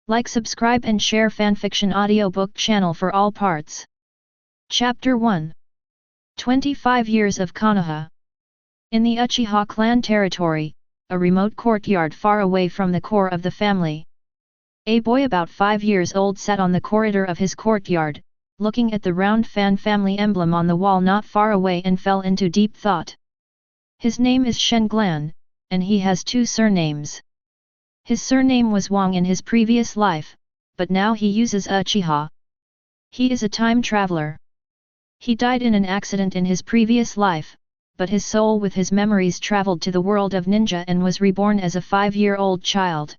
Like, subscribe and share fanfiction audiobook channel for all parts. Chapter 1. 25 Years of Konoha. In the Uchiha clan territory, a remote courtyard far away from the core of the family. A boy about 5 years old sat on the corridor of his courtyard, looking at the round fan family emblem on the wall not far away, and fell into deep thought. His name is Sharingan, and he has 2 surnames. His surname was Wang in his previous life, but now he uses Uchiha. He is a time traveler. He died in an accident in his previous life, but his soul with his memories traveled to the world of ninja and was reborn as a 5-year-old child.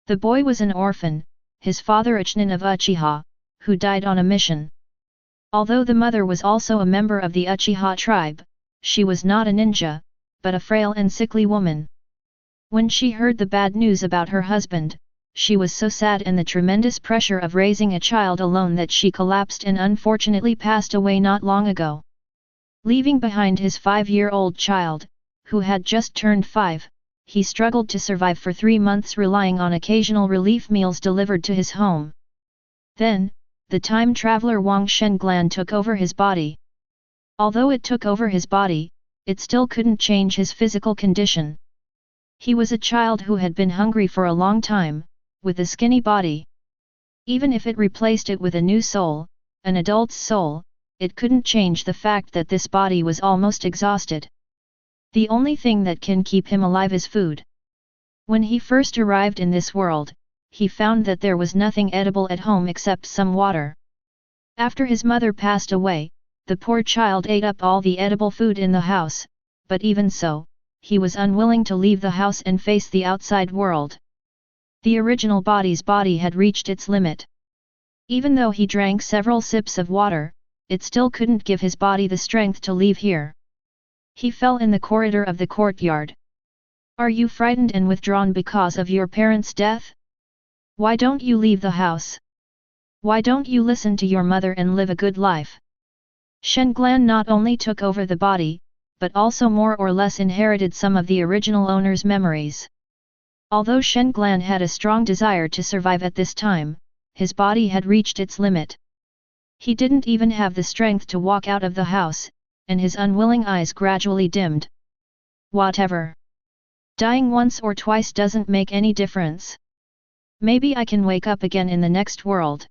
The boy was an orphan, his father a Chunin of Uchiha, who died on a mission. Although the mother was also a member of the Uchiha tribe, she was not a ninja, but a frail and sickly woman. When she heard the bad news about her husband, she was so sad and the tremendous pressure of raising a child alone that she collapsed and unfortunately passed away not long ago. Leaving behind his 5-year-old child, who had just turned 5, he struggled to survive for 3 months, relying on occasional relief meals delivered to his home. Then, the time traveler Wang Sharingan took over his body. Although it took over his body, it still couldn't change his physical condition. He was a child who had been hungry for a long time, with a skinny body. Even if it replaced it with a new soul, an adult's soul, it couldn't change the fact that this body was almost exhausted. The only thing that can keep him alive is food. When he first arrived in this world, he found that there was nothing edible at home except some water. After his mother passed away, the poor child ate up all the edible food in the house, but even so, he was unwilling to leave the house and face the outside world. The original body's body had reached its limit. Even though he drank several sips of water, it still couldn't give his body the strength to leave here. He fell in the corridor of the courtyard. Are you frightened and withdrawn because of your parents' death? Why don't you leave the house? Why don't you listen to your mother and live a good life? Sharingan not only took over the body, but also more or less inherited some of the original owner's memories. Although Sharingan had a strong desire to survive at this time, his body had reached its limit. He didn't even have the strength to walk out of the house, and his unwilling eyes gradually dimmed. Whatever. Dying once or twice doesn't make any difference. Maybe I can wake up again in the next world.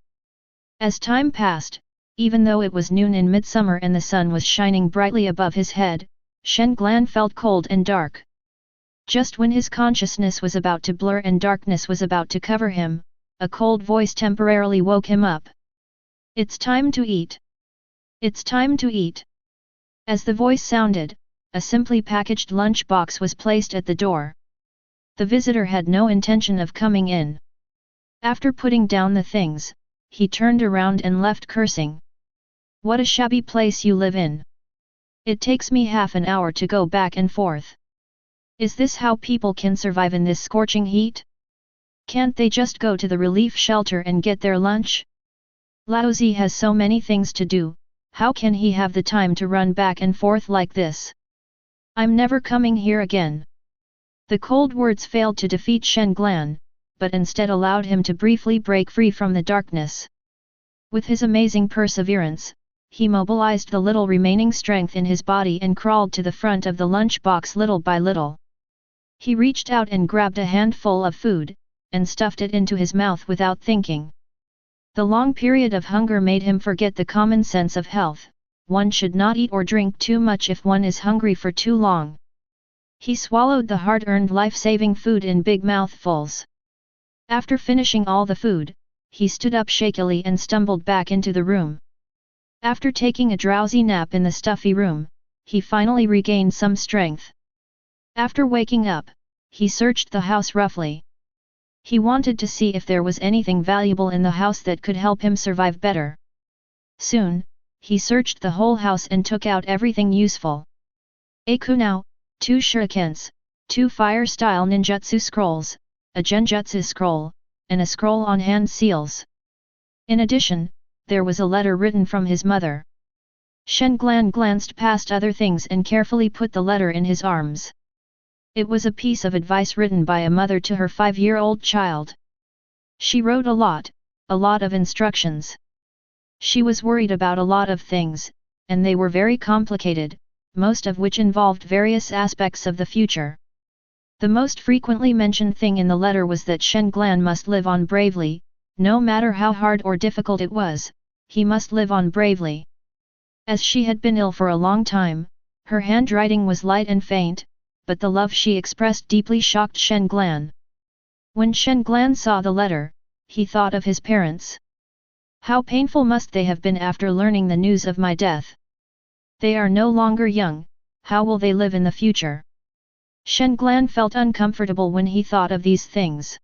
As time passed, even though it was noon in midsummer and the sun was shining brightly above his head, Sharingan felt cold and dark. Just when his consciousness was about to blur and darkness was about to cover him, a cold voice temporarily woke him up. It's time to eat. It's time to eat. As the voice sounded, a simply packaged lunch box was placed at the door. The visitor had no intention of coming in. After putting down the things, he turned around and left, cursing. What a shabby place you live in. It takes me half an hour to go back and forth. Is this how people can survive in this scorching heat? Can't they just go to the relief shelter and get their lunch? Laozi has so many things to do, how can he have the time to run back and forth like this? I'm never coming here again. The cold words failed to defeat Sharingan, but instead allowed him to briefly break free from the darkness. With his amazing perseverance, he mobilized the little remaining strength in his body and crawled to the front of the lunchbox little by little. He reached out and grabbed a handful of food, and stuffed it into his mouth without thinking. The long period of hunger made him forget the common sense of health. One should not eat or drink too much if one is hungry for too long. He swallowed the hard-earned life-saving food in big mouthfuls. After finishing all the food, he stood up shakily and stumbled back into the room. After taking a drowsy nap in the stuffy room, he finally regained some strength. After waking up, he searched the house roughly. He wanted to see if there was anything valuable in the house that could help him survive better. Soon, he searched the whole house and took out everything useful. A kunao, 2 shurikens, 2 fire-style ninjutsu scrolls, a genjutsu scroll, and a scroll on hand seals. In addition, there was a letter written from his mother. Sharingan glanced past other things and carefully put the letter in his arms. It was a piece of advice written by a mother to her 5-year-old child. She wrote a lot of instructions. She was worried about a lot of things, and they were very complicated, most of which involved various aspects of the future. The most frequently mentioned thing in the letter was that Shen Glan must live on bravely, no matter how hard or difficult it was, he must live on bravely. As she had been ill for a long time, her handwriting was light and faint, but the love she expressed deeply shocked Shen Glan. When Shen Glan saw the letter, he thought of his parents. How painful must they have been after learning the news of my death. They are no longer young, how will they live in the future? Shen Glan felt uncomfortable when he thought of these things.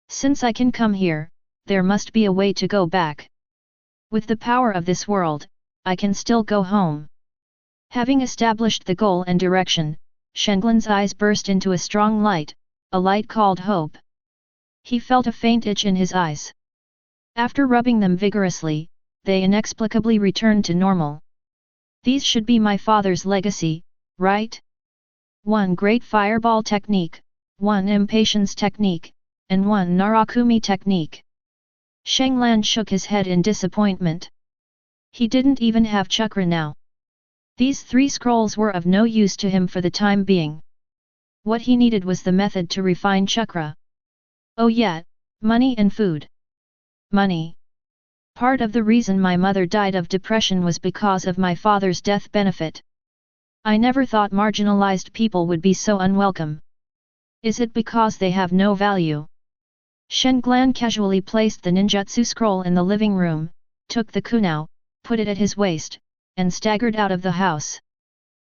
Since I can come here, there must be a way to go back. With the power of this world, I can still go home. Having established the goal and direction, Shen Glan's eyes burst into a strong light, a light called hope. He felt a faint itch in his eyes. After rubbing them vigorously, they inexplicably returned to normal. These should be my father's legacy, right? 1 Great Fireball Technique, 1 Impatience Technique, and 1 Narakumi Technique. Sheng Lan shook his head in disappointment. He didn't even have chakra now. These 3 scrolls were of no use to him for the time being. What he needed was the method to refine chakra. Oh yeah, money and food. Money. Part of the reason my mother died of depression was because of my father's death benefit. I never thought marginalized people would be so unwelcome. Is it because they have no value? Shen Glan casually placed the ninjutsu scroll in the living room, took the kunao, put it at his waist, and staggered out of the house.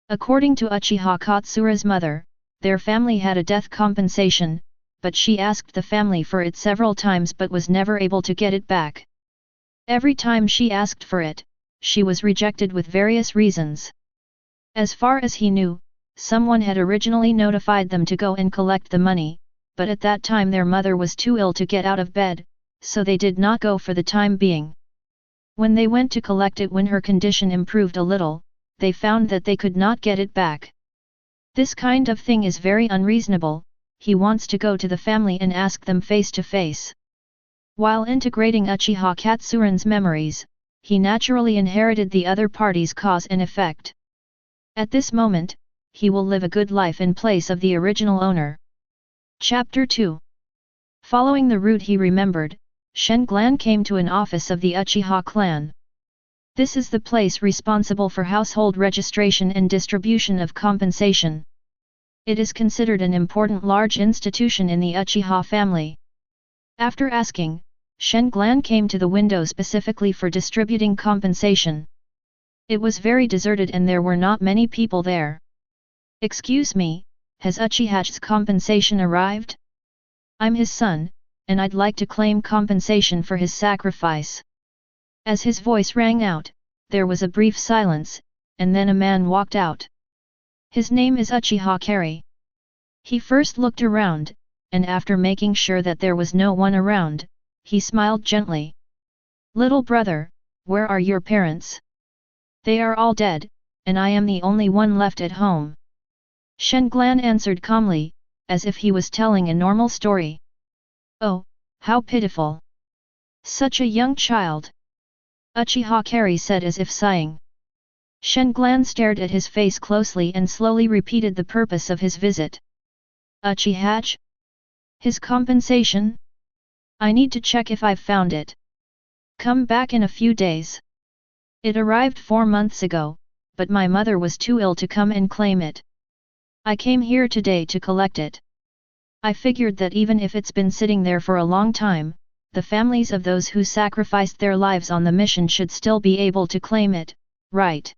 According to Uchiha Katsura's mother, their family had a death compensation, but she asked the family for it several times but was never able to get it back. Every time she asked for it, she was rejected with various reasons. As far as he knew, someone had originally notified them to go and collect the money, but at that time their mother was too ill to get out of bed, so they did not go for the time being. When they went to collect it when her condition improved a little, they found that they could not get it back. This kind of thing is very unreasonable. He wants to go to the family and ask them face to face. While integrating Uchiha Katsuran's memories, he naturally inherited the other party's cause and effect. At this moment, he will live a good life in place of the original owner. Chapter 2. Following the route he remembered, Shen Glan came to an office of the Uchiha clan. This is the place responsible for household registration and distribution of compensation. It is considered an important large institution in the Uchiha family. After asking, Shen Glan came to the window specifically for distributing compensation. It was very deserted and there were not many people there. Excuse me, has Uchiha's compensation arrived? I'm his son, and I'd like to claim compensation for his sacrifice. As his voice rang out, there was a brief silence, and then a man walked out. His name is Uchiha Kari. He first looked around, and after making sure that there was no one around, he smiled gently. Little brother, where are your parents? They are all dead, and I am the only one left at home. Shen Glan answered calmly, as if he was telling a normal story. Oh, how pitiful. Such a young child. Uchiha Kari said as if sighing. Shen Glan stared at his face closely and slowly repeated the purpose of his visit. Uchiha? His compensation? I need to check if I've found it. Come back in a few days. It arrived 4 months ago, but my mother was too ill to come and claim it. I came here today to collect it. I figured that even if it's been sitting there for a long time, the families of those who sacrificed their lives on the mission should still be able to claim it, right?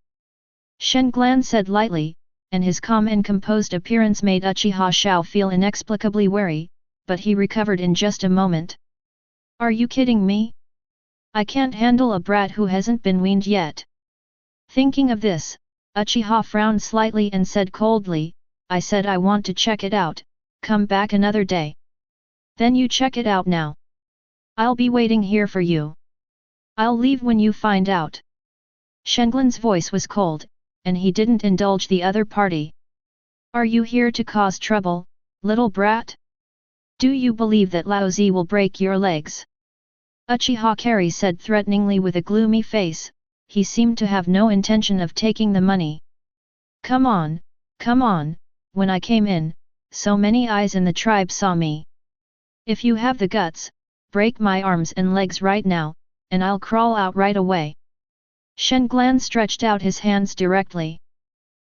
Shen Glan said lightly, and his calm and composed appearance made Uchiha Shao feel inexplicably wary, but he recovered in just a moment. Are you kidding me? I can't handle a brat who hasn't been weaned yet. Thinking of this, Uchiha frowned slightly and said coldly, I said I want to check it out, come back another day. Then you check it out now. I'll be waiting here for you. I'll leave when you find out. Shen Glan's voice was cold, and he didn't indulge the other party. Are you here to cause trouble, little brat? Do you believe that Laozi will break your legs? Uchiha Kari said threateningly with a gloomy face. He seemed to have no intention of taking the money. Come on, when I came in, so many eyes in the tribe saw me. If you have the guts, break my arms and legs right now, and I'll crawl out right away. Shen Glan stretched out his hands directly.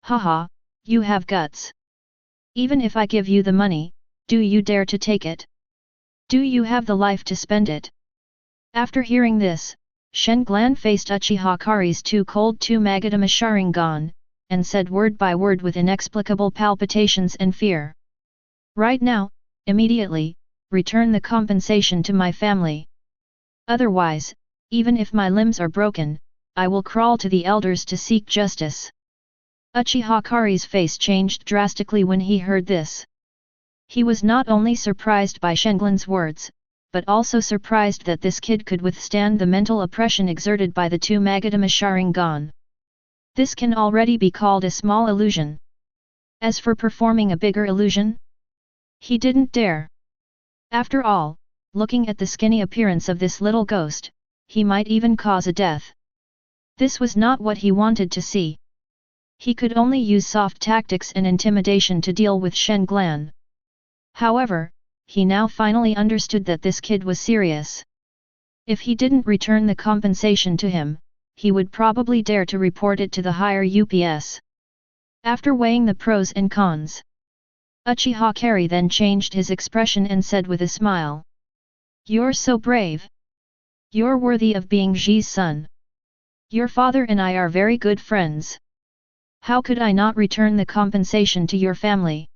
Haha, you have guts. Even if I give you the money, do you dare to take it? Do you have the life to spend it? After hearing this, Shen Glan faced Uchiha Kari's too cold Mangekyō Sharingan, and said word by word with inexplicable palpitations and fear. Right now, immediately, return the compensation to my family. Otherwise, even if my limbs are broken, I will crawl to the elders to seek justice. Uchiha Kari's face changed drastically when he heard this. He was not only surprised by Shenglan's words, but also surprised that this kid could withstand the mental oppression exerted by the two Mangekyō Sharingan. This can already be called a small illusion. As for performing a bigger illusion, he didn't dare. After all, looking at the skinny appearance of this little ghost, he might even cause a death. This was not what he wanted to see. He could only use soft tactics and intimidation to deal with Shen Glan. However, he now finally understood that this kid was serious. If he didn't return the compensation to him, he would probably dare to report it to the higher UPS. After weighing the pros and cons, Uchiha Kari then changed his expression and said with a smile. You're so brave. You're worthy of being Ji's son. Your father and I are very good friends. How could I not return the compensation to your family?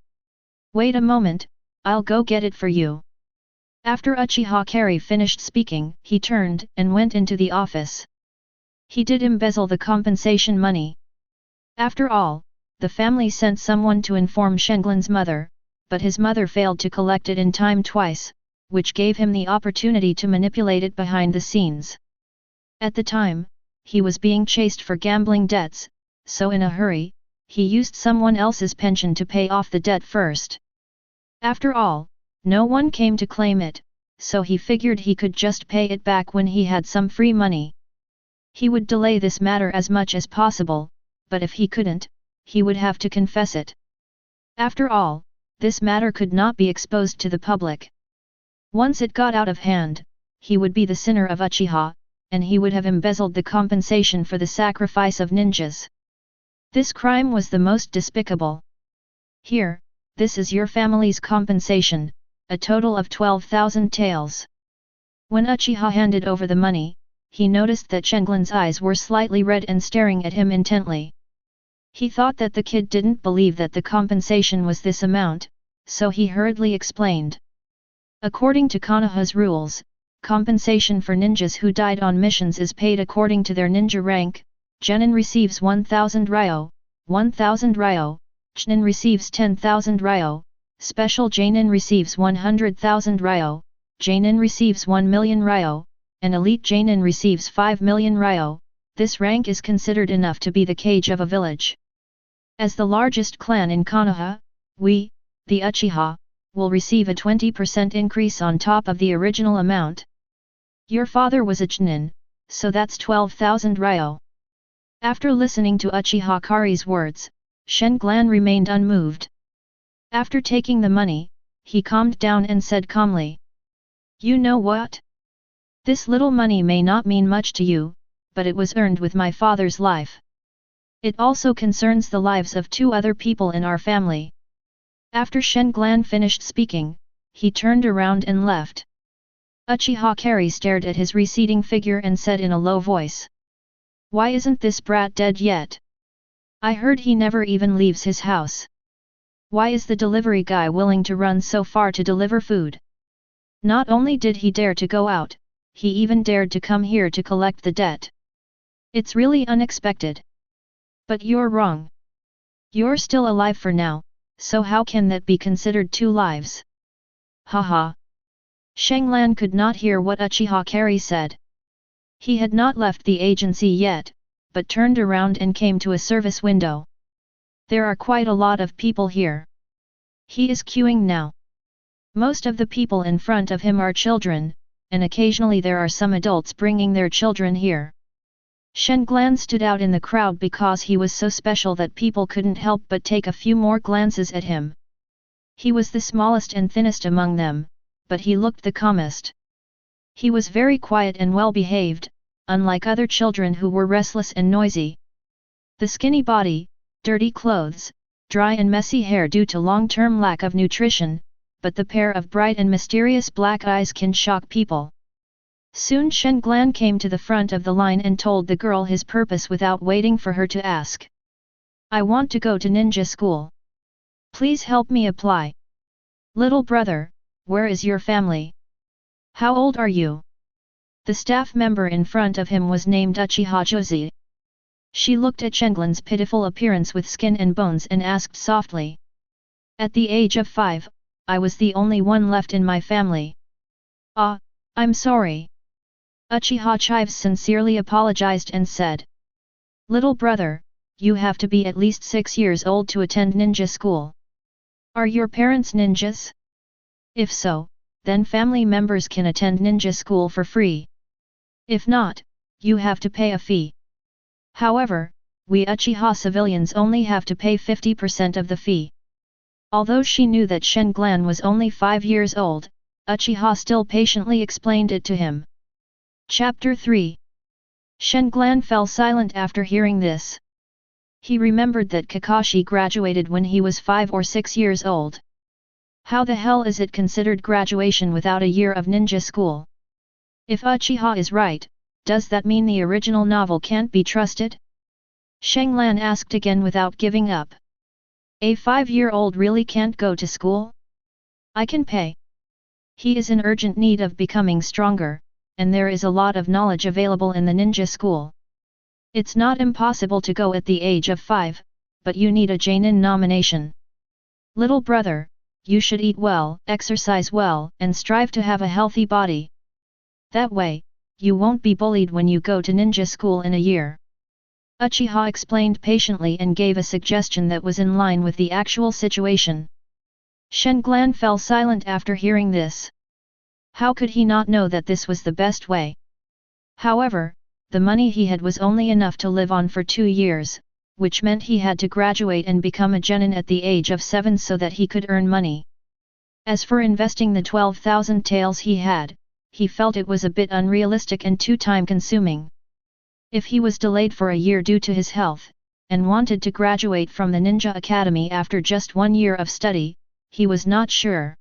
Wait a moment, I'll go get it for you. After Uchiha Kari finished speaking, he turned and went into the office. He did embezzle the compensation money. After all, the family sent someone to inform Shenglan's mother, but his mother failed to collect it in time twice, which gave him the opportunity to manipulate it behind the scenes. At the time, he was being chased for gambling debts, so in a hurry, he used someone else's pension to pay off the debt first. After all, no one came to claim it, so he figured he could just pay it back when he had some free money. He would delay this matter as much as possible, but if he couldn't, he would have to confess it. After all, this matter could not be exposed to the public. Once it got out of hand, he would be the sinner of Uchiha, and he would have embezzled the compensation for the sacrifice of ninjas. This crime was the most despicable. Here, this is your family's compensation, a total of 12,000 taels. When Uchiha handed over the money, he noticed that Shenglan's eyes were slightly red and staring at him intently. He thought that the kid didn't believe that the compensation was this amount, so he hurriedly explained. According to Konoha's rules, compensation for ninjas who died on missions is paid according to their ninja rank. Genin receives 1,000 ryo, 1,000 ryo, Chunin receives 10,000 ryo, Special Jainin receives 100,000 ryo, Jainin receives 1 million ryo, and Elite Jainin receives 5 million ryo. This rank is considered enough to be the cage of a village. As the largest clan in Konoha, we, the Uchiha, will receive a 20% increase on top of the original amount. Your father was a Chunin, so that's 12,000 ryo. After listening to Uchiha Kari's words, Shen Glan remained unmoved. After taking the money, he calmed down and said calmly. You know what? This little money may not mean much to you, but it was earned with my father's life. It also concerns the lives of 2 other people in our family. After Shen Glan finished speaking, he turned around and left. Uchiha Kari stared at his receding figure and said in a low voice. Why isn't this brat dead yet? I heard he never even leaves his house. Why is the delivery guy willing to run so far to deliver food? Not only did he dare to go out, he even dared to come here to collect the debt. It's really unexpected. But you're wrong. You're still alive for now, so how can that be considered 2 lives? Haha. Shenglan could not hear what Uchiha Kari said. He had not left the agency yet, but turned around and came to a service window. There are quite a lot of people here. He is queuing now. Most of the people in front of him are children, and occasionally there are some adults bringing their children here. Shen Glan stood out in the crowd because he was so special that people couldn't help but take a few more glances at him. He was the smallest and thinnest among them, but he looked the calmest. He was very quiet and well-behaved, unlike other children who were restless and noisy. The skinny body, dirty clothes, dry and messy hair due to long-term lack of nutrition, but the pair of bright and mysterious black eyes can shock people. Soon Shen Glan came to the front of the line and told the girl his purpose without waiting for her to ask. "I want to go to ninja school. Please help me apply." "Little brother, where is your family? How old are you?" The staff member in front of him was named Uchiha Josie. She looked at Shen Glan's pitiful appearance with skin and bones and asked softly. "At the age of 5, I was the only one left in my family." "Ah, I'm sorry." Uchiha Chives sincerely apologized and said. "Little brother, you have to be at least 6 years old to attend ninja school. Are your parents ninjas? If so, then family members can attend ninja school for free. If not, you have to pay a fee. However, we Uchiha civilians only have to pay 50% of the fee." Although she knew that Shen Glan was only 5 years old, Uchiha still patiently explained it to him. Chapter 3. Shen Glan fell silent after hearing this. He remembered that Kakashi graduated when he was 5 or 6 years old. How the hell is it considered graduation without a year of ninja school? If Uchiha is right, does that mean the original novel can't be trusted? Shen Glan asked again without giving up. A 5-year-old really can't go to school? I can pay. He is in urgent need of becoming stronger, and there is a lot of knowledge available in the ninja school. It's not impossible to go at the age of 5, but you need a Chunin nomination. Little brother, you should eat well, exercise well, and strive to have a healthy body. That way, you won't be bullied when you go to ninja school in a year. Uchiha explained patiently and gave a suggestion that was in line with the actual situation. Shen Glan fell silent after hearing this. How could he not know that this was the best way? However, the money he had was only enough to live on for 2 years, which meant he had to graduate and become a Chunin at the age of 7 so that he could earn money. As for investing the 12,000 taels he had, he felt it was a bit unrealistic and too time-consuming. If he was delayed for a year due to his health, and wanted to graduate from the Ninja Academy after just 1 year of study, he was not sure.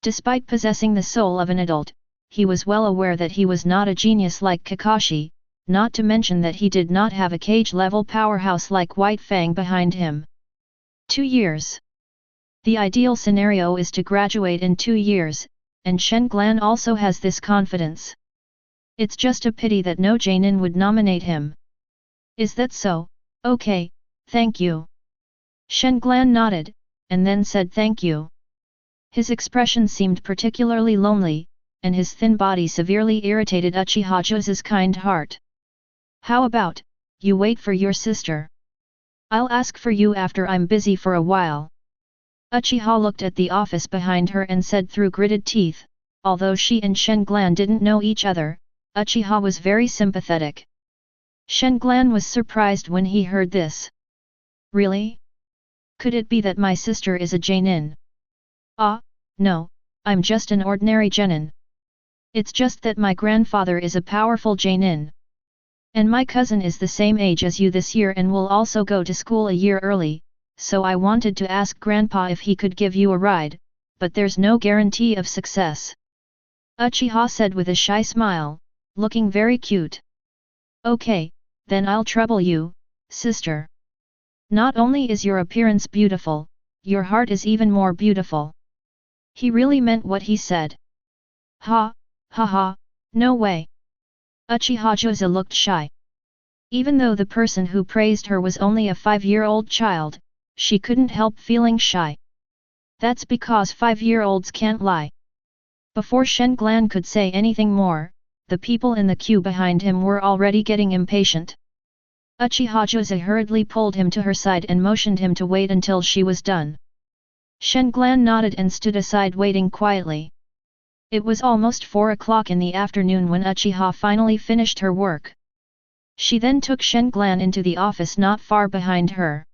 Despite possessing the soul of an adult, he was well aware that he was not a genius like Kakashi, not to mention that he did not have a cage-level powerhouse like White Fang behind him. 2 years. The ideal scenario is to graduate in 2 years, and Shen Glan also has this confidence. It's just a pity that no Chunin would nominate him. Is that so? Okay, thank you. Shen Glan nodded, and then said thank you. His expression seemed particularly lonely, and his thin body severely irritated Uchiha Jose's kind heart. How about, you wait for your sister? I'll ask for you after I'm busy for a while. Uchiha looked at the office behind her and said through gritted teeth, although she and Shen Glan didn't know each other, Uchiha was very sympathetic. Shen Glan was surprised when he heard this. Really? Could it be that my sister is a Chunin? Ah, no, I'm just an ordinary Chunin. It's just that my grandfather is a powerful Chunin. And my cousin is the same age as you this year and will also go to school a year early, so I wanted to ask Grandpa if he could give you a ride, but there's no guarantee of success. Uchiha said with a shy smile, looking very cute. Okay, then I'll trouble you, sister. Not only is your appearance beautiful, your heart is even more beautiful. He really meant what he said. Ha, ha ha, no way. Uchiha Jose looked shy. Even though the person who praised her was only a 5-year-old child, she couldn't help feeling shy. That's because 5-year-olds can't lie. Before Shen Glan could say anything more, the people in the queue behind him were already getting impatient. Uchiha Jose hurriedly pulled him to her side and motioned him to wait until she was done. Shenglan nodded and stood aside waiting quietly. It was almost 4 o'clock in the afternoon when Uchiha finally finished her work. She then took Shenglan into the office not far behind her.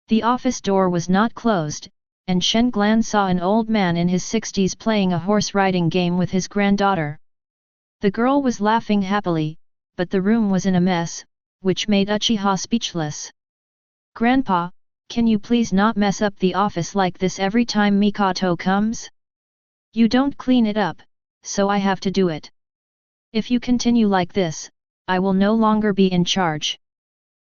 The office door was not closed, and Shenglan saw an old man in his 60s playing a horse riding game with his granddaughter. The girl was laughing happily, but the room was in a mess, which made Uchiha speechless. "Grandpa, can you please not mess up the office like this every time Mikoto comes? You don't clean it up, so I have to do it. If you continue like this, I will no longer be in charge."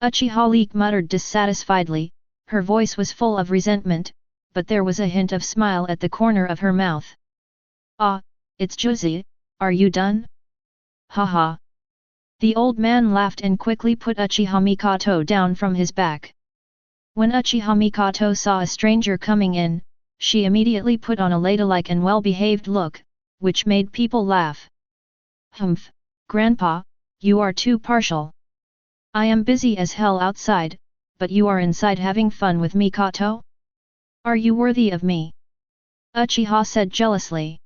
Uchiha Leek muttered dissatisfiedly, her voice was full of resentment, but there was a hint of smile at the corner of her mouth. "Ah, it's Jutsu, are you done?" "Haha." The old man laughed and quickly put Uchiha Mikoto down from his back. When Uchiha Mikoto saw a stranger coming in, she immediately put on a ladylike and well-behaved look, which made people laugh. "Humph, Grandpa, you are too partial. I am busy as hell outside, but you are inside having fun with Mikoto? Are you worthy of me?" Uchiha said jealously.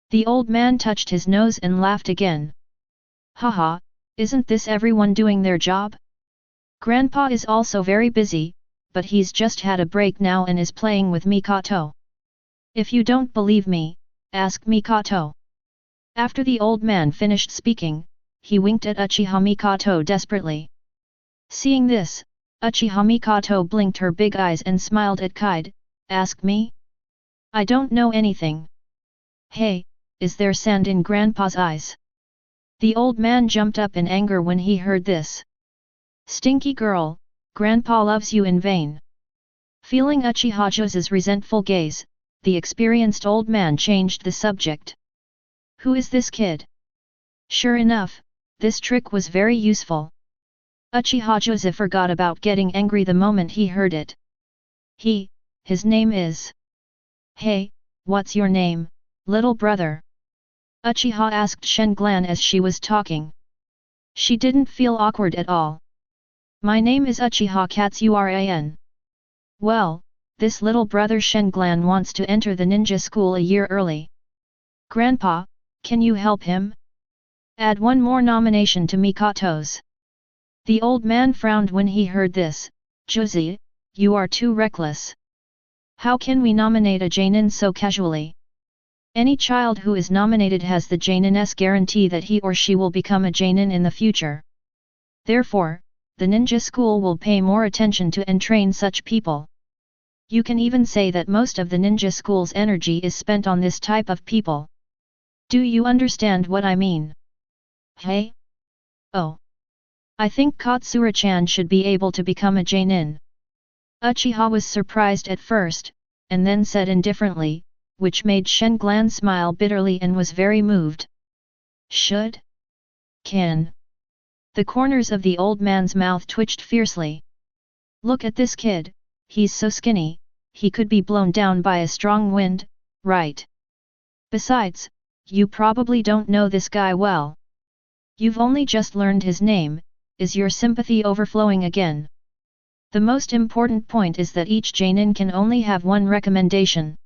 The old man touched his nose and laughed again. "Haha, isn't this everyone doing their job? Grandpa is also very busy, but he's just had a break now and is playing with Mikoto. If you don't believe me, ask Mikoto." After the old man finished speaking, he winked at Uchiha Mikoto desperately. Seeing this, Uchiha Mikoto blinked her big eyes and smiled at Kide. "Ask me? I don't know anything." "Hey, is there sand in Grandpa's eyes?" The old man jumped up in anger when he heard this. "Stinky girl, Grandpa loves you in vain." Feeling Uchiha Jose's resentful gaze, the experienced old man changed the subject. "Who is this kid?" Sure enough, this trick was very useful. Uchiha Jose forgot about getting angry the moment he heard it. His name is... "Hey, what's your name, little brother?" Uchiha asked Shenglan as she was talking. She didn't feel awkward at all. "My name is Uchiha Katsuran. Well, this little brother Shenglan wants to enter the ninja school a year early. Grandpa, can you help him? Add one more nomination to Mikoto's." The old man frowned when he heard this. "Josie, you are too reckless. How can we nominate a Jonin so casually? Any child who is nominated has the Jonin's guarantee that he or she will become a Jonin in the future. Therefore, the ninja school will pay more attention to and train such people. You can even say that most of the ninja school's energy is spent on this type of people. Do you understand what I mean?" "Hey? Oh. I think Katsura-chan should be able to become a Jonin." Uchiha was surprised at first, and then said indifferently, which made Shenglan smile bitterly and was very moved. "Should? Can?" The corners of the old man's mouth twitched fiercely. "Look at this kid, he's so skinny, he could be blown down by a strong wind, right? Besides, you probably don't know this guy well. You've only just learned his name. Is your sympathy overflowing again? The most important point is that each Jonin can only have one recommendation."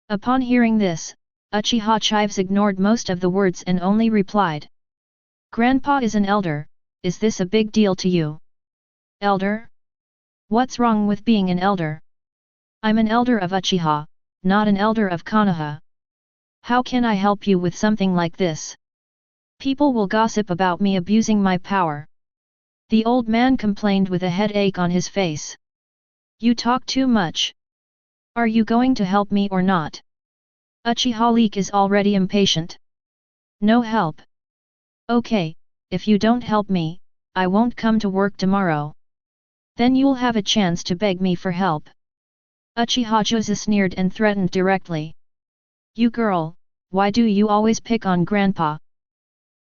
Upon hearing this, Uchiha Chives ignored most of the words and only replied. "Grandpa is an elder, is this a big deal to you?" "Elder? What's wrong with being an elder? I'm an elder of Uchiha, not an elder of Konoha. How can I help you with something like this? People will gossip about me abusing my power." The old man complained with a headache on his face. "You talk too much. Are you going to help me or not?" Uchiha Leek is already impatient. "No help. Okay, if you don't help me, I won't come to work tomorrow. Then you'll have a chance to beg me for help." Uchiha Jose sneered and threatened directly. "You girl, why do you always pick on Grandpa?"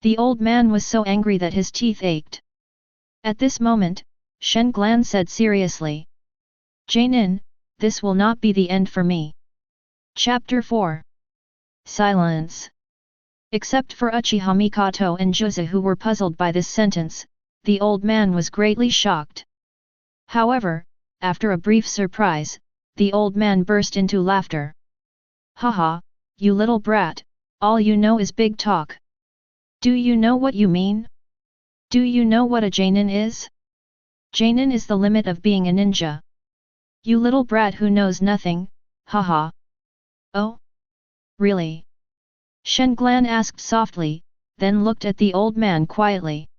The old man was so angry that his teeth ached. At this moment, Shenglan said seriously. "Jonin, this will not be the end for me." Chapter 4. Silence. Except for Uchiha Mikoto and Jose who were puzzled by this sentence, the old man was greatly shocked. However, after a brief surprise, the old man burst into laughter. Haha, you little brat, all you know is big talk. Do you know what you mean? Do you know what a Chunin is? Chunin is the limit of being a ninja. You little brat who knows nothing, haha. Oh? Really? Shenglan asked softly, then looked at the old man quietly.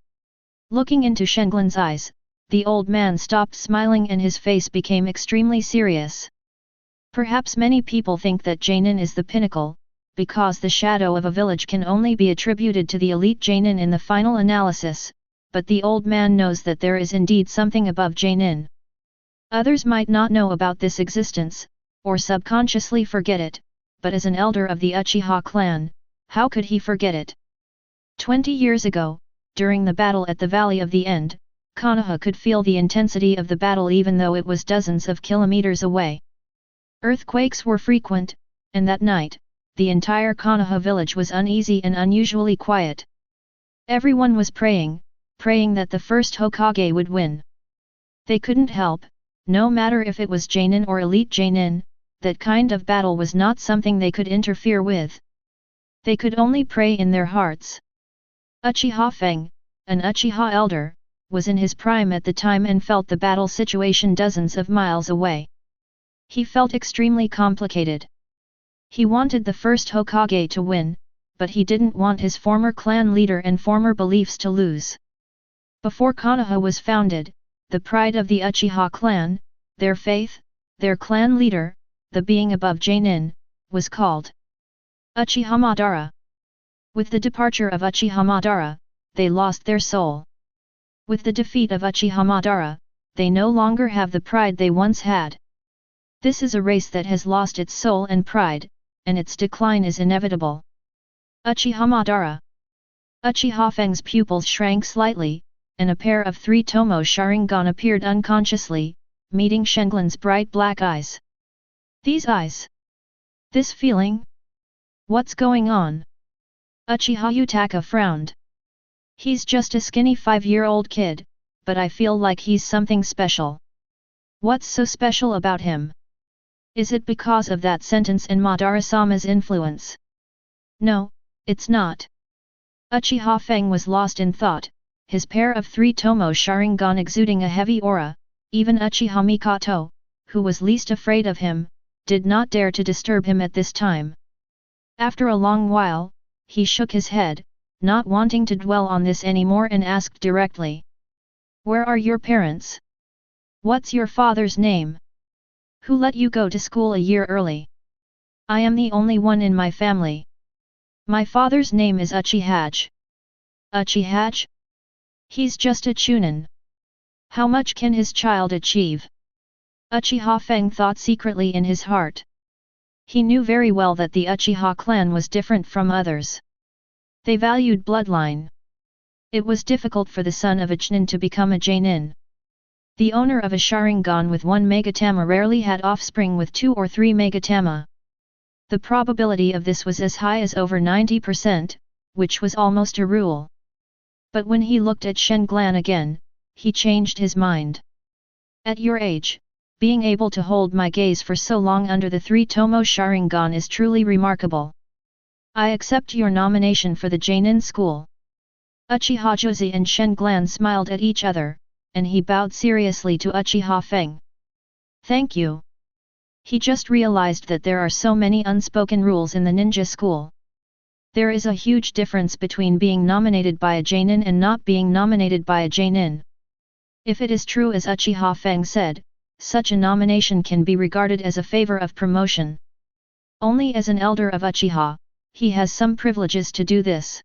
Looking into Shenglan's eyes, the old man stopped smiling and his face became extremely serious. Perhaps many people think that Chunin is the pinnacle, because the shadow of a village can only be attributed to the elite Chunin in the final analysis, but the old man knows that there is indeed something above Chunin. Others might not know about this existence, or subconsciously forget it, but as an elder of the Uchiha clan, how could he forget it? 20 years ago, during the battle at the Valley of the End, Kana could feel the intensity of the battle even though it was dozens of kilometers away. Earthquakes were frequent, and that night, the entire Kana village was uneasy and unusually quiet. Everyone was praying that the first Hokage would win. They couldn't help, no matter if it was Chunin or elite Chunin, that kind of battle was not something they could interfere with. They could only pray in their hearts. Uchiha Feng, an Uchiha elder, was in his prime at the time and felt the battle situation dozens of miles away. He felt extremely complicated. He wanted the first Hokage to win, but he didn't want his former clan leader and former beliefs to lose. Before Kana was founded, the pride of the Uchiha clan, their faith, their clan leader, the being above Chunin, was called Uchiha Madara. With the departure of Uchiha Madara, they lost their soul. With the defeat of Uchiha Madara, they no longer have the pride they once had. This is a race that has lost its soul and pride, and its decline is inevitable. Uchiha Madara. Uchiha Feng's pupils shrank slightly, and a pair of 3 Tomo Sharingan appeared unconsciously, meeting Shenglan's bright black eyes. These eyes. This feeling? What's going on? Uchiha Utaka frowned. He's just a skinny 5-year-old kid, but I feel like he's something special. What's so special about him? Is it because of that sentence and Madara-sama's influence? No, it's not. Uchiha Feng was lost in thought, his pair of 3 Tomo Sharingan exuding a heavy aura. Even Uchiha Mikoto, who was least afraid of him, did not dare to disturb him at this time. After a long while, he shook his head, not wanting to dwell on this anymore and asked directly. Where are your parents? What's your father's name? Who let you go to school a year early? I am the only one in my family. My father's name is Uchihage. Uchihage? He's just a Chunin. How much can his child achieve? Uchiha Feng thought secretly in his heart. He knew very well that the Uchiha clan was different from others. They valued bloodline. It was difficult for the son of a Chunin to become a Chunin. The owner of a Sharingan with 1 Megatama rarely had offspring with 2 or 3 Megatama. The probability of this was as high as over 90%, which was almost a rule. But when he looked at Shenglan again, he changed his mind. At your age, being able to hold my gaze for so long under the 3 Tomo Sharingan is truly remarkable. I accept your nomination for the Chunin school. Uchiha Jozi and Shenglan smiled at each other, and he bowed seriously to Uchiha Feng. Thank you. He just realized that there are so many unspoken rules in the ninja school. There is a huge difference between being nominated by a Chunin and not being nominated by a Chunin. If it is true as Uchiha Feng said, such a nomination can be regarded as a favor of promotion. Only as an elder of Uchiha, he has some privileges to do this.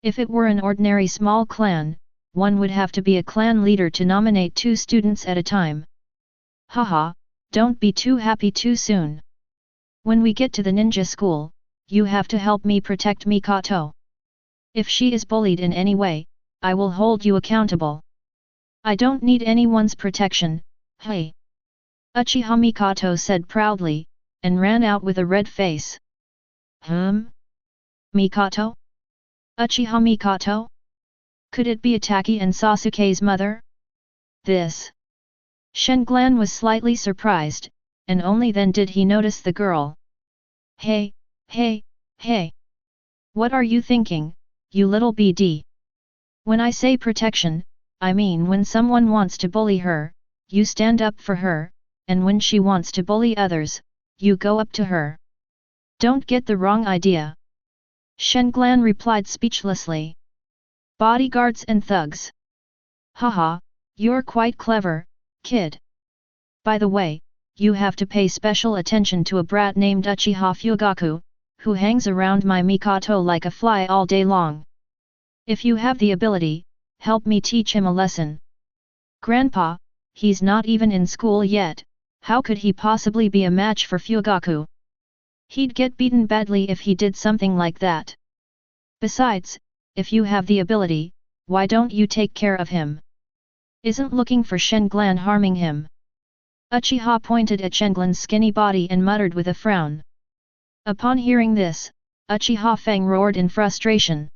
If it were an ordinary small clan, one would have to be a clan leader to nominate 2 students at a time. Haha, don't be too happy too soon. When we get to the ninja school, you have to help me protect Mikoto. If she is bullied in any way, I will hold you accountable. I don't need anyone's protection, hey. Uchiha Mikoto said proudly, and ran out with a red face. Mikoto? Uchiha Mikoto? Could it be Ataki and Sasuke's mother? This. Shenglan was slightly surprised, and only then did he notice the girl. Hey, hey, hey! What are you thinking, you little BD? When I say protection, I mean when someone wants to bully her, you stand up for her, and when she wants to bully others, you go up to her. Don't get the wrong idea. Shenglan replied speechlessly. Bodyguards and thugs. Haha, you're quite clever, kid. By the way, you have to pay special attention to a brat named Uchiha Fugaku, who hangs around my Mikoto like a fly all day long. If you have the ability, help me teach him a lesson. Grandpa, he's not even in school yet, how could he possibly be a match for Fugaku? He'd get beaten badly if he did something like that. Besides, if you have the ability, why don't you take care of him? Isn't looking for Shenglan harming him? Uchiha pointed at Shenglan's skinny body and muttered with a frown. Upon hearing this, Uchiha Feng roared in frustration.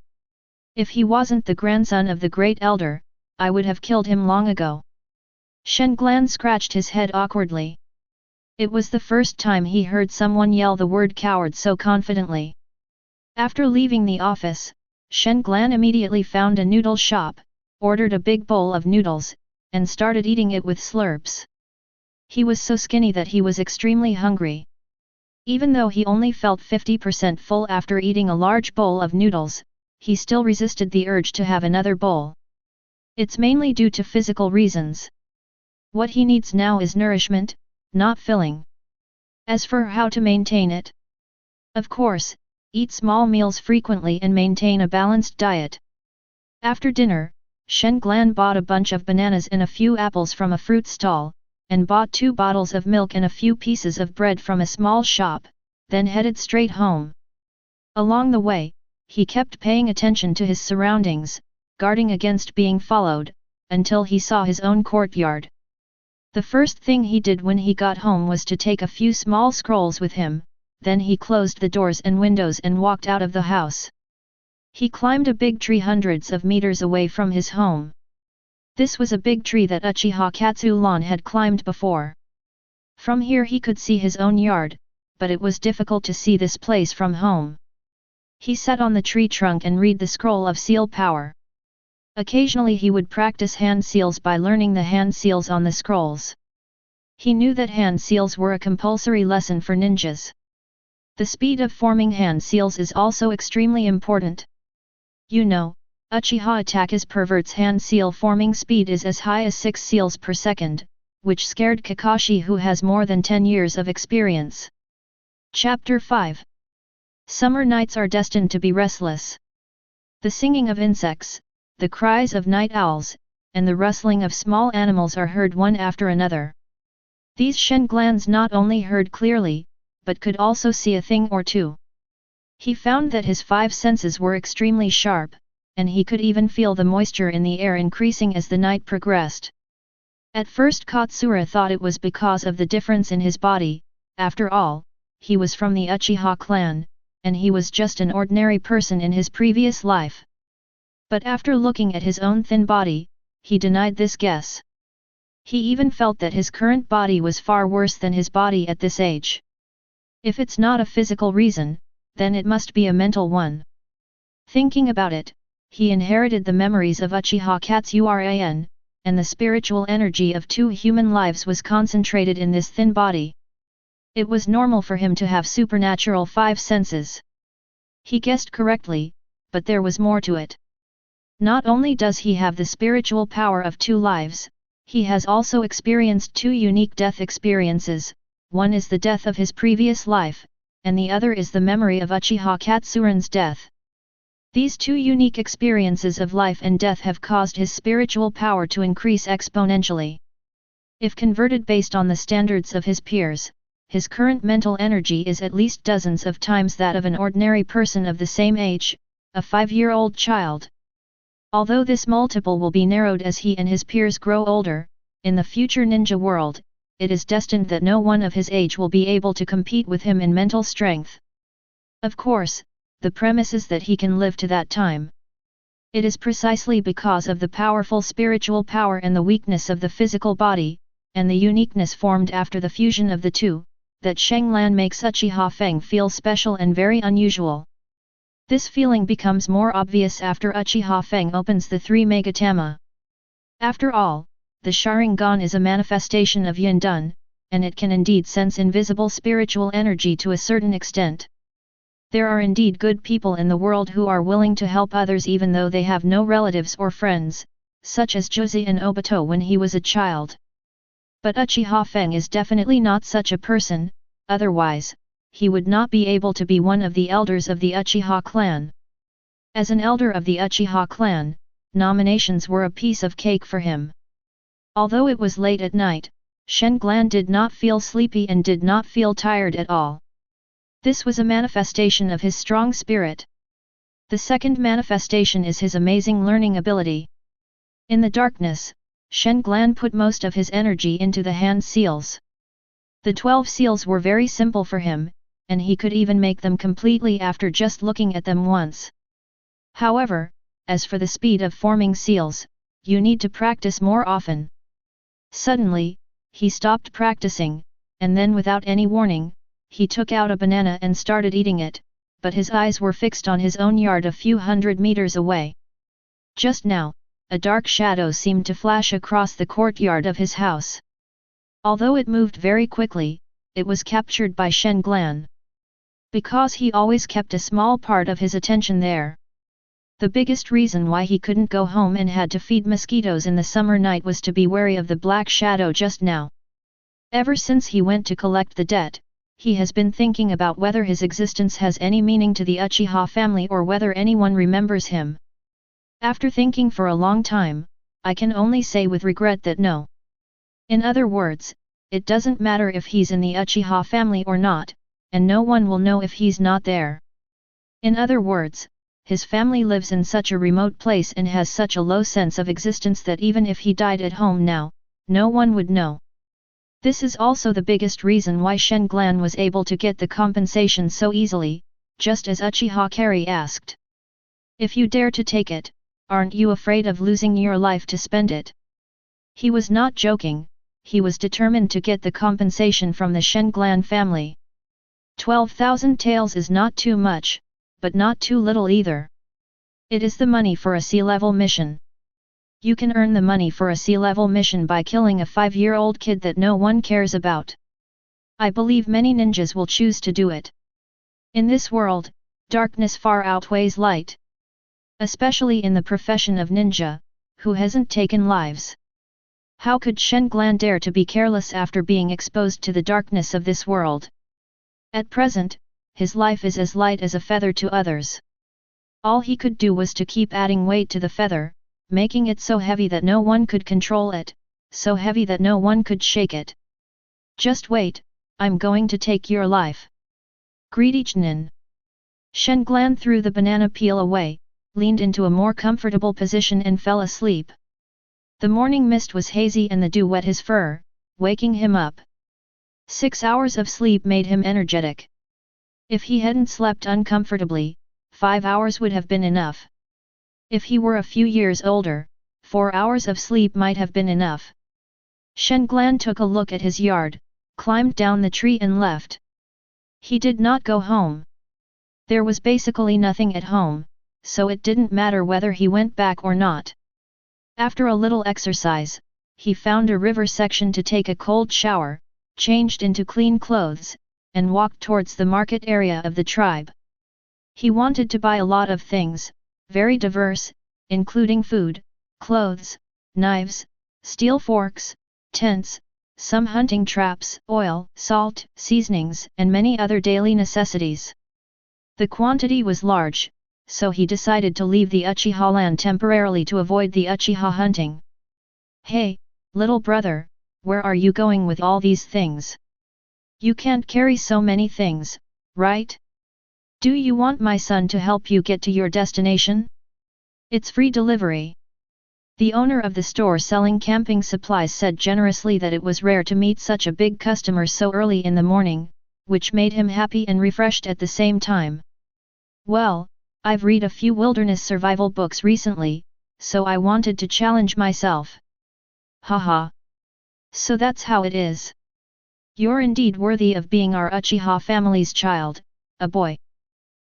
If he wasn't the grandson of the great elder, I would have killed him long ago. Shenglan scratched his head awkwardly. It was the first time he heard someone yell the word coward so confidently. After leaving the office, Shenglan immediately found a noodle shop, ordered a big bowl of noodles, and started eating it with slurps. He was so skinny that he was extremely hungry. Even though he only felt 50% full after eating a large bowl of noodles, he still resisted the urge to have another bowl. It's mainly due to physical reasons. What he needs now is nourishment, not filling. As for how to maintain it? Of course, eat small meals frequently and maintain a balanced diet. After dinner, Shenglan bought a bunch of bananas and a few apples from a fruit stall, and bought 2 bottles of milk and a few pieces of bread from a small shop, then headed straight home. Along the way, he kept paying attention to his surroundings, guarding against being followed, until he saw his own courtyard. The first thing he did when he got home was to take a few small scrolls with him, then he closed the doors and windows and walked out of the house. He climbed a big tree hundreds of meters away from his home. This was a big tree that Uchiha Katsulan had climbed before. From here he could see his own yard, but it was difficult to see this place from home. He sat on the tree trunk and read the scroll of seal power. Occasionally he would practice hand seals by learning the hand seals on the scrolls. He knew that hand seals were a compulsory lesson for ninjas. The speed of forming hand seals is also extremely important. You know, Uchiha Attack's pervert's hand seal forming speed is as high as 6 seals per second, which scared Kakashi, who has more than 10 years of experience. Chapter 5. Summer nights are destined to be restless. The singing of insects, the cries of night owls, and the rustling of small animals are heard one after another. These Shenglans not only heard clearly, but could also see a thing or two. He found that his 5 senses were extremely sharp, and he could even feel the moisture in the air increasing as the night progressed. At first Katsura thought it was because of the difference in his body. After all, he was from the Uchiha clan, and he was just an ordinary person in his previous life. But after looking at his own thin body, he denied this guess. He even felt that his current body was far worse than his body at this age. If it's not a physical reason, then it must be a mental one. Thinking about it, he inherited the memories of Uchiha Katsuran, and the spiritual energy of 2 human lives was concentrated in this thin body. It was normal for him to have supernatural 5 senses. He guessed correctly, but there was more to it. Not only does he have the spiritual power of 2 lives, he has also experienced 2 unique death experiences. One is the death of his previous life, and the other is the memory of Uchiha Katsuran's death. These 2 unique experiences of life and death have caused his spiritual power to increase exponentially. If converted based on the standards of his peers, his current mental energy is at least dozens of times that of an ordinary person of the same age, a 5-year-old child. Although this multiple will be narrowed as he and his peers grow older, in the future ninja world, it is destined that no one of his age will be able to compete with him in mental strength. Of course, the premise is that he can live to that time. It is precisely because of the powerful spiritual power and the weakness of the physical body, and the uniqueness formed after the fusion of the 2, that Shenglan makes Uchiha Feng feel special and very unusual. This feeling becomes more obvious after Uchiha Feng opens the three Megatama. After all, the Sharingan is a manifestation of Yindun, and it can indeed sense invisible spiritual energy to a certain extent. There are indeed good people in the world who are willing to help others even though they have no relatives or friends, such as Josie and Obito when he was a child. But Uchiha Feng is definitely not such a person, otherwise, he would not be able to be one of the elders of the Uchiha clan. As an elder of the Uchiha clan, nominations were a piece of cake for him. Although it was late at night, Shenglan did not feel sleepy and did not feel tired at all. This was a manifestation of his strong spirit. The second manifestation is his amazing learning ability. In the darkness, Shenglan put most of his energy into the hand seals. The 12 seals were very simple for him, and he could even make them completely after just looking at them once. However, as for the speed of forming seals, you need to practice more often. Suddenly, he stopped practicing, and then without any warning, he took out a banana and started eating it, but his eyes were fixed on his own yard a few hundred meters away. Just now, a dark shadow seemed to flash across the courtyard of his house. Although it moved very quickly, it was captured by Shenglan. Because he always kept a small part of his attention there. The biggest reason why he couldn't go home and had to feed mosquitoes in the summer night was to be wary of the black shadow just now. Ever since he went to collect the debt, he has been thinking about whether his existence has any meaning to the Uchiha family or whether anyone remembers him. After thinking for a long time, I can only say with regret that no. In other words, it doesn't matter if he's in the Uchiha family or not, and no one will know if he's not there. In other words, his family lives in such a remote place and has such a low sense of existence that even if he died at home now, no one would know. This is also the biggest reason why Shenglan was able to get the compensation so easily, just as Uchiha Kari asked. If you dare to take it, aren't you afraid of losing your life to spend it? He was not joking, he was determined to get the compensation from the Shenglan family. 12,000 taels is not too much, but not too little either. It is the money for a sea-level mission. You can earn the money for a sea-level mission by killing a 5-year-old kid that no one cares about. I believe many ninjas will choose to do it. In this world, darkness far outweighs light. Especially in the profession of ninja, who hasn't taken lives. How could Shenglan dare to be careless after being exposed to the darkness of this world? At present, his life is as light as a feather to others. All he could do was to keep adding weight to the feather, making it so heavy that no one could control it, so heavy that no one could shake it. Just wait, I'm going to take your life. Greedy Chunin. Shenglan threw the banana peel away, leaned into a more comfortable position and fell asleep. The morning mist was hazy and the dew wet his fur, waking him up. 6 hours of sleep made him energetic. If he hadn't slept uncomfortably, 5 hours would have been enough. If he were a few years older, 4 hours of sleep might have been enough. Shenglan took a look at his yard, climbed down the tree and left. He did not go home. There was basically nothing at home, so it didn't matter whether he went back or not. After a little exercise, he found a river section to take a cold shower, changed into clean clothes, and walked towards the market area of the tribe. He wanted to buy a lot of things, very diverse, including food, clothes, knives, steel forks, tents, some hunting traps, oil, salt, seasonings, and many other daily necessities. The quantity was large, so he decided to leave the Uchiha land temporarily to avoid the Uchiha hunting. Hey, little brother, where are you going with all these things? You can't carry so many things, right? Do you want my son to help you get to your destination? It's free delivery. The owner of the store selling camping supplies said generously that it was rare to meet such a big customer so early in the morning, which made him happy and refreshed at the same time. Well, I've read a few wilderness survival books recently, so I wanted to challenge myself. Haha. So that's how it is. You're indeed worthy of being our Uchiha family's child, a boy.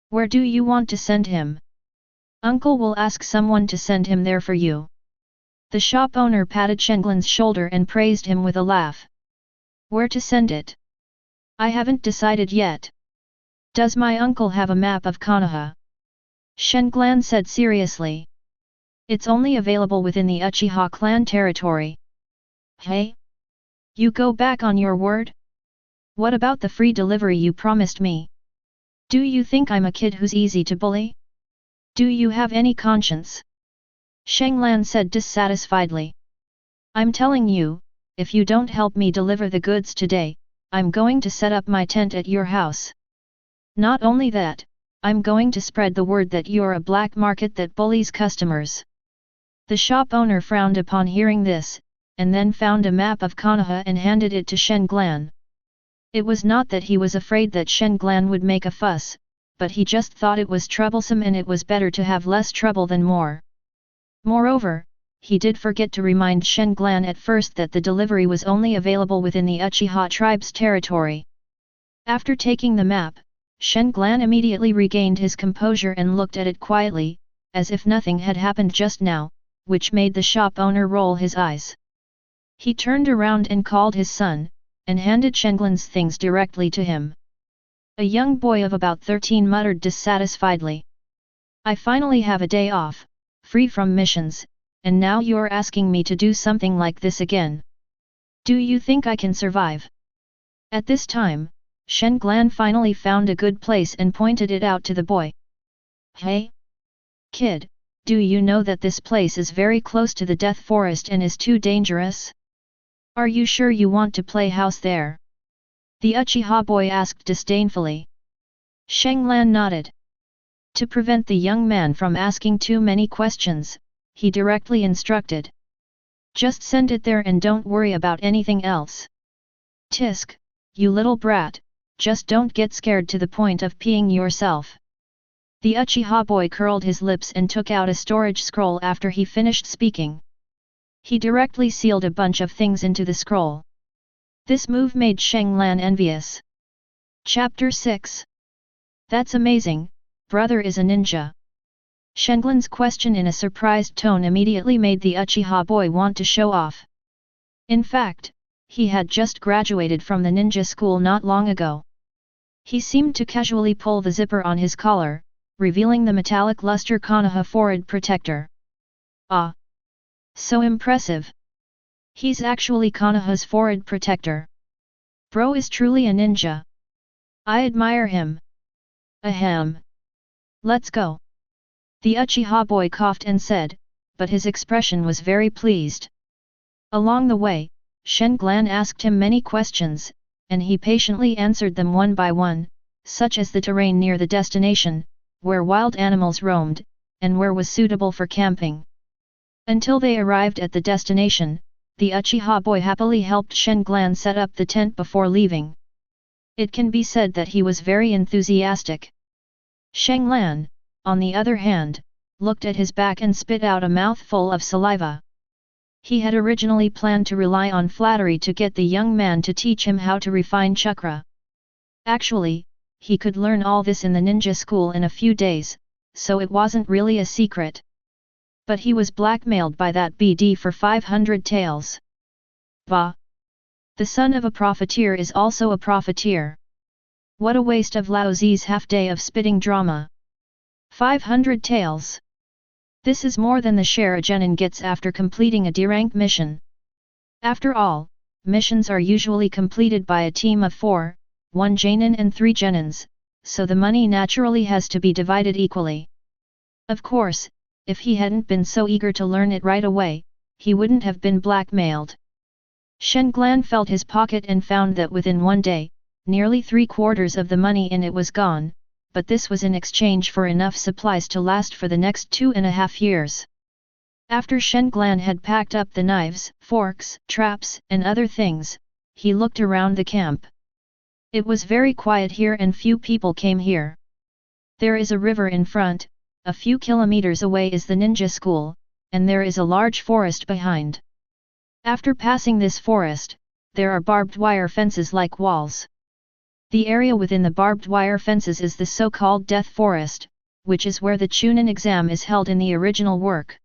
Where do you want to send him? Uncle will ask someone to send him there for you. The shop owner patted Shenglan's shoulder and praised him with a laugh. Where to send it? I haven't decided yet. Does my uncle have a map of Konoha? Shenglan said seriously. It's only available within the Uchiha clan territory. Hey? You go back on your word? What about the free delivery you promised me? Do you think I'm a kid who's easy to bully? Do you have any conscience? Shenglan said dissatisfiedly. I'm telling you, if you don't help me deliver the goods today, I'm going to set up my tent at your house. Not only that, I'm going to spread the word that you're a black market that bullies customers. The shop owner frowned upon hearing this, and then found a map of Konoha and handed it to Shenglan. It was not that he was afraid that Shenglan would make a fuss, but he just thought it was troublesome and it was better to have less trouble than more. Moreover, he did forget to remind Shenglan at first that the delivery was only available within the Uchiha tribe's territory. After taking the map, Shenglan immediately regained his composure and looked at it quietly, as if nothing had happened just now, which made the shop owner roll his eyes. He turned around and called his son, and handed Shenglan's things directly to him. A young boy of about 13 muttered dissatisfiedly. I finally have a day off, free from missions, and now you're asking me to do something like this again. Do you think I can survive? At this time, Shenglan finally found a good place and pointed it out to the boy. Hey? Kid, do you know that this place is very close to the Death Forest and is too dangerous? Are you sure you want to play house there? The Uchiha boy asked disdainfully. Shenglan nodded. To prevent the young man from asking too many questions, he directly instructed. Just send it there and don't worry about anything else. Tisk, you little brat, just don't get scared to the point of peeing yourself. The Uchiha boy curled his lips and took out a storage scroll after he finished speaking. He directly sealed a bunch of things into the scroll. This move made Shenglan envious. Chapter 6. That's amazing, brother is a ninja. Shenglan's question in a surprised tone immediately made the Uchiha boy want to show off. In fact, he had just graduated from the ninja school not long ago. He seemed to casually pull the zipper on his collar, revealing the metallic luster Konoha forehead protector. Ah! So impressive! He's actually Konoha's forehead protector. Bro is truly a ninja. I admire him. Ahem. Let's go. The Uchiha boy coughed and said, but his expression was very pleased. Along the way, Shenglan asked him many questions, and he patiently answered them one by one, such as the terrain near the destination, where wild animals roamed, and where was suitable for camping. Until they arrived at the destination, the Uchiha boy happily helped Shenglan set up the tent before leaving. It can be said that he was very enthusiastic. Shenglan, on the other hand, looked at his back and spit out a mouthful of saliva. He had originally planned to rely on flattery to get the young man to teach him how to refine chakra. Actually, he could learn all this in the ninja school in a few days, so it wasn't really a secret. But he was blackmailed by that BD for 500 taels. Bah! The son of a profiteer is also a profiteer. What a waste of Lao Zi's half-day of spitting drama. 500 taels. This is more than the share a genin gets after completing a D-rank mission. After all, missions are usually completed by a team of 4, 1 genin and 3 genins, so the money naturally has to be divided equally. Of course, if he hadn't been so eager to learn it right away, he wouldn't have been blackmailed. Shenglan felt his pocket and found that within 1 day, nearly 3/4 of the money in it was gone, but this was in exchange for enough supplies to last for the next 2.5 years. After Shenglan had packed up the knives, forks, traps, and other things, he looked around the camp. It was very quiet here and few people came here. There is a river in front, a few kilometers away is the ninja school, and there is a large forest behind. After passing this forest, there are barbed wire fences like walls. The area within the barbed wire fences is the so-called Death Forest, which is where the Chunin exam is held in the original work.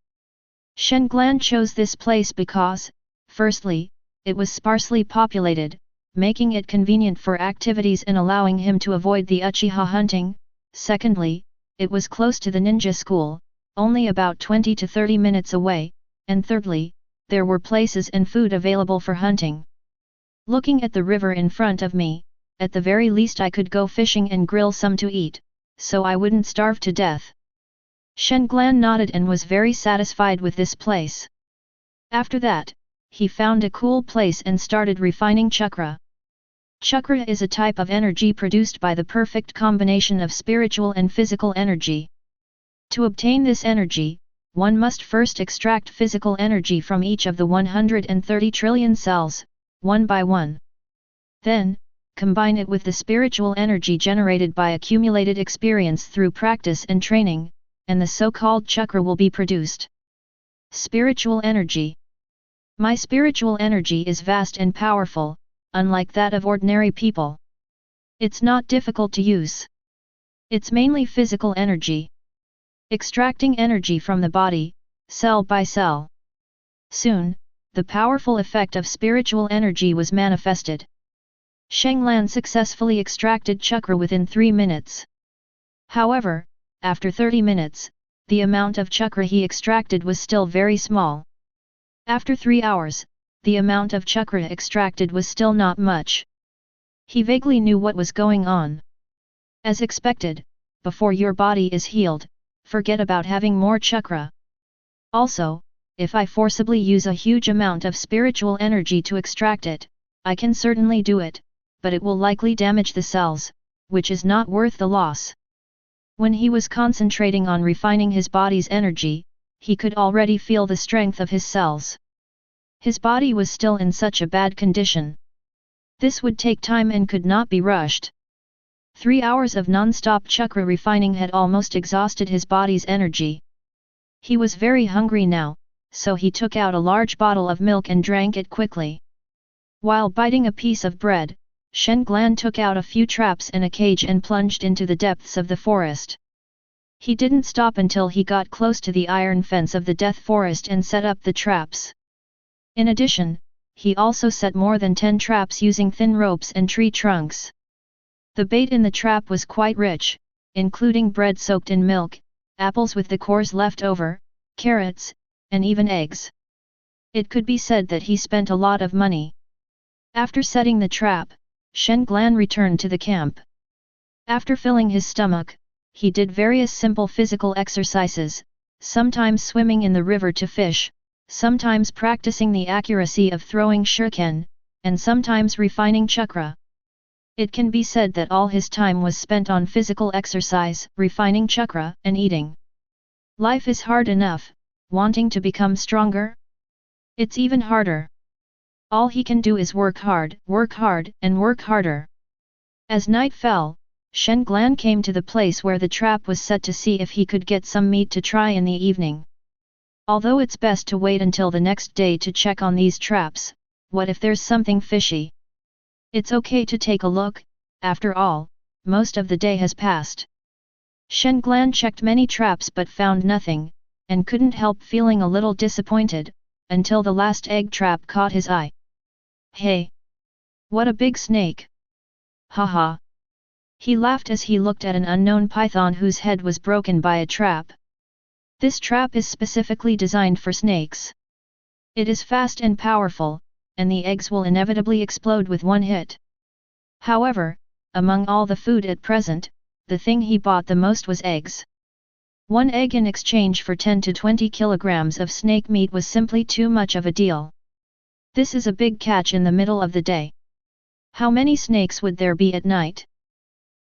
Shenglan chose this place because, firstly, it was sparsely populated, making it convenient for activities and allowing him to avoid the Uchiha hunting. Secondly, it was close to the ninja school, only about 20 to 30 minutes away, and thirdly, there were places and food available for hunting. Looking at the river in front of me, at the very least I could go fishing and grill some to eat, so I wouldn't starve to death. Shenglan nodded and was very satisfied with this place. After that, he found a cool place and started refining chakra. Chakra is a type of energy produced by the perfect combination of spiritual and physical energy. To obtain this energy, one must first extract physical energy from each of the 130 trillion cells, one by one. Then, combine it with the spiritual energy generated by accumulated experience through practice and training, and the so-called chakra will be produced. Spiritual energy. My spiritual energy is vast and powerful, unlike that of ordinary people. It's not difficult to use. It's mainly physical energy. Extracting energy from the body, cell by cell. Soon, the powerful effect of spiritual energy was manifested. Shenglan successfully extracted chakra within 3 minutes. However, after 30 minutes, the amount of chakra he extracted was still very small. After 3 hours, the amount of chakra extracted was still not much. He vaguely knew what was going on. As expected, before your body is healed, forget about having more chakra. Also, if I forcibly use a huge amount of spiritual energy to extract it, I can certainly do it, but it will likely damage the cells, which is not worth the loss. When he was concentrating on refining his body's energy, he could already feel the strength of his cells. His body was still in such a bad condition. This would take time and could not be rushed. 3 hours of non-stop chakra refining had almost exhausted his body's energy. He was very hungry now, so he took out a large bottle of milk and drank it quickly. While biting a piece of bread, Shenglan took out a few traps and a cage and plunged into the depths of the forest. He didn't stop until he got close to the iron fence of the Death Forest and set up the traps. In addition, he also set more than 10 traps using thin ropes and tree trunks. The bait in the trap was quite rich, including bread soaked in milk, apples with the cores left over, carrots, and even eggs. It could be said that he spent a lot of money. After setting the trap, Shenglan returned to the camp. After filling his stomach, he did various simple physical exercises, sometimes swimming in the river to fish, sometimes practicing the accuracy of throwing shuriken, and sometimes refining chakra. It can be said that all his time was spent on physical exercise, refining chakra, and eating. Life is hard enough, wanting to become stronger? It's even harder. All he can do is work hard, and work harder. As night fell, Shenglan came to the place where the trap was set to see if he could get some meat to try in the evening. Although it's best to wait until the next day to check on these traps, what if there's something fishy? It's okay to take a look, after all, most of the day has passed. Shenglan checked many traps but found nothing, and couldn't help feeling a little disappointed, until the last egg trap caught his eye. Hey! What a big snake! Haha! He laughed as he looked at an unknown python whose head was broken by a trap. This trap is specifically designed for snakes. It is fast and powerful, and the eggs will inevitably explode with one hit. However, among all the food at present, the thing he bought the most was eggs. 1 egg in exchange for 10 to 20 kilograms of snake meat was simply too much of a deal. This is a big catch in the middle of the day. How many snakes would there be at night?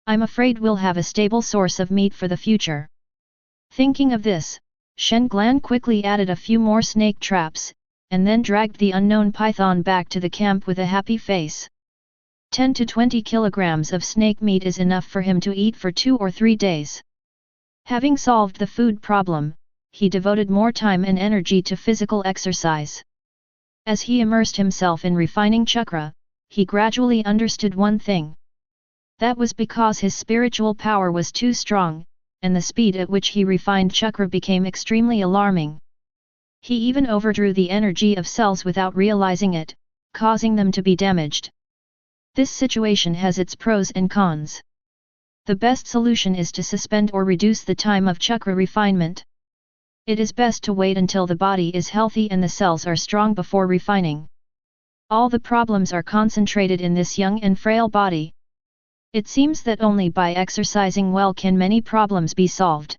I'm afraid we'll have a stable source of meat for the future. Thinking of this, Shenglan quickly added a few more snake traps, and then dragged the unknown python back to the camp with a happy face. 10 to 20 kilograms of snake meat is enough for him to eat for 2 or 3 days. Having solved the food problem, he devoted more time and energy to physical exercise. As he immersed himself in refining chakra, he gradually understood one thing. That was because his spiritual power was too strong, and the speed at which he refined chakra became extremely alarming. He even overdrew the energy of cells without realizing it, causing them to be damaged. This situation has its pros and cons. The best solution is to suspend or reduce the time of chakra refinement. It is best to wait until the body is healthy and the cells are strong before refining. All the problems are concentrated in this young and frail body. It seems that only by exercising well can many problems be solved.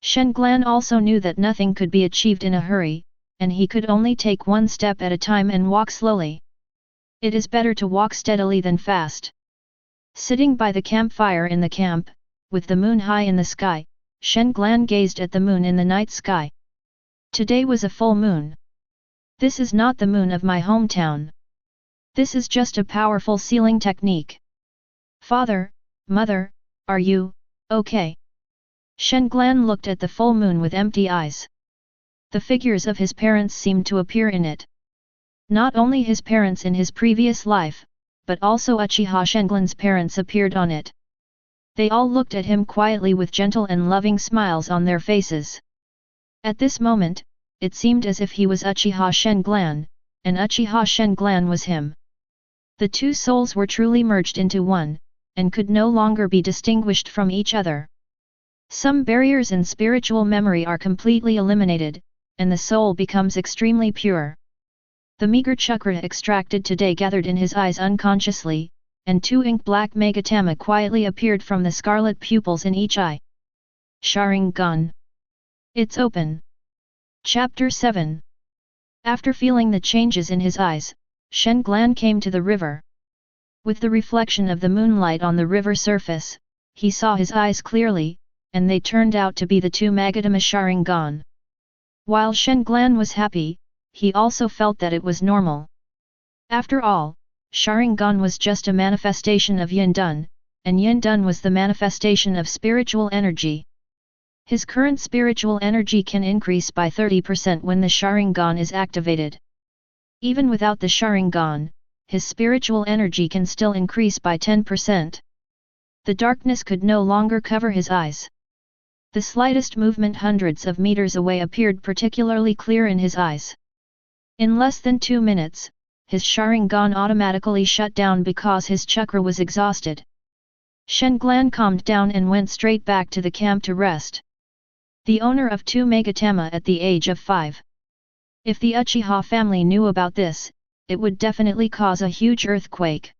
Shen Glan also knew that nothing could be achieved in a hurry, and he could only take one step at a time and walk slowly. It is better to walk steadily than fast. Sitting by the campfire in the camp, with the moon high in the sky, Shen Glan gazed at the moon in the night sky. Today was a full moon. This is not the moon of my hometown. This is just a powerful sealing technique. Father, Mother, are you okay? Shen Glan looked at the full moon with empty eyes. The figures of his parents seemed to appear in it. Not only his parents in his previous life, but also Uchiha Shenglan's parents appeared on it. They all looked at him quietly with gentle and loving smiles on their faces. At this moment, it seemed as if he was Uchiha Shenglan, and Uchiha Shenglan was him. The two souls were truly merged into one, and could no longer be distinguished from each other. Some barriers in spiritual memory are completely eliminated, and the soul becomes extremely pure. The meager chakra extracted today gathered in his eyes unconsciously, and two ink-black Megatama quietly appeared from the scarlet pupils in each eye. Sharingan. It's open. Chapter 7. After feeling the changes in his eyes, Shen Glan came to the river. With the reflection of the moonlight on the river surface, he saw his eyes clearly, and they turned out to be the two Megatama Sharingan. While Shen Glan was happy, he also felt that it was normal. After all, Sharingan was just a manifestation of Yin Dun, and Yin Dun was the manifestation of spiritual energy. His current spiritual energy can increase by 30% when the Sharingan is activated. Even without the Sharingan, his spiritual energy can still increase by 10%. The darkness could no longer cover his eyes. The slightest movement hundreds of meters away appeared particularly clear in his eyes. In less than 2 minutes, his Sharingan automatically shut down because his chakra was exhausted. Shen Glan calmed down and went straight back to the camp to rest. The owner of 2 Megatama at the age of 5. If the Uchiha family knew about this, it would definitely cause a huge earthquake.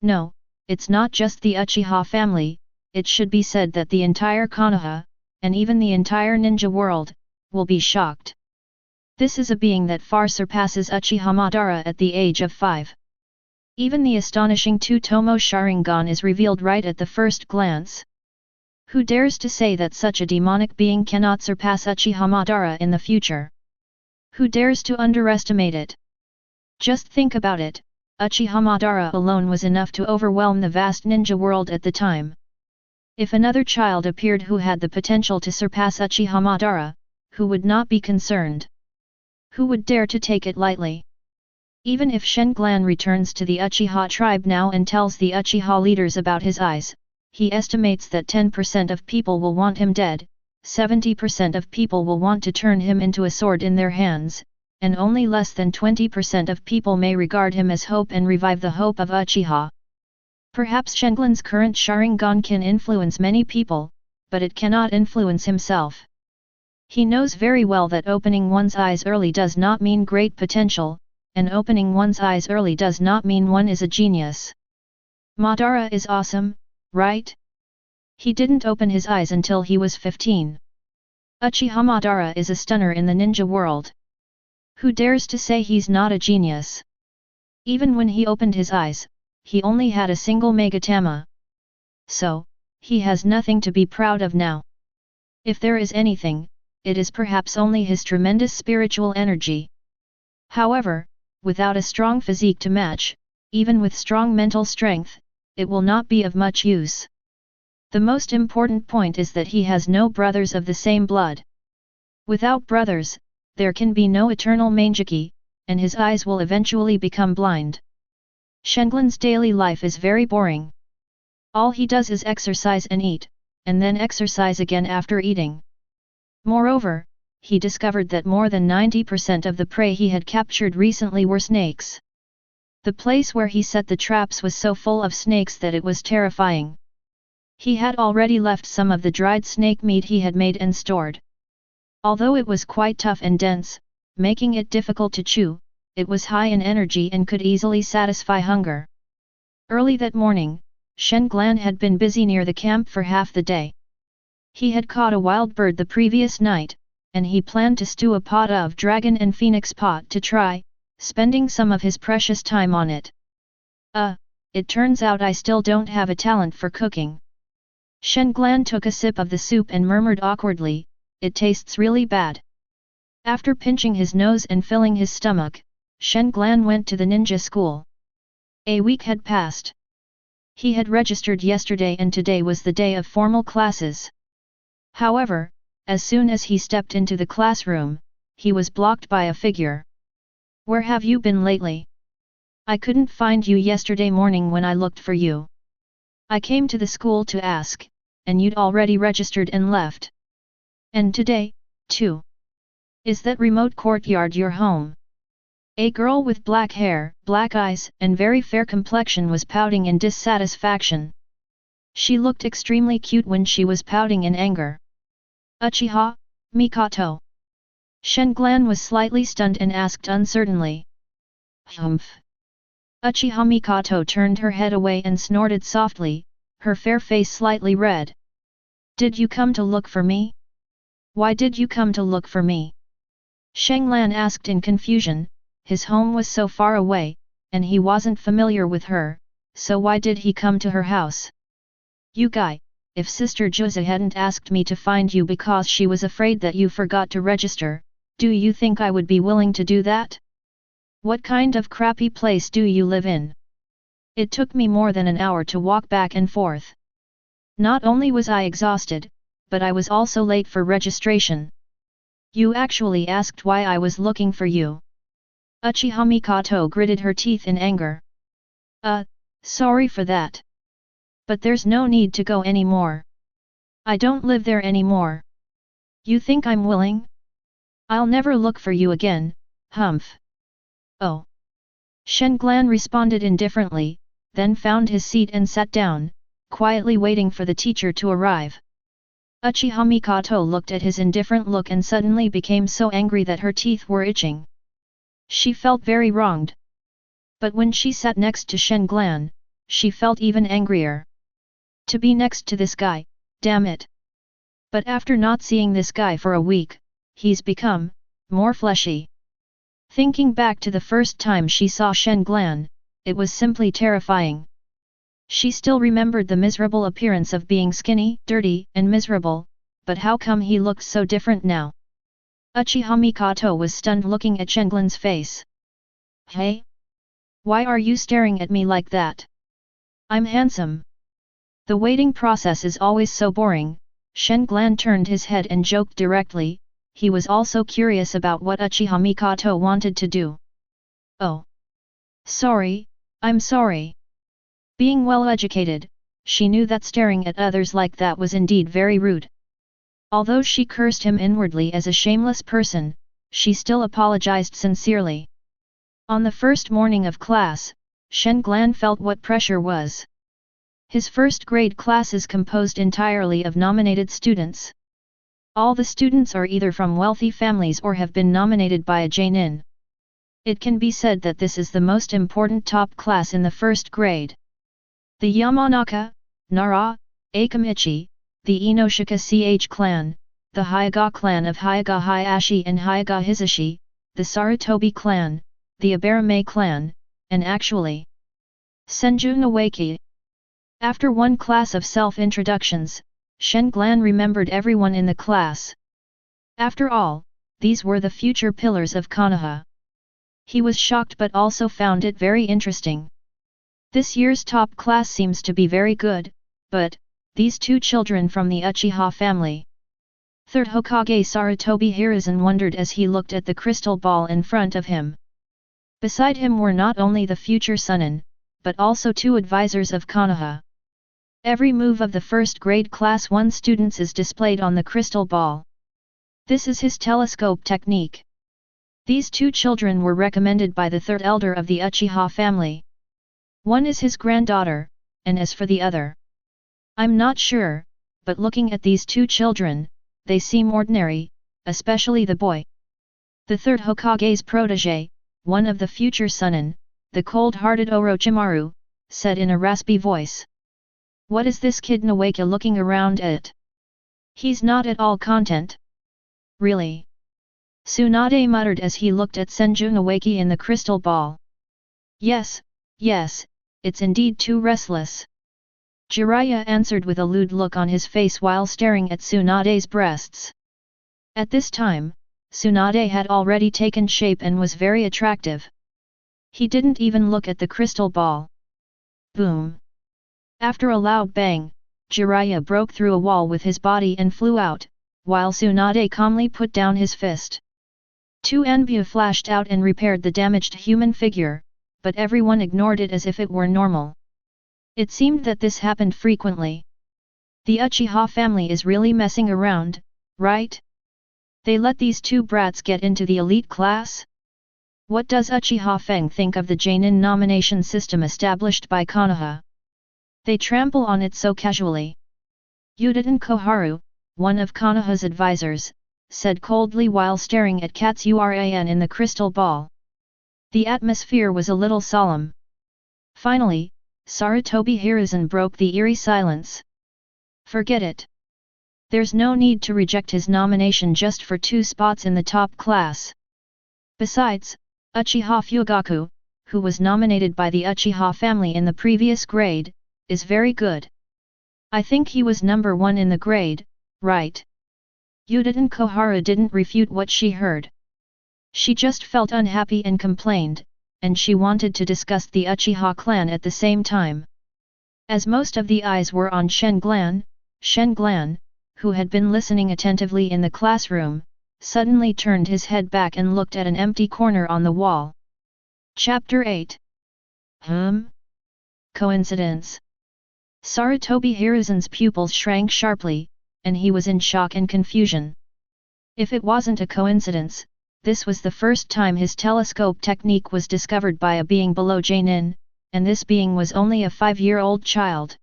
No, it's not just the Uchiha family, it should be said that the entire Konoha, and even the entire ninja world, will be shocked. This is a being that far surpasses Uchiha Madara at the age of 5. Even the astonishing 2-Tomo Sharingan is revealed right at the first glance. Who dares to say that such a demonic being cannot surpass Uchiha Madara in the future? Who dares to underestimate it? Just think about it, Uchiha Madara alone was enough to overwhelm the vast ninja world at the time. If another child appeared who had the potential to surpass Uchiha Madara, who would not be concerned? Who would dare to take it lightly? Even if Shen Glan returns to the Uchiha tribe now and tells the Uchiha leaders about his eyes, he estimates that 10% of people will want him dead, 70% of people will want to turn him into a sword in their hands, and only less than 20% of people may regard him as hope and revive the hope of Uchiha. Perhaps Shen Glan's current Sharingan can influence many people, but it cannot influence himself. He knows very well that opening one's eyes early does not mean great potential, and opening one's eyes early does not mean one is a genius. Madara is awesome, right? He didn't open his eyes until he was 15. Uchiha Madara is a stunner in the ninja world. Who dares to say he's not a genius? Even when he opened his eyes, he only had a single Megatama. So, he has nothing to be proud of now. If there is anything, it is perhaps only his tremendous spiritual energy. However, without a strong physique to match, even with strong mental strength, it will not be of much use. The most important point is that he has no brothers of the same blood. Without brothers, there can be no eternal Mangekyō, and his eyes will eventually become blind. Shenglan's daily life is very boring. All he does is exercise and eat, and then exercise again after eating. Moreover, he discovered that more than 90% of the prey he had captured recently were snakes. The place where he set the traps was so full of snakes that it was terrifying. He had already left some of the dried snake meat he had made and stored. Although it was quite tough and dense, making it difficult to chew, it was high in energy and could easily satisfy hunger. Early that morning, Shenglan had been busy near the camp for half the day. He had caught a wild bird the previous night, and he planned to stew a pot of dragon and phoenix pot to try, spending some of his precious time on it. It turns out I still don't have a talent for cooking. Shenglan took a sip of the soup and murmured awkwardly, "It tastes really bad." After pinching his nose and filling his stomach, Shenglan went to the ninja school. A week had passed. He had registered yesterday and today was the day of formal classes. However, as soon as he stepped into the classroom, he was blocked by a figure. "Where have you been lately? I couldn't find you yesterday morning when I looked for you. I came to the school to ask, and you'd already registered and left. And today, too. Is that remote courtyard your home?" A girl with black hair, black eyes, and very fair complexion was pouting in dissatisfaction. She looked extremely cute when she was pouting in anger. "Uchiha, Mikoto." Shenglan was slightly stunned and asked uncertainly. "Humph." Uchiha Mikoto turned her head away and snorted softly, her fair face slightly red. "Did you come to look for me? Why did you come to look for me?" Shenglan asked in confusion. His home was so far away, and he wasn't familiar with her, so why did he come to her house? "You guy, if Sister Jutsu hadn't asked me to find you because she was afraid that you forgot to register, do you think I would be willing to do that? What kind of crappy place do you live in? It took me more than an hour to walk back and forth. Not only was I exhausted, but I was also late for registration. You actually asked why I was looking for you." Uchiha Mikoto gritted her teeth in anger. Sorry for that. But there's no need to go anymore. I don't live there anymore. You think I'm willing? I'll never look for you again, humph." "Oh." Shenglan responded indifferently, then found his seat and sat down, quietly waiting for the teacher to arrive. Uchiha Mikoto looked at his indifferent look and suddenly became so angry that her teeth were itching. She felt very wronged. But when she sat next to Shenglan, she felt even angrier. To be next to this guy, damn it. But after not seeing this guy for a week, he's become more fleshy. Thinking back to the first time she saw Shenglan, it was simply terrifying. She still remembered the miserable appearance of being skinny, dirty, and miserable, but how come he looked so different now? Uchiha Mikoto was stunned looking at Shenglan's face. "Hey? Why are you staring at me like that? I'm handsome." The waiting process is always so boring. Shenglan turned his head and joked directly. He was also curious about what Uchiha Mikoto wanted to do. "Oh. Sorry, I'm sorry." Being well educated, she knew that staring at others like that was indeed very rude. Although she cursed him inwardly as a shameless person, she still apologized sincerely. On the first morning of class, Shenglan felt what pressure was. His first grade class is composed entirely of nominated students. All the students are either from wealthy families or have been nominated by a Chunin. It can be said that this is the most important top class in the first grade. The Yamanaka, Nara, Akamichi, the Inoshika Ch clan, the Hyaga clan of Hyaga Hayashi and Hyaga Hizashi, the Sarutobi clan, the Abarame clan, and actually Senju Nawaki. After one class of self-introductions, Shenglan remembered everyone in the class. After all, these were the future pillars of Konoha. He was shocked but also found it very interesting. This year's top class seems to be very good, but these two children from the Uchiha family. Third Hokage Sarutobi Hiruzen wondered as he looked at the crystal ball in front of him. Beside him were not only the future Chunin, but also 2 advisors of Konoha. Every move of the first grade class 1 students is displayed on the crystal ball. This is his telescope technique. These 2 children were recommended by the 3rd elder of the Uchiha family. One is his granddaughter, and as for the other, I'm not sure, but looking at these 2 children, they seem ordinary, especially the boy. The 3rd Hokage's protégé, one of the future Chunin, the cold-hearted Orochimaru, said in a raspy voice. What is this kid Nawaka looking around at? He's not at all content. Really? Tsunade muttered as he looked at Senju Nawaki in the crystal ball. Yes, it's indeed too restless. Jiraiya answered with a lewd look on his face while staring at Tsunade's breasts. At this time, Tsunade had already taken shape and was very attractive. He didn't even look at the crystal ball. Boom! After a loud bang, Jiraiya broke through a wall with his body and flew out, while Tsunade calmly put down his fist. 2 Anbu flashed out and repaired the damaged human figure, but everyone ignored it as if it were normal. It seemed that this happened frequently. The Uchiha family is really messing around, right? They let these 2 brats get into the elite class? What does Uchiha Feng think of the Chunin nomination system established by Konoha? They trample on it so casually. Uchiha Koharu, one of Konoha's advisors, said coldly while staring at Katsuran in the crystal ball. The atmosphere was a little solemn. Finally, Sarutobi Hiruzen broke the eerie silence. Forget it. There's no need to reject his nomination just for 2 spots in the top class. Besides, Uchiha Fugaku, who was nominated by the Uchiha family in the previous grade, is very good. I think he was number 1 in the grade, right? Uchiha Koharu didn't refute what she heard. She just felt unhappy and complained, and she wanted to discuss the Uchiha clan at the same time. As most of the eyes were on Shen Glan, who had been listening attentively in the classroom, suddenly turned his head back and looked at an empty corner on the wall. Chapter 8. Coincidence? Sarutobi Hiruzen's pupils shrank sharply, and he was in shock and confusion. If it wasn't a coincidence, this was the first time his telescope technique was discovered by a being below Chunin, and this being was only a 5-year-old child.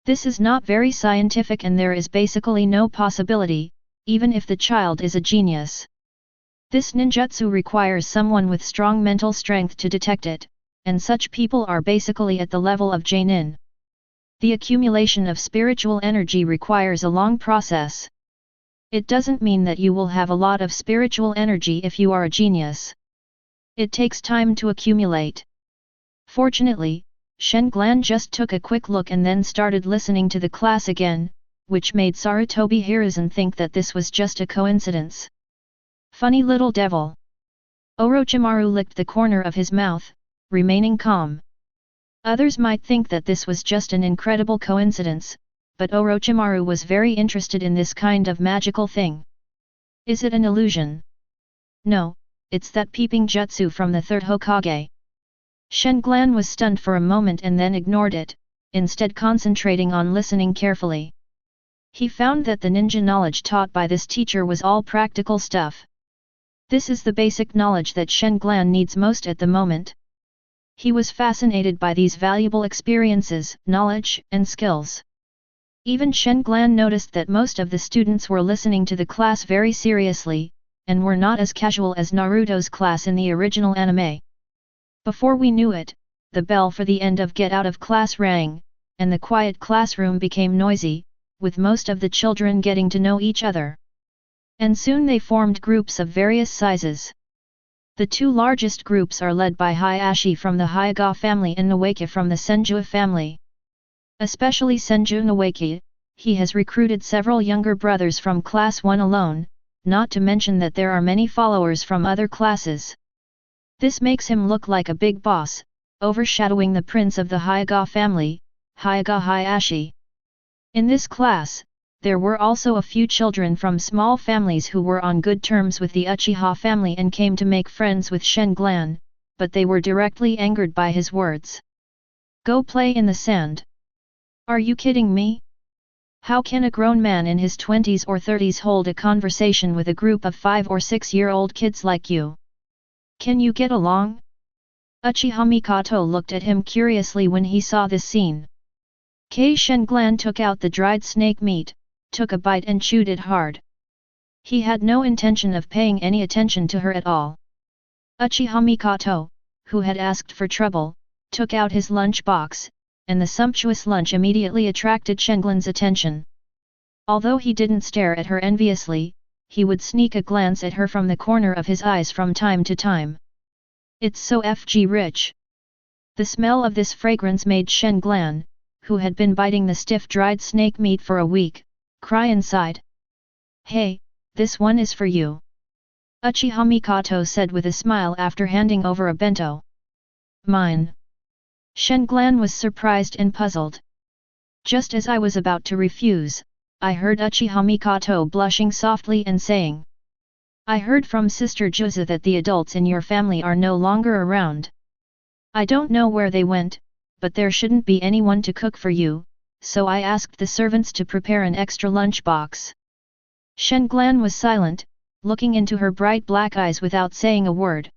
This is not very scientific and there is basically no possibility, even if the child is a genius. This ninjutsu requires someone with strong mental strength to detect it, and such people are basically at the level of Chunin. The accumulation of spiritual energy requires a long process. It doesn't mean that you will have a lot of spiritual energy if you are a genius. It takes time to accumulate. Fortunately, Shen Glan just took a quick look and then started listening to the class again, which made Sarutobi Hiruzen think that this was just a coincidence. Funny little devil. Orochimaru licked the corner of his mouth, remaining calm. Others might think that this was just an incredible coincidence, but Orochimaru was very interested in this kind of magical thing. Is it an illusion? No, it's that peeping jutsu from the 3rd Hokage. Shen Glan was stunned for a moment and then ignored it, instead concentrating on listening carefully. He found that the ninja knowledge taught by this teacher was all practical stuff. This is the basic knowledge that Shen Glan needs most at the moment. He was fascinated by these valuable experiences, knowledge, and skills. Even Shen Glan noticed that most of the students were listening to the class very seriously, and were not as casual as Naruto's class in the original anime. Before we knew it, the bell for the end of get out of class rang, and the quiet classroom became noisy, with most of the children getting to know each other. And soon they formed groups of various sizes. The 2 largest groups are led by Hayashi from the Hyuga family and Nawaki from the Senju family. Especially Senju Nawaki, he has recruited several younger brothers from class 1 alone, not to mention that there are many followers from other classes. This makes him look like a big boss, overshadowing the prince of the Hyuga family, Hyuga Hayashi. In this class, there were also a few children from small families who were on good terms with the Uchiha family and came to make friends with Shen Glan, but they were directly angered by his words. Go play in the sand. Are you kidding me? How can a grown man in his 20s or 30s hold a conversation with a group of 5 or 6-year-old kids like you? Can you get along? Uchiha Mikoto looked at him curiously when he saw this scene. Kei Shenglan took out the dried snake meat, took a bite and chewed it hard. He had no intention of paying any attention to her at all. Uchiha Mikoto, who had asked for trouble, took out his lunch box, and the sumptuous lunch immediately attracted Shenglan's attention. Although he didn't stare at her enviously, he would sneak a glance at her from the corner of his eyes from time to time. It's so FG rich. The smell of this fragrance made Shenglan, who had been biting the stiff dried snake meat for a week, cry inside. Hey, this one is for you. Uchiha Mikoto said with a smile after handing over a bento. Mine. Shenglan was surprised and puzzled. Just as I was about to refuse, I heard Uchiha Mikoto blushing softly and saying. I heard from Sister Jutsu that the adults in your family are no longer around. I don't know where they went, but there shouldn't be anyone to cook for you, so I asked the servants to prepare an extra lunch box. Shenglan was silent, looking into her bright black eyes without saying a word.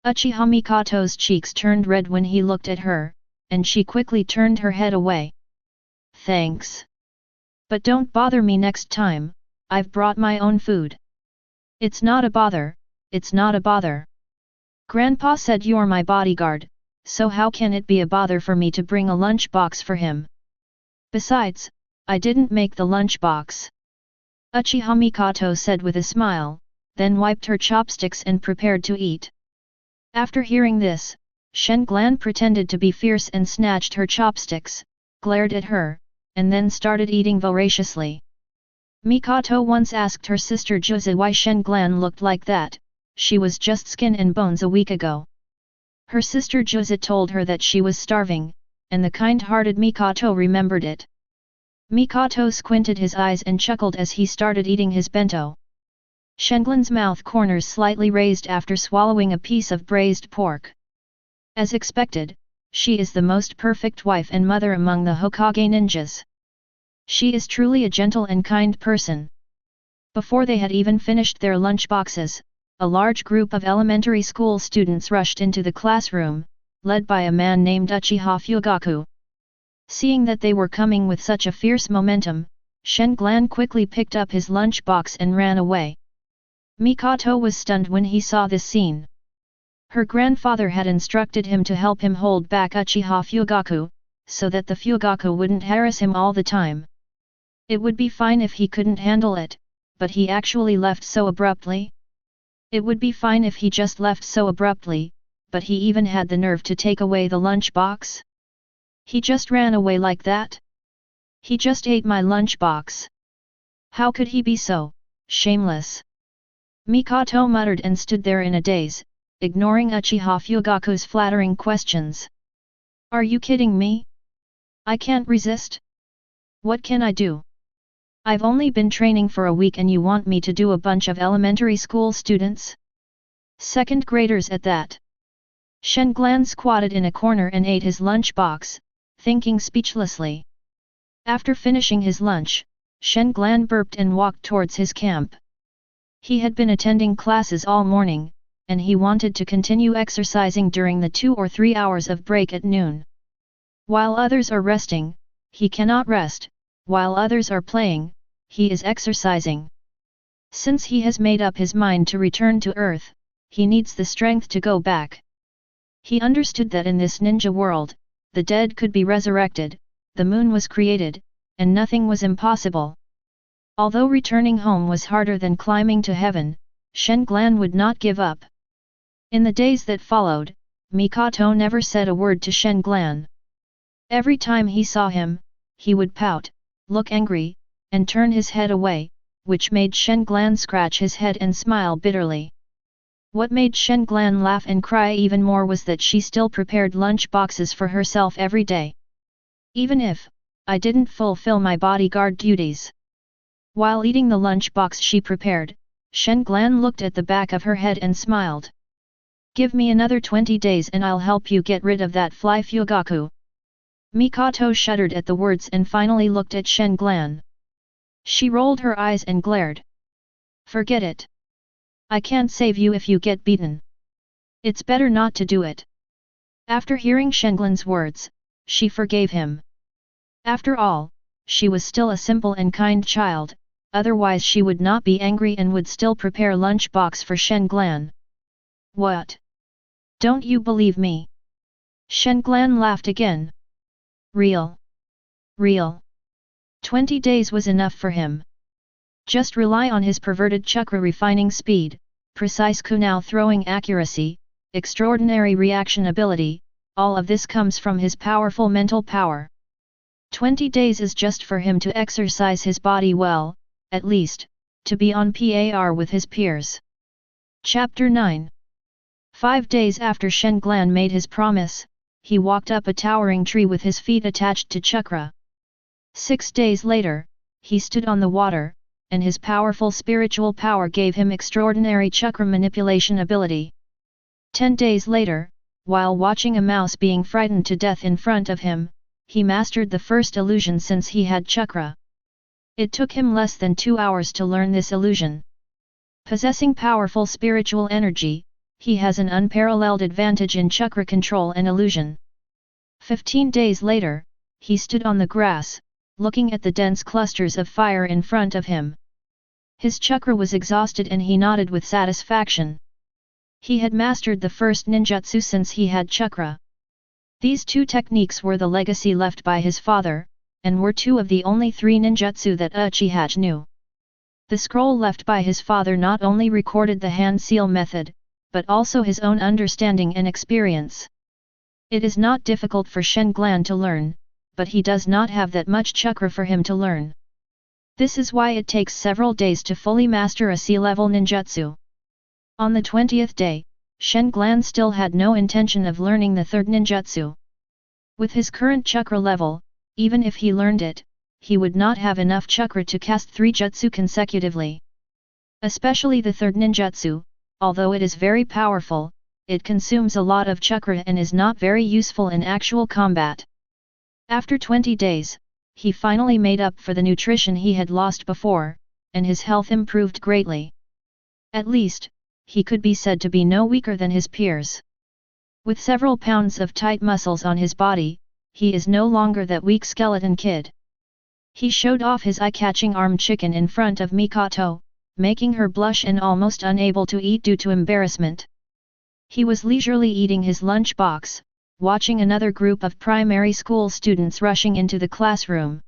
Uchiha Mikoto's cheeks turned red when he looked at her, and she quickly turned her head away. Thanks. But don't bother me next time, I've brought my own food. It's not a bother, it's not a bother. Grandpa said you're my bodyguard, so how can it be a bother for me to bring a lunch box for him? Besides, I didn't make the lunch box. Uchiha Mikoto said with a smile, then wiped her chopsticks and prepared to eat. After hearing this, Shenglan pretended to be fierce and snatched her chopsticks, glared at her, and then started eating voraciously. Mikoto once asked her sister Jutsu why Shenglan looked like that. She was just skin and bones a week ago. Her sister Jutsu told her that she was starving, and the kind-hearted Mikoto remembered it. Mikoto squinted his eyes and chuckled as he started eating his bento. Shenglan's mouth corners slightly raised after swallowing a piece of braised pork. As expected, she is the most perfect wife and mother among the Hokage ninjas. She is truly a gentle and kind person. Before they had even finished their lunchboxes, a large group of elementary school students rushed into the classroom, led by a man named Uchiha Fugaku. Seeing that they were coming with such a fierce momentum, Shenglan quickly picked up his lunchbox and ran away. Mikoto was stunned when he saw this scene. Her grandfather had instructed him to help him hold back Uchiha Fugaku, so that the Fugaku wouldn't harass him all the time. It would be fine if he couldn't handle it, but he actually left so abruptly. It would be fine if he just left so abruptly, but he even had the nerve to take away the lunchbox? He just ran away like that? He just ate my lunchbox. How could he be so shameless? Mikoto muttered and stood there in a daze, ignoring Uchiha Fugaku's flattering questions. Are you kidding me? I can't resist. What can I do? I've only been training for a week and you want me to do a bunch of elementary school students? Second graders at that. Shenglan squatted in a corner and ate his lunchbox, thinking speechlessly. After finishing his lunch, Shenglan burped and walked towards his camp. He had been attending classes all morning, and he wanted to continue exercising during the 2 or 3 hours of break at noon. While others are resting, he cannot rest, while others are playing, he is exercising. Since he has made up his mind to return to Earth, he needs the strength to go back. He understood that in this ninja world, the dead could be resurrected, the moon was created, and nothing was impossible. Although returning home was harder than climbing to heaven, Shenglan would not give up. In the days that followed, Mikoto never said a word to Shenglan. Every time he saw him, he would pout, look angry, and turn his head away, which made Shenglan scratch his head and smile bitterly. What made Shenglan laugh and cry even more was that she still prepared lunch boxes for herself every day. Even if I didn't fulfill my bodyguard duties. While eating the lunch box she prepared, Shenglan looked at the back of her head and smiled. Give me another 20 days and I'll help you get rid of that fly Fugaku. Mikoto shuddered at the words and finally looked at Shen Glan. She rolled her eyes and glared. Forget it. I can't save you if you get beaten. It's better not to do it. After hearing Shen Glan's words, she forgave him. After all, she was still a simple and kind child, otherwise she would not be angry and would still prepare lunch box for Shen Glan. What? Don't you believe me? Shen Glan laughed again. Real. 20 days was enough for him. Just rely on his perverted chakra refining speed, precise kunao throwing accuracy, extraordinary reaction ability, all of this comes from his powerful mental power. 20 days is just for him to exercise his body well, at least, to be on par with his peers. Chapter 9. 5 days after Shen Glan made his promise, he walked up a towering tree with his feet attached to chakra. 6 days later, he stood on the water, and his powerful spiritual power gave him extraordinary chakra manipulation ability. 10 days later, while watching a mouse being frightened to death in front of him, he mastered the first illusion since he had chakra. It took him less than 2 hours to learn this illusion. Possessing powerful spiritual energy, he has an unparalleled advantage in chakra control and illusion. 15 days later, he stood on the grass, looking at the dense clusters of fire in front of him. His chakra was exhausted and he nodded with satisfaction. He had mastered the first ninjutsu since he had chakra. These 2 techniques were the legacy left by his father, and were 2 of the only 3 ninjutsu that Uchiha knew. The scroll left by his father not only recorded the hand seal method, but also his own understanding and experience. It is not difficult for Shen Glan to learn, but he does not have that much chakra for him to learn. This is why it takes several days to fully master a C-level ninjutsu. On the 20th day, Shen Glan still had no intention of learning the 3rd ninjutsu. With his current chakra level, even if he learned it, he would not have enough chakra to cast 3 jutsu consecutively. Especially the 3rd ninjutsu, although it is very powerful, it consumes a lot of chakra and is not very useful in actual combat. After 20 days, he finally made up for the nutrition he had lost before, and his health improved greatly. At least, he could be said to be no weaker than his peers. With several pounds of tight muscles on his body, he is no longer that weak skeleton kid. He showed off his eye-catching arm chicken in front of Mikoto, making her blush and almost unable to eat due to embarrassment. He was leisurely eating his lunch box, watching another group of primary school students rushing into the classroom.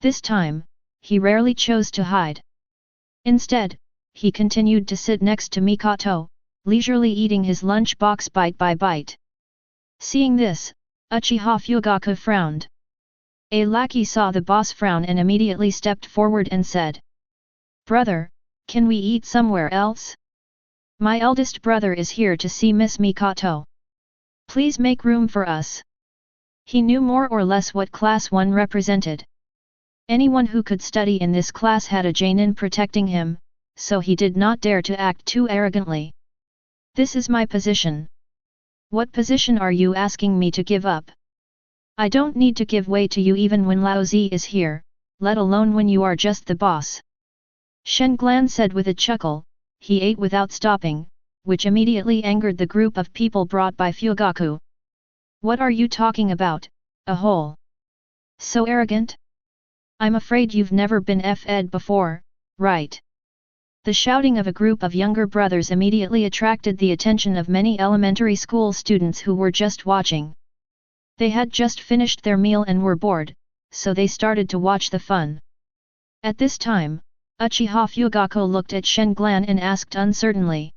This time, he rarely chose to hide. Instead, he continued to sit next to Mikoto, leisurely eating his lunch box bite by bite. Seeing this, Uchiha Fugaku frowned. A lackey saw the boss frown and immediately stepped forward and said, "Brother, can we eat somewhere else? My eldest brother is here to see Miss Mikoto. Please make room for us." He knew more or less what Class 1 represented. Anyone who could study in this class had a Chunin protecting him, so he did not dare to act too arrogantly. "This is my position." "What position are you asking me to give up? I don't need to give way to you even when Lao Zi is here, let alone when you are just the boss." Shen Glan said with a chuckle. He ate without stopping, which immediately angered the group of people brought by Fugaku. "What are you talking about, a hole? So arrogant? I'm afraid you've never been fed before, right?" The shouting of a group of younger brothers immediately attracted the attention of many elementary school students who were just watching. They had just finished their meal and were bored, so they started to watch the fun. At this time, Uchiha Fugaku looked at Shen Glan and asked uncertainly,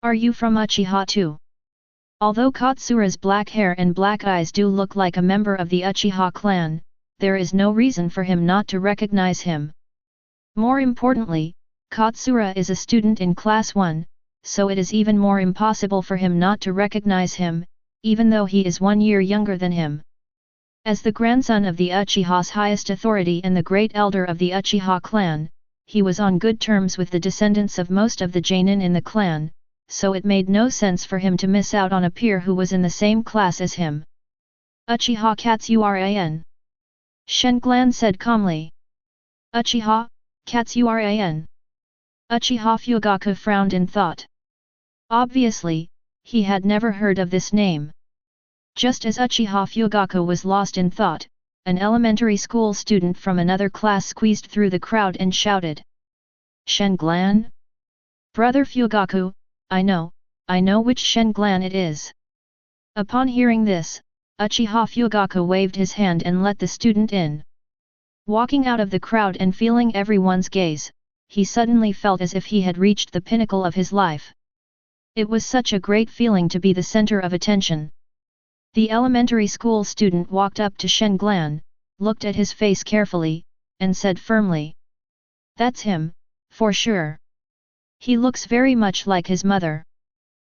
"Are you from Uchiha too?" Although Katsura's black hair and black eyes do look like a member of the Uchiha clan, there is no reason for him not to recognize him. More importantly, Katsura is a student in Class 1, so it is even more impossible for him not to recognize him, even though he is 1 year younger than him. As the grandson of the Uchiha's highest authority and the great elder of the Uchiha clan, he was on good terms with the descendants of most of the Chunin in the clan, so it made no sense for him to miss out on a peer who was in the same class as him. Uchiha Katsuran. Shenglan said calmly. Uchiha, Katsuran. Uchiha Fugaku frowned in thought. Obviously, he had never heard of this name. Just as Uchiha Fugaku was lost in thought, an elementary school student from another class squeezed through the crowd and shouted. Shenglan? Brother Fugaku, I know which Shenglan it is. Upon hearing this, Uchiha Fugaku waved his hand and let the student in. Walking out of the crowd and feeling everyone's gaze, he suddenly felt as if he had reached the pinnacle of his life. It was such a great feeling to be the center of attention. The elementary school student walked up to Shenglan, looked at his face carefully, and said firmly. That's him, for sure. He looks very much like his mother.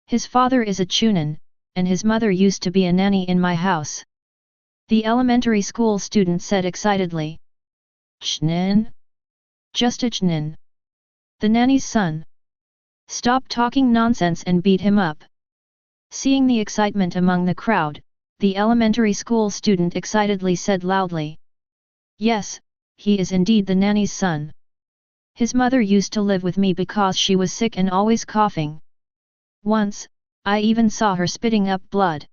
His father is a Chunin, and his mother used to be a nanny in my house. The elementary school student said excitedly. Chunin? Just a Chunin. The nanny's son. Stop talking nonsense and beat him up. Seeing the excitement among the crowd, the elementary school student excitedly said loudly. Yes, he is indeed the nanny's son. His mother used to live with me because she was sick and always coughing. Once, I even saw her spitting up blood.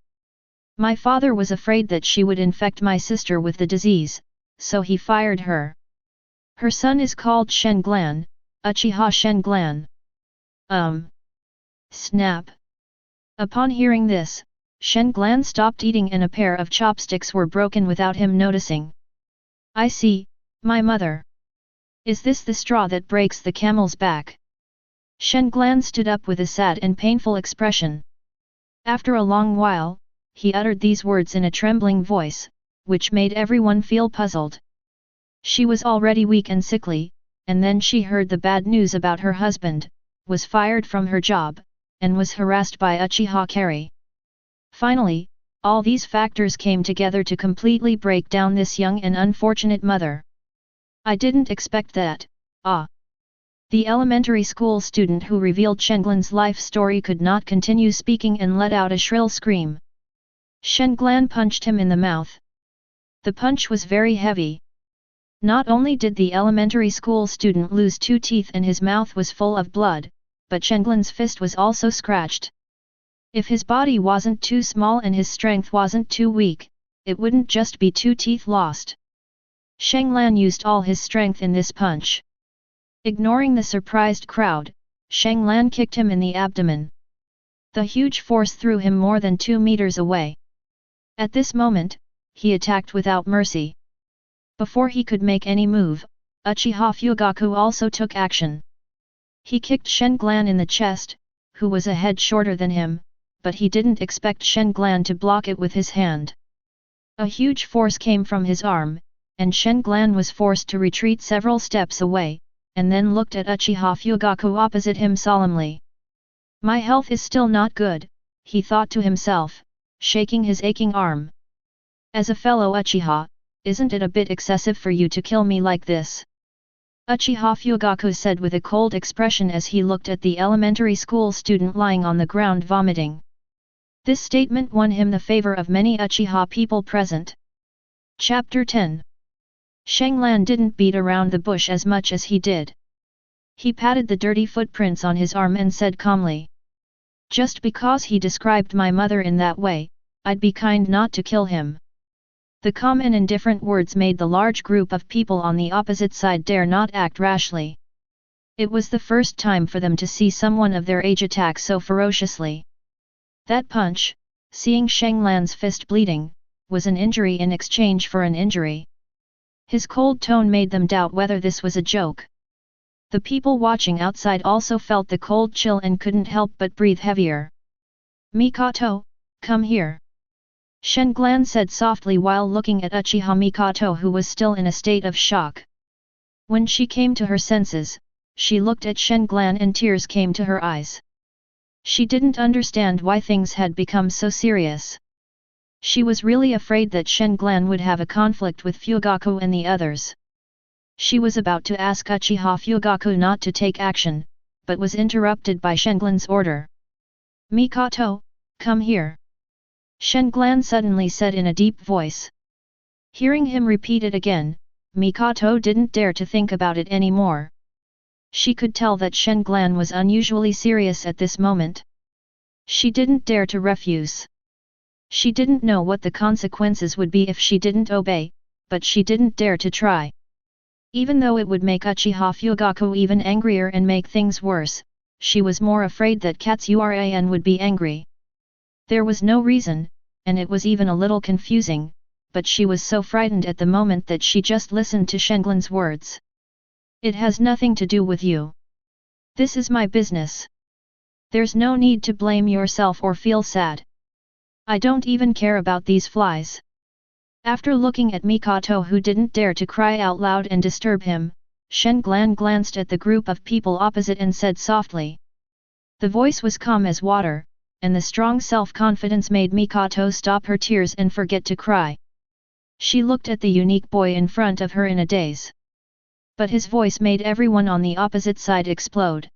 My father was afraid that she would infect my sister with the disease, so he fired her. Her son is called Shenglan, Uchiha Shenglan. Snap. Upon hearing this, Shenglan stopped eating and a pair of chopsticks were broken without him noticing. I see, my mother. Is this the straw that breaks the camel's back? Shenglan stood up with a sad and painful expression. After a long while, he uttered these words in a trembling voice, which made everyone feel puzzled. She was already weak and sickly, and then she heard the bad news about her husband, was fired from her job, and was harassed by Uchiha Kari. Finally, all these factors came together to completely break down this young and unfortunate mother. I didn't expect that, The elementary school student who revealed Shenglan's life story could not continue speaking and let out a shrill scream. Shenglan punched him in the mouth. The punch was very heavy. Not only did the elementary school student lose 2 teeth and his mouth was full of blood, but Shenglan's fist was also scratched. If his body wasn't too small and his strength wasn't too weak, it wouldn't just be 2 teeth lost. Shenglan used all his strength in this punch. Ignoring the surprised crowd, Shenglan kicked him in the abdomen. The huge force threw him more than 2 meters away. At this moment, he attacked without mercy. Before he could make any move, Uchiha Fugaku also took action. He kicked Shenglan in the chest, who was a head shorter than him, but he didn't expect Shenglan to block it with his hand. A huge force came from his arm, and Shenglan was forced to retreat several steps away, and then looked at Uchiha Fugaku opposite him solemnly. My health is still not good, he thought to himself, shaking his aching arm. As a fellow Uchiha, isn't it a bit excessive for you to kill me like this? Uchiha Fugaku said with a cold expression as he looked at the elementary school student lying on the ground vomiting. This statement won him the favor of many Uchiha people present. Chapter 10. Shenglan didn't beat around the bush as much as he did. He patted the dirty footprints on his arm and said calmly. Just because he described my mother in that way, I'd be kind not to kill him. The calm and indifferent words made the large group of people on the opposite side dare not act rashly. It was the first time for them to see someone of their age attack so ferociously. That punch, seeing Shenglan's fist bleeding, was an injury in exchange for an injury. His cold tone made them doubt whether this was a joke. The people watching outside also felt the cold chill and couldn't help but breathe heavier. Mikoto, come here. Shenglan said softly while looking at Uchiha Mikoto, who was still in a state of shock. When she came to her senses, she looked at Shenglan and tears came to her eyes. She didn't understand why things had become so serious. She was really afraid that Shenglan would have a conflict with Fugaku and the others. She was about to ask Uchiha Fugaku not to take action, but was interrupted by Shenglan's order. Mikoto, come here. Shenglan suddenly said in a deep voice. Hearing him repeat it again, Mikoto didn't dare to think about it anymore. She could tell that Shenglan was unusually serious at this moment. She didn't dare to refuse. She didn't know what the consequences would be if she didn't obey, but she didn't dare to try. Even though it would make Uchiha Fugaku even angrier and make things worse, she was more afraid that Katsuran would be angry. There was no reason, and it was even a little confusing, but she was so frightened at the moment that she just listened to Shenglan's words. It has nothing to do with you. This is my business. There's no need to blame yourself or feel sad. I don't even care about these flies. After looking at Mikoto, who didn't dare to cry out loud and disturb him, Shenglan glanced at the group of people opposite and said softly. The voice was calm as water, and the strong self-confidence made Mikoto stop her tears and forget to cry. She looked at the unique boy in front of her in a daze. But his voice made everyone on the opposite side explode.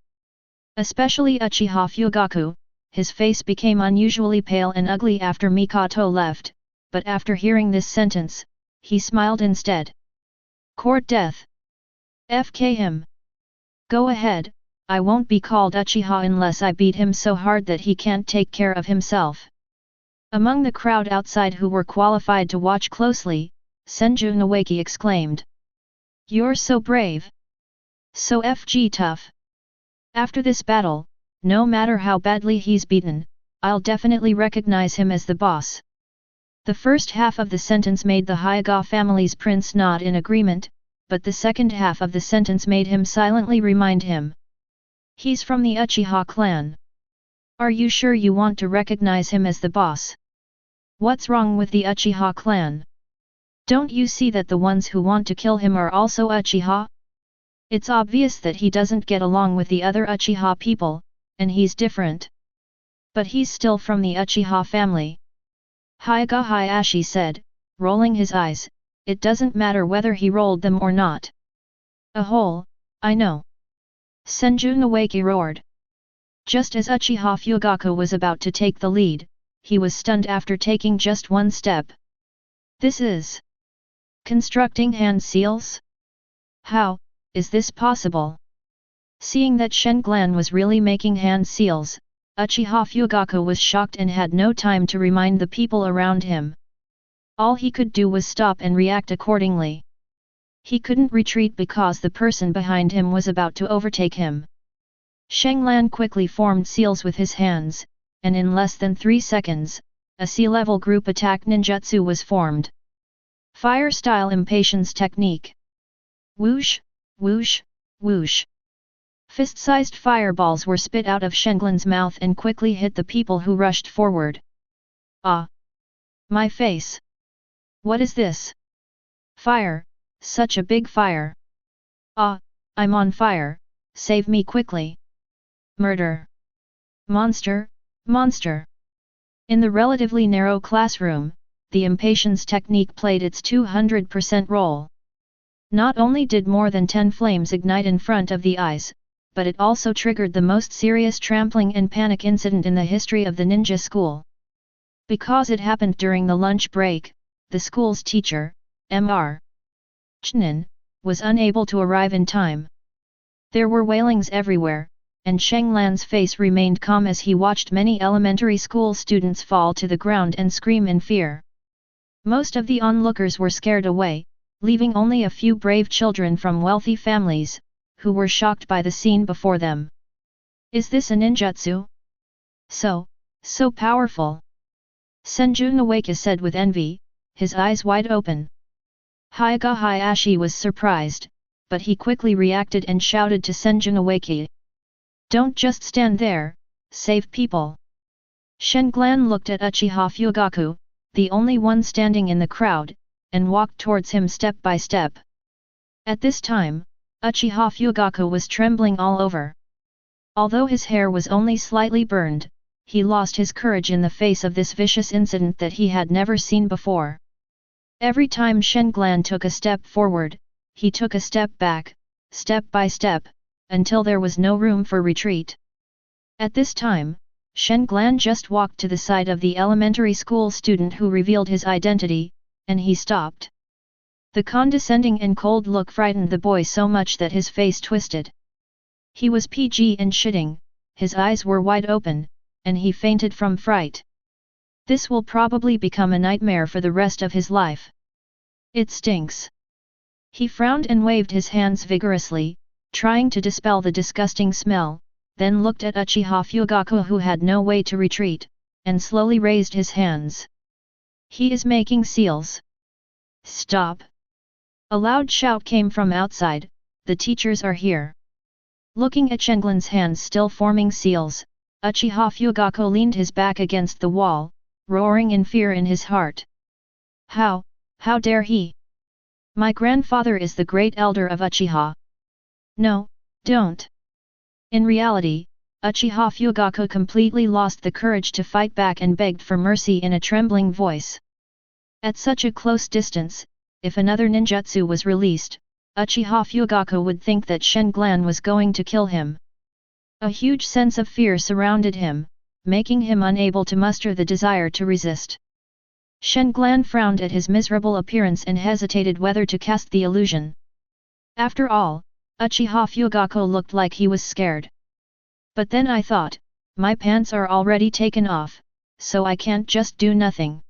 Especially Uchiha Fugaku. His face became unusually pale and ugly after Mikoto left, but after hearing this sentence, he smiled instead. Court death. FK him. Go ahead, I won't be called Uchiha unless I beat him so hard that he can't take care of himself. Among the crowd outside who were qualified to watch closely, Senju Nawaki exclaimed. You're so brave. So FG tough. After this battle, no matter how badly he's beaten, I'll definitely recognize him as the boss. The first half of the sentence made the Hyoga family's prince nod in agreement, but the second half of the sentence made him silently remind him. He's from the Uchiha clan. Are you sure you want to recognize him as the boss? What's wrong with the Uchiha clan? Don't you see that the ones who want to kill him are also Uchiha? It's obvious that he doesn't get along with the other Uchiha people, and he's different. But he's still from the Uchiha family. Hyoga Hayashi said, rolling his eyes, it doesn't matter whether he rolled them or not. A hole, I know. Senju Nawaki roared. Just as Uchiha Fugaku was about to take the lead, he was stunned after taking just one step. This is constructing hand seals? How is this possible? Seeing that Shenglan was really making hand seals, Uchiha Fugaku was shocked and had no time to remind the people around him. All he could do was stop and react accordingly. He couldn't retreat because the person behind him was about to overtake him. Shenglan quickly formed seals with his hands, and in less than 3 seconds, a sea-level group attack ninjutsu was formed. Fire-style impatience technique. Whoosh, whoosh, whoosh. Fist-sized fireballs were spit out of Shenglan's mouth and quickly hit the people who rushed forward. Ah! My face! What is this? Fire! Such a big fire! Ah! I'm on fire! Save me quickly! Murder! Monster! Monster! In the relatively narrow classroom, the impatience technique played its 200% role. Not only did more than 10 flames ignite in front of the eyes, but it also triggered the most serious trampling and panic incident in the history of the ninja school. Because it happened during the lunch break, the school's teacher, Mr. Chunin, was unable to arrive in time. There were wailings everywhere, and Shenglan's face remained calm as he watched many elementary school students fall to the ground and scream in fear. Most of the onlookers were scared away, leaving only a few brave children from wealthy families, who were shocked by the scene before them. Is this a ninjutsu? So powerful! Senju Nawaki said with envy, his eyes wide open. Hyoga Hayashi was surprised, but he quickly reacted and shouted to Senju Nawaki. Don't just stand there, save people! Shenglan looked at Uchiha Fugaku, the only one standing in the crowd, and walked towards him step by step. At this time, Uchiha Fugaku was trembling all over. Although his hair was only slightly burned, he lost his courage in the face of this vicious incident that he had never seen before. Every time Shenglan took a step forward, he took a step back, step by step, until there was no room for retreat. At this time, Glan just walked to the side of the elementary school student who revealed his identity, and he stopped. The condescending and cold look frightened the boy so much that his face twisted. He was PG and shitting, his eyes were wide open, and he fainted from fright. This will probably become a nightmare for the rest of his life. It stinks. He frowned and waved his hands vigorously, trying to dispel the disgusting smell, then looked at Uchiha Fugaku who had no way to retreat, and slowly raised his hands. He is making seals. Stop! A loud shout came from outside, the teachers are here. Looking at Glan's hands still forming seals, Uchiha Fugaku leaned his back against the wall, roaring in fear in his heart. How dare he? My grandfather is the great elder of Uchiha. No, don't. In reality, Uchiha Fugaku completely lost the courage to fight back and begged for mercy in a trembling voice. At such a close distance, if another ninjutsu was released, Uchiha Fugaku would think that Glan was going to kill him. A huge sense of fear surrounded him, making him unable to muster the desire to resist. Glan frowned at his miserable appearance and hesitated whether to cast the illusion. After all, Uchiha Fugaku looked like he was scared. But then I thought, my pants are already taken off, so I can't just do nothing.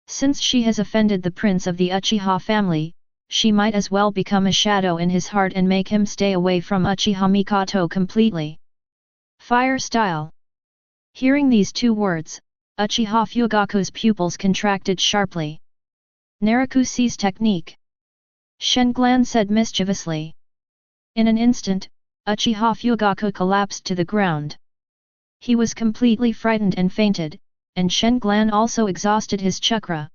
Since she has offended the prince of the Uchiha family, she might as well become a shadow in his heart and make him stay away from Uchiha Mikoto completely. Fire style. Hearing these two words, Uchiha Fugaku's pupils contracted sharply. Narakuse's technique. Glan said mischievously. In an instant, Uchiha Fugaku collapsed to the ground. He was completely frightened and fainted, and Glan also exhausted his chakra.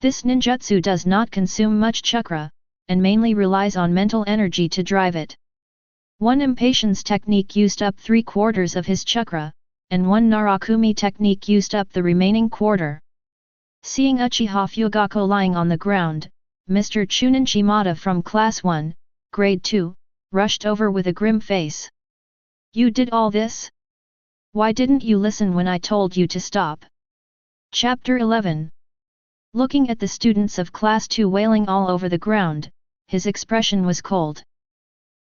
This ninjutsu does not consume much chakra, and mainly relies on mental energy to drive it. One impatience technique used up 3/4 of his chakra, and one Narakumi technique used up the remaining quarter. Seeing Uchiha Fugaku lying on the ground, Mr. Chunin Shimada from Class 1, Grade 2, rushed over with a grim face. You did all this? Why didn't you listen when I told you to stop? Chapter 11. Looking at the students of Class 2 wailing all over the ground, his expression was cold.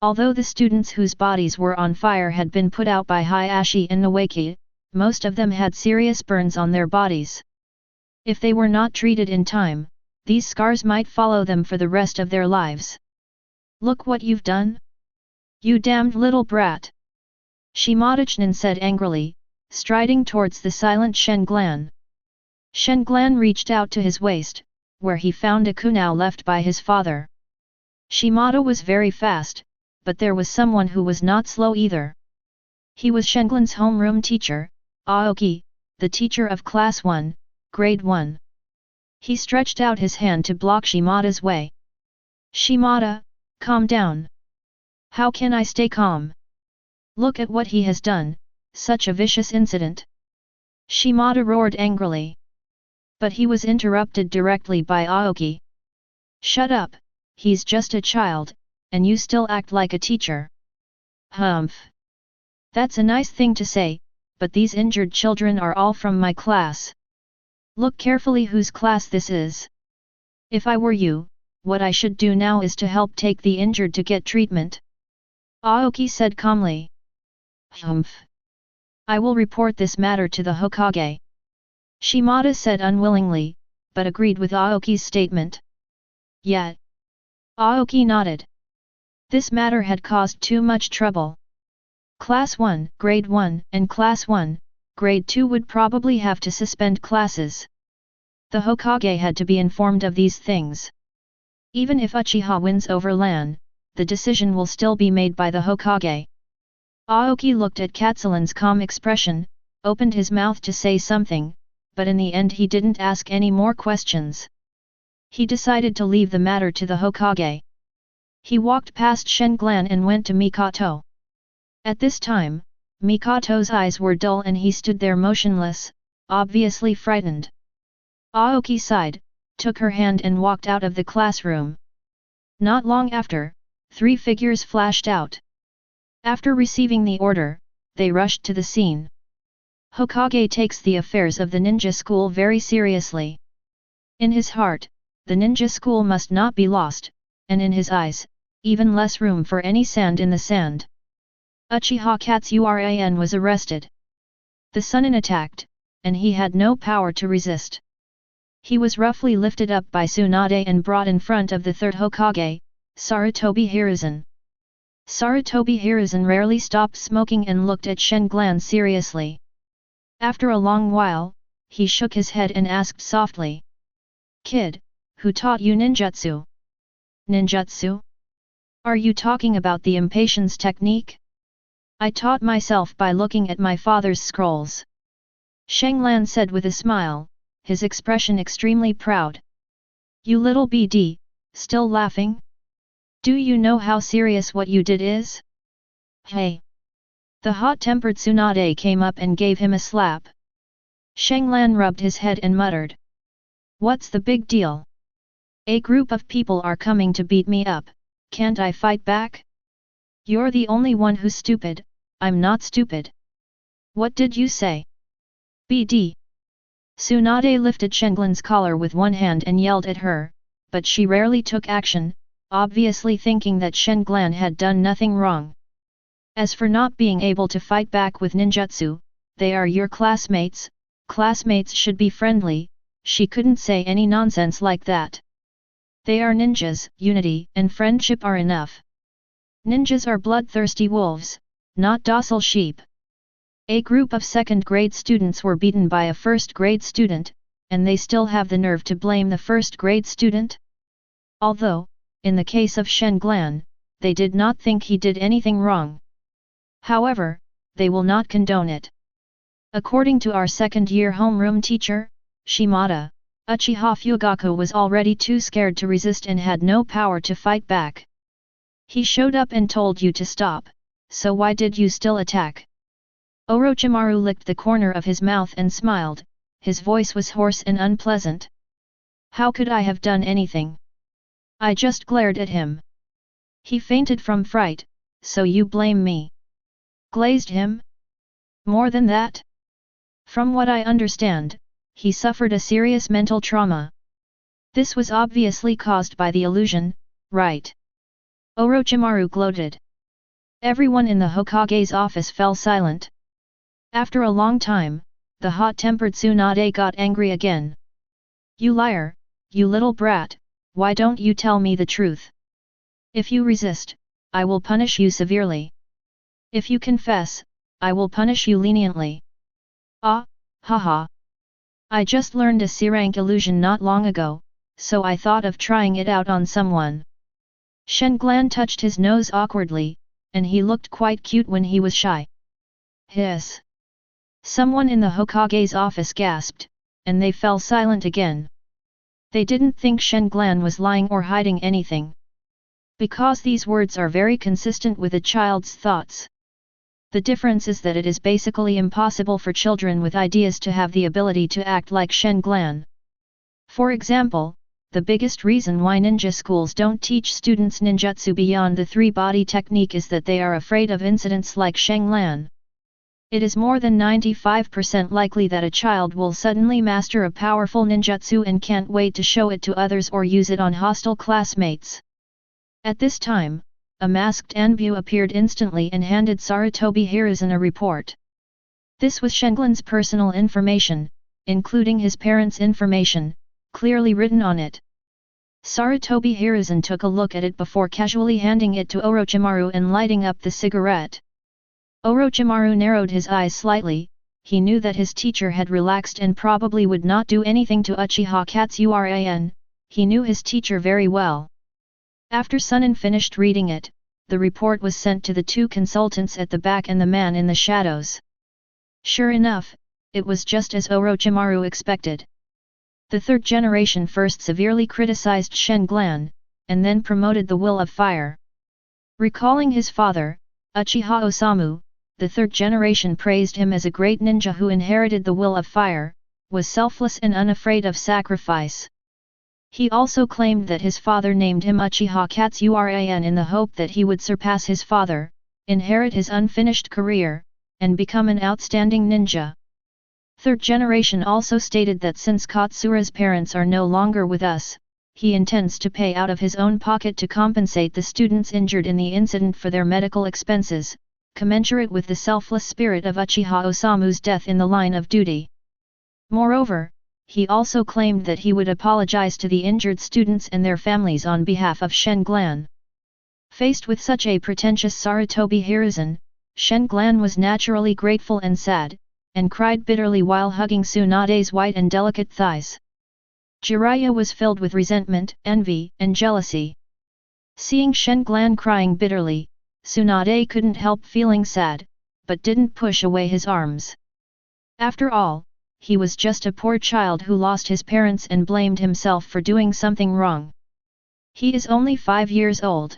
Although the students whose bodies were on fire had been put out by Hayashi and Nawaki, most of them had serious burns on their bodies. If they were not treated in time, these scars might follow them for the rest of their lives. Look what you've done! You damned little brat! Shimada-chan said angrily, striding towards the silent Glan. Glan reached out to his waist, where he found a kunai left by his father. Shimada was very fast, but there was someone who was not slow either. He was Glan's homeroom teacher, Aoki, the teacher of Class 1, Grade 1. He stretched out his hand to block Shimada's way. Shimada, calm down. How can I stay calm? Look at what he has done, such a vicious incident. Shimada roared angrily. But he was interrupted directly by Aoki. Shut up, he's just a child, and you still act like a teacher. Humph. That's a nice thing to say, but these injured children are all from my class. Look carefully whose class this is. If I were you, what I should do now is to help take the injured to get treatment. Aoki said calmly. Humph. I will report this matter to the Hokage. Shimada said unwillingly, but agreed with Aoki's statement. Yet. Aoki nodded. This matter had caused too much trouble. Class 1, Grade 1, and Class 1, Grade 2 would probably have to suspend classes. The Hokage had to be informed of these things. Even if Uchiha wins over Lan, the decision will still be made by the Hokage. Aoki looked at Katsulan's calm expression, opened his mouth to say something, but in the end he didn't ask any more questions. He decided to leave the matter to the Hokage. He walked past Glan and went to Mikoto. At this time, Mikoto's eyes were dull and he stood there motionless, obviously frightened. Aoki sighed, took her hand and walked out of the classroom. Not long after, 3 figures flashed out. After receiving the order, they rushed to the scene. Hokage takes the affairs of the ninja school very seriously. In his heart, the ninja school must not be lost, and in his eyes, even less room for any sand in the sand. Uchiha Katsuran was arrested. The Chunin attacked, and he had no power to resist. He was roughly lifted up by Tsunade and brought in front of the third Hokage, Sarutobi Hiruzen. Sarutobi Hiruzen rarely stopped smoking and looked at Shenglan seriously. After a long while, he shook his head and asked softly. "Kid, who taught you ninjutsu?" "Ninjutsu? Are you talking about the impatience technique?" "I taught myself by looking at my father's scrolls," Shenglan said with a smile, his expression extremely proud. "You little BD, still laughing? Do you know how serious what you did is?" "Hey!" The hot-tempered Tsunade came up and gave him a slap. Shenglan rubbed his head and muttered. "What's the big deal? A group of people are coming to beat me up, can't I fight back? You're the only one who's stupid, I'm not stupid." "What did you say?" "BD." Tsunade lifted Shenglan's collar with one hand and yelled at her, but she rarely took action, obviously thinking that Shenglan had done nothing wrong. "As for not being able to fight back with ninjutsu, they are your classmates, classmates should be friendly," she couldn't say any nonsense like that. "They are ninjas, unity and friendship are enough. Ninjas are bloodthirsty wolves, not docile sheep." A group of second-grade students were beaten by a first-grade student, and they still have the nerve to blame the first-grade student? Although, in the case of Shenglan, they did not think he did anything wrong. However, they will not condone it. According to our second-year homeroom teacher, Shimada, Uchiha Fugaku was already too scared to resist and had no power to fight back. He showed up and told you to stop, so why did you still attack? Orochimaru licked the corner of his mouth and smiled, his voice was hoarse and unpleasant. "How could I have done anything? I just glared at him. He fainted from fright, so you blame me. Glazed him? More than that? From what I understand, he suffered a serious mental trauma. This was obviously caused by the illusion, right?" Orochimaru gloated. Everyone in the Hokage's office fell silent. After a long time, the hot-tempered Tsunade got angry again. "You liar, you little brat, why don't you tell me the truth? If you resist, I will punish you severely. If you confess, I will punish you leniently." "Ah, haha. I just learned a C-rank illusion not long ago, so I thought of trying it out on someone." Shenglan touched his nose awkwardly, and he looked quite cute when he was shy. "Hiss." Someone in the Hokage's office gasped, and they fell silent again. They didn't think Shenglan was lying or hiding anything. Because these words are very consistent with a child's thoughts. The difference is that it is basically impossible for children with ideas to have the ability to act like Shenglan. For example, the biggest reason why ninja schools don't teach students ninjutsu beyond the three-body technique is that they are afraid of incidents like Shenglan. It is more than 95% likely that a child will suddenly master a powerful ninjutsu and can't wait to show it to others or use it on hostile classmates. At this time, a masked Anbu appeared instantly and handed Sarutobi Hiruzen a report. This was Shenglan's personal information, including his parents' information, clearly written on it. Sarutobi Hiruzen took a look at it before casually handing it to Orochimaru and lighting up the cigarette. Orochimaru narrowed his eyes slightly, he knew that his teacher had relaxed and probably would not do anything to Uchiha Katsuran, he knew his teacher very well. After Chunin finished reading it, the report was sent to the two consultants at the back and the man in the shadows. Sure enough, it was just as Orochimaru expected. The third generation first severely criticized Shenglan, and then promoted the Will of Fire. Recalling his father, Uchiha Osamu, the third generation praised him as a great ninja who inherited the Will of Fire, was selfless and unafraid of sacrifice. He also claimed that his father named him Uchiha Katsuran in the hope that he would surpass his father, inherit his unfinished career, and become an outstanding ninja. Third generation also stated that since Katsura's parents are no longer with us, he intends to pay out of his own pocket to compensate the students injured in the incident for their medical expenses, commensurate with the selfless spirit of Uchiha Osamu's death in the line of duty. Moreover, he also claimed that he would apologize to the injured students and their families on behalf of Shen-glan. Faced with such a pretentious Sarutobi Hiruzen, Shen-glan was naturally grateful and sad, and cried bitterly while hugging Tsunade's white and delicate thighs. Jiraiya was filled with resentment, envy, and jealousy. Seeing Shen-glan crying bitterly, Tsunade couldn't help feeling sad, but didn't push away his arms. After all, he was just a poor child who lost his parents and blamed himself for doing something wrong. He is only 5 years old.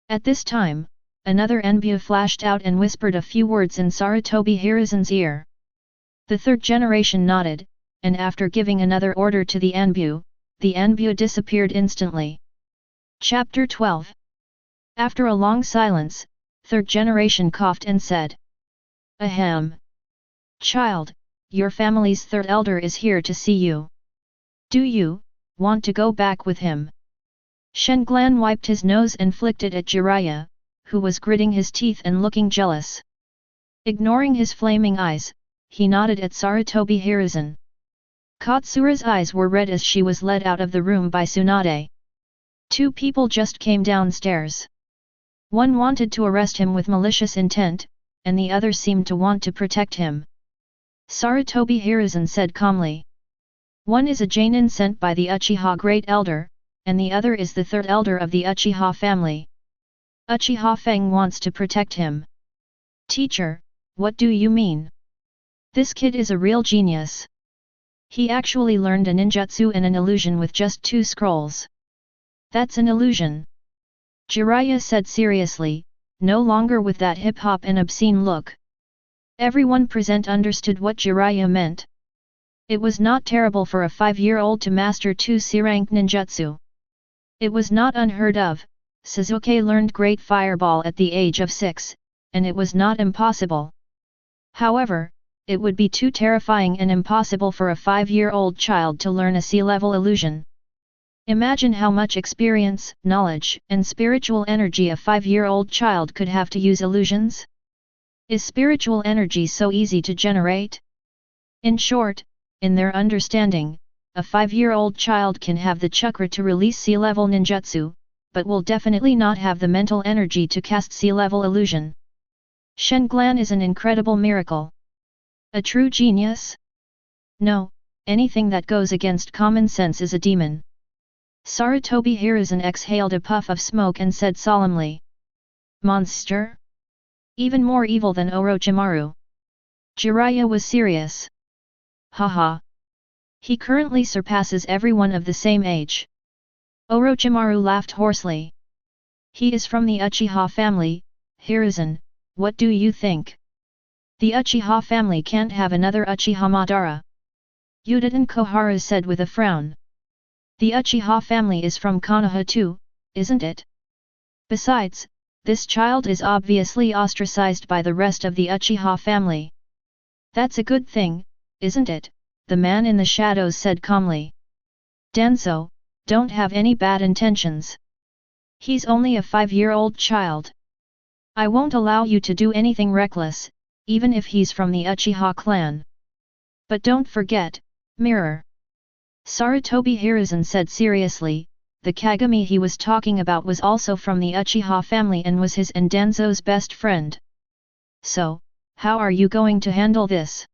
At this time, another Enbu flashed out and whispered a few words in Sarutobi Hiruzen's ear. The third generation nodded, and after giving another order to the Enbu disappeared instantly. Chapter 12. After a long silence, third generation coughed and said, "Ahem. Child, your family's third elder is here to see you. Do you want to go back with him?" Shen-glan wiped his nose and flicked it at Jiraiya, who was gritting his teeth and looking jealous. Ignoring his flaming eyes, he nodded at Sarutobi Hiruzen. Katsura's eyes were red as she was led out of the room by Tsunade. 2 people just came downstairs. One wanted to arrest him with malicious intent, and the other seemed to want to protect him. Sarutobi Hiruzen said calmly. One is a Jonin sent by the Uchiha Great Elder, and the other is the third elder of the Uchiha family. Uchiha Feng wants to protect him. Teacher, what do you mean? This kid is a real genius. He actually learned a ninjutsu and an illusion with just 2 scrolls. That's an illusion. Jiraiya said seriously, no longer with that hip-hop and obscene look. Everyone present understood what Jiraiya meant. It was not terrible for a 5-year-old to master 2 C-rank ninjutsu. It was not unheard of. Sasuke learned Great Fireball at the age of 6, and it was not impossible. However, it would be too terrifying and impossible for a 5-year-old child to learn a C-level illusion. Imagine how much experience, knowledge, and spiritual energy a 5-year-old child could have to use illusions. Is spiritual energy so easy to generate? In short, in their understanding, a 5-year-old child can have the chakra to release C-level ninjutsu, but will definitely not have the mental energy to cast C-level illusion. Shen-glan is an incredible miracle. A true genius? No, anything that goes against common sense is a demon. Sarutobi Hiruzen exhaled a puff of smoke and said solemnly. Monster? Even more evil than Orochimaru. Jiraiya was serious. Haha. He currently surpasses everyone of the same age. Orochimaru laughed hoarsely. He is from the Uchiha family. Hiruzen, what do you think? The Uchiha family can't have another Uchiha Madara. Udadan Kohara said with a frown. The Uchiha family is from Konoha too, isn't it? Besides, this child is obviously ostracized by the rest of the Uchiha family. That's a good thing, isn't it? The man in the shadows said calmly. Danzo, don't have any bad intentions. He's only a 5-year-old child. I won't allow you to do anything reckless, even if he's from the Uchiha clan. But don't forget, mirror. Sarutobi Hiruzen said seriously, the Kagami he was talking about was also from the Uchiha family and was his and Danzo's best friend. So, how are you going to handle this?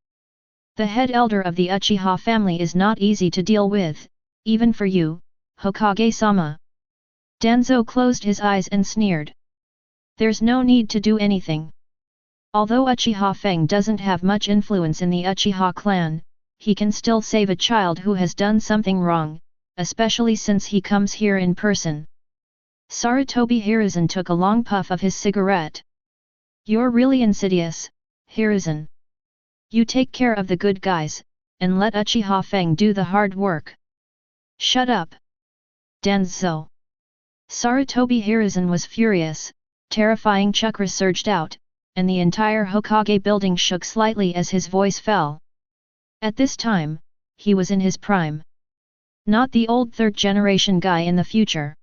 The head elder of the Uchiha family is not easy to deal with, even for you, Hokage-sama. Danzo closed his eyes and sneered. There's no need to do anything. Although Uchiha Feng doesn't have much influence in the Uchiha clan, he can still save a child who has done something wrong, especially since he comes here in person. Sarutobi Hiruzen took a long puff of his cigarette. You're really insidious, Hiruzen. You take care of the good guys, and let Uchiha Feng do the hard work. Shut up. Danzo. Sarutobi Hiruzen was furious, terrifying chakra surged out, and the entire Hokage building shook slightly as his voice fell. At this time, he was in his prime. Not the old third-generation guy in the future.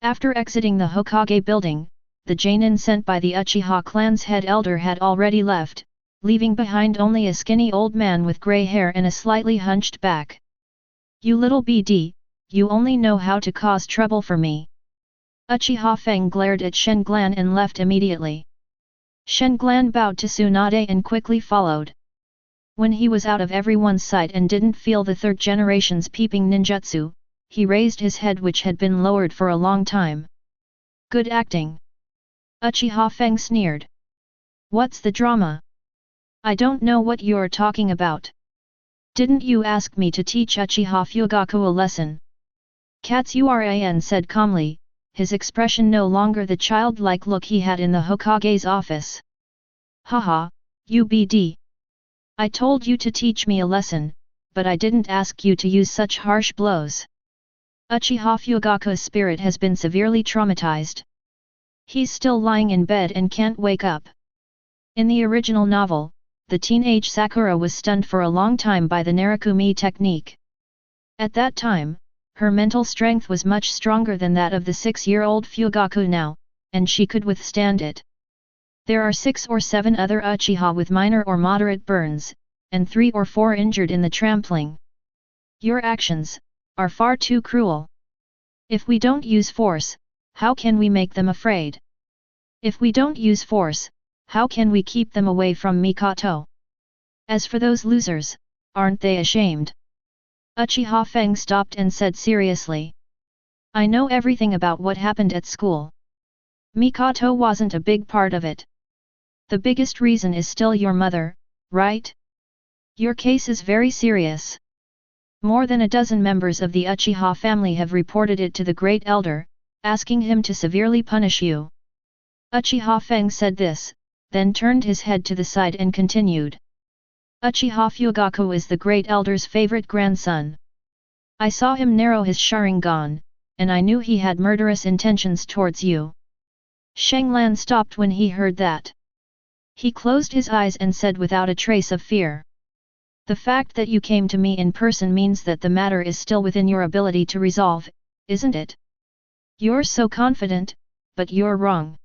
After exiting the Hokage building, the Chunin sent by the Uchiha clan's head elder had already left, leaving behind only a skinny old man with grey hair and a slightly hunched back. "You little BD, you only know how to cause trouble for me." Uchiha Feng glared at Shen Glan and left immediately. Shen Glan bowed to Tsunade and quickly followed. When he was out of everyone's sight and didn't feel the third generation's peeping ninjutsu, he raised his head, which had been lowered for a long time. "Good acting." Uchiha Feng sneered. "What's the drama? I don't know what you're talking about. Didn't you ask me to teach Uchiha Fugaku a lesson?" Katsuran said calmly, his expression no longer the childlike look he had in the Hokage's office. "Haha, UBD. I told you to teach me a lesson, but I didn't ask you to use such harsh blows." Uchiha Fugaku's spirit has been severely traumatized. He's still lying in bed and can't wake up. In the original novel, the teenage Sakura was stunned for a long time by the Narukumi technique. At that time, her mental strength was much stronger than that of the 6-year-old Fugaku now, and she could withstand it. There are 6 or 7 other Uchiha with minor or moderate burns, and 3 or 4 injured in the trampling. Your actions are far too cruel. If we don't use force, how can we make them afraid? If we don't use force, how can we keep them away from Mikoto? As for those losers, aren't they ashamed?" Uchiha Feng stopped and said seriously. "I know everything about what happened at school. Mikoto wasn't a big part of it. The biggest reason is still your mother, right? Your case is very serious. More than a dozen members of the Uchiha family have reported it to the Great Elder, asking him to severely punish you." Uchiha Feng said this, then turned his head to the side and continued. "Uchiha Fugaku is the Great Elder's favorite grandson. I saw him narrow his Sharingan, and I knew he had murderous intentions towards you." Shanglan stopped when he heard that. He closed his eyes and said without a trace of fear. "The fact that you came to me in person means that the matter is still within your ability to resolve, isn't it? You're so confident, but you're wrong.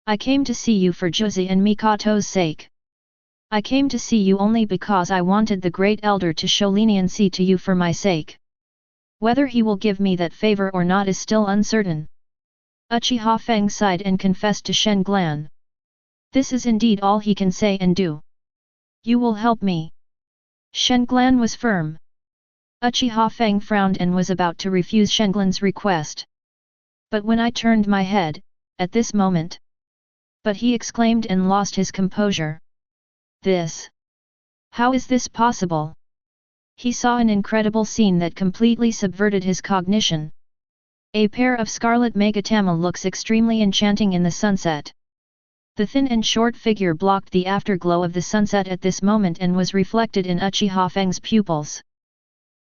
I came to see you for Juzi and Mikoto's sake. I came to see you only because I wanted the Great Elder to show leniency to you for my sake. Whether he will give me that favor or not is still uncertain." Uchiha Feng sighed and confessed to Shen Glan. This is indeed all he can say and do. "You will help me." Shen Glan was firm. Uchiha Feng frowned and was about to refuse Shen Glan's request. "But when I turned my head, at this moment..." But he exclaimed and lost his composure. "This? How is this possible?" He saw an incredible scene that completely subverted his cognition. A pair of scarlet Megatama looks extremely enchanting in the sunset. The thin and short figure blocked the afterglow of the sunset at this moment and was reflected in Uchiha Feng's pupils.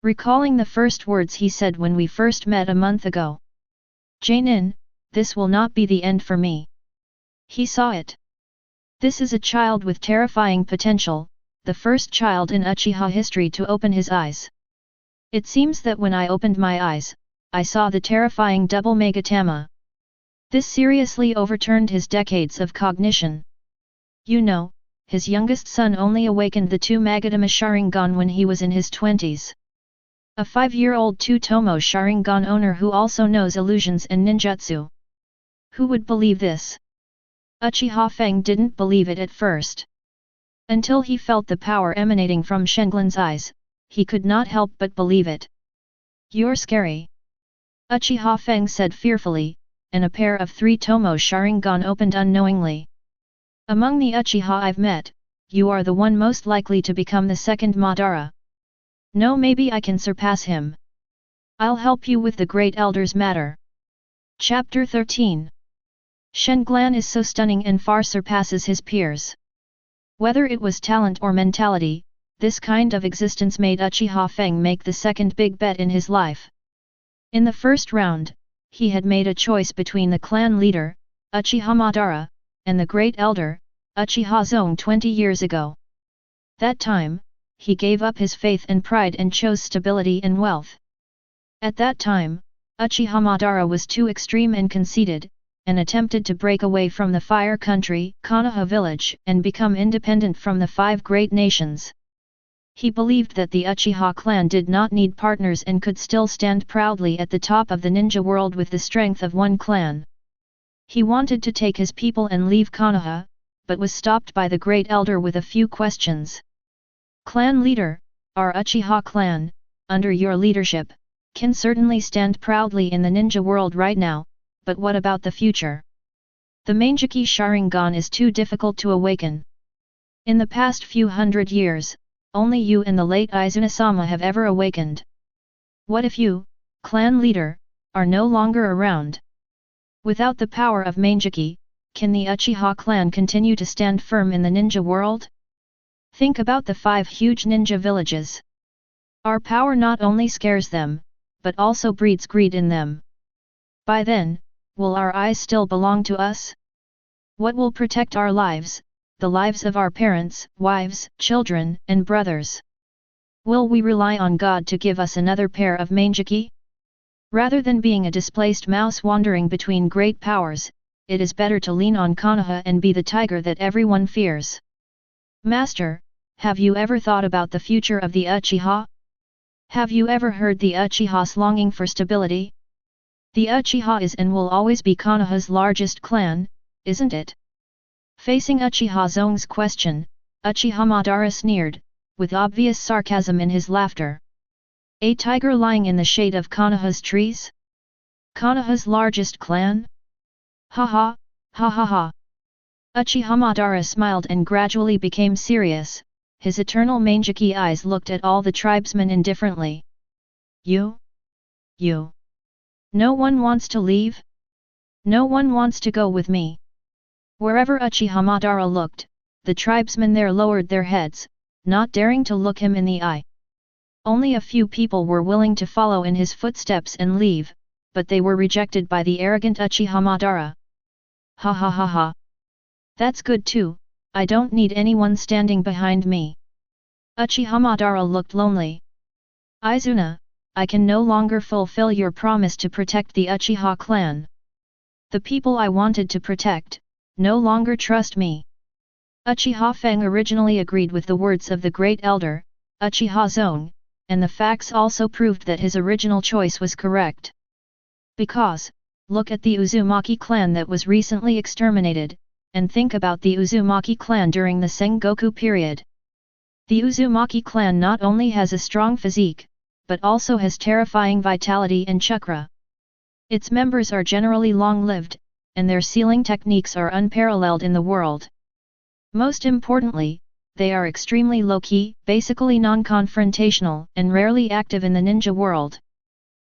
Recalling the first words he said when we first met a month ago. "Jainin, this will not be the end for me." He saw it. This is a child with terrifying potential, the first child in Uchiha history to open his eyes. It seems that when I opened my eyes, I saw the terrifying double Megatama. This seriously overturned his decades of cognition. You know, his youngest son only awakened the 2 Magatama Sharingan when he was in his 20s. A 5-year-old 2-Tomo Sharingan owner who also knows illusions and ninjutsu. Who would believe this? Uchiha Feng didn't believe it at first. Until he felt the power emanating from Shenglan's eyes, he could not help but believe it. "You're scary," Uchiha Feng said fearfully, and a pair of 3 Tomo Sharingan opened unknowingly. "Among the Uchiha I've met, you are the one most likely to become the second Madara. No, maybe I can surpass him. I'll help you with the Great Elder's matter." Chapter 13. Shen Glan is so stunning and far surpasses his peers. Whether it was talent or mentality, this kind of existence made Uchiha Feng make the second big bet in his life. In the first round, he had made a choice between the clan leader, Uchiha Madara, and the Great Elder, Uchiha Zong 20 years ago. That time, he gave up his faith and pride and chose stability and wealth. At that time, Uchiha Madara was too extreme and conceited, and attempted to break away from the fire country, Konoha village, and become independent from the 5 great nations. He believed that the Uchiha clan did not need partners and could still stand proudly at the top of the ninja world with the strength of one clan. He wanted to take his people and leave Konoha, but was stopped by the Great Elder with a few questions. Clan leader, our Uchiha clan, under your leadership, can certainly stand proudly in the ninja world right now, but what about the future? The Mangekyō Sharingan is too difficult to awaken. In the past few hundred years, only you and the late Izuna-sama have ever awakened. What if you, clan leader, are no longer around? Without the power of Mangekyō, can the Uchiha clan continue to stand firm in the ninja world? Think about the 5 huge ninja villages. Our power not only scares them, but also breeds greed in them. By then, will our eyes still belong to us? What will protect our lives, the lives of our parents, wives, children, and brothers? Will we rely on God to give us another pair of Mangekyō? Rather than being a displaced mouse wandering between great powers, it is better to lean on Konoha and be the tiger that everyone fears. Master, have you ever thought about the future of the Uchiha? Have you ever heard the Uchiha's longing for stability? The Uchiha is and will always be Konoha's largest clan, isn't it? Facing Uchiha Zong's question, Uchiha Madara sneered, with obvious sarcasm in his laughter. A tiger lying in the shade of Konoha's trees? Konoha's largest clan? Ha ha, ha ha ha. Uchiha Madara smiled and gradually became serious, his eternal Mangekyō eyes looked at all the tribesmen indifferently. You? No one wants to leave? No one wants to go with me? Wherever Uchiha Madara looked, the tribesmen there lowered their heads, not daring to look him in the eye. Only a few people were willing to follow in his footsteps and leave, but they were rejected by the arrogant Uchiha Madara. Ha ha ha ha. That's good too, I don't need anyone standing behind me. Uchiha Madara looked lonely. Izuna, I can no longer fulfill your promise to protect the Uchiha clan. The people I wanted to protect, no longer trust me. Uchiha Feng originally agreed with the words of the Great Elder, Uchiha Zong, and the facts also proved that his original choice was correct. Because, look at the Uzumaki clan that was recently exterminated, and think about the Uzumaki clan during the Sengoku period. The Uzumaki clan not only has a strong physique, but also has terrifying vitality and chakra. Its members are generally long-lived, and their sealing techniques are unparalleled in the world. Most importantly, they are extremely low-key, basically non-confrontational, and rarely active in the ninja world.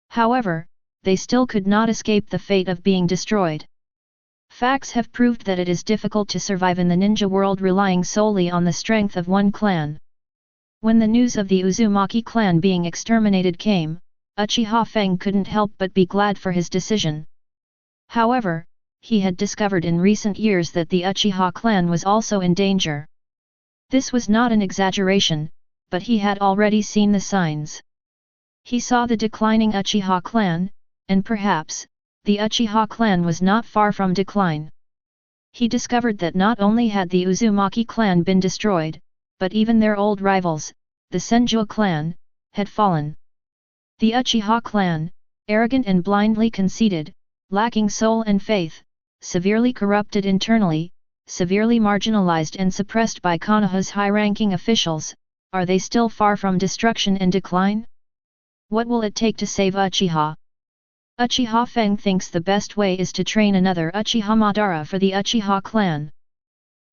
However, they still could not escape the fate of being destroyed. Facts have proved that it is difficult to survive in the ninja world relying solely on the strength of one clan. When the news of the Uzumaki clan being exterminated came, Uchiha Feng couldn't help but be glad for his decision. However, he had discovered in recent years that the Uchiha clan was also in danger. This was not an exaggeration, but he had already seen the signs. He saw the declining Uchiha clan, and perhaps, the Uchiha clan was not far from decline. He discovered that not only had the Uzumaki clan been destroyed, but even their old rivals, the Senju clan, had fallen. The Uchiha clan, arrogant and blindly conceited, lacking soul and faith, severely corrupted internally, severely marginalized and suppressed by Konoha's high-ranking officials, are they still far from destruction and decline? What will it take to save Uchiha? Uchiha Feng thinks the best way is to train another Uchiha Madara for the Uchiha clan.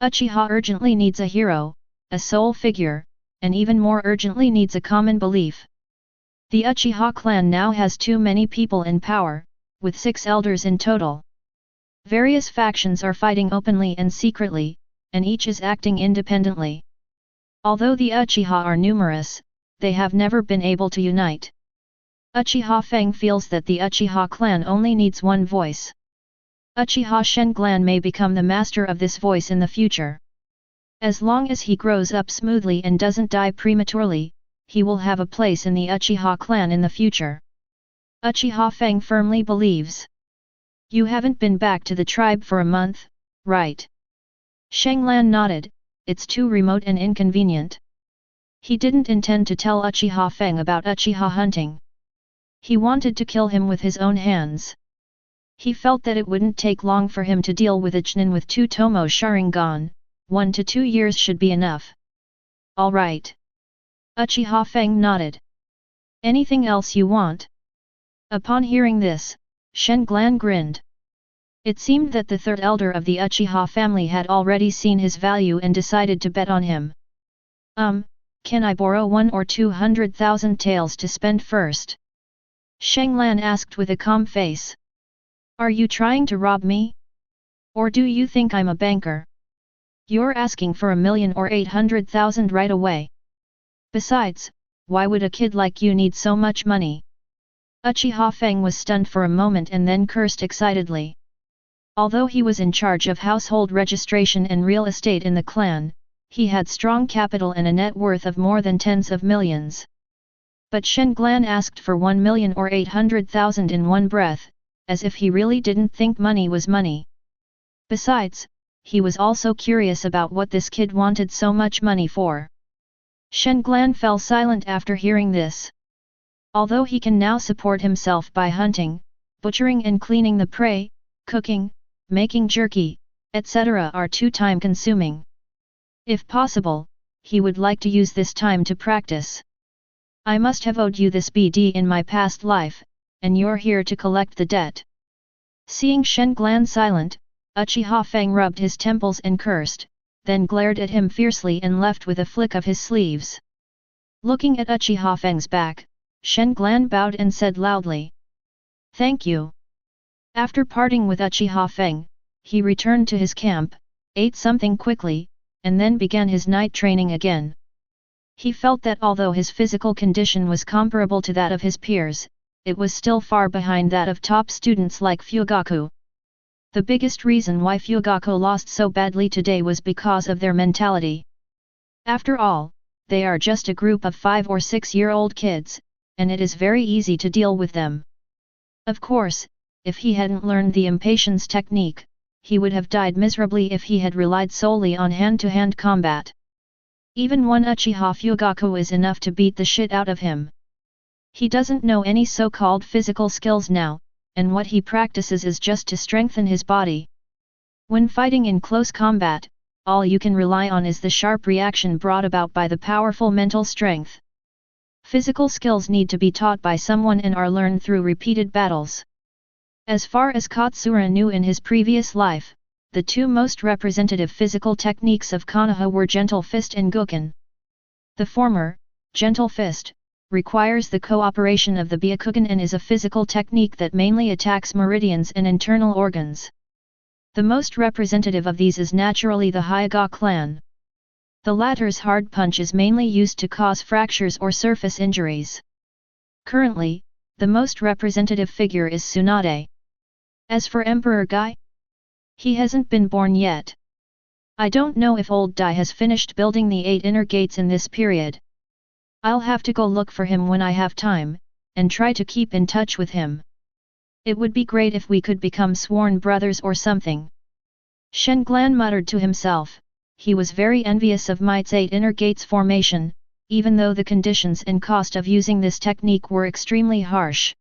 Uchiha urgently needs a hero, a soul figure, and even more urgently needs a common belief. The Uchiha clan now has too many people in power, with 6 elders in total. Various factions are fighting openly and secretly, and each is acting independently. Although the Uchiha are numerous, they have never been able to unite. Uchiha Feng feels that the Uchiha clan only needs one voice. Uchiha Shen clan may become the master of this voice in the future. As long as he grows up smoothly and doesn't die prematurely, he will have a place in the Uchiha clan in the future. Uchiha Feng firmly believes. You haven't been back to the tribe for a month, right? Shenglan nodded. It's too remote and inconvenient. He didn't intend to tell Uchiha Feng about Uchiha hunting. He wanted to kill him with his own hands. He felt that it wouldn't take long for him to deal with a Chunin with 2 Tomo Sharingan, 1 to 2 years should be enough. All right. Uchiha Feng nodded. Anything else you want? Upon hearing this, Shenglan grinned. It seemed that the third elder of the Uchiha family had already seen his value and decided to bet on him. Can I borrow 1 or 200,000 taels to spend first? Shenglan asked with a calm face. Are you trying to rob me? Or do you think I'm a banker? You're asking for 1 million or 800,000 right away. Besides, why would a kid like you need so much money? Uchiha Feng was stunned for a moment and then cursed excitedly. Although he was in charge of household registration and real estate in the clan, he had strong capital and a net worth of more than tens of millions. But Shenglan asked for 1 million or 800,000 in one breath, as if he really didn't think money was money. Besides, he was also curious about what this kid wanted so much money for. Shenglan fell silent after hearing this. Although he can now support himself by hunting, butchering and cleaning the prey, cooking, making jerky, etc. are too time-consuming. If possible, he would like to use this time to practice. I must have owed you this BD in my past life, and you're here to collect the debt. Seeing Shenglan silent, Uchiha Feng rubbed his temples and cursed, then glared at him fiercely and left with a flick of his sleeves. Looking at Uchiha Feng's back, Shenglan bowed and said loudly. Thank you. After parting with Uchiha Feng, he returned to his camp, ate something quickly, and then began his night training again. He felt that although his physical condition was comparable to that of his peers, it was still far behind that of top students like Fugaku. The biggest reason why Fugaku lost so badly today was because of their mentality. After all, they are just a group of 5 or 6-year-old kids, and it is very easy to deal with them. Of course, if he hadn't learned the impatience technique, he would have died miserably if he had relied solely on hand-to-hand combat. Even one Uchiha Fugaku is enough to beat the shit out of him. He doesn't know any so-called physical skills now, and what he practices is just to strengthen his body. When fighting in close combat, all you can rely on is the sharp reaction brought about by the powerful mental strength. Physical skills need to be taught by someone and are learned through repeated battles. As far as Katsura knew in his previous life, the 2 most representative physical techniques of Konoha were Gentle Fist and Guken. The former, Gentle Fist, requires the cooperation of the Byakugan and is a physical technique that mainly attacks meridians and internal organs. The most representative of these is naturally the Hyuga clan. The latter's hard punch is mainly used to cause fractures or surface injuries. Currently, the most representative figure is Tsunade. As for Emperor Guy, he hasn't been born yet. I don't know if old Dai has finished building the 8 inner gates in this period. I'll have to go look for him when I have time, and try to keep in touch with him. It would be great if we could become sworn brothers or something. Shenglan muttered to himself. He was very envious of Might's 8 inner gates formation, even though the conditions and cost of using this technique were extremely harsh.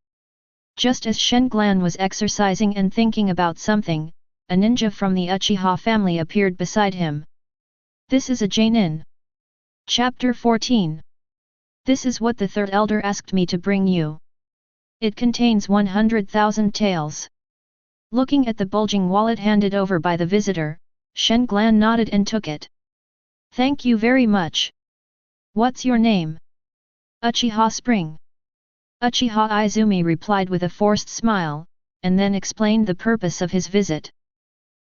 Just as Shenglan was exercising and thinking about something, a ninja from the Uchiha family appeared beside him. This is a Jainin. Chapter 14. This is what the third elder asked me to bring you. It contains 100,000 taels. Looking at the bulging wallet handed over by the visitor, Shenglan nodded and took it. Thank you very much. What's your name? Uchiha Spring. Uchiha Izumi replied with a forced smile, and then explained the purpose of his visit.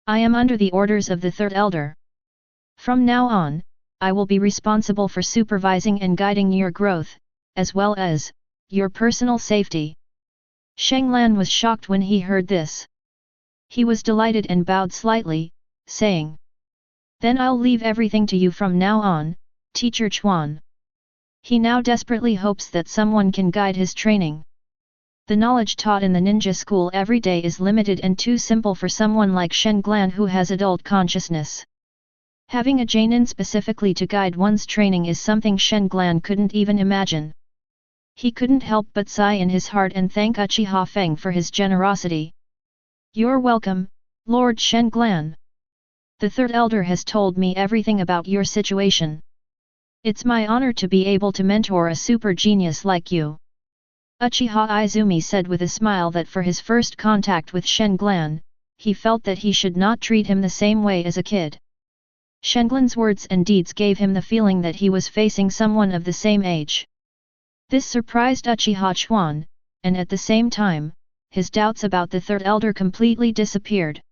I am under the orders of the third elder. From now on, I will be responsible for supervising and guiding your growth, as well as your personal safety. Shenglan was shocked when he heard this. He was delighted and bowed slightly, saying, Then I'll leave everything to you from now on, Teacher Chuan. He now desperately hopes that someone can guide his training. The knowledge taught in the ninja school every day is limited and too simple for someone like Shen Glan who has adult consciousness. Having a Jainin specifically to guide one's training is something Shen Glan couldn't even imagine. He couldn't help but sigh in his heart and thank Uchiha Feng for his generosity. You're welcome, Lord Shen Glan. The third elder has told me everything about your situation. It's my honor to be able to mentor a super genius like you. Uchiha Izumi said with a smile that for his first contact with Shen Glan, he felt that he should not treat him the same way as a kid. Shen Glan's words and deeds gave him the feeling that he was facing someone of the same age. This surprised Uchiha Chuan, and at the same time, his doubts about the third elder completely disappeared.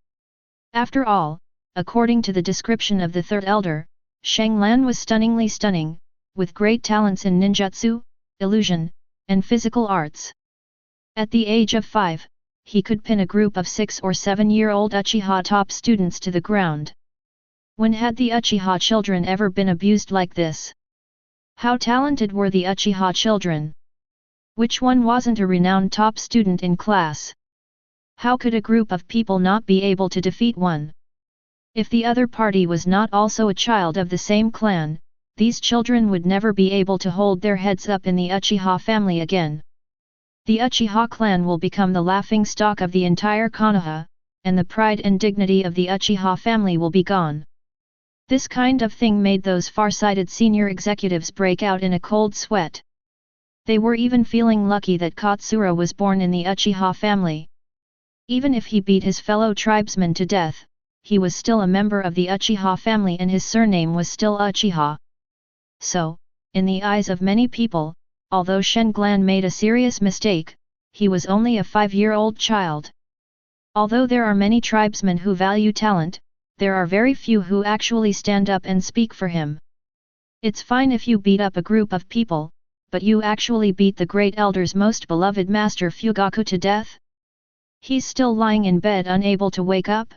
After all, according to the description of the third elder, Shang Lan was stunningly stunning, with great talents in ninjutsu, illusion, and physical arts. At the age of 5, he could pin a group of 6 or 7-year-old Uchiha top students to the ground. When had the Uchiha children ever been abused like this? How talented were the Uchiha children? Which one wasn't a renowned top student in class? How could a group of people not be able to defeat one? If the other party was not also a child of the same clan, these children would never be able to hold their heads up in the Uchiha family again. The Uchiha clan will become the laughing stock of the entire Konoha, and the pride and dignity of the Uchiha family will be gone. This kind of thing made those far-sighted senior executives break out in a cold sweat. They were even feeling lucky that Katsura was born in the Uchiha family. Even if he beat his fellow tribesmen to death, he was still a member of the Uchiha family and his surname was still Uchiha. So, in the eyes of many people, although Shen Glan made a serious mistake, he was only a 5-year-old child. Although there are many tribesmen who value talent, there are very few who actually stand up and speak for him. It's fine if you beat up a group of people, but you actually beat the great elder's most beloved master Fugaku to death? He's still lying in bed unable to wake up?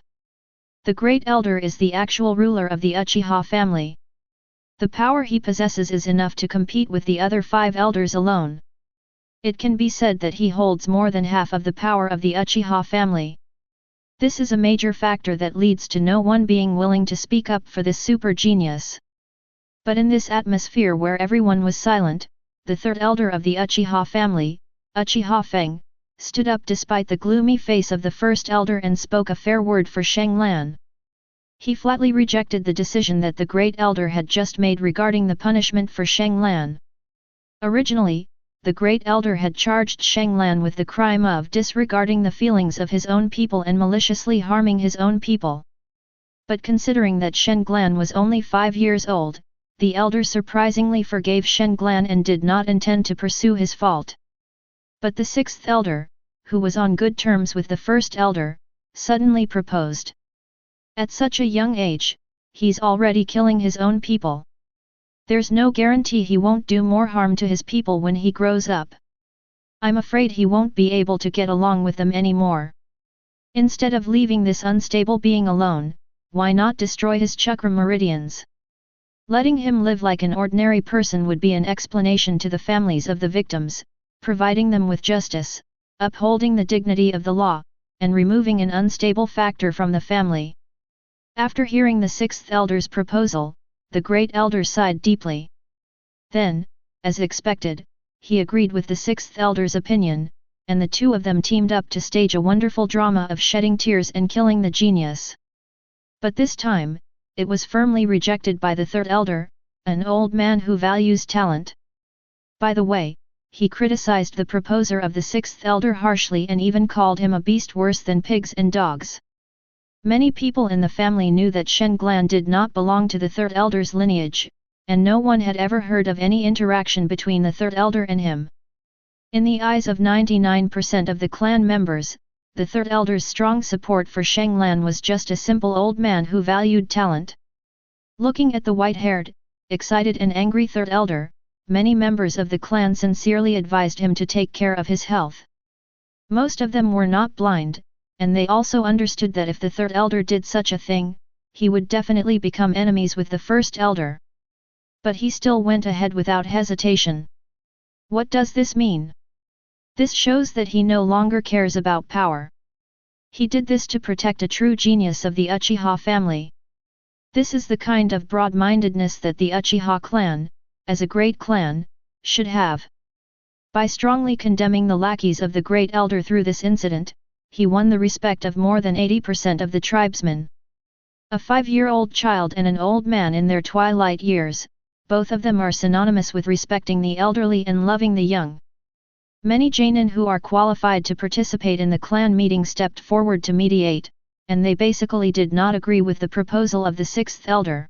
The great elder is the actual ruler of the Uchiha family. The power he possesses is enough to compete with the other 5 elders alone. It can be said that he holds more than half of the power of the Uchiha family. This is a major factor that leads to no one being willing to speak up for this super genius. But in this atmosphere where everyone was silent, the third elder of the Uchiha family, Uchiha Feng, stood up despite the gloomy face of the first elder and spoke a fair word for Shang Lan. He flatly rejected the decision that the great elder had just made regarding the punishment for Shang Lan. Originally, the great elder had charged Shang Lan with the crime of disregarding the feelings of his own people and maliciously harming his own people. But considering that Shen Glan was only 5 years old, the elder surprisingly forgave Shen Glan and did not intend to pursue his fault. But the 6th elder, who was on good terms with the first elder, suddenly proposed. At such a young age, he's already killing his own people. There's no guarantee he won't do more harm to his people when he grows up. I'm afraid he won't be able to get along with them anymore. Instead of leaving this unstable being alone, why not destroy his chakra meridians? Letting him live like an ordinary person would be an explanation to the families of the victims, providing them with justice, upholding the dignity of the law, and removing an unstable factor from the family. After hearing the 6th elder's proposal, the great elder sighed deeply. Then, as expected, he agreed with the 6th elder's opinion, and the two of them teamed up to stage a wonderful drama of shedding tears and killing the genius. But this time, it was firmly rejected by the 3rd elder, an old man who values talent. By the way, he criticized the proposer of the 6th elder harshly and even called him a beast worse than pigs and dogs. Many people in the family knew that Shen Glan did not belong to the 3rd elder's lineage, and no one had ever heard of any interaction between the 3rd elder and him. In the eyes of 99% of the clan members, the 3rd elder's strong support for Shang Lan was just a simple old man who valued talent. Looking at the white-haired, excited and angry 3rd elder, many members of the clan sincerely advised him to take care of his health. Most of them were not blind, and they also understood that if the 3rd elder did such a thing, he would definitely become enemies with the first elder. But he still went ahead without hesitation. What does this mean? This shows that he no longer cares about power. He did this to protect a true genius of the Uchiha family. This is the kind of broad-mindedness that the Uchiha clan, as a great clan, should have. By strongly condemning the lackeys of the great elder through this incident, he won the respect of more than 80% of the tribesmen. A 5-year-old child and an old man in their twilight years, both of them are synonymous with respecting the elderly and loving the young. Many Jonin who are qualified to participate in the clan meeting stepped forward to mediate, and they basically did not agree with the proposal of the 6th elder.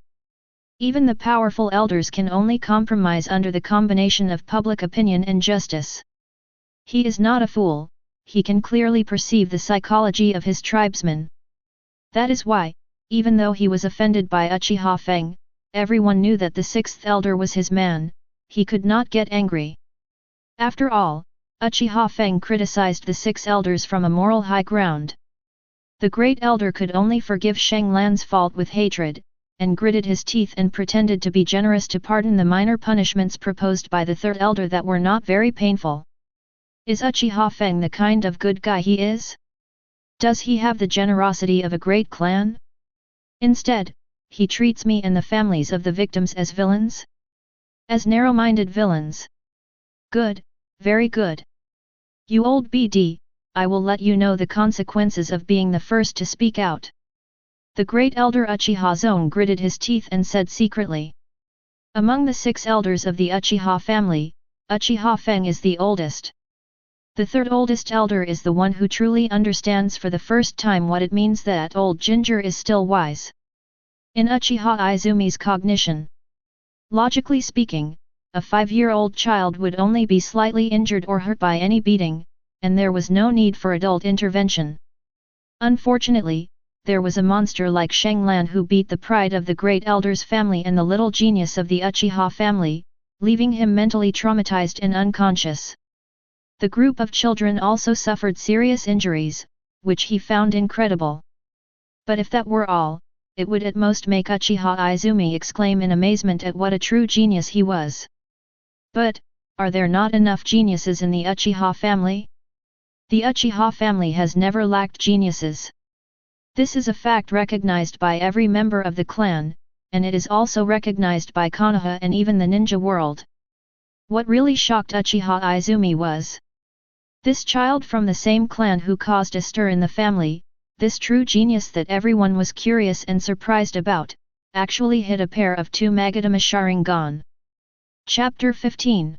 Even the powerful elders can only compromise under the combination of public opinion and justice. He is not a fool, he can clearly perceive the psychology of his tribesmen. That is why, even though he was offended by Uchiha Feng, everyone knew that the 6th elder was his man, he could not get angry. After all, Uchiha Feng criticized the 6 elders from a moral high ground. The great elder could only forgive Shang Lan's fault with hatred, and gritted his teeth and pretended to be generous to pardon the minor punishments proposed by the 3rd elder that were not very painful. Is Uchiha Feng the kind of good guy he is? Does he have the generosity of a great clan? Instead, he treats me and the families of the victims as villains? As narrow-minded villains. Good, very good. You old BD, I will let you know the consequences of being the first to speak out. The great elder Uchiha Zone gritted his teeth and said secretly. Among the 6 elders of the Uchiha family, Uchiha Feng is the oldest. The 3rd oldest elder is the one who truly understands for the first time what it means that old ginger is still wise. In Uchiha Izumi's cognition. Logically speaking, a 5-year-old child would only be slightly injured or hurt by any beating, and there was no need for adult intervention. Unfortunately, there was a monster like Shang Lan who beat the pride of the great elder's family and the little genius of the Uchiha family, leaving him mentally traumatized and unconscious. The group of children also suffered serious injuries, which he found incredible. But if that were all, it would at most make Uchiha Izumi exclaim in amazement at what a true genius he was. But, are there not enough geniuses in the Uchiha family? The Uchiha family has never lacked geniuses. This is a fact recognized by every member of the clan, and it is also recognized by Konoha and even the ninja world. What really shocked Uchiha Izumi was this child from the same clan who caused a stir in the family, this true genius that everyone was curious and surprised about, actually hit a pair of 2 Mangekyō Sharingan. Chapter 15.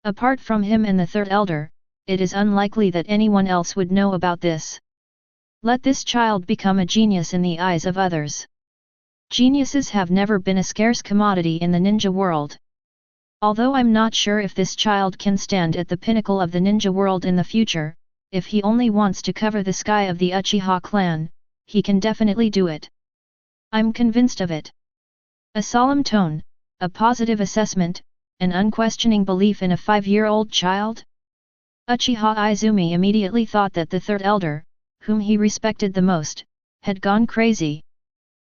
Apart from him and the 3rd elder, it is unlikely that anyone else would know about this. Let this child become a genius in the eyes of others. Geniuses have never been a scarce commodity in the ninja world. Although I'm not sure if this child can stand at the pinnacle of the ninja world in the future, if he only wants to cover the sky of the Uchiha clan, he can definitely do it. I'm convinced of it. A solemn tone, a positive assessment, an unquestioning belief in a 5-year-old child? Uchiha Izumi immediately thought that the 3rd elder, whom he respected the most, had gone crazy.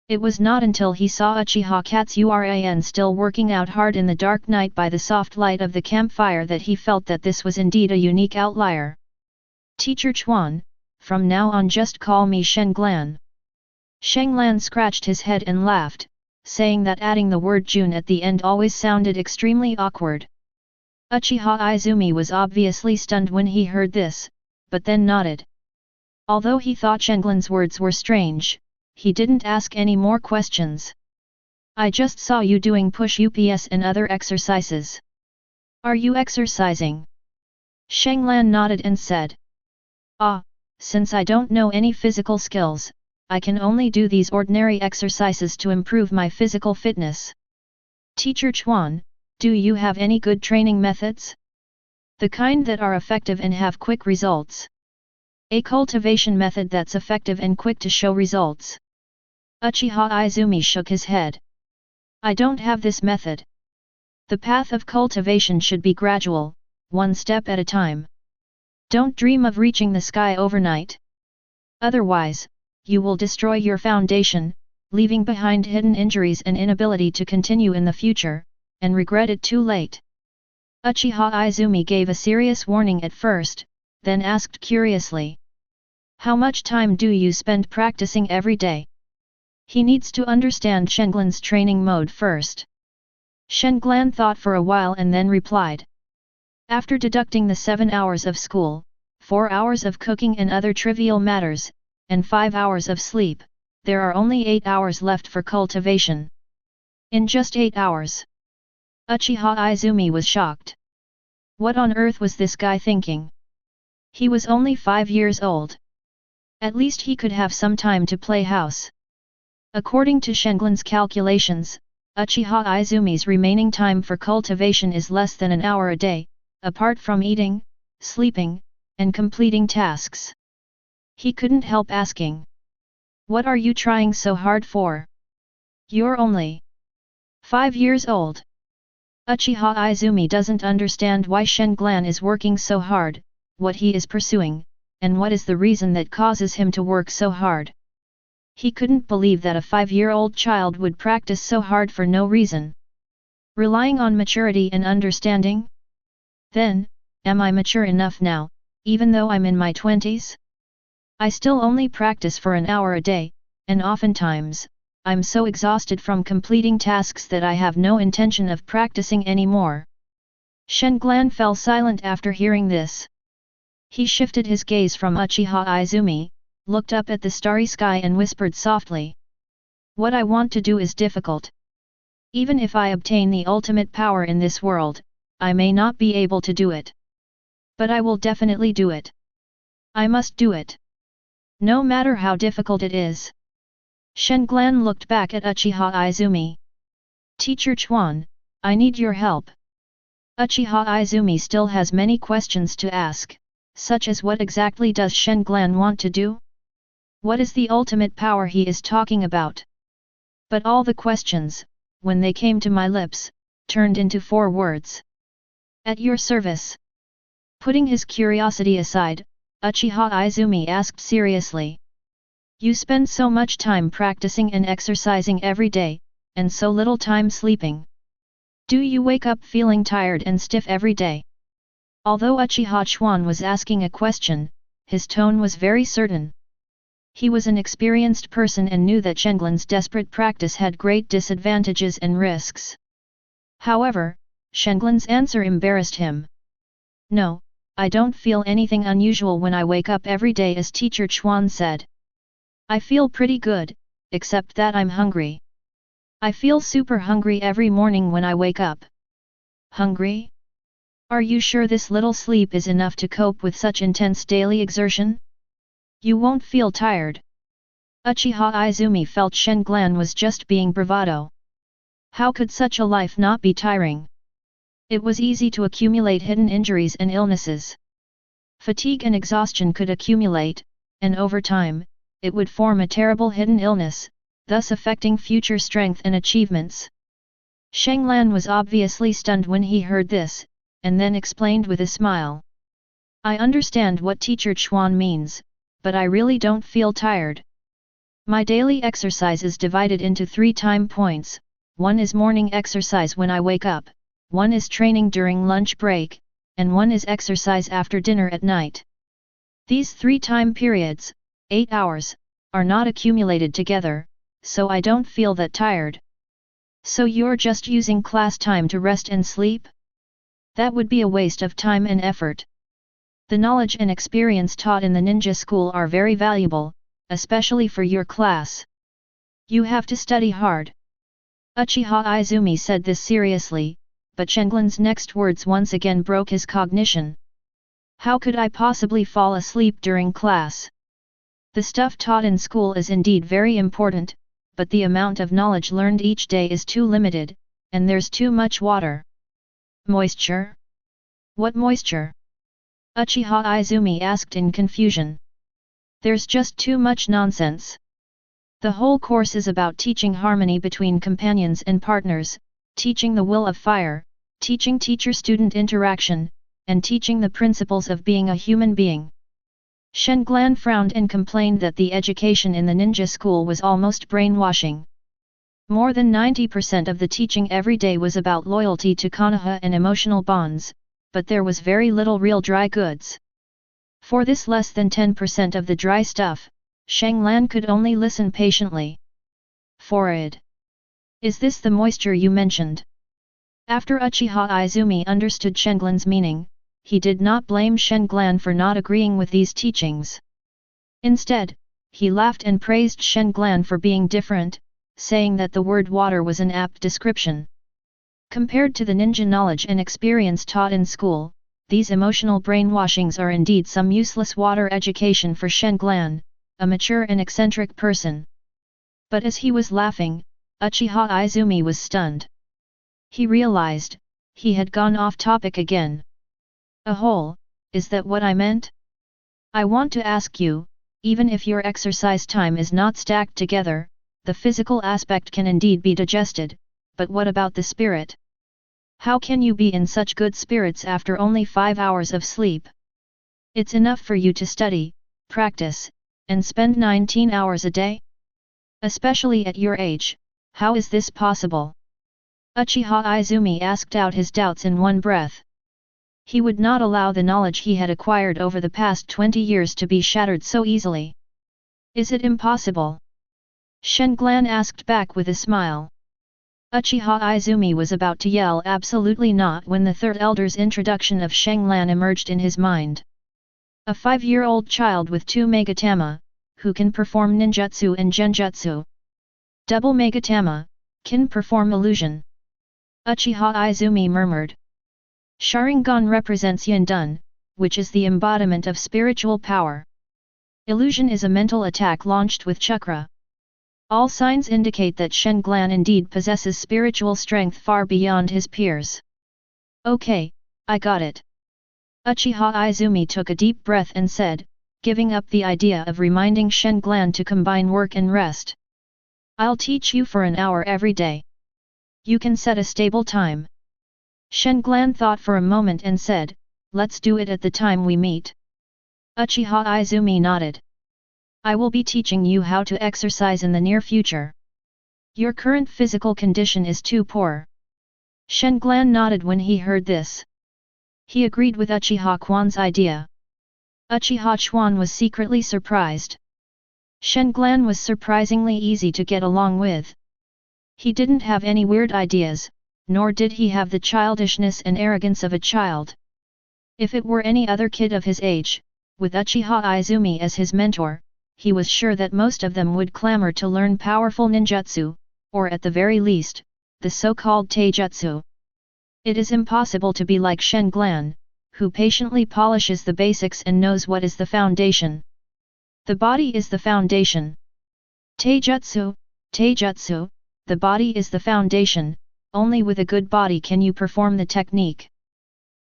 It was not until he saw Uchiha Katsuran still working out hard in the dark night by the soft light of the campfire that he felt that this was indeed a unique outlier. Teacher Chuan, from now on just call me Shenglan. Shenglan scratched his head and laughed, saying that adding the word Jun at the end always sounded extremely awkward. Uchiha Izumi was obviously stunned when he heard this, but then nodded. Although he thought Shenglan's words were strange, he didn't ask any more questions. I just saw you doing push-ups and other exercises. Are you exercising? Shenglan nodded and said. Ah, since I don't know any physical skills, I can only do these ordinary exercises to improve my physical fitness. Teacher Chuan, do you have any good training methods? The kind that are effective and have quick results. A cultivation method that's effective and quick to show results. Uchiha Izumi shook his head. I don't have this method. The path of cultivation should be gradual, one step at a time. Don't dream of reaching the sky overnight. Otherwise, you will destroy your foundation, leaving behind hidden injuries and inability to continue in the future, and regret it too late. Uchiha Izumi gave a serious warning at first, then asked curiously. How much time do you spend practicing every day? He needs to understand Shenglan's training mode first. Shenglan thought for a while and then replied. After deducting the 7 hours of school, 4 hours of cooking and other trivial matters, and 5 hours of sleep, there are only 8 hours left for cultivation. In just 8 hours. Uchiha Izumi was shocked. What on earth was this guy thinking? He was only 5 years old. At least he could have some time to play house. According to Shenglan's calculations, Uchiha Izumi's remaining time for cultivation is less than an hour a day, apart from eating, sleeping, and completing tasks. He couldn't help asking. What are you trying so hard for? You're only 5 years old. Uchiha Izumi doesn't understand why Shenglan is working so hard, what he is pursuing, and what is the reason that causes him to work so hard. He couldn't believe that a 5-year-old child would practice so hard for no reason. Relying on maturity and understanding? Then, am I mature enough now, even though I'm in my 20s? I still only practice for an hour a day, and oftentimes, I'm so exhausted from completing tasks that I have no intention of practicing anymore. Shenglan fell silent after hearing this. He shifted his gaze from Uchiha Izumi, looked up at the starry sky and whispered softly. What I want to do is difficult. Even if I obtain the ultimate power in this world, I may not be able to do it. But I will definitely do it. I must do it. No matter how difficult it is. Shenglan looked back at Uchiha Izumi. Teacher Chuan, I need your help. Uchiha Izumi still has many questions to ask, such as what exactly does Shenglan want to do? What is the ultimate power he is talking about? But all the questions, when they came to my lips, turned into 4 words. At your service. Putting his curiosity aside, Uchiha Izumi asked seriously. You spend so much time practicing and exercising every day, and so little time sleeping. Do you wake up feeling tired and stiff every day? Although Uchiha Chuan was asking a question, his tone was very certain. He was an experienced person and knew that Shenglan's desperate practice had great disadvantages and risks. However, Shenglan's answer embarrassed him. No, I don't feel anything unusual when I wake up every day, as Teacher Chuan said. I feel pretty good, except that I'm hungry. I feel super hungry every morning when I wake up. Hungry? Are you sure this little sleep is enough to cope with such intense daily exertion? You won't feel tired. Uchiha Izumi felt Shenglan was just being bravado. How could such a life not be tiring? It was easy to accumulate hidden injuries and illnesses. Fatigue and exhaustion could accumulate, and over time, it would form a terrible hidden illness, thus affecting future strength and achievements. Shenglan was obviously stunned when he heard this, and then explained with a smile. I understand what Teacher Chuan means, but I really don't feel tired. My daily exercise is divided into 3 time points. One is morning exercise when I wake up, one is training during lunch break, and one is exercise after dinner at night. These 3 time periods, 8 hours, are not accumulated together, so I don't feel that tired. So you're just using class time to rest and sleep? That would be a waste of time and effort. The knowledge and experience taught in the ninja school are very valuable, especially for your class. You have to study hard. Uchiha Izumi said this seriously, but Shenglan's next words once again broke his cognition. How could I possibly fall asleep during class? The stuff taught in school is indeed very important, but the amount of knowledge learned each day is too limited, and there's too much water. Moisture? What moisture? Uchiha Izumi asked in confusion. There's just too much nonsense. The whole course is about teaching harmony between companions and partners, teaching the will of fire, teaching teacher-student interaction, and teaching the principles of being a human being. Shenglan frowned and complained that the education in the ninja school was almost brainwashing. More than 90% of the teaching every day was about loyalty to Konoha and emotional bonds, but there was very little real dry goods. For this less than 10% of the dry stuff, Shenglan could only listen patiently. Forehead. Is this the moisture you mentioned? After Uchiha Izumi understood Shenglan's meaning, he did not blame Shenglan for not agreeing with these teachings. Instead, he laughed and praised Shenglan for being different, saying that the word water was an apt description. Compared to the ninja knowledge and experience taught in school, these emotional brainwashings are indeed some useless water education for Shenglan, a mature and eccentric person. But as he was laughing, Uchiha Izumi was stunned. He realized, he had gone off topic again. Is that what I meant? I want to ask you, even if your exercise time is not stacked together, the physical aspect can indeed be digested, but what about the spirit? How can you be in such good spirits after only 5 hours of sleep? It's enough for you to study, practice, and spend 19 hours a day? Especially at your age, how is this possible? Uchiha Izumi asked out his doubts in one breath. He would not allow the knowledge he had acquired over the past 20 years to be shattered so easily. Is it impossible? Shenglan asked back with a smile. Uchiha Izumi was about to yell absolutely not when the third elder's introduction of Shenglan emerged in his mind. A 5-year-old child with 2 megatama, who can perform ninjutsu and genjutsu. Double megatama, can perform illusion. Uchiha Izumi murmured. Sharingan represents Yindun, which is the embodiment of spiritual power. Illusion is a mental attack launched with chakra. All signs indicate that Shenglan indeed possesses spiritual strength far beyond his peers. Okay, I got it. Uchiha Izumi took a deep breath and said, giving up the idea of reminding Shenglan to combine work and rest. I'll teach you for an hour every day. You can set a stable time. Shenglan thought for a moment and said, let's do it at the time we meet. Uchiha Izumi nodded. I will be teaching you how to exercise in the near future. Your current physical condition is too poor. Shenglan nodded when he heard this. He agreed with Uchiha Quan's idea. Uchiha Chuan was secretly surprised. Shenglan was surprisingly easy to get along with. He didn't have any weird ideas, nor did he have the childishness and arrogance of a child. If it were any other kid of his age, with Uchiha Izumi as his mentor, he was sure that most of them would clamor to learn powerful ninjutsu, or at the very least, the so-called taijutsu. It is impossible to be like Shenglan, who patiently polishes the basics and knows what is the foundation. The body is the foundation. Taijutsu, the body is the foundation, only with a good body can you perform the technique.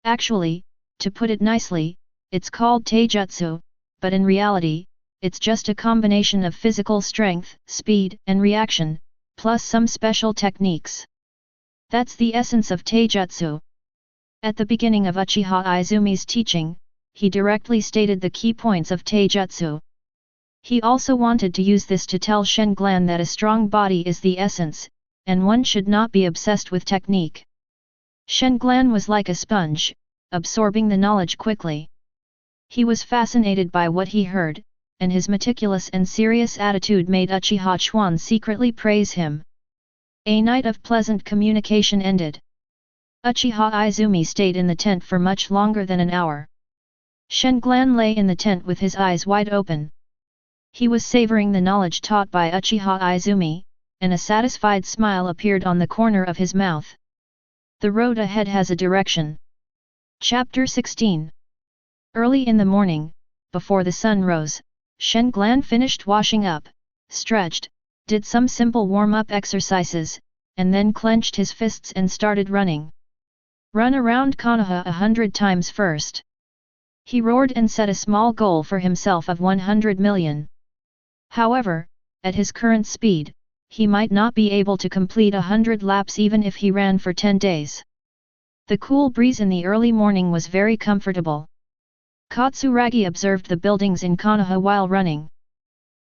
Actually, to put it nicely, it's called taijutsu, but in reality, it's just a combination of physical strength, speed, and reaction, plus some special techniques. That's the essence of taijutsu. At the beginning of Uchiha Izumi's teaching, he directly stated the key points of taijutsu. He also wanted to use this to tell Shenglan that a strong body is the essence, and one should not be obsessed with technique. Shenglan was like a sponge, absorbing the knowledge quickly. He was fascinated by what he heard, and his meticulous and serious attitude made Uchiha Chuan secretly praise him. A night of pleasant communication ended. Uchiha Izumi stayed in the tent for much longer than an hour. Shenglan lay in the tent with his eyes wide open. He was savoring the knowledge taught by Uchiha Izumi, and a satisfied smile appeared on the corner of his mouth. The road ahead has a direction. Chapter 16. Early in the morning, before the sun rose, Shenglan finished washing up, stretched, did some simple warm-up exercises, and then clenched his fists and started running. Run around Konoha 100 times first. He roared and set a small goal for himself of 100 million. However, at his current speed, he might not be able to complete 100 laps even if he ran for 10 days. The cool breeze in the early morning was very comfortable. Katsuragi observed the buildings in Konoha while running.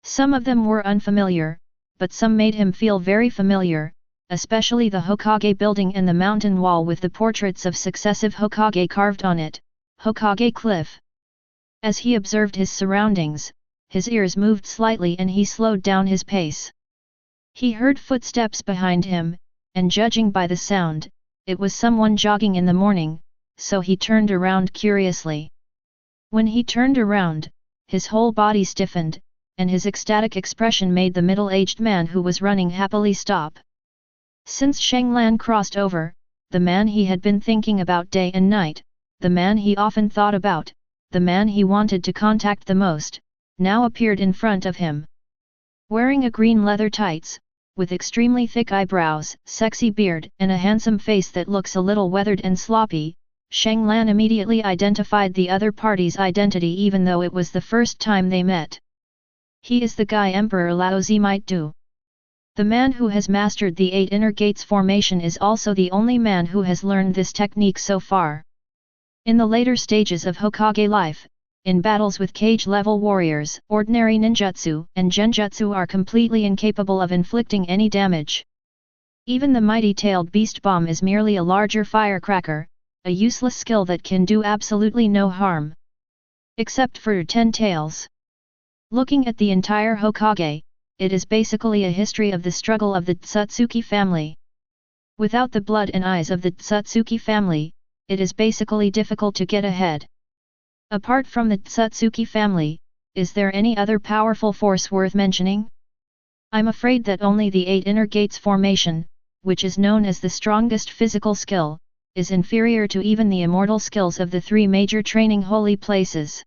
Some of them were unfamiliar, but some made him feel very familiar, especially the Hokage building and the mountain wall with the portraits of successive Hokage carved on it, Hokage Cliff. As he observed his surroundings, his ears moved slightly and he slowed down his pace. He heard footsteps behind him, and judging by the sound, it was someone jogging in the morning, so he turned around curiously. When he turned around, his whole body stiffened, and his ecstatic expression made the middle-aged man who was running happily stop. Since Shanglan crossed over, the man he had been thinking about day and night, the man he often thought about, the man he wanted to contact the most, now appeared in front of him. Wearing a green leather tights, with extremely thick eyebrows, sexy beard and a handsome face that looks a little weathered and sloppy, Shanglan immediately identified the other party's identity even though it was the first time they met. He is the guy Emperor Laozi Might Do. The man who has mastered the 8 inner gates formation is also the only man who has learned this technique so far. In the later stages of Hokage life, in battles with cage-level warriors, ordinary ninjutsu and genjutsu are completely incapable of inflicting any damage. Even the mighty-tailed beast bomb is merely a larger firecracker, a useless skill that can do absolutely no harm. Except for 10 tails. Looking at the entire Hokage, it is basically a history of the struggle of the Tsutsuki family. Without the blood and eyes of the Tsutsuki family, it is basically difficult to get ahead. Apart from the Tsutsuki family, is there any other powerful force worth mentioning? I'm afraid that only the 8 inner gates formation, which is known as the strongest physical skill, is inferior to even the immortal skills of the 3 major training holy places.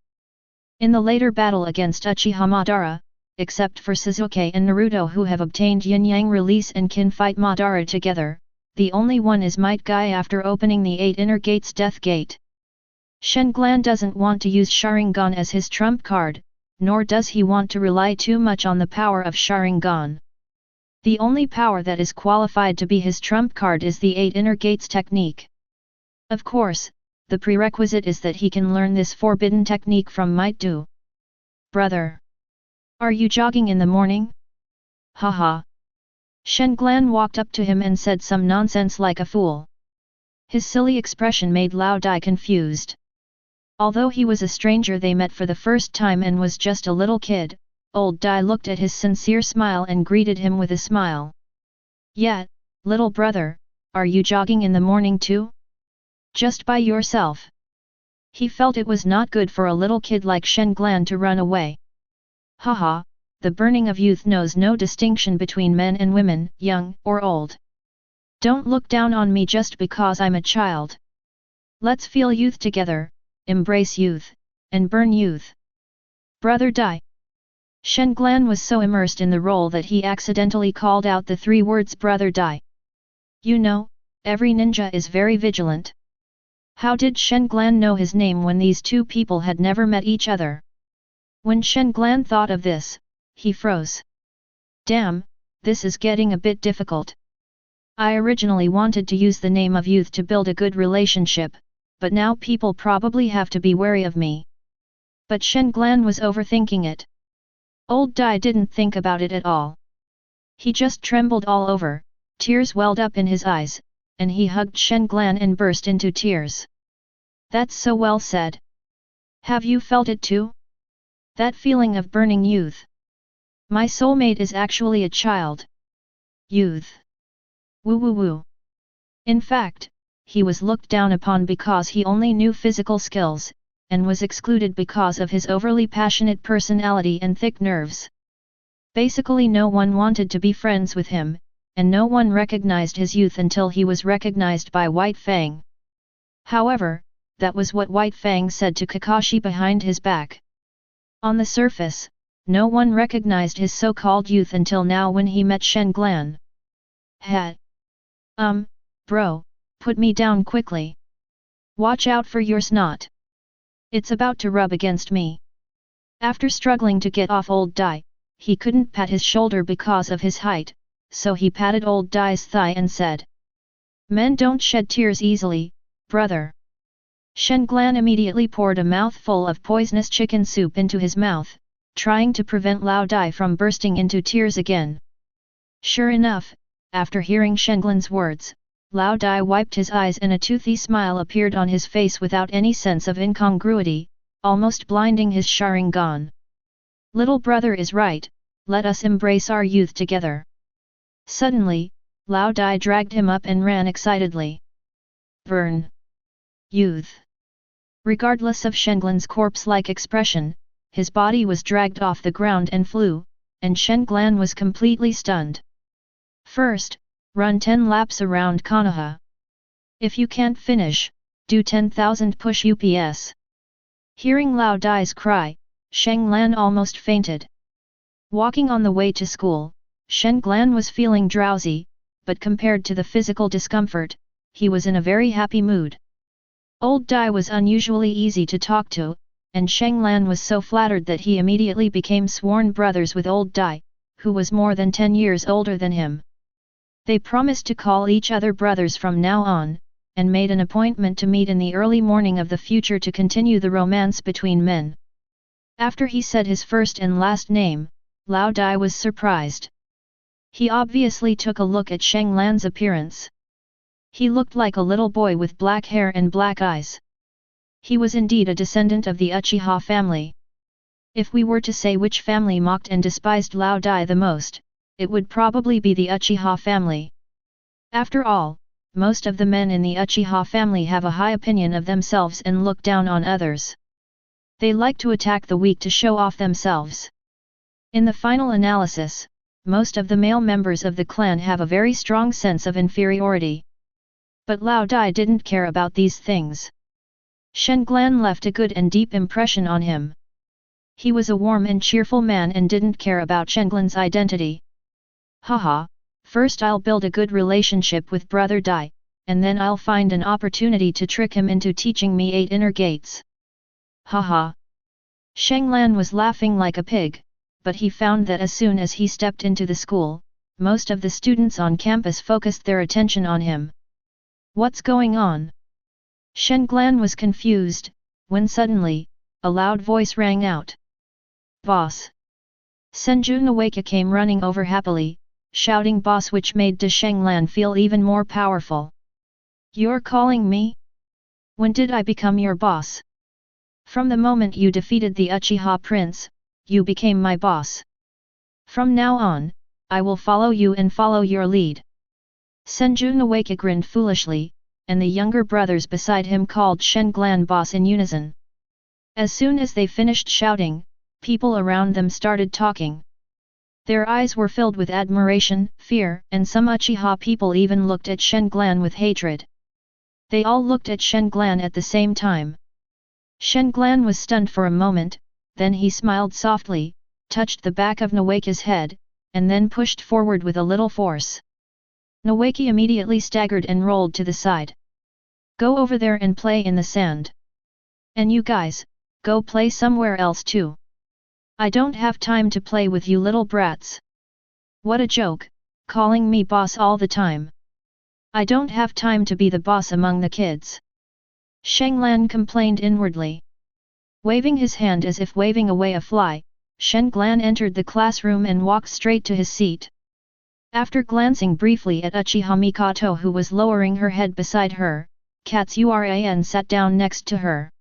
In the later battle against Uchiha Madara, except for Sasuke and Naruto who have obtained yin-yang release and can fight Madara together, the only one is Might Dai after opening the 8 inner gates death gate. Shanglan doesn't want to use Sharingan as his trump card, nor does he want to rely too much on the power of Sharingan. The only power that is qualified to be his trump card is the 8 inner gates technique. Of course, the prerequisite is that he can learn this forbidden technique from Might Do. Brother! Are you jogging in the morning? Haha! Shanglan walked up to him and said some nonsense like a fool. His silly expression made Lao Dai confused. Although he was a stranger they met for the first time and was just a little kid, old Dai looked at his sincere smile and greeted him with a smile. Yeah, little brother, are you jogging in the morning too? Just by yourself. He felt it was not good for a little kid like Shanglan to run away. Haha, the burning of youth knows no distinction between men and women, young or old. Don't look down on me just because I'm a child. Let's feel youth together, embrace youth, and burn youth. Brother Dai. Shanglan was so immersed in the role that he accidentally called out the 3 words Brother Dai. You know, every ninja is very vigilant. How did Shanglan know his name when these 2 people had never met each other? When Shanglan thought of this, he froze. Damn, this is getting a bit difficult. I originally wanted to use the name of youth to build a good relationship, but now people probably have to be wary of me. But Shanglan was overthinking it. Old Dai didn't think about it at all. He just trembled all over, tears welled up in his eyes, and he hugged Shanglan and burst into tears. That's so well said. Have you felt it too? That feeling of burning youth. My soulmate is actually a child. Youth. Woo woo woo. In fact, he was looked down upon because he only knew physical skills, and was excluded because of his overly passionate personality and thick nerves. Basically no one wanted to be friends with him, and no one recognized his youth until he was recognized by White Fang. However, that was what White Fang said to Kakashi behind his back. On the surface, no one recognized his so-called youth until now when he met Shanglan. Bro, put me down quickly. Watch out for your snot. It's about to rub against me. After struggling to get off old Dai, he couldn't pat his shoulder because of his height, so he patted old Dai's thigh and said. Men don't shed tears easily, brother. Shen Glan immediately poured a mouthful of poisonous chicken soup into his mouth, trying to prevent Lao Dai from bursting into tears again. Sure enough, after hearing Shen Glan's words, Lao Dai wiped his eyes and a toothy smile appeared on his face without any sense of incongruity, almost blinding his Sharingan. Little brother is right, let us embrace our youth together. Suddenly, Lao Dai dragged him up and ran excitedly. Burn! Youth! Regardless of Shen Glan's corpse-like expression, his body was dragged off the ground and flew, and Shen Glan was completely stunned. First, run 10 laps around Kana. If you can't finish, do 10,000 push-ups. Hearing Lao Dai's cry, Shen Glan almost fainted. Walking on the way to school, Shen Glan was feeling drowsy, but compared to the physical discomfort, he was in a very happy mood. Old Dai was unusually easy to talk to, and Shen Glan was so flattered that he immediately became sworn brothers with Old Dai, who was more than 10 years older than him. They promised to call each other brothers from now on, and made an appointment to meet in the early morning of the future to continue the romance between men. After he said his first and last name, Lao Dai was surprised. He obviously took a look at Shen Glan's appearance. He looked like a little boy with black hair and black eyes. He was indeed a descendant of the Uchiha family. If we were to say which family mocked and despised Lao Dai the most, it would probably be the Uchiha family. After all, most of the men in the Uchiha family have a high opinion of themselves and look down on others. They like to attack the weak to show off themselves. In the final analysis, most of the male members of the clan have a very strong sense of inferiority. But Lao Dai didn't care about these things. Shen Glan left a good and deep impression on him. He was a warm and cheerful man and didn't care about Shen Glan's identity. Haha, first I'll build a good relationship with Brother Dai, and then I'll find an opportunity to trick him into teaching me 8 inner gates. Haha. Shen Glan was laughing like a pig, but he found that as soon as he stepped into the school, most of the students on campus focused their attention on him. What's going on? Shen Glan was confused, when suddenly, a loud voice rang out. Boss! Senju Nawaka came running over happily, shouting boss, which made Shen Glan feel even more powerful. You're calling me? When did I become your boss? From the moment you defeated the Uchiha prince, you became my boss. From now on, I will follow you and follow your lead. Senju Nawaka grinned foolishly, and the younger brothers beside him called Shen Glan boss in unison. As soon as they finished shouting, people around them started talking. Their eyes were filled with admiration, fear, and some Uchiha people even looked at Shen Glan with hatred. They all looked at Shen Glan at the same time. Shen Glan was stunned for a moment, then he smiled softly, touched the back of Nawaka's head, and then pushed forward with a little force. Nawaka immediately staggered and rolled to the side. Go over there and play in the sand. And you guys, go play somewhere else too. I don't have time to play with you little brats. What a joke, calling me boss all the time. I don't have time to be the boss among the kids. Shen Glan complained inwardly. Waving his hand as if waving away a fly, Shen Glan entered the classroom and walked straight to his seat. After glancing briefly at Uchiha Mikoto, who was lowering her head beside her, Katsuran sat down next to her.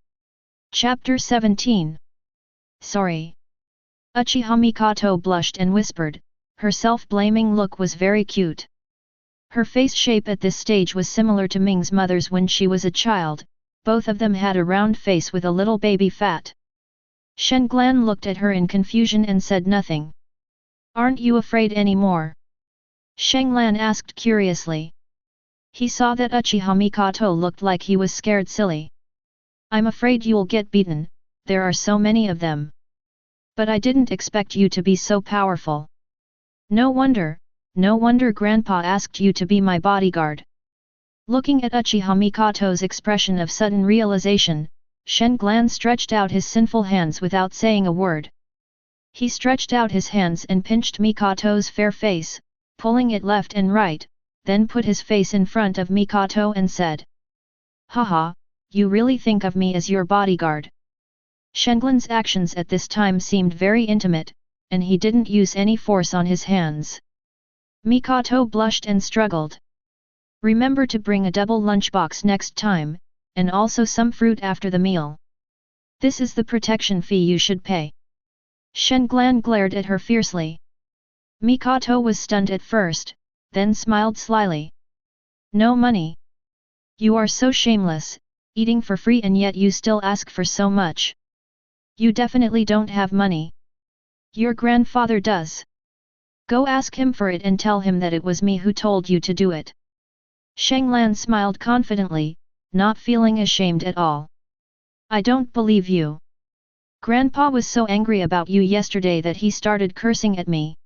Chapter 17. Sorry. Uchiha Mikoto blushed and whispered, her self-blaming look was very cute. Her face shape at this stage was similar to Ming's mother's when she was a child, both of them had a round face with a little baby fat. Shen Glan looked at her in confusion and said nothing. Aren't you afraid anymore? Shen Glan asked curiously. He saw that Uchiha Mikoto looked like he was scared silly. I'm afraid you'll get beaten, there are so many of them. But I didn't expect you to be so powerful. No wonder Grandpa asked you to be my bodyguard. Looking at Uchiha Mikoto's expression of sudden realization, Shen Glan stretched out his sinful hands without saying a word. He stretched out his hands and pinched Mikoto's fair face, pulling it left and right, then put his face in front of Mikoto and said. Haha, you really think of me as your bodyguard? Shenglan's actions at this time seemed very intimate, and he didn't use any force on his hands. Mikoto blushed and struggled. Remember to bring a double lunchbox next time, and also some fruit after the meal. This is the protection fee you should pay. Shenglan glared at her fiercely. Mikoto was stunned at first, then smiled slyly. No money. You are so shameless, eating for free and yet you still ask for so much. You definitely don't have money. Your grandfather does. Go ask him for it and tell him that it was me who told you to do it. Shenglan smiled confidently, not feeling ashamed at all. I don't believe you. Grandpa was so angry about you yesterday that he started cursing at me.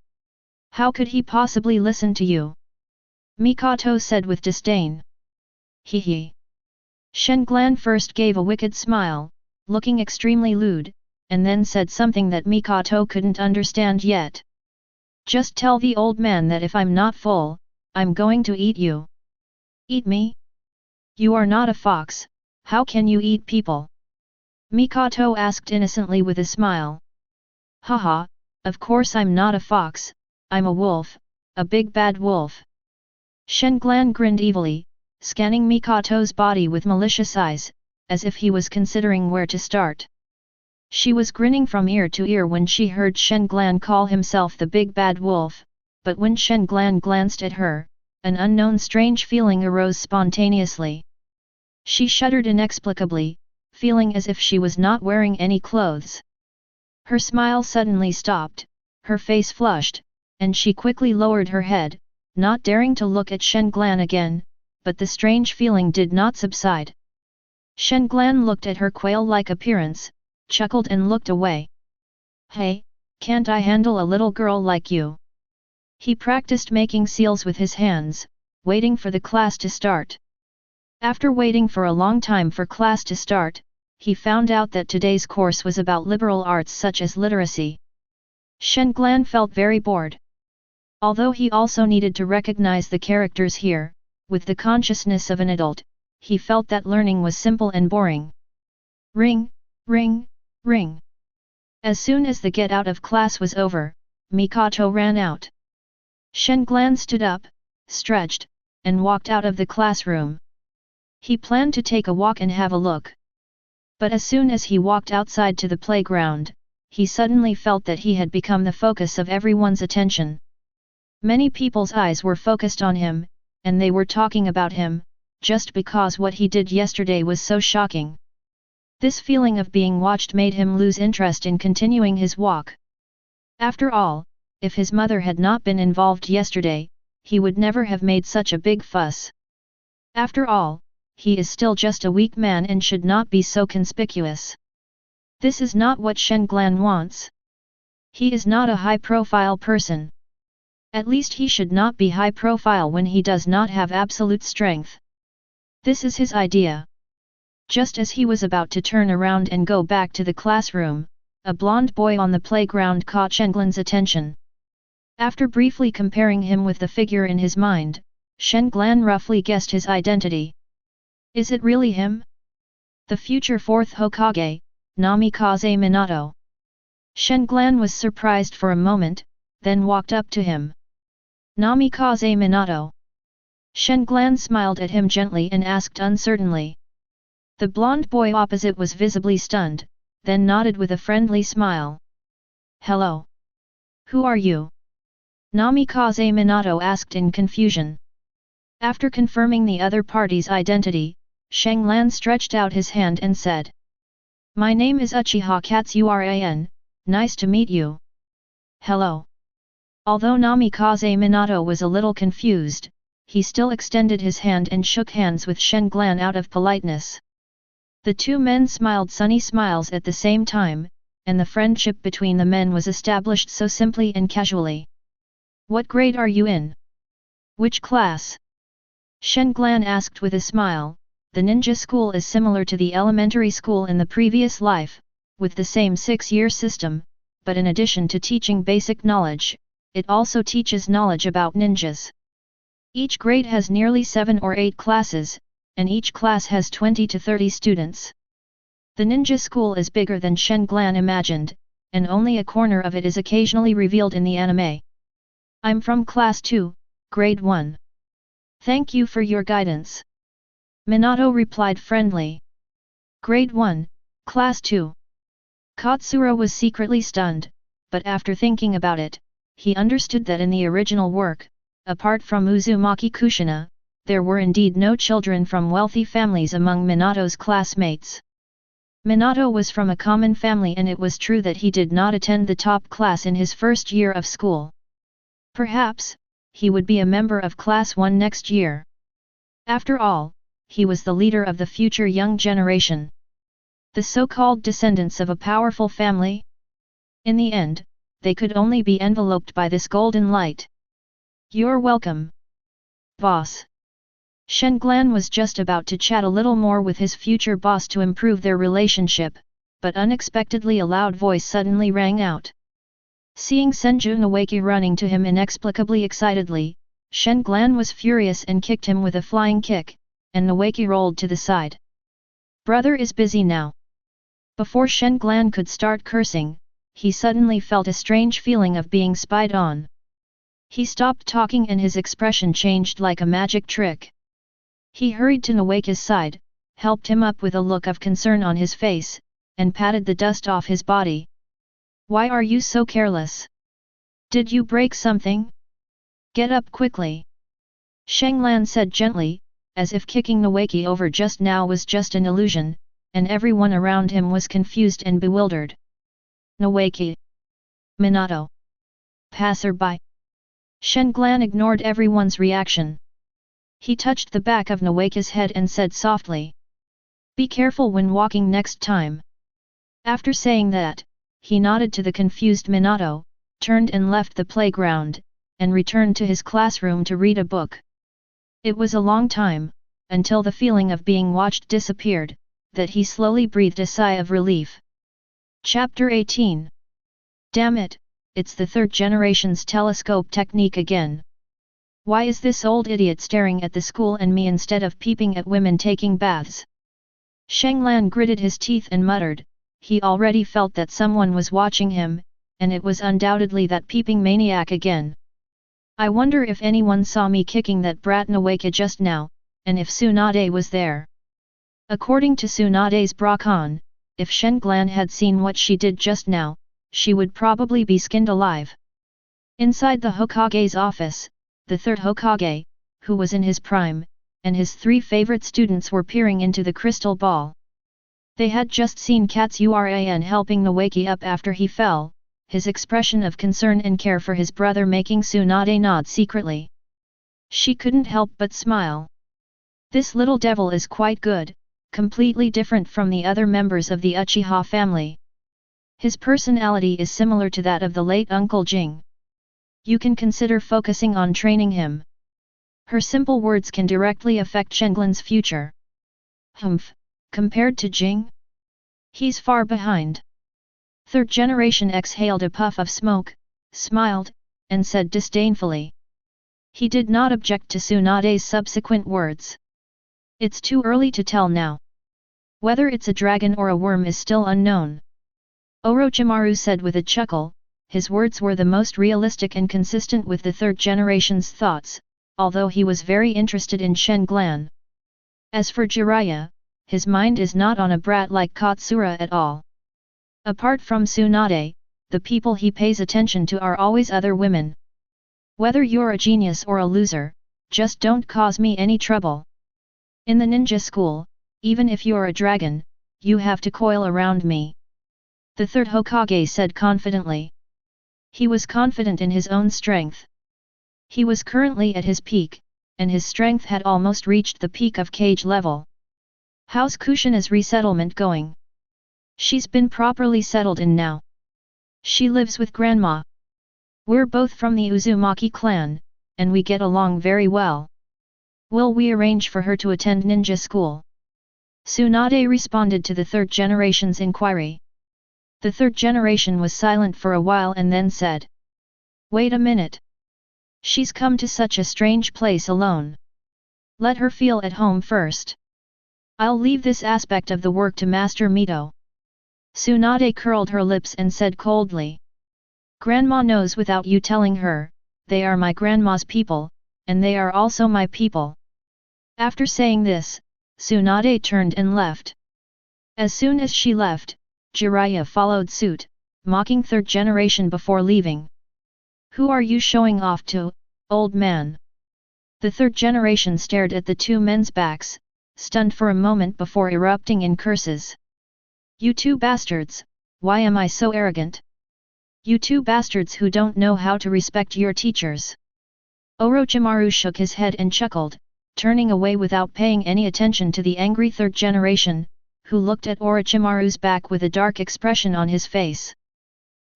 How could he possibly listen to you? Mikoto said with disdain. Hee. Shenglan first gave a wicked smile, looking extremely lewd, and then said something that Mikoto couldn't understand yet. Just tell the old man that if I'm not full, I'm going to eat you. Eat me? You are not a fox, how can you eat people? Mikoto asked innocently with a smile. Haha, of course I'm not a fox, I'm a wolf, a big bad wolf. Shenglan grinned evilly, scanning Mikoto's body with malicious eyes, as if he was considering where to start. She was grinning from ear to ear when she heard Shenglan call himself the big bad wolf, but when Shenglan glanced at her, an unknown strange feeling arose spontaneously. She shuddered inexplicably, feeling as if she was not wearing any clothes. Her smile suddenly stopped, her face flushed, and she quickly lowered her head, not daring to look at Shenglan again, but the strange feeling did not subside. Shenglan looked at her quail-like appearance, chuckled and looked away. Hey, can't I handle a little girl like you? He practiced making seals with his hands, waiting for the class to start. After waiting for a long time for class to start, he found out that today's course was about liberal arts such as literacy. Shenglan felt very bored. Although he also needed to recognize the characters here, with the consciousness of an adult, he felt that learning was simple and boring. Ring, ring, ring. As soon as the get out of class was over, Mikoto ran out. Shenglan stood up, stretched, and walked out of the classroom. He planned to take a walk and have a look. But as soon as he walked outside to the playground, he suddenly felt that he had become the focus of everyone's attention. Many people's eyes were focused on him, and they were talking about him, just because what he did yesterday was so shocking. This feeling of being watched made him lose interest in continuing his walk. After all, if his mother had not been involved yesterday, he would never have made such a big fuss. After all, he is still just a weak man and should not be so conspicuous. This is not what Shenglan wants. He is not a high-profile person. At least he should not be high-profile when he does not have absolute strength. This is his idea. Just as he was about to turn around and go back to the classroom, a blond boy on the playground caught Shenglan's attention. After briefly comparing him with the figure in his mind, Shenglan roughly guessed his identity. Is it really him? The future fourth Hokage, Namikaze Minato. Shenglan was surprised for a moment, then walked up to him. Namikaze Minato. Shenglan smiled at him gently and asked uncertainly. The blond boy opposite was visibly stunned, then nodded with a friendly smile. Hello. Who are you? Namikaze Minato asked in confusion. After confirming the other party's identity, Shenglan stretched out his hand and said. My name is Uchiha Katsuran, nice to meet you. Hello. Although Namikaze Minato was a little confused, he still extended his hand and shook hands with Shenglan out of politeness. The two men smiled sunny smiles at the same time, and the friendship between the men was established so simply and casually. What grade are you in? Which class? Shenglan asked with a smile. The ninja school is similar to the elementary school in the previous life, with the same 6-year system, but in addition to teaching basic knowledge, it also teaches knowledge about ninjas. Each grade has nearly 7 or 8 classes, and each class has 20 to 30 students. The ninja school is bigger than Shenglan imagined, and only a corner of it is occasionally revealed in the anime. I'm from Class 2, Grade 1. Thank you for your guidance. Minato replied friendly. Grade 1, Class 2. Katsura was secretly stunned, but after thinking about it, he understood that in the original work, apart from Uzumaki Kushina, there were indeed no children from wealthy families among Minato's classmates. Minato was from a common family, and it was true that he did not attend the top class in his first year of school. Perhaps, he would be a member of Class 1 next year. After all, he was the leader of the future young generation. The so-called descendants of a powerful family? In the end, they could only be enveloped by this golden light. You're welcome, boss. Shenglan was just about to chat a little more with his future boss to improve their relationship, but unexpectedly a loud voice suddenly rang out. Seeing Senju Nawaki running to him inexplicably excitedly, Shenglan was furious and kicked him with a flying kick, and Nawaki rolled to the side. Brother is busy now. Before Shenglan could start cursing, he suddenly felt a strange feeling of being spied on. He stopped talking and his expression changed like a magic trick. He hurried to Nawaki's side, helped him up with a look of concern on his face, and patted the dust off his body. Why are you so careless? Did you break something? Get up quickly. Shenglan said gently, as if kicking Nawaki over just now was just an illusion, and everyone around him was confused and bewildered. Nawaki. Minato. Passerby. Shenglan ignored everyone's reaction. He touched the back of Nawaki's head and said softly. Be careful when walking next time. After saying that, he nodded to the confused Minato, turned and left the playground, and returned to his classroom to read a book. It was a long time, until the feeling of being watched disappeared, that he slowly breathed a sigh of relief. Chapter 18. Damn it, it's the third generation's telescope technique again. Why is this old idiot staring at the school and me instead of peeping at women taking baths? Shenglan gritted his teeth and muttered, he already felt that someone was watching him, and it was undoubtedly that peeping maniac again. I wonder if anyone saw me kicking that brat Nawaki just now, and if Tsunade was there. According to Tsunade's Brakon, if Shenglan had seen what she did just now, she would probably be skinned alive. Inside the Hokage's office, the third Hokage, who was in his prime, and his three favorite students were peering into the crystal ball. They had just seen Katsuran helping Nawaki up after he fell, his expression of concern and care for his brother making Tsunade nod secretly. She couldn't help but smile. This little devil is quite good, completely different from the other members of the Uchiha family. His personality is similar to that of the late Uncle Jing. You can consider focusing on training him. Her simple words can directly affect Shenglan's future. Humph, compared to Jing? He's far behind. Third generation exhaled a puff of smoke, smiled, and said disdainfully. He did not object to Tsunade's subsequent words. It's too early to tell now. Whether it's a dragon or a worm is still unknown. Orochimaru said with a chuckle. His words were the most realistic and consistent with the third generation's thoughts, although he was very interested in Shenglan. As for Jiraiya, his mind is not on a brat like Katsura at all. Apart from Tsunade, the people he pays attention to are always other women. Whether you're a genius or a loser, just don't cause me any trouble. In the ninja school, even if you're a dragon, you have to coil around me. The third Hokage said confidently. He was confident in his own strength. He was currently at his peak, and his strength had almost reached the peak of cage level. How's Kushina's resettlement going? She's been properly settled in now. She lives with Grandma. We're both from the Uzumaki clan, and we get along very well. Will we arrange for her to attend ninja school? Tsunade responded to the third generation's inquiry. The third generation was silent for a while and then said. Wait a minute. She's come to such a strange place alone. Let her feel at home first. I'll leave this aspect of the work to Master Mito. Tsunade curled her lips and said coldly. Grandma knows without you telling her, they are my grandma's people, and they are also my people. After saying this, Tsunade turned and left. As soon as she left, Jiraiya followed suit, mocking third generation before leaving. Who are you showing off to, old man? The third generation stared at the two men's backs, stunned for a moment before erupting in curses. You two bastards, why am I so arrogant? You two bastards who don't know how to respect your teachers. Orochimaru shook his head and chuckled, turning away without paying any attention to the angry third generation, who looked at Orochimaru's back with a dark expression on his face.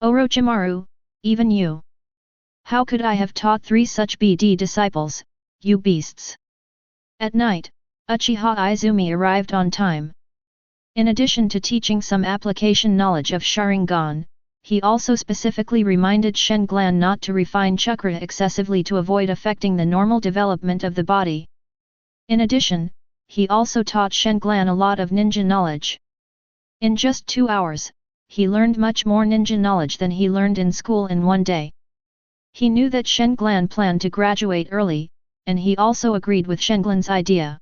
Orochimaru, even you. How could I have taught 3 such BD disciples, you beasts? At night, Uchiha Izumi arrived on time. In addition to teaching some application knowledge of Sharingan, he also specifically reminded Shen-Glan not to refine chakra excessively to avoid affecting the normal development of the body. In addition, he also taught Shen-Glan a lot of ninja knowledge. In just 2 hours, he learned much more ninja knowledge than he learned in school in one day. He knew that Shen-Glan planned to graduate early, and he also agreed with Shen-Glan's idea.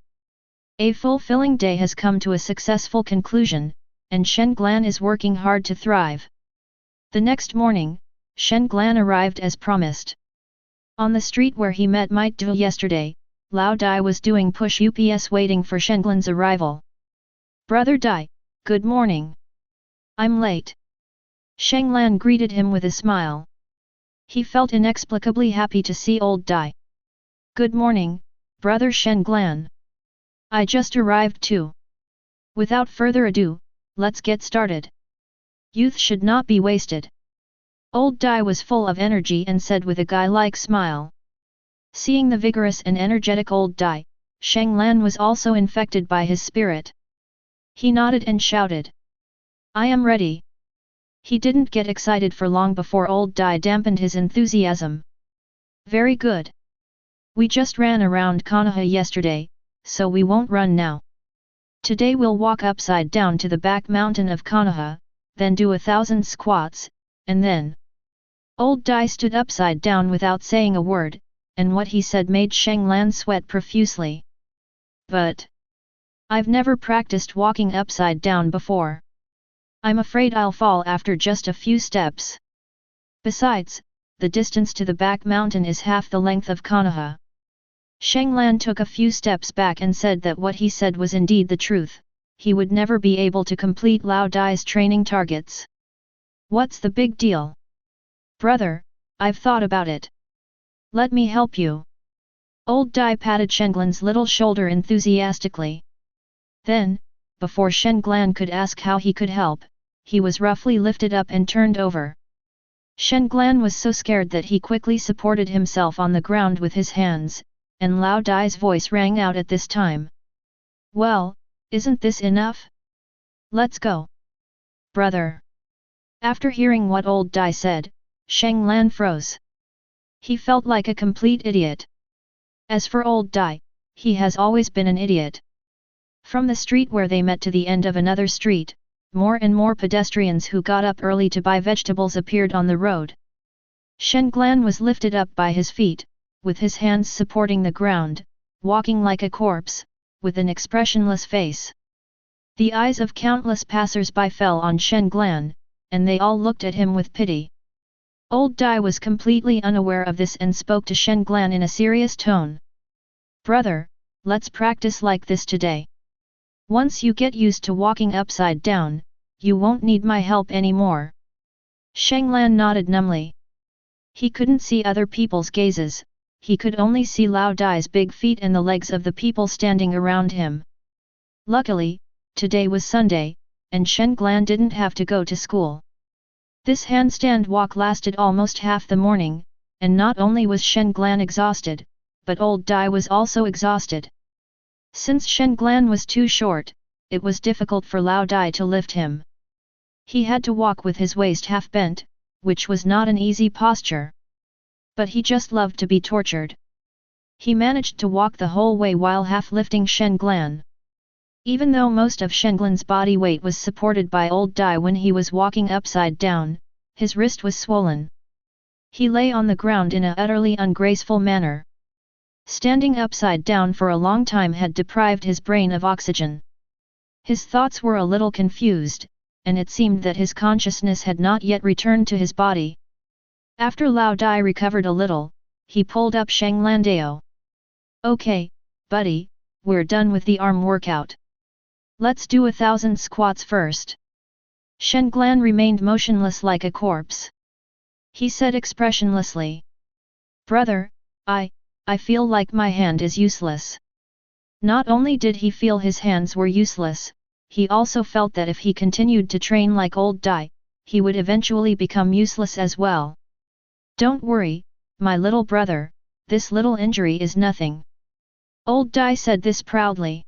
A fulfilling day has come to a successful conclusion, and Shen-Glan is working hard to thrive. The next morning, Shen-Glan arrived as promised. On the street where he met Might Dai yesterday, Lao Dai was doing push UPS waiting for Shen-Glan's arrival. Brother Dai, good morning. I'm late. Shen-Glan greeted him with a smile. He felt inexplicably happy to see old Dai. Good morning, brother Shen-Glan. I just arrived too. Without further ado, let's get started. Youth should not be wasted. Old Dai was full of energy and said with a guy-like smile. Seeing the vigorous and energetic old Dai, Shen-Glan was also infected by his spirit. He nodded and shouted. I am ready. He didn't get excited for long before old Dai dampened his enthusiasm. Very good. We just ran around Konoha yesterday, so we won't run now. Today we'll walk upside down to the back mountain of Konoha, then do 1,000 squats, and then... Old Dai stood upside down without saying a word, and what he said made Shen-Glan sweat profusely. But... I've never practiced walking upside down before. I'm afraid I'll fall after just a few steps. Besides, the distance to the back mountain is half the length of Konoha. Shen-Glan took a few steps back and said that what he said was indeed the truth. He would never be able to complete Lao Dai's training targets. What's the big deal? Brother, I've thought about it. Let me help you. Old Dai patted Shen-Glan's little shoulder enthusiastically. Then, before Shen-Glan could ask how he could help, he was roughly lifted up and turned over. Shen-Glan was so scared that he quickly supported himself on the ground with his hands, and Lao Dai's voice rang out at this time. Well, isn't this enough? Let's go. Brother. After hearing what old Dai said, Shen-Glan froze. He felt like a complete idiot. As for old Dai, he has always been an idiot. From the street where they met to the end of another street, more and more pedestrians who got up early to buy vegetables appeared on the road. Shen-Glan was lifted up by his feet, with his hands supporting the ground, walking like a corpse, with an expressionless face. The eyes of countless passers-by fell on Shen-Glan, and they all looked at him with pity. Old Dai was completely unaware of this and spoke to Shen-Glan in a serious tone. Brother, let's practice like this today. Once you get used to walking upside down, you won't need my help anymore. Shen-Glan nodded numbly. He couldn't see other people's gazes, he could only see Lao Dai's big feet and the legs of the people standing around him. Luckily, today was Sunday, and Shen-Glan didn't have to go to school. This handstand walk lasted almost half the morning, and not only was Shen-Glan exhausted, but old Dai was also exhausted. Since Shen-Glan was too short, it was difficult for Lao Dai to lift him. He had to walk with his waist half bent, which was not an easy posture. But he just loved to be tortured. He managed to walk the whole way while half lifting Shen-Glan. Even though most of Shenglan's body weight was supported by Old Dai when he was walking upside down, his wrist was swollen. He lay on the ground in a utterly ungraceful manner. Standing upside down for a long time had deprived his brain of oxygen. His thoughts were a little confused, and it seemed that his consciousness had not yet returned to his body. After Lao Dai recovered a little, he pulled up Shenglandao. "Okay, buddy, we're done with the arm workout. Let's do 1,000 squats first." Shenglan remained motionless like a corpse. He said expressionlessly, "Brother, I feel like my hand is useless." Not only did he feel his hands were useless, he also felt that if he continued to train like Old Dai, he would eventually become useless as well. "Don't worry, my little brother, this little injury is nothing." Old Dai said this proudly.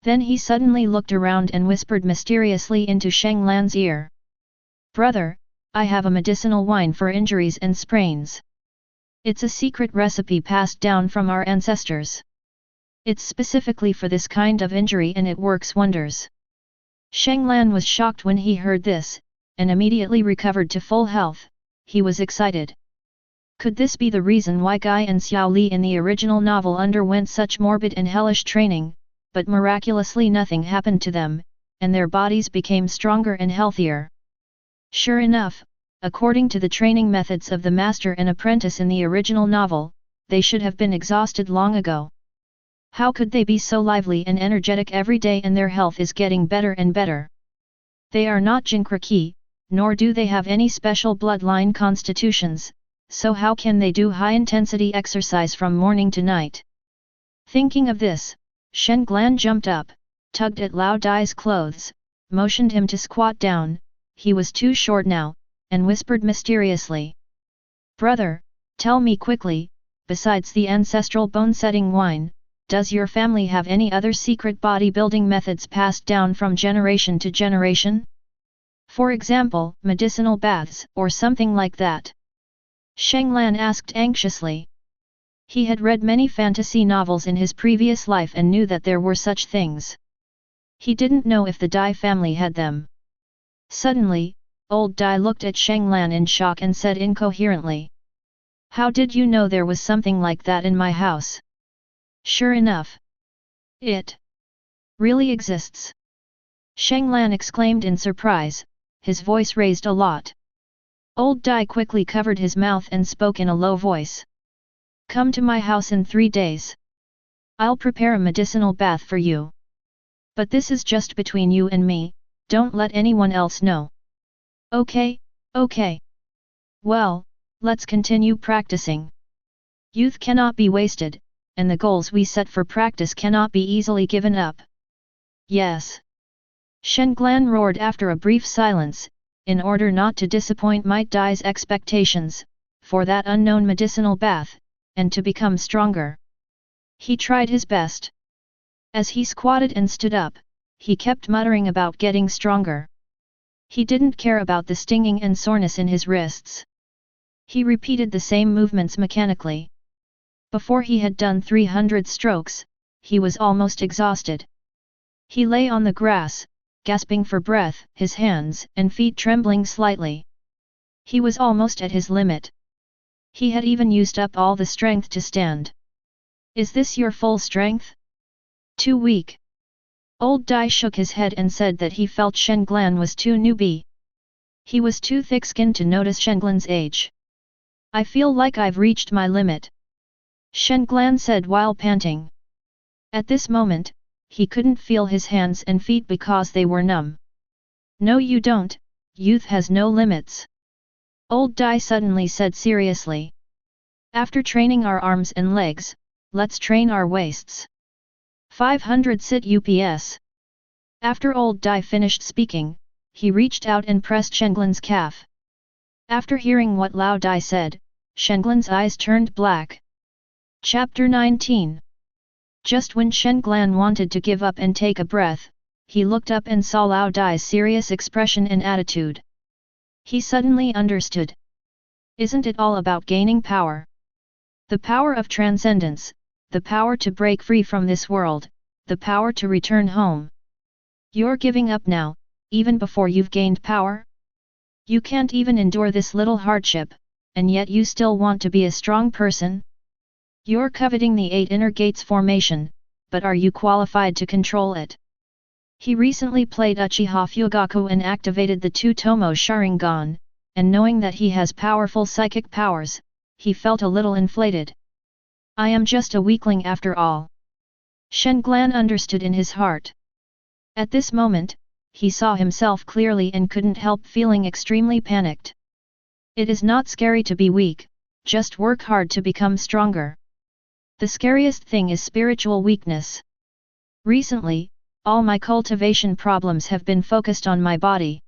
Then he suddenly looked around and whispered mysteriously into Shenglan's ear. "Brother, I have a medicinal wine for injuries and sprains. It's a secret recipe passed down from our ancestors. It's specifically for this kind of injury and it works wonders." Shenglan was shocked when he heard this, and immediately recovered to full health. He was excited. Could this be the reason why Guy and Xiao Li in the original novel underwent such morbid and hellish training, but miraculously nothing happened to them, and their bodies became stronger and healthier? Sure enough, according to the training methods of the master and apprentice in the original novel, they should have been exhausted long ago. How could they be so lively and energetic every day and their health is getting better and better? They are not Jinkraki, nor do they have any special bloodline constitutions, so how can they do high-intensity exercise from morning to night? Thinking of this, Shenglan jumped up, tugged at Lao Dai's clothes, motioned him to squat down, he was too short now, and whispered mysteriously. "Brother, tell me quickly, besides the ancestral bone-setting wine, does your family have any other secret bodybuilding methods passed down from generation to generation? For example, medicinal baths or something like that?" Shenglan asked anxiously. He had read many fantasy novels in his previous life and knew that there were such things. He didn't know if the Dai family had them. Suddenly, Old Dai looked at Shenglan in shock and said incoherently, "How did you know there was something like that in my house?" "Sure enough. It really exists." Shenglan exclaimed in surprise, his voice raised a lot. Old Dai quickly covered his mouth and spoke in a low voice. "Come to my house in 3 days. I'll prepare a medicinal bath for you. But this is just between you and me, don't let anyone else know." "Okay, okay. Well, let's continue practicing. Youth cannot be wasted, and the goals we set for practice cannot be easily given up." "Yes." Shenglan roared after a brief silence, in order not to disappoint Might Dai's expectations, for that unknown medicinal bath, and to become stronger. He tried his best. As he squatted and stood up, he kept muttering about getting stronger. He didn't care about the stinging and soreness in his wrists. He repeated the same movements mechanically. Before he had done 300 strokes, he was almost exhausted. He lay on the grass, gasping for breath, his hands and feet trembling slightly. He was almost at his limit. He had even used up all the strength to stand. "Is this your full strength? Too weak." Old Dai shook his head and said that he felt Shenglan was too newbie. He was too thick-skinned to notice Shenglan's age. "I feel like I've reached my limit," Shenglan said while panting. At this moment, he couldn't feel his hands and feet because they were numb. "No you don't, youth has no limits," Old Dai suddenly said seriously. "After training our arms and legs, let's train our waists. 500 sit ups." After Old Dai finished speaking, he reached out and pressed Shenglan's calf. After hearing what Lao Dai said, Shenglan's eyes turned black. Chapter 19. Just when Shenglan wanted to give up and take a breath, he looked up and saw Lao Dai's serious expression and attitude. He suddenly understood. Isn't it all about gaining power? The power of transcendence, the power to break free from this world, the power to return home. You're giving up now, even before you've gained power? You can't even endure this little hardship, and yet you still want to be a strong person? You're coveting the 8 inner gates formation, but are you qualified to control it? He recently played Uchiha Fugaku and activated the 2 Tomo Sharingan, and knowing that he has powerful psychic powers, he felt a little inflated. I am just a weakling after all. Shenglan understood in his heart. At this moment, he saw himself clearly and couldn't help feeling extremely panicked. It is not scary to be weak, just work hard to become stronger. The scariest thing is spiritual weakness. Recently, all my cultivation problems have been focused on my body.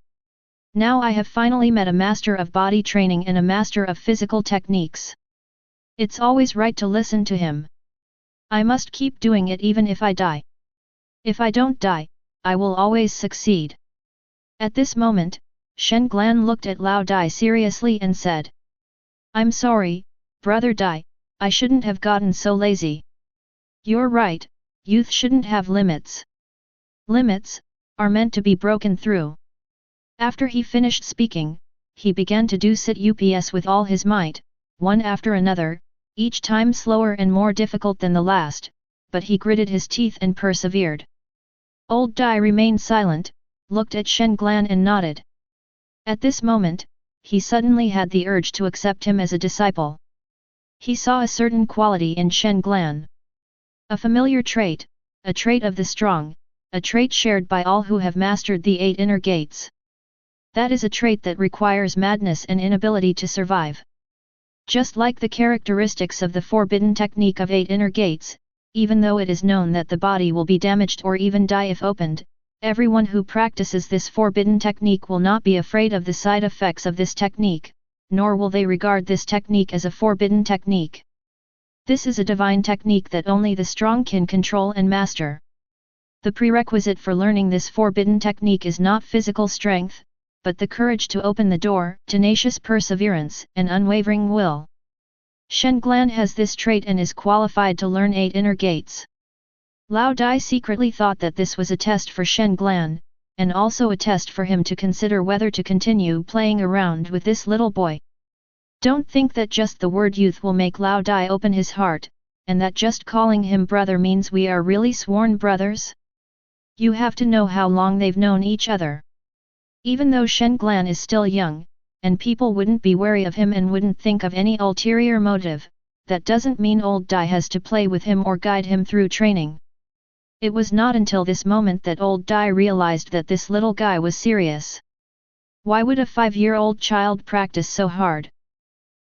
Now I have finally met a master of body training and a master of physical techniques. It's always right to listen to him. I must keep doing it even if I die. If I don't die, I will always succeed. At this moment, Shenglan looked at Lao Dai seriously and said, I'm sorry, Brother Dai, I shouldn't have gotten so lazy. You're right, youth shouldn't have limits. Limits are meant to be broken through. After he finished speaking, he began to do sit-ups with all his might, one after another, each time slower and more difficult than the last, but he gritted his teeth and persevered. Old Dai remained silent, looked at Shenglan and nodded. At this moment, he suddenly had the urge to accept him as a disciple. He saw a certain quality in Shenglan. A familiar trait, a trait of the strong, a trait shared by all who have mastered the 8 inner gates. That is a trait that requires madness and inability to survive. Just like the characteristics of the forbidden technique of 8 inner gates, even though it is known that the body will be damaged or even die if opened, everyone who practices this forbidden technique will not be afraid of the side effects of this technique, nor will they regard this technique as a forbidden technique. This is a divine technique that only the strong can control and master. The prerequisite for learning this forbidden technique is not physical strength, but the courage to open the door, tenacious perseverance, and unwavering will. Shenglan has this trait and is qualified to learn 8 inner gates. Lao Dai secretly thought that this was a test for Shenglan, and also a test for him to consider whether to continue playing around with this little boy. Don't think that just the word youth will make Lao Dai open his heart, and that just calling him brother means we are really sworn brothers. You have to know how long they've known each other. Even though Shenglan is still young, and people wouldn't be wary of him and wouldn't think of any ulterior motive, that doesn't mean old Dai has to play with him or guide him through training. It was not until this moment that old Dai realized that this little guy was serious. Why would a 5-year-old child practice so hard?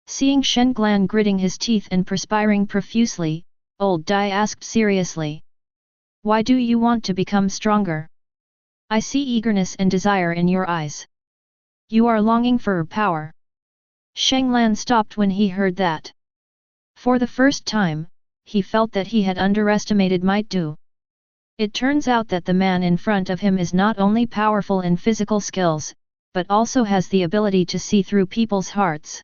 Seeing Shenglan gritting his teeth and perspiring profusely, old Dai asked seriously. Why do you want to become stronger? I see eagerness and desire in your eyes. You are longing for power. Shenglan stopped when he heard that. For the first time, he felt that he had underestimated Might Dai. It turns out that the man in front of him is not only powerful in physical skills, but also has the ability to see through people's hearts.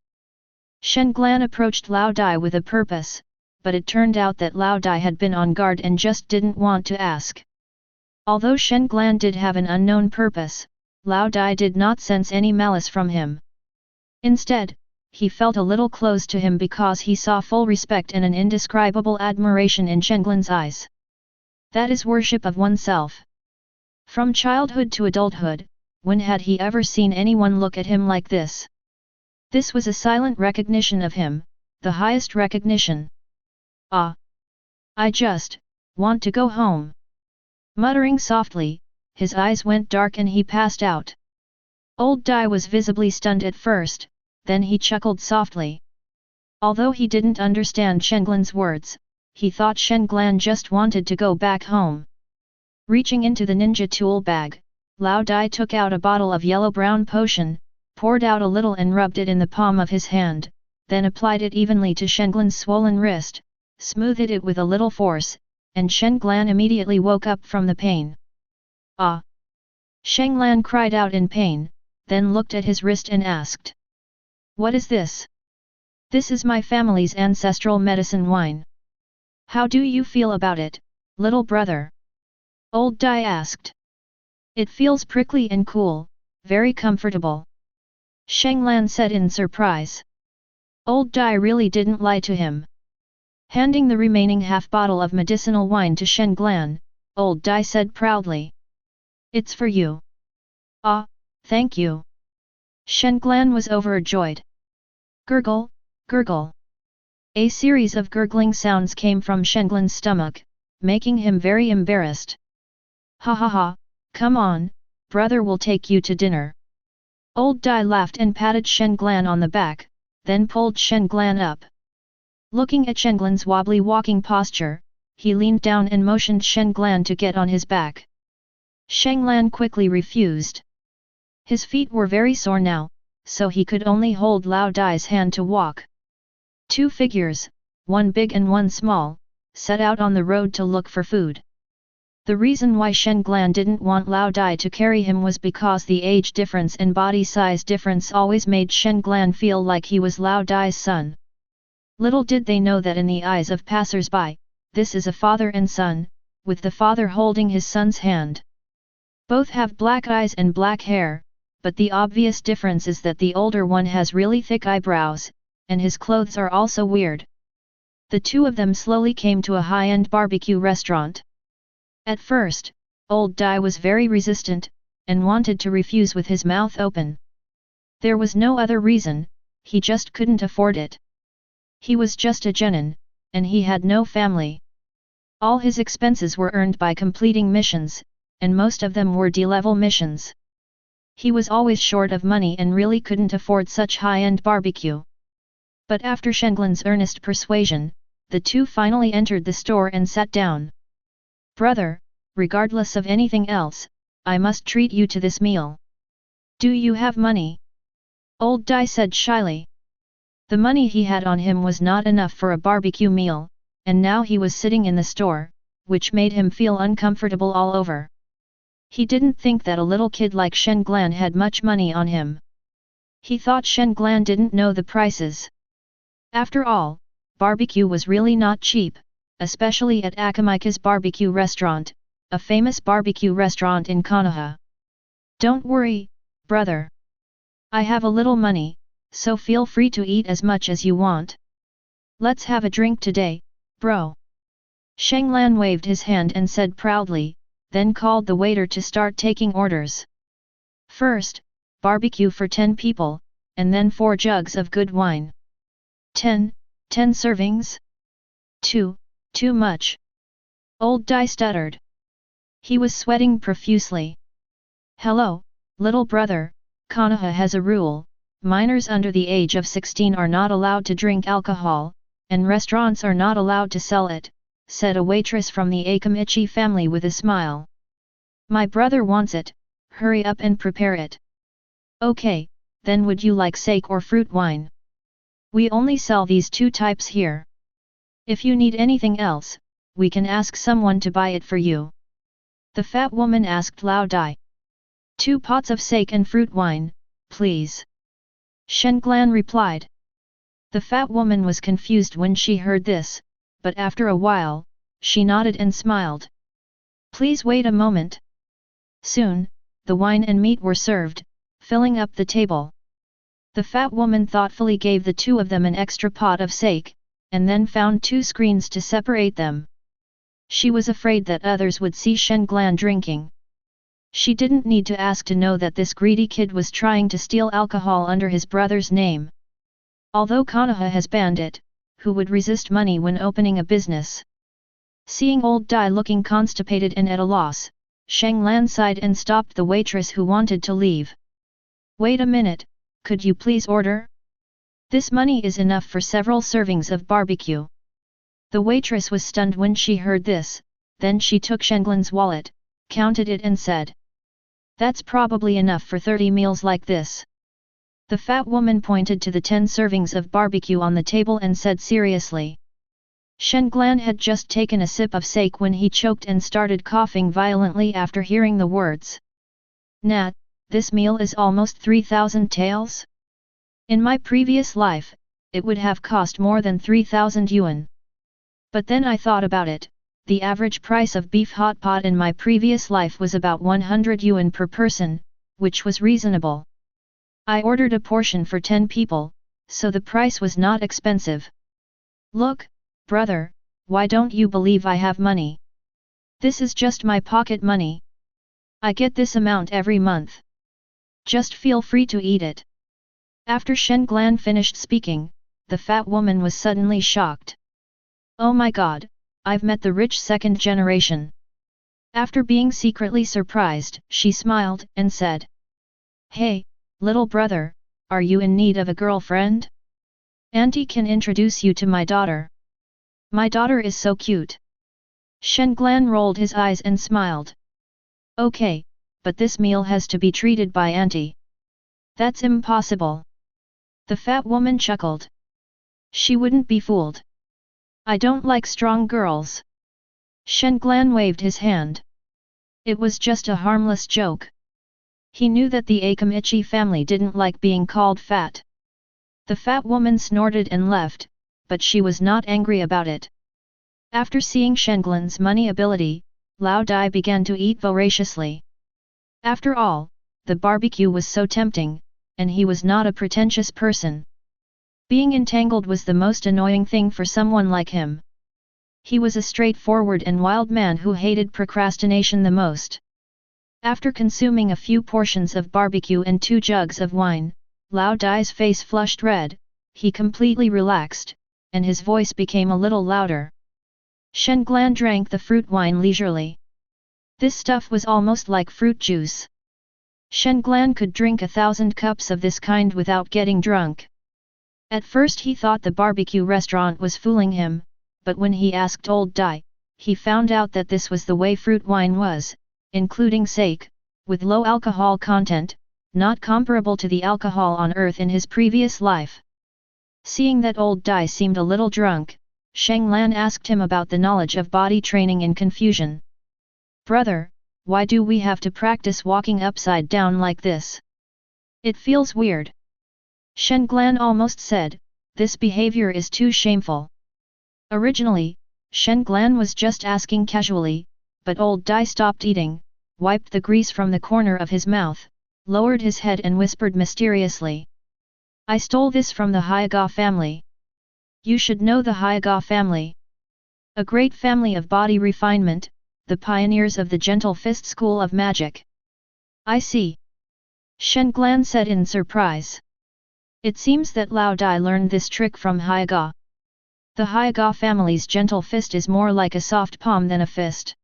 Shenglan approached Lao Dai with a purpose, but it turned out that Lao Dai had been on guard and just didn't want to ask. Although Shenglan did have an unknown purpose, Lao Dai did not sense any malice from him. Instead, he felt a little close to him because he saw full respect and an indescribable admiration in Shenglan's eyes. That is worship of oneself. From childhood to adulthood, when had he ever seen anyone look at him like this? This was a silent recognition of him, the highest recognition. Ah! I just want to go home. Muttering softly, his eyes went dark and he passed out. Old Dai was visibly stunned at first, then he chuckled softly. Although he didn't understand Shenglan's words, he thought Shenglan just wanted to go back home. Reaching into the ninja tool bag, Lao Dai took out a bottle of yellow-brown potion, poured out a little and rubbed it in the palm of his hand, then applied it evenly to Shenglan's swollen wrist, smoothed it with a little force, and Shenglan immediately woke up from the pain. Ah! Shenglan cried out in pain, then looked at his wrist and asked. What is this? This is my family's ancestral medicine wine. How do you feel about it, little brother? Old Dai asked. It feels prickly and cool, very comfortable. Shanglan said in surprise. Old Dai really didn't lie to him. Handing the remaining half bottle of medicinal wine to Shanglan, Old Dai said proudly. It's for you. Ah, thank you. Shanglan was overjoyed. Gurgle, gurgle. A series of gurgling sounds came from Shanglan's stomach, making him very embarrassed. Ha ha ha, come on, brother will take you to dinner. Old Dai laughed and patted Shanglan on the back, then pulled Shanglan up. Looking at Shanglan's wobbly walking posture, he leaned down and motioned Shanglan to get on his back. Shanglan quickly refused. His feet were very sore now, so he could only hold Lao Dai's hand to walk. Two figures, one big and one small, set out on the road to look for food. The reason why Shanglan didn't want Lao Dai to carry him was because the age difference and body size difference always made Shanglan feel like he was Lao Dai's son. Little did they know that in the eyes of passers-by, this is a father and son, with the father holding his son's hand. Both have black eyes and black hair, but the obvious difference is that the older one has really thick eyebrows, and his clothes are also weird. The two of them slowly came to a high-end barbecue restaurant. At first, Old Dai was very resistant, and wanted to refuse with his mouth open. There was no other reason, he just couldn't afford it. He was just a genin, and he had no family. All his expenses were earned by completing missions, and most of them were D-level missions. He was always short of money and really couldn't afford such high-end barbecue. But after Shanglan's earnest persuasion, the two finally entered the store and sat down. Brother, regardless of anything else, I must treat you to this meal. Do you have money? Old Dai said shyly. The money he had on him was not enough for a barbecue meal, and now he was sitting in the store, which made him feel uncomfortable all over. He didn't think that a little kid like Shanglan had much money on him. He thought Shanglan didn't know the prices. After all, barbecue was really not cheap, especially at Akamika's barbecue restaurant, a famous barbecue restaurant in Kana. Don't worry, brother. I have a little money, so feel free to eat as much as you want. Let's have a drink today, bro. Shanglan waved his hand and said proudly, then called the waiter to start taking orders. First, barbecue for 10 people, and then 4 jugs of good wine. 10 servings? Too much. Old Dai stuttered. He was sweating profusely. Hello, little brother, Kana has a rule, minors under the age of 16 are not allowed to drink alcohol, and restaurants are not allowed to sell it, said a waitress from the Akamichi family with a smile. My brother wants it, hurry up and prepare it. Okay, then would you like sake or fruit wine? We only sell these 2 types here. If you need anything else, we can ask someone to buy it for you. The fat woman asked Lao Dai. 2 pots of sake and fruit wine, please. Shanglan replied. The fat woman was confused when she heard this, but after a while, she nodded and smiled. Please wait a moment. Soon, the wine and meat were served, filling up the table. The fat woman thoughtfully gave the 2 of them an extra pot of sake, and then found 2 screens to separate them. She was afraid that others would see Shanglan drinking. She didn't need to ask to know that this greedy kid was trying to steal alcohol under his brother's name. Although Kana has banned it, who would resist money when opening a business? Seeing Old Dai looking constipated and at a loss, Shanglan sighed and stopped the waitress who wanted to leave. Wait a minute, could you please order? This money is enough for several servings of barbecue. The waitress was stunned when she heard this, then she took Shanglan's wallet, counted it and said. That's probably enough for 30 meals like this. The fat woman pointed to the 10 servings of barbecue on the table and said seriously. Shanglan had just taken a sip of sake when he choked and started coughing violently after hearing the words. Nat, this meal is almost 3,000 taels? In my previous life, it would have cost more than 3,000 yuan. But then I thought about it, the average price of beef hot pot in my previous life was about 100 yuan per person, which was reasonable. I ordered a portion for 10 people, so the price was not expensive. Look, brother, why don't you believe I have money? This is just my pocket money. I get this amount every month. Just feel free to eat it. After Shen Glan finished speaking, the fat woman was suddenly shocked. Oh my god, I've met the rich second generation. After being secretly surprised, she smiled and said, Hey, little brother, are you in need of a girlfriend? Auntie can introduce you to my daughter. My daughter is so cute. Shen Glan rolled his eyes and smiled. Okay, but this meal has to be treated by auntie. That's impossible. The fat woman chuckled. She wouldn't be fooled. I don't like strong girls. Shen Glan waved his hand. It was just a harmless joke. He knew that the Akamichi family didn't like being called fat. The fat woman snorted and left, but she was not angry about it. After seeing Shen Glan's money ability, Lao Dai began to eat voraciously. After all, the barbecue was so tempting, and he was not a pretentious person. Being entangled was the most annoying thing for someone like him. He was a straightforward and wild man who hated procrastination the most. After consuming a few portions of barbecue and 2 jugs of wine, Lao Dai's face flushed red, he completely relaxed, and his voice became a little louder. Shen Glan drank the fruit wine leisurely. This stuff was almost like fruit juice. Shen Glan could drink 1,000 cups of this kind without getting drunk. At first he thought the barbecue restaurant was fooling him, but when he asked Old Dai, he found out that this was the way fruit wine was, including sake, with low alcohol content, not comparable to the alcohol on earth in his previous life. Seeing that Old Dai seemed a little drunk, Sheng Lan asked him about the knowledge of body training in confusion. Brother, why do we have to practice walking upside down like this? It feels weird. Shen Glan almost said, this behavior is too shameful. Originally, Shen Glan was just asking casually, but Old Dai stopped eating, wiped the grease from the corner of his mouth, lowered his head and whispered mysteriously. I stole this from the Hokage family. You should know the Hokage family. A great family of body refinement, the pioneers of the Gentle Fist school of magic. I see. Shen Glan said in surprise. It seems that Lao Dai learned this trick from Hokage. The Hokage family's gentle fist is more like a soft palm than a fist.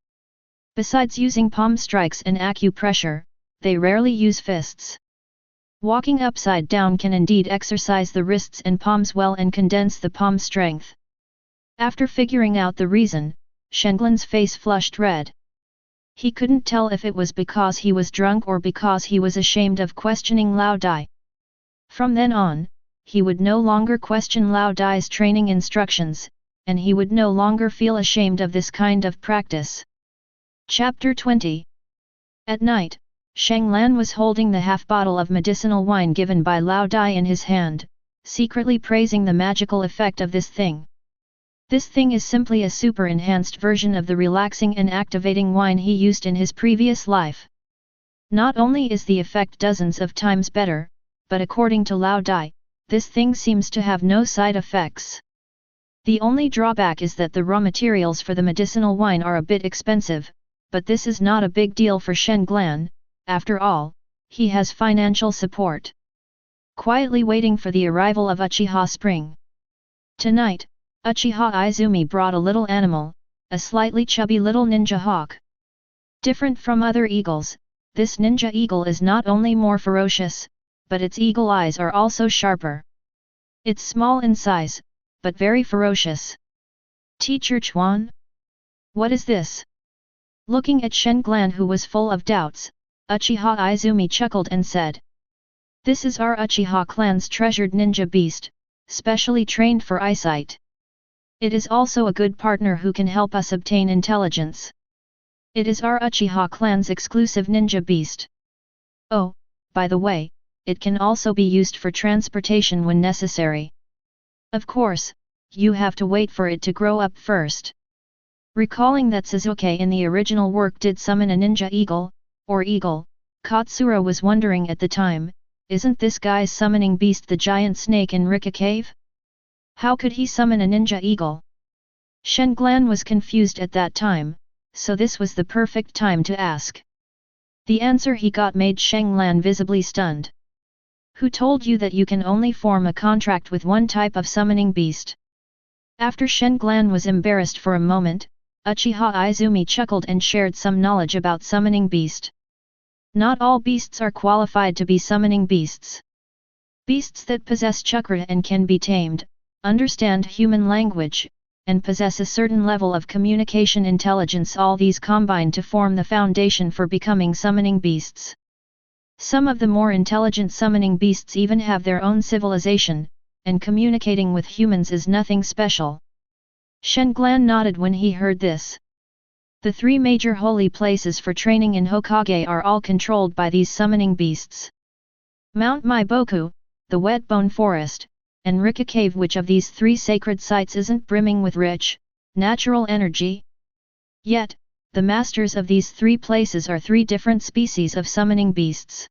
Besides using palm strikes and acupressure, they rarely use fists. Walking upside down can indeed exercise the wrists and palms well and condense the palm strength. After figuring out the reason, Shen Glan's face flushed red. He couldn't tell if it was because he was drunk or because he was ashamed of questioning Lao Dai. From then on, he would no longer question Lao Dai's training instructions, and he would no longer feel ashamed of this kind of practice. Chapter 20. At night, Sheng Lan was holding the half bottle of medicinal wine given by Lao Dai in his hand, secretly praising the magical effect of this thing. This thing is simply a super enhanced version of the relaxing and activating wine he used in his previous life. Not only is the effect dozens of times better, but according to Lao Dai, this thing seems to have no side effects. The only drawback is that the raw materials for the medicinal wine are a bit expensive, but this is not a big deal for Shen Glan, after all, he has financial support. Quietly waiting for the arrival of Uchiha Spring. Tonight, Uchiha Izumi brought a little animal, a slightly chubby little ninja hawk. Different from other eagles, this ninja eagle is not only more ferocious, but its eagle eyes are also sharper. It's small in size, but very ferocious. Teacher Chuan? What is this? Looking at Shen Glan, who was full of doubts, Uchiha Izumi chuckled and said. This is our Uchiha clan's treasured ninja beast, specially trained for eyesight. It is also a good partner who can help us obtain intelligence. It is our Uchiha clan's exclusive ninja beast. Oh, by the way, it can also be used for transportation when necessary. Of course, you have to wait for it to grow up first. Recalling that Sasuke in the original work did summon a ninja eagle, or eagle, Katsura was wondering at the time, isn't this guy's summoning beast the giant snake in Rika Cave? How could he summon a ninja eagle? Shenglan was confused at that time, so this was the perfect time to ask. The answer he got made Shenglan visibly stunned. Who told you that you can only form a contract with one type of summoning beast? After Shenglan was embarrassed for a moment, Uchiha Izumi chuckled and shared some knowledge about summoning beast. Not all beasts are qualified to be summoning beasts. Beasts that possess chakra and can be tamed, understand human language, and possess a certain level of communication intelligence, all these combine to form the foundation for becoming summoning beasts. Some of the more intelligent summoning beasts even have their own civilization, and communicating with humans is nothing special. Shenglan nodded when he heard this. The three major holy places for training in Hokage are all controlled by these summoning beasts. Mount Maiboku, the Wetbone Forest, and Rika Cave. Which of these three sacred sites isn't brimming with rich, natural energy? Yet, the masters of these three places are three different species of summoning beasts.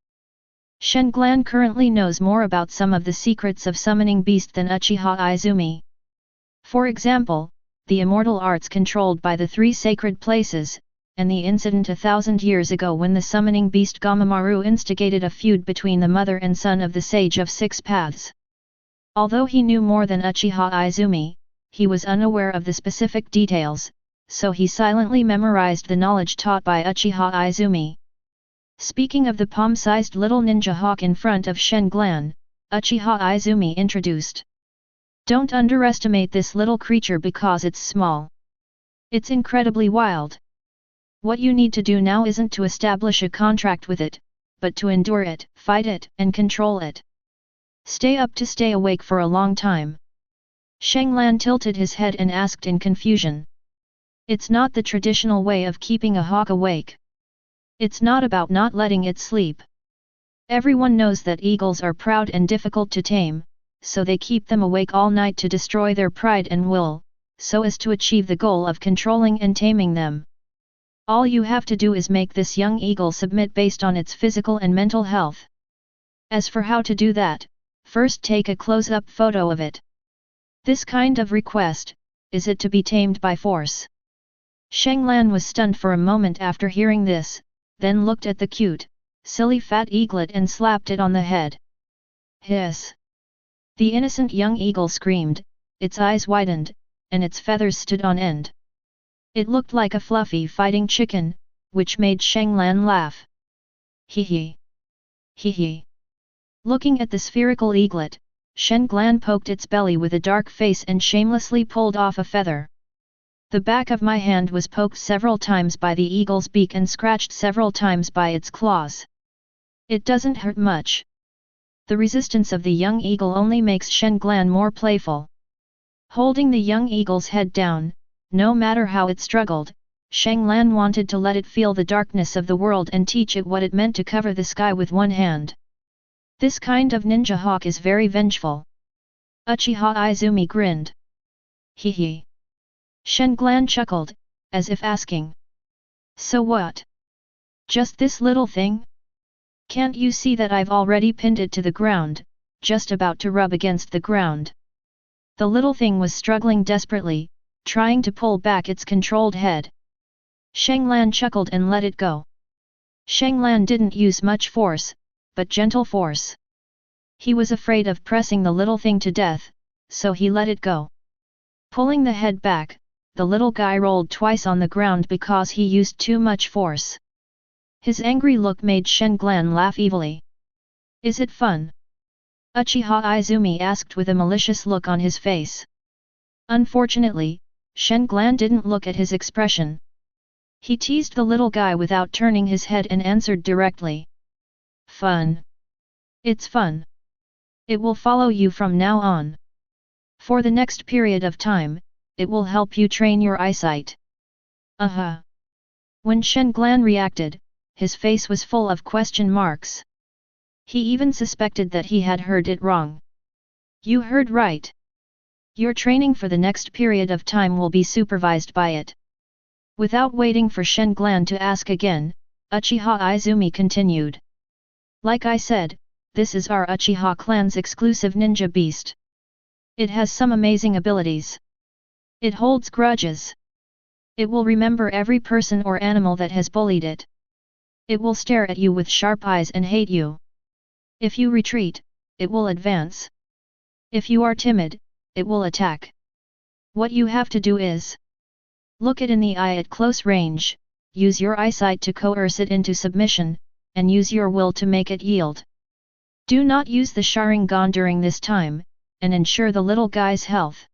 Shenglan currently knows more about some of the secrets of summoning beast than Uchiha Izumi. For example, the immortal arts controlled by the three sacred places, and the incident 1,000 years ago when the summoning beast Gamamaru instigated a feud between the mother and son of the Sage of Six Paths. Although he knew more than Uchiha Izumi, he was unaware of the specific details, so he silently memorized the knowledge taught by Uchiha Izumi. Speaking of the palm-sized little ninja hawk in front of Shenglan, Uchiha Izumi introduced. Don't underestimate this little creature because it's small. It's incredibly wild. What you need to do now isn't to establish a contract with it, but to endure it, fight it, and control it. Stay up to stay awake for a long time. Shenglan tilted his head and asked in confusion. It's not the traditional way of keeping a hawk awake. It's not about not letting it sleep. Everyone knows that eagles are proud and difficult to tame, so they keep them awake all night to destroy their pride and will, so as to achieve the goal of controlling and taming them. All you have to do is make this young eagle submit based on its physical and mental health. As for how to do that, first take a close-up photo of it. This kind of request, is it to be tamed by force? Shenglan was stunned for a moment after hearing this, then looked at the cute, silly fat eaglet and slapped it on the head. Hiss! The innocent young eagle screamed, its eyes widened, and its feathers stood on end. It looked like a fluffy fighting chicken, which made Shenglan laugh. Hee hee! Hee hee! Looking at the spherical eaglet, Shenglan poked its belly with a dark face and shamelessly pulled off a feather. The back of my hand was poked several times by the eagle's beak and scratched several times by its claws. It doesn't hurt much. The resistance of the young eagle only makes Shenglan more playful. Holding the young eagle's head down, no matter how it struggled, Shenglan wanted to let it feel the darkness of the world and teach it what it meant to cover the sky with one hand. This kind of ninja hawk is very vengeful. Uchiha Izumi grinned. Hee hee. Shenglan chuckled, as if asking. So what? Just this little thing? Can't you see that I've already pinned it to the ground, just about to rub against the ground? The little thing was struggling desperately, trying to pull back its controlled head. Shenglan chuckled and let it go. Shenglan didn't use much force, but gentle force. He was afraid of pressing the little thing to death, so he let it go. Pulling the head back, the little guy rolled twice on the ground because he used too much force. His angry look made Shenglan laugh evilly. Is it fun? Uchiha Izumi asked with a malicious look on his face. Unfortunately, Shenglan didn't look at his expression. He teased the little guy without turning his head and answered directly. Fun. It's fun. It will follow you from now on. For the next period of time, it will help you train your eyesight. When Shenglan reacted, his face was full of question marks. He even suspected that he had heard it wrong. You heard right. Your training for the next period of time will be supervised by it. Without waiting for Shen Glan to ask again, Uchiha Izumi continued. Like I said, this is our Uchiha clan's exclusive ninja beast. It has some amazing abilities. It holds grudges. It will remember every person or animal that has bullied it. It will stare at you with sharp eyes and hate you. If you retreat, it will advance. If you are timid, it will attack. What you have to do is look it in the eye at close range, use your eyesight to coerce it into submission, and use your will to make it yield. Do not use the Sharingan during this time, and ensure the little guy's health.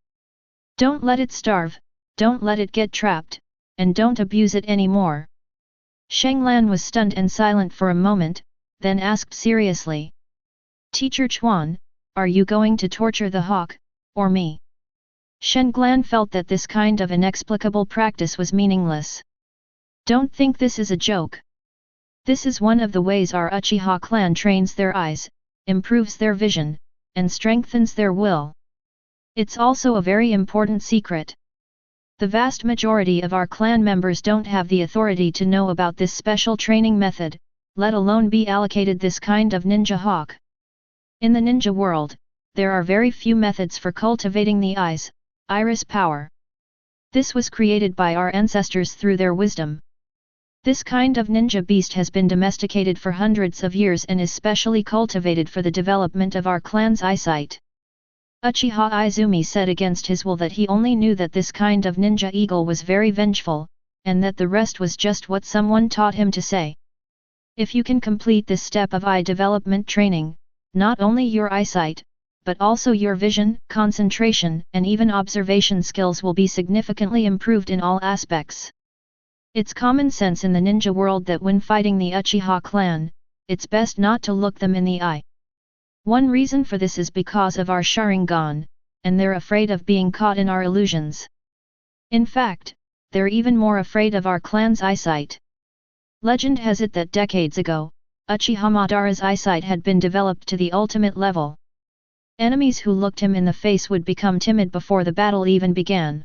Don't let it starve, don't let it get trapped, and don't abuse it anymore. Shenglan was stunned and silent for a moment, then asked seriously. Teacher Chuan, are you going to torture the hawk, or me? Shenglan felt that this kind of inexplicable practice was meaningless. Don't think this is a joke. This is one of the ways our Uchiha clan trains their eyes, improves their vision, and strengthens their will. It's also a very important secret. The vast majority of our clan members don't have the authority to know about this special training method, let alone be allocated this kind of ninja hawk. In the ninja world, there are very few methods for cultivating the eyes, iris power. This was created by our ancestors through their wisdom. This kind of ninja beast has been domesticated for hundreds of years and is specially cultivated for the development of our clan's eyesight. Uchiha Izumi said against his will that he only knew that this kind of ninja eagle was very vengeful, and that the rest was just what someone taught him to say. If you can complete this step of eye development training, not only your eyesight, but also your vision, concentration, and even observation skills will be significantly improved in all aspects. It's common sense in the ninja world that when fighting the Uchiha clan, it's best not to look them in the eye. One reason for this is because of our Sharingan, and they're afraid of being caught in our illusions. In fact, they're even more afraid of our clan's eyesight. Legend has it that decades ago, Uchiha Madara's eyesight had been developed to the ultimate level. Enemies who looked him in the face would become timid before the battle even began.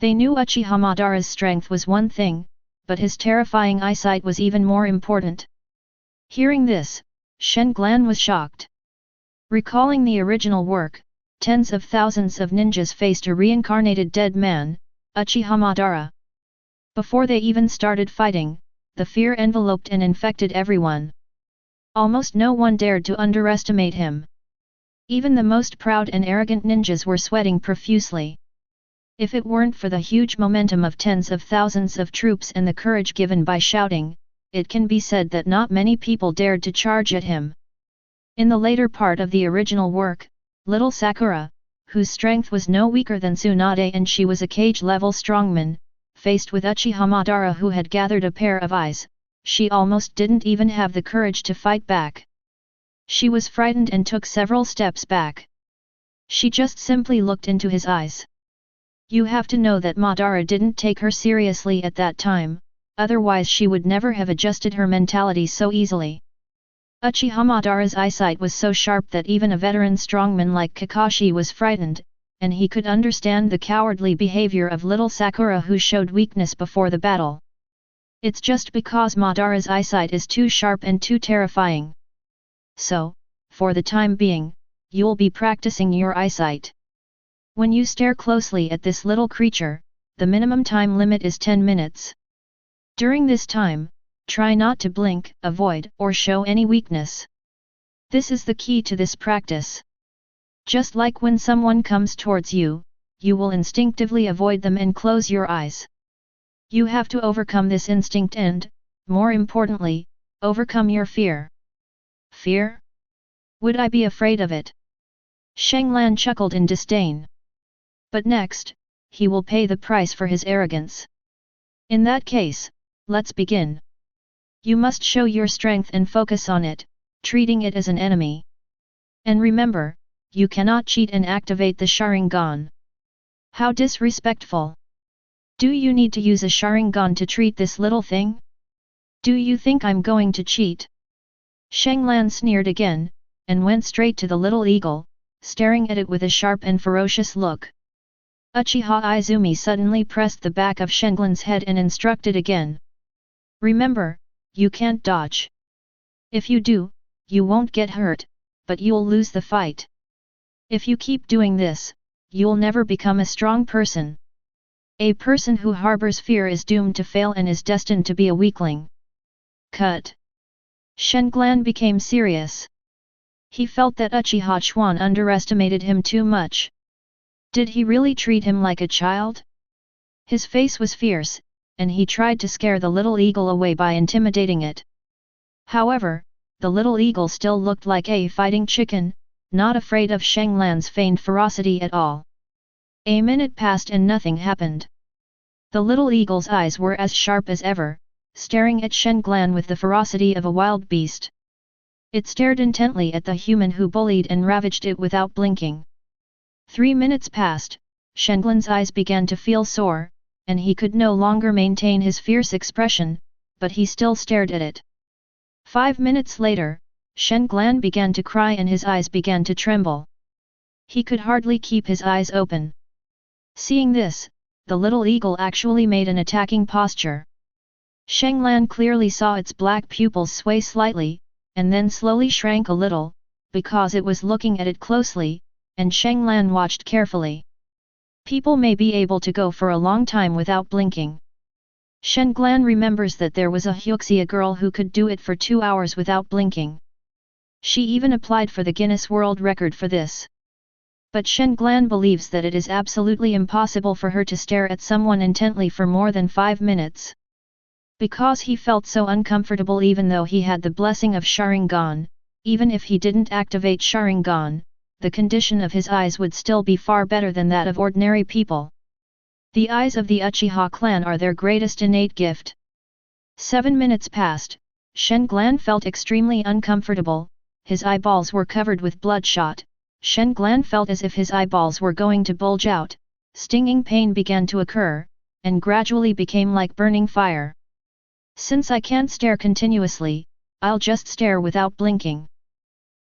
They knew Uchiha Madara's strength was one thing, but his terrifying eyesight was even more important. Hearing this, Shen Glan was shocked. Recalling the original work, tens of thousands of ninjas faced a reincarnated dead man, Uchiha Madara. Before they even started fighting, the fear enveloped and infected everyone. Almost no one dared to underestimate him. Even the most proud and arrogant ninjas were sweating profusely. If it weren't for the huge momentum of tens of thousands of troops and the courage given by shouting, it can be said that not many people dared to charge at him. In the later part of the original work, little Sakura, whose strength was no weaker than Tsunade and she was a cage-level strongman, faced with Uchiha Madara who had gathered a pair of eyes, she almost didn't even have the courage to fight back. She was frightened and took several steps back. She just simply looked into his eyes. You have to know that Madara didn't take her seriously at that time, otherwise she would never have adjusted her mentality so easily. Uchiha Madara's eyesight was so sharp that even a veteran strongman like Kakashi was frightened, and he could understand the cowardly behavior of little Sakura who showed weakness before the battle. It's just because Madara's eyesight is too sharp and too terrifying. So, for the time being, you'll be practicing your eyesight. When you stare closely at this little creature, the minimum time limit is 10 minutes. During this time, try not to blink, avoid, or show any weakness. This is the key to this practice. Just like when someone comes towards you, you will instinctively avoid them and close your eyes. You have to overcome this instinct and, more importantly, overcome your fear. Fear? Would I be afraid of it? Shenglan chuckled in disdain. But next, he will pay the price for his arrogance. In that case, let's begin. You must show your strength and focus on it, treating it as an enemy. And remember, you cannot cheat and activate the Sharingan. How disrespectful! Do you need to use a Sharingan to treat this little thing? Do you think I'm going to cheat? Shenglan sneered again, and went straight to the little eagle, staring at it with a sharp and ferocious look. Uchiha Izumi suddenly pressed the back of Shenglun's head and instructed again. Remember, you can't dodge. If you do, you won't get hurt, but you'll lose the fight. If you keep doing this, you'll never become a strong person. A person who harbors fear is doomed to fail and is destined to be a weakling. Cut. Shenglun became serious. He felt that Uchiha Chuan underestimated him too much. Did he really treat him like a child? His face was fierce, and he tried to scare the little eagle away by intimidating it. However, the little eagle still looked like a fighting chicken, not afraid of Shenglun's feigned ferocity at all. A minute passed and nothing happened. The little eagle's eyes were as sharp as ever, staring at Shenglun with the ferocity of a wild beast. It stared intently at the human who bullied and ravaged it without blinking. 3 minutes passed, Shenglun's eyes began to feel sore, and he could no longer maintain his fierce expression, but he still stared at it. 5 minutes later, Shenglun began to cry and his eyes began to tremble. He could hardly keep his eyes open. Seeing this, the little eagle actually made an attacking posture. Shenglun clearly saw its black pupils sway slightly, and then slowly shrank a little, because it was looking at it closely, and Shenglun watched carefully. People may be able to go for a long time without blinking. Shenglun remembers that there was a Huxia girl who could do it for 2 hours without blinking. She even applied for the Guinness World Record for this. But Shenglun believes that it is absolutely impossible for her to stare at someone intently for more than 5 minutes. Because he felt so uncomfortable even though he had the blessing of Sharingan, even if he didn't activate Sharingan, the condition of his eyes would still be far better than that of ordinary people. The eyes of the Uchiha clan are their greatest innate gift. 7 minutes passed, Shenglun felt extremely uncomfortable, his eyeballs were covered with bloodshot, Shenglun felt as if his eyeballs were going to bulge out, stinging pain began to occur, and gradually became like burning fire. Since I can't stare continuously, I'll just stare without blinking.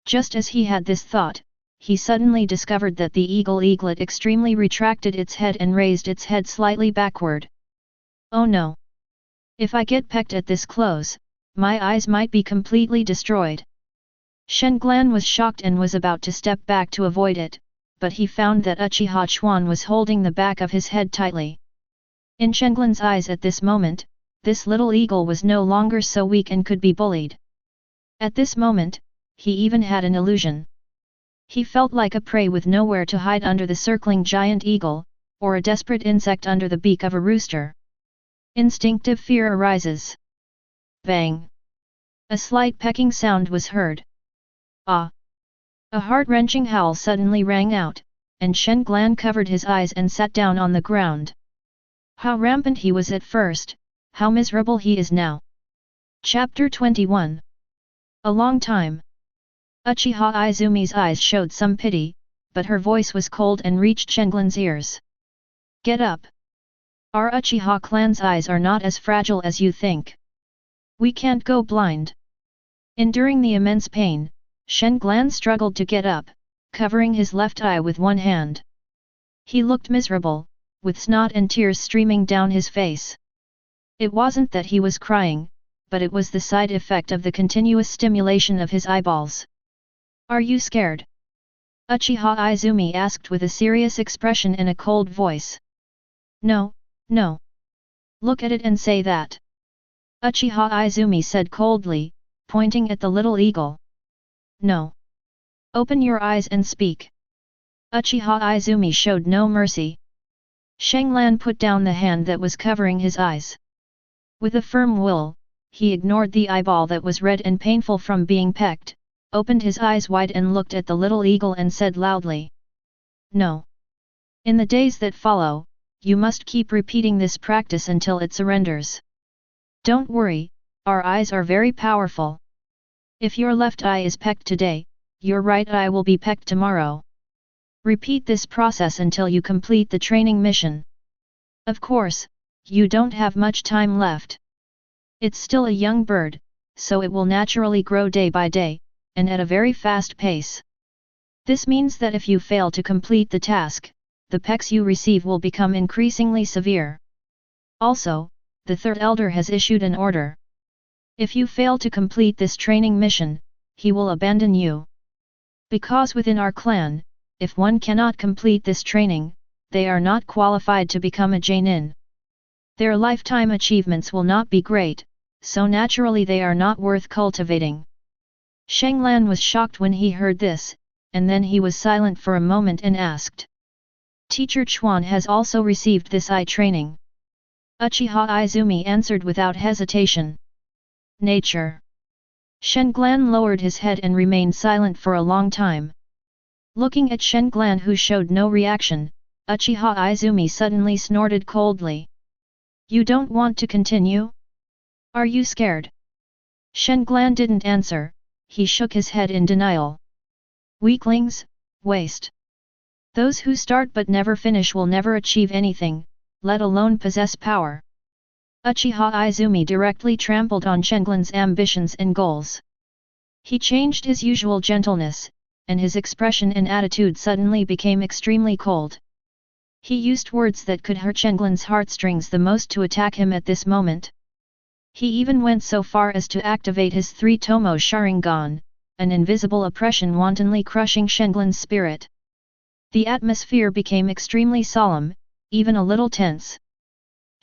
Just as he had this thought, he suddenly discovered that the eaglet extremely retracted its head and raised its head slightly backward. Oh no! If I get pecked at this close, my eyes might be completely destroyed. Shenglun was shocked and was about to step back to avoid it, but he found that Uchiha Chuan was holding the back of his head tightly. In Shenglun's eyes at this moment, this little eagle was no longer so weak and could be bullied. At this moment, he even had an illusion. He felt like a prey with nowhere to hide under the circling giant eagle, or a desperate insect under the beak of a rooster. Instinctive fear arises. Bang! A slight pecking sound was heard. Ah! A heart-wrenching howl suddenly rang out, and Shenglun covered his eyes and sat down on the ground. How rampant he was at first, how miserable he is now. Chapter 21. A long time. Uchiha Izumi's eyes showed some pity, but her voice was cold and reached Shenglun's ears. Get up! Our Uchiha clan's eyes are not as fragile as you think. We can't go blind. Enduring the immense pain, Shenglun struggled to get up, covering his left eye with one hand. He looked miserable, with snot and tears streaming down his face. It wasn't that he was crying, but it was the side effect of the continuous stimulation of his eyeballs. Are you scared? Uchiha Izumi asked with a serious expression and a cold voice. No, no. Look at it and say that. Uchiha Izumi said coldly, pointing at the little eagle. No. Open your eyes and speak. Uchiha Izumi showed no mercy. Shenglun put down the hand that was covering his eyes. With a firm will, he ignored the eyeball that was red and painful from being pecked, opened his eyes wide and looked at the little eagle and said loudly. No. In the days that follow, you must keep repeating this practice until it surrenders. Don't worry, our eyes are very powerful. If your left eye is pecked today, your right eye will be pecked tomorrow. Repeat this process until you complete the training mission. Of course, you don't have much time left. It's still a young bird, so it will naturally grow day by day, and at a very fast pace. This means that if you fail to complete the task, the pecks you receive will become increasingly severe. Also, the third elder has issued an order. If you fail to complete this training mission, he will abandon you. Because within our clan, if one cannot complete this training, they are not qualified to become a Chunin. Their lifetime achievements will not be great, so naturally they are not worth cultivating. Shenglan was shocked when he heard this, and then he was silent for a moment and asked. Teacher Chuan has also received this eye training. Uchiha Izumi answered without hesitation. Nature. Shenglan lowered his head and remained silent for a long time. Looking at Shenglan who showed no reaction, Uchiha Izumi suddenly snorted coldly. You don't want to continue? Are you scared? Shenglan didn't answer, he shook his head in denial. Weaklings, waste. Those who start but never finish will never achieve anything, let alone possess power. Uchiha Izumi directly trampled on Shenglan's ambitions and goals. He changed his usual gentleness, and his expression and attitude suddenly became extremely cold. He used words that could hurt Shenglan's heartstrings the most to attack him at this moment. He even went so far as to activate his 3-tomo Sharingan, an invisible oppression wantonly crushing Shenglan's spirit. The atmosphere became extremely solemn, even a little tense.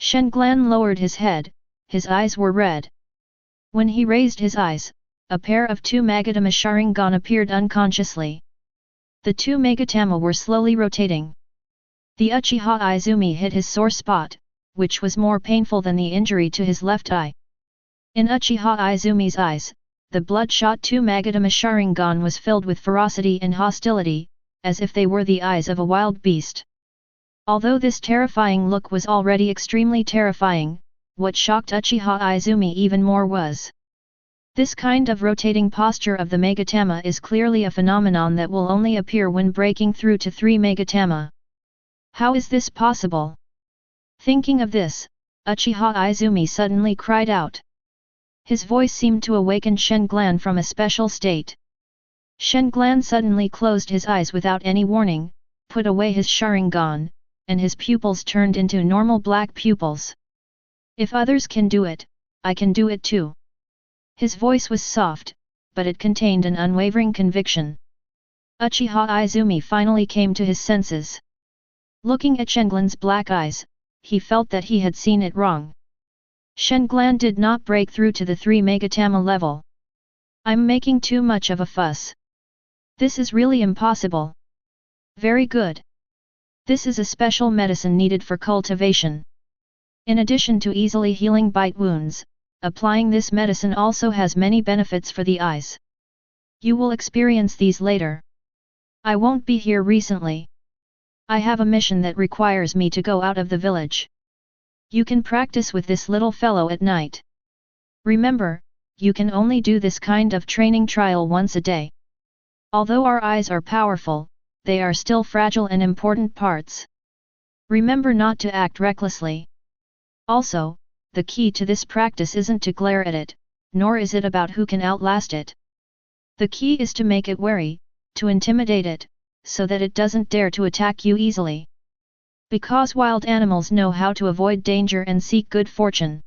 Shenglan lowered his head, his eyes were red. When he raised his eyes, a pair of 2 Magatama Sharingan appeared unconsciously. The 2 Magatama were slowly rotating. The Uchiha Izumi hit his sore spot, which was more painful than the injury to his left eye. In Uchiha Izumi's eyes, the bloodshot 2 Magatama Sharingan was filled with ferocity and hostility, as if they were the eyes of a wild beast. Although this terrifying look was already extremely terrifying, what shocked Uchiha Izumi even more was this kind of rotating posture of the Magatama is clearly a phenomenon that will only appear when breaking through to 3 Magatama. How is this possible? Thinking of this, Uchiha Izumi suddenly cried out. His voice seemed to awaken Shenglan from a special state. Shenglan suddenly closed his eyes without any warning, put away his Sharingan, and his pupils turned into normal black pupils. If others can do it, I can do it too. His voice was soft, but it contained an unwavering conviction. Uchiha Izumi finally came to his senses. Looking at Shenglan's black eyes, he felt that he had seen it wrong. Shenglan did not break through to the 3 Magatama level. I'm making too much of a fuss. This is really impossible. Very good. This is a special medicine needed for cultivation. In addition to easily healing bite wounds, applying this medicine also has many benefits for the eyes. You will experience these later. I won't be here recently. I have a mission that requires me to go out of the village. You can practice with this little fellow at night. Remember, you can only do this kind of training trial once a day. Although our eyes are powerful, they are still fragile and important parts. Remember not to act recklessly. Also, the key to this practice isn't to glare at it, nor is it about who can outlast it. The key is to make it wary, to intimidate it, so that it doesn't dare to attack you easily. Because wild animals know how to avoid danger and seek good fortune.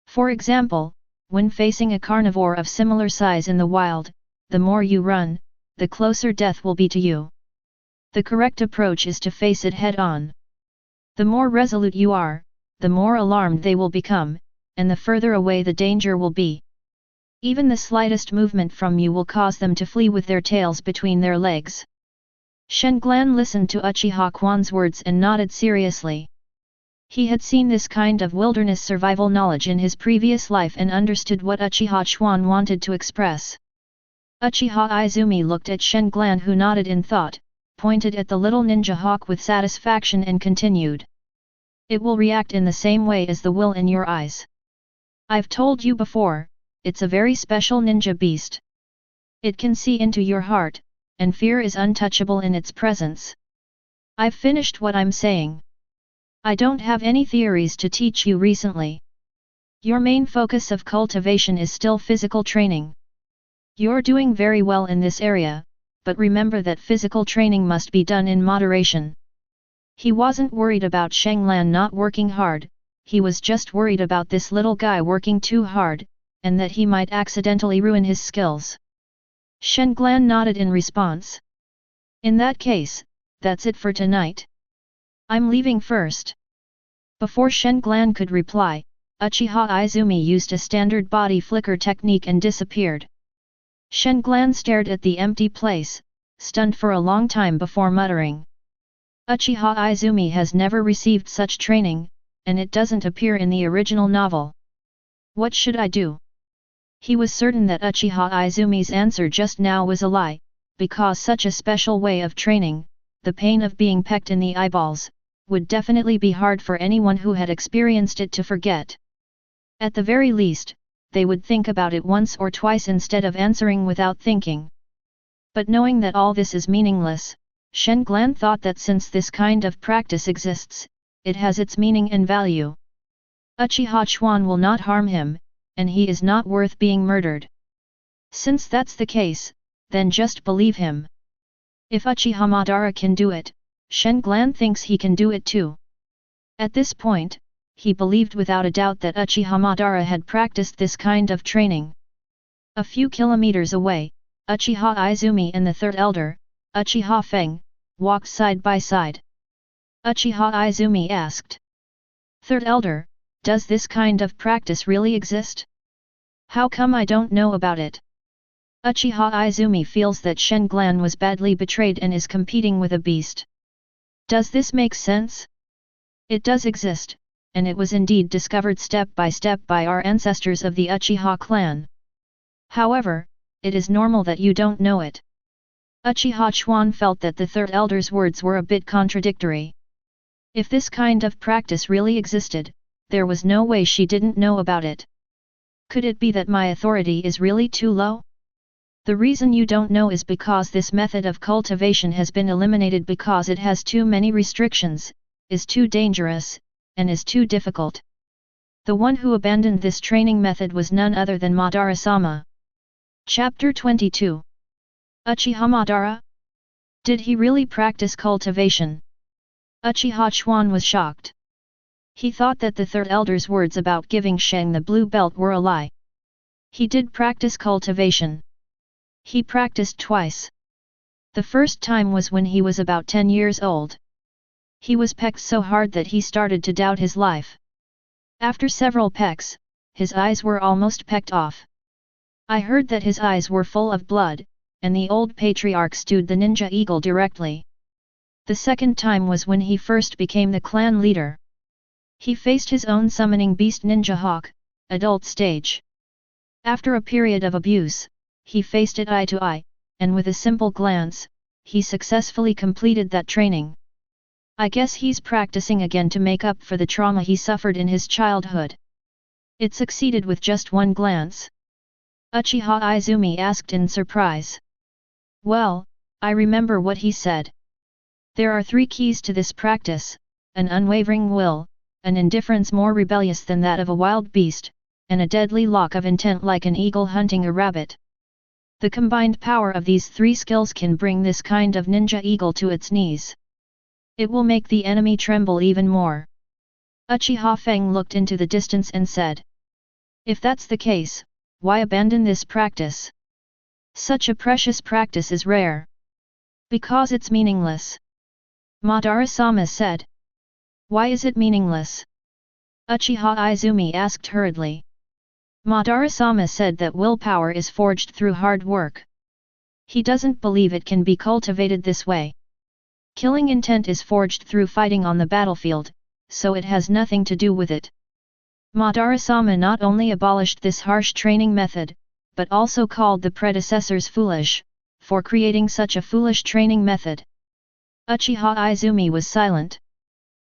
For example, when facing a carnivore of similar size in the wild, the more you run, the closer death will be to you. The correct approach is to face it head-on. The more resolute you are, the more alarmed they will become, and the further away the danger will be. Even the slightest movement from you will cause them to flee with their tails between their legs. Shenglan listened to Uchiha Quan's words and nodded seriously. He had seen this kind of wilderness survival knowledge in his previous life and understood what Uchiha Chuan wanted to express. Uchiha Izumi looked at Shenglan who nodded in thought, pointed at the little ninja hawk with satisfaction and continued. It will react in the same way as the will in your eyes. I've told you before, it's a very special ninja beast. It can see into your heart, and fear is untouchable in its presence. I've finished what I'm saying. I don't have any theories to teach you recently. Your main focus of cultivation is still physical training. You're doing very well in this area, but remember that physical training must be done in moderation. He wasn't worried about Shanglan not working hard, he was just worried about this little guy working too hard, and that he might accidentally ruin his skills. Shanglan nodded in response. In that case, that's it for tonight. I'm leaving first. Before Shanglan could reply, Uchiha Izumi used a standard body flicker technique and disappeared. Shanglan stared at the empty place, stunned for a long time before muttering. Uchiha Izumi has never received such training, and it doesn't appear in the original novel. What should I do? He was certain that Uchiha Izumi's answer just now was a lie, because such a special way of training, the pain of being pecked in the eyeballs, would definitely be hard for anyone who had experienced it to forget. At the very least, they would think about it once or twice instead of answering without thinking. But knowing that all this is meaningless, Shanglan thought that since this kind of practice exists, it has its meaning and value. Uchiha Chuan will not harm him, and he is not worth being murdered. Since that's the case, then just believe him. If Uchiha Madara can do it, Shanglan thinks he can do it too. At this point, he believed without a doubt that Uchiha Madara had practiced this kind of training. A few kilometers away, Uchiha Izumi and the third elder, Uchiha Feng, walked side by side. Uchiha Izumi asked. Third elder, does this kind of practice really exist? How come I don't know about it? Uchiha Izumi feels that Shanglan was badly betrayed and is competing with a beast. Does this make sense? It does exist, and it was indeed discovered step by our ancestors of the Uchiha clan. However, it is normal that you don't know it. Uchiha Chuan felt that the third elder's words were a bit contradictory. If this kind of practice really existed, there was no way she didn't know about it. Could it be that my authority is really too low? The reason you don't know is because this method of cultivation has been eliminated because it has too many restrictions, is too dangerous, and is too difficult. The one who abandoned this training method was none other than Madara-sama. Chapter 22. Uchiha Madara? Did he really practice cultivation? Uchiha Chuan was shocked. He thought that the third elder's words about giving Shang the blue belt were a lie. He did practice cultivation. He practiced twice. The first time was when he was about 10 years old. He was pecked so hard that he started to doubt his life. After several pecks, his eyes were almost pecked off. I heard that his eyes were full of blood, and the old patriarch stewed the ninja eagle directly. The second time was when he first became the clan leader. He faced his own summoning beast Ninja Hawk, adult stage. After a period of abuse, he faced it eye to eye, and with a simple glance, he successfully completed that training. I guess he's practicing again to make up for the trauma he suffered in his childhood. It succeeded with just one glance. Uchiha Izumi asked in surprise. Well, I remember what he said. There are 3 keys to this practice: an unwavering will, an indifference more rebellious than that of a wild beast, and a deadly lock of intent like an eagle hunting a rabbit. The combined power of these 3 skills can bring this kind of ninja eagle to its knees. It will make the enemy tremble even more. Uchiha Feng looked into the distance and said. If that's the case, why abandon this practice? Such a precious practice is rare. Because it's meaningless. Madara-sama said. Why is it meaningless? Uchiha Izumi asked hurriedly. Madara-sama said that willpower is forged through hard work. He doesn't believe it can be cultivated this way. Killing intent is forged through fighting on the battlefield, so it has nothing to do with it. Madara-sama not only abolished this harsh training method, but also called the predecessors foolish, for creating such a foolish training method. Uchiha Izumi was silent.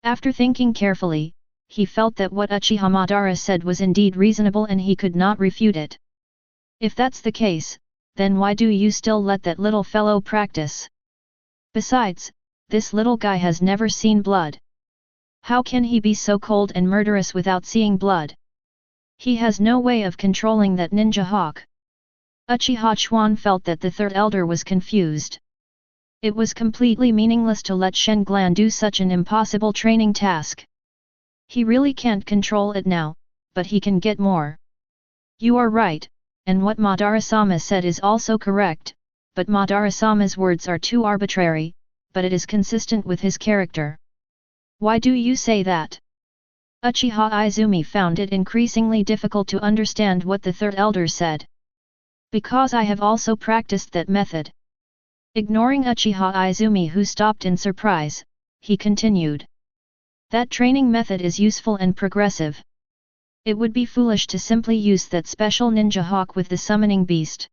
After thinking carefully, he felt that what Uchiha Madara said was indeed reasonable and he could not refute it. If that's the case, then why do you still let that little fellow practice? Besides, this little guy has never seen blood. How can he be so cold and murderous without seeing blood? He has no way of controlling that ninja hawk. Uchiha Chuan felt that the third elder was confused. It was completely meaningless to let Shenglan do such an impossible training task. He really can't control it now, but he can get more. You are right, and what Madara-sama said is also correct, but Madara-sama's words are too arbitrary, but it is consistent with his character. Why do you say that? Uchiha Izumi found it increasingly difficult to understand what the third elder said. Because I have also practiced that method. Ignoring Uchiha Izumi, who stopped in surprise, he continued. That training method is useful and progressive. It would be foolish to simply use that special ninja hawk with the summoning beast.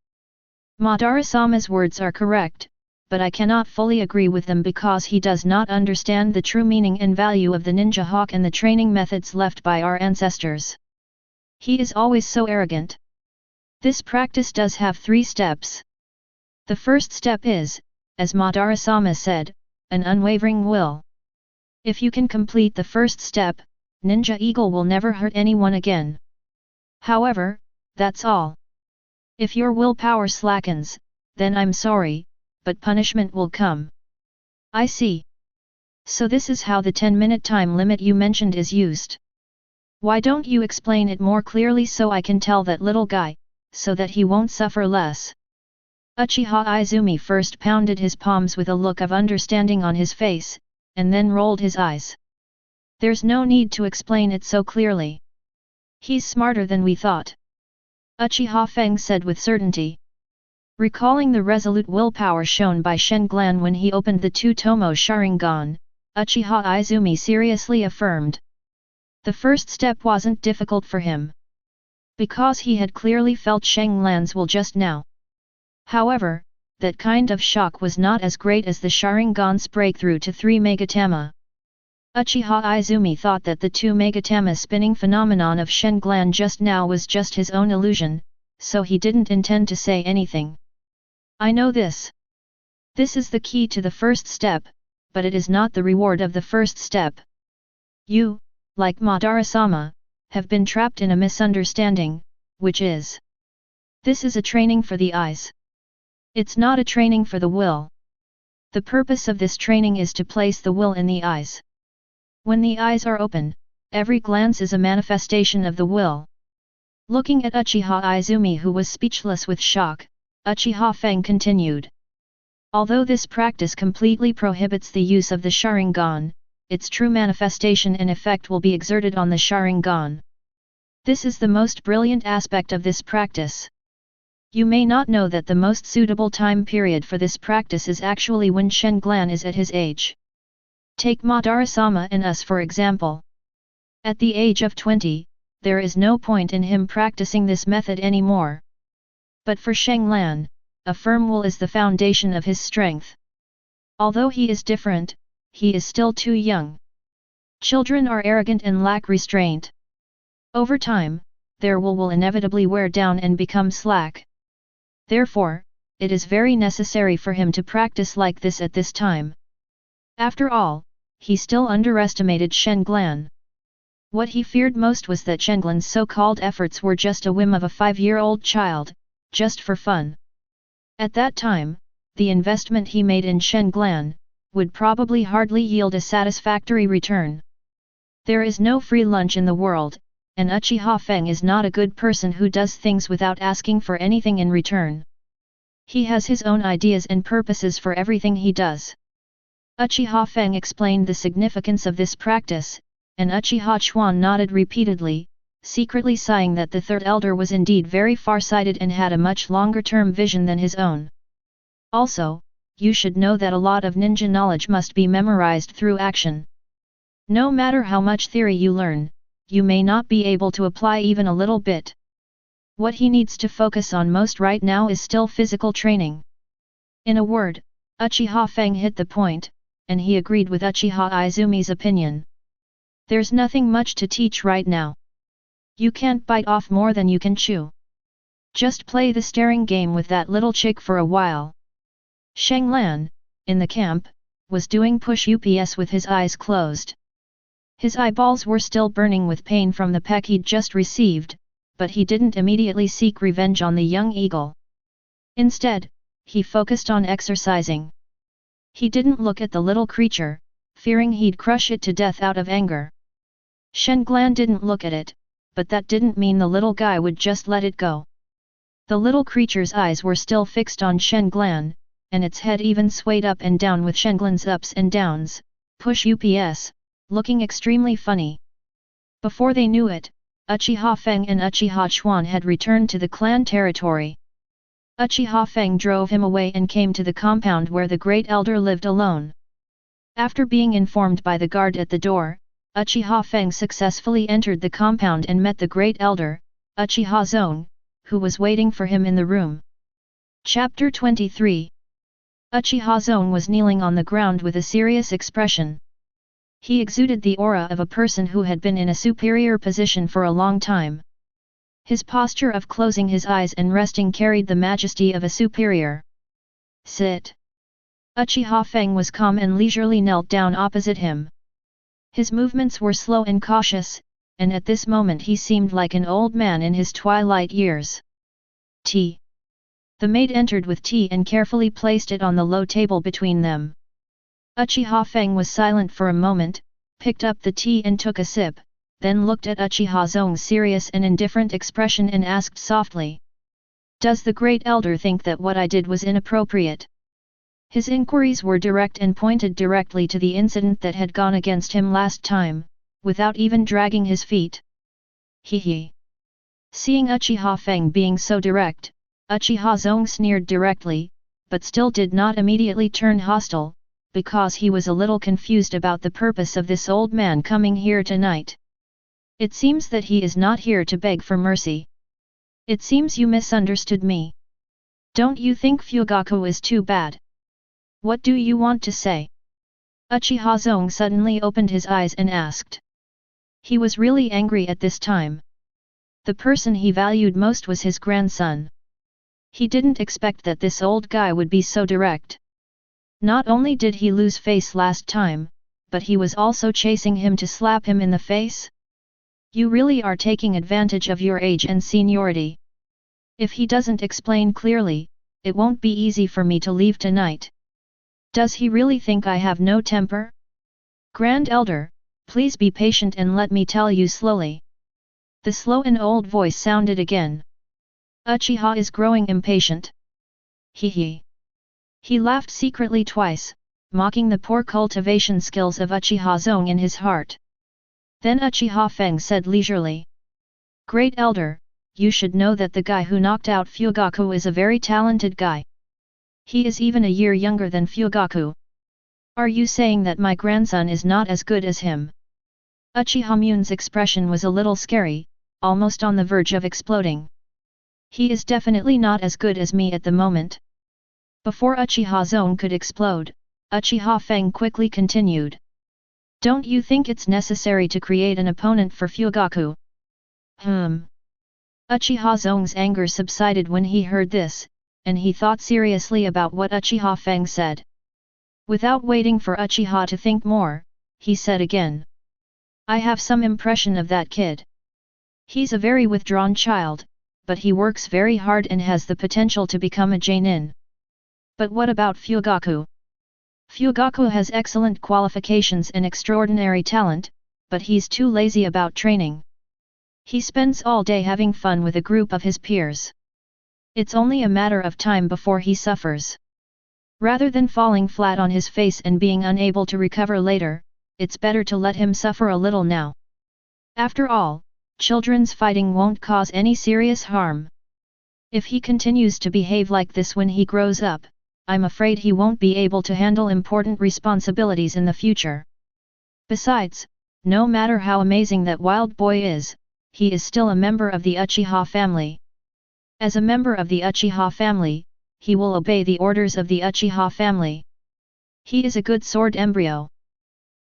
Madara-sama's words are correct, but I cannot fully agree with them because he does not understand the true meaning and value of the ninja hawk and the training methods left by our ancestors. He is always so arrogant. This practice does have 3 steps. The first step is, as Madara-sama said, an unwavering will. If you can complete the first step, Ninja Eagle will never hurt anyone again. However, that's all. If your willpower slackens, then I'm sorry, but punishment will come. I see. So this is how the 10-minute time limit you mentioned is used. Why don't you explain it more clearly so I can tell that little guy, so that he won't suffer less? Uchiha Izumi first pounded his palms with a look of understanding on his face, and then rolled his eyes. There's no need to explain it so clearly. He's smarter than we thought. Uchiha Feng said with certainty. Recalling the resolute willpower shown by Shenglan when he opened the Two-Tomo Sharingan, Uchiha Izumi seriously affirmed. The first step wasn't difficult for him. Because he had clearly felt Shenglan's will just now. However, that kind of shock was not as great as the Sharingan's breakthrough to 3 Megatama. Uchiha Izumi thought that the 2 Megatama spinning phenomenon of Shenglan just now was just his own illusion, so he didn't intend to say anything. I know this. This is the key to the first step, but it is not the reward of the first step. You, like Madara-sama, have been trapped in a misunderstanding, which is. This is a training for the eyes. It's not a training for the will. The purpose of this training is to place the will in the eyes. When the eyes are open, every glance is a manifestation of the will. Looking at Uchiha Izumi, who was speechless with shock, Uchiha Feng continued. Although this practice completely prohibits the use of the Sharingan, its true manifestation and effect will be exerted on the Sharingan. This is the most brilliant aspect of this practice. You may not know that the most suitable time period for this practice is actually when Shenglan is at his age. Take Madara-sama and us for example. At the age of 20, there is no point in him practicing this method anymore. But for Shenglan, a firm will is the foundation of his strength. Although he is different, he is still too young. Children are arrogant and lack restraint. Over time, their will inevitably wear down and become slack. Therefore, it is very necessary for him to practice like this at this time. After all, he still underestimated Shenglan. What he feared most was that Shenglan's so-called efforts were just a whim of a 5-year-old child, just for fun. At that time, the investment he made in Shenglan would probably hardly yield a satisfactory return. There is no free lunch in the world, and Uchiha Feng is not a good person who does things without asking for anything in return. He has his own ideas and purposes for everything he does. Uchiha Feng explained the significance of this practice, and Uchiha Chuan nodded repeatedly, secretly sighing that the third elder was indeed very far-sighted and had a much longer-term vision than his own. Also, you should know that a lot of ninja knowledge must be memorized through action. No matter how much theory you learn, you may not be able to apply even a little bit. What he needs to focus on most right now is still physical training. In a word, Uchiha Feng hit the point, and he agreed with Uchiha Izumi's opinion. There's nothing much to teach right now. You can't bite off more than you can chew. Just play the staring game with that little chick for a while. Shenglan, in the camp, was doing push-ups with his eyes closed. His eyeballs were still burning with pain from the peck he'd just received, but he didn't immediately seek revenge on the young eagle. Instead, he focused on exercising. He didn't look at the little creature, fearing he'd crush it to death out of anger. Shen Glan didn't look at it, but that didn't mean the little guy would just let it go. The little creature's eyes were still fixed on Shen Glan, and its head even swayed up and down with Shen Glan's ups and downs, push ups, looking extremely funny. Before they knew it, Uchiha Feng and Uchiha Chuan had returned to the clan territory. Uchiha Feng drove him away and came to the compound where the Great Elder lived alone. After being informed by the guard at the door, Uchiha Feng successfully entered the compound and met the Great Elder, Uchiha Zong, who was waiting for him in the room. Chapter 23. Uchiha Zong was kneeling on the ground with a serious expression. He exuded the aura of a person who had been in a superior position for a long time. His posture of closing his eyes and resting carried the majesty of a superior. Sit. Uchiha Feng was calm and leisurely knelt down opposite him. His movements were slow and cautious, and at this moment he seemed like an old man in his twilight years. Tea. The maid entered with tea and carefully placed it on the low table between them. Uchiha Feng was silent for a moment, picked up the tea and took a sip, then looked at Uchiha Zong's serious and indifferent expression and asked softly. Does the Great Elder think that what I did was inappropriate? His inquiries were direct and pointed directly to the incident that had gone against him last time, without even dragging his feet. He. Seeing Uchiha Feng being so direct, Uchiha Zong sneered directly, but still did not immediately turn hostile, because he was a little confused about the purpose of this old man coming here tonight. It seems that he is not here to beg for mercy. It seems you misunderstood me. Don't you think Fugaku is too bad? What do you want to say? Uchiha Zong suddenly opened his eyes and asked. He was really angry at this time. The person he valued most was his grandson. He didn't expect that this old guy would be so direct. Not only did he lose face last time, but he was also chasing him to slap him in the face? You really are taking advantage of your age and seniority. If he doesn't explain clearly, it won't be easy for me to leave tonight. Does he really think I have no temper? Grand Elder, please be patient and let me tell you slowly. The slow and old voice sounded again. Uchiha is growing impatient. He laughed secretly twice, mocking the poor cultivation skills of Uchiha Zong in his heart. Then Uchiha Feng said leisurely. Great Elder, you should know that the guy who knocked out Fugaku is a very talented guy. He is even a year younger than Fugaku. Are you saying that my grandson is not as good as him? Uchiha Mun's expression was a little scary, almost on the verge of exploding. He is definitely not as good as me at the moment. Before Uchiha Zong could explode, Uchiha Feng quickly continued. Don't you think it's necessary to create an opponent for Fugaku? Uchiha Zong's anger subsided when he heard this, and he thought seriously about what Uchiha Feng said. Without waiting for Uchiha to think more, he said again. I have some impression of that kid. He's a very withdrawn child, but he works very hard and has the potential to become a Chunin. But what about Fugaku? Fugaku has excellent qualifications and extraordinary talent, but he's too lazy about training. He spends all day having fun with a group of his peers. It's only a matter of time before he suffers. Rather than falling flat on his face and being unable to recover later, it's better to let him suffer a little now. After all, children's fighting won't cause any serious harm. If he continues to behave like this when he grows up, I'm afraid he won't be able to handle important responsibilities in the future. Besides, no matter how amazing that wild boy is, he is still a member of the Uchiha family. As a member of the Uchiha family, he will obey the orders of the Uchiha family. He is a good sword embryo.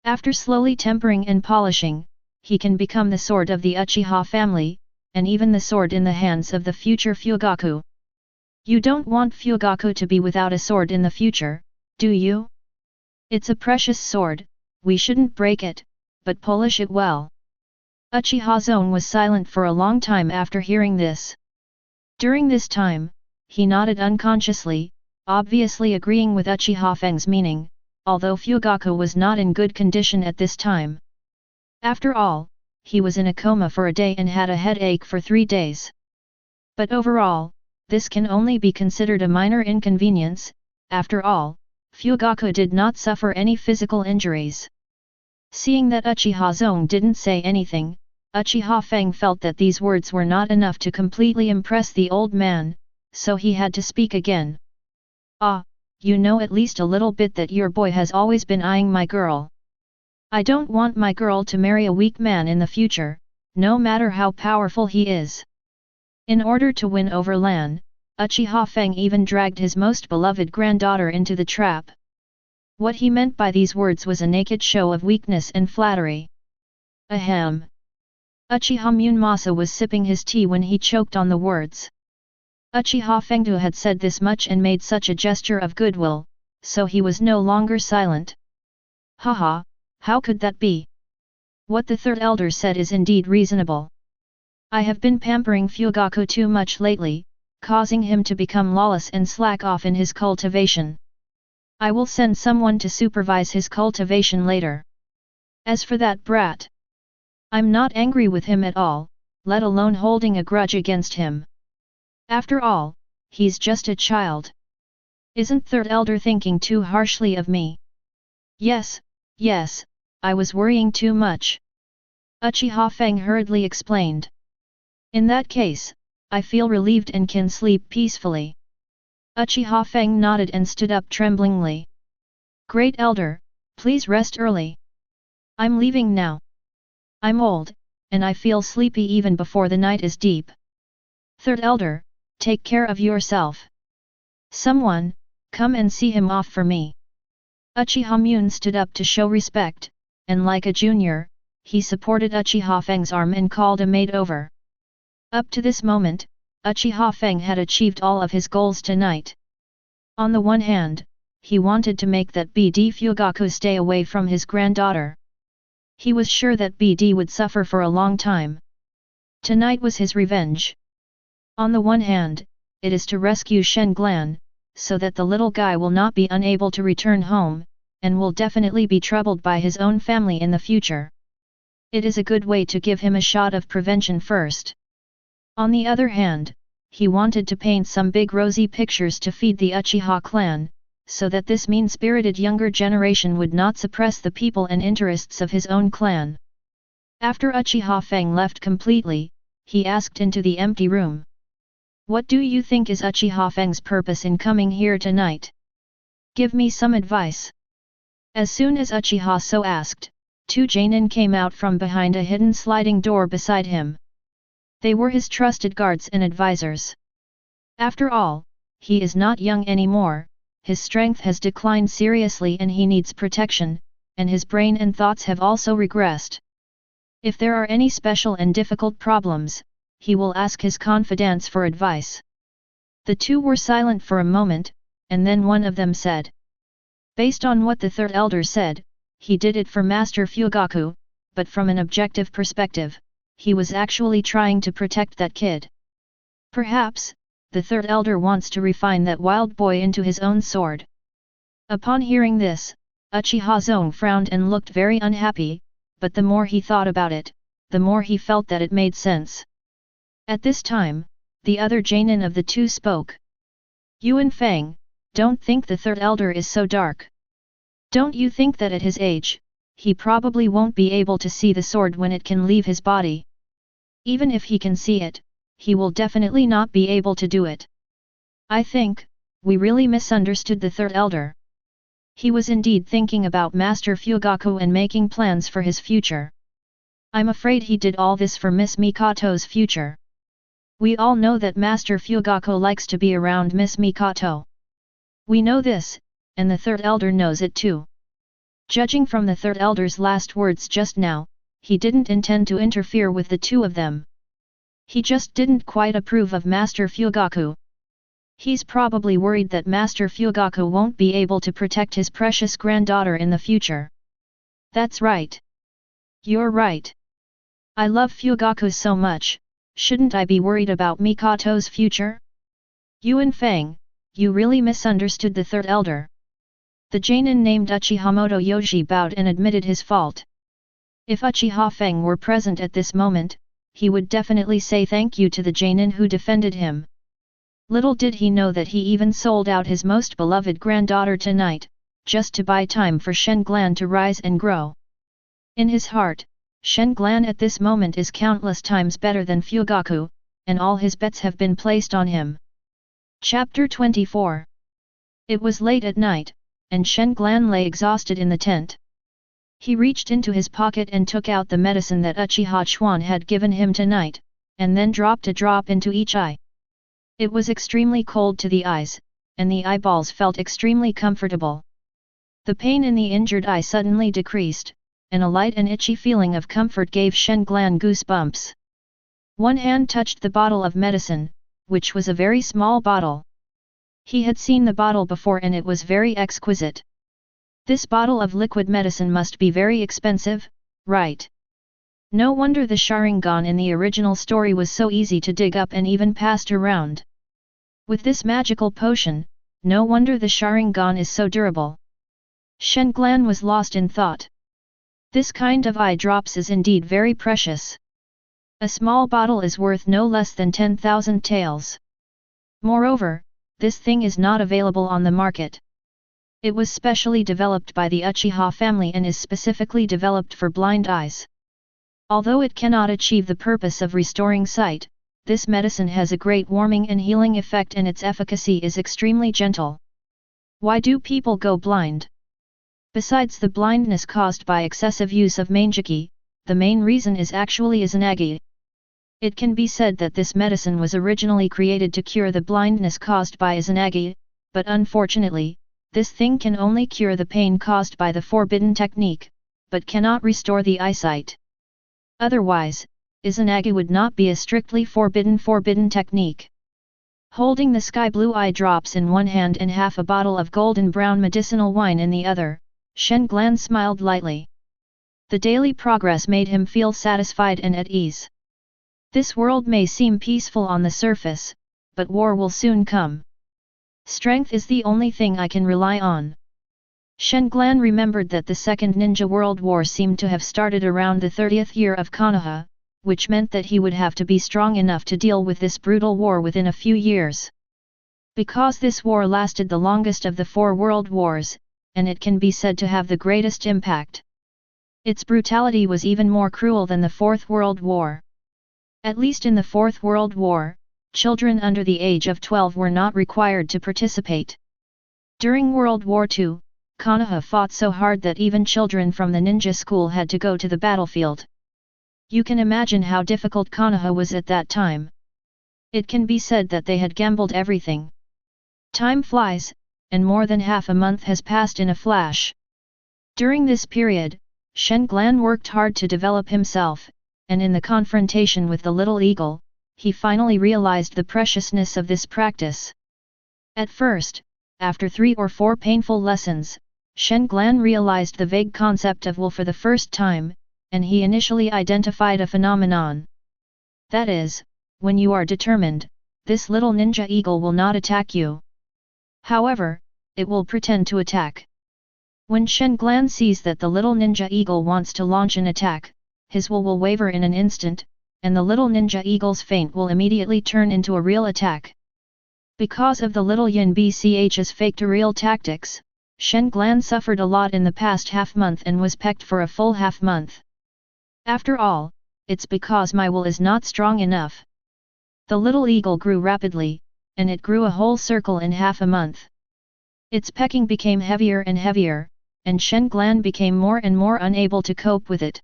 After slowly tempering and polishing, he can become the sword of the Uchiha family, and even the sword in the hands of the future Fugaku. You don't want Fugaku to be without a sword in the future, do you? It's a precious sword, we shouldn't break it, but polish it well. Uchiha Zong was silent for a long time after hearing this. During this time, he nodded unconsciously, obviously agreeing with Uchiha Feng's meaning, although Fugaku was not in good condition at this time. After all, he was in a coma for a day and had a headache for 3 days. But overall, this can only be considered a minor inconvenience. After all, Fugaku did not suffer any physical injuries. Seeing that Uchiha Zong didn't say anything, Uchiha Feng felt that these words were not enough to completely impress the old man, so he had to speak again. "Ah, you know at least a little bit that your boy has always been eyeing my girl. I don't want my girl to marry a weak man in the future, no matter how powerful he is." In order to win over Lan, Uchiha Feng even dragged his most beloved granddaughter into the trap. What he meant by these words was a naked show of weakness and flattery. Ahem. Uchiha Munmasa was sipping his tea when he choked on the words. Uchiha Fengdu had said this much and made such a gesture of goodwill, so he was no longer silent. Haha, how could that be? What the third elder said is indeed reasonable. I have been pampering Fugaku too much lately, causing him to become lawless and slack off in his cultivation. I will send someone to supervise his cultivation later. As for that brat, I'm not angry with him at all, let alone holding a grudge against him. After all, he's just a child. Isn't third elder thinking too harshly of me? Yes, I was worrying too much. Uchiha Feng hurriedly explained. In that case, I feel relieved and can sleep peacefully. Uchiha Feng nodded and stood up tremblingly. Great elder, please rest early. I'm leaving now. I'm old, and I feel sleepy even before the night is deep. Third elder, take care of yourself. Someone, come and see him off for me. Uchiha Mun stood up to show respect, and like a junior, he supported Uchiha Feng's arm and called a maid over. Up to this moment, Uchiha Feng had achieved all of his goals tonight. On the one hand, he wanted to make that BD Fugaku stay away from his granddaughter. He was sure that BD would suffer for a long time. Tonight was his revenge. On the one hand, it is to rescue Shen Glan, so that the little guy will not be unable to return home, and will definitely be troubled by his own family in the future. It is a good way to give him a shot of prevention first. On the other hand, he wanted to paint some big rosy pictures to feed the Uchiha clan, so that this mean-spirited younger generation would not suppress the people and interests of his own clan. After Uchiha Feng left completely, he asked into the empty room. What do you think is Uchiha Feng's purpose in coming here tonight? Give me some advice. As soon as Uchiha so asked, 2 Jonin came out from behind a hidden sliding door beside him. They were his trusted guards and advisors. After all, he is not young anymore, his strength has declined seriously and he needs protection, and his brain and thoughts have also regressed. If there are any special and difficult problems, he will ask his confidants for advice. The two were silent for a moment, and then one of them said. Based on what the third elder said, he did it for Master Fugaku, but from an objective perspective, he was actually trying to protect that kid. Perhaps, the third elder wants to refine that wild boy into his own sword. Upon hearing this, Uchiha Zong frowned and looked very unhappy, but the more he thought about it, the more he felt that it made sense. At this time, the other Jonin of the two spoke. Yuan Feng, don't think the third elder is so dark. Don't you think that at his age, he probably won't be able to see the sword when it can leave his body? Even if he can see it, he will definitely not be able to do it. I think, we really misunderstood the third elder. He was indeed thinking about Master Fugaku and making plans for his future. I'm afraid he did all this for Miss Mikato's future. We all know that Master Fugaku likes to be around Miss Mikato. We know this, and the third elder knows it too. Judging from the third elder's last words just now, he didn't intend to interfere with the two of them. He just didn't quite approve of Master Fugaku. He's probably worried that Master Fugaku won't be able to protect his precious granddaughter in the future. That's right. You're right. I love Fugaku so much, shouldn't I be worried about Mikato's future? Yuan Feng, you really misunderstood the third elder. The Chunin named Uchiha Yoji bowed and admitted his fault. If Uchiha Feng were present at this moment, he would definitely say thank you to the Chunin who defended him. Little did he know that he even sold out his most beloved granddaughter tonight, just to buy time for Shen Glan to rise and grow. In his heart, Shen Glan at this moment is countless times better than Fugaku, and all his bets have been placed on him. Chapter 24. It was late at night, and Shen Glan lay exhausted in the tent. He reached into his pocket and took out the medicine that Uchiha Chuan had given him tonight, and then dropped a drop into each eye. It was extremely cold to the eyes, and the eyeballs felt extremely comfortable. The pain in the injured eye suddenly decreased, and a light and itchy feeling of comfort gave Shen Glan goosebumps. One hand touched the bottle of medicine, which was a very small bottle. He had seen the bottle before and it was very exquisite. This bottle of liquid medicine must be very expensive, right? No wonder the Sharingan in the original story was so easy to dig up and even passed around. With this magical potion, no wonder the Sharingan is so durable. Shen Glan was lost in thought. This kind of eye drops is indeed very precious. A small bottle is worth no less than 10,000 taels. Moreover, this thing is not available on the market. It was specially developed by the Uchiha family and is specifically developed for blind eyes. Although it cannot achieve the purpose of restoring sight, this medicine has a great warming and healing effect and its efficacy is extremely gentle. Why do people go blind? Besides the blindness caused by excessive use of Mangekyō, the main reason is actually Izanagi. It can be said that this medicine was originally created to cure the blindness caused by Izanagi, but unfortunately, this thing can only cure the pain caused by the forbidden technique, but cannot restore the eyesight. Otherwise, Izanagi would not be a strictly forbidden technique. Holding the sky blue eye drops in one hand and half a bottle of golden brown medicinal wine in the other, Shen Glan smiled lightly. The daily progress made him feel satisfied and at ease. This world may seem peaceful on the surface, but war will soon come. Strength is the only thing I can rely on. Shen Glan remembered that the Second Ninja World War seemed to have started around the 30th year of Konoha, which meant that he would have to be strong enough to deal with this brutal war within a few years. Because this war lasted the longest of the 4 world wars, and it can be said to have the greatest impact. Its brutality was even more cruel than the Fourth World War. At least in the Fourth World War, children under the age of 12 were not required to participate. During World War II, Konoha fought so hard that even children from the ninja school had to go to the battlefield. You can imagine how difficult Konoha was at that time. It can be said that they had gambled everything. Time flies, and more than half a month has passed in a flash. During this period, Shen Glan worked hard to develop himself, and in the confrontation with the little eagle, he finally realized the preciousness of this practice. At first, after 3 or 4 painful lessons, Shen Glan realized the vague concept of will for the first time, and he initially identified a phenomenon. That is, when you are determined, this little ninja eagle will not attack you. However, it will pretend to attack. When Shen Glan sees that the little ninja eagle wants to launch an attack, his will waver in an instant, and the little ninja eagle's feint will immediately turn into a real attack. Because of the little yin BCH's fake to real tactics, Shen Glan suffered a lot in the past half-month and was pecked for a full half-month. After all, it's because my will is not strong enough. The little eagle grew rapidly, and it grew a whole circle in half a month. Its pecking became heavier and heavier, and Shen Glan became more and more unable to cope with it.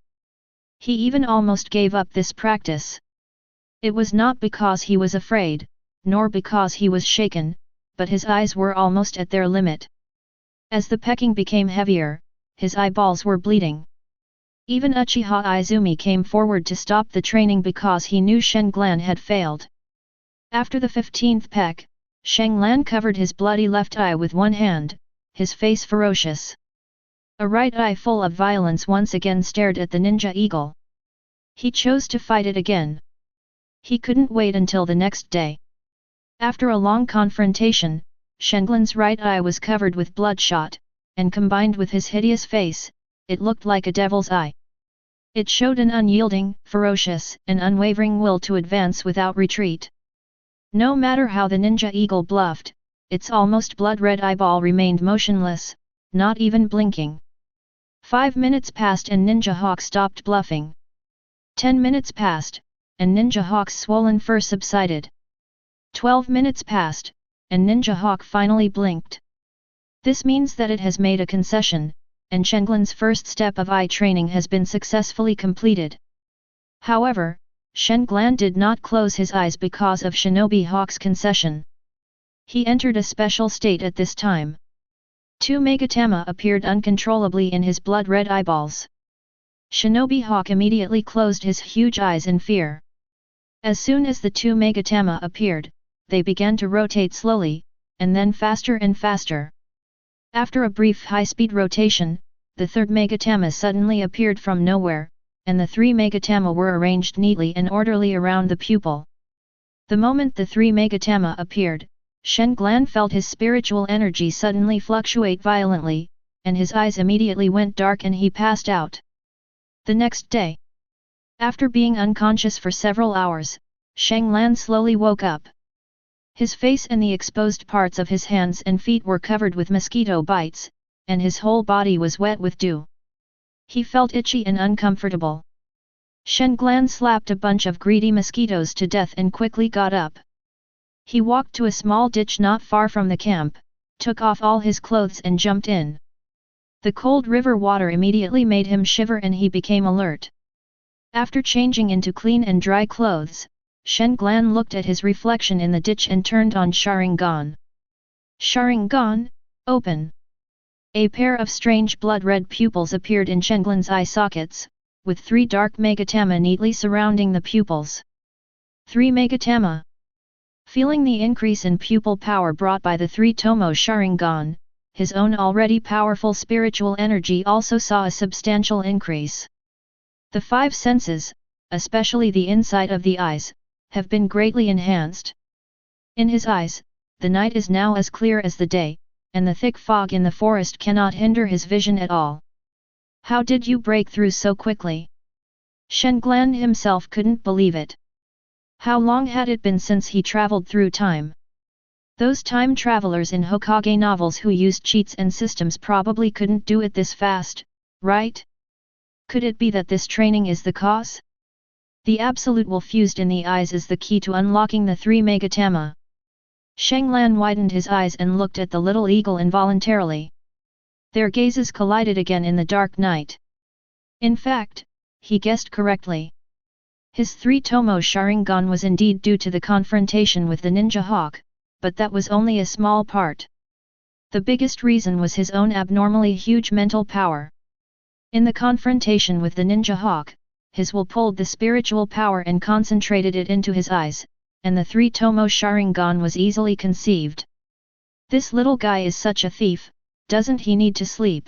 He even almost gave up this practice. It was not because he was afraid, nor because he was shaken, but his eyes were almost at their limit. As the pecking became heavier, his eyeballs were bleeding. Even Uchiha Izumi came forward to stop the training because he knew Shen Glan had failed. After the 15th peck, Shen Glan covered his bloody left eye with one hand, his face ferocious. A right eye full of violence once again stared at the ninja eagle. He chose to fight it again. He couldn't wait until the next day. After a long confrontation, Shen Glan's right eye was covered with bloodshot, and combined with his hideous face, it looked like a devil's eye. It showed an unyielding, ferocious, and unwavering will to advance without retreat. No matter how the ninja eagle bluffed, its almost blood-red eyeball remained motionless, not even blinking. 5 minutes passed and Ninja Hawk stopped bluffing. 10 minutes passed, and Ninja Hawk's swollen fur subsided. 12 minutes passed, and Ninja Hawk finally blinked. This means that it has made a concession, and Shenglan's first step of eye training has been successfully completed. However, Shenglan did not close his eyes because of Shinobi Hawk's concession. He entered a special state at this time. 2 Megatama appeared uncontrollably in his blood-red eyeballs. Shinobi Hawk immediately closed his huge eyes in fear. As soon as the 2 Megatama appeared, they began to rotate slowly, and then faster and faster. After a brief high-speed rotation, the 3rd Megatama suddenly appeared from nowhere, and the 3 Megatama were arranged neatly and orderly around the pupil. The moment the 3 Megatama appeared, Shenglan felt his spiritual energy suddenly fluctuate violently, and his eyes immediately went dark and he passed out. The next day, after being unconscious for several hours, Shenglan slowly woke up. His face and the exposed parts of his hands and feet were covered with mosquito bites, and his whole body was wet with dew. He felt itchy and uncomfortable. Shenglan slapped a bunch of greedy mosquitoes to death and quickly got up. He walked to a small ditch not far from the camp, took off all his clothes and jumped in. The cold river water immediately made him shiver and he became alert. After changing into clean and dry clothes, Shenglan looked at his reflection in the ditch and turned on Sharingan. Sharingan, open! A pair of strange blood-red pupils appeared in Shenglan's eye sockets, with 3 dark Megatama neatly surrounding the pupils. 3 Megatama. Feeling the increase in pupil power brought by the 3 Tomo Sharingan, his own already powerful spiritual energy also saw a substantial increase. The 5 senses, especially the inside of the eyes, have been greatly enhanced. In his eyes, the night is now as clear as the day, and the thick fog in the forest cannot hinder his vision at all. How did you break through so quickly? Shenglan himself couldn't believe it. How long had it been since he traveled through time? Those time travelers in Hokage novels who used cheats and systems probably couldn't do it this fast, right? Could it be that this training is the cause? The absolute will fused in the eyes is the key to unlocking the 3 Megatama. Shenglan widened his eyes and looked at the little eagle involuntarily. Their gazes collided again in the dark night. In fact, he guessed correctly. His 3 Tomo Sharingan was indeed due to the confrontation with the Ninja Hawk, but that was only a small part. The biggest reason was his own abnormally huge mental power. In the confrontation with the Ninja Hawk, his will pulled the spiritual power and concentrated it into his eyes, and the 3 Tomo Sharingan was easily conceived. This little guy is such a thief, doesn't he need to sleep?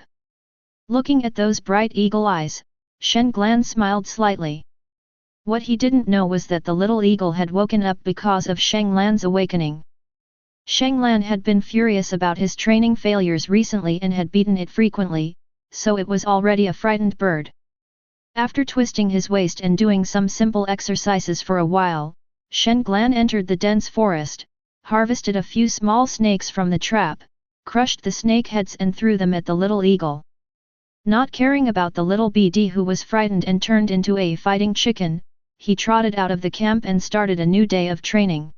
Looking at those bright eagle eyes, Shenglan smiled slightly. What he didn't know was that the little eagle had woken up because of Shenglan's awakening. Shenglan had been furious about his training failures recently and had beaten it frequently, so it was already a frightened bird. After twisting his waist and doing some simple exercises for a while, Shenglan entered the dense forest, harvested a few small snakes from the trap, crushed the snake heads and threw them at the little eagle. Not caring about the little BD who was frightened and turned into a fighting chicken, he trotted out of the camp and started a new day of training.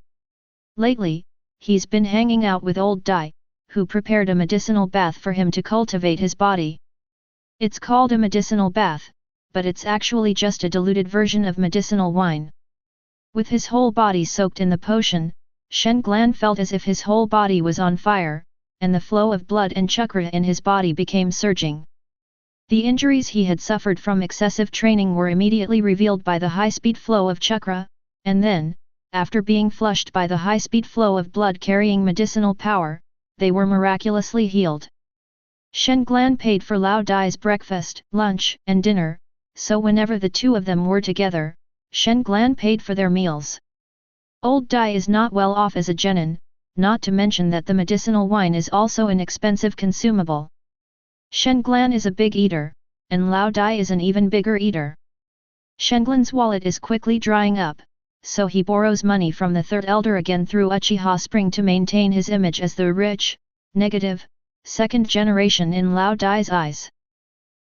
Lately, he's been hanging out with old Dai, who prepared a medicinal bath for him to cultivate his body. It's called a medicinal bath, but it's actually just a diluted version of medicinal wine. With his whole body soaked in the potion, Shenglan felt as if his whole body was on fire, and the flow of blood and chakra in his body became surging. The injuries he had suffered from excessive training were immediately revealed by the high-speed flow of chakra, and then, after being flushed by the high-speed flow of blood carrying medicinal power, they were miraculously healed. Shenglan paid for Lao Dai's breakfast, lunch, and dinner, so whenever the two of them were together, Shenglan paid for their meals. Old Dai is not well off as a genin, not to mention that the medicinal wine is also an expensive consumable. Shenglan is a big eater, and Lao Dai is an even bigger eater. Shenglan's wallet is quickly drying up, so he borrows money from the third elder again through Uchiha Spring to maintain his image as the rich, negative, second generation in Lao Dai's eyes.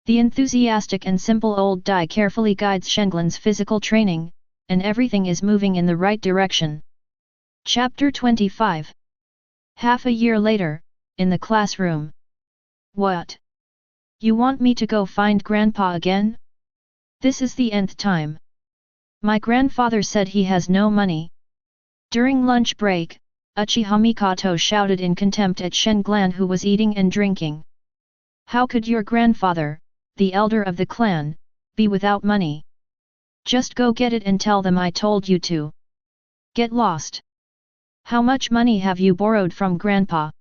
The enthusiastic and simple old Dai carefully guides Shenglan's physical training, and everything is moving in the right direction. Chapter 25. Half a year later, in the classroom. What? You want me to go find Grandpa again? This is the nth time. My grandfather said he has no money. During lunch break, Uchiha Mikoto shouted in contempt at Shenglan, who was eating and drinking. How could your grandfather, the elder of the clan, be without money? Just go get it and tell them I told you to. Get lost. How much money have you borrowed from Grandpa?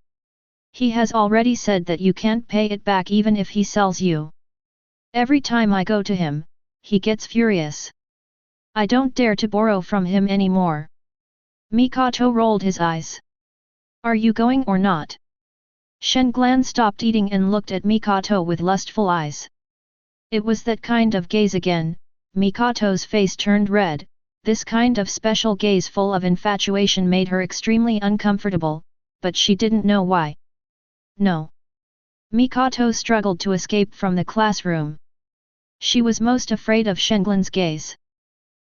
He has already said that you can't pay it back even if he sells you. Every time I go to him, he gets furious. I don't dare to borrow from him anymore. Mikoto rolled his eyes. Are you going or not? Shenglan stopped eating and looked at Mikoto with lustful eyes. It was that kind of gaze again. Mikoto's face turned red. This kind of special gaze full of infatuation made her extremely uncomfortable, but she didn't know why. No. Mikoto struggled to escape from the classroom. She was most afraid of Shenglan's gaze.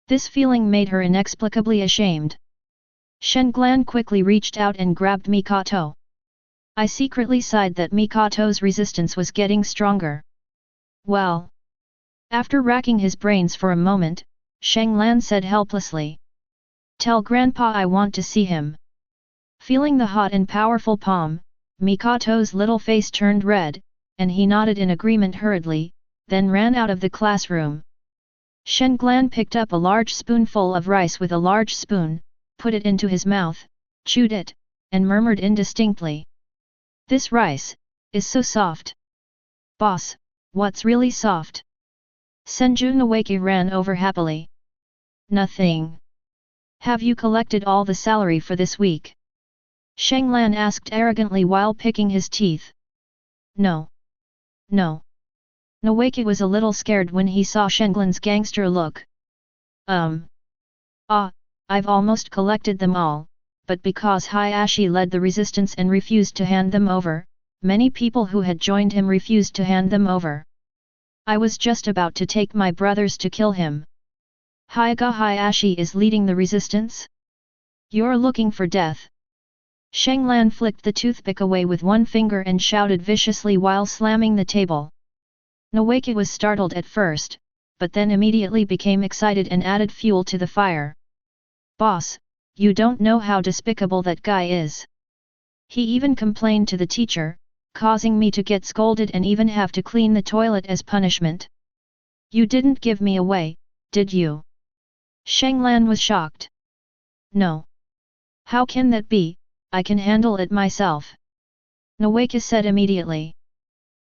This feeling made her inexplicably ashamed. Shenglan quickly reached out and grabbed Mikoto. I secretly sighed that Mikoto's resistance was getting stronger. Well. After racking his brains for a moment, Shenglan said helplessly. Tell Grandpa I want to see him. Feeling the hot and powerful palm, Mikoto's little face turned red, and he nodded in agreement hurriedly, then ran out of the classroom. Shenglan picked up a large spoonful of rice with a large spoon, put it into his mouth, chewed it, and murmured indistinctly. This rice is so soft. Boss, what's really soft? Senju Nawaki ran over happily. Nothing. Have you collected all the salary for this week? Shenglan asked arrogantly while picking his teeth. No. No. Nawaki was a little scared when he saw Shenglan's gangster look. I've almost collected them all, but because Hayashi led the resistance and refused to hand them over, many people who had joined him refused to hand them over. I was just about to take my brothers to kill him. Hyaga Hayashi is leading the resistance? You're looking for death. Shenglan flicked the toothpick away with one finger and shouted viciously while slamming the table. Nawaki was startled at first, but then immediately became excited and added fuel to the fire. Boss, you don't know how despicable that guy is. He even complained to the teacher, causing me to get scolded and even have to clean the toilet as punishment. You didn't give me away, did you? Shenglan was shocked. No. How can that be? I can handle it myself. Nawaki said immediately.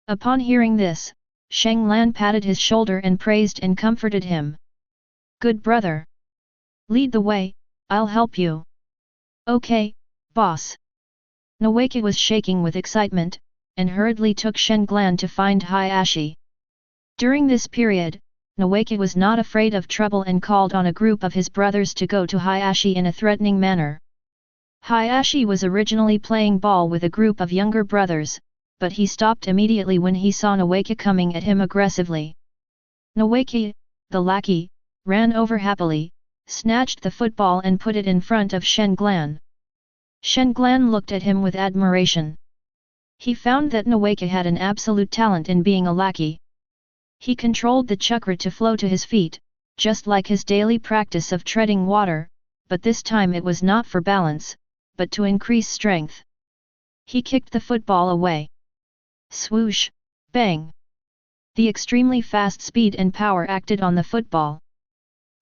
Upon hearing this, Shenglan patted his shoulder and praised and comforted him. Good brother. Lead the way, I'll help you. Okay, boss. Nawaki was shaking with excitement, and hurriedly took Shenglan to find Hayashi. During this period, Nawaki was not afraid of trouble and called on a group of his brothers to go to Hayashi in a threatening manner. Hayashi was originally playing ball with a group of younger brothers, but he stopped immediately when he saw Nawaki coming at him aggressively. Nawaki, the lackey, ran over happily, snatched the football and put it in front of Shenglan. Shenglan looked at him with admiration. He found that Nawaki had an absolute talent in being a lackey. He controlled the chakra to flow to his feet, just like his daily practice of treading water, but this time it was not for balance, but to increase strength. He kicked the football away. Swoosh, bang. The extremely fast speed and power acted on the football.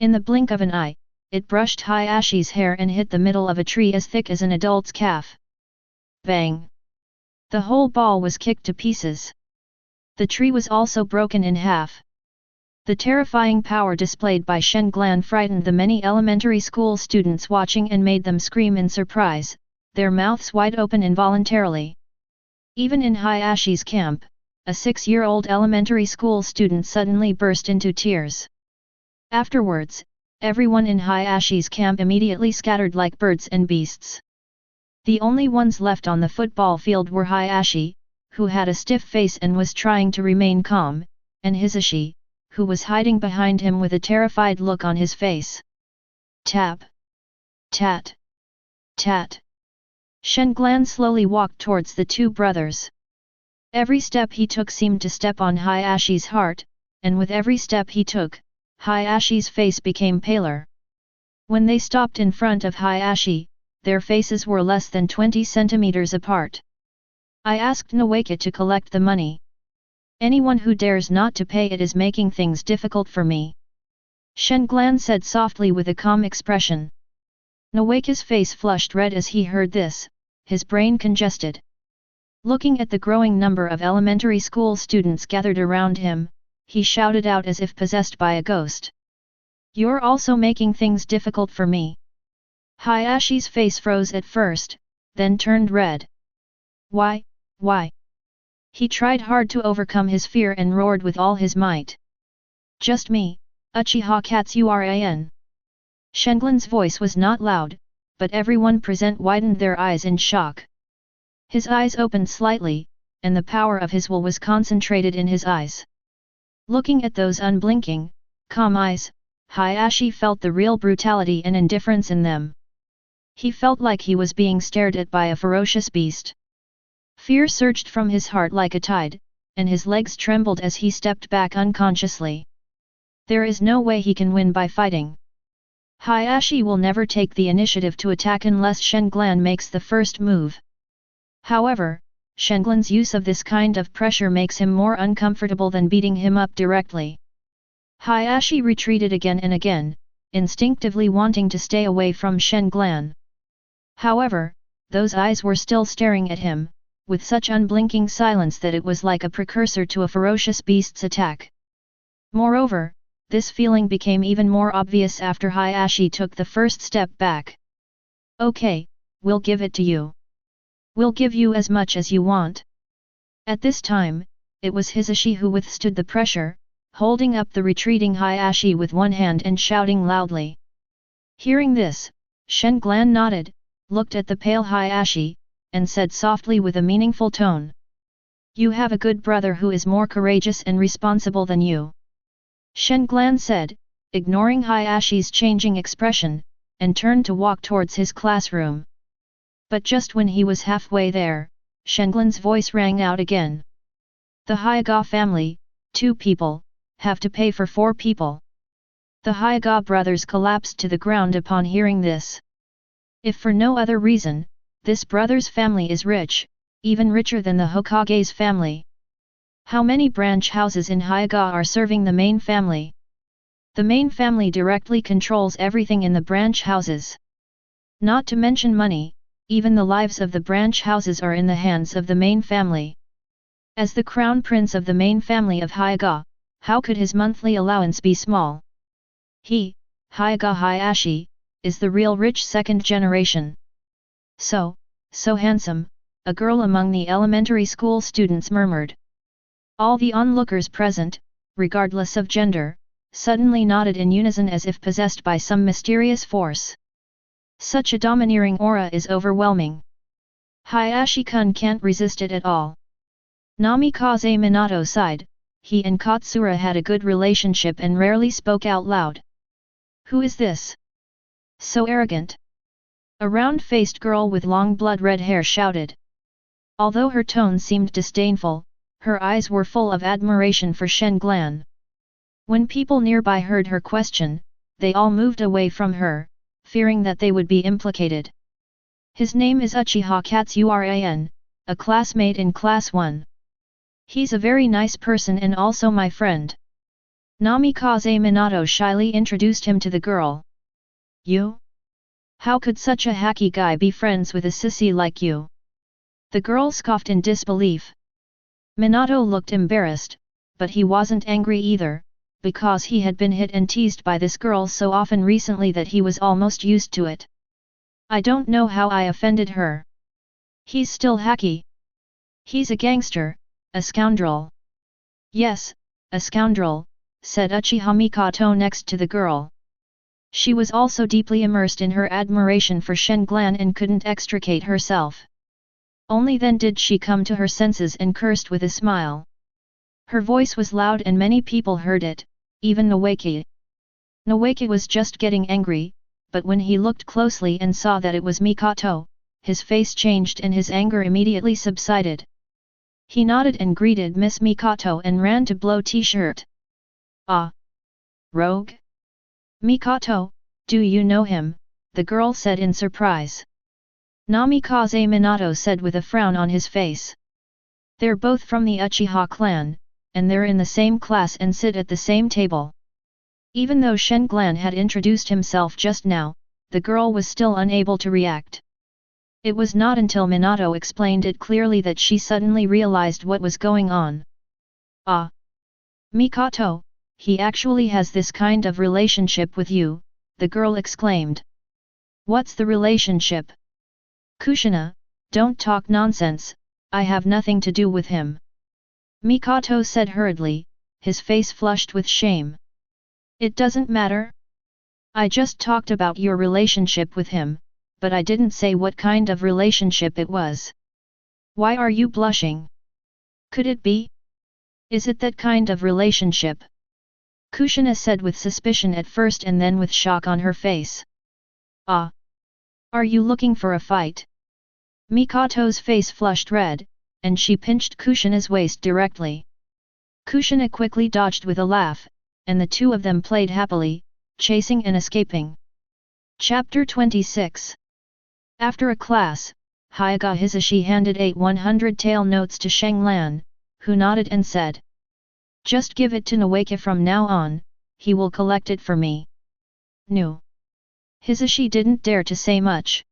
In the blink of an eye, it brushed Hayashi's hair and hit the middle of a tree as thick as an adult's calf. Bang! The whole ball was kicked to pieces. The tree was also broken in half. The terrifying power displayed by Shenglan frightened the many elementary school students watching and made them scream in surprise, their mouths wide open involuntarily. Even in Hayashi's camp, a 6-year-old elementary school student suddenly burst into tears. Afterwards, everyone in Hayashi's camp immediately scattered like birds and beasts. The only ones left on the football field were Hayashi, who had a stiff face and was trying to remain calm, and Hisashi, who was hiding behind him with a terrified look on his face. Tap. Tat. Tat. Shenglan slowly walked towards the two brothers. Every step he took seemed to step on Hayashi's heart, and with every step he took, Hayashi's face became paler. When they stopped in front of Hayashi, their faces were less than 20 centimeters apart. I asked Nawaka to collect the money. Anyone who dares not to pay it is making things difficult for me. Shenglan said softly with a calm expression. Nawaka's face flushed red as he heard this, his brain congested. Looking at the growing number of elementary school students gathered around him, he shouted out as if possessed by a ghost. You're also making things difficult for me. Hayashi's face froze at first, then turned red. Why? He tried hard to overcome his fear and roared with all his might. Just me, Uchiha Katsuran. Shenglan's voice was not loud, but everyone present widened their eyes in shock. His eyes opened slightly, and the power of his will was concentrated in his eyes. Looking at those unblinking, calm eyes, Hayashi felt the real brutality and indifference in them. He felt like he was being stared at by a ferocious beast. Fear surged from his heart like a tide, and his legs trembled as he stepped back unconsciously. There is no way he can win by fighting. Hayashi will never take the initiative to attack unless Shenglan makes the first move. However, Shenglan's use of this kind of pressure makes him more uncomfortable than beating him up directly. Hayashi retreated again and again, instinctively wanting to stay away from Shenglan. However, those eyes were still staring at him, with such unblinking silence that it was like a precursor to a ferocious beast's attack. Moreover, this feeling became even more obvious after Hayashi took the first step back. Okay, we'll give it to you. We'll give you as much as you want. At this time, it was Hisashi who withstood the pressure, holding up the retreating Hayashi with one hand and shouting loudly. Hearing this, Shenglan nodded, looked at the pale Hayashi, and said softly with a meaningful tone. You have a good brother who is more courageous and responsible than you. Shenglan said, ignoring Hayashi's changing expression, and turned to walk towards his classroom. But just when he was halfway there, Shenglan's voice rang out again. The Hyuga family, 2 people, have to pay for 4 people. The Hyuga brothers collapsed to the ground upon hearing this. If for no other reason, this brother's family is rich, even richer than the Hokage's family. How many branch houses in Hyuga are serving the main family? The main family directly controls everything in the branch houses. Not to mention money. Even the lives of the branch houses are in the hands of the main family. As the crown prince of the main family of Hyuga, how could his monthly allowance be small? He, Hyuga Hayashi, is the real rich second generation. So handsome, a girl among the elementary school students murmured. All the onlookers present, regardless of gender, suddenly nodded in unison as if possessed by some mysterious force. Such a domineering aura is overwhelming. Hayashi-kun can't resist it at all. Namikaze Minato sighed. He and Katsura had a good relationship and rarely spoke out loud. Who is this? So arrogant? A round-faced girl with long blood-red hair shouted. Although her tone seemed disdainful, her eyes were full of admiration for Shenglan. When people nearby heard her question, they all moved away from her, fearing that they would be implicated. His name is Uchiha Katsuran, a classmate in Class 1. He's a very nice person and also my friend. Namikaze Minato shyly introduced him to the girl. You? How could such a hacky guy be friends with a sissy like you? The girl scoffed in disbelief. Minato looked embarrassed, but he wasn't angry either, because he had been hit and teased by this girl so often recently that he was almost used to it. I don't know how I offended her. He's still hacky. He's a gangster, a scoundrel. Yes, a scoundrel, said Uchiha Mikoto next to the girl. She was also deeply immersed in her admiration for Shenglan and couldn't extricate herself. Only then did she come to her senses and cursed with a smile. Her voice was loud and many people heard it, even Nowaiki. Nowaiki was just getting angry, but when he looked closely and saw that it was Mikoto, his face changed and his anger immediately subsided. He nodded and greeted Miss Mikoto and ran to blow t-shirt. Ah! Rogue? Mikoto, do you know him? The girl said in surprise. Namikaze Minato said with a frown on his face. They're both from the Uchiha clan, and they're in the same class and sit at the same table. Even though Shenglan had introduced himself just now, the girl was still unable to react. It was not until Minato explained it clearly that she suddenly realized what was going on. Ah! Mikoto, he actually has this kind of relationship with you, the girl exclaimed. What's the relationship? Kushina, don't talk nonsense, I have nothing to do with him. Mikoto said hurriedly, his face flushed with shame. It doesn't matter. I just talked about your relationship with him, but I didn't say what kind of relationship it was. Why are you blushing? Could it be? Is it that kind of relationship? Kushina said with suspicion at first and then with shock on her face. Ah! Are you looking for a fight? Mikoto's face flushed red, and she pinched Kushina's waist directly. Kushina quickly dodged with a laugh, and the two of them played happily, chasing and escaping. Chapter 26. After a class, Hyaga Hisashi handed 8 100-tael notes to Shenglan, who nodded and said. Just give it to Nowaiki from now on, he will collect it for me. No. Hisashi didn't dare to say much.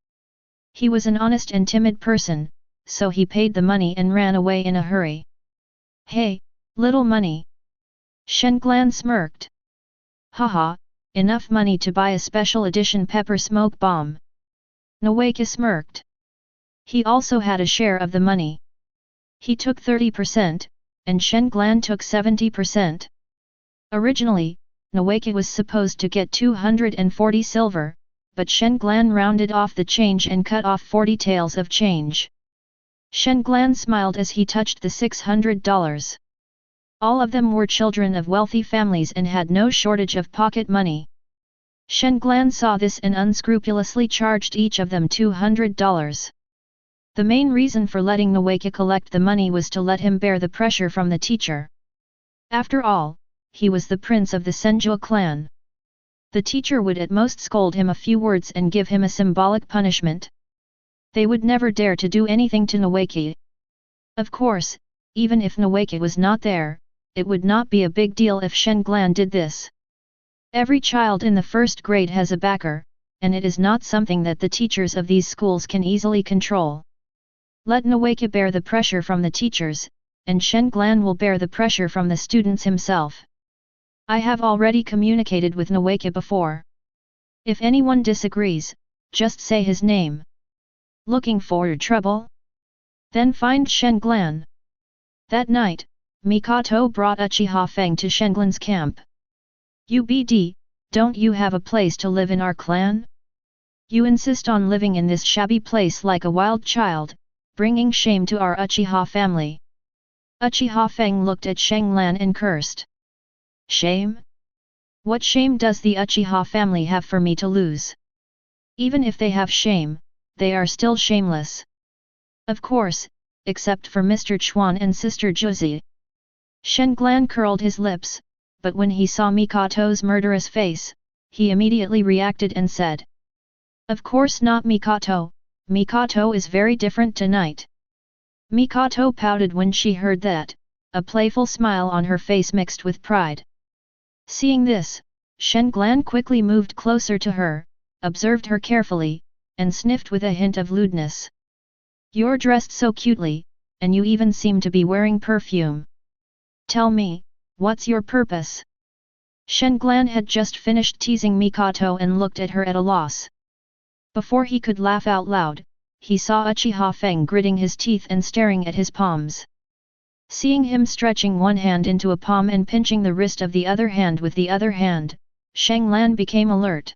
He was an honest and timid person, so he paid the money and ran away in a hurry. Hey, little money! Shenglan smirked. Haha, enough money to buy a special edition pepper smoke bomb. Nowaiki smirked. He also had a share of the money. He took 30%, and Shenglan took 70%. Originally, Nowaiki was supposed to get 240 silver, but Shenglan rounded off the change and cut off 40 taels of change. Shenglan smiled as he touched the $600. All of them were children of wealthy families and had no shortage of pocket money. Shenglan saw this and unscrupulously charged each of them $200. The main reason for letting Nowaiki collect the money was to let him bear the pressure from the teacher. After all, he was the prince of the Senju clan. The teacher would at most scold him a few words and give him a symbolic punishment. They would never dare to do anything to Nowaiki. Of course, even if Nowaiki was not there, it would not be a big deal if Shenglan did this. Every child in the first grade has a backer, and it is not something that the teachers of these schools can easily control. Let Nowaiki bear the pressure from the teachers, and Shenglan will bear the pressure from the students himself. I have already communicated with Nowaiki before. If anyone disagrees, just say his name. Looking for trouble? Then find Shenglan. That night, Mikoto brought Uchiha Feng to Shenglan's camp. UBD, don't you have a place to live in our clan? You insist on living in this shabby place like a wild child, bringing shame to our Uchiha family. Uchiha Feng looked at Shenglan and cursed. Shame? What shame does the Uchiha family have for me to lose? Even if they have shame, they are still shameless. Of course, except for Mr. Chuan and Sister Josie. Shenglan curled his lips, but when he saw Mikoto's murderous face, he immediately reacted and said. Of course not Mikoto, Mikoto is very different tonight. Mikoto pouted when she heard that, a playful smile on her face mixed with pride. Seeing this, Shenglan quickly moved closer to her, observed her carefully, and sniffed with a hint of lewdness. You're dressed so cutely, and you even seem to be wearing perfume. Tell me, what's your purpose? Shenglan had just finished teasing Mikoto and looked at her at a loss. Before he could laugh out loud, he saw Uchiha Feng gritting his teeth and staring at his palms. Seeing him stretching one hand into a palm and pinching the wrist of the other hand with the other hand, Shang Lan became alert.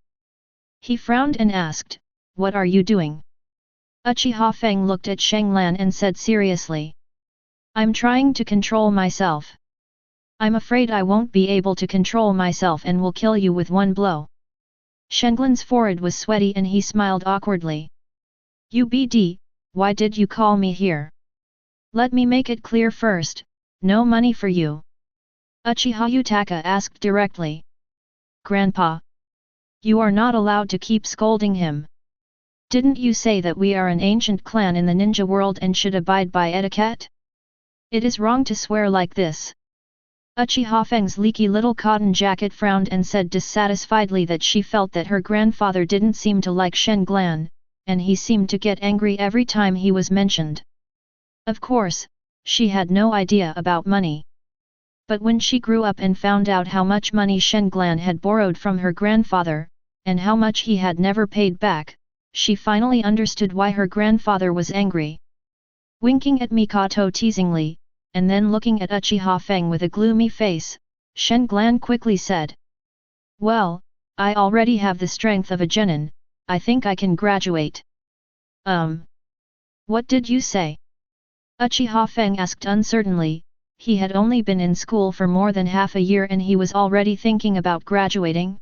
He frowned and asked, "What are you doing?" Uchiha Feng looked at Shang Lan and said seriously, "I'm trying to control myself. I'm afraid I won't be able to control myself and will kill you with one blow." Shanglan's forehead was sweaty and he smiled awkwardly. "UBD, why did you call me here? Let me make it clear first, no money for you." Uchiha Utaka asked directly. "Grandpa, you are not allowed to keep scolding him. Didn't you say that we are an ancient clan in the ninja world and should abide by etiquette? It is wrong to swear like this." Uchiha Feng's leaky little cotton jacket frowned and said dissatisfiedly that she felt that her grandfather didn't seem to like Shang Lan, and he seemed to get angry every time he was mentioned. Of course, she had no idea about money. But when she grew up and found out how much money Shang Lan had borrowed from her grandfather, and how much he had never paid back, she finally understood why her grandfather was angry. Winking at Mikoto teasingly, and then looking at Uchiha Feng with a gloomy face, Shang Lan quickly said, "Well, I already have the strength of a genin, I think I can graduate." What did you say?" Uchiha Feng asked uncertainly. He had only been in school for more than half a year and he was already thinking about graduating.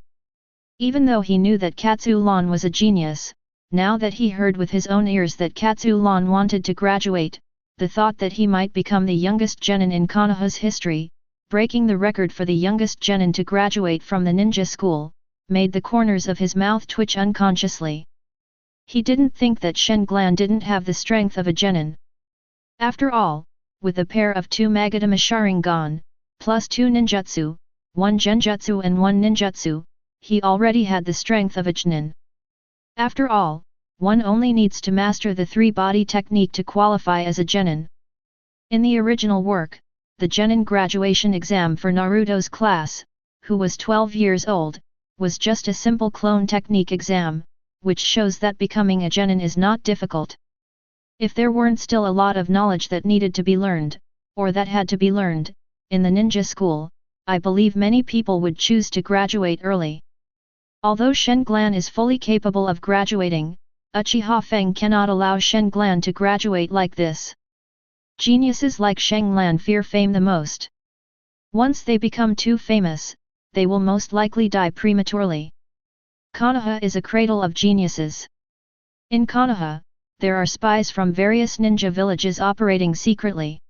Even though he knew that Katsu Lan was a genius, now that he heard with his own ears that Katsu Lan wanted to graduate, the thought that he might become the youngest genin in Konoha's history, breaking the record for the youngest genin to graduate from the ninja school, made the corners of his mouth twitch unconsciously. He didn't think that Shang Lan didn't have the strength of a genin. After all, with a pair of 2 Mangekyō Sharingan, plus 2 ninjutsu, 1 genjutsu and 1 ninjutsu, he already had the strength of a genin. After all, one only needs to master the 3-body technique to qualify as a genin. In the original work, the genin graduation exam for Naruto's class, who was 12 years old, was just a simple clone technique exam, which shows that becoming a genin is not difficult. If there weren't still a lot of knowledge that needed to be learned, or that had to be learned, in the ninja school, I believe many people would choose to graduate early. Although Shang Lan is fully capable of graduating, Uchiha Feng cannot allow Shang Lan to graduate like this. Geniuses like Shang Lan fear fame the most. Once they become too famous, they will most likely die prematurely. Konoha is a cradle of geniuses. In Konoha, there are spies from various ninja villages operating secretly.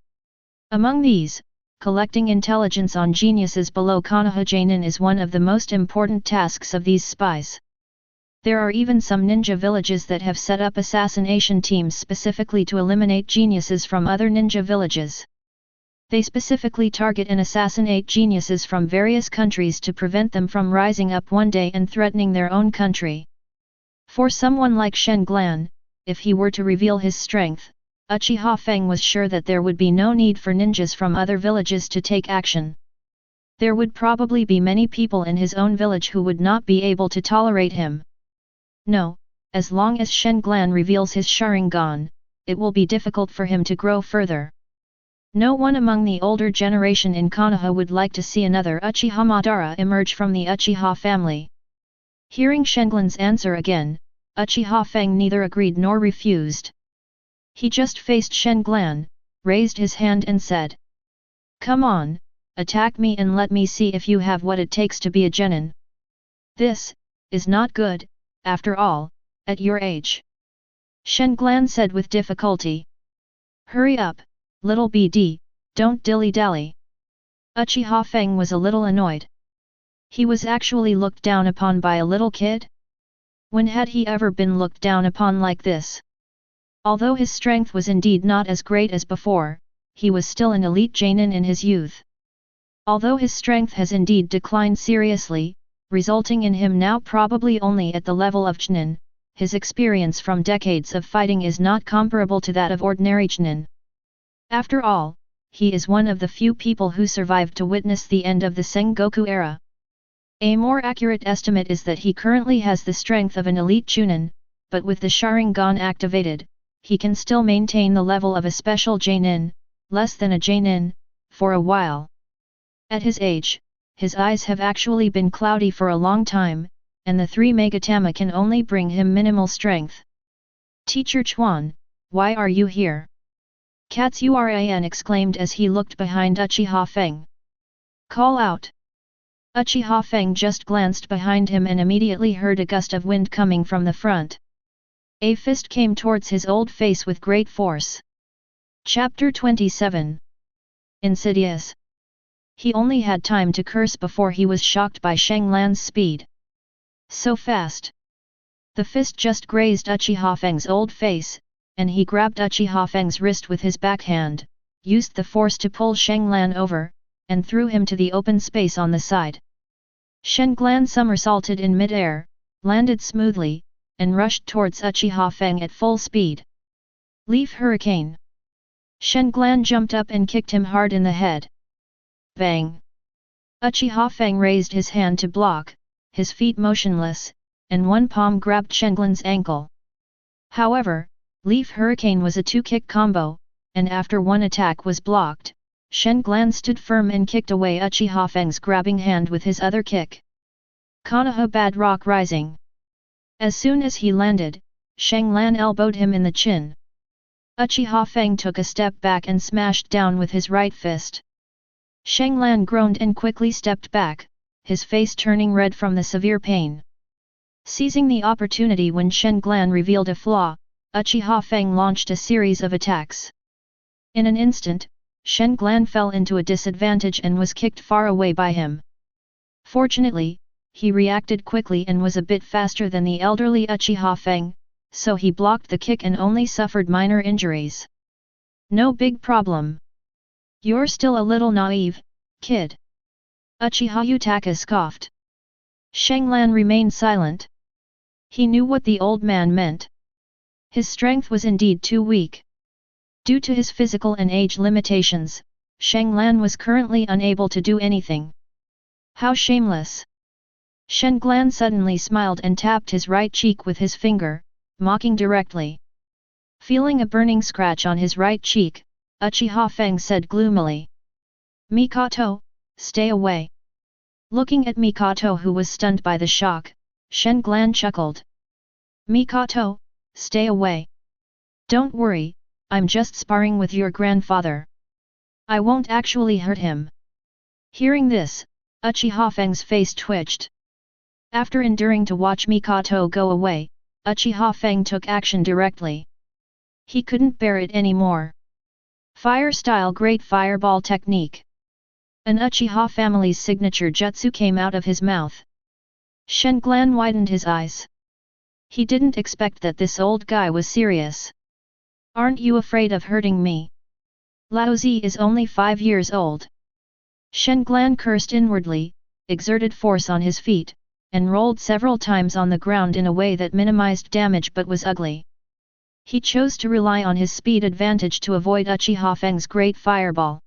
Among these, collecting intelligence on geniuses below Konoha Jonin is one of the most important tasks of these spies. There are even some ninja villages that have set up assassination teams specifically to eliminate geniuses from other ninja villages. They specifically target and assassinate geniuses from various countries to prevent them from rising up one day and threatening their own country. For someone like Shang Lan, if he were to reveal his strength, Uchiha Feng was sure that there would be no need for ninjas from other villages to take action. There would probably be many people in his own village who would not be able to tolerate him. No, as long as Shang Lan reveals his Sharingan, it will be difficult for him to grow further. No one among the older generation in Konoha would like to see another Uchiha Madara emerge from the Uchiha family. Hearing Shanglan's answer again, Uchiha Feng neither agreed nor refused. He just faced Shang Lan, raised his hand and said, "Come on, attack me and let me see if you have what it takes to be a genin. This is not good, after all, at your age." Shang Lan said with difficulty. "Hurry up, little BD, don't dilly-dally." Uchiha Feng was a little annoyed. He was actually looked down upon by a little kid? When had he ever been looked down upon like this? Although his strength was indeed not as great as before, he was still an elite genin in his youth. Although his strength has indeed declined seriously, resulting in him now probably only at the level of genin, his experience from decades of fighting is not comparable to that of ordinary genin. After all, he is one of the few people who survived to witness the end of the Sengoku era. A more accurate estimate is that he currently has the strength of an elite Chunin, but with the Sharingan activated, he can still maintain the level of a special genin, less than a Chunin, for a while. At his age, his eyes have actually been cloudy for a long time, and the 3 Megatama can only bring him minimal strength. Teacher Chuan, why are you here? Katsuran exclaimed as he looked behind Uchiha Feng. Call out! Uchiha Feng just glanced behind him and immediately heard a gust of wind coming from the front. A fist came towards his old face with great force. Chapter 27. Insidious. He only had time to curse before he was shocked by Shang Lan's speed. So fast. The fist just grazed Uchiha Feng's old face, and he grabbed Uchiha Feng's wrist with his backhand, used the force to pull Shang Lan over, and threw him to the open space on the side. Shang Lan somersaulted in mid-air, landed smoothly, and rushed towards Uchiha Feng at full speed. Leaf Hurricane. Shang Lan jumped up and kicked him hard in the head. Bang! Uchiha Feng raised his hand to block, his feet motionless, and one palm grabbed Shenglan's ankle. However, Leaf Hurricane was a 2-kick combo, and after one attack was blocked, Shenglan stood firm and kicked away Uchiha Feng's grabbing hand with his other kick. Kana Bad Rock Rising. As soon as he landed, Shenglan elbowed him in the chin. Uchiha Feng took a step back and smashed down with his right fist. Shenglan groaned and quickly stepped back, his face turning red from the severe pain. Seizing the opportunity when Shenglan revealed a flaw, Uchiha Feng launched a series of attacks. In an instant, Shenglan fell into a disadvantage and was kicked far away by him. Fortunately, he reacted quickly and was a bit faster than the elderly Uchiha Feng, so he blocked the kick and only suffered minor injuries. No big problem. You're still a little naive, kid. Uchiha Utaka scoffed. Shenglan remained silent. He knew what the old man meant. His strength was indeed too weak. Due to his physical and age limitations, Shenglan was currently unable to do anything. How shameless! Shenglan suddenly smiled and tapped his right cheek with his finger, mocking directly. Feeling a burning scratch on his right cheek, Uchiha Feng said gloomily. Mikoto, stay away. Looking at Mikoto who was stunned by the shock, Shenglan chuckled. Mikoto, stay away. Don't worry, I'm just sparring with your grandfather. I won't actually hurt him. Hearing this, Uchiha Feng's face twitched. After enduring to watch Mikoto go away, Uchiha Feng took action directly. He couldn't bear it anymore. Fire-style Great Fireball Technique. An Uchiha family's signature jutsu came out of his mouth. Shenglan widened his eyes. He didn't expect that this old guy was serious. Aren't you afraid of hurting me? Laozi is only 5 years old. Shenglan cursed inwardly, exerted force on his feet, and rolled several times on the ground in a way that minimized damage but was ugly. He chose to rely on his speed advantage to avoid Uchiha Feng's great fireball.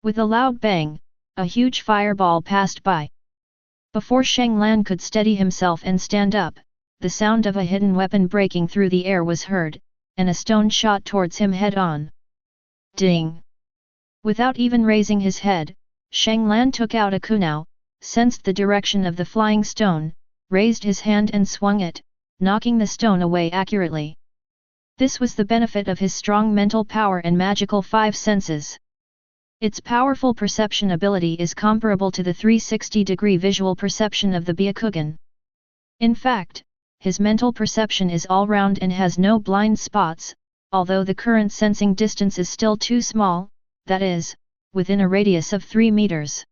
With a loud bang, a huge fireball passed by. Before Shenglan could steady himself and stand up, the sound of a hidden weapon breaking through the air was heard, and a stone shot towards him head-on. Ding! Without even raising his head, Shenglan took out a kunao, sensed the direction of the flying stone, raised his hand and swung it, knocking the stone away accurately. This was the benefit of his strong mental power and magical 5 senses. Its powerful perception ability is comparable to the 360-degree visual perception of the Byakugan. In fact, his mental perception is all-round and has no blind spots, although the current sensing distance is still too small, that is, within a radius of 3 meters.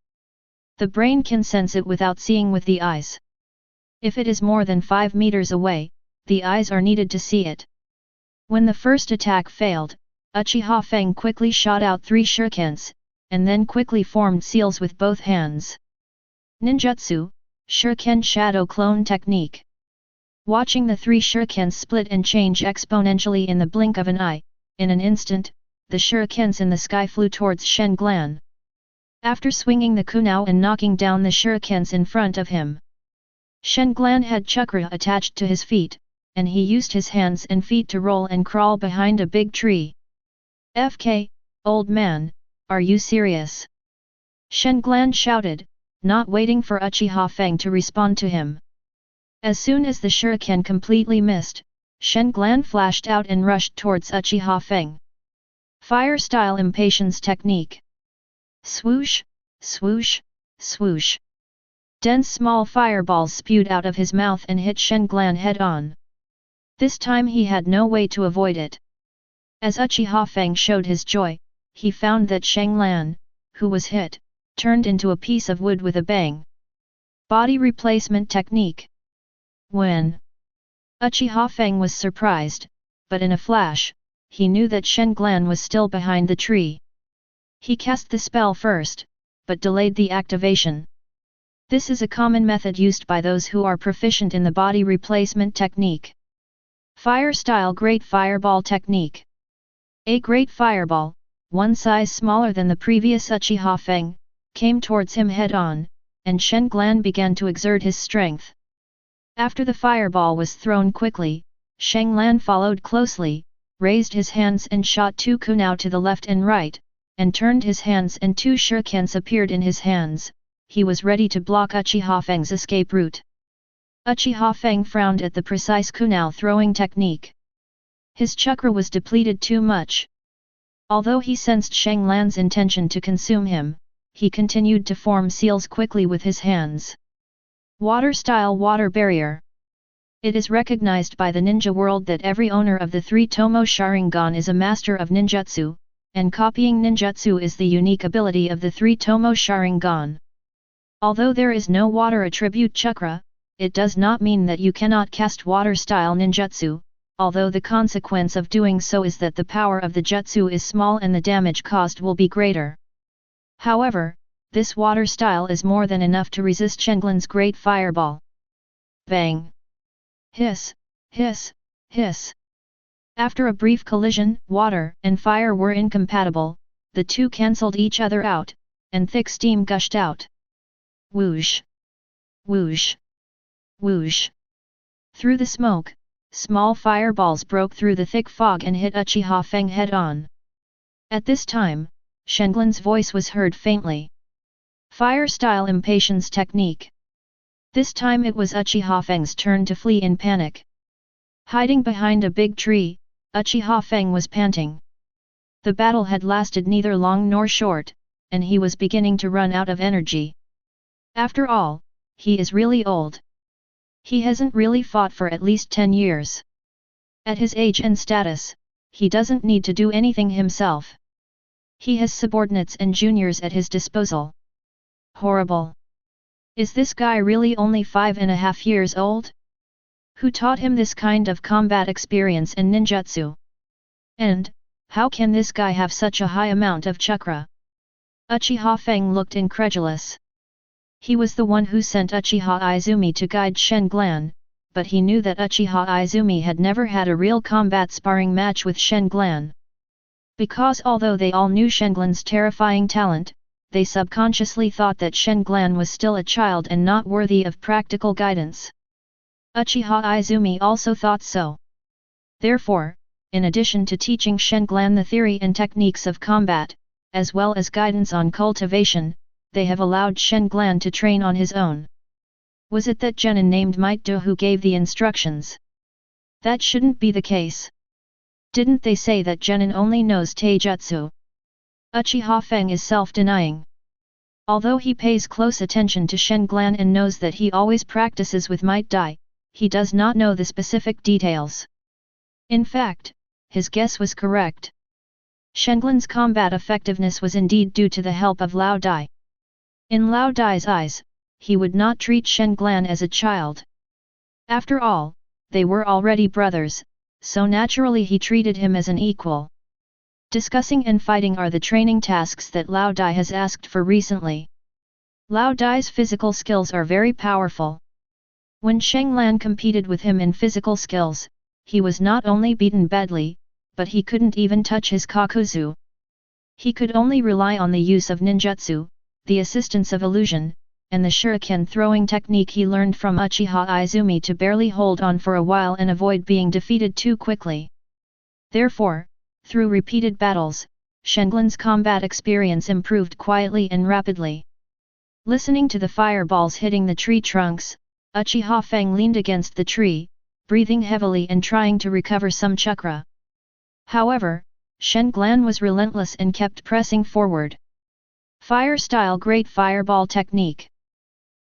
The brain can sense it without seeing with the eyes. If it is more than 5 meters away, the eyes are needed to see it. When the first attack failed, Uchiha Feng quickly shot out 3 shurikens, and then quickly formed seals with both hands. Ninjutsu, Shuriken Shadow Clone Technique. Watching the 3 shurikens split and change exponentially in the blink of an eye, in an instant, the shurikens in the sky flew towards Shenglan. After swinging the kunao and knocking down the shurikens in front of him, Shenglan had chakra attached to his feet, and he used his hands and feet to roll and crawl behind a big tree. FK, "Old man, are you serious?" Shen Glan shouted, not waiting for Uchiha Feng to respond to him. As soon as the shuriken completely missed, Shen Glan flashed out and rushed towards Uchiha Feng. Fire-style impatience technique. Swoosh, swoosh, swoosh. Dense small fireballs spewed out of his mouth and hit Shen Glan head-on. This time he had no way to avoid it. As Uchiha Feng showed his joy, he found that Shen Glan, who was hit, turned into a piece of wood with a bang. Body replacement technique. When Uchiha Feng was surprised, but in a flash, he knew that Shen Glan was still behind the tree. He cast the spell first, but delayed the activation. This is a common method used by those who are proficient in the body replacement technique. Fire-style Great Fireball technique. A great fireball, one size smaller than the previous Uchiha Feng, came towards him head-on, and Shen Glan began to exert his strength. After the fireball was thrown quickly, Shen Glan followed closely, raised his hands and shot 2 kunao to the left and right, and turned his hands and 2 shurikens appeared in his hands. He was ready to block Uchiha Feng's escape route. Uchiha Feng frowned at the precise kunao throwing technique. His chakra was depleted too much. Although he sensed Shen Glan's intention to consume him, he continued to form seals quickly with his hands. Water-style water barrier. It is recognized by the ninja world that every owner of the 3 Tomo Sharingan is a master of ninjutsu, and copying ninjutsu is the unique ability of the 3 Tomo Sharingan. Although there is no water attribute chakra, it does not mean that you cannot cast water-style ninjutsu, although the consequence of doing so is that the power of the jutsu is small and the damage caused will be greater. However, this water style is more than enough to resist Shen Glan's great fireball. Bang! Hiss, hiss, hiss. After a brief collision, water and fire were incompatible, the two cancelled each other out, and thick steam gushed out. Whoosh! Whoosh! Whoosh! Through the smoke, small fireballs broke through the thick fog and hit Uchiha Feng head-on. At this time, Shen Glan's voice was heard faintly. Fire-style impatience technique. This time it was Uchiha Feng's turn to flee in panic. Hiding behind a big tree, Uchiha Feng was panting. The battle had lasted neither long nor short, and he was beginning to run out of energy. After all, he is really old. He hasn't really fought for at least 10 years. At his age and status, he doesn't need to do anything himself. He has subordinates and juniors at his disposal. Horrible. Is this guy really only 5.5 years old? Who taught him this kind of combat experience and ninjutsu? And, how can this guy have such a high amount of chakra? Uchiha Feng looked incredulous. He was the one who sent Uchiha Izumi to guide Shen Glan, but he knew that Uchiha Izumi had never had a real combat sparring match with Shen Glan. Because although they all knew Shen Glan's terrifying talent, they subconsciously thought that Shen Glan was still a child and not worthy of practical guidance. Uchiha Izumi also thought so. Therefore, in addition to teaching Shen Glan the theory and techniques of combat, as well as guidance on cultivation, they have allowed Shen Glan to train on his own. Was it that genin named Might Dai who gave the instructions? That shouldn't be the case. Didn't they say that genin only knows taijutsu? Uchiha Feng is self-denying. Although he pays close attention to Shen Glan and knows that he always practices with Might Dai, he does not know the specific details. In fact, his guess was correct. Shen Glan's combat effectiveness was indeed due to the help of Lao Dai. In Lao Dai's eyes, he would not treat Shen Glan as a child. After all, they were already brothers, so naturally he treated him as an equal. Discussing and fighting are the training tasks that Lao Dai has asked for recently. Lao Dai's physical skills are very powerful. When Shen Glan competed with him in physical skills, he was not only beaten badly, but he couldn't even touch his kakuzu. He could only rely on the use of ninjutsu, the assistance of illusion, and the shuriken throwing technique he learned from Uchiha Izumi to barely hold on for a while and avoid being defeated too quickly. Therefore, through repeated battles, Shenglan's combat experience improved quietly and rapidly. Listening to the fireballs hitting the tree trunks, Uchiha Feng leaned against the tree, breathing heavily and trying to recover some chakra. However, Shenglan was relentless and kept pressing forward. Fire-style Great Fireball Technique.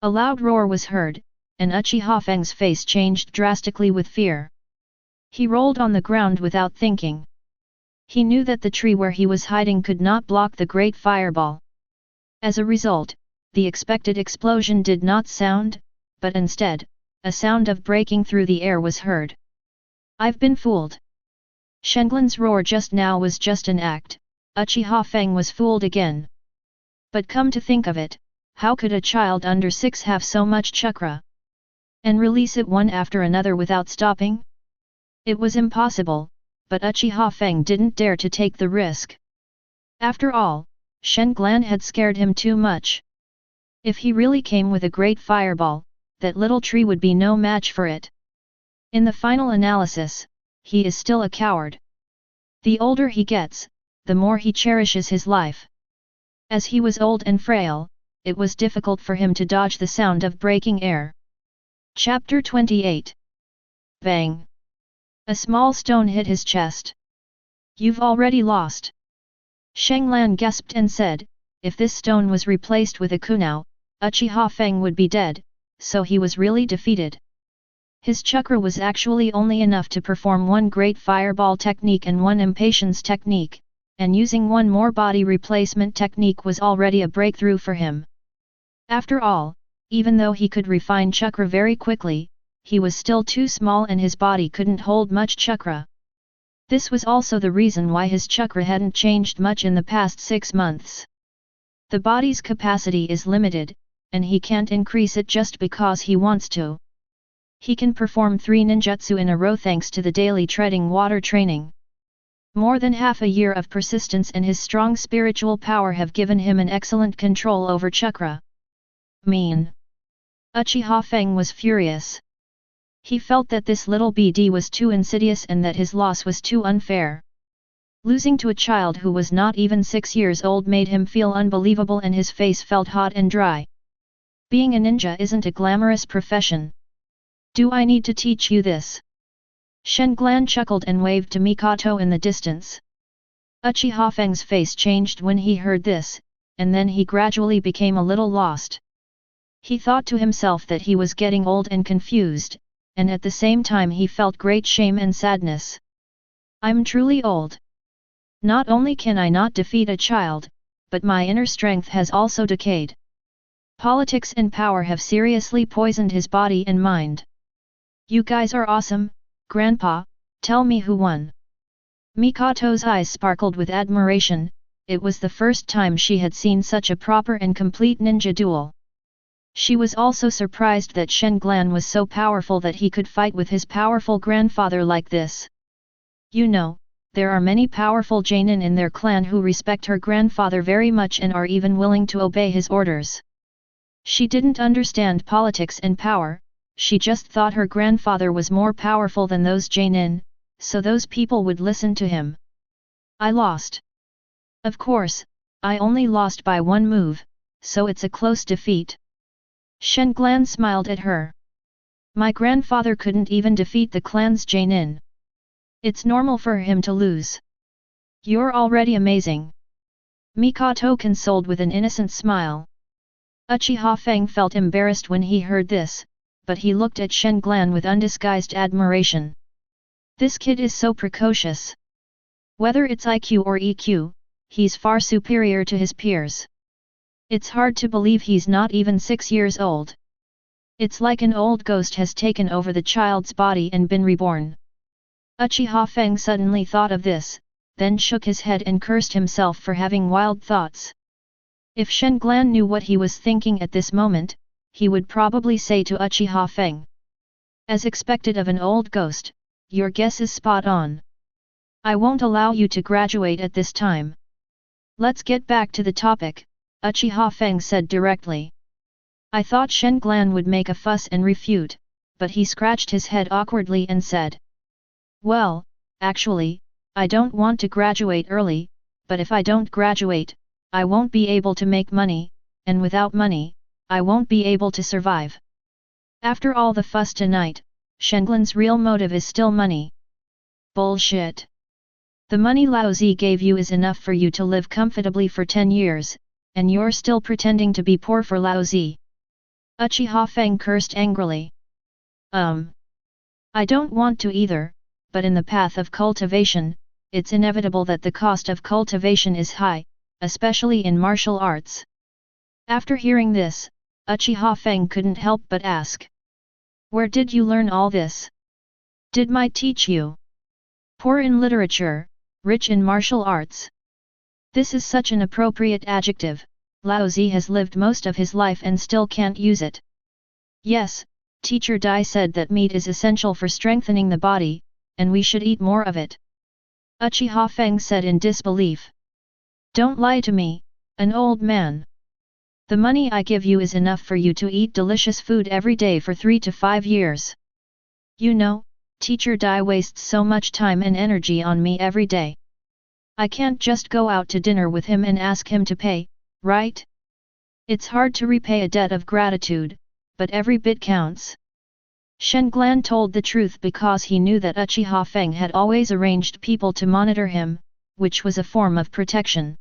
A loud roar was heard, and Uchiha Feng's face changed drastically with fear. He rolled on the ground without thinking. He knew that the tree where he was hiding could not block the Great Fireball. As a result, the expected explosion did not sound, but instead, a sound of breaking through the air was heard. "I've been fooled." Shenglan's roar just now was just an act. Uchiha Feng was fooled again. But come to think of it, how could a child under 6 have so much chakra? And release it one after another without stopping? It was impossible, but Uchiha Feng didn't dare to take the risk. After all, Shenglan had scared him too much. If he really came with a great fireball, that little tree would be no match for it. In the final analysis, he is still a coward. The older he gets, the more he cherishes his life. As he was old and frail, it was difficult for him to dodge the sound of breaking air. Chapter 28. Bang! A small stone hit his chest. "You've already lost." Shenglan gasped and said, if this stone was replaced with a kunao, Uchiha Feng would be dead, so he was really defeated. His chakra was actually only enough to perform one great fireball technique and one impatience technique, and using one more body replacement technique was already a breakthrough for him. After all, even though he could refine chakra very quickly, he was still too small and his body couldn't hold much chakra. This was also the reason why his chakra hadn't changed much in the past 6 months. The body's capacity is limited, and he can't increase it just because he wants to. He can perform 3 ninjutsu in a row thanks to the daily treading water training. More than half a year of persistence and his strong spiritual power have given him an excellent control over chakra. Mean. Uchiha Feng was furious. He felt that this little BD was too insidious and that his loss was too unfair. Losing to a child who was not even 6 years old made him feel unbelievable and his face felt hot and dry. Being a ninja isn't a glamorous profession. Do I need to teach you this? Shenglan chuckled and waved to Mikoto in the distance. Uchiha Feng's face changed when he heard this, and then he gradually became a little lost. He thought to himself that he was getting old and confused, and at the same time he felt great shame and sadness. I'm truly old. Not only can I not defeat a child, but my inner strength has also decayed. Politics and power have seriously poisoned his body and mind. You guys are awesome, Grandpa, tell me who won. Mikoto's eyes sparkled with admiration, it was the first time she had seen such a proper and complete ninja duel. She was also surprised that Shenglan was so powerful that he could fight with his powerful grandfather like this. You know, there are many powerful Chunin in their clan who respect her grandfather very much and are even willing to obey his orders. She didn't understand politics and power, she just thought her grandfather was more powerful than those Chunin, so those people would listen to him. I lost. Of course, I only lost by 1 move, so it's a close defeat. Shenglan smiled at her. My grandfather couldn't even defeat the clan's Chunin. It's normal for him to lose. You're already amazing. Mikoto consoled with an innocent smile. Uchiha Feng felt embarrassed when he heard this, but he looked at Shenglan with undisguised admiration. This kid is so precocious. Whether it's IQ or EQ, he's far superior to his peers. It's hard to believe he's not even 6 years old. It's like an old ghost has taken over the child's body and been reborn. Uchiha Feng suddenly thought of this, then shook his head and cursed himself for having wild thoughts. If Shenglan knew what he was thinking at this moment, he would probably say to Uchiha Feng. As expected of an old ghost, your guess is spot on. I won't allow you to graduate at this time. Let's get back to the topic, Uchiha Feng said directly. I thought Shenglan would make a fuss and refute, but he scratched his head awkwardly and said. Well, actually, I don't want to graduate early, but if I don't graduate, I won't be able to make money, and without money, I won't be able to survive. After all the fuss tonight, Shenglan's real motive is still money. Bullshit. The money Lao Zi gave you is enough for you to live comfortably for 10 years, and you're still pretending to be poor for Lao Zi. Uchiha Feng cursed angrily. I don't want to either, but in the path of cultivation, it's inevitable that the cost of cultivation is high, especially in martial arts. After hearing this, Uchiha Feng couldn't help but ask. Where did you learn all this? Did Might teach you? Poor in literature, rich in martial arts. This is such an appropriate adjective. Lao Zi has lived most of his life and still can't use it. Yes, Teacher Dai said that meat is essential for strengthening the body, and we should eat more of it. Uchiha Feng said in disbelief. Don't lie to me, an old man. The money I give you is enough for you to eat delicious food every day for 3 to 5 years. You know, Teacher Dai wastes so much time and energy on me every day. I can't just go out to dinner with him and ask him to pay, right? It's hard to repay a debt of gratitude, but every bit counts. Shenglan told the truth because he knew that Uchiha Feng had always arranged people to monitor him, which was a form of protection.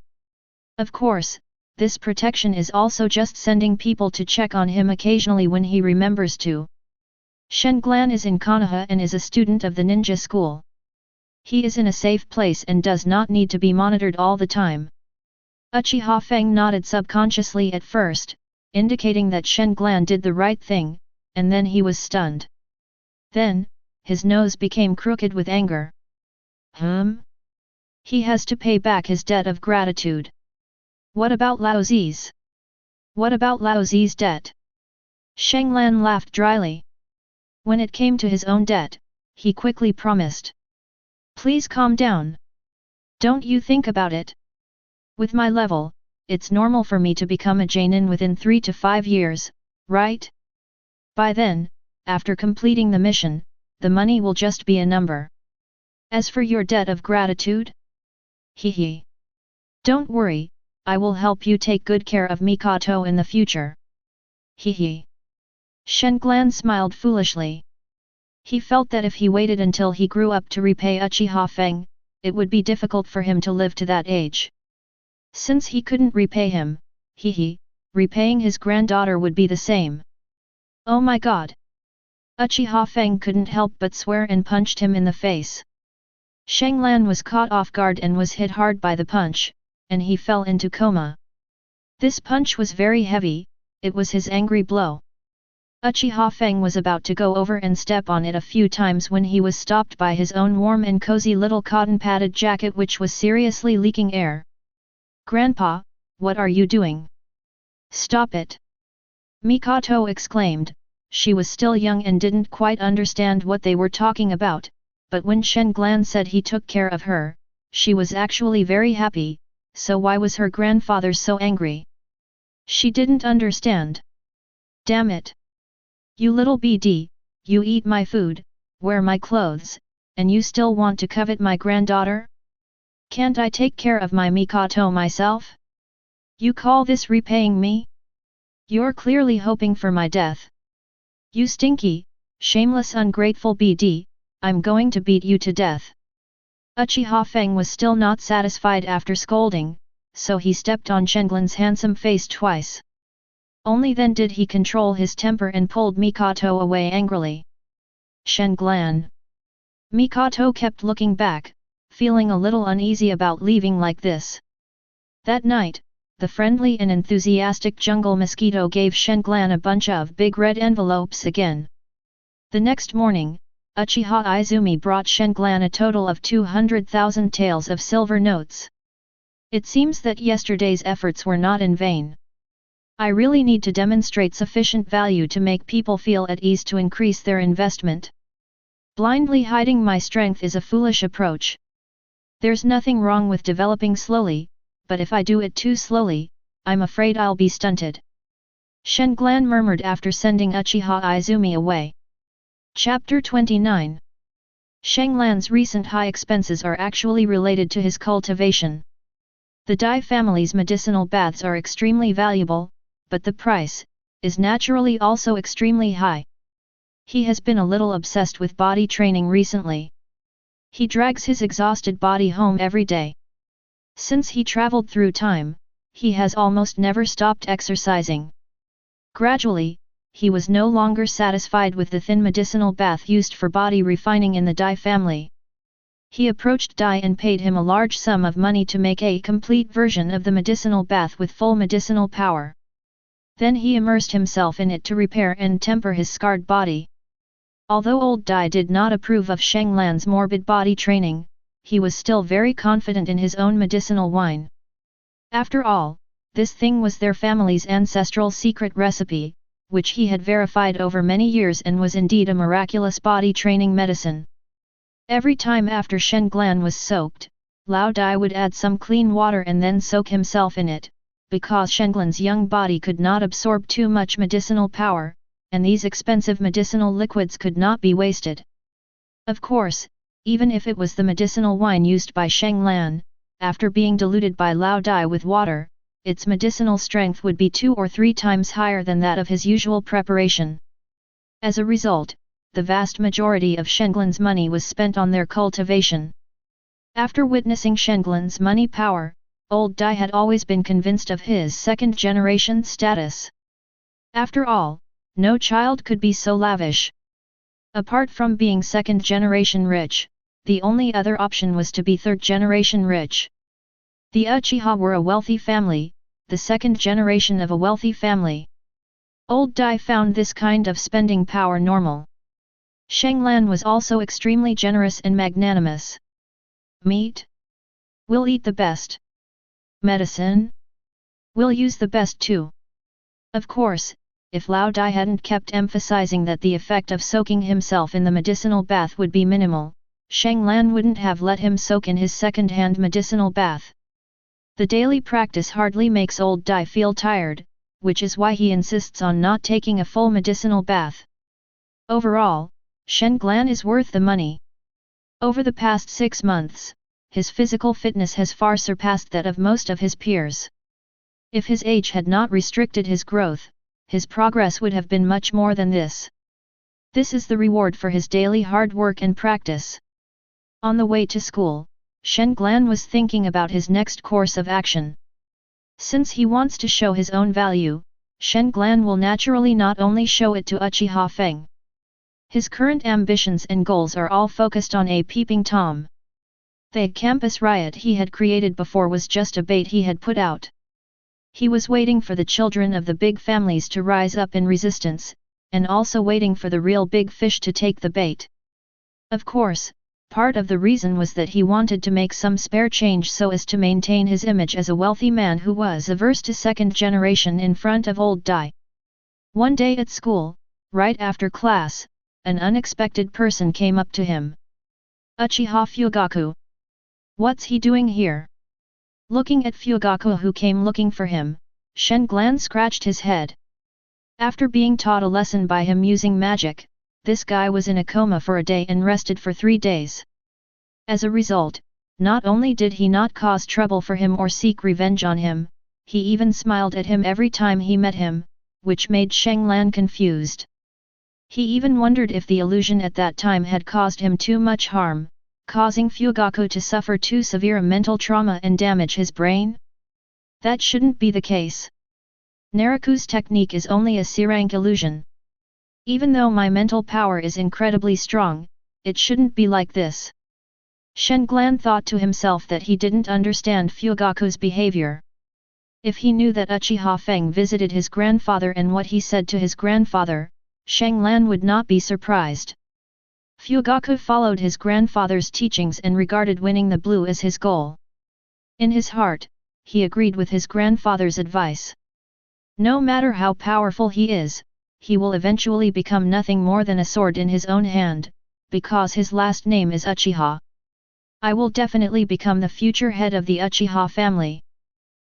Of course, this protection is also just sending people to check on him occasionally when he remembers to. Shenglan is in Kana and is a student of the ninja school. He is in a safe place and does not need to be monitored all the time. Uchiha Feng nodded subconsciously at first, indicating that Shenglan did the right thing, and then he was stunned. Then, his nose became crooked with anger. He has to pay back his debt of gratitude. What about Lao Zi's? What about Lao Zi's debt? Shenglan laughed dryly. When it came to his own debt, he quickly promised. Please calm down. Don't you think about it. With my level, it's normal for me to become a Chunin within 3 to 5 years, right? By then, after completing the mission, the money will just be a number. As for your debt of gratitude? Hehe. Don't worry, I will help you take good care of Mikoto in the future. Hehe. Shenglan smiled foolishly. He felt that if he waited until he grew up to repay Uchiha Feng, it would be difficult for him to live to that age. Since he couldn't repay him, repaying his granddaughter would be the same. Oh my god! Uchiha Feng couldn't help but swear and punched him in the face. Shenglan was caught off guard and was hit hard by the punch, and he fell into coma. This punch was very heavy, it was his angry blow. Uchiha Feng was about to go over and step on it a few times when he was stopped by his own warm and cozy little cotton-padded jacket which was seriously leaking air. Grandpa, what are you doing? Stop it! Mikoto exclaimed. She was still young and didn't quite understand what they were talking about, but when Shenglan said he took care of her, she was actually very happy, so why was her grandfather so angry? She didn't understand. Damn it! You little BD, you eat my food, wear my clothes, and you still want to covet my granddaughter? Can't I take care of my Mikoto myself? You call this repaying me? You're clearly hoping for my death. You stinky, shameless ungrateful BD, I'm going to beat you to death. Uchiha Feng was still not satisfied after scolding, so he stepped on Shenglan's handsome face twice. Only then did he control his temper and pulled Mikoto away angrily. Shenglan. Mikoto kept looking back, feeling a little uneasy about leaving like this. That night, the friendly and enthusiastic jungle mosquito gave Shenglan a bunch of big red envelopes again. The next morning, Uchiha Izumi brought Shenglan a total of 200,000 taels of silver notes. It seems that yesterday's efforts were not in vain. I really need to demonstrate sufficient value to make people feel at ease to increase their investment. Blindly hiding my strength is a foolish approach. There's nothing wrong with developing slowly, but if I do it too slowly, I'm afraid I'll be stunted. Shenglan murmured after sending Uchiha Izumi away. Chapter 29. Shenglan's recent high expenses are actually related to his cultivation. The Dai family's medicinal baths are extremely valuable, but the price is naturally also extremely high. He has been a little obsessed with body training recently. He drags his exhausted body home every day. Since he traveled through time, he has almost never stopped exercising. Gradually, he was no longer satisfied with the thin medicinal bath used for body refining in the Dai family. He approached Dai and paid him a large sum of money to make a complete version of the medicinal bath with full medicinal power. Then he immersed himself in it to repair and temper his scarred body. Although old Dai did not approve of Shenglan's morbid body training, he was still very confident in his own medicinal wine. After all, this thing was their family's ancestral secret recipe, which he had verified over many years and was indeed a miraculous body training medicine. Every time after Shenglan was soaked, Lao Dai would add some clean water and then soak himself in it, because Shenglan's young body could not absorb too much medicinal power, and these expensive medicinal liquids could not be wasted. Of course, even if it was the medicinal wine used by Shenglan, after being diluted by Lao Dai with water, its medicinal strength would be 2 or 3 times higher than that of his usual preparation. As a result, the vast majority of Shenglan's money was spent on their cultivation. After witnessing Shenglan's money power, old Dai had always been convinced of his second-generation status. After all, no child could be so lavish. Apart from being second-generation rich, the only other option was to be third-generation rich. The Uchiha were a wealthy family, the second generation of a wealthy family. Old Dai found this kind of spending power normal. Shenglan was also extremely generous and magnanimous. Meat? We'll eat the best. Medicine? We'll use the best too. Of course, if Lao Dai hadn't kept emphasizing that the effect of soaking himself in the medicinal bath would be minimal, Shenglan wouldn't have let him soak in his second-hand medicinal bath. The daily practice hardly makes old Dai feel tired, which is why he insists on not taking a full medicinal bath. Overall, Shenglan is worth the money. Over the past 6 months, his physical fitness has far surpassed that of most of his peers. If his age had not restricted his growth, his progress would have been much more than this. This is the reward for his daily hard work and practice. On the way to school, Shenglan was thinking about his next course of action. Since he wants to show his own value, Shenglan will naturally not only show it to Uchiha Feng. His current ambitions and goals are all focused on a peeping Tom. The campus riot he had created before was just a bait he had put out. He was waiting for the children of the big families to rise up in resistance, and also waiting for the real big fish to take the bait. Of course, part of the reason was that he wanted to make some spare change so as to maintain his image as a wealthy man who was averse to second generation in front of old Dai. One day at school, right after class, an unexpected person came up to him. Uchiha Fugaku. What's he doing here? Looking at Fugaku who came looking for him, Shenglan scratched his head. After being taught a lesson by him using magic, this guy was in a coma for a day and rested for 3 days. As a result, not only did he not cause trouble for him or seek revenge on him, he even smiled at him every time he met him, which made Shenglan confused. He even wondered if the illusion at that time had caused him too much harm, causing Fugaku to suffer too severe a mental trauma and damage his brain? That shouldn't be the case. Naraku's technique is only a C-rank illusion. Even though my mental power is incredibly strong, it shouldn't be like this. Shenglan thought to himself that he didn't understand Fugaku's behavior. If he knew that Uchiha Feng visited his grandfather and what he said to his grandfather, Shenglan would not be surprised. Fugaku followed his grandfather's teachings and regarded winning the blue as his goal. In his heart, he agreed with his grandfather's advice. No matter how powerful he is, he will eventually become nothing more than a sword in his own hand, because his last name is Uchiha. I will definitely become the future head of the Uchiha family.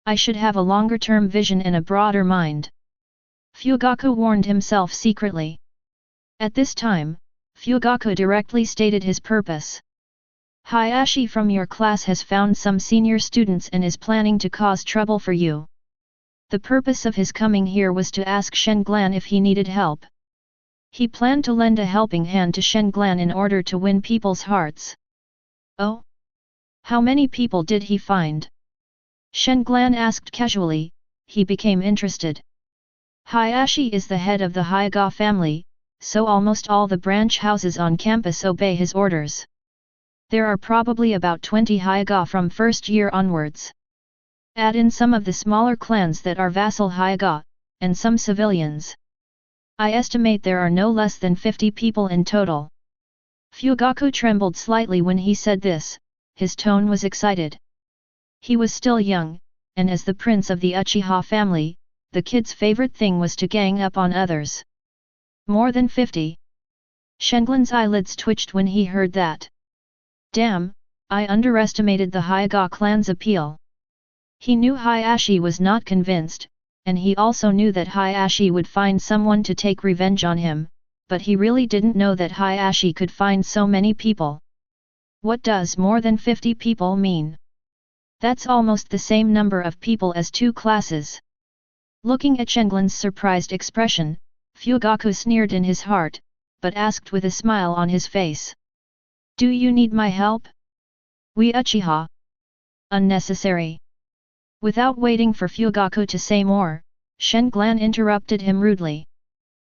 I should have a longer-term vision and a broader mind. Fugaku warned himself secretly. At this time, Fugaku directly stated his purpose. Hayashi from your class has found some senior students and is planning to cause trouble for you. The purpose of his coming here was to ask Shenglan if he needed help. He planned to lend a helping hand to Shenglan in order to win people's hearts. Oh? How many people did he find? Shenglan asked casually. He became interested. Hayashi is the head of the Hokage family, so almost all the branch houses on campus obey his orders. There are probably about 20 Hokage from first year onwards. Add in some of the smaller clans that are vassal Hokage, and some civilians. I estimate there are no less than 50 people in total. Fugaku trembled slightly when he said this, his tone was excited. He was still young, and as the prince of the Uchiha family, the kid's favorite thing was to gang up on others. More than 50. Shenglan's eyelids twitched when he heard that. Damn, I underestimated the Hokage clan's appeal. He knew Hayashi was not convinced, and he also knew that Hayashi would find someone to take revenge on him, but he really didn't know that Hayashi could find so many people. What does more than 50 people mean? That's almost the same number of people as 2 classes. Looking at Shenglan's surprised expression, Fugaku sneered in his heart, but asked with a smile on his face. Do you need my help? We Uchiha. Unnecessary. Without waiting for Fugaku to say more, Shenglan interrupted him rudely.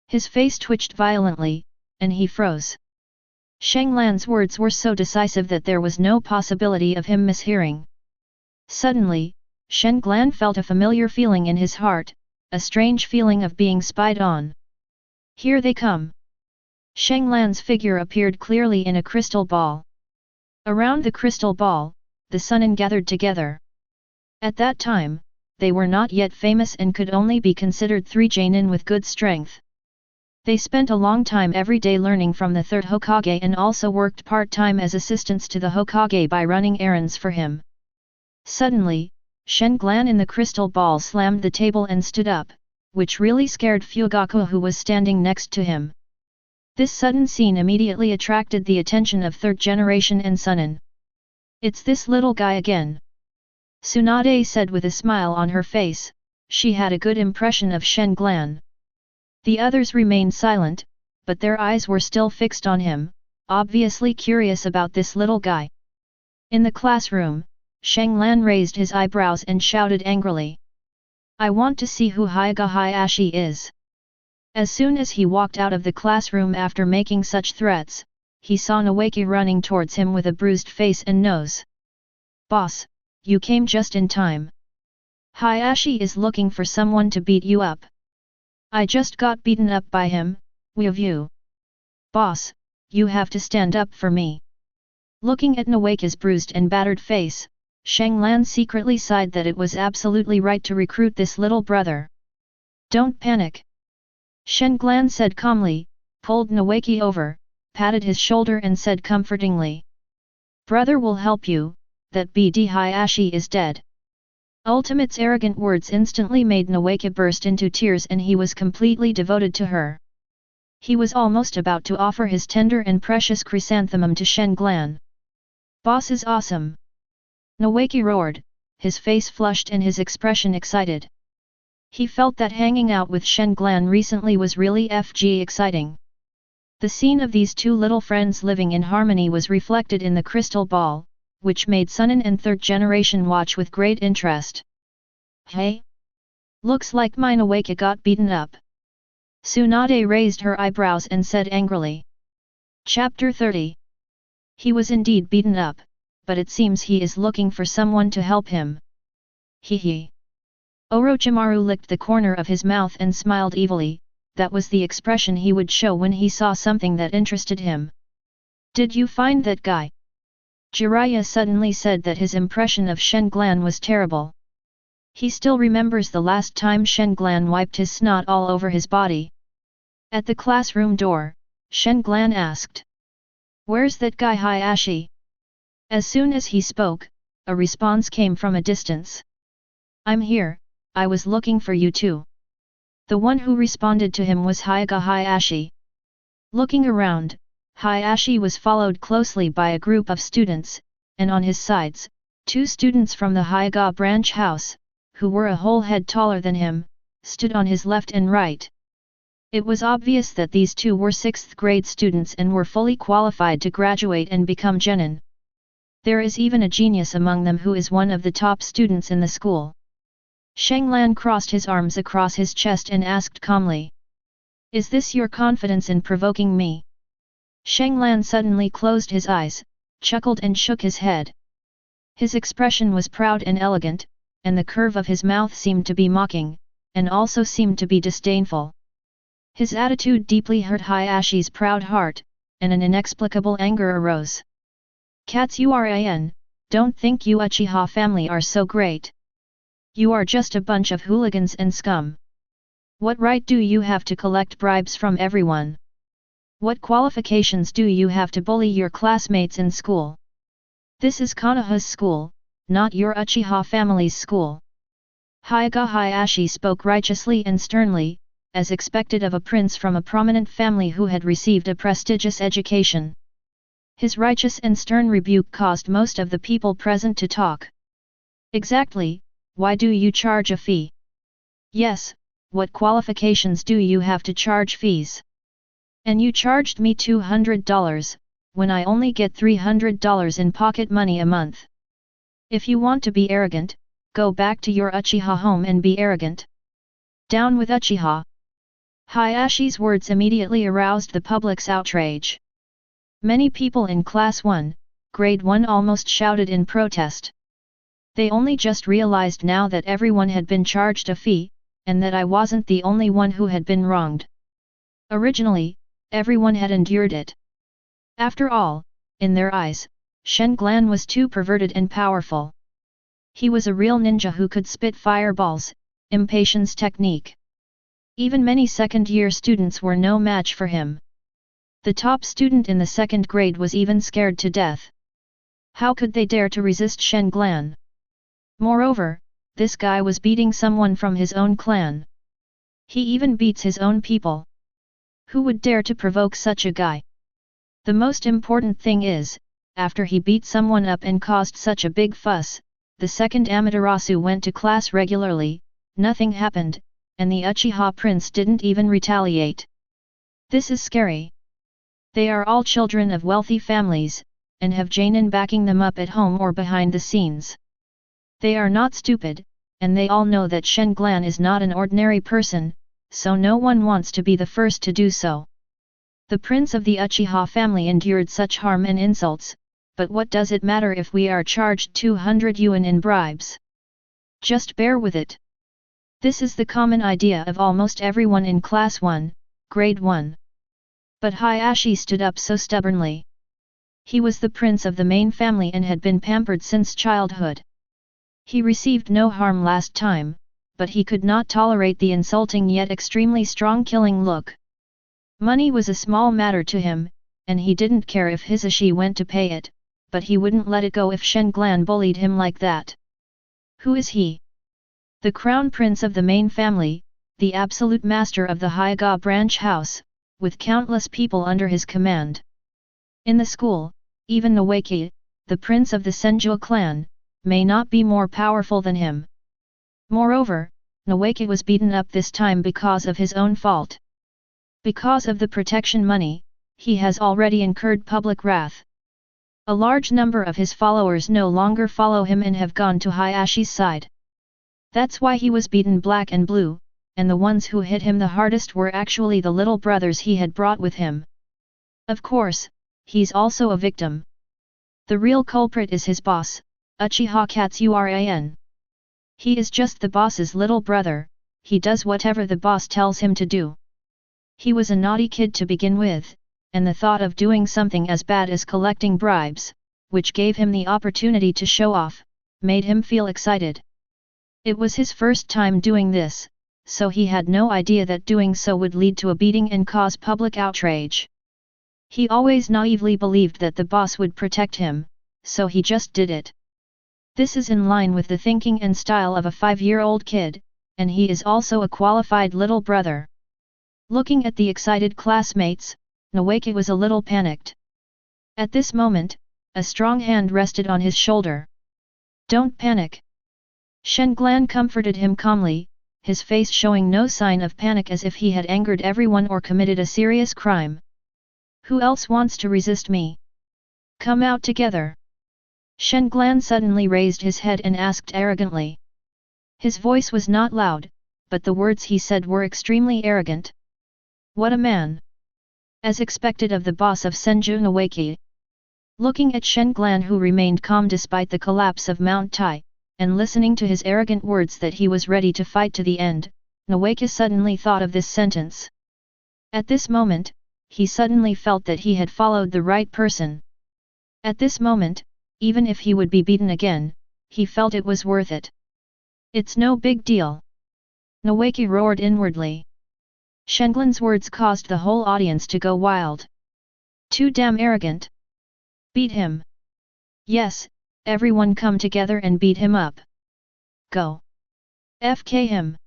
His face twitched violently, and he froze. Shenglan's words were so decisive that there was no possibility of him mishearing. Suddenly, Shenglan felt a familiar feeling in his heart, a strange feeling of being spied on. Here they come. Shenglan's figure appeared clearly in a crystal ball. Around the crystal ball, the Chunin gathered together. At that time, they were not yet famous and could only be considered 3 Chunin with good strength. They spent a long time every day learning from the 3rd Hokage and also worked part-time as assistants to the Hokage by running errands for him. Suddenly, Shenglan in the crystal ball slammed the table and stood up, which really scared Fugaku who was standing next to him. This sudden scene immediately attracted the attention of 3rd generation and Chunin. It's this little guy again. Tsunade said with a smile on her face. She had a good impression of Shenglan. The others remained silent, but their eyes were still fixed on him, obviously curious about this little guy. In the classroom, Shenglan raised his eyebrows and shouted angrily. I want to see who Hayashi is. As soon as he walked out of the classroom after making such threats, he saw Mangekyō running towards him with a bruised face and nose. Boss, you came just in time. Hayashi is looking for someone to beat you up. I just got beaten up by him, you. Boss, you have to stand up for me. Looking at Mangekyō's bruised and battered face, Shenglan secretly sighed that it was absolutely right to recruit this little brother. Don't panic. Shenglan said calmly, pulled Mangekyō over, patted his shoulder and said comfortingly. Brother will help you, that BD Hayashi is dead. Ultimate's arrogant words instantly made Mangekyō burst into tears and he was completely devoted to her. He was almost about to offer his tender and precious chrysanthemum to Shenglan. Boss is awesome. Mangekyō roared, his face flushed and his expression excited. He felt that hanging out with Shenglan recently was really exciting. The scene of these 2 little friends living in harmony was reflected in the crystal ball, which made Chunin and 3rd generation watch with great interest. Hey? Looks like my Mangekyō got beaten up. Tsunade raised her eyebrows and said angrily. Chapter 30. He was indeed beaten up, but it seems he is looking for someone to help him. Hee. Orochimaru licked the corner of his mouth and smiled evilly. That was the expression he would show when he saw something that interested him. Did you find that guy? Jiraiya suddenly said that his impression of Shenglan was terrible. He still remembers the last time Shenglan wiped his snot all over his body. At the classroom door, Shenglan asked. Where's that guy Hayashi? As soon as he spoke, a response came from a distance. I'm here, I was looking for you too. The one who responded to him was Hayashi. Looking around, Hayashi was followed closely by a group of students, and on his sides, 2 students from the Hokage branch house, who were a whole head taller than him, stood on his left and right. It was obvious that these 2 were 6th grade students and were fully qualified to graduate and become genin. There is even a genius among them who is one of the top students in the school. Shenglan crossed his arms across his chest and asked calmly. Is this your confidence in provoking me? Shenglan suddenly closed his eyes, chuckled and shook his head. His expression was proud and elegant, and the curve of his mouth seemed to be mocking, and also seemed to be disdainful. His attitude deeply hurt Hayashi's proud heart, and an inexplicable anger arose. Katsuran, don't think you Uchiha family are so great. You are just a bunch of hooligans and scum. What right do you have to collect bribes from everyone? What qualifications do you have to bully your classmates in school? This is Konoha's school, not your Uchiha family's school. Hokage Hayashi spoke righteously and sternly, as expected of a prince from a prominent family who had received a prestigious education. His righteous and stern rebuke caused most of the people present to talk. Exactly, why do you charge a fee? Yes, what qualifications do you have to charge fees? And you charged me $200, when I only get $300 in pocket money a month. If you want to be arrogant, go back to your Uchiha home and be arrogant. Down with Uchiha! Hayashi's words immediately aroused the public's outrage. Many people in Class 1, Grade 1 almost shouted in protest. They only just realized now that everyone had been charged a fee, and that I wasn't the only one who had been wronged. Originally, everyone had endured it. After all, in their eyes, Shenglan was too perverted and powerful. He was a real ninja who could spit fireballs, impatience technique. Even many second-year students were no match for him. The top student in the 2nd grade was even scared to death. How could they dare to resist Shenglan? Moreover, this guy was beating someone from his own clan. He even beats his own people. Who would dare to provoke such a guy? The most important thing is, after he beat someone up and caused such a big fuss, the 2nd Amaterasu went to class regularly, nothing happened, and the Uchiha prince didn't even retaliate. This is scary. They are all children of wealthy families, and have genin backing them up at home or behind the scenes. They are not stupid, and they all know that Shenglan is not an ordinary person, so no one wants to be the first to do so. The prince of the Uchiha family endured such harm and insults, but what does it matter if we are charged 200 yuan in bribes? Just bear with it. This is the common idea of almost everyone in Class 1, Grade 1. But Hayashi stood up so stubbornly. He was the prince of the main family and had been pampered since childhood. He received no harm last time, but he could not tolerate the insulting yet extremely strong killing look. Money was a small matter to him, and he didn't care if Hisashi went to pay it, but he wouldn't let it go if Shenglan bullied him like that. Who is he? The crown prince of the main family, the absolute master of the Hokage branch house, with countless people under his command. In the school, even Awaken, the prince of the Senju clan, may not be more powerful than him. Moreover, Awaken was beaten up this time because of his own fault. Because of the protection money, he has already incurred public wrath. A large number of his followers no longer follow him and have gone to Hayashi's side. That's why he was beaten black and blue, and the ones who hit him the hardest were actually the little brothers he had brought with him. Of course, he's also a victim. The real culprit is his boss, Uchiha Katsuran. He is just the boss's little brother, he does whatever the boss tells him to do. He was a naughty kid to begin with, and the thought of doing something as bad as collecting bribes, which gave him the opportunity to show off, made him feel excited. It was his first time doing this, so he had no idea that doing so would lead to a beating and cause public outrage. He always naively believed that the boss would protect him, so he just did it. This is in line with the thinking and style of a 5-year-old kid, and he is also a qualified little brother. Looking at the excited classmates, Mangekyō was a little panicked. At this moment, a strong hand rested on his shoulder. "Don't panic." Shenglan comforted him calmly, his face showing no sign of panic as if he had angered everyone or committed a serious crime. "Who else wants to resist me? Come out together." Shenglan suddenly raised his head and asked arrogantly. His voice was not loud, but the words he said were extremely arrogant. What a man! As expected of the boss of Senju Mangekyō. Looking at Shenglan, who remained calm despite the collapse of Mount Tai, and listening to his arrogant words that he was ready to fight to the end, Mangekyō suddenly thought of this sentence. At this moment, he suddenly felt that he had followed the right person. At this moment, even if he would be beaten again, he felt it was worth it. "It's no big deal." Mangekyō roared inwardly. Shenglan's words caused the whole audience to go wild. Too damn arrogant. Beat him. Yes, everyone come together and beat him up. Go. FK him.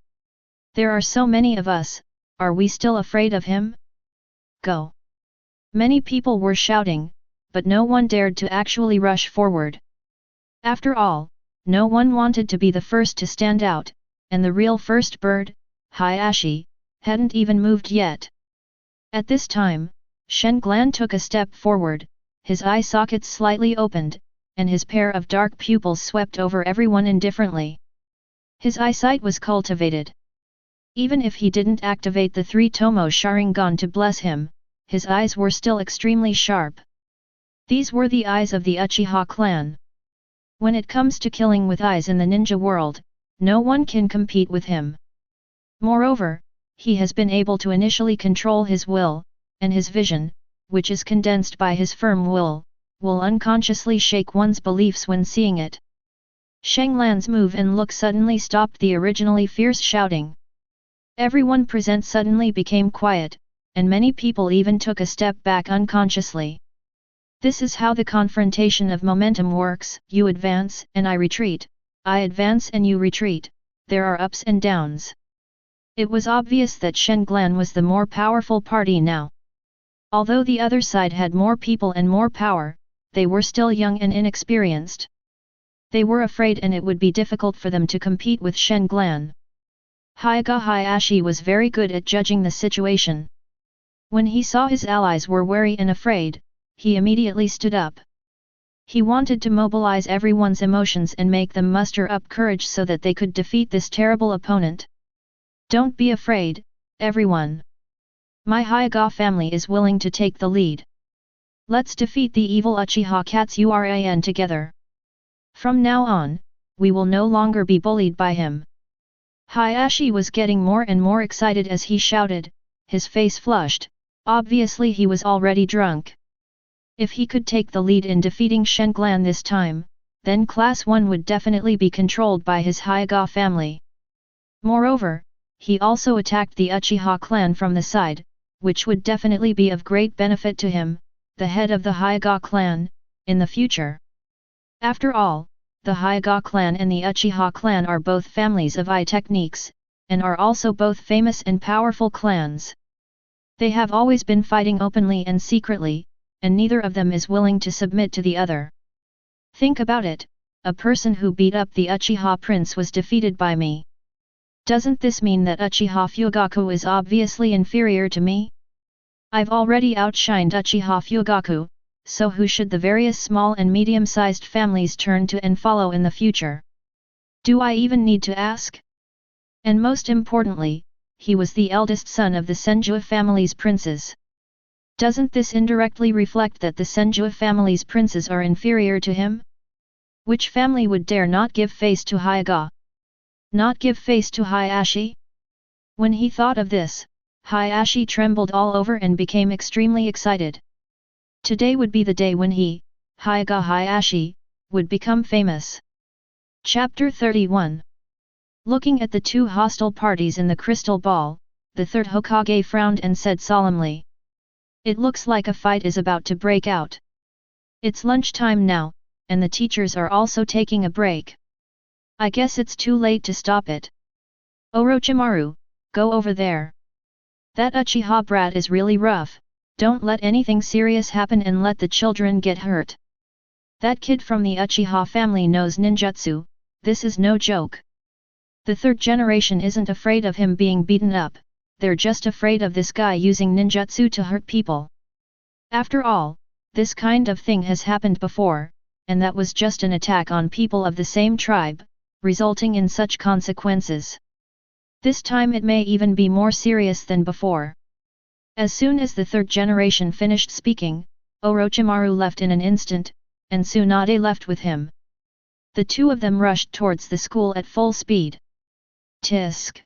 There are so many of us, are we still afraid of him? Go. Many people were shouting, but no one dared to actually rush forward. After all, no one wanted to be the first to stand out, and the real first bird, Hayashi, hadn't even moved yet. At this time, Shenglan took a step forward, his eye sockets slightly opened, and his pair of dark pupils swept over everyone indifferently. His eyesight was cultivated. Even if he didn't activate the 3 Tomo Sharingan to bless him, his eyes were still extremely sharp. These were the eyes of the Uchiha clan. When it comes to killing with eyes in the ninja world, no one can compete with him. Moreover, he has been able to initially control his will, and his vision, which is condensed by his firm will unconsciously shake one's beliefs when seeing it. Shenglan's move and look suddenly stopped the originally fierce shouting. Everyone present suddenly became quiet, and many people even took a step back unconsciously. This is how the confrontation of momentum works: you advance and I retreat, I advance and you retreat, there are ups and downs. It was obvious that Shenglan was the more powerful party now. Although the other side had more people and more power, they were still young and inexperienced. They were afraid and it would be difficult for them to compete with Shenglan. Hayashi was very good at judging the situation. When he saw his allies were wary and afraid, he immediately stood up. He wanted to mobilize everyone's emotions and make them muster up courage so that they could defeat this terrible opponent. Don't be afraid, everyone. My Hokage family is willing to take the lead. Let's defeat the evil Uchiha Katsuran together. From now on, we will no longer be bullied by him. Hayashi was getting more and more excited as he shouted, his face flushed, obviously he was already drunk. If he could take the lead in defeating Shenglan this time, then Class 1 would definitely be controlled by his Hokage family. Moreover, he also attacked the Uchiha clan from the side, which would definitely be of great benefit to him, the head of the Hokage clan, in the future. After all, the Hokage clan and the Uchiha clan are both families of eye techniques, and are also both famous and powerful clans. They have always been fighting openly and secretly, and neither of them is willing to submit to the other. Think about it, a person who beat up the Uchiha prince was defeated by me. Doesn't this mean that Uchiha Fugaku is obviously inferior to me? I've already outshined Uchiha Fugaku, so who should the various small and medium-sized families turn to and follow in the future? Do I even need to ask? And most importantly, he was the eldest son of the Senju family's princes. Doesn't this indirectly reflect that the Senju family's princes are inferior to him? Which family would dare not give face to Hokage? Not give face to Hayashi? When he thought of this, Hayashi trembled all over and became extremely excited. Today would be the day when he, Hokage Hayashi, would become famous. Chapter 31. Looking at the two hostile parties in the crystal ball, the third Hokage frowned and said solemnly. It looks like a fight is about to break out. It's lunchtime now, and the teachers are also taking a break. I guess it's too late to stop it. Orochimaru, go over there. That Uchiha brat is really rough, Don't let anything serious happen and let the children get hurt. That kid from the Uchiha family knows ninjutsu, this is no joke. The third generation isn't afraid of him being beaten up, they're just afraid of this guy using ninjutsu to hurt people. After all, this kind of thing has happened before, and that was just an attack on people of the same tribe, resulting in such consequences. This time it may even be more serious than before. As soon as the third generation finished speaking, Orochimaru left in an instant, and Tsunade left with him. The two of them rushed towards the school at full speed. Tisk.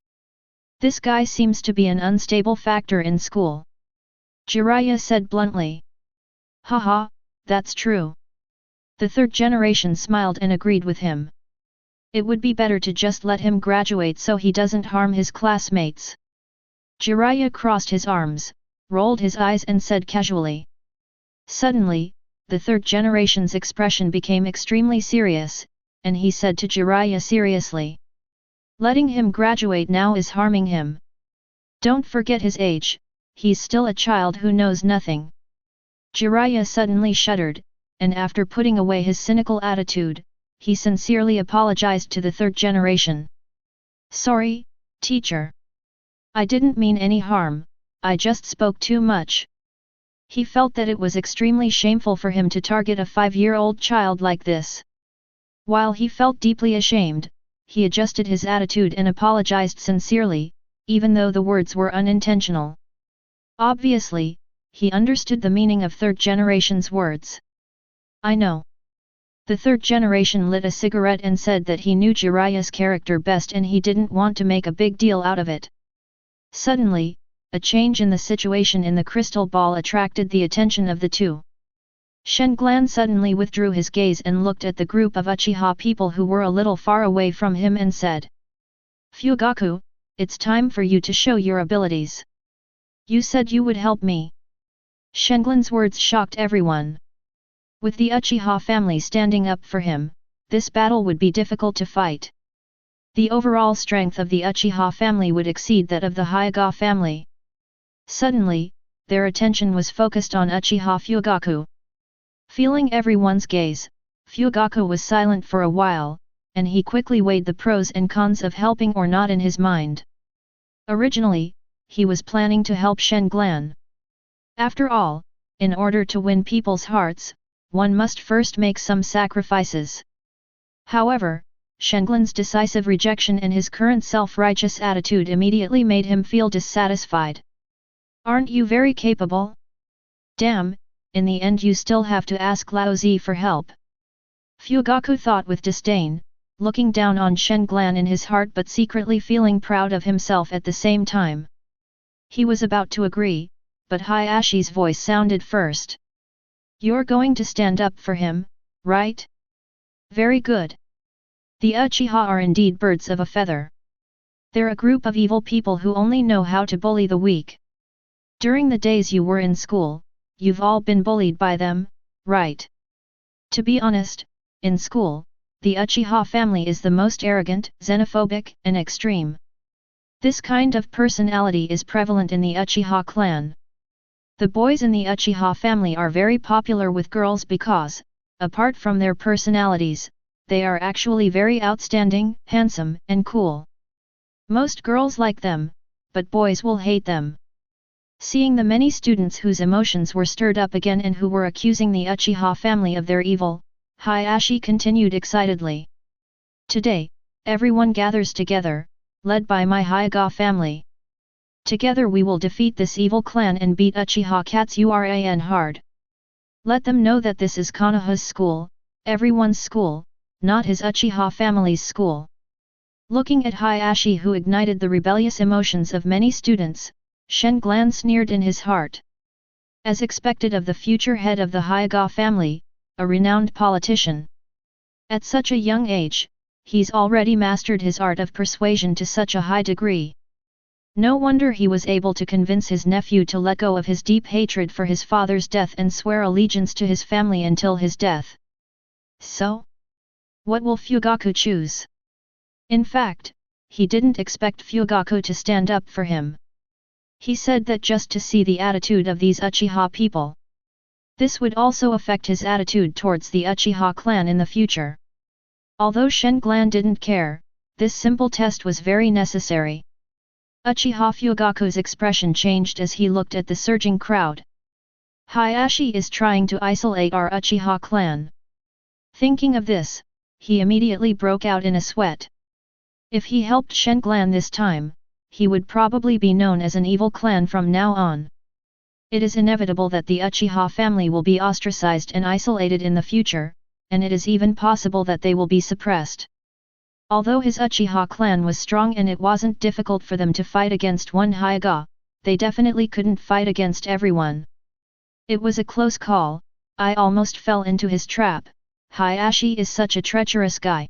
This guy seems to be an unstable factor in school. Jiraiya said bluntly. Haha, that's true. The third generation smiled and agreed with him. It would be better to just let him graduate so he doesn't harm his classmates. Jiraiya crossed his arms, rolled his eyes and said casually. Suddenly, the third generation's expression became extremely serious, and he said to Jiraiya seriously. Letting him graduate now is harming him. Don't forget his age, he's still a child who knows nothing. Jiraiya suddenly shuddered, and after putting away his cynical attitude, he sincerely apologized to the third generation. Sorry, teacher. I didn't mean any harm, I just spoke too much. He felt that it was extremely shameful for him to target a 5-year-old child like this. While he felt deeply ashamed, he adjusted his attitude and apologized sincerely, even though the words were unintentional. Obviously, he understood the meaning of third generation's words. I know. The third generation lit a cigarette and said that he knew Jiraiya's character best and he didn't want to make a big deal out of it. Suddenly, a change in the situation in the crystal ball attracted the attention of the two. Shenglan suddenly withdrew his gaze and looked at the group of Uchiha people who were a little far away from him and said. Fugaku, it's time for you to show your abilities. You said you would help me. Shenglan's words shocked everyone. With the Uchiha family standing up for him, this battle would be difficult to fight. The overall strength of the Uchiha family would exceed that of the Hyuga family. Suddenly, their attention was focused on Uchiha Fugaku. Feeling everyone's gaze, Fugaku was silent for a while, and he quickly weighed the pros and cons of helping or not in his mind. Originally, he was planning to help Shenglan. After all, in order to win people's hearts, one must first make some sacrifices. However, Shenglan's decisive rejection and his current self-righteous attitude immediately made him feel dissatisfied. Aren't you very capable? Damn, in the end you still have to ask Laozi for help. Fugaku thought with disdain, looking down on Shenglan in his heart but secretly feeling proud of himself at the same time. He was about to agree, but Hayashi's voice sounded first. You're going to stand up for him, right? Very good. The Uchiha are indeed birds of a feather. They're a group of evil people who only know how to bully the weak. During the days you were in school, you've all been bullied by them, right? To be honest, in school, the Uchiha family is the most arrogant, xenophobic, and extreme. This kind of personality is prevalent in the Uchiha clan. The boys in the Uchiha family are very popular with girls because, apart from their personalities, they are actually very outstanding, handsome, and cool. Most girls like them, but boys will hate them. Seeing the many students whose emotions were stirred up again and who were accusing the Uchiha family of their evil, Hayashi continued excitedly. Today, everyone gathers together, led by my Hyuga family. Together we will defeat this evil clan and beat Uchiha Katsuran hard. Let them know that this is Konoha's school, everyone's school, not his Uchiha family's school. Looking at Hayashi who ignited the rebellious emotions of many students, Shenglan sneered in his heart. As expected of the future head of the Hyuga family, a renowned politician. At such a young age, he's already mastered his art of persuasion to such a high degree. No wonder he was able to convince his nephew to let go of his deep hatred for his father's death and swear allegiance to his family until his death. So? What will Fugaku choose? In fact, he didn't expect Fugaku to stand up for him. He said that just to see the attitude of these Uchiha people. This would also affect his attitude towards the Uchiha clan in the future. Although Shen Glan didn't care, this simple test was very necessary. Uchiha Fugaku's expression changed as he looked at the surging crowd. Hayashi is trying to isolate our Uchiha clan. Thinking of this, he immediately broke out in a sweat. If he helped Shen Glan this time, he would probably be known as an evil clan from now on. It is inevitable that the Uchiha family will be ostracized and isolated in the future, and it is even possible that they will be suppressed. Although his Uchiha clan was strong and it wasn't difficult for them to fight against one Hyuga, they definitely couldn't fight against everyone. It was a close call. I almost fell into his trap. Hayashi is such a treacherous guy.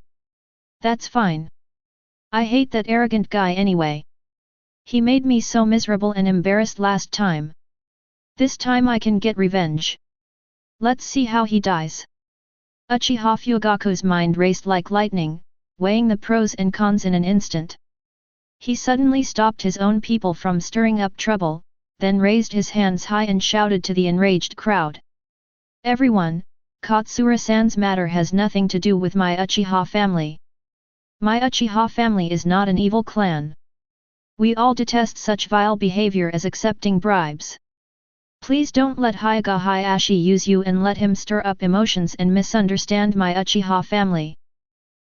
That's fine. I hate that arrogant guy anyway. He made me so miserable and embarrassed last time. This time I can get revenge. Let's see how he dies. Uchiha Fugaku's mind raced like lightning, weighing the pros and cons in an instant. He suddenly stopped his own people from stirring up trouble, then raised his hands high and shouted to the enraged crowd. Everyone, Katsura-san's matter has nothing to do with my Uchiha family. My Uchiha family is not an evil clan. We all detest such vile behavior as accepting bribes. Please don't let Hyuga Hayashi use you and let him stir up emotions and misunderstand my Uchiha family.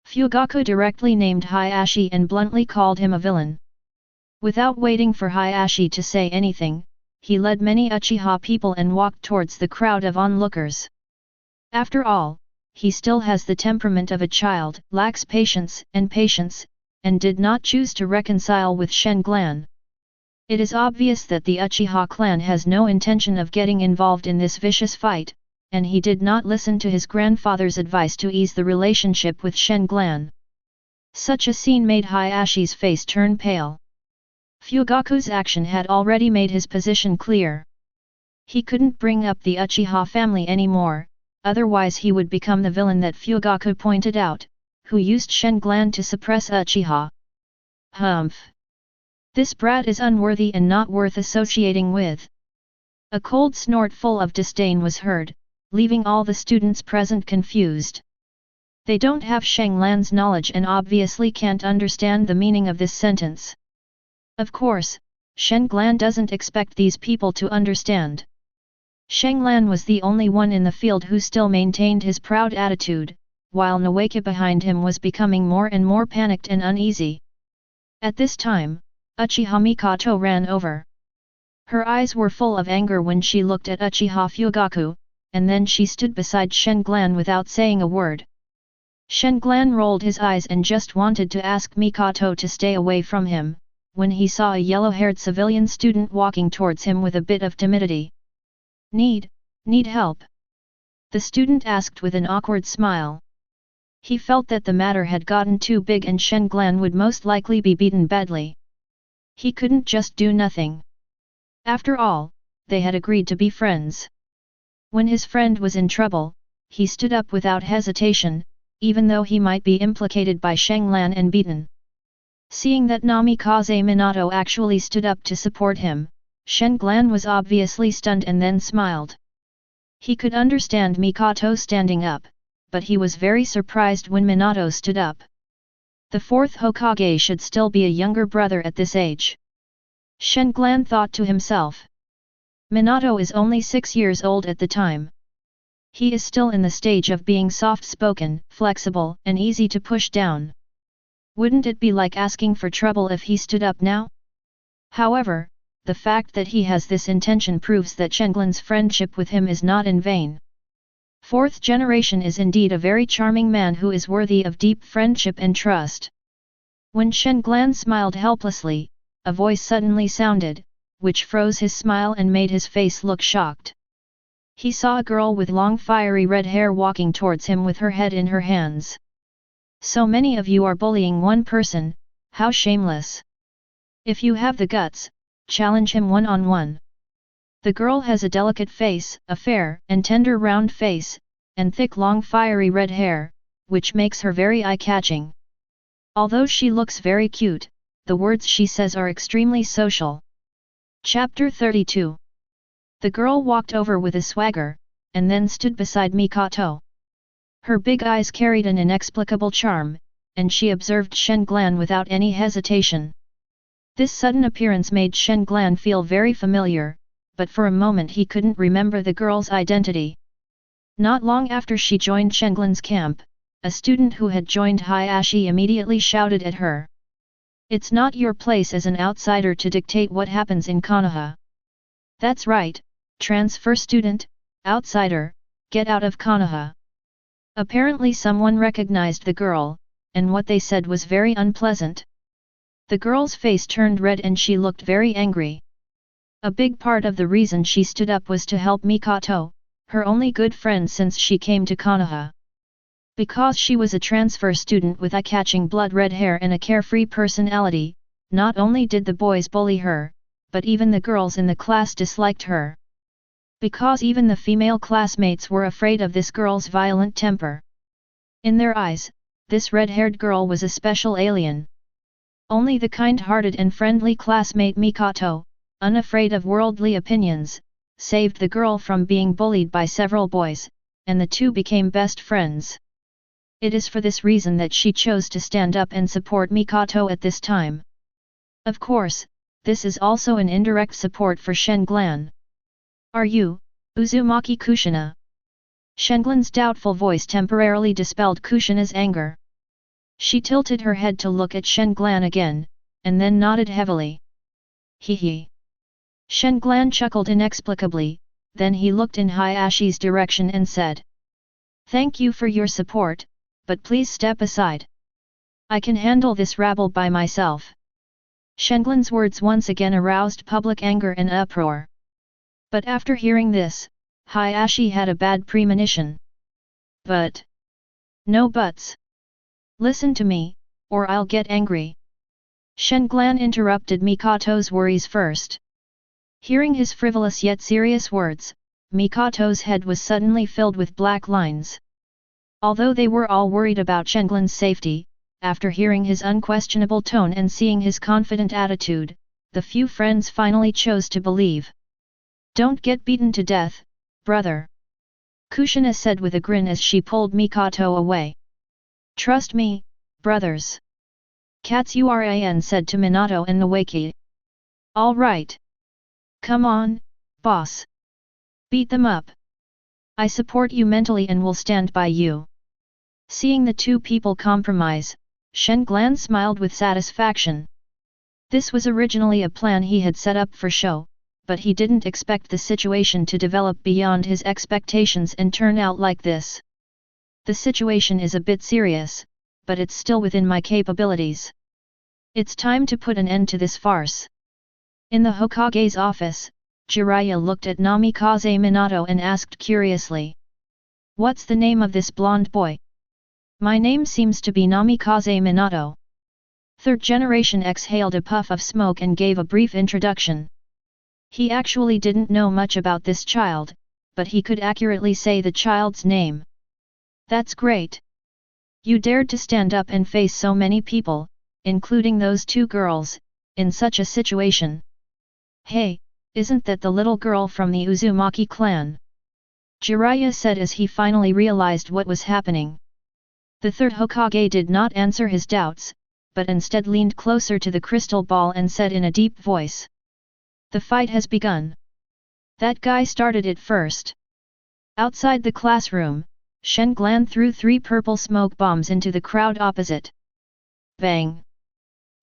Fugaku directly named Hayashi and bluntly called him a villain. Without waiting for Hayashi to say anything, he led many Uchiha people and walked towards the crowd of onlookers. After all, he still has the temperament of a child, lacks patience, and did not choose to reconcile with Shen Glan. It is obvious that the Uchiha clan has no intention of getting involved in this vicious fight, and he did not listen to his grandfather's advice to ease the relationship with Shen Glan. Such a scene made Hayashi's face turn pale. Fugaku's action had already made his position clear. He couldn't bring up the Uchiha family anymore, otherwise he would become the villain that Fugaku pointed out, who used Shen Glan to suppress Uchiha. Humph! This brat is unworthy and not worth associating with. A cold snort full of disdain was heard, leaving all the students present confused. They don't have Shen Glan's knowledge and obviously can't understand the meaning of this sentence. Of course, Shen Glan doesn't expect these people to understand. Shen Glan was the only one in the field who still maintained his proud attitude, while Nawaka behind him was becoming more and more panicked and uneasy. At this time, Uchiha Mikoto ran over. Her eyes were full of anger when she looked at Uchiha Fugaku, and then she stood beside Shen Glan without saying a word. Shen Glan rolled his eyes and just wanted to ask Mikoto to stay away from him, when he saw a yellow-haired civilian student walking towards him with a bit of timidity. Need help? The student asked with an awkward smile. He felt that the matter had gotten too big and Shen Glan would most likely be beaten badly. He couldn't just do nothing. After all, they had agreed to be friends. When his friend was in trouble, he stood up without hesitation, even though he might be implicated by Shen Glan and beaten. Seeing that Namikaze Minato actually stood up to support him, Shen Glan was obviously stunned and then smiled. He could understand Mikoto standing up, but he was very surprised when Minato stood up. The fourth Hokage should still be a younger brother at this age. Shen Glan thought to himself. Minato is only 6 years old at the time. He is still in the stage of being soft-spoken, flexible, and easy to push down. Wouldn't it be like asking for trouble if he stood up now? However, the fact that he has this intention proves that Shen Glan's friendship with him is not in vain. Fourth generation is indeed a very charming man who is worthy of deep friendship and trust. When Shen Glan smiled helplessly, a voice suddenly sounded, which froze his smile and made his face look shocked. He saw a girl with long fiery red hair walking towards him with her head in her hands. So many of you are bullying one person, how shameless. If you have the guts, challenge him one-on-one. The girl has a delicate face, a fair and tender round face, and thick long fiery red hair, which makes her very eye-catching. Although she looks very cute, the words she says are extremely social. Chapter 32. The girl walked over with a swagger, and then stood beside Mikoto. Her big eyes carried an inexplicable charm, and she observed Shen Glan without any hesitation. This sudden appearance made Shen Glan feel very familiar, but for a moment he couldn't remember the girl's identity. Not long after she joined Shen Glan's camp, a student who had joined Hayashi immediately shouted at her. "It's not your place as an outsider to dictate what happens in Konoha." "That's right, transfer student, outsider, get out of Konoha." Apparently someone recognized the girl, and what they said was very unpleasant. The girl's face turned red and she looked very angry. A big part of the reason she stood up was to help Mikoto, her only good friend since she came to Konoha. Because she was a transfer student with eye-catching blood-red hair and a carefree personality, not only did the boys bully her, but even the girls in the class disliked her. Because even the female classmates were afraid of this girl's violent temper. In their eyes, this red-haired girl was a special alien. Only the kind-hearted and friendly classmate Mikoto, unafraid of worldly opinions, saved the girl from being bullied by several boys, and the two became best friends. It is for this reason that she chose to stand up and support Mikoto at this time. Of course, this is also an indirect support for Shen Glan. "Are you, Uzumaki Kushina?" Shen Glan's doubtful voice temporarily dispelled Kushina's anger. She tilted her head to look at Shen Glan again, and then nodded heavily. "Hee." Shen Glan chuckled inexplicably, then he looked in Hayashi's direction and said. "Thank you for your support, but please step aside. I can handle this rabble by myself." Shen Glan's words once again aroused public anger and uproar. But after hearing this, Hayashi had a bad premonition. "But. No buts. Listen to me, or I'll get angry." Shen Glan interrupted Mikoto's worries first. Hearing his frivolous yet serious words, Mikoto's head was suddenly filled with black lines. Although they were all worried about Shen Glan's safety, after hearing his unquestionable tone and seeing his confident attitude, the few friends finally chose to believe. "Don't get beaten to death, brother," Kushina said with a grin as she pulled Mikoto away. "Trust me, brothers," Katsuran said to Minato and Nawaki. "All right. Come on, boss. Beat them up. I support you mentally and will stand by you." Seeing the two people compromise, Shen Glan smiled with satisfaction. This was originally a plan he had set up for show, but he didn't expect the situation to develop beyond his expectations and turn out like this. "The situation is a bit serious, but it's still within my capabilities. It's time to put an end to this farce." In the Hokage's office, Jiraiya looked at Namikaze Minato and asked curiously. "What's the name of this blonde boy?" "My name seems to be Namikaze Minato." Third Generation exhaled a puff of smoke and gave a brief introduction. He actually didn't know much about this child, but he could accurately say the child's name. "That's great. You dared to stand up and face so many people, including those two girls, in such a situation. Hey, isn't that the little girl from the Uzumaki clan?" Jiraiya said as he finally realized what was happening. The third Hokage did not answer his doubts, but instead leaned closer to the crystal ball and said in a deep voice. "The fight has begun. That guy started it first." Outside the classroom, Shen Glan threw 3 purple smoke bombs into the crowd opposite. Bang!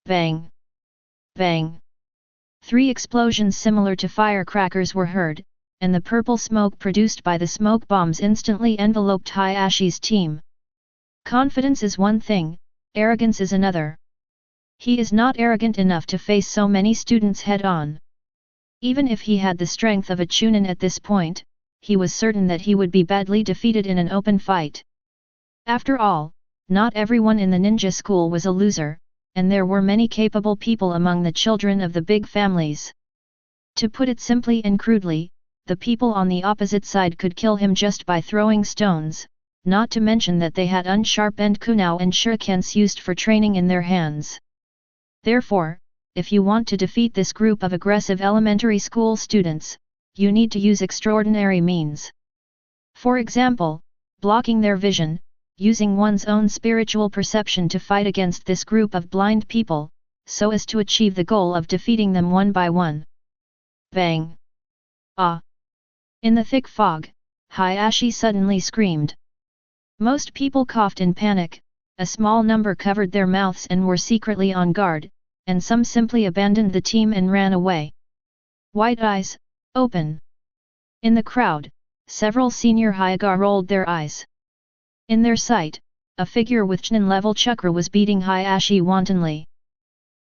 Bang! Bang! 3 explosions similar to firecrackers were heard, and the purple smoke produced by the smoke bombs instantly enveloped Hayashi's team. Confidence is one thing, arrogance is another. He is not arrogant enough to face so many students head-on. Even if he had the strength of a Chunin at this point, he was certain that he would be badly defeated in an open fight. After all, not everyone in the ninja school was a loser, and there were many capable people among the children of the big families. To put it simply and crudely, the people on the opposite side could kill him just by throwing stones, not to mention that they had unsharpened kunao and shurikens used for training in their hands. Therefore, if you want to defeat this group of aggressive elementary school students, you need to use extraordinary means. For example, blocking their vision, using one's own spiritual perception to fight against this group of blind people, so as to achieve the goal of defeating them one by one. Bang! Ah! In the thick fog, Hayashi suddenly screamed. Most people coughed in panic, a small number covered their mouths and were secretly on guard, and some simply abandoned the team and ran away. White eyes, open! In the crowd, several senior Hyuga rolled their eyes. In their sight, a figure with Chunin level chakra was beating Hayashi wantonly.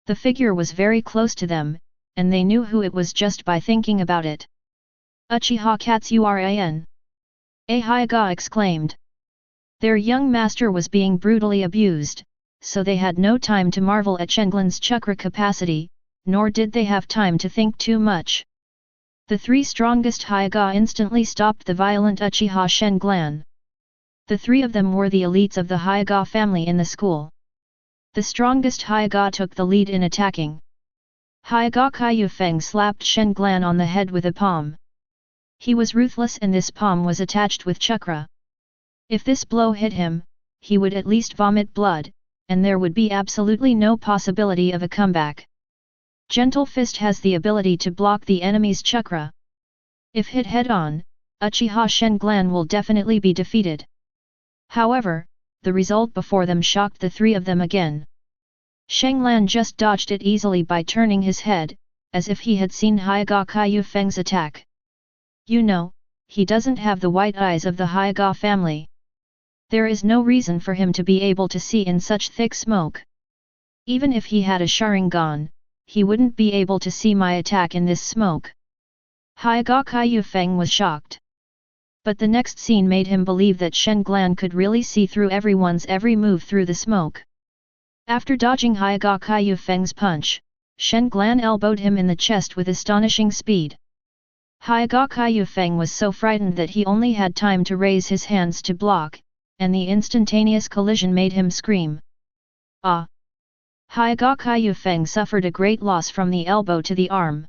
The figure was very close to them, and they knew who it was just by thinking about it. Uchiha Katsuran! A Hyuga exclaimed. Their young master was being brutally abused, so they had no time to marvel at Shenglan's chakra capacity, nor did they have time to think too much. The three strongest Hyuga instantly stopped the violent Uchiha Shenglan. The three of them were the elites of the Hyuga family in the school. The strongest Hyuga took the lead in attacking. Hyuga Kaiyufeng slapped Shenglan on the head with a palm. He was ruthless and this palm was attached with chakra. If this blow hit him, he would at least vomit blood, and there would be absolutely no possibility of a comeback. Gentle Fist has the ability to block the enemy's chakra. If hit head-on, Uchiha Shenglan will definitely be defeated. However, the result before them shocked the three of them again. Shenglan just dodged it easily by turning his head, as if he had seen Hyuga Kaiyufeng's attack. You know, he doesn't have the white eyes of the Hyuga family. There is no reason for him to be able to see in such thick smoke. Even if he had a Sharingan, he wouldn't be able to see my attack in this smoke. Hyuga Kaiyufeng was shocked. But the next scene made him believe that Shenglan could really see through everyone's every move through the smoke. After dodging Hyuga Kaiyufeng's punch, Shenglan elbowed him in the chest with astonishing speed. Hyuga Kaiyufeng was so frightened that he only had time to raise his hands to block, and the instantaneous collision made him scream. Ah! Hyuga Kaiyufeng suffered a great loss from the elbow to the arm.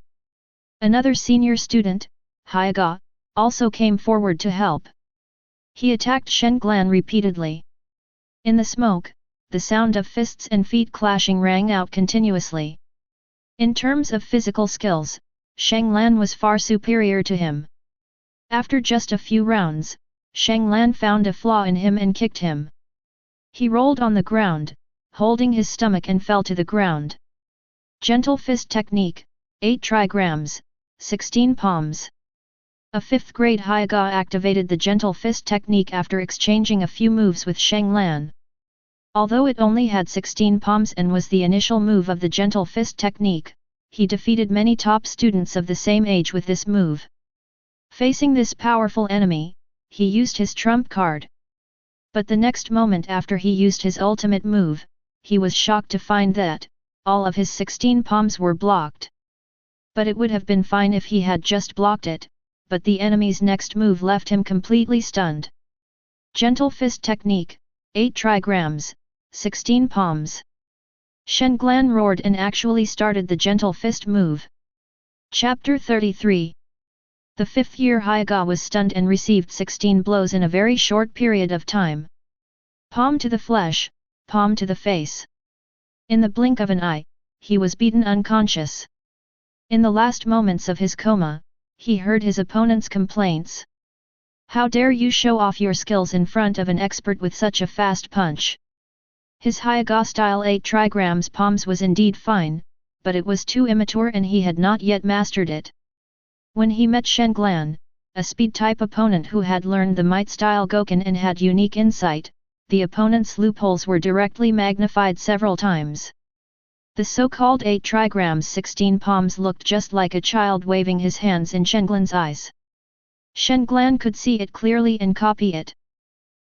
Another senior student, Hyuga, also came forward to help. He attacked Shenglan repeatedly. In the smoke, the sound of fists and feet clashing rang out continuously. In terms of physical skills, Shenglan was far superior to him. After just a few rounds, Shenglan found a flaw in him and kicked him. He rolled on the ground, holding his stomach and fell to the ground. Gentle Fist Technique, 8 trigrams, 16 palms. A 5th grade Hyuga activated the Gentle Fist technique after exchanging a few moves with Shenglan. Although it only had 16 palms and was the initial move of the Gentle Fist technique, he defeated many top students of the same age with this move. Facing this powerful enemy, he used his trump card. But the next moment after he used his ultimate move, he was shocked to find that all of his 16 palms were blocked. But it would have been fine if he had just blocked it, but the enemy's next move left him completely stunned. Gentle Fist Technique, 8 trigrams, 16 palms. Shenglan roared and actually started the Gentle Fist move. Chapter 33. The 5th year Hyuga was stunned and received 16 blows in a very short period of time. Palm to the flesh, palm to the face. In the blink of an eye, he was beaten unconscious. In the last moments of his coma, he heard his opponent's complaints. How dare you show off your skills in front of an expert with such a fast punch? His Hyuga-style 8 trigrams palms was indeed fine, but it was too immature and he had not yet mastered it. When he met Shenglan, a speed-type opponent who had learned the Might-style Goken and had unique insight, the opponent's loopholes were directly magnified several times. The so-called 8 trigrams 16 palms looked just like a child waving his hands in Shenglan's eyes. Shenglan could see it clearly and copy it.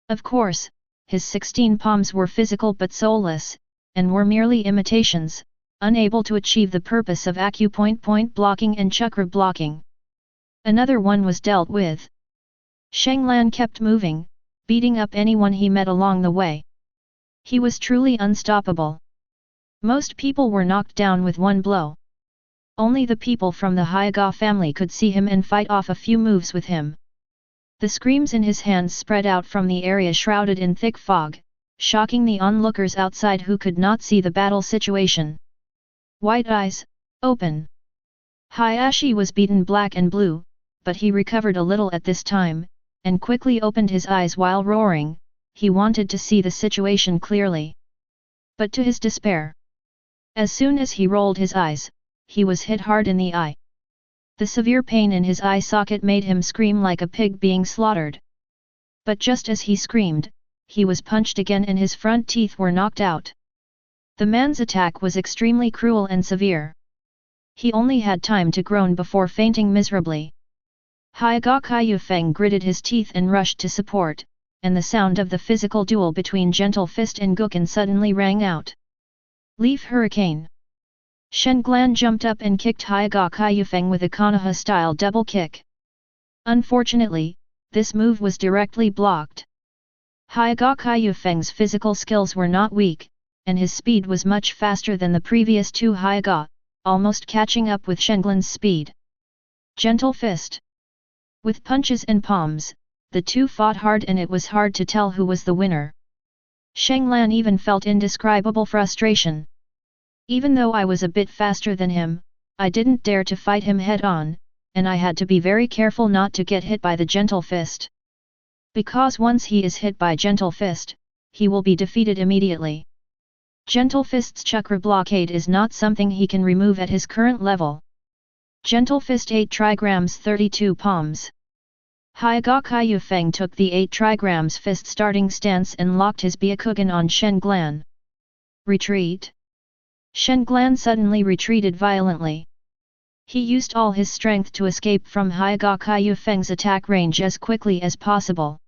Of course, his 16 palms were physical but soulless, and were merely imitations, unable to achieve the purpose of acupoint blocking and chakra blocking. Another one was dealt with. Shenglan kept moving, beating up anyone he met along the way. He was truly unstoppable. Most people were knocked down with one blow. Only the people from the Hokage family could see him and fight off a few moves with him. The screams in his hands spread out from the area shrouded in thick fog, shocking the onlookers outside who could not see the battle situation. White eyes, open. Hayashi was beaten black and blue, but he recovered a little at this time, and quickly opened his eyes while roaring. He wanted to see the situation clearly. But to his despair, as soon as he rolled his eyes, he was hit hard in the eye. The severe pain in his eye socket made him scream like a pig being slaughtered. But just as he screamed, he was punched again and his front teeth were knocked out. The man's attack was extremely cruel and severe. He only had time to groan before fainting miserably. Hokage Yufeng gritted his teeth and rushed to support, and the sound of the physical duel between Gentle Fist and Guken suddenly rang out. Leaf Hurricane. Shenglan jumped up and kicked Hokage Yufeng with a Konoha-style double kick. Unfortunately, this move was directly blocked. Hokage Yufeng's physical skills were not weak, and his speed was much faster than the previous two Hokage, almost catching up with Shenglan's speed. Gentle Fist. With punches and palms, the two fought hard and it was hard to tell who was the winner. Shenglan even felt indescribable frustration. Even though I was a bit faster than him, I didn't dare to fight him head-on, and I had to be very careful not to get hit by the Gentle Fist. Because once he is hit by Gentle Fist, he will be defeated immediately. Gentle Fist's chakra blockade is not something he can remove at his current level. Gentle Fist 8 trigrams 32 palms. Hokage Yufeng took the 8 trigrams fist starting stance and locked his Byakugan on Shenglan. Retreat. Shenglan suddenly retreated violently. He used all his strength to escape from Hokage Yufeng's attack range as quickly as possible.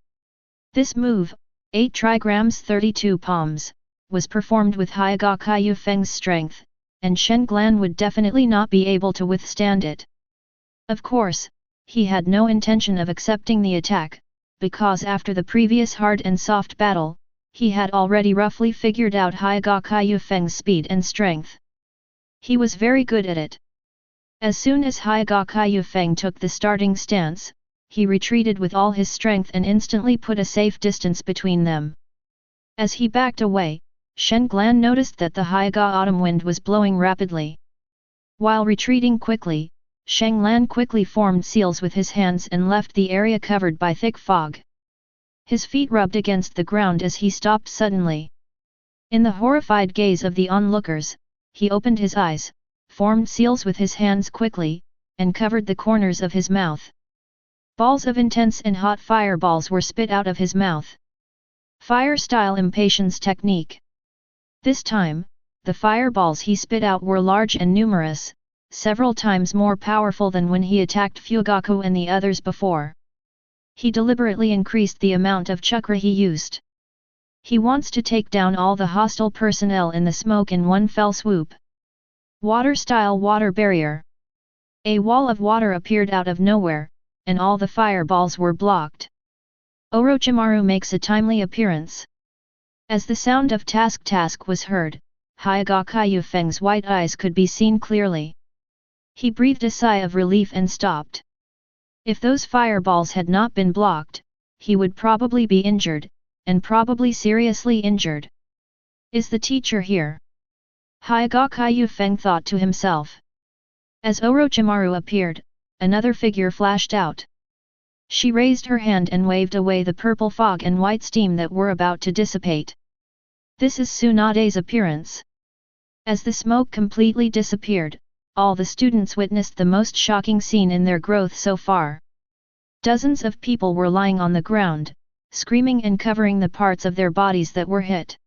This move, 8 trigrams 32 palms, was performed with Hokage Yufeng's strength, and Shenglan would definitely not be able to withstand it. Of course, he had no intention of accepting the attack, because after the previous hard and soft battle, he had already roughly figured out Hokage Yufeng's speed and strength. He was very good at it. As soon as Hokage Yufeng took the starting stance, he retreated with all his strength and instantly put a safe distance between them. As he backed away, Shenglan noticed that the Hokage autumn wind was blowing rapidly. While retreating quickly, Shenglan quickly formed seals with his hands and left the area covered by thick fog. His feet rubbed against the ground as he stopped suddenly. In the horrified gaze of the onlookers, he opened his eyes, formed seals with his hands quickly, and covered the corners of his mouth. Balls of intense and hot fireballs were spit out of his mouth. Fire-style impatience technique. This time, the fireballs he spit out were large and numerous, several times more powerful than when he attacked Fugaku and the others before. He deliberately increased the amount of chakra he used. He wants to take down all the hostile personnel in the smoke in one fell swoop. Water-style water barrier. A wall of water appeared out of nowhere, and all the fireballs were blocked. Orochimaru makes a timely appearance. As the sound of task was heard, Hokage Yufeng's white eyes could be seen clearly. He breathed a sigh of relief and stopped. If those fireballs had not been blocked, he would probably be injured, and probably seriously injured. Is the teacher here? Hokage Yufeng thought to himself. As Orochimaru appeared, another figure flashed out. She raised her hand and waved away the purple fog and white steam that were about to dissipate. This is Tsunade's appearance. As the smoke completely disappeared, all the students witnessed the most shocking scene in their growth so far. Dozens of people were lying on the ground, screaming and covering the parts of their bodies that were hit.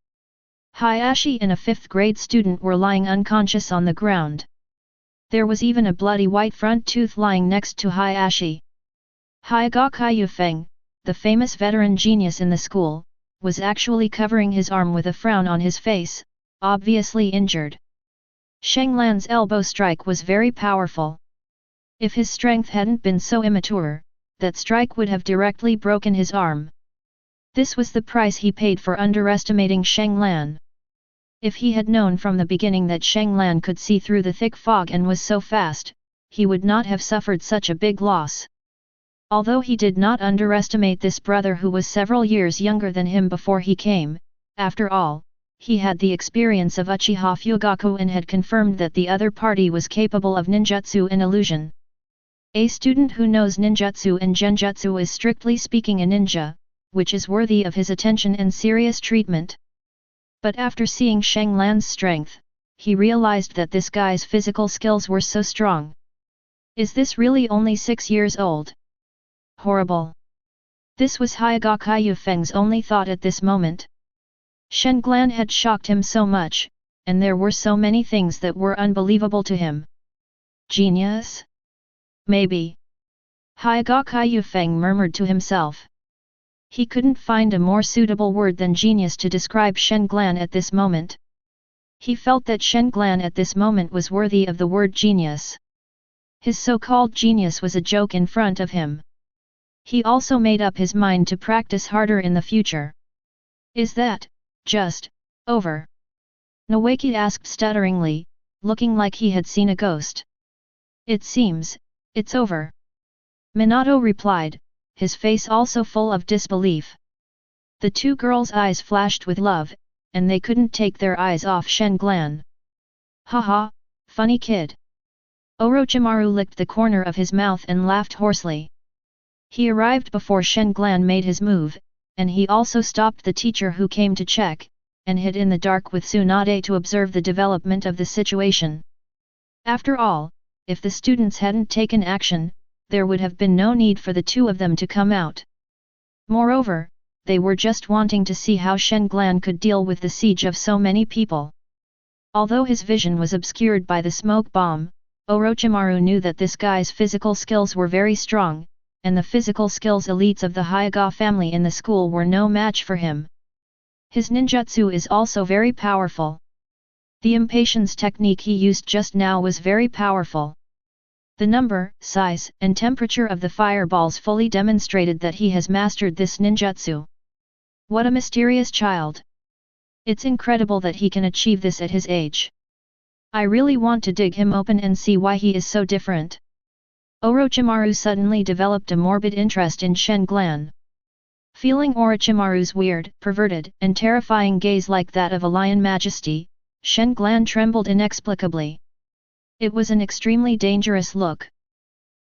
Hayashi and a 5th grade student were lying unconscious on the ground. There was even a bloody white front tooth lying next to Hayashi. Hokage Yufeng, the famous veteran genius in the school, was actually covering his arm with a frown on his face, obviously injured. Shenglan's elbow strike was very powerful. If his strength hadn't been so immature, that strike would have directly broken his arm. This was the price he paid for underestimating Shenglan. If he had known from the beginning that Shanglan could see through the thick fog and was so fast, he would not have suffered such a big loss. Although he did not underestimate this brother who was several years younger than him before he came, after all, he had the experience of Uchiha Fugaku and had confirmed that the other party was capable of ninjutsu and illusion. A student who knows ninjutsu and genjutsu is strictly speaking a ninja, which is worthy of his attention and serious treatment. But after seeing Shanglan's strength, he realized that this guy's physical skills were so strong. Is this really only 6 years old? Horrible. This was Hokage Yufeng's only thought at this moment. Shanglan had shocked him so much, and there were so many things that were unbelievable to him. Genius? Maybe. Hokage Yufeng murmured to himself. He couldn't find a more suitable word than genius to describe Shanglan at this moment. He felt that Shanglan at this moment was worthy of the word genius. His so-called genius was a joke in front of him. He also made up his mind to practice harder in the future. Is that, just, over? Nawaki asked stutteringly, looking like he had seen a ghost. It seems, it's over. Minato replied, his face also full of disbelief. The two girls' eyes flashed with love, and they couldn't take their eyes off Shanglan. Haha, funny kid. Orochimaru licked the corner of his mouth and laughed hoarsely. He arrived before Shanglan made his move, and he also stopped the teacher who came to check, and hid in the dark with Tsunade to observe the development of the situation. After all, if the students hadn't taken action, there would have been no need for the two of them to come out. Moreover, they were just wanting to see how Shanglan could deal with the siege of so many people. Although his vision was obscured by the smoke bomb, Orochimaru knew that this guy's physical skills were very strong, and the physical skills elites of the Hyuga family in the school were no match for him. His ninjutsu is also very powerful. The impatience technique he used just now was very powerful. The number, size, and temperature of the fireballs fully demonstrated that he has mastered this ninjutsu. What a mysterious child! It's incredible that he can achieve this at his age. I really want to dig him open and see why he is so different. Orochimaru suddenly developed a morbid interest in Shanglan. Feeling Orochimaru's weird, perverted, and terrifying gaze like that of a lion majesty, Shanglan trembled inexplicably. It was an extremely dangerous look.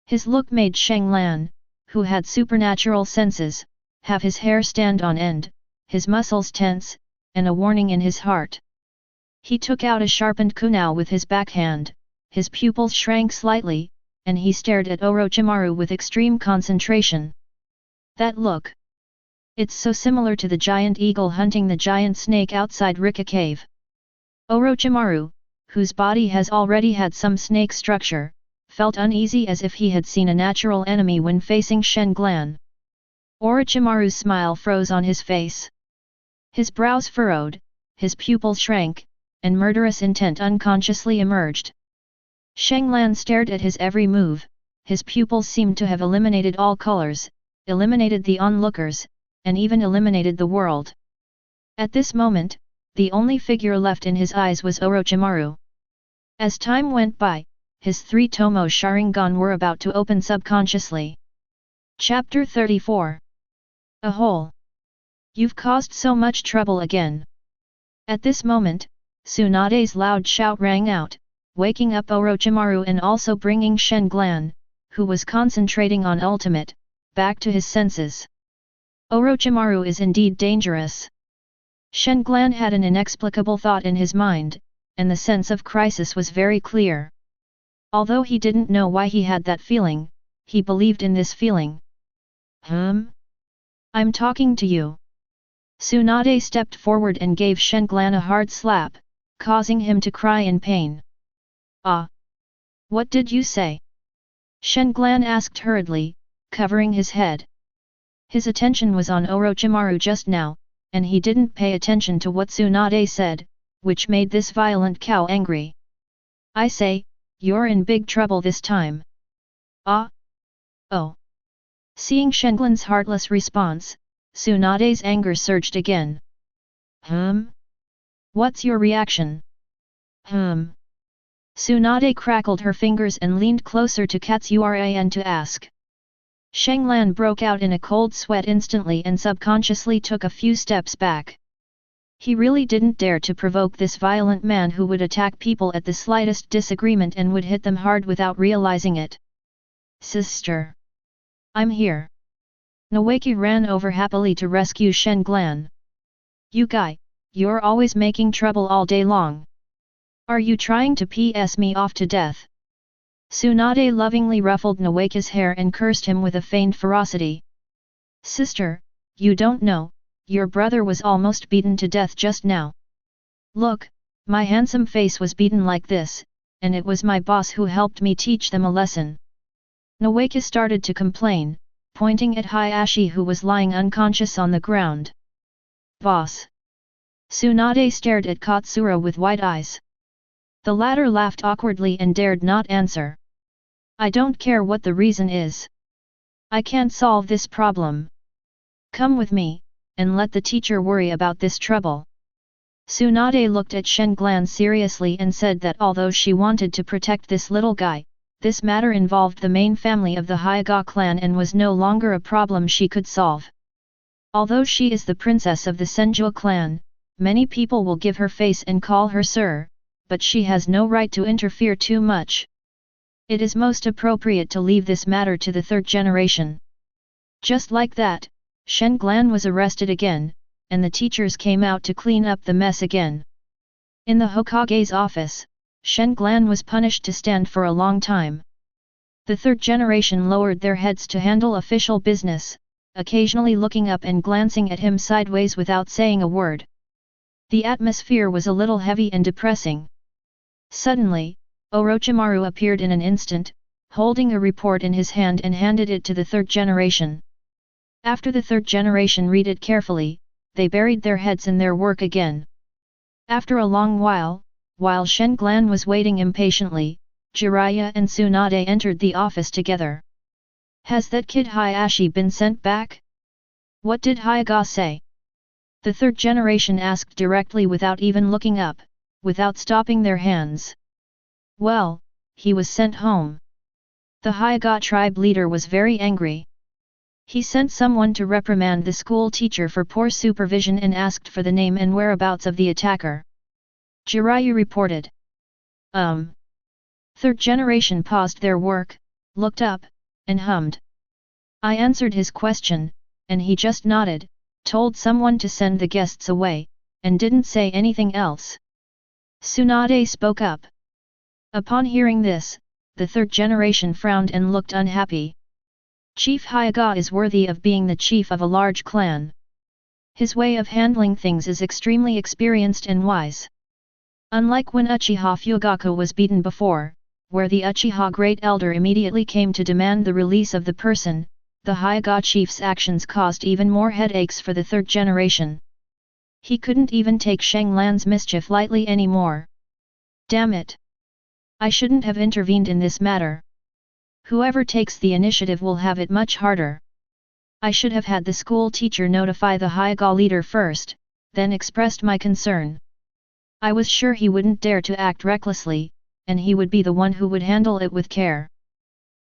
His look made Shanglan, who had supernatural senses, have his hair stand on end, his muscles tense, and a warning in his heart. He took out a sharpened kunai with his backhand, his pupils shrank slightly, and he stared at Orochimaru with extreme concentration. That look! It's so similar to the giant eagle hunting the giant snake outside Rika Cave. Orochimaru, whose body has already had some snake structure, felt uneasy as if he had seen a natural enemy when facing Shanglan. Orochimaru's smile froze on his face. His brows furrowed, his pupils shrank, and murderous intent unconsciously emerged. Shanglan stared at his every move, his pupils seemed to have eliminated all colors, eliminated the onlookers, and even eliminated the world. At this moment, the only figure left in his eyes was Orochimaru. As time went by, his 3 Tomo Sharingan were about to open subconsciously. Chapter 34. A hole. You've caused so much trouble again. At this moment, Tsunade's loud shout rang out, waking up Orochimaru and also bringing Shanglan, who was concentrating on ultimate, back to his senses. Orochimaru is indeed dangerous. Shanglan had an inexplicable thought in his mind, and the sense of crisis was very clear. Although he didn't know why he had that feeling, he believed in this feeling. I'm talking to you. Tsunade stepped forward and gave Shanglan a hard slap, causing him to cry in pain. Ah! What did you say? Shanglan asked hurriedly, covering his head. His attention was on Orochimaru just now, and he didn't pay attention to what Tsunade said, which made this violent cow angry. I say, you're in big trouble this time. Ah? Oh. Seeing Shanglan's heartless response, Tsunade's anger surged again. What's your reaction? Tsunade crackled her fingers and leaned closer to Katsuran to ask. Shanglan broke out in a cold sweat instantly and subconsciously took a few steps back. He really didn't dare to provoke this violent man who would attack people at the slightest disagreement and would hit them hard without realizing it. Sister! I'm here! Nawaki ran over happily to rescue Shanglan. You guy, you're always making trouble all day long. Are you trying to PS me off to death? Tsunade lovingly ruffled Nawaki's hair and cursed him with a feigned ferocity. Sister, you don't know, your brother was almost beaten to death just now. Look, my handsome face was beaten like this, and it was my boss who helped me teach them a lesson. Nawaki started to complain, pointing at Hayashi who was lying unconscious on the ground. Boss! Tsunade stared at Katsura with wide eyes. The latter laughed awkwardly and dared not answer. I don't care what the reason is. I can't solve this problem. Come with me, and let the teacher worry about this trouble. Tsunade looked at Shanglan seriously and said that although she wanted to protect this little guy, this matter involved the main family of the Hokage clan and was no longer a problem she could solve. Although she is the princess of the Senju clan, many people will give her face and call her sir, but she has no right to interfere too much. It is most appropriate to leave this matter to the third generation. Just like that, Shanglan was arrested again, and the teachers came out to clean up the mess again. In the Hokage's office, Shanglan was punished to stand for a long time. The third generation lowered their heads to handle official business, occasionally looking up and glancing at him sideways without saying a word. The atmosphere was a little heavy and depressing. Suddenly, Orochimaru appeared in an instant, holding a report in his hand and handed it to the third generation. After the third generation read it carefully, they buried their heads in their work again. After a long while Shanglan was waiting impatiently, Jiraiya and Tsunade entered the office together. Has that kid Hayashi been sent back? What did Hyuga say? The third generation asked directly without even looking up, without stopping their hands. Well, he was sent home. The Hyuga tribe leader was very angry. He sent someone to reprimand the school teacher for poor supervision and asked for the name and whereabouts of the attacker. Jiraiya reported. Third generation paused their work, looked up, and hummed. I answered his question, and he just nodded, told someone to send the guests away, and didn't say anything else. Tsunade spoke up. Upon hearing this, the third generation frowned and looked unhappy. Chief Hyuga is worthy of being the chief of a large clan. His way of handling things is extremely experienced and wise. Unlike when Uchiha Fugaku was beaten before, where the Uchiha Great Elder immediately came to demand the release of the person, the Hyuga chief's actions caused even more headaches for the third generation. He couldn't even take Shanglan's mischief lightly anymore. Damn it! I shouldn't have intervened in this matter. Whoever takes the initiative will have it much harder. I should have had the school teacher notify the Hyuga leader first, then expressed my concern. I was sure he wouldn't dare to act recklessly, and he would be the one who would handle it with care.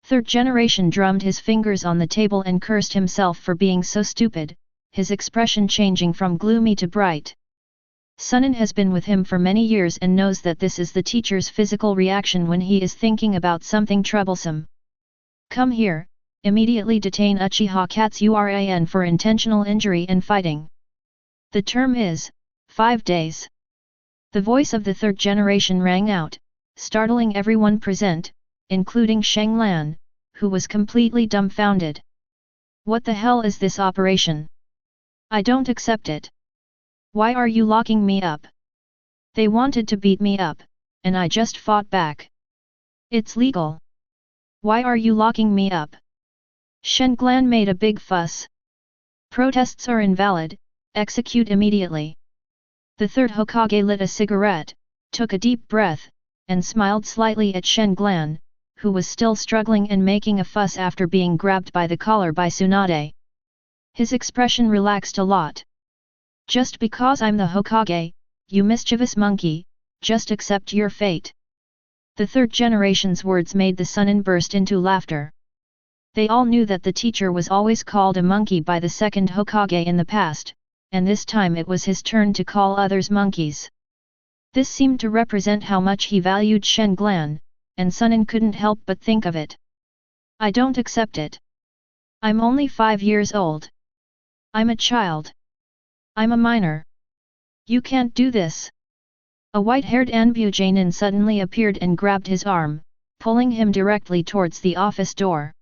Third generation drummed his fingers on the table and cursed himself for being so stupid, his expression changing from gloomy to bright. Sunin has been with him for many years and knows that this is the teacher's physical reaction when he is thinking about something troublesome. Come here, immediately detain Uchiha Katsuran for intentional injury and fighting. The term is, 5 days. The voice of the third generation rang out, startling everyone present, including Shanglan, who was completely dumbfounded. What the hell is this operation? I don't accept it. Why are you locking me up? They wanted to beat me up, and I just fought back. It's legal. Why are you locking me up? Shanglan made a big fuss. Protests are invalid, execute immediately. The third Hokage lit a cigarette, took a deep breath, and smiled slightly at Shanglan, who was still struggling and making a fuss after being grabbed by the collar by Tsunade. His expression relaxed a lot. Just because I'm the Hokage, "You mischievous monkey, just accept your fate." The third generation's words made the Chunin burst into laughter. They all knew that the teacher was always called a monkey by the second Hokage in the past, and this time it was his turn to call others monkeys. This seemed to represent how much he valued Sharingan, and Chunin couldn't help but think of it. "I don't accept it. I'm only 5 years old. I'm a child. I'm a minor. You can't do this." A white-haired Anbu Jainin suddenly appeared and grabbed his arm, pulling him directly towards the office door.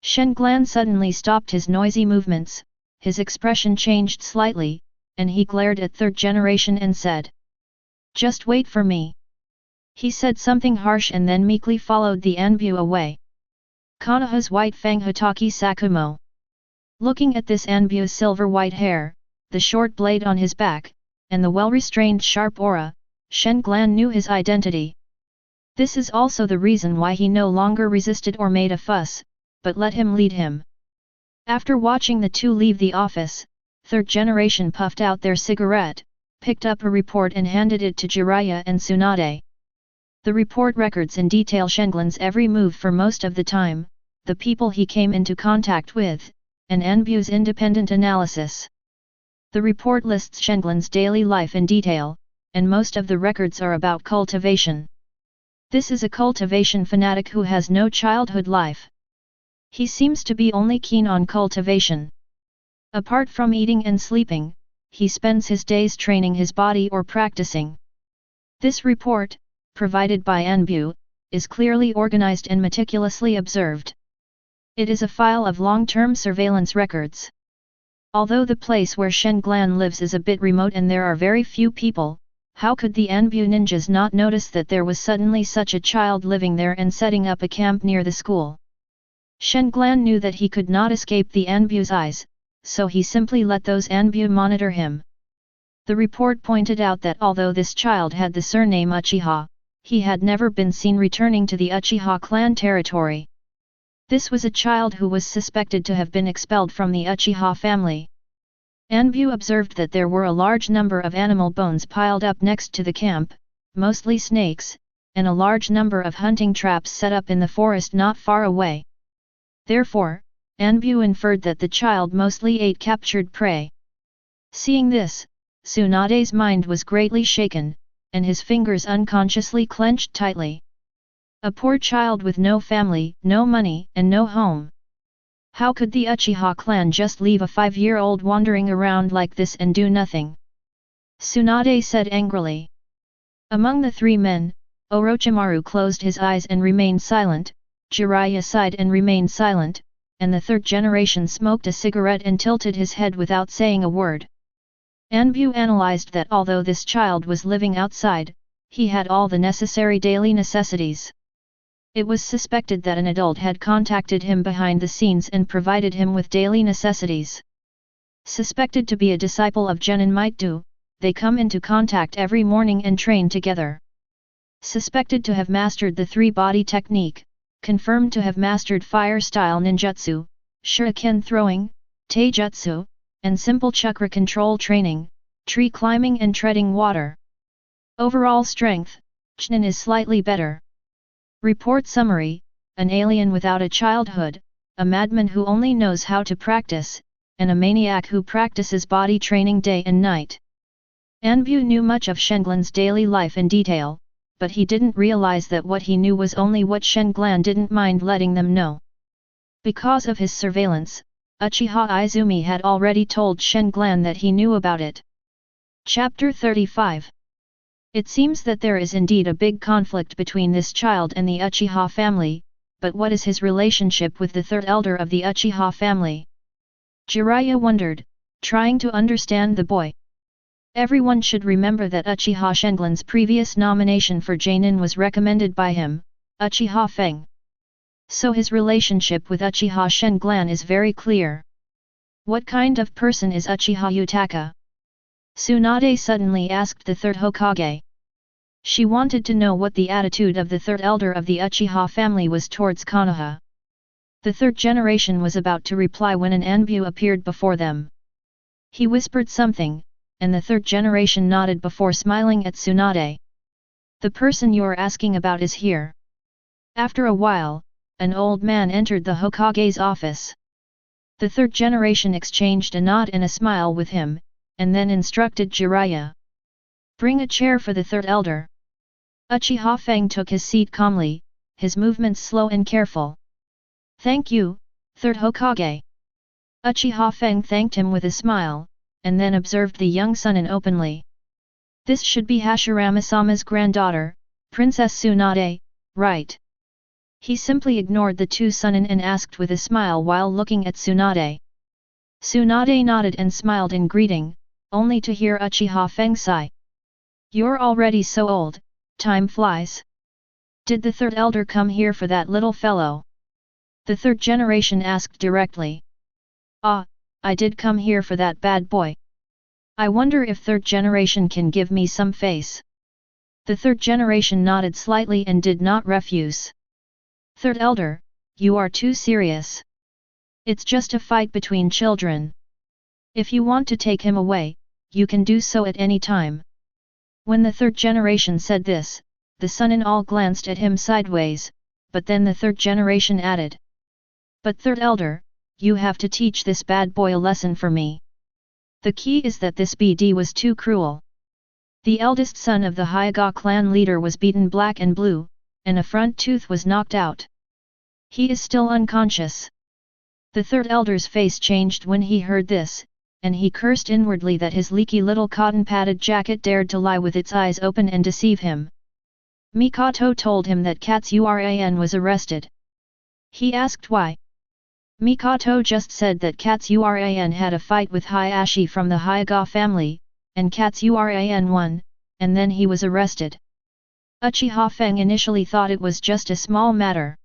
Sharingan suddenly stopped his noisy movements, his expression changed slightly, and he glared at third generation and said, "Just wait for me." He said something harsh and then meekly followed the Anbu away. Konoha's white fang Hitaki Sakumo. Looking at this Anbu's silver-white hair, the short blade on his back, and the well-restrained sharp aura, Sharingan knew his identity. This is also the reason why he no longer resisted or made a fuss, but let him lead him. After watching the two leave the office, third generation puffed out their cigarette, picked up a report and handed it to Jiraiya and Tsunade. The report records in detail Sharingan's every move for most of the time, the people he came into contact with, and Anbu's independent analysis. The report lists Sharingan's daily life in detail, and most of the records are about cultivation. This is a cultivation fanatic who has no childhood life. He seems to be only keen on cultivation. Apart from eating and sleeping, he spends his days training his body or practicing. This report, provided by Anbu, is clearly organized and meticulously observed. It is a file of long-term surveillance records. Although the place where Sharingan lives is a bit remote and there are very few people, how could the Anbu ninjas not notice that there was suddenly such a child living there and setting up a camp near the school? Sharingan knew that he could not escape the Anbu's eyes, so he simply let those Anbu monitor him. The report pointed out that although this child had the surname Uchiha, he had never been seen returning to the Uchiha clan territory. This was a child who was suspected to have been expelled from the Uchiha family. Anbu observed that there were a large number of animal bones piled up next to the camp, mostly snakes, and a large number of hunting traps set up in the forest not far away. Therefore, Anbu inferred that the child mostly ate captured prey. Seeing this, Tsunade's mind was greatly shaken, and his fingers unconsciously clenched tightly. A poor child with no family, no money, and no home. How could the Uchiha clan just leave a 5-year-old wandering around like this and do nothing? Tsunade said angrily. Among the three men, Orochimaru closed his eyes and remained silent, Jiraiya sighed and remained silent, and the third generation smoked a cigarette and tilted his head without saying a word. Anbu analyzed that although this child was living outside, he had all the necessary daily necessities. It was suspected that an adult had contacted him behind the scenes and provided him with daily necessities. Suspected to be a disciple of Genin Might Dai, they come into contact every morning and train together. Suspected to have mastered the three-body technique, confirmed to have mastered fire-style ninjutsu, shuriken throwing, taijutsu, and simple chakra control training, tree climbing and treading water. Overall strength, Chunin is slightly better. Report summary: an alien without a childhood, a madman who only knows how to practice, and a maniac who practices body training day and night. Anbu knew much of Sharingan's daily life in detail, but he didn't realize that what he knew was only what Sharingan didn't mind letting them know. Because of his surveillance, Uchiha Izumi had already told Sharingan that he knew about it. Chapter 35. It seems that there is indeed a big conflict between this child and the Uchiha family, but what is his relationship with the third elder of the Uchiha family? Jiraiya wondered, trying to understand the boy. Everyone should remember that Uchiha Sharingan's previous nomination for Genin was recommended by him, Uchiha Feng. So his relationship with Uchiha Sharingan is very clear. What kind of person is Uchiha Yutaka? Tsunade suddenly asked the third Hokage. She wanted to know what the attitude of the third elder of the Uchiha family was towards Konoha. The third generation was about to reply when an Anbu appeared before them. He whispered something, and the third generation nodded before smiling at Tsunade. The person you're asking about is here. After a while, an old man entered the Hokage's office. The third generation exchanged a nod and a smile with him, and then instructed Jiraiya. Bring a chair for the third elder. Uchiha Feng took his seat calmly, his movements slow and careful. Thank you, third Hokage. Uchiha Feng thanked him with a smile, and then observed the young Chunin openly. This should be Hashirama-sama's granddaughter, Princess Tsunade, right? He simply ignored the two Chunin and asked with a smile while looking at Tsunade. Tsunade nodded and smiled in greeting, only to hear Uchiha Feng sigh. You're already so old, time flies. Did the third elder come here for that little fellow? The third generation asked directly. Ah, I did come here for that bad boy. I wonder if third generation can give me some face. The third generation nodded slightly and did not refuse. Third elder, you are too serious. It's just a fight between children. If you want to take him away, you can do so at any time. When the third generation said this, the Chunin all glanced at him sideways, but then the third generation added. But third elder, you have to teach this bad boy a lesson for me. The key is that this BD was too cruel. The eldest son of the Hyuga clan leader was beaten black and blue, and a front tooth was knocked out. He is still unconscious. The third elder's face changed when he heard this, and he cursed inwardly that his leaky little cotton-padded jacket dared to lie with its eyes open and deceive him. Mikoto told him that Katsuran was arrested. He asked why. Mikoto just said that Katsuran had a fight with Hayashi from the Hyuga family, and Katsuran won, and then he was arrested. Uchiha Feng initially thought it was just a small matter.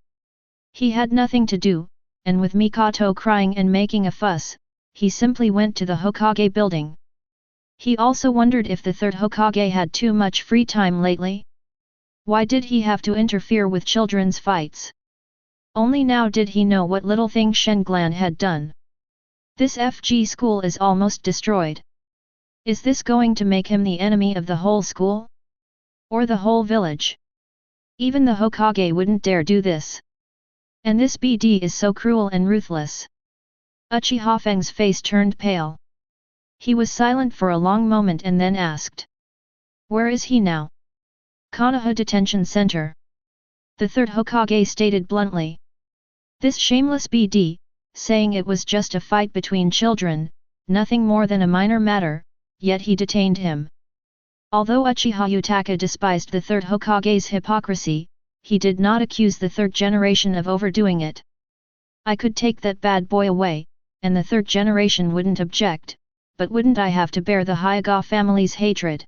He had nothing to do, and with Mikoto crying and making a fuss, he simply went to the Hokage building. He also wondered if the third Hokage had too much free time lately. Why did he have to interfere with children's fights? Only now did he know what little thing Shenglan had done. This FG school is almost destroyed. Is this going to make him the enemy of the whole school? Or the whole village? Even the Hokage wouldn't dare do this. And this BD is so cruel and ruthless. Uchiha Feng's face turned pale. He was silent for a long moment and then asked. Where is he now? Konoha Detention Center. The third Hokage stated bluntly. This shameless BD, saying it was just a fight between children, nothing more than a minor matter, yet he detained him. Although Uchiha Utaka despised the third Hokage's hypocrisy, he did not accuse the third generation of overdoing it. I could take that bad boy away, and the third generation wouldn't object, but wouldn't I have to bear the Hyuga family's hatred?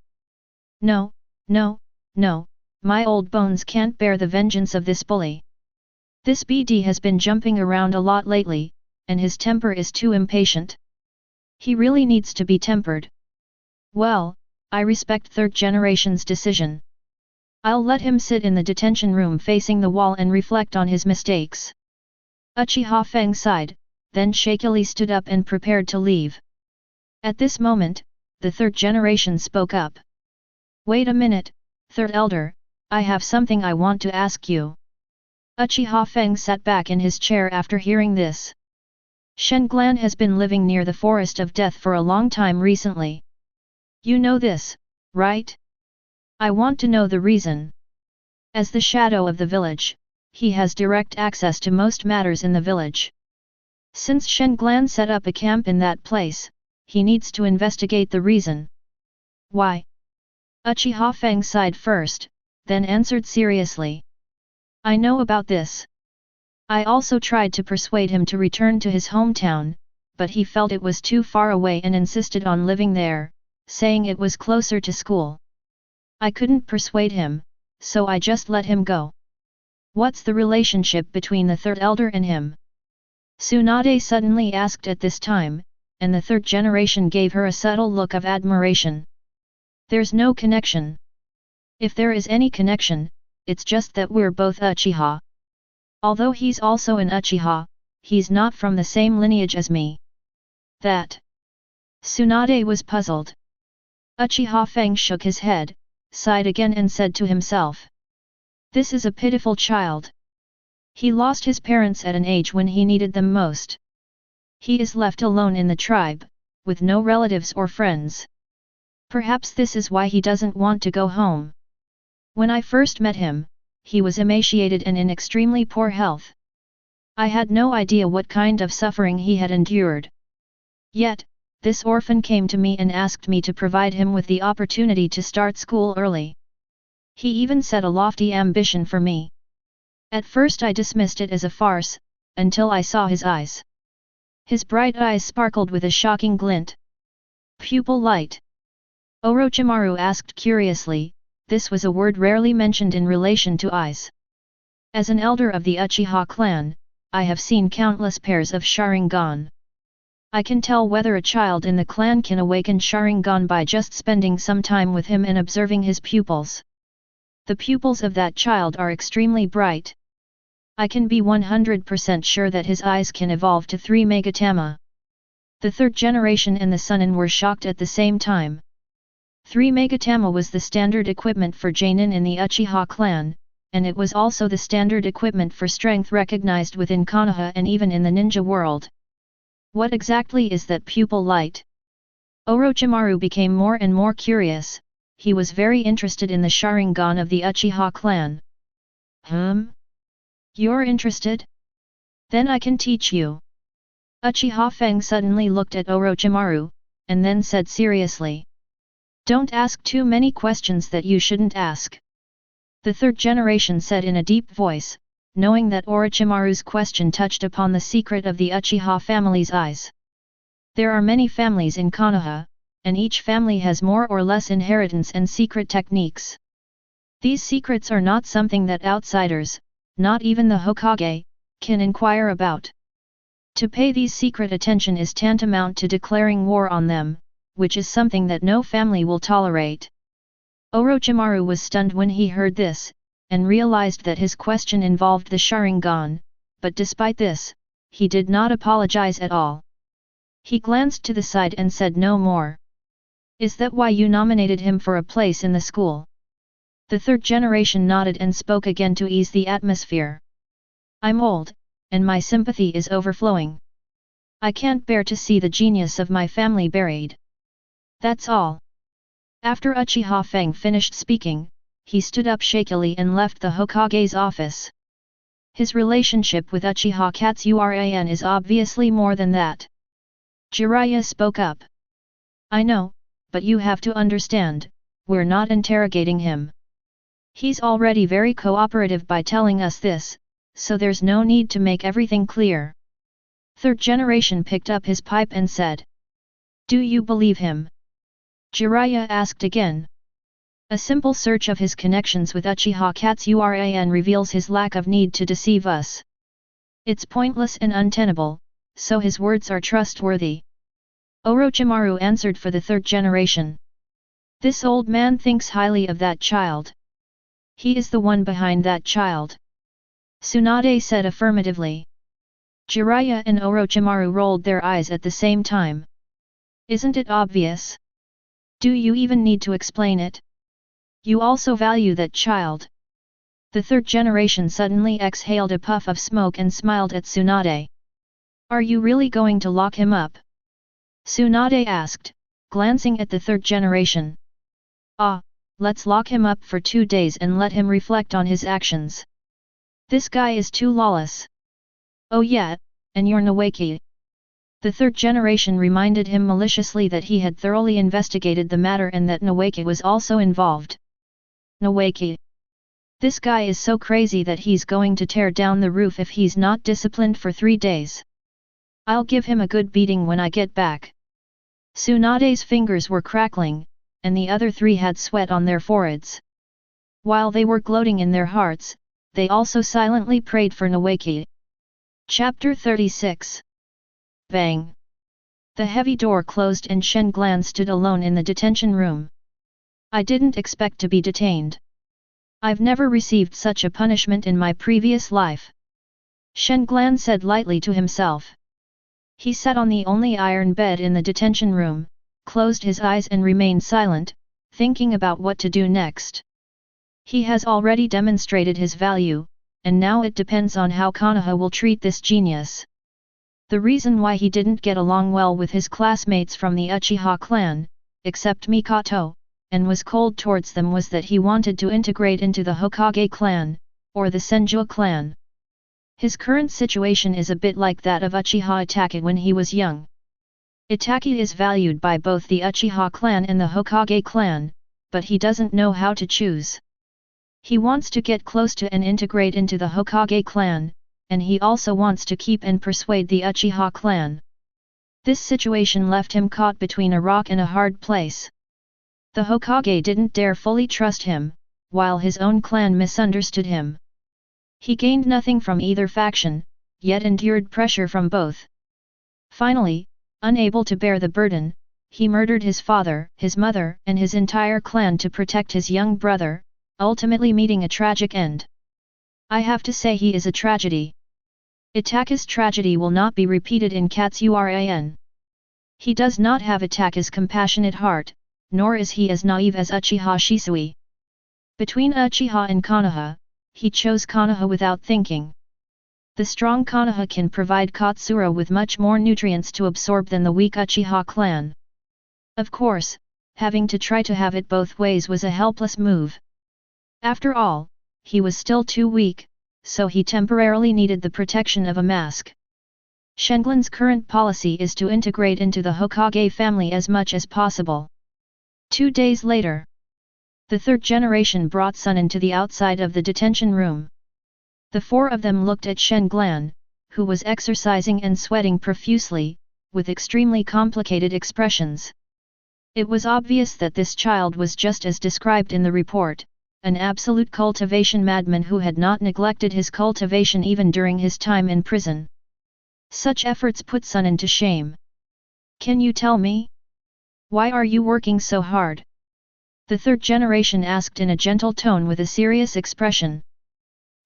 No, no, no, my old bones can't bear the vengeance of this bully. This BD has been jumping around a lot lately, and his temper is too impatient. He really needs to be tempered. Well, I respect third generation's decision. I'll let him sit in the detention room facing the wall and reflect on his mistakes. Uchiha Feng sighed, then shakily stood up and prepared to leave. At this moment, the third generation spoke up. Wait a minute, third elder, I have something I want to ask you. Uchiha Feng sat back in his chair after hearing this. Shenglan has been living near the Forest of Death for a long time recently. You know this, right? I want to know the reason. As the shadow of the village, he has direct access to most matters in the village. Since Shenglan set up a camp in that place, he needs to investigate the reason. Why? Uchiha Feng sighed first, then answered seriously. I know about this. I also tried to persuade him to return to his hometown, but he felt it was too far away and insisted on living there, saying it was closer to school. I couldn't persuade him, so I just let him go. What's the relationship between the third elder and him? Tsunade suddenly asked at this time, and the third generation gave her a subtle look of admiration. There's no connection. If there is any connection, it's just that we're both Uchiha. Although he's also an Uchiha, he's not from the same lineage as me. That. Tsunade was puzzled. Uchiha Feng shook his head, sighed again and said to himself. This is a pitiful child. He lost his parents at an age when he needed them most. He is left alone in the tribe, with no relatives or friends. Perhaps this is why he doesn't want to go home. When I first met him, he was emaciated and in extremely poor health. I had no idea what kind of suffering he had endured. Yet, this orphan came to me and asked me to provide him with the opportunity to start school early. He even set a lofty ambition for me. At first I dismissed it as a farce, until I saw his eyes. His bright eyes sparkled with a shocking glint. Pupil light. Orochimaru asked curiously, this was a word rarely mentioned in relation to eyes. As an elder of the Uchiha clan, I have seen countless pairs of Sharingan. I can tell whether a child in the clan can awaken Sharingan by just spending some time with him and observing his pupils. The pupils of that child are extremely bright. I can be 100% sure that his eyes can evolve to 3 Megatama. The third generation and the Chunin were shocked at the same time. 3 Megatama was the standard equipment for Chunin in the Uchiha clan, and it was also the standard equipment for strength recognized within Konoha and even in the ninja world. What exactly is that pupil light? Orochimaru became more and more curious. He was very interested in the Sharingan of the Uchiha clan. You're interested? Then I can teach you. Uchiha Feng suddenly looked at Orochimaru, and then said seriously. Don't ask too many questions that you shouldn't ask. The third generation said in a deep voice, knowing that Orochimaru's question touched upon the secret of the Uchiha family's eyes. There are many families in Konoha, and each family has more or less inheritance and secret techniques. These secrets are not something that outsiders, not even the Hokage, can inquire about. To pay these secret attention is tantamount to declaring war on them, which is something that no family will tolerate. Orochimaru was stunned when he heard this, and realized that his question involved the Sharingan, but despite this, he did not apologize at all. He glanced to the side and said no more. Is that why you nominated him for a place in the school? The third generation nodded and spoke again to ease the atmosphere. I'm old, and my sympathy is overflowing. I can't bear to see the genius of my family buried. That's all. After Uchiha Feng finished speaking, he stood up shakily and left the Hokage's office. His relationship with Uchiha Katsuran is obviously more than that. Jiraiya spoke up. I know, but you have to understand, we're not interrogating him. He's already very cooperative by telling us this, so there's no need to make everything clear. Third generation picked up his pipe and said. Do you believe him? Jiraiya asked again. A simple search of his connections with Uchiha Katsuran reveals his lack of need to deceive us. It's pointless and untenable, so his words are trustworthy. Orochimaru answered for the third generation. This old man thinks highly of that child. He is the one behind that child. Tsunade said affirmatively. Jiraiya and Orochimaru rolled their eyes at the same time. Isn't it obvious? Do you even need to explain it? You also value that child. The third generation suddenly exhaled a puff of smoke and smiled at Tsunade. Are you really going to lock him up? Tsunade asked, glancing at the third generation. Let's lock him up for 2 days and let him reflect on his actions. This guy is too lawless. Oh yeah, and you're Naoki. The third generation reminded him maliciously that he had thoroughly investigated the matter and that Naoki was also involved. Naoki. This guy is so crazy that he's going to tear down the roof if he's not disciplined for 3 days. I'll give him a good beating when I get back. Tsunade's fingers were crackling, and the other 3 had sweat on their foreheads. While they were gloating in their hearts, they also silently prayed for Naoki. Chapter 36. Bang! The heavy door closed and Shen Glan stood alone in the detention room. I didn't expect to be detained. I've never received such a punishment in my previous life. Shen Glan said lightly to himself. He sat on the only iron bed in the detention room, closed his eyes and remained silent, thinking about what to do next. He has already demonstrated his value, and now it depends on how Konoha will treat this genius. The reason why he didn't get along well with his classmates from the Uchiha clan, except Mikoto, and was cold towards them was that he wanted to integrate into the Hokage clan, or the Senju clan. His current situation is a bit like that of Uchiha Itachi when he was young. Itachi is valued by both the Uchiha clan and the Hokage clan, but he doesn't know how to choose. He wants to get close to and integrate into the Hokage clan, and he also wants to keep and persuade the Uchiha clan. This situation left him caught between a rock and a hard place. The Hokage didn't dare fully trust him, while his own clan misunderstood him. He gained nothing from either faction, yet endured pressure from both. Finally, unable to bear the burden, he murdered his father, his mother, and his entire clan to protect his young brother, ultimately meeting a tragic end. I have to say he is a tragedy. Itachi's tragedy will not be repeated in Katsuran. He does not have Itachi's compassionate heart, nor is he as naive as Uchiha Shisui. Between Uchiha and Konoha, he chose Konoha without thinking. The strong Konoha can provide Katsura with much more nutrients to absorb than the weak Uchiha clan. Of course, having to try to have it both ways was a helpless move. After all, he was still too weak, so he temporarily needed the protection of a mask. Shenglun's current policy is to integrate into the Hokage family as much as possible. 2 days later, the third generation brought Sunin to the outside of the detention room. The four of them looked at Shenglan, who was exercising and sweating profusely, with extremely complicated expressions. It was obvious that this child was just as described in the report, an absolute cultivation madman who had not neglected his cultivation even during his time in prison. Such efforts put Sunin to shame. Can you tell me? Why are you working so hard? The third generation asked in a gentle tone with a serious expression.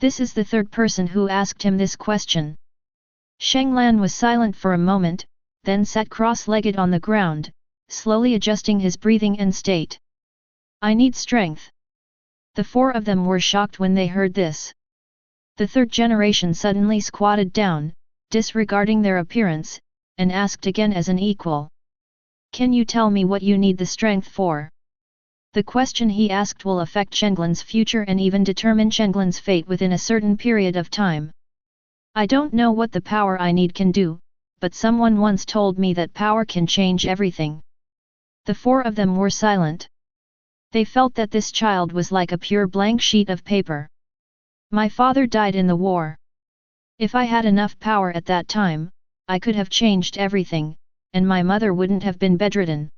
This is the third person who asked him this question. Shenglan was silent for a moment, then sat cross-legged on the ground, slowly adjusting his breathing and state. I need strength. The four of them were shocked when they heard this. The third generation suddenly squatted down, disregarding their appearance, and asked again as an equal. Can you tell me what you need the strength for? The question he asked will affect Shenglan's future and even determine Shenglan's fate within a certain period of time. I don't know what the power I need can do, but someone once told me that power can change everything. The four of them were silent. They felt that this child was like a pure blank sheet of paper. My father died in the war. If I had enough power at that time, I could have changed everything, and my mother wouldn't have been bedridden.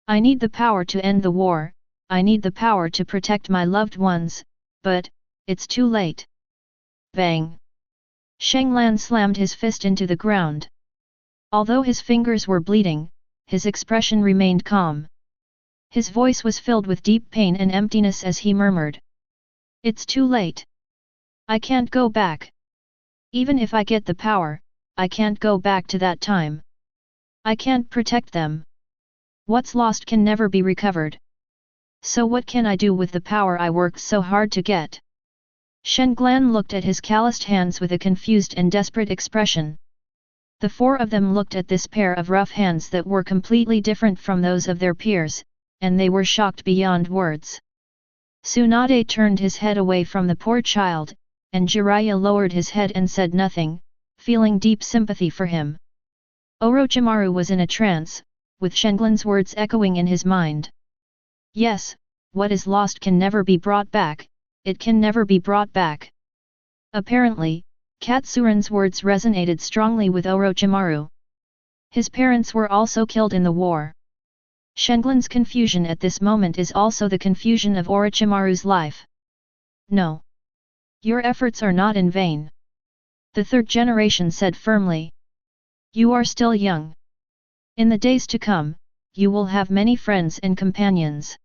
I need the power to end the war, I need the power to protect my loved ones, but it's too late. Bang! Shenglan slammed his fist into the ground. Although his fingers were bleeding, his expression remained calm. His voice was filled with deep pain and emptiness as he murmured. It's too late. I can't go back. Even if I get the power, I can't go back to that time. I can't protect them. What's lost can never be recovered. So what can I do with the power I worked so hard to get? Shenglan looked at his calloused hands with a confused and desperate expression. The four of them looked at this pair of rough hands that were completely different from those of their peers, and they were shocked beyond words. Tsunade turned his head away from the poor child, and Jiraiya lowered his head and said nothing, feeling deep sympathy for him. Orochimaru was in a trance, with Shenglan's words echoing in his mind. Yes, what is lost can never be brought back, it can never be brought back. Apparently, Katsuran's words resonated strongly with Orochimaru. His parents were also killed in the war. Shenglan's confusion at this moment is also the confusion of Orochimaru's life. No. Your efforts are not in vain. The third generation said firmly. You are still young. In the days to come, you will have many friends and companions.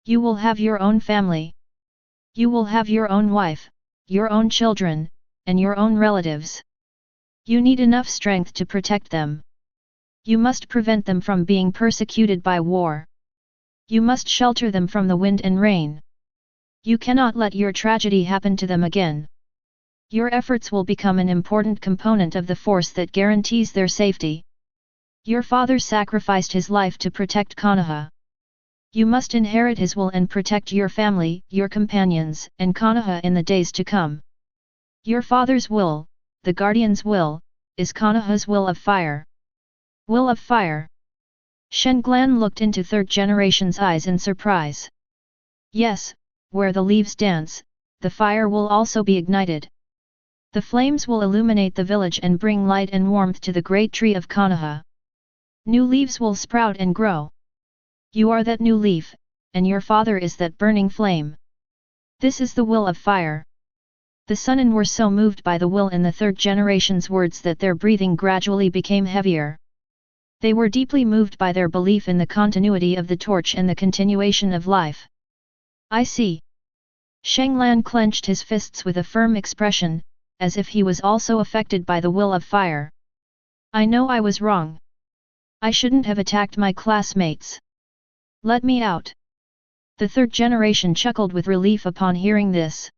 You will have your own family. You will have your own wife, your own children, and your own relatives. You need enough strength to protect them. You must prevent them from being persecuted by war. You must shelter them from the wind and rain. You cannot let your tragedy happen to them again. Your efforts will become an important component of the force that guarantees their safety. Your father sacrificed his life to protect Konoha. You must inherit his will and protect your family, your companions, and Konoha in the days to come. Your father's will, the guardian's will, is Konoha's will of fire. Will of fire. Shenglan looked into third generation's eyes in surprise. Yes, where the leaves dance, the fire will also be ignited. The flames will illuminate the village and bring light and warmth to the great tree of Konoha. New leaves will sprout and grow. You are that new leaf, and your father is that burning flame. This is the will of fire. The Chunin were so moved by the will in the third generation's words that their breathing gradually became heavier. They were deeply moved by their belief in the continuity of the torch and the continuation of life. I see. Shenglan clenched his fists with a firm expression, as if he was also affected by the will of fire. I know I was wrong. I shouldn't have attacked my classmates. Let me out. The third generation chuckled with relief upon hearing this.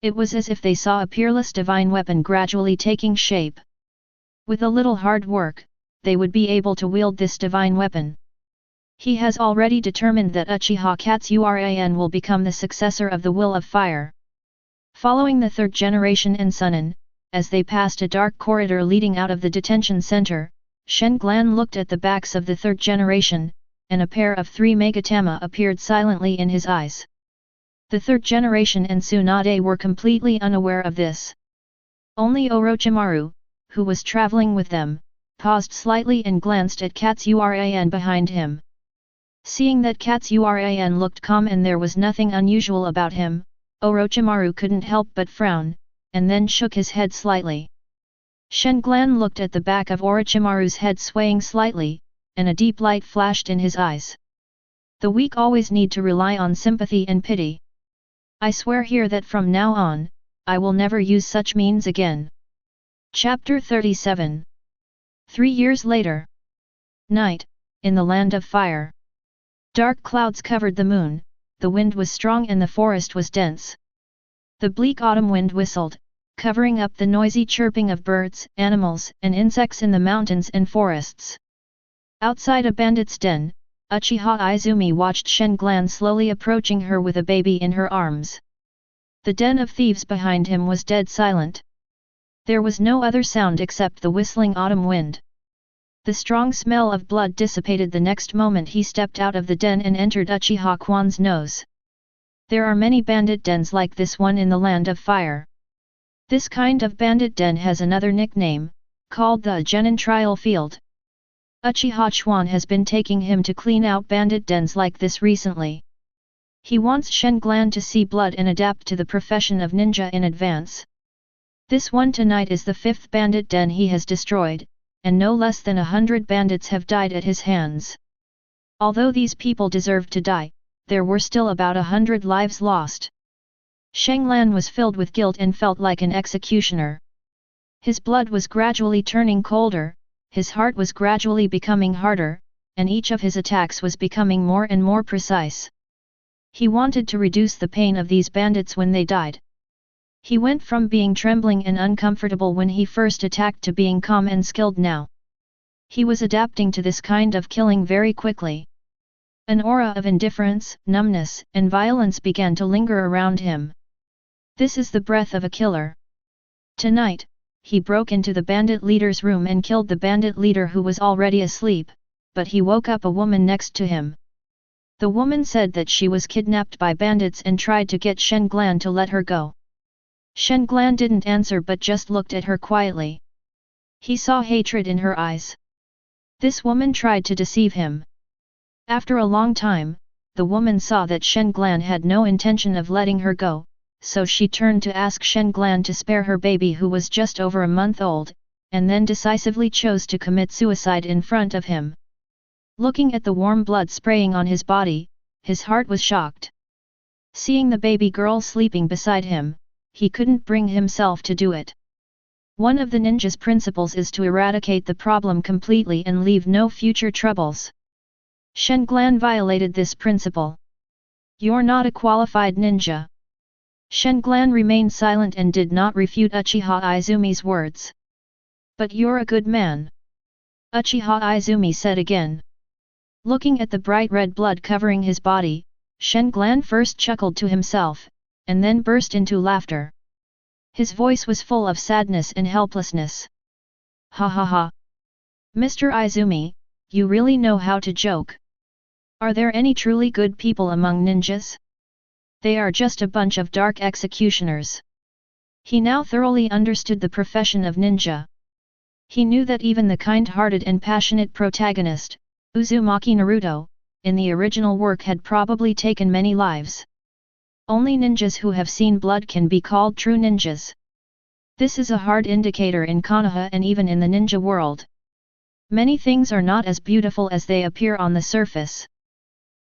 It was as if they saw a peerless divine weapon gradually taking shape. With a little hard work, they would be able to wield this divine weapon. He has already determined that Uchiha Katsuran will become the successor of the will of fire. Following the third generation and Chunin, as they passed a dark corridor leading out of the detention center, Shenglan looked at the backs of the third generation, and a pair of 3 megatama appeared silently in his eyes. The third generation and Tsunade were completely unaware of this. Only Orochimaru, who was traveling with them, paused slightly and glanced at Katsuran behind him. Seeing that Katsuran looked calm and there was nothing unusual about him, Orochimaru couldn't help but frown, and then shook his head slightly. Shenglan looked at the back of Orochimaru's head swaying slightly, and a deep light flashed in his eyes. The weak always need to rely on sympathy and pity. I swear here that from now on, I will never use such means again. Chapter 37. 3 years later. Night, in the land of fire. Dark clouds covered the moon, the wind was strong and the forest was dense. The bleak autumn wind whistled, covering up the noisy chirping of birds, animals, and insects in the mountains and forests. Outside a bandit's den, Uchiha Izumi watched Shenglan slowly approaching her with a baby in her arms. The den of thieves behind him was dead silent. There was no other sound except the whistling autumn wind. The strong smell of blood dissipated the next moment he stepped out of the den and entered Uchiha Kwan's nose. There are many bandit dens like this one in the land of fire. This kind of bandit den has another nickname, called the Genin Trial Field. Uchiha Chuan has been taking him to clean out bandit dens like this recently. He wants Shenglan to see blood and adapt to the profession of ninja in advance. This one tonight is the 5th bandit den he has destroyed, and no less than 100 bandits have died at his hands. Although these people deserved to die, there were still about 100 lives lost. Shenglan was filled with guilt and felt like an executioner. His blood was gradually turning colder, his heart was gradually becoming harder, and each of his attacks was becoming more and more precise. He wanted to reduce the pain of these bandits when they died. He went from being trembling and uncomfortable when he first attacked to being calm and skilled now. He was adapting to this kind of killing very quickly. An aura of indifference, numbness, and violence began to linger around him. This is the breath of a killer. Tonight, he broke into the bandit leader's room and killed the bandit leader who was already asleep, but he woke up a woman next to him. The woman said that she was kidnapped by bandits and tried to get Shenglan to let her go. Shenglan didn't answer but just looked at her quietly. He saw hatred in her eyes. This woman tried to deceive him. After a long time, the woman saw that Shenglan had no intention of letting her go, so she turned to ask Shenglan to spare her baby who was just over a month old, and then decisively chose to commit suicide in front of him. Looking at the warm blood spraying on his body, his heart was shocked. Seeing the baby girl sleeping beside him, he couldn't bring himself to do it. One of the ninja's principles is to eradicate the problem completely and leave no future troubles. Shenglan violated this principle. You're not a qualified ninja. Shenglan remained silent and did not refute Uchiha Izumi's words. But you're a good man. Uchiha Izumi said again. Looking at the bright red blood covering his body, Shenglan first chuckled to himself, and then burst into laughter. His voice was full of sadness and helplessness. Ha ha ha. Mr. Izumi, you really know how to joke. Are there any truly good people among ninjas? They are just a bunch of dark executioners. He now thoroughly understood the profession of ninja. He knew that even the kind-hearted and passionate protagonist, Uzumaki Naruto, in the original work had probably taken many lives. Only ninjas who have seen blood can be called true ninjas. This is a hard indicator in Konoha and even in the ninja world. Many things are not as beautiful as they appear on the surface.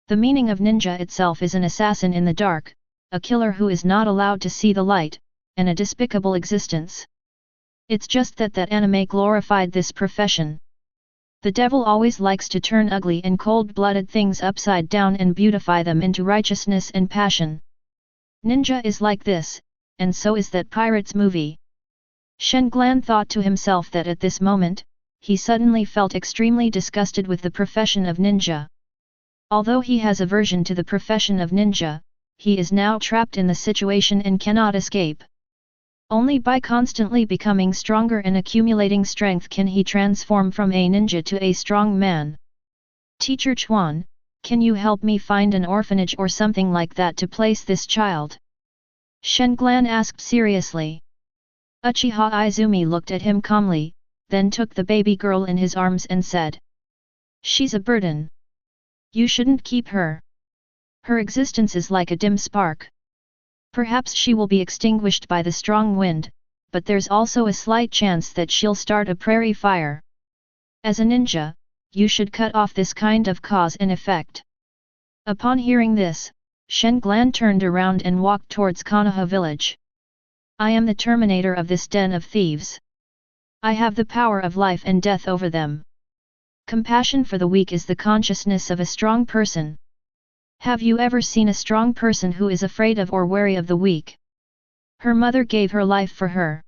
The meaning of ninja itself is an assassin in the dark, a killer who is not allowed to see the light, and a despicable existence. It's just that anime glorified this profession. The devil always likes to turn ugly and cold-blooded things upside down and beautify them into righteousness and passion. Ninja is like this, and so is that pirate's movie. Shenglan thought to himself that at this moment, he suddenly felt extremely disgusted with the profession of ninja. Although he has aversion to the profession of ninja, he is now trapped in the situation and cannot escape. Only by constantly becoming stronger and accumulating strength can he transform from a ninja to a strong man. Teacher Chuan, can you help me find an orphanage or something like that to place this child? Shenglan asked seriously. Uchiha Izumi looked at him calmly, then took the baby girl in his arms and said. She's a burden. You shouldn't keep her. Her existence is like a dim spark. Perhaps she will be extinguished by the strong wind, but there's also a slight chance that she'll start a prairie fire. As a ninja, you should cut off this kind of cause and effect. Upon hearing this, Shenglan turned around and walked towards Konoha village. I am the terminator of this den of thieves. I have the power of life and death over them. Compassion for the weak is the consciousness of a strong person. Have you ever seen a strong person who is afraid of or wary of the weak? Her mother gave her life for her.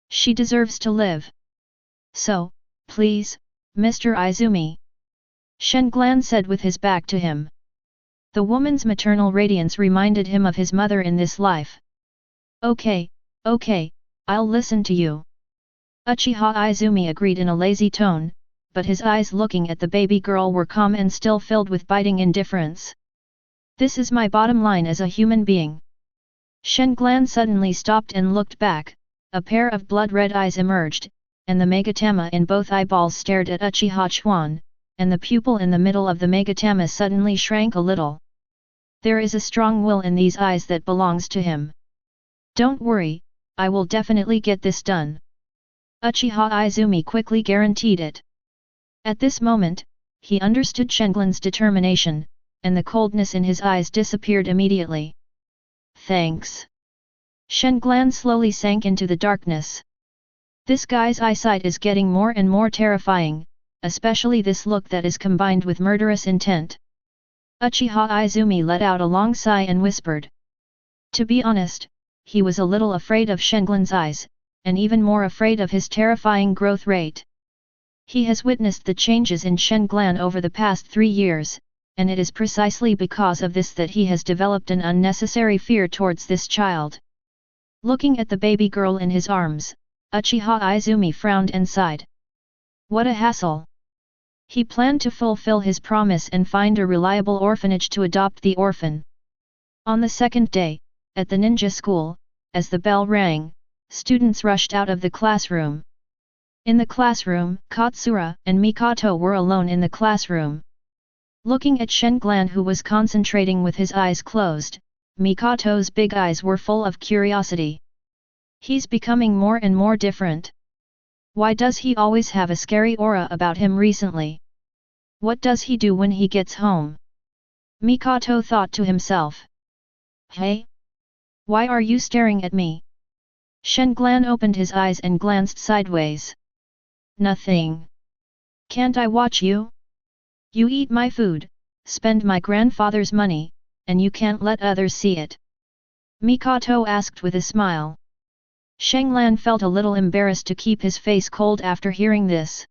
She deserves to live. So, please, Mr. Izumi. Shenglan said with his back to him. The woman's maternal radiance reminded him of his mother in this life. Okay, I'll listen to you. Uchiha Izumi agreed in a lazy tone, but his eyes looking at the baby girl were calm and still filled with biting indifference. This is my bottom line as a human being. Shenglan suddenly stopped and looked back, a pair of blood-red eyes emerged, and the Megatama in both eyeballs stared at Uchiha Chuan, and the pupil in the middle of the Megatama suddenly shrank a little. There is a strong will in these eyes that belongs to him. Don't worry, I will definitely get this done. Uchiha Izumi quickly guaranteed it. At this moment, he understood Shenglan's determination, and the coldness in his eyes disappeared immediately. Thanks. Shenglan slowly sank into the darkness. This guy's eyesight is getting more and more terrifying, especially this look that is combined with murderous intent. Uchiha Izumi let out a long sigh and whispered. To be honest, he was a little afraid of Shenglan's eyes, and even more afraid of his terrifying growth rate. He has witnessed the changes in Shenglan over the past 3 years, and it is precisely because of this that he has developed an unnecessary fear towards this child. Looking at the baby girl in his arms, Uchiha Izumi frowned and sighed. What a hassle! He planned to fulfill his promise and find a reliable orphanage to adopt the orphan. On the second day, at the ninja school, as the bell rang, students rushed out of the classroom. In the classroom, Katsura and Mikoto were alone in the classroom. Looking at Shenglan who was concentrating with his eyes closed, Mikoto's big eyes were full of curiosity. He's becoming more and more different. Why does he always have a scary aura about him recently? What does he do when he gets home? Mikoto thought to himself. Hey? Why are you staring at me? Shenglan opened his eyes and glanced sideways. Nothing. Can't I watch you? You eat my food, spend my grandfather's money, and you can't let others see it. Mikoto asked with a smile. Shenglan felt a little embarrassed to keep his face cold after hearing this.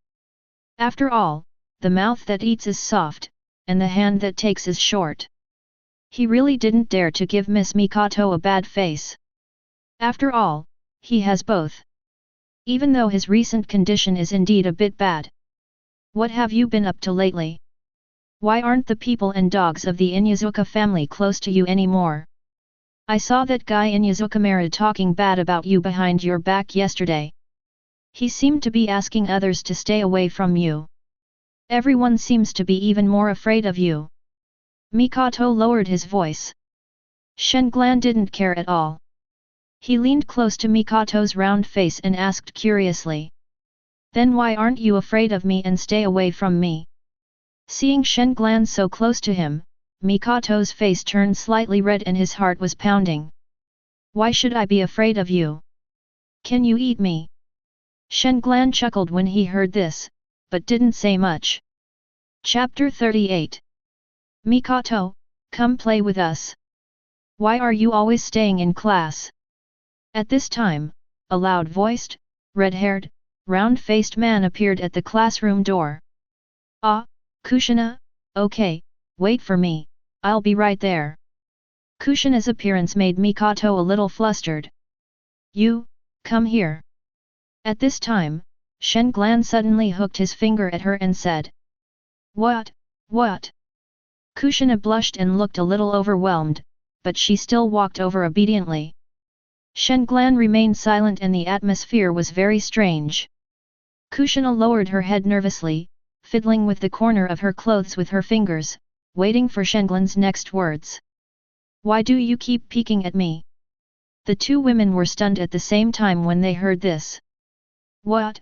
After all, the mouth that eats is soft, and the hand that takes is short. He really didn't dare to give Miss Mikoto a bad face. After all, he has both. Even though his recent condition is indeed a bit bad. What have you been up to lately? Why aren't the people and dogs of the Inyazuka family close to you anymore? I saw that guy Inyazukamara talking bad about you behind your back yesterday. He seemed to be asking others to stay away from you. Everyone seems to be even more afraid of you. Mikoto lowered his voice. Shenglan didn't care at all. He leaned close to Mikoto's round face and asked curiously. Then why aren't you afraid of me and stay away from me? Seeing Shenglan so close to him, Mikoto's face turned slightly red and his heart was pounding. Why should I be afraid of you? Can you eat me? Shenglan chuckled when he heard this, but didn't say much. Chapter 38. Mikoto, come play with us. Why are you always staying in class? At this time, a loud-voiced, red-haired, round-faced man appeared at the classroom door. Ah, Kushina, okay, wait for me, I'll be right there. Kushina's appearance made Mikoto a little flustered. You, come here. At this time, Shenglan suddenly hooked his finger at her and said. What? Kushina blushed and looked a little overwhelmed, but she still walked over obediently. Shenglan remained silent and the atmosphere was very strange. Kushina lowered her head nervously, fiddling with the corner of her clothes with her fingers, waiting for Shenglan's next words. Why do you keep peeking at me? The two women were stunned at the same time when they heard this. What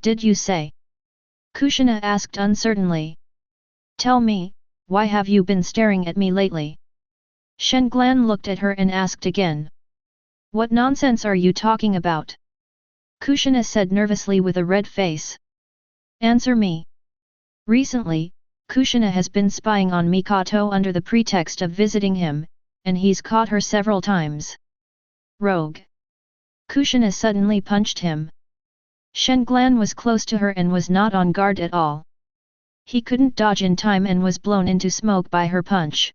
did you say? Kushina asked uncertainly. Tell me, why have you been staring at me lately? Shenglan looked at her and asked again. What nonsense are you talking about? Kushina said nervously with a red face. Answer me. Recently, Kushina has been spying on Mikoto under the pretext of visiting him, and he's caught her several times. Rogue. Kushina suddenly punched him. Shenglan was close to her and was not on guard at all. He couldn't dodge in time and was blown into smoke by her punch.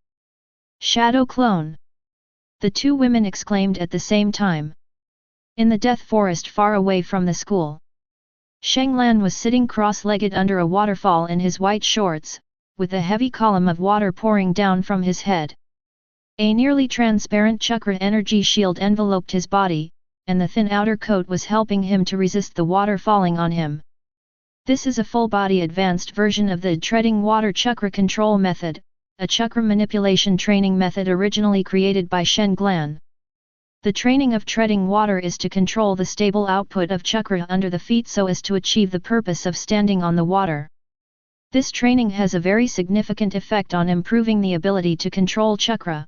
Shadow clone! The two women exclaimed at the same time. In the death forest far away from the school, Shenglan was sitting cross-legged under a waterfall in his white shorts, with a heavy column of water pouring down from his head. A nearly transparent chakra energy shield enveloped his body, and the thin outer coat was helping him to resist the water falling on him. This is a full-body advanced version of the treading water chakra control method, a chakra manipulation training method originally created by Shenglan. The training of treading water is to control the stable output of chakra under the feet so as to achieve the purpose of standing on the water. This training has a very significant effect on improving the ability to control chakra.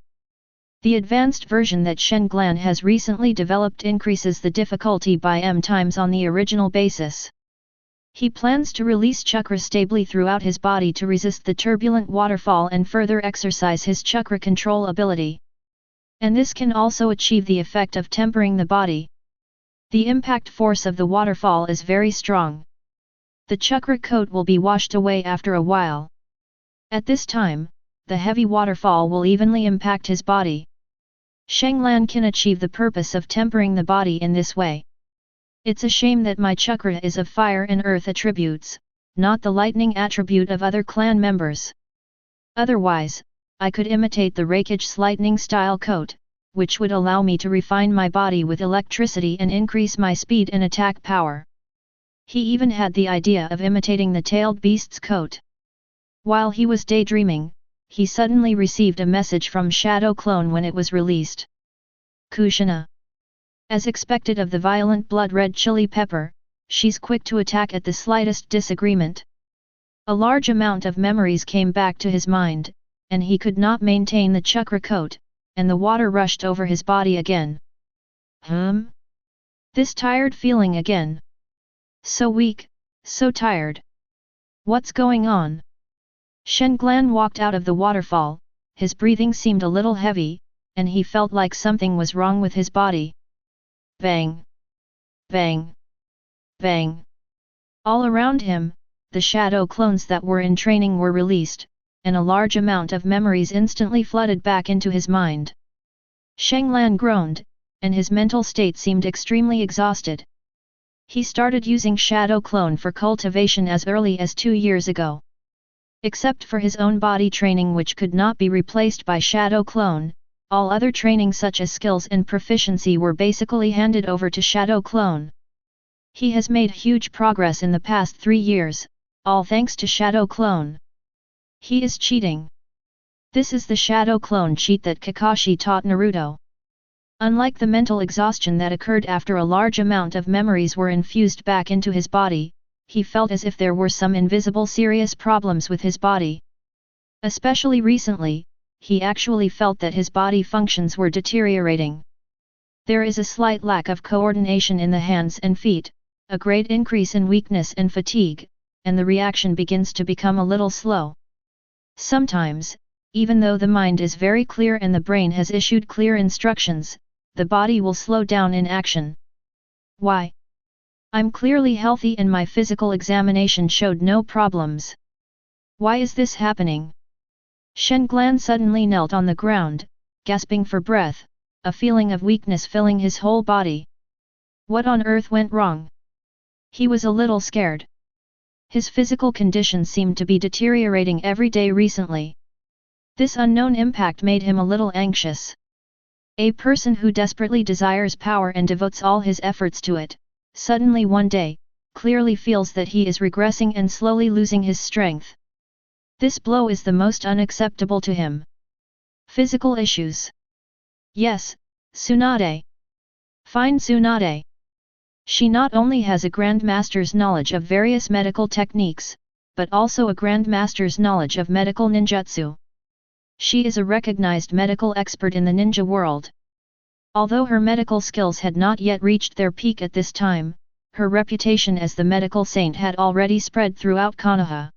The advanced version that Shenglan has recently developed increases the difficulty by m times on the original basis. He plans to release chakra stably throughout his body to resist the turbulent waterfall and further exercise his chakra control ability. And this can also achieve the effect of tempering the body. The impact force of the waterfall is very strong. The chakra coat will be washed away after a while. At this time, the heavy waterfall will evenly impact his body. Shenglan can achieve the purpose of tempering the body in this way. It's a shame that my chakra is of fire and earth attributes, not the lightning attribute of other clan members. Otherwise, I could imitate the Raikage's lightning style coat, which would allow me to refine my body with electricity and increase my speed and attack power. He even had the idea of imitating the tailed beast's coat. While he was daydreaming, he suddenly received a message from Shadow Clone when it was released. Kushina. As expected of the violent blood-red chili pepper, she's quick to attack at the slightest disagreement. A large amount of memories came back to his mind, and he could not maintain the chakra coat, and the water rushed over his body again. This tired feeling again. So weak, so tired. What's going on? Shenglan walked out of the waterfall, his breathing seemed a little heavy, and he felt like something was wrong with his body. Bang! Bang! Bang! All around him, the shadow clones that were in training were released, and a large amount of memories instantly flooded back into his mind. Shenglan groaned, and his mental state seemed extremely exhausted. He started using Shadow Clone for cultivation as early as 2 years ago. Except for his own body training which could not be replaced by Shadow Clone, all other training such as skills and proficiency were basically handed over to Shadow Clone. He has made huge progress in the past 3 years, all thanks to Shadow Clone. He is cheating. This is the Shadow Clone cheat that Kakashi taught Naruto. Unlike the mental exhaustion that occurred after a large amount of memories were infused back into his body, he felt as if there were some invisible serious problems with his body. Especially recently, he actually felt that his body functions were deteriorating. There is a slight lack of coordination in the hands and feet, a great increase in weakness and fatigue, and the reaction begins to become a little slow. Sometimes, even though the mind is very clear and the brain has issued clear instructions, the body will slow down in action. Why? I'm clearly healthy and my physical examination showed no problems. Why is this happening? Shenglan suddenly knelt on the ground, gasping for breath, a feeling of weakness filling his whole body. What on earth went wrong? He was a little scared. His physical condition seemed to be deteriorating every day recently. This unknown impact made him a little anxious. A person who desperately desires power and devotes all his efforts to it, suddenly one day, clearly feels that he is regressing and slowly losing his strength. This blow is the most unacceptable to him. Physical issues. Yes, Tsunade. Fine Tsunade. She not only has a Grandmaster's knowledge of various medical techniques, but also a Grandmaster's knowledge of medical ninjutsu. She is a recognized medical expert in the ninja world. Although her medical skills had not yet reached their peak at this time, her reputation as the medical saint had already spread throughout Konoha.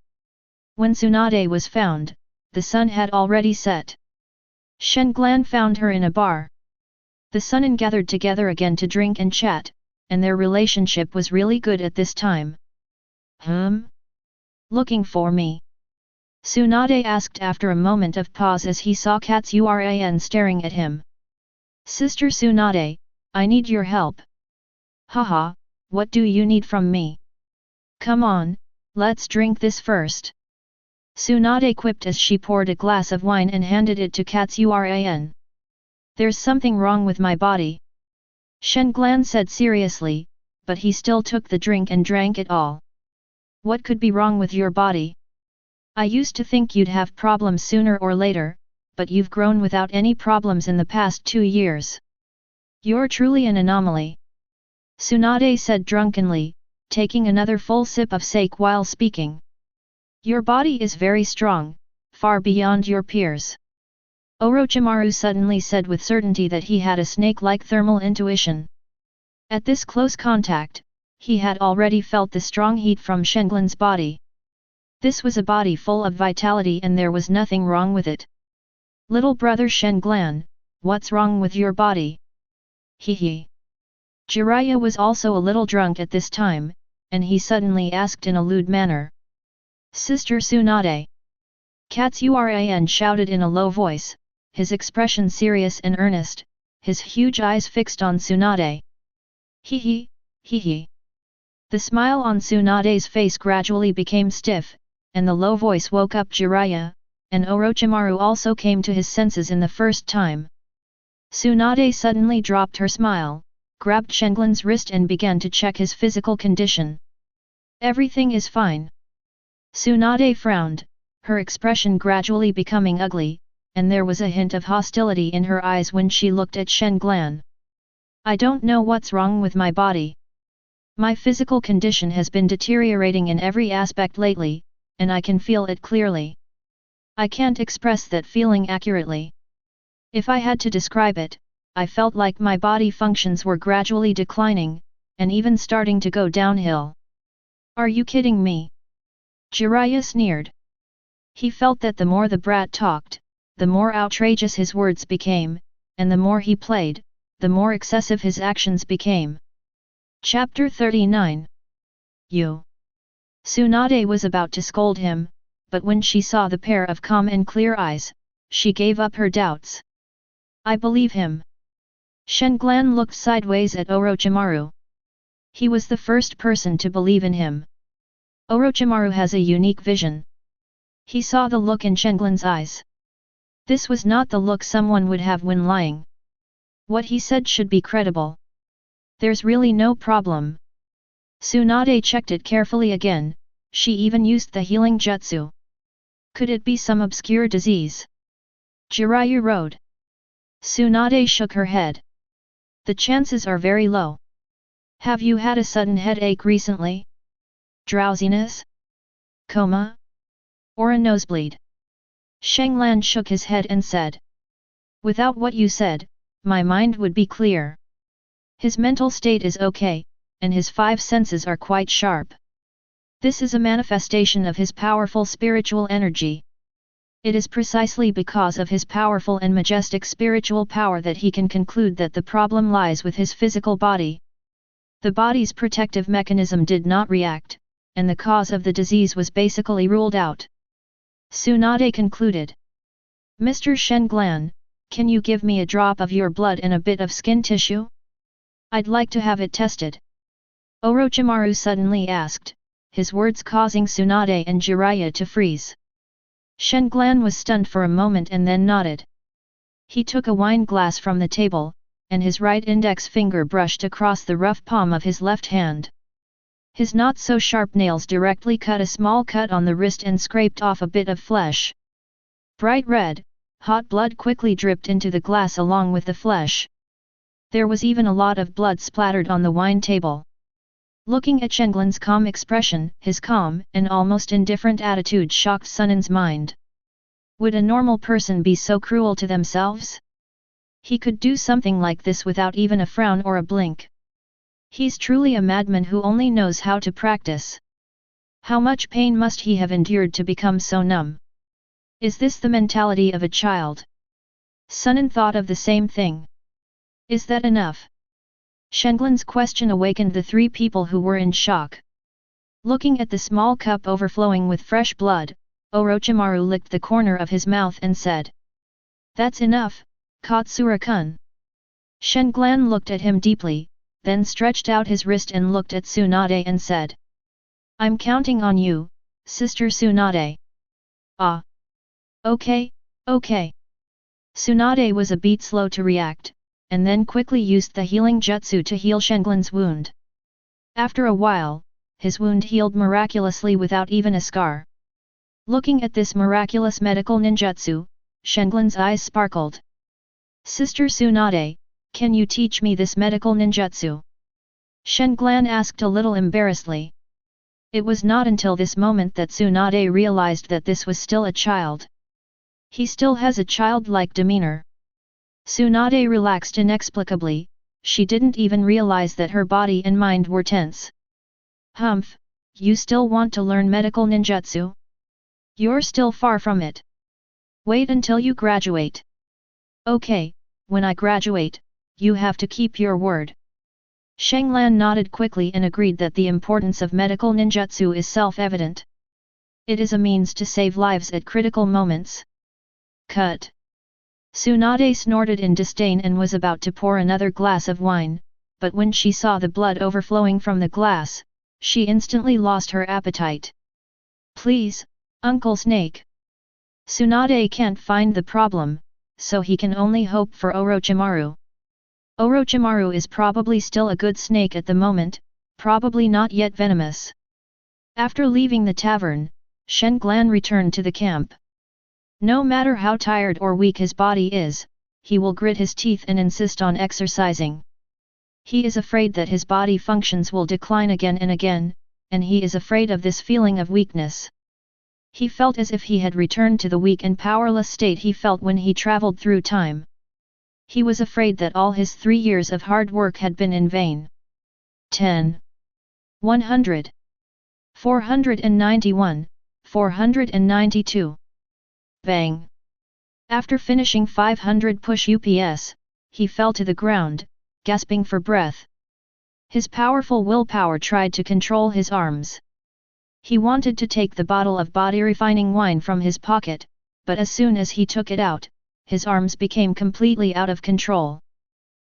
When Tsunade was found, the sun had already set. Shenglan found her in a bar. The Chunin gathered together again to drink and chat, and their relationship was really good at this time. Looking for me? Tsunade asked after a moment of pause as he saw Katsuran staring at him. Sister Tsunade, I need your help. Haha, what do you need from me? Come on, let's drink this first. Tsunade quipped as she poured a glass of wine and handed it to Katsuran. There's something wrong with my body. Shenglan said seriously, but he still took the drink and drank it all. What could be wrong with your body? I used to think you'd have problems sooner or later, but you've grown without any problems in the past 2 years. You're truly an anomaly. Tsunade said drunkenly, taking another full sip of sake while speaking. Your body is very strong, far beyond your peers. Orochimaru suddenly said with certainty that he had a snake-like thermal intuition. At this close contact, he had already felt the strong heat from Shenglan's body. This was a body full of vitality and there was nothing wrong with it. Little brother Shenglan, what's wrong with your body? Hee. Jiraiya was also a little drunk at this time, and he suddenly asked in a lewd manner. Sister Tsunade. Katsuran shouted in a low voice, his expression serious and earnest, his huge eyes fixed on Tsunade. Hee. The smile on Tsunade's face gradually became stiff, and the low voice woke up Jiraiya, and Orochimaru also came to his senses in the first time. Tsunade suddenly dropped her smile, grabbed Shenglan's wrist and began to check his physical condition. Everything is fine. Tsunade frowned, her expression gradually becoming ugly, and there was a hint of hostility in her eyes when she looked at Shenglan. I don't know what's wrong with my body. My physical condition has been deteriorating in every aspect lately, and I can feel it clearly. I can't express that feeling accurately. If I had to describe it, I felt like my body functions were gradually declining, and even starting to go downhill. Are you kidding me? Jiraiya sneered. He felt that the more the brat talked, the more outrageous his words became, and the more he played, the more excessive his actions became. Chapter 39. You. Tsunade was about to scold him, but when she saw the pair of calm and clear eyes, she gave up her doubts. I believe him. Shenglan looked sideways at Orochimaru. He was the first person to believe in him. Orochimaru has a unique vision. He saw the look in Shenglan's eyes. This was not the look someone would have when lying. What he said should be credible. There's really no problem. Tsunade checked it carefully again, she even used the healing jutsu. Could it be some obscure disease? Jiraiya rode. Tsunade shook her head. The chances are very low. Have you had a sudden headache recently? Drowsiness? Coma? Or a nosebleed? Shenglan shook his head and said. Without what you said, my mind would be clear. His mental state is okay, and his 5 senses are quite sharp. This is a manifestation of his powerful spiritual energy. It is precisely because of his powerful and majestic spiritual power that he can conclude that the problem lies with his physical body. The body's protective mechanism did not react, and the cause of the disease was basically ruled out. Tsunade concluded. Mr. Shenglan, can you give me a drop of your blood and a bit of skin tissue? I'd like to have it tested. Orochimaru suddenly asked, his words causing Tsunade and Jiraiya to freeze. Shenglan was stunned for a moment and then nodded. He took a wine glass from the table, and his right index finger brushed across the rough palm of his left hand. His not-so-sharp nails directly cut a small cut on the wrist and scraped off a bit of flesh. Bright red, hot blood quickly dripped into the glass along with the flesh. There was even a lot of blood splattered on the wine table. Looking at Shenglan's calm expression, his calm and almost indifferent attitude shocked Sunin's mind. Would a normal person be so cruel to themselves? He could do something like this without even a frown or a blink. He's truly a madman who only knows how to practice. How much pain must he have endured to become so numb? Is this the mentality of a child? Sunin thought of the same thing. Is that enough? Shenglan's question awakened the 3 people who were in shock. Looking at the small cup overflowing with fresh blood, Orochimaru licked the corner of his mouth and said. That's enough, Katsura-kun. Shenglan looked at him deeply, then stretched out his wrist and looked at Tsunade and said. I'm counting on you, Sister Tsunade. Ah. Okay, okay. Tsunade was a beat slow to react, and then quickly used the healing jutsu to heal Shenglan's wound. After a while, his wound healed miraculously without even a scar. Looking at this miraculous medical ninjutsu, Shenglan's eyes sparkled. Sister Tsunade, can you teach me this medical ninjutsu? Shenglan asked a little embarrassedly. It was not until this moment that Tsunade realized that this was still a child. He still has a childlike demeanor. Tsunade relaxed inexplicably, she didn't even realize that her body and mind were tense. Humph, you still want to learn medical ninjutsu? You're still far from it. Wait until you graduate. Okay, when I graduate, you have to keep your word. Shenglan nodded quickly and agreed that the importance of medical ninjutsu is self-evident. It is a means to save lives at critical moments. Cut. Tsunade snorted in disdain and was about to pour another glass of wine, but when she saw the blood overflowing from the glass, she instantly lost her appetite. Please, Uncle Snake. Tsunade can't find the problem, so he can only hope for Orochimaru. Orochimaru is probably still a good snake at the moment, probably not yet venomous. After leaving the tavern, Shenglan returned to the camp. No matter how tired or weak his body is, he will grit his teeth and insist on exercising. He is afraid that his body functions will decline again and again, and he is afraid of this feeling of weakness. He felt as if he had returned to the weak and powerless state he felt when he traveled through time. He was afraid that all his 3 years of hard work had been in vain. 10. 100. 491, 492. Bang! After finishing 500 push UPS, he fell to the ground, gasping for breath. His powerful willpower tried to control his arms. He wanted to take the bottle of body-refining wine from his pocket, but as soon as he took it out, his arms became completely out of control.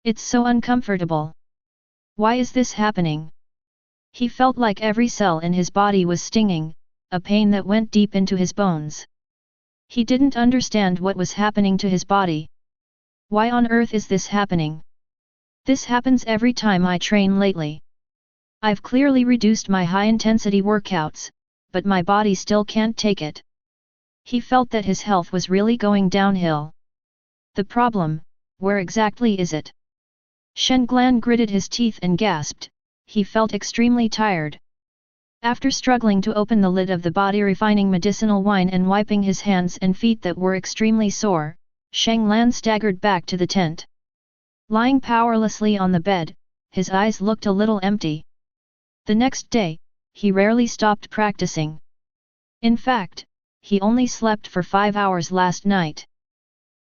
It's so uncomfortable. Why is this happening? He felt like every cell in his body was stinging, a pain that went deep into his bones. He didn't understand what was happening to his body. Why on earth is this happening? This happens every time I train lately. I've clearly reduced my high-intensity workouts, but my body still can't take it. He felt that his health was really going downhill. The problem, where exactly is it? Shen Glan gritted his teeth and gasped. He felt extremely tired. After struggling to open the lid of the body-refining medicinal wine and wiping his hands and feet that were extremely sore, Shang Lan staggered back to the tent. Lying powerlessly on the bed, his eyes looked a little empty. The next day, he rarely stopped practicing. In fact, he only slept for 5 hours last night.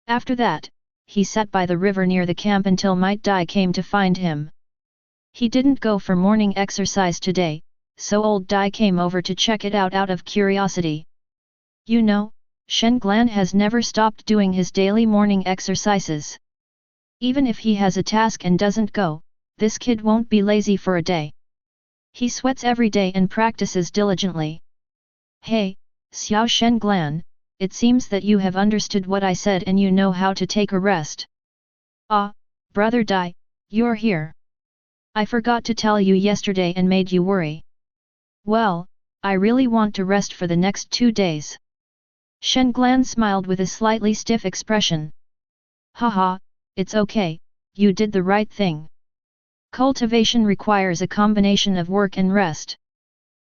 After that, he sat by the river near the camp until Might Dai came to find him. He didn't go for morning exercise today, so old Dai came over to check it out of curiosity. You know, Shen Glan has never stopped doing his daily morning exercises. Even if he has a task and doesn't go, this kid won't be lazy for a day. He sweats every day and practices diligently. Hey, Xiao Shen Glan, it seems that you have understood what I said and you know how to take a rest. Ah, brother Dai, you're here. I forgot to tell you yesterday and made you worry. Well, I really want to rest for the next 2 days. Shen Glan smiled with a slightly stiff expression. Haha, it's okay, you did the right thing. Cultivation requires a combination of work and rest.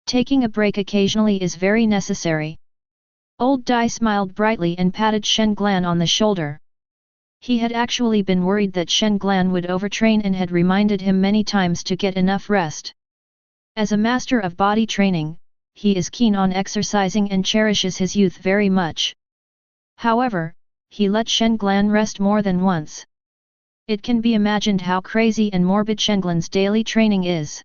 Taking a break occasionally is very necessary. Old Dai smiled brightly and patted Shen Glan on the shoulder. He had actually been worried that Shen Glan would overtrain and had reminded him many times to get enough rest. As a master of body training, he is keen on exercising and cherishes his youth very much. However, he let Shen Glan rest more than once. It can be imagined how crazy and morbid Shen Glan's daily training is.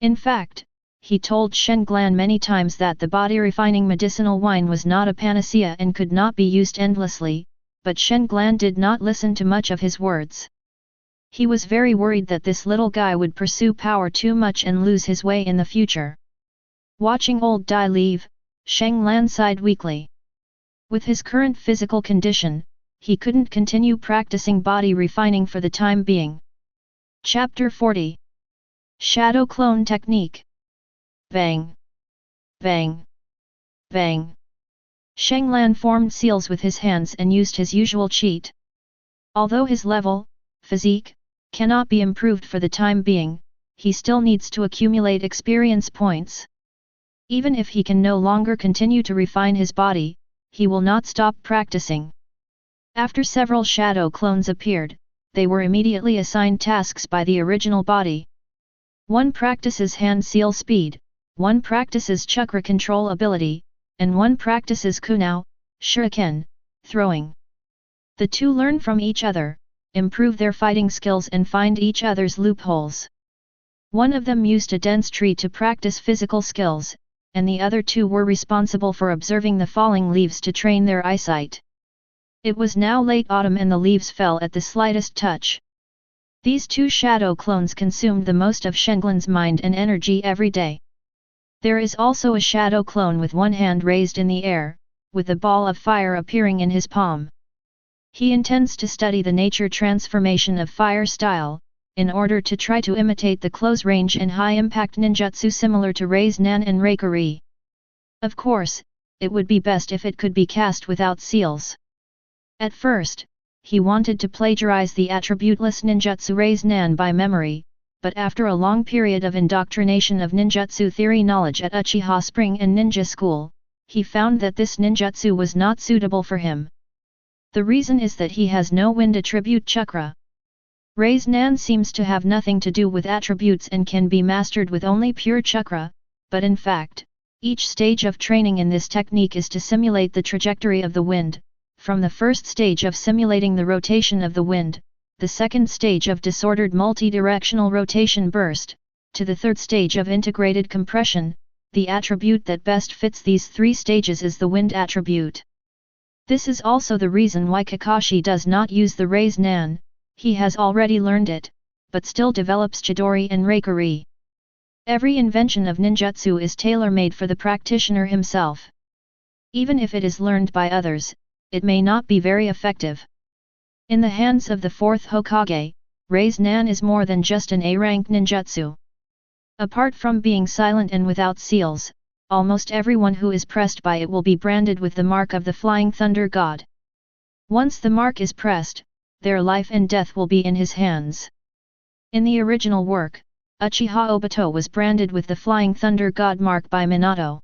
In fact, he told Shen Glan many times that the body-refining medicinal wine was not a panacea and could not be used endlessly, but Shen Glan did not listen to much of his words. He was very worried that this little guy would pursue power too much and lose his way in the future. Watching old Dai leave, Shang Lan sighed weakly. With his current physical condition, he couldn't continue practicing body refining for the time being. Chapter 40. Shadow Clone Technique. Bang! Bang! Bang! Shang Lan formed seals with his hands and used his usual cheat. Although his level, physique, cannot be improved for the time being, he still needs to accumulate experience points. Even if he can no longer continue to refine his body, he will not stop practicing. After several shadow clones appeared, they were immediately assigned tasks by the original body. One practices hand seal speed, one practices chakra control ability, and one practices kunao, shuriken, throwing. The two learn from each other, improve their fighting skills and find each other's loopholes. One of them used a dense tree to practice physical skills, and the other two were responsible for observing the falling leaves to train their eyesight. It was now late autumn and the leaves fell at the slightest touch. These two shadow clones consumed the most of Shen Glan's mind and energy every day. There is also a shadow clone with one hand raised in the air, with a ball of fire appearing in his palm. He intends to study the nature transformation of fire style, in order to try to imitate the close-range and high-impact ninjutsu similar to Rinnegan and Rivalry. Of course, it would be best if it could be cast without seals. At first, he wanted to plagiarize the attributeless ninjutsu Rinnegan by memory, but after a long period of indoctrination of ninjutsu theory knowledge at Uchiha Spring and Ninja School, he found that this ninjutsu was not suitable for him. The reason is that he has no wind attribute chakra. Rinnegan seems to have nothing to do with attributes and can be mastered with only pure chakra, but in fact, each stage of training in this technique is to simulate the trajectory of the wind, from the first stage of simulating the rotation of the wind, the second stage of disordered multi-directional rotation burst, to the third stage of integrated compression. The attribute that best fits these three stages is the wind attribute. This is also the reason why Kakashi does not use the Rinnegan. He has already learned it, but still develops Chidori and Reikari. Every invention of ninjutsu is tailor-made for the practitioner himself. Even if it is learned by others, it may not be very effective. In the hands of the fourth Hokage, Rinnegan is more than just an A-rank ninjutsu. Apart from being silent and without seals, almost everyone who is pressed by it will be branded with the mark of the Flying Thunder God. Once the mark is pressed, their life and death will be in his hands. In the original work, Uchiha Obito was branded with the Flying Thunder God mark by Minato.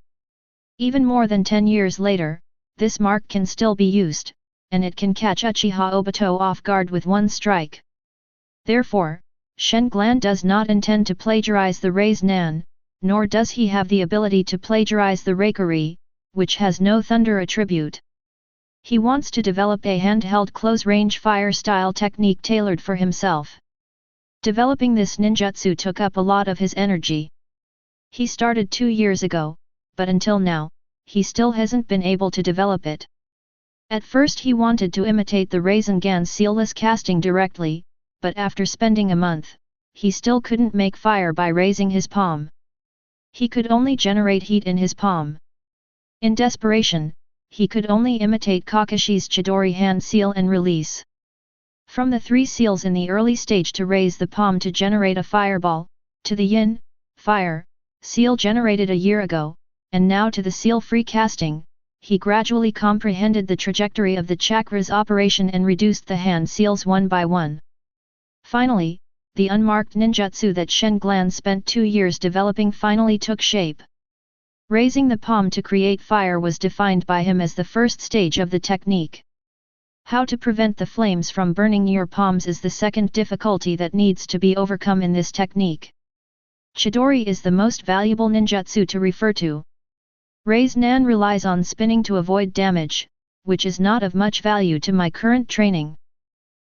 Even more than 10 years later, this mark can still be used, and it can catch Uchiha Obito off guard with one strike. Therefore, Shenguan does not intend to plagiarize the Rinnegan, nor does he have the ability to plagiarize the Reikari, which has no thunder attribute. He wants to develop a handheld close-range fire style technique tailored for himself. Developing this ninjutsu took up a lot of his energy. He started 2 years ago, but until now, he still hasn't been able to develop it. At first he wanted to imitate the Rinnegan sealless casting directly, but after spending a month, he still couldn't make fire by raising his palm. He could only generate heat in his palm. In desperation, he could only imitate Kakashi's Chidori hand seal and release. From the 3 seals in the early stage to raise the palm to generate a fireball, to the yin, fire, seal generated a year ago, and now to the seal-free casting, he gradually comprehended the trajectory of the chakra's operation and reduced the hand seals one by one. Finally, the unmarked ninjutsu that Shenguan spent 2 years developing finally took shape. Raising the palm to create fire was defined by him as the first stage of the technique. How to prevent the flames from burning your palms is the second difficulty that needs to be overcome in this technique. Chidori is the most valuable ninjutsu to refer to. Rinnegan relies on spinning to avoid damage, which is not of much value to my current training.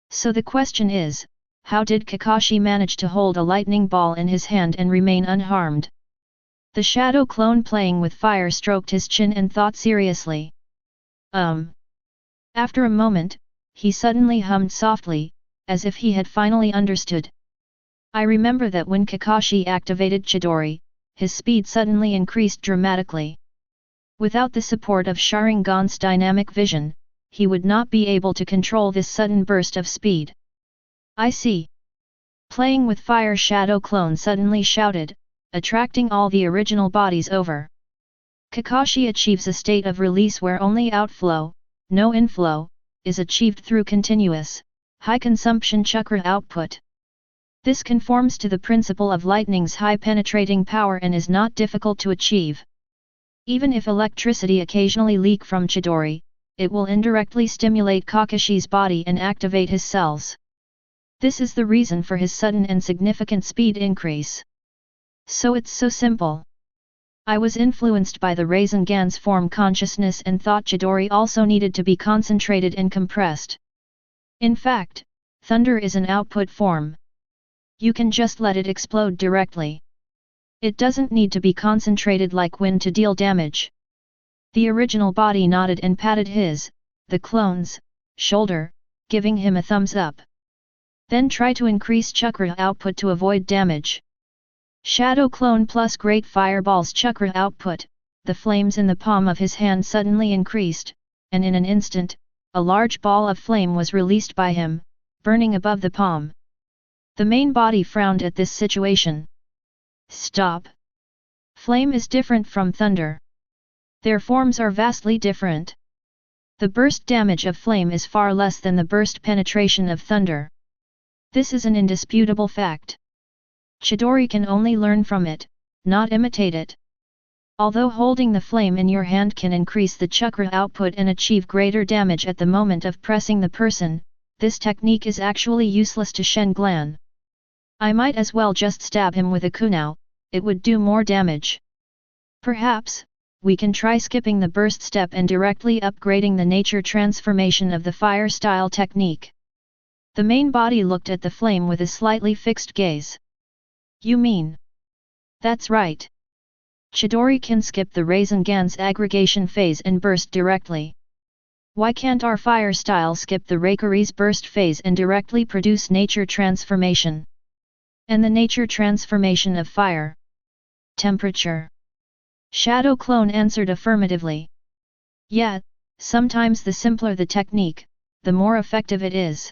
So the question is, how did Kakashi manage to hold a lightning ball in his hand and remain unharmed? The shadow clone playing with fire stroked his chin and thought seriously. After a moment, he suddenly hummed softly, as if he had finally understood. I remember that when Kakashi activated Chidori, his speed suddenly increased dramatically. Without the support of Sharingan's dynamic vision, he would not be able to control this sudden burst of speed. I see. Playing with fire, Shadow Clone suddenly shouted, attracting all the original bodies over. Kakashi achieves a state of release where only outflow, no inflow, is achieved through continuous, high-consumption chakra output. This conforms to the principle of lightning's high penetrating power and is not difficult to achieve. Even if electricity occasionally leak from Chidori, it will indirectly stimulate Kakashi's body and activate his cells. This is the reason for his sudden and significant speed increase. So it's so simple. I was influenced by the Rinnegan's form consciousness and thought Chidori also needed to be concentrated and compressed. In fact, thunder is an output form. You can just let it explode directly. It doesn't need to be concentrated like wind to deal damage. The original body nodded and patted the clone's, shoulder, giving him a thumbs up. Then try to increase chakra output to avoid damage. Shadow Clone plus Great Fireball's chakra output, the flames in the palm of his hand suddenly increased, and in an instant, a large ball of flame was released by him, burning above the palm. The main body frowned at this situation. Stop! Flame is different from thunder. Their forms are vastly different. The burst damage of flame is far less than the burst penetration of thunder. This is an indisputable fact. Chidori can only learn from it, not imitate it. Although holding the flame in your hand can increase the chakra output and achieve greater damage at the moment of pressing the person, this technique is actually useless to Shenglan. I might as well just stab him with a kunao, it would do more damage. Perhaps, we can try skipping the burst step and directly upgrading the nature transformation of the fire style technique. The main body looked at the flame with a slightly fixed gaze. You mean? That's right. Chidori can skip the Rasengan's aggregation phase and burst directly. Why can't our fire style skip the Reikari's burst phase and directly produce nature transformation? And the nature transformation of fire? Temperature. Shadow Clone answered affirmatively. Yeah, sometimes the simpler the technique, the more effective it is.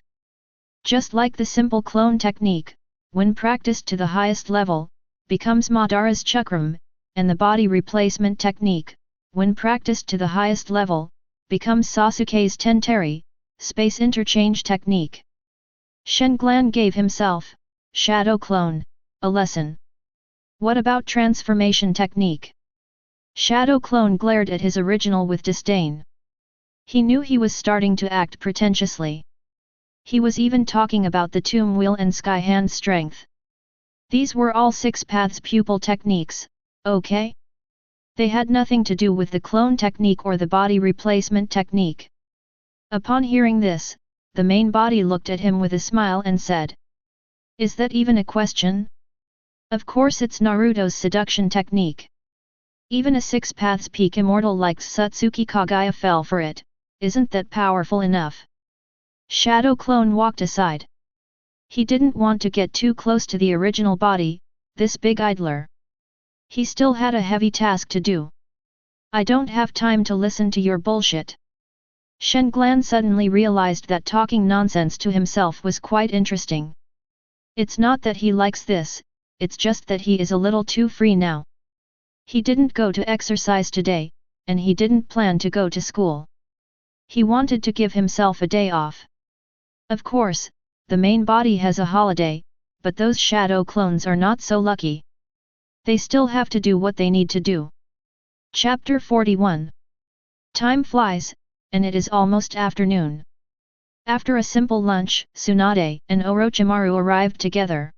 Just like the simple clone technique, when practiced to the highest level, becomes Madara's chakram, and the body replacement technique, when practiced to the highest level, becomes Sasuke's Tenteri, space interchange technique. Shenglan gave himself, Shadow Clone, a lesson. What about transformation technique? Shadow Clone glared at his original with disdain. He knew he was starting to act pretentiously. He was even talking about the Tomb Wheel and Sky Hand strength. These were all Six Paths pupil techniques, okay? They had nothing to do with the clone technique or the body replacement technique. Upon hearing this, the main body looked at him with a smile and said, "Is that even a question? Of course it's Naruto's seduction technique. Even a Six Paths peak immortal like Satsuki Kaguya fell for it, isn't that powerful enough?" Shadow Clone walked aside. He didn't want to get too close to the original body, this big idler. He still had a heavy task to do. I don't have time to listen to your bullshit. Shenglan suddenly realized that talking nonsense to himself was quite interesting. It's not that he likes this, it's just that he is a little too free now. He didn't go to exercise today, and he didn't plan to go to school. He wanted to give himself a day off. Of course, the main body has a holiday, but those shadow clones are not so lucky. They still have to do what they need to do. Chapter 41. Time flies, and it is almost afternoon. After a simple lunch, Tsunade and Orochimaru arrived together.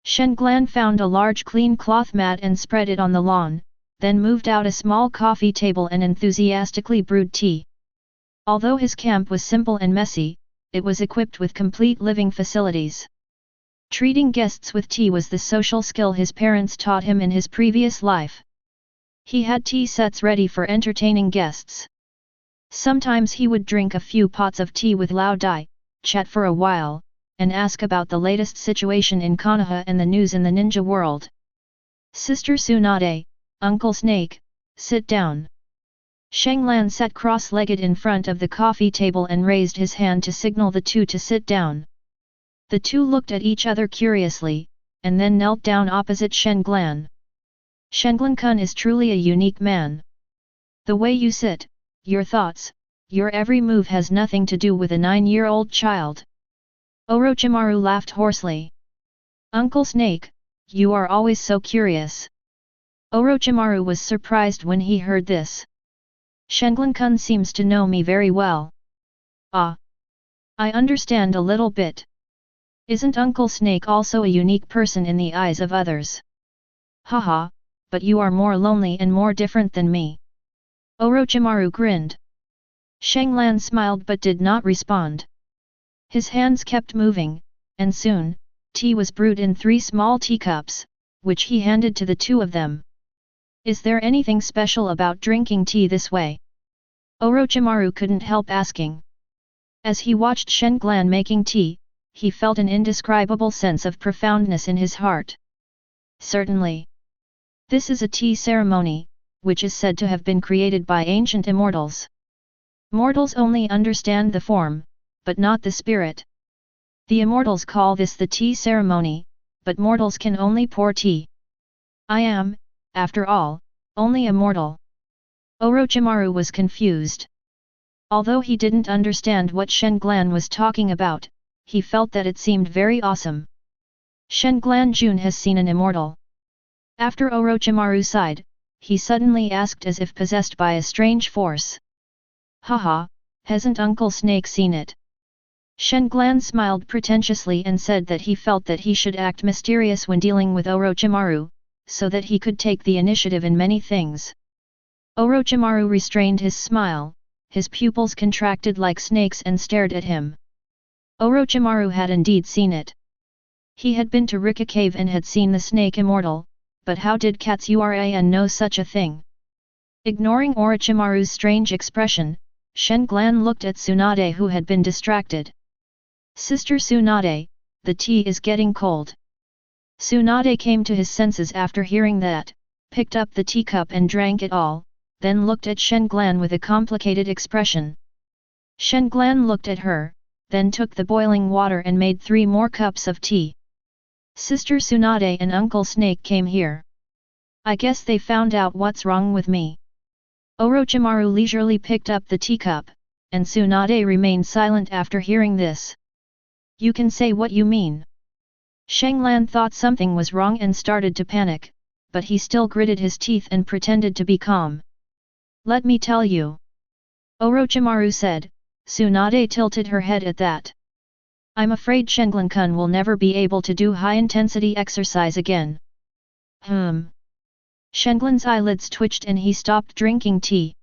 Shenglan found a large clean cloth mat and spread it on the lawn, then moved out a small coffee table and enthusiastically brewed tea. Although his camp was simple and messy, it was equipped with complete living facilities. Treating guests with tea was the social skill his parents taught him in his previous life. He had tea sets ready for entertaining guests. Sometimes he would drink a few pots of tea with Lao Dai, chat for a while, and ask about the latest situation in Konoha and the news in the ninja world. Sister Tsunade, Uncle Snake, sit down. Shenglan sat cross-legged in front of the coffee table and raised his hand to signal the two to sit down. The two looked at each other curiously, and then knelt down opposite Shenglan. Shenglan-kun is truly a unique man. The way you sit, your thoughts, your every move has nothing to do with a 9-year-old child. Orochimaru laughed hoarsely. Uncle Snake, you are always so curious. Orochimaru was surprised when he heard this. Shenglan-kun seems to know me very well. Ah. I understand a little bit. Isn't Uncle Snake also a unique person in the eyes of others? Haha, but you are more lonely and more different than me. Orochimaru grinned. Shenglan smiled but did not respond. His hands kept moving, and soon, tea was brewed in 3 small teacups, which he handed to the two of them. Is there anything special about drinking tea this way? Orochimaru couldn't help asking. As he watched Shenglan making tea, he felt an indescribable sense of profoundness in his heart. Certainly. This is a tea ceremony, which is said to have been created by ancient immortals. Mortals only understand the form, but not the spirit. The immortals call this the tea ceremony, but mortals can only pour tea. I am, after all, only a mortal. Orochimaru was confused. Although he didn't understand what Shenglan was talking about, he felt that it seemed very awesome. Shenglan Jun has seen an immortal. After Orochimaru sighed, he suddenly asked as if possessed by a strange force. Haha, hasn't Uncle Snake seen it? Shenglan smiled pretentiously and said that he felt that he should act mysterious when dealing with Orochimaru, so that he could take the initiative in many things. Orochimaru restrained his smile, his pupils contracted like snakes and stared at him. Orochimaru had indeed seen it. He had been to Rika Cave and had seen the snake immortal, but how did Katsuran know such a thing? Ignoring Orochimaru's strange expression, Shenglan looked at Tsunade who had been distracted. "Sister Tsunade, the tea is getting cold." Tsunade came to his senses after hearing that, picked up the teacup and drank it all, then looked at Shenglan with a complicated expression. Shenglan looked at her, then took the boiling water and made 3 more cups of tea. "Sister Tsunade and Uncle Snake came here. I guess they found out what's wrong with me." Orochimaru leisurely picked up the teacup, and Tsunade remained silent after hearing this. "You can say what you mean." Shenglan thought something was wrong and started to panic, but he still gritted his teeth and pretended to be calm. "Let me tell you," Orochimaru said. Tsunade tilted her head at that. "I'm afraid Shenglan-kun will never be able to do high-intensity exercise again." Shenglan's eyelids twitched and he stopped drinking tea.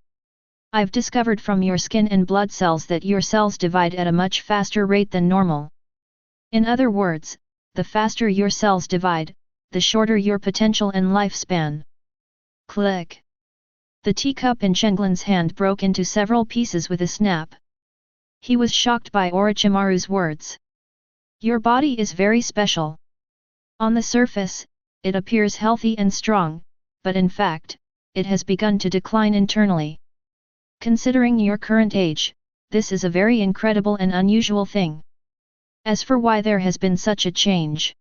"I've discovered from your skin and blood cells that your cells divide at a much faster rate than normal. In other words, the faster your cells divide, the shorter your potential and lifespan." Click! The teacup in Shenglan's hand broke into several pieces with a snap. He was shocked by Orochimaru's words. "Your body is very special. On the surface, it appears healthy and strong, but in fact, it has begun to decline internally. Considering your current age, this is a very incredible and unusual thing. As for why there has been such a change,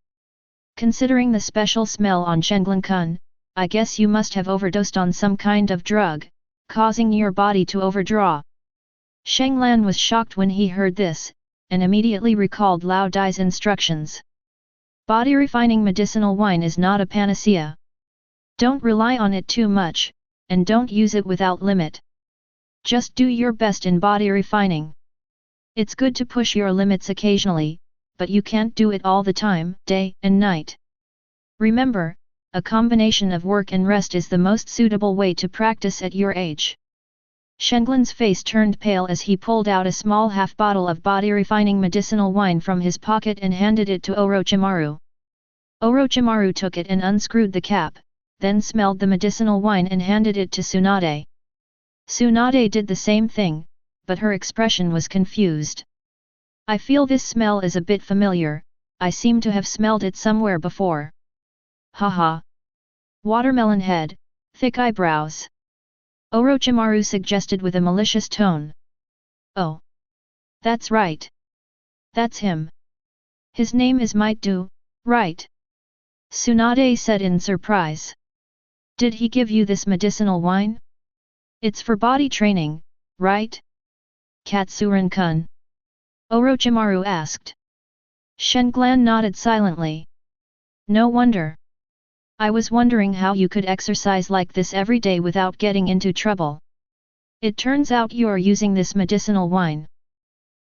considering the special smell on Shenglan-kun, I guess you must have overdosed on some kind of drug, causing your body to overdraw." Shenglan was shocked when he heard this, and immediately recalled Lao Dai's instructions. Body-refining medicinal wine is not a panacea. Don't rely on it too much, and don't use it without limit. Just do your best in body refining. It's good to push your limits occasionally, but you can't do it all the time, day and night. Remember, a combination of work and rest is the most suitable way to practice at your age. Shenglan's face turned pale as he pulled out a small half-bottle of body-refining medicinal wine from his pocket and handed it to Orochimaru. Orochimaru took it and unscrewed the cap, then smelled the medicinal wine and handed it to Tsunade. Tsunade did the same thing, but her expression was confused. "I feel this smell is a bit familiar, I seem to have smelled it somewhere before." "Haha. Watermelon head, thick eyebrows," Orochimaru suggested with a malicious tone. "Oh. That's right. That's him. His name is Might Dai, right?" Tsunade said in surprise. "Did he give you this medicinal wine? It's for body training, right?" "Katsuran-kun?" Orochimaru asked. Shenglan nodded silently. "No wonder. I was wondering how you could exercise like this every day without getting into trouble. It turns out you're using this medicinal wine."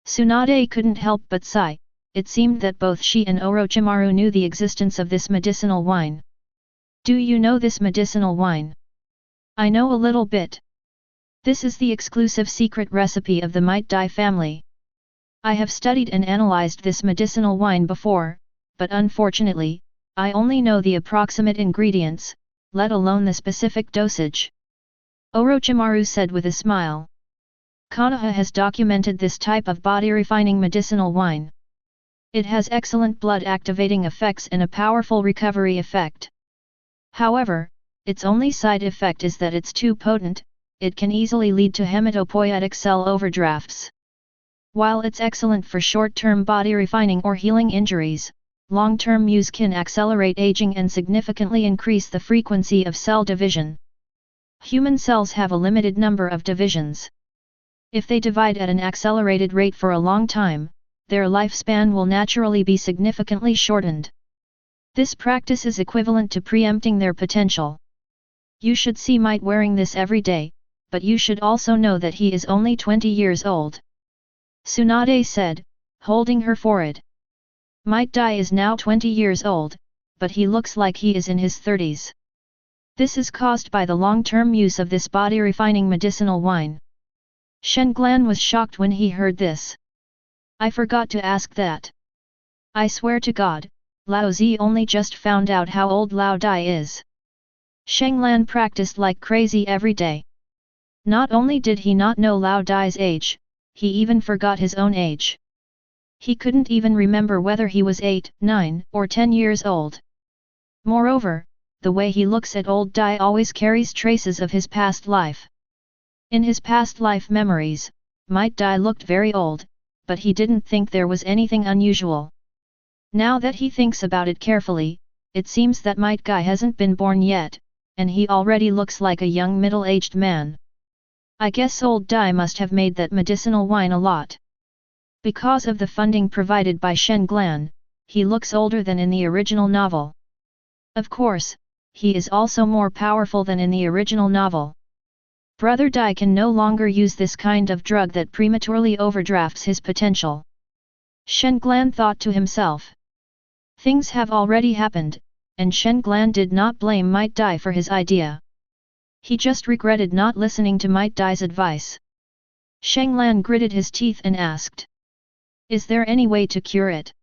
Tsunade couldn't help but sigh. It seemed that both she and Orochimaru knew the existence of this medicinal wine. "Do you know this medicinal wine?" "I know a little bit. This is the exclusive secret recipe of the Might Dai family. I have studied and analyzed this medicinal wine before, but unfortunately, I only know the approximate ingredients, let alone the specific dosage," Orochimaru said with a smile. "Kana has documented this type of body-refining medicinal wine. It has excellent blood-activating effects and a powerful recovery effect. However, its only side effect is that it's too potent, it can easily lead to hematopoietic cell overdrafts. While it's excellent for short-term body refining or healing injuries, long-term use can accelerate aging and significantly increase the frequency of cell division. Human cells have a limited number of divisions. If they divide at an accelerated rate for a long time, their lifespan will naturally be significantly shortened. This practice is equivalent to preempting their potential. You should see Might wearing this every day, but you should also know that he is only 20 years old." Tsunade said, holding her forehead. Might Dai is now 20 years old, but he looks like he is in his 30s. This is caused by the long-term use of this body-refining medicinal wine. Shen Glan was shocked when he heard this. I forgot to ask that. I swear to God, Lao Zi only just found out how old Lao Dai is. Sheng Lan practiced like crazy every day. Not only did he not know Lao Dai's age, he even forgot his own age. He couldn't even remember whether he was 8, 9, or 10 years old. Moreover, the way he looks at old Dai always carries traces of his past life. In his past life memories, Might Dai looked very old, but he didn't think there was anything unusual. Now that he thinks about it carefully, it seems that Might Dai hasn't been born yet, and he already looks like a young middle-aged man. I guess old Dai must have made that medicinal wine a lot. Because of the funding provided by Shen Glan, he looks older than in the original novel. Of course, he is also more powerful than in the original novel. Brother Dai can no longer use this kind of drug that prematurely overdrafts his potential. Shen Glan thought to himself. Things have already happened, and Shen Glan did not blame Might Dai for his idea. He just regretted not listening to Might Dai's advice. Sheng Lan gritted his teeth and asked. Is there any way to cure it?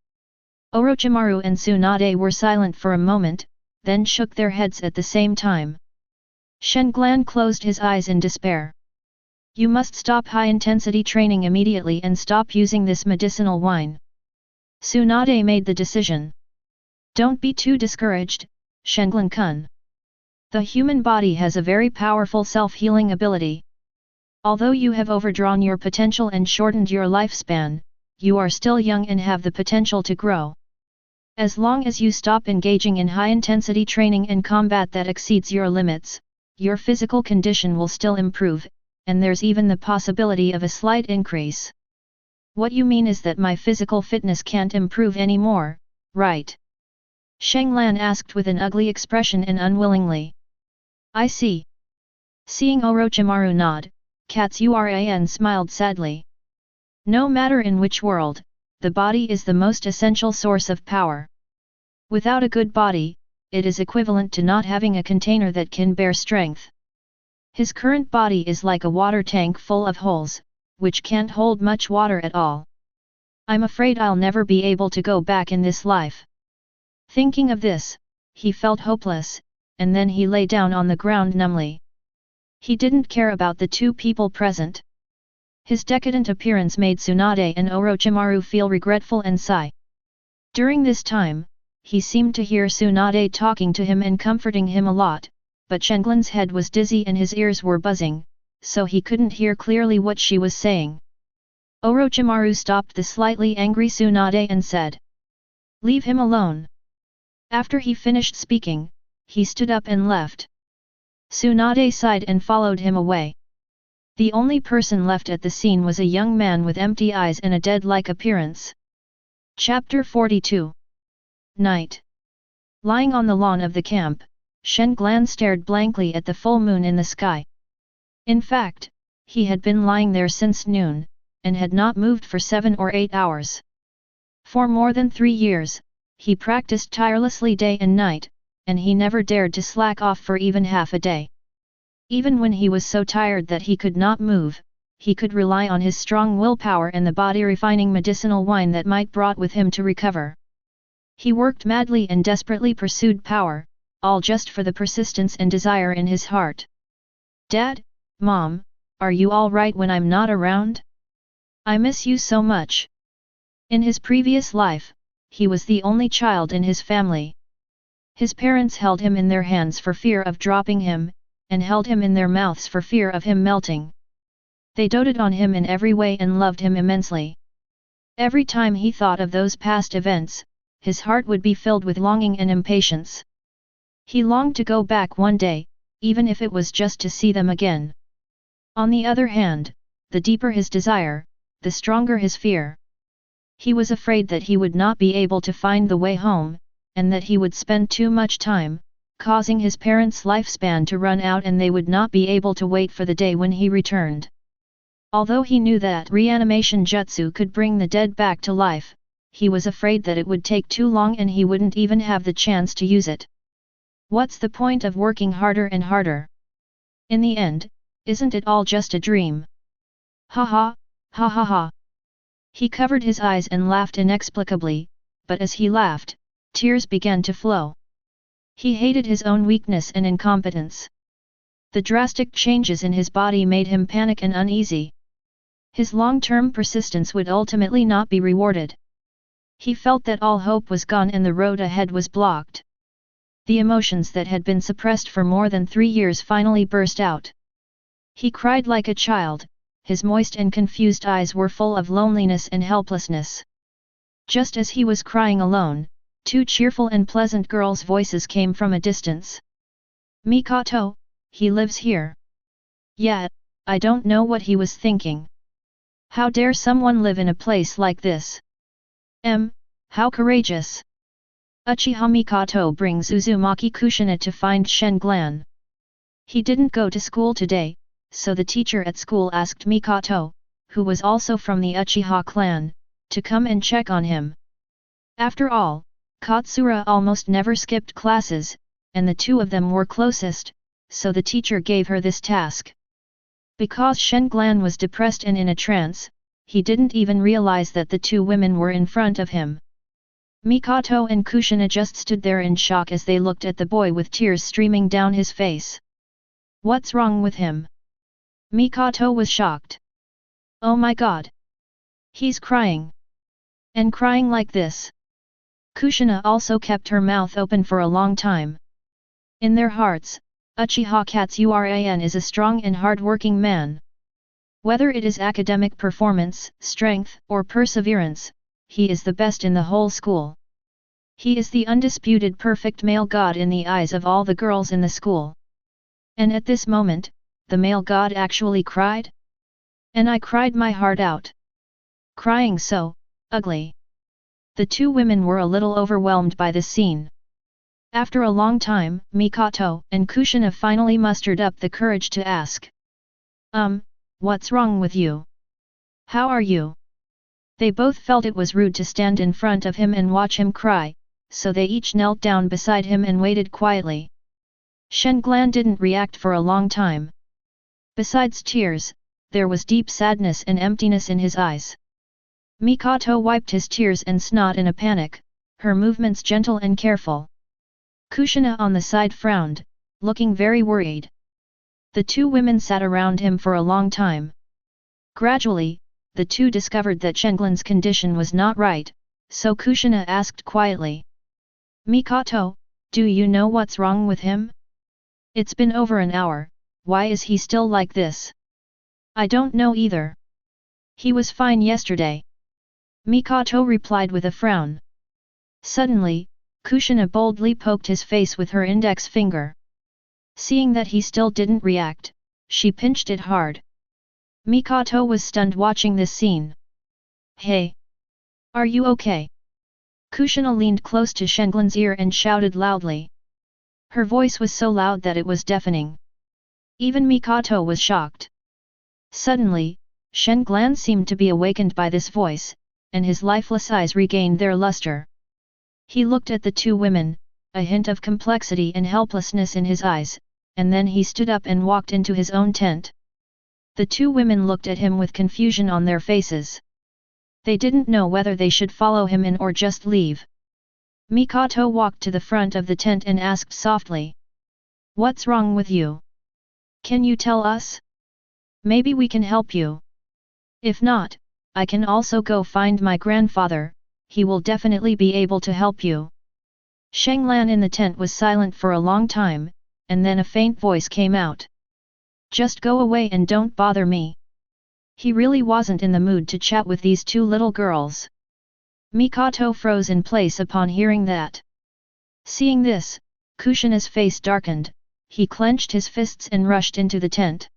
Orochimaru and Tsunade were silent for a moment, then shook their heads at the same time. Shen Glan closed his eyes in despair. You must stop high-intensity training immediately and stop using this medicinal wine. Tsunade made the decision. Don't be too discouraged, Shenglan-kun. The human body has a very powerful self-healing ability. Although you have overdrawn your potential and shortened your lifespan, you are still young and have the potential to grow. As long as you stop engaging in high-intensity training and combat that exceeds your limits, your physical condition will still improve, and there's even the possibility of a slight increase. What you mean is that my physical fitness can't improve anymore, right? Sheng Lan asked with an ugly expression and unwillingly. I see. Seeing Orochimaru nod, Katsuran smiled sadly. No matter in which world, the body is the most essential source of power. Without a good body, it is equivalent to not having a container that can bear strength. His current body is like a water tank full of holes, which can't hold much water at all. I'm afraid I'll never be able to go back in this life. Thinking of this, he felt hopeless, and then he lay down on the ground numbly. He didn't care about the two people present. His decadent appearance made Tsunade and Orochimaru feel regretful and sigh. During this time, he seemed to hear Tsunade talking to him and comforting him a lot, but Shenglan's head was dizzy and his ears were buzzing, so he couldn't hear clearly what she was saying. Orochimaru stopped the slightly angry Tsunade and said, "Leave him alone." After he finished speaking, he stood up and left. Tsunade sighed and followed him away. The only person left at the scene was a young man with empty eyes and a dead-like appearance. Chapter 42. Night. Lying on the lawn of the camp, Shen Glan stared blankly at the full moon in the sky. In fact, he had been lying there since noon, and had not moved for 7 or 8 hours. For more than 3 years, he practiced tirelessly day and night, and he never dared to slack off for even half a day. Even when he was so tired that he could not move, he could rely on his strong willpower and the body-refining medicinal wine that Might brought with him to recover. He worked madly and desperately pursued power, all just for the persistence and desire in his heart. Dad, Mom, are you all right when I'm not around? I miss you so much. In his previous life, he was the only child in his family. His parents held him in their hands for fear of dropping him, and held him in their mouths for fear of him melting. They doted on him in every way and loved him immensely. Every time he thought of those past events, his heart would be filled with longing and impatience. He longed to go back one day, even if it was just to see them again. On the other hand, the deeper his desire, the stronger his fear. He was afraid that he would not be able to find the way home, and that he would spend too much time, causing his parents' lifespan to run out and they would not be able to wait for the day when he returned. Although he knew that reanimation jutsu could bring the dead back to life, he was afraid that it would take too long and he wouldn't even have the chance to use it. What's the point of working harder and harder? In the end, isn't it all just a dream? Ha ha, ha ha ha. He covered his eyes and laughed inexplicably, but as he laughed, tears began to flow. He hated his own weakness and incompetence. The drastic changes in his body made him panic and uneasy. His long-term persistence would ultimately not be rewarded. He felt that all hope was gone and the road ahead was blocked. The emotions that had been suppressed for more than 3 years finally burst out. He cried like a child, his moist and confused eyes were full of loneliness and helplessness. Just as he was crying alone, 2 cheerful and pleasant girls' voices came from a distance. Mikoto, he lives here. Yeah, I don't know what he was thinking. How dare someone live in a place like this? How courageous! Uchiha Mikoto brings Uzumaki Kushina to find Shenglan. He didn't go to school today, so the teacher at school asked Mikoto, who was also from the Uchiha clan, to come and check on him. After all, Katsura almost never skipped classes, and the 2 of them were closest, so the teacher gave her this task. Because Shenglan was depressed and in a trance, he didn't even realize that the 2 women were in front of him. Mikoto and Kushina just stood there in shock as they looked at the boy with tears streaming down his face. What's wrong with him? Mikoto was shocked. Oh my god! He's crying. And crying like this. Kushina also kept her mouth open for a long time. In their hearts, Uchiha Katsuran is a strong and hard-working man. Whether it is academic performance, strength, or perseverance, he is the best in the whole school. He is the undisputed perfect male god in the eyes of all the girls in the school. And at this moment, the male god actually cried? And I cried my heart out. Crying so ugly. The 2 women were a little overwhelmed by this scene. After a long time, Mikoto and Kushina finally mustered up the courage to ask. What's wrong with you? How are you? They both felt it was rude to stand in front of him and watch him cry, so they each knelt down beside him and waited quietly. Shenglan didn't react for a long time. Besides tears, there was deep sadness and emptiness in his eyes. Mikoto wiped his tears and snot in a panic, her movements gentle and careful. Kushina on the side frowned, looking very worried. The 2 women sat around him for a long time. Gradually, the 2 discovered that Shenglan's condition was not right, so Kushina asked quietly. Mikoto, do you know what's wrong with him? It's been over an hour, why is he still like this? I don't know either. He was fine yesterday. Mikoto replied with a frown. Suddenly, Kushina boldly poked his face with her index finger. Seeing that he still didn't react, she pinched it hard. Mikoto was stunned watching this scene. Hey! Are you okay? Kushina leaned close to Shenglan's ear and shouted loudly. Her voice was so loud that it was deafening. Even Mikoto was shocked. Suddenly, Shenglan seemed to be awakened by this voice, and his lifeless eyes regained their luster. He looked at the 2 women, a hint of complexity and helplessness in his eyes, and then he stood up and walked into his own tent. The 2 women looked at him with confusion on their faces. They didn't know whether they should follow him in or just leave. Mikoto walked to the front of the tent and asked softly. What's wrong with you? Can you tell us? Maybe we can help you. If not, I can also go find my grandfather, he will definitely be able to help you. Shenglan in the tent was silent for a long time, and then a faint voice came out. Just go away and don't bother me. He really wasn't in the mood to chat with these 2 little girls. Mikoto froze in place upon hearing that. Seeing this, Kushina's face darkened, he clenched his fists and rushed into the tent.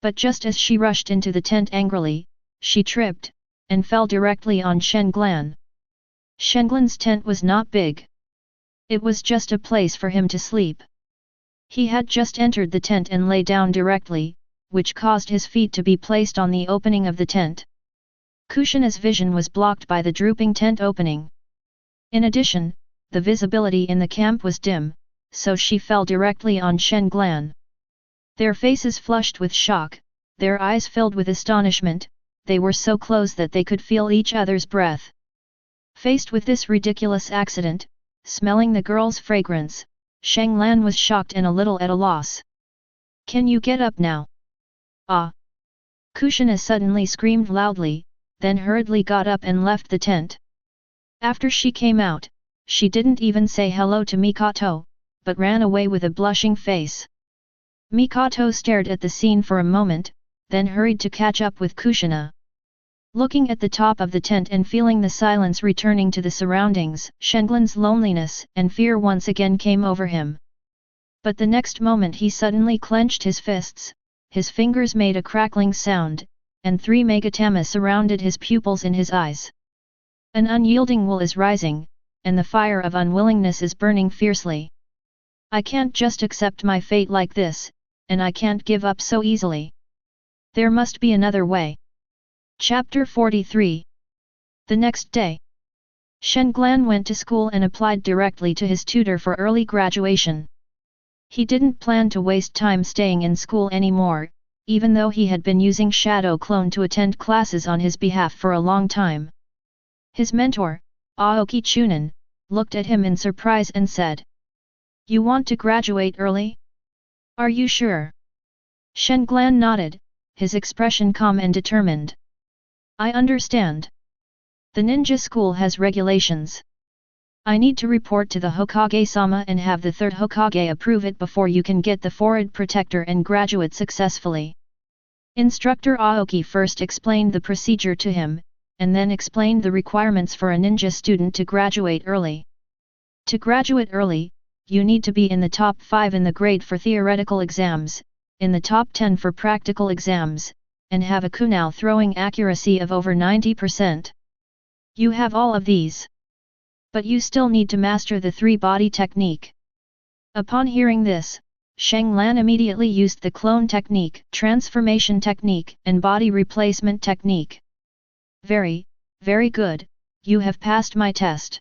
But just as she rushed into the tent angrily, she tripped, and fell directly on Shenglan. Shenglan's tent was not big. It was just a place for him to sleep. He had just entered the tent and lay down directly, which caused his feet to be placed on the opening of the tent. Kushina's vision was blocked by the drooping tent opening. In addition, the visibility in the camp was dim, so she fell directly on Shen Glan. Their faces flushed with shock, their eyes filled with astonishment, they were so close that they could feel each other's breath. Faced with this ridiculous accident, smelling the girl's fragrance, Sheng Lan was shocked and a little at a loss. "Can you get up now?" "Ah!" Kushina suddenly screamed loudly, then hurriedly got up and left the tent. After she came out, she didn't even say hello to Mikoto, but ran away with a blushing face. Mikoto stared at the scene for a moment, then hurried to catch up with Kushina. Looking at the top of the tent and feeling the silence returning to the surroundings, Shenglan's loneliness and fear once again came over him. But the next moment he suddenly clenched his fists, his fingers made a crackling sound, and 3 megatama surrounded his pupils in his eyes. An unyielding will is rising, and the fire of unwillingness is burning fiercely. "I can't just accept my fate like this, and I can't give up so easily. There must be another way." Chapter 43. The next day, Shen Glan went to school and applied directly to his tutor for early graduation. He didn't plan to waste time staying in school anymore, even though he had been using Shadow Clone to attend classes on his behalf for a long time. His mentor, Aoki Chunin, looked at him in surprise and said, "You want to graduate early? Are you sure?" Shen Glan nodded, his expression calm and determined. "I understand. The ninja school has regulations. I need to report to the Hokage-sama and have the third Hokage approve it before you can get the forehead protector and graduate successfully." Instructor Aoki first explained the procedure to him, and then explained the requirements for a ninja student to graduate early. To graduate early, you need to be in the top 5 in the grade for theoretical exams, in the top 10 for practical exams, and have a kunao throwing accuracy of over 90%. You have all of these. But you still need to master the 3-body technique. Upon hearing this, Sheng Lan immediately used the clone technique, transformation technique, and body replacement technique. Very, very good, you have passed my test.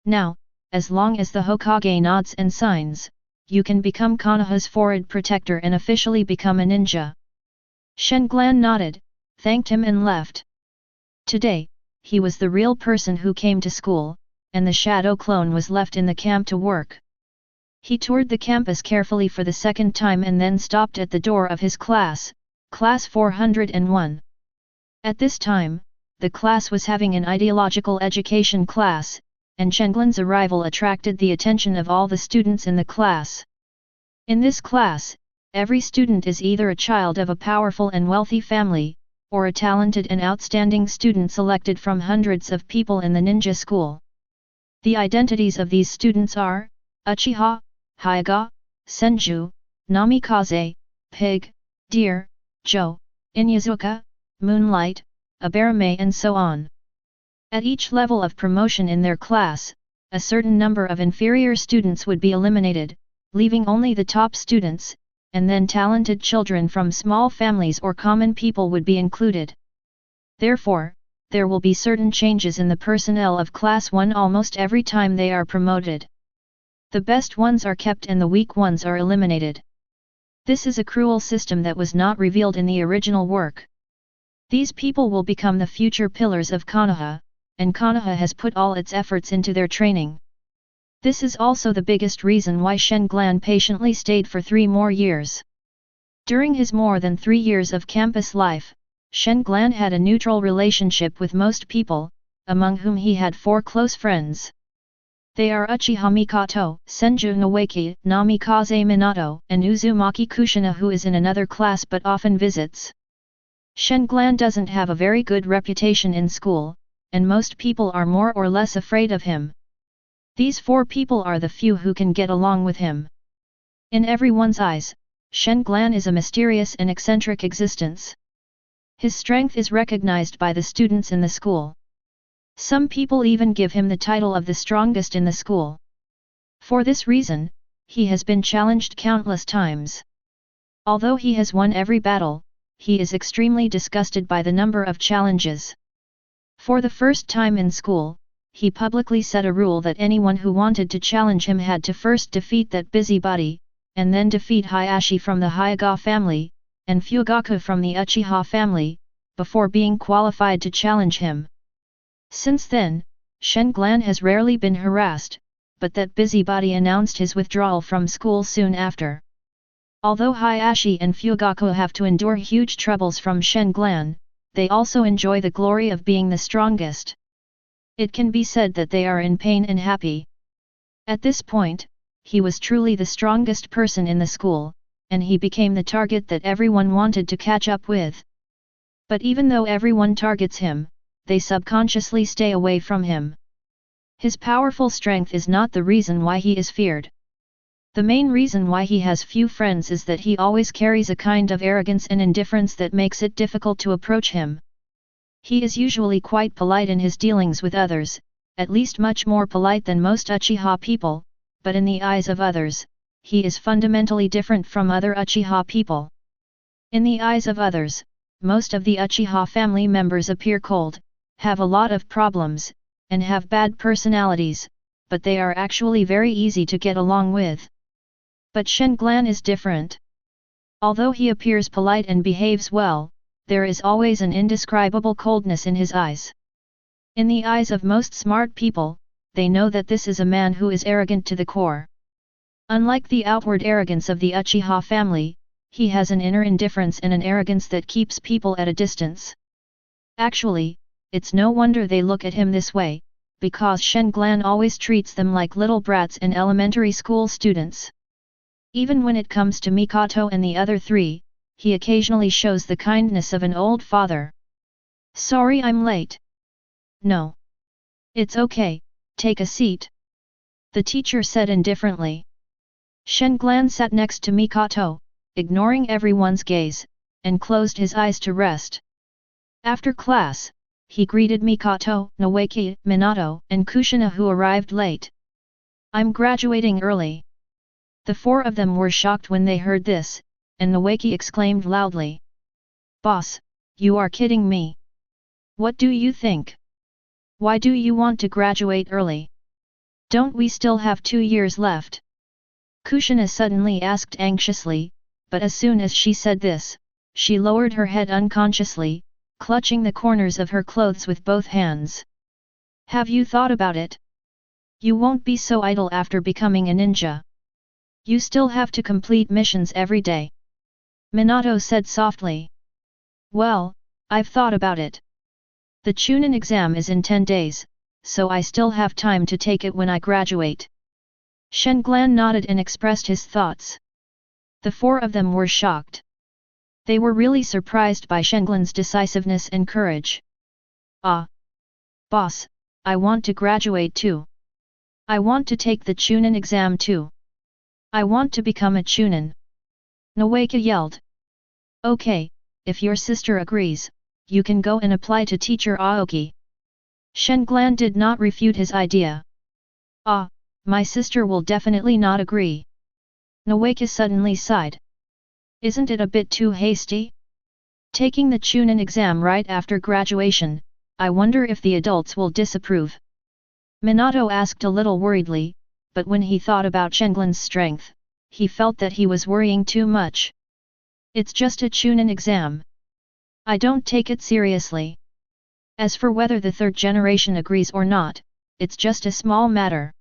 Now, as long as the Hokage nods and signs, you can become Konoha's forehead protector and officially become a ninja." Shen Glan nodded, thanked him and left. Today, he was the real person who came to school, and the shadow clone was left in the camp to work. He toured the campus carefully for the second time and then stopped at the door of his class, class 401. At this time, the class was having an ideological education class, and Shenglan's arrival attracted the attention of all the students in the class. In this class, every student is either a child of a powerful and wealthy family, or a talented and outstanding student selected from hundreds of people in the ninja school. The identities of these students are Uchiha, Hyuga, Senju, Namikaze, Pig, Deer, Joe, Inyazuka, Moonlight, Abarame and so on. At each level of promotion in their class, a certain number of inferior students would be eliminated, leaving only the top students, and then talented children from small families or common people would be included. Therefore, there will be certain changes in the personnel of Class 1 almost every time they are promoted. The best ones are kept and the weak ones are eliminated. This is a cruel system that was not revealed in the original work. These people will become the future pillars of Konoha, and Konoha has put all its efforts into their training. This is also the biggest reason why Shen Glan patiently stayed for 3 more years. During his more than 3 years of campus life, Shen Glan had a neutral relationship with most people, among whom he had 4 close friends. They are Uchiha Mikoto, Senju Nawaki, Namikaze Minato, and Uzumaki Kushina, who is in another class but often visits. Shen Glan doesn't have a very good reputation in school, and most people are more or less afraid of him. These 4 people are the few who can get along with him. In everyone's eyes, Shen Glan is a mysterious and eccentric existence. His strength is recognized by the students in the school. Some people even give him the title of the strongest in the school. For this reason, he has been challenged countless times. Although he has won every battle, he is extremely disgusted by the number of challenges. For the first time in school, he publicly set a rule that anyone who wanted to challenge him had to first defeat that busybody, and then defeat Hayashi from the Hyuga family, and Fugaku from the Uchiha family, before being qualified to challenge him. Since then, Shenglan has rarely been harassed, but that busybody announced his withdrawal from school soon after. Although Hayashi and Fugaku have to endure huge troubles from Shenglan, they also enjoy the glory of being the strongest. It can be said that they are in pain and happy. At this point, he was truly the strongest person in the school, and he became the target that everyone wanted to catch up with. But even though everyone targets him, they subconsciously stay away from him. His powerful strength is not the reason why he is feared. The main reason why he has few friends is that he always carries a kind of arrogance and indifference that makes it difficult to approach him. He is usually quite polite in his dealings with others, at least much more polite than most Uchiha people, but in the eyes of others, he is fundamentally different from other Uchiha people. In the eyes of others, most of the Uchiha family members appear cold, have a lot of problems, and have bad personalities, but they are actually very easy to get along with. But Shenglan is different. Although he appears polite and behaves well, there is always an indescribable coldness in his eyes. In the eyes of most smart people, they know that this is a man who is arrogant to the core. Unlike the outward arrogance of the Uchiha family, he has an inner indifference and an arrogance that keeps people at a distance. Actually, it's no wonder they look at him this way, because Shenglan always treats them like little brats and elementary school students. Even when it comes to Mikoto and the other three, he occasionally shows the kindness of an old father. "Sorry I'm late." "No. It's okay, take a seat," the teacher said indifferently. Shenglan sat next to Mikoto, ignoring everyone's gaze, and closed his eyes to rest. After class, he greeted Mikoto, Noeki, Minato, and Kushina who arrived late. "I'm graduating early." The four of them were shocked when they heard this, and Noeki exclaimed loudly. "Boss, you are kidding me. What do you think? Why do you want to graduate early? Don't we still have 2 years left?" Kushina suddenly asked anxiously, but as soon as she said this, she lowered her head unconsciously, clutching the corners of her clothes with both hands. "Have you thought about it? You won't be so idle after becoming a ninja. You still have to complete missions every day," Minato said softly. "Well, I've thought about it. The Chunin exam is in 10 days, so I still have time to take it when I graduate." Shenglan nodded and expressed his thoughts. The four of them were shocked. They were really surprised by Shenglan's decisiveness and courage. "Ah! Boss, I want to graduate too. I want to take the Chunin exam too. I want to become a Chunin," Noeki yelled. "Okay, if your sister agrees, you can go and apply to teacher Aoki." Shenglan did not refute his idea. "Ah, my sister will definitely not agree." Noeki suddenly sighed. "Isn't it a bit too hasty? Taking the Chunin exam right after graduation, I wonder if the adults will disapprove." Minato asked a little worriedly, but when he thought about Shenglan's strength, he felt that he was worrying too much. "It's just a Chunin exam. I don't take it seriously. As for whether the third generation agrees or not, it's just a small matter.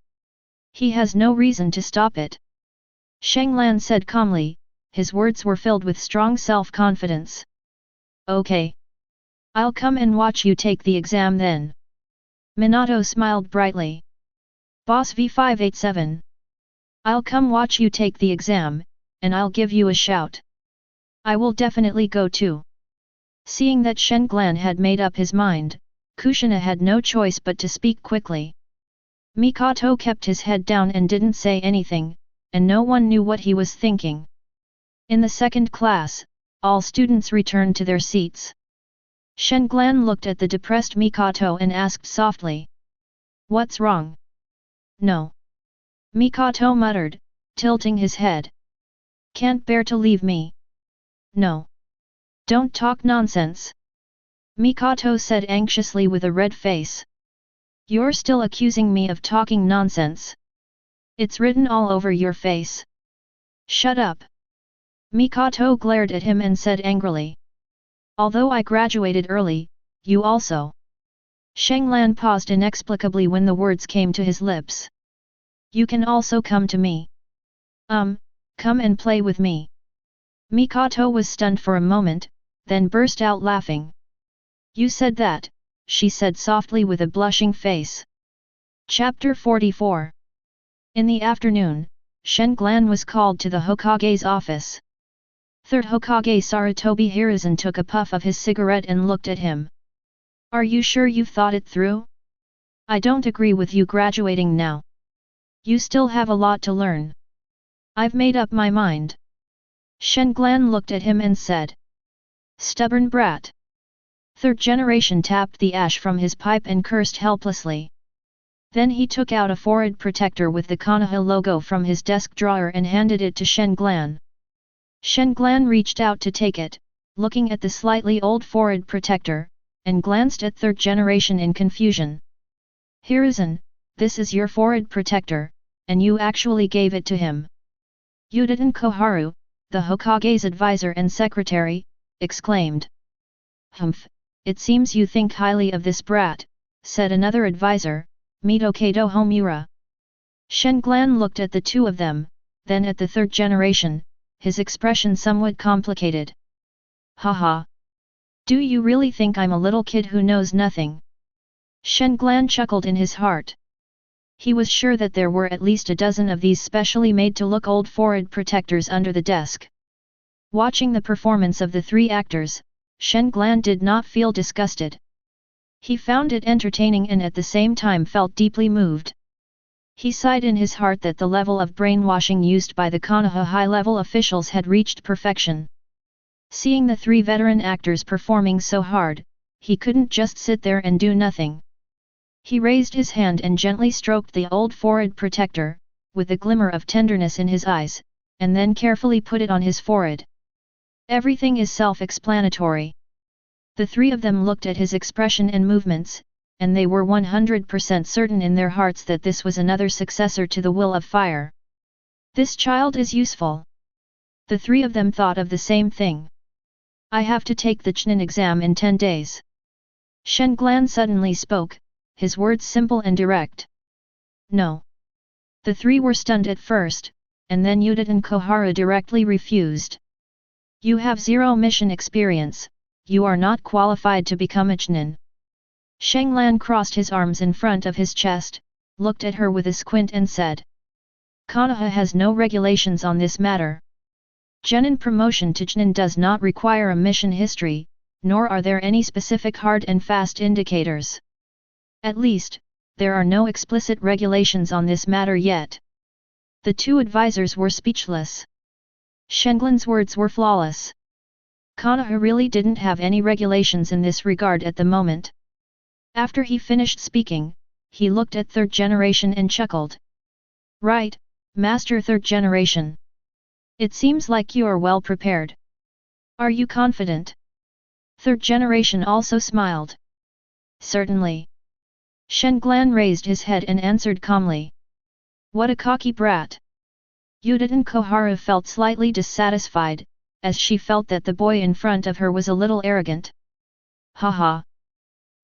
He has no reason to stop it." Shenglan said calmly, his words were filled with strong self-confidence. "Okay. I'll come and watch you take the exam then." Minato smiled brightly. "Boss V587. I'll come watch you take the exam, and I'll give you a shout. I will definitely go too." Seeing that Shenglan had made up his mind, Kushina had no choice but to speak quickly. Mikoto kept his head down and didn't say anything, and no one knew what he was thinking. In the second class, all students returned to their seats. Shenglan looked at the depressed Mikoto and asked softly. "What's wrong?" "No." Mikoto muttered, tilting his head. "Can't bear to leave me." No. Don't talk nonsense. Mikoto said anxiously with a red face. You're still accusing me of talking nonsense. It's written all over your face. Shut up. Mikoto glared at him and said angrily. Although I graduated early, you also. Shenglan paused inexplicably when the words came to his lips. You can also come to me. Come and play with me. Mikoto was stunned for a moment, then burst out laughing. You said that, she said softly with a blushing face. Chapter 44. In the afternoon, Shenglan was called to the Hokage's office. Third Hokage Sarutobi Hiruzen took a puff of his cigarette and looked at him. Are you sure you've thought it through? I don't agree with you graduating now. You still have a lot to learn. I've made up my mind. Shenglan looked at him and said. Stubborn brat. Third generation tapped the ash from his pipe and cursed helplessly. Then he took out a forehead protector with the Konoha logo from his desk drawer and handed it to Shenglan. Shenglan reached out to take it, looking at the slightly old forehead protector, and glanced at third generation in confusion. Hiruzen, this is your forehead protector, and you actually gave it to him. Udaten Koharu, the Hokage's advisor and secretary, exclaimed. Humph, it seems you think highly of this brat, said another advisor, Mitokedo Homura. Shenglan looked at the two of them, then at the third generation, his expression somewhat complicated. Haha. Do you really think I'm a little kid who knows nothing? Shenglan chuckled in his heart. He was sure that there were at least a dozen of these specially made to look old forehead protectors under the desk. Watching the performance of the three actors, Shenglan did not feel disgusted. He found it entertaining and at the same time felt deeply moved. He sighed in his heart that the level of brainwashing used by the Konoha high-level officials had reached perfection. Seeing the three veteran actors performing so hard, he couldn't just sit there and do nothing. He raised his hand and gently stroked the old forehead protector, with a glimmer of tenderness in his eyes, and then carefully put it on his forehead. Everything is self-explanatory. The three of them looked at his expression and movements, and they were 100% certain in their hearts that this was another successor to the Will of Fire. This child is useful. The three of them thought of the same thing. I have to take the Chunin exam in 10 days. Shenglan suddenly spoke, his words simple and direct. No. The three were stunned at first, and then Udaten Koharu directly refused. You have zero mission experience, you are not qualified to become a Chunin. Shenglan crossed his arms in front of his chest, looked at her with a squint and said. Konoha has no regulations on this matter. Genin promotion to Chunin does not require a mission history, nor are there any specific hard and fast indicators. At least, there are no explicit regulations on this matter yet. The two advisors were speechless. Shenglan's words were flawless. Konoha really didn't have any regulations in this regard at the moment. After he finished speaking, he looked at third generation and chuckled. Right, Master Third Generation. It seems like you are well prepared. Are you confident? Third generation also smiled. Certainly. Shenglan raised his head and answered calmly. What a cocky brat. Udaten Koharu felt slightly dissatisfied, as she felt that the boy in front of her was a little arrogant. Haha.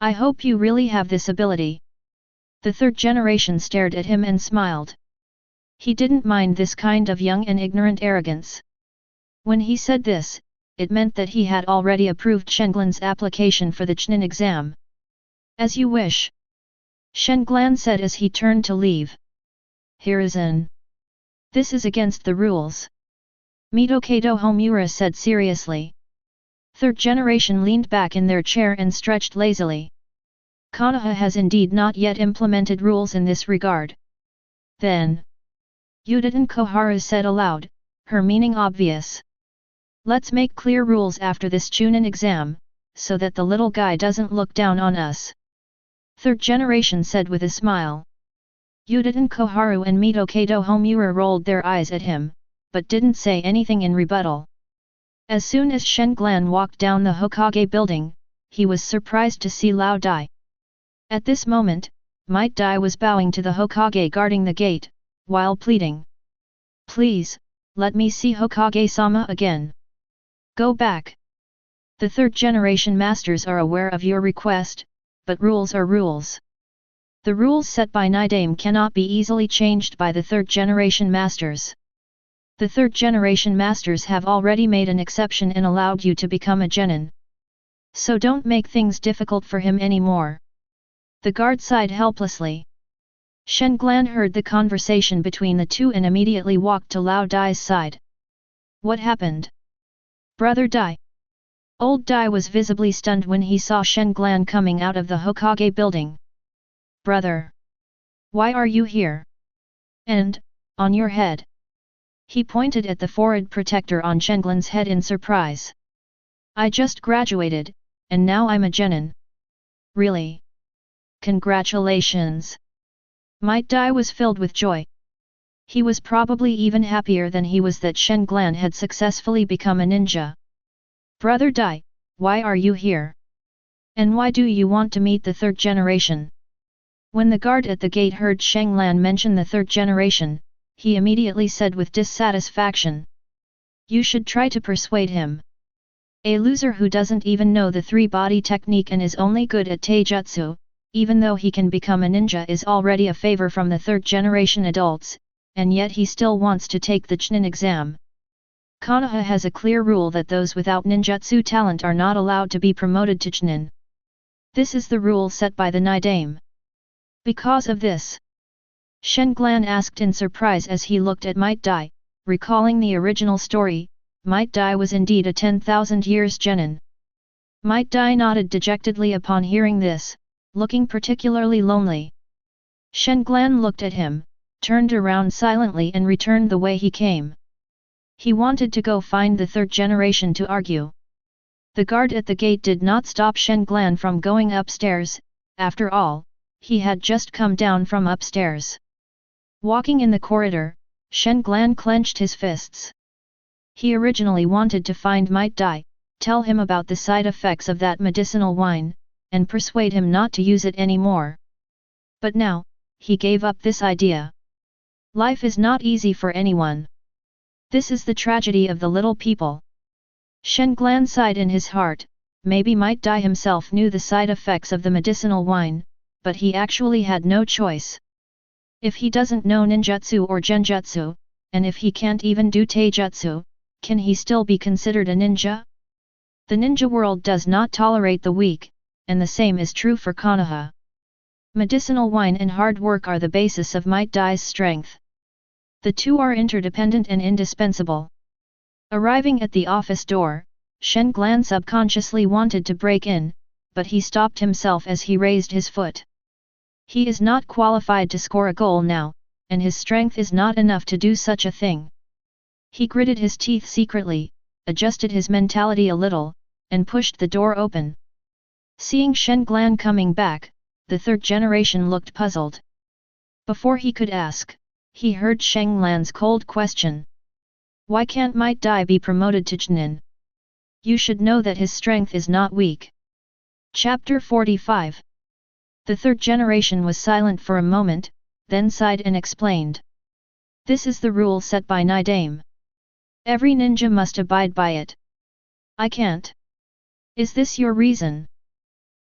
I hope you really have this ability. The third generation stared at him and smiled. He didn't mind this kind of young and ignorant arrogance. When he said this, it meant that he had already approved Shenglan's application for the Chunin exam. As you wish. Shenglan said as he turned to leave. Hiruzen. This is against the rules. Mitokedo Homura said seriously. Third generation leaned back in their chair and stretched lazily. Konoha has indeed not yet implemented rules in this regard. Then. Udaten Koharu said aloud, her meaning obvious. Let's make clear rules after this Chunin exam, so that the little guy doesn't look down on us. Third generation said with a smile. Udaten Koharu and Mitokedo Homura rolled their eyes at him, but didn't say anything in rebuttal. As soon as Shen Glan walked down the Hokage building, he was surprised to see Lao Dai. At this moment, Might Dai was bowing to the Hokage guarding the gate, while pleading. "Please, let me see Hokage-sama again. Go back. The third-generation masters are aware of your request, but rules are rules. The rules set by Nidaime cannot be easily changed by the third-generation masters. The third-generation masters have already made an exception and allowed you to become a genin. So don't make things difficult for him anymore." The guard sighed helplessly. Shen Glan heard the conversation between the two and immediately walked to Lao Dai's side. "What happened? Brother Dai?" Old Dai was visibly stunned when he saw Shen Glan coming out of the Hokage building. "Brother! Why are you here? And, on your head?" He pointed at the forehead protector on Shen Glan's head in surprise. "I just graduated, and now I'm a genin." "Really? Congratulations!" Might Dai was filled with joy. He was probably even happier than he was that Shen Glan had successfully become a ninja. "Brother Dai, why are you here? And why do you want to meet the third generation?" When the guard at the gate heard Shen Glan mention the third generation, he immediately said with dissatisfaction. "You should try to persuade him. A loser who doesn't even know the three-body technique and is only good at taijutsu, even though he can become a ninja, is already a favor from the third-generation adults, and yet he still wants to take the Chunin exam. Kana has a clear rule that those without ninjutsu talent are not allowed to be promoted to Chunin. This is the rule set by the Nidaime. Because of this," Shen Glan asked in surprise as he looked at Might Dai, recalling the original story. Might Dai was indeed a 10,000 years genin. Might Dai nodded dejectedly upon hearing this, looking particularly lonely. Shen Glan looked at him, turned around silently and returned the way he came. He wanted to go find the third generation to argue. The guard at the gate did not stop Shen Glan from going upstairs. After all, he had just come down from upstairs. Walking in the corridor, Shen Glan clenched his fists. He originally wanted to find Might Dai, tell him about the side effects of that medicinal wine, and persuade him not to use it anymore. But now, he gave up this idea. Life is not easy for anyone. This is the tragedy of the little people. Shen Glan sighed in his heart. Maybe Might Dai himself knew the side effects of the medicinal wine, but he actually had no choice. If he doesn't know ninjutsu or genjutsu, and if he can't even do taijutsu, can he still be considered a ninja? The ninja world does not tolerate the weak, and the same is true for Kana. Medicinal wine and hard work are the basis of Might Dai's strength. The two are interdependent and indispensable. Arriving at the office door, Shen Glan subconsciously wanted to break in, but he stopped himself as he raised his foot. He is not qualified to score a goal now, and his strength is not enough to do such a thing. He gritted his teeth secretly, adjusted his mentality a little, and pushed the door open. Seeing Shen Glan coming back, the third generation looked puzzled. Before he could ask, he heard Shen Glan's cold question. "Why can't Might Dai be promoted to Chunin? You should know that his strength is not weak." Chapter 45. The third generation was silent for a moment, then sighed and explained. "This is the rule set by Nidaime. Every ninja must abide by it. I can't. Is this your reason?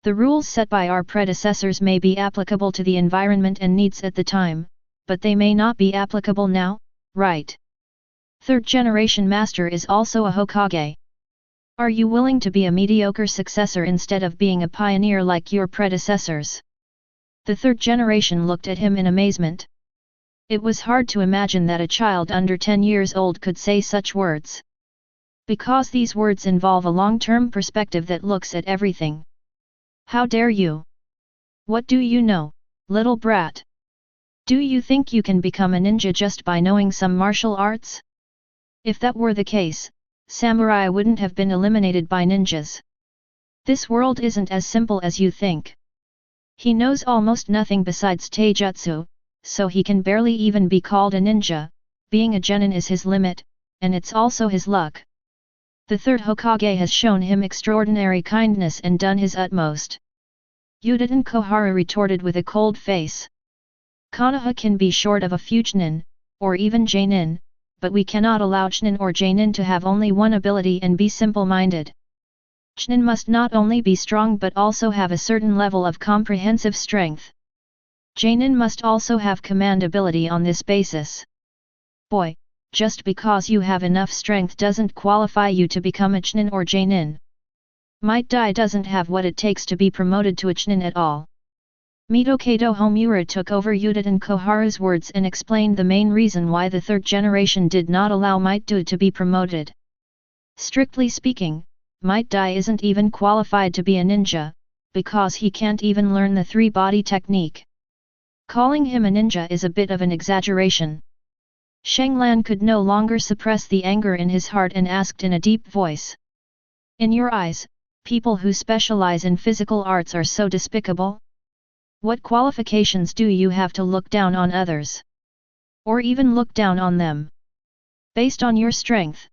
The rules set by our predecessors may be applicable to the environment and needs at the time, but they may not be applicable now, right? Third generation master is also a Hokage. Are you willing to be a mediocre successor instead of being a pioneer like your predecessors?" The third generation looked at him in amazement. It was hard to imagine that a child under 10 years old could say such words. Because these words involve a long-term perspective that looks at everything. "How dare you? What do you know, little brat? Do you think you can become a ninja just by knowing some martial arts? If that were the case, samurai wouldn't have been eliminated by ninjas. This world isn't as simple as you think. He knows almost nothing besides taijutsu, so he can barely even be called a ninja. Being a genin is his limit, and it's also his luck. The third Hokage has shown him extraordinary kindness and done his utmost. Uchiha Kohara retorted with a cold face. Konoha can be short of a few Chunin, or even Jonin, but we cannot allow Chunin or Jonin to have only one ability and be simple-minded. Chunin must not only be strong but also have a certain level of comprehensive strength. Jonin must also have command ability on this basis. Boy, just because you have enough strength doesn't qualify you to become a Chunin or Jonin. Might Dai doesn't have what it takes to be promoted to a Chunin at all. Mitokado Homura took over Uchiha Kohara's words and explained the main reason why the third generation did not allow Might Dai to be promoted. Strictly speaking, Might Dai isn't even qualified to be a ninja, because he can't even learn the three-body technique. Calling him a ninja is a bit of an exaggeration. Shanglan could no longer suppress the anger in his heart and asked in a deep voice. In your eyes, people who specialize in physical arts are so despicable? What qualifications do you have to look down on others? Or even look down on them? Based on your strength?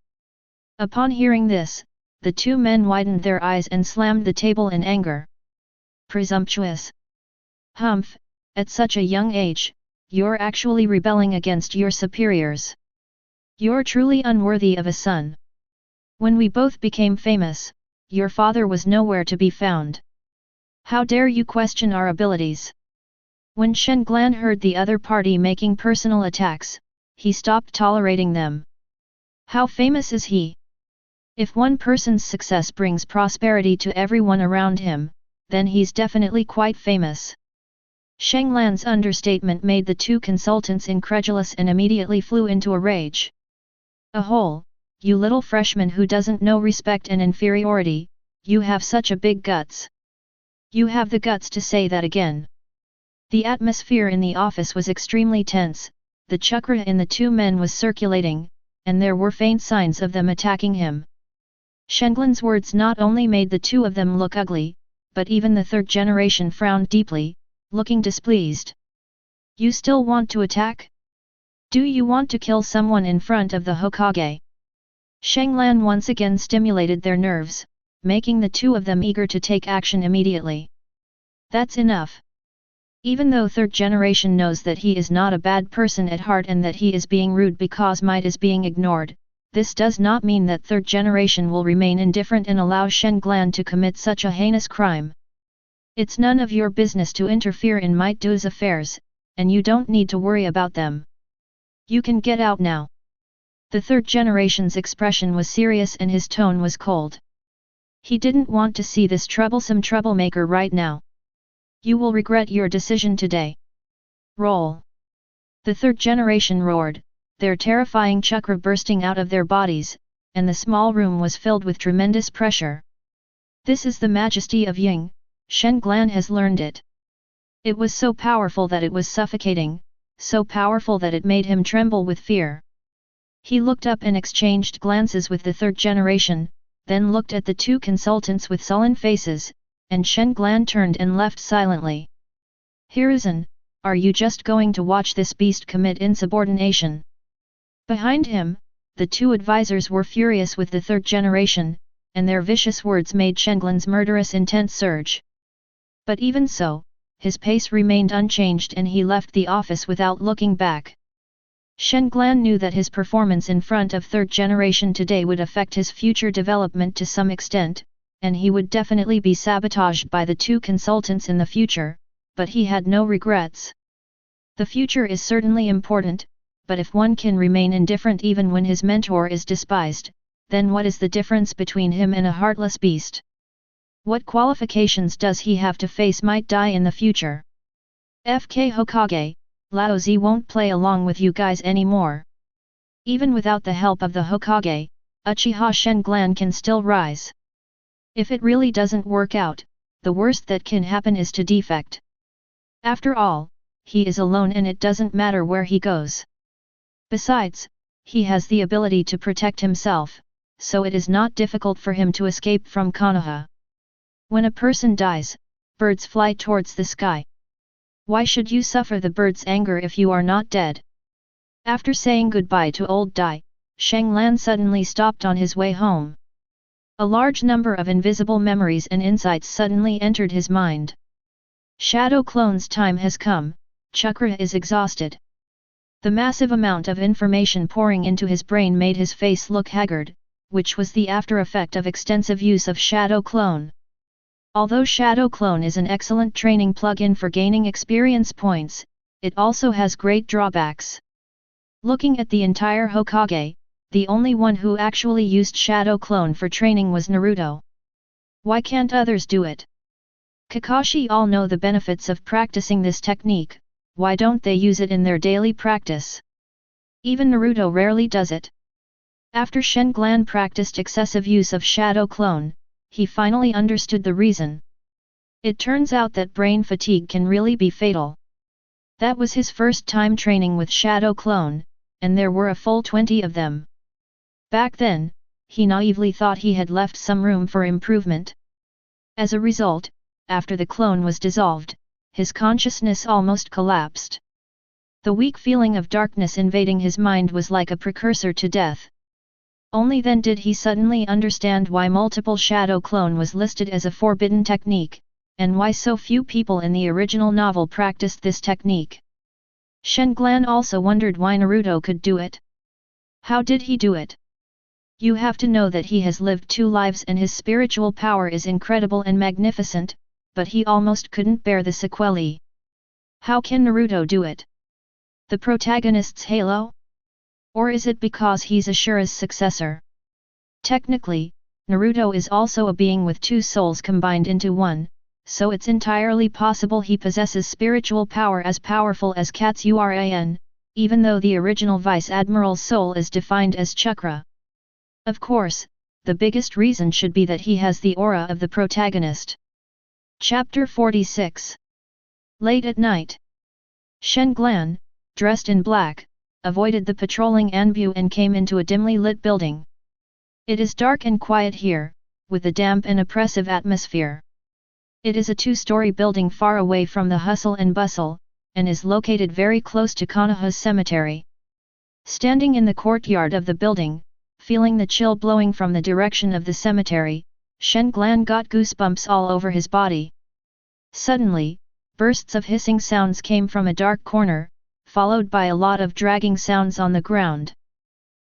Upon hearing this, the two men widened their eyes and slammed the table in anger. Presumptuous! Humph, at such a young age, you're actually rebelling against your superiors. You're truly unworthy of a son. When we both became famous, your father was nowhere to be found. How dare you question our abilities? When Shanglan heard the other party making personal attacks, he stopped tolerating them. How famous is he? If one person's success brings prosperity to everyone around him, then he's definitely quite famous. Shanglan's understatement made the two consultants incredulous and immediately flew into a rage. Ahole, you little freshman who doesn't know respect and inferiority, you have such a big guts. You have the guts to say that again. The atmosphere in the office was extremely tense, the chakra in the two men was circulating, and there were faint signs of them attacking him. Shanglan's words not only made the two of them look ugly, but even the third generation frowned deeply, looking displeased. You still want to attack? Do you want to kill someone in front of the Hokage? Shanglan once again stimulated their nerves, making the two of them eager to take action immediately. That's enough. Even though third generation knows that he is not a bad person at heart and that he is being rude because might is being ignored, this does not mean that third generation will remain indifferent and allow Shanglan to commit such a heinous crime. It's none of your business to interfere in Might Dai's affairs, and you don't need to worry about them. You can get out now. The third generation's expression was serious and his tone was cold. He didn't want to see this troublesome troublemaker right now. You will regret your decision today. Roll. The third generation roared, their terrifying chakra bursting out of their bodies, and the small room was filled with tremendous pressure. This is the majesty of Ying, Shanglan has learned it. It was so powerful that it was suffocating, so powerful that it made him tremble with fear. He looked up and exchanged glances with the third generation, then looked at the two consultants with sullen faces, and Shanglan turned and left silently. Hiruzen, are you just going to watch this beast commit insubordination? Behind him, the two advisors were furious with the third generation, and their vicious words made Shanglan's murderous intent surge. But even so, his pace remained unchanged and he left the office without looking back. Shanglan knew that his performance in front of third generation today would affect his future development to some extent, and he would definitely be sabotaged by the two consultants in the future, but he had no regrets. The future is certainly important, but if one can remain indifferent even when his mentor is despised, then what is the difference between him and a heartless beast? What qualifications does he have to face Might Dai in the future? FK Hokage, Lao Zi won't play along with you guys anymore. Even without the help of the Hokage, Uchiha Shanglan can still rise. If it really doesn't work out, the worst that can happen is to defect. After all, he is alone and it doesn't matter where he goes. Besides, he has the ability to protect himself, so it is not difficult for him to escape from Konoha. When a person dies, birds fly towards the sky. Why should you suffer the bird's anger if you are not dead? After saying goodbye to old Dai, Shanglan suddenly stopped on his way home. A large number of invisible memories and insights suddenly entered his mind. Shadow clone's time has come, chakra is exhausted. The massive amount of information pouring into his brain made his face look haggard, which was the after effect of extensive use of Shadow Clone. Although Shadow Clone is an excellent training plugin for gaining experience points, it also has great drawbacks. Looking at the entire Hokage, the only one who actually used Shadow Clone for training was Naruto. Why can't others do it? Kakashi all know the benefits of practicing this technique, why don't they use it in their daily practice? Even Naruto rarely does it. After Shen practiced excessive use of Shadow Clone, he finally understood the reason. It turns out that brain fatigue can really be fatal. That was his first time training with Shadow Clone, and there were a full 20 of them. Back then, he naively thought he had left some room for improvement. As a result, after the clone was dissolved, his consciousness almost collapsed. The weak feeling of darkness invading his mind was like a precursor to death. Only then did he suddenly understand why multiple Shadow Clone was listed as a forbidden technique, and why so few people in the original novel practiced this technique. Shen also wondered why Naruto could do it. How did he do it? You have to know that he has lived 2 lives and his spiritual power is incredible and magnificent, but he almost couldn't bear the sequelae. How can Naruto do it? The protagonist's halo? Or is it because he's Ashura's successor? Technically, Naruto is also a being with 2 souls combined into one, so it's entirely possible he possesses spiritual power as powerful as Katsuran, even though the original Vice Admiral's soul is defined as chakra. Of course, the biggest reason should be that he has the aura of the protagonist. Chapter 46. Late at night. Shen, dressed in black, avoided the patrolling Anbu and came into a dimly lit building. It is dark and quiet here, with a damp and oppressive atmosphere. It is a 2-story building far away from the hustle and bustle, and is located very close to Konoha's cemetery. Standing in the courtyard of the building, feeling the chill blowing from the direction of the cemetery, Shen got goosebumps all over his body. Suddenly, bursts of hissing sounds came from a dark corner, followed by a lot of dragging sounds on the ground.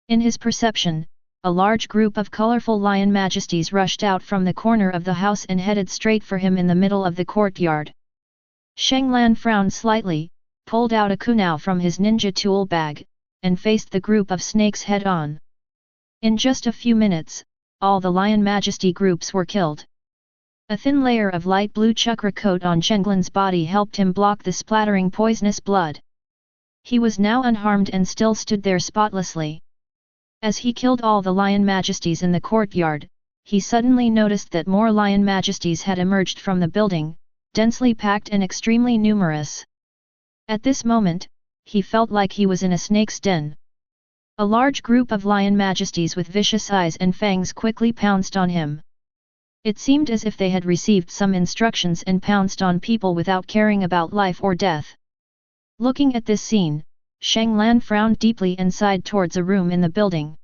In his perception, a large group of colorful lion majesties rushed out from the corner of the house and headed straight for him in the middle of the courtyard. Shen frowned slightly, pulled out a kunai from his ninja tool bag, and faced the group of snakes head-on. In just a few minutes, all the lion majesty groups were killed. A thin layer of light blue chakra coat on Shen's body helped him block the splattering poisonous blood. He was now unharmed and still stood there spotlessly. As he killed all the lion majesties in the courtyard, he suddenly noticed that more lion majesties had emerged from the building, densely packed and extremely numerous. At this moment, he felt like he was in a snake's den. A large group of lion majesties with vicious eyes and fangs quickly pounced on him. It seemed as if they had received some instructions and pounced on people without caring about life or death. Looking at this scene, Shen frowned deeply and sighed towards a room in the building.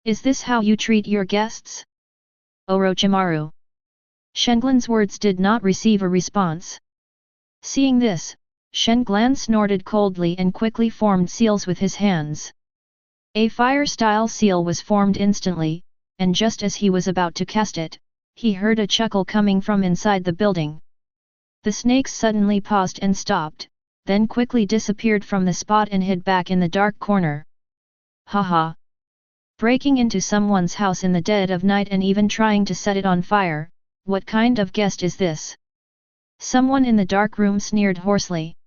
Is this how you treat your guests? Orochimaru. Shen's words did not receive a response. Seeing this, Shen snorted coldly and quickly formed seals with his hands. A fire-style seal was formed instantly, and just as he was about to cast it, he heard a chuckle coming from inside the building. The snakes suddenly paused and stopped, then quickly disappeared from the spot and hid back in the dark corner. Haha! Breaking into someone's house in the dead of night and even trying to set it on fire, what kind of guest is this? Someone in the dark room sneered hoarsely.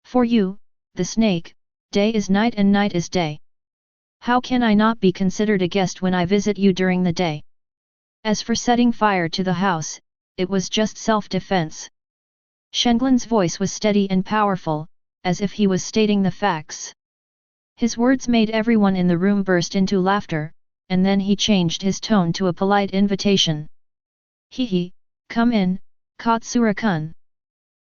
For you, the snake, day is night and night is day. How can I not be considered a guest when I visit you during the day? As for setting fire to the house, it was just self-defense. Shen's voice was steady and powerful, as if he was stating the facts. His words made everyone in the room burst into laughter, and then he changed his tone to a polite invitation. Hehe, come in, Katsura-kun.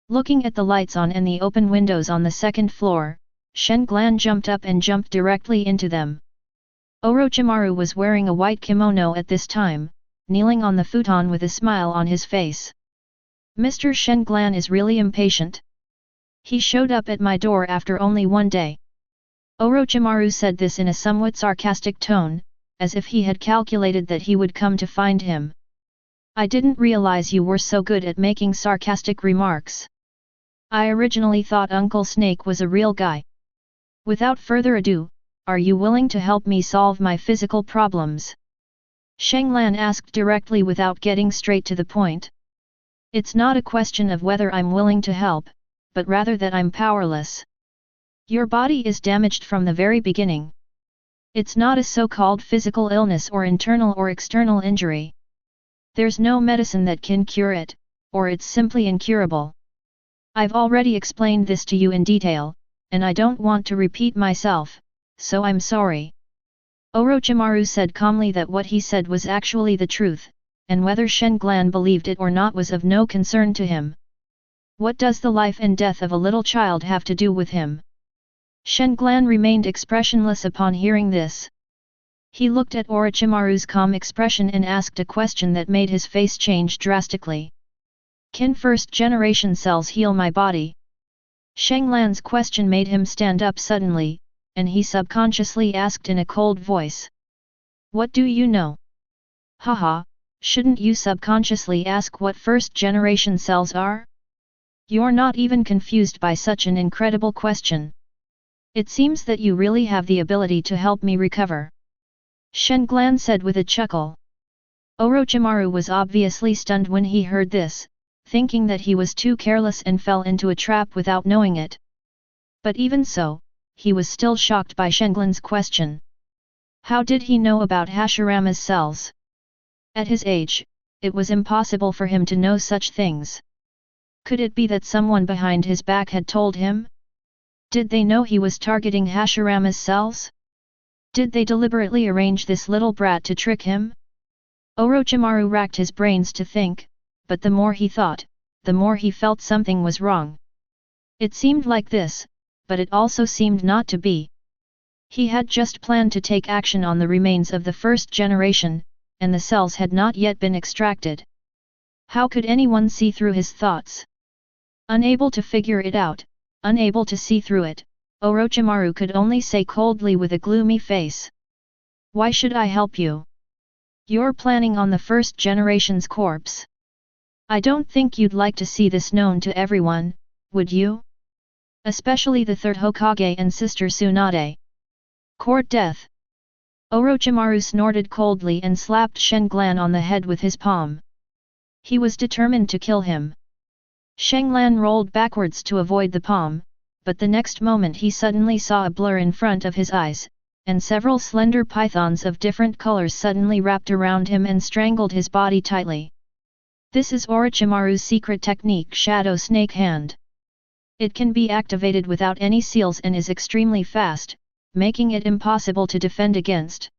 Looking at the lights on and the open windows on the second floor, Shen jumped up and jumped directly into them. Orochimaru was wearing a white kimono at this time, kneeling on the futon with a smile on his face. Mr. Sharingan is really impatient. He showed up at my door after only 1 day. Orochimaru said this in a somewhat sarcastic tone, as if he had calculated that he would come to find him. I didn't realize you were so good at making sarcastic remarks. I originally thought Uncle Snake was a real guy. Without further ado, are you willing to help me solve my physical problems? Sharingan asked directly without getting straight to the point. It's not a question of whether I'm willing to help, but rather that I'm powerless. Your body is damaged from the very beginning. It's not a so-called physical illness or internal or external injury. There's no medicine that can cure it, or it's simply incurable. I've already explained this to you in detail, and I don't want to repeat myself, so I'm sorry. Orochimaru said calmly that what he said was actually the truth, and whether Sharingan believed it or not was of no concern to him. What does the life and death of a little child have to do with him? Sharingan remained expressionless upon hearing this. He looked at Orochimaru's calm expression and asked a question that made his face change drastically. Can first-generation cells heal my body? Sharingan's question made him stand up suddenly, and he subconsciously asked in a cold voice. What do you know? Haha, shouldn't you subconsciously ask what first-generation cells are? You're not even confused by such an incredible question. It seems that you really have the ability to help me recover. Sharingan said with a chuckle. Orochimaru was obviously stunned when he heard this, thinking that he was too careless and fell into a trap without knowing it. But even so, he was still shocked by Sharingan's question. How did he know about Hashirama's cells? At his age, it was impossible for him to know such things. Could it be that someone behind his back had told him? Did they know he was targeting Hashirama's cells? Did they deliberately arrange this little brat to trick him? Orochimaru racked his brains to think, but the more he thought, the more he felt something was wrong. It seemed like this, but it also seemed not to be. He had just planned to take action on the remains of the first generation, and the cells had not yet been extracted. How could anyone see through his thoughts? Unable to figure it out, unable to see through it, Orochimaru could only say coldly with a gloomy face. Why should I help you? You're planning on the first generation's corpse. I don't think you'd like to see this known to everyone, would you? Especially the third Hokage and sister Tsunade. Court death. Orochimaru snorted coldly and slapped Sharingan on the head with his palm. He was determined to kill him. Sharingan rolled backwards to avoid the palm, but the next moment he suddenly saw a blur in front of his eyes, and several slender pythons of different colors suddenly wrapped around him and strangled his body tightly. This is Orochimaru's secret technique, Shadow Snake Hand. It can be activated without any seals and is extremely fast, making it impossible to defend against.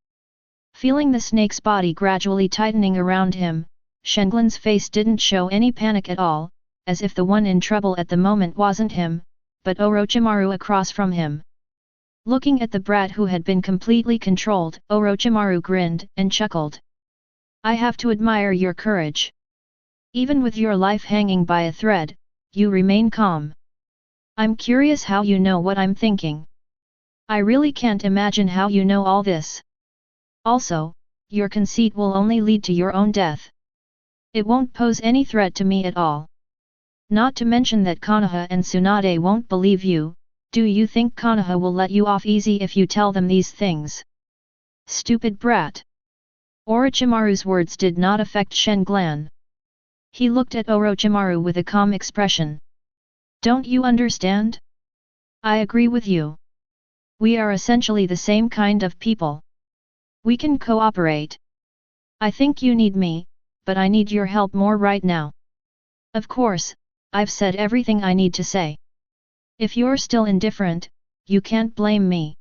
Feeling the snake's body gradually tightening around him, Sharingan's face didn't show any panic at all, as if the one in trouble at the moment wasn't him, but Orochimaru across from him. Looking at the brat who had been completely controlled, Orochimaru grinned and chuckled. I have to admire your courage. Even with your life hanging by a thread, you remain calm. I'm curious how you know what I'm thinking. I really can't imagine how you know all this. Also, your conceit will only lead to your own death. It won't pose any threat to me at all. Not to mention that Kana and Tsunade won't believe you. Do you think Kana will let you off easy if you tell them these things? Stupid brat. Orochimaru's words did not affect Sharingan. He looked at Orochimaru with a calm expression. Don't you understand? I agree with you. We are essentially the same kind of people. We can cooperate. I think you need me, but I need your help more right now. Of course, I've said everything I need to say. If you're still indifferent, you can't blame me.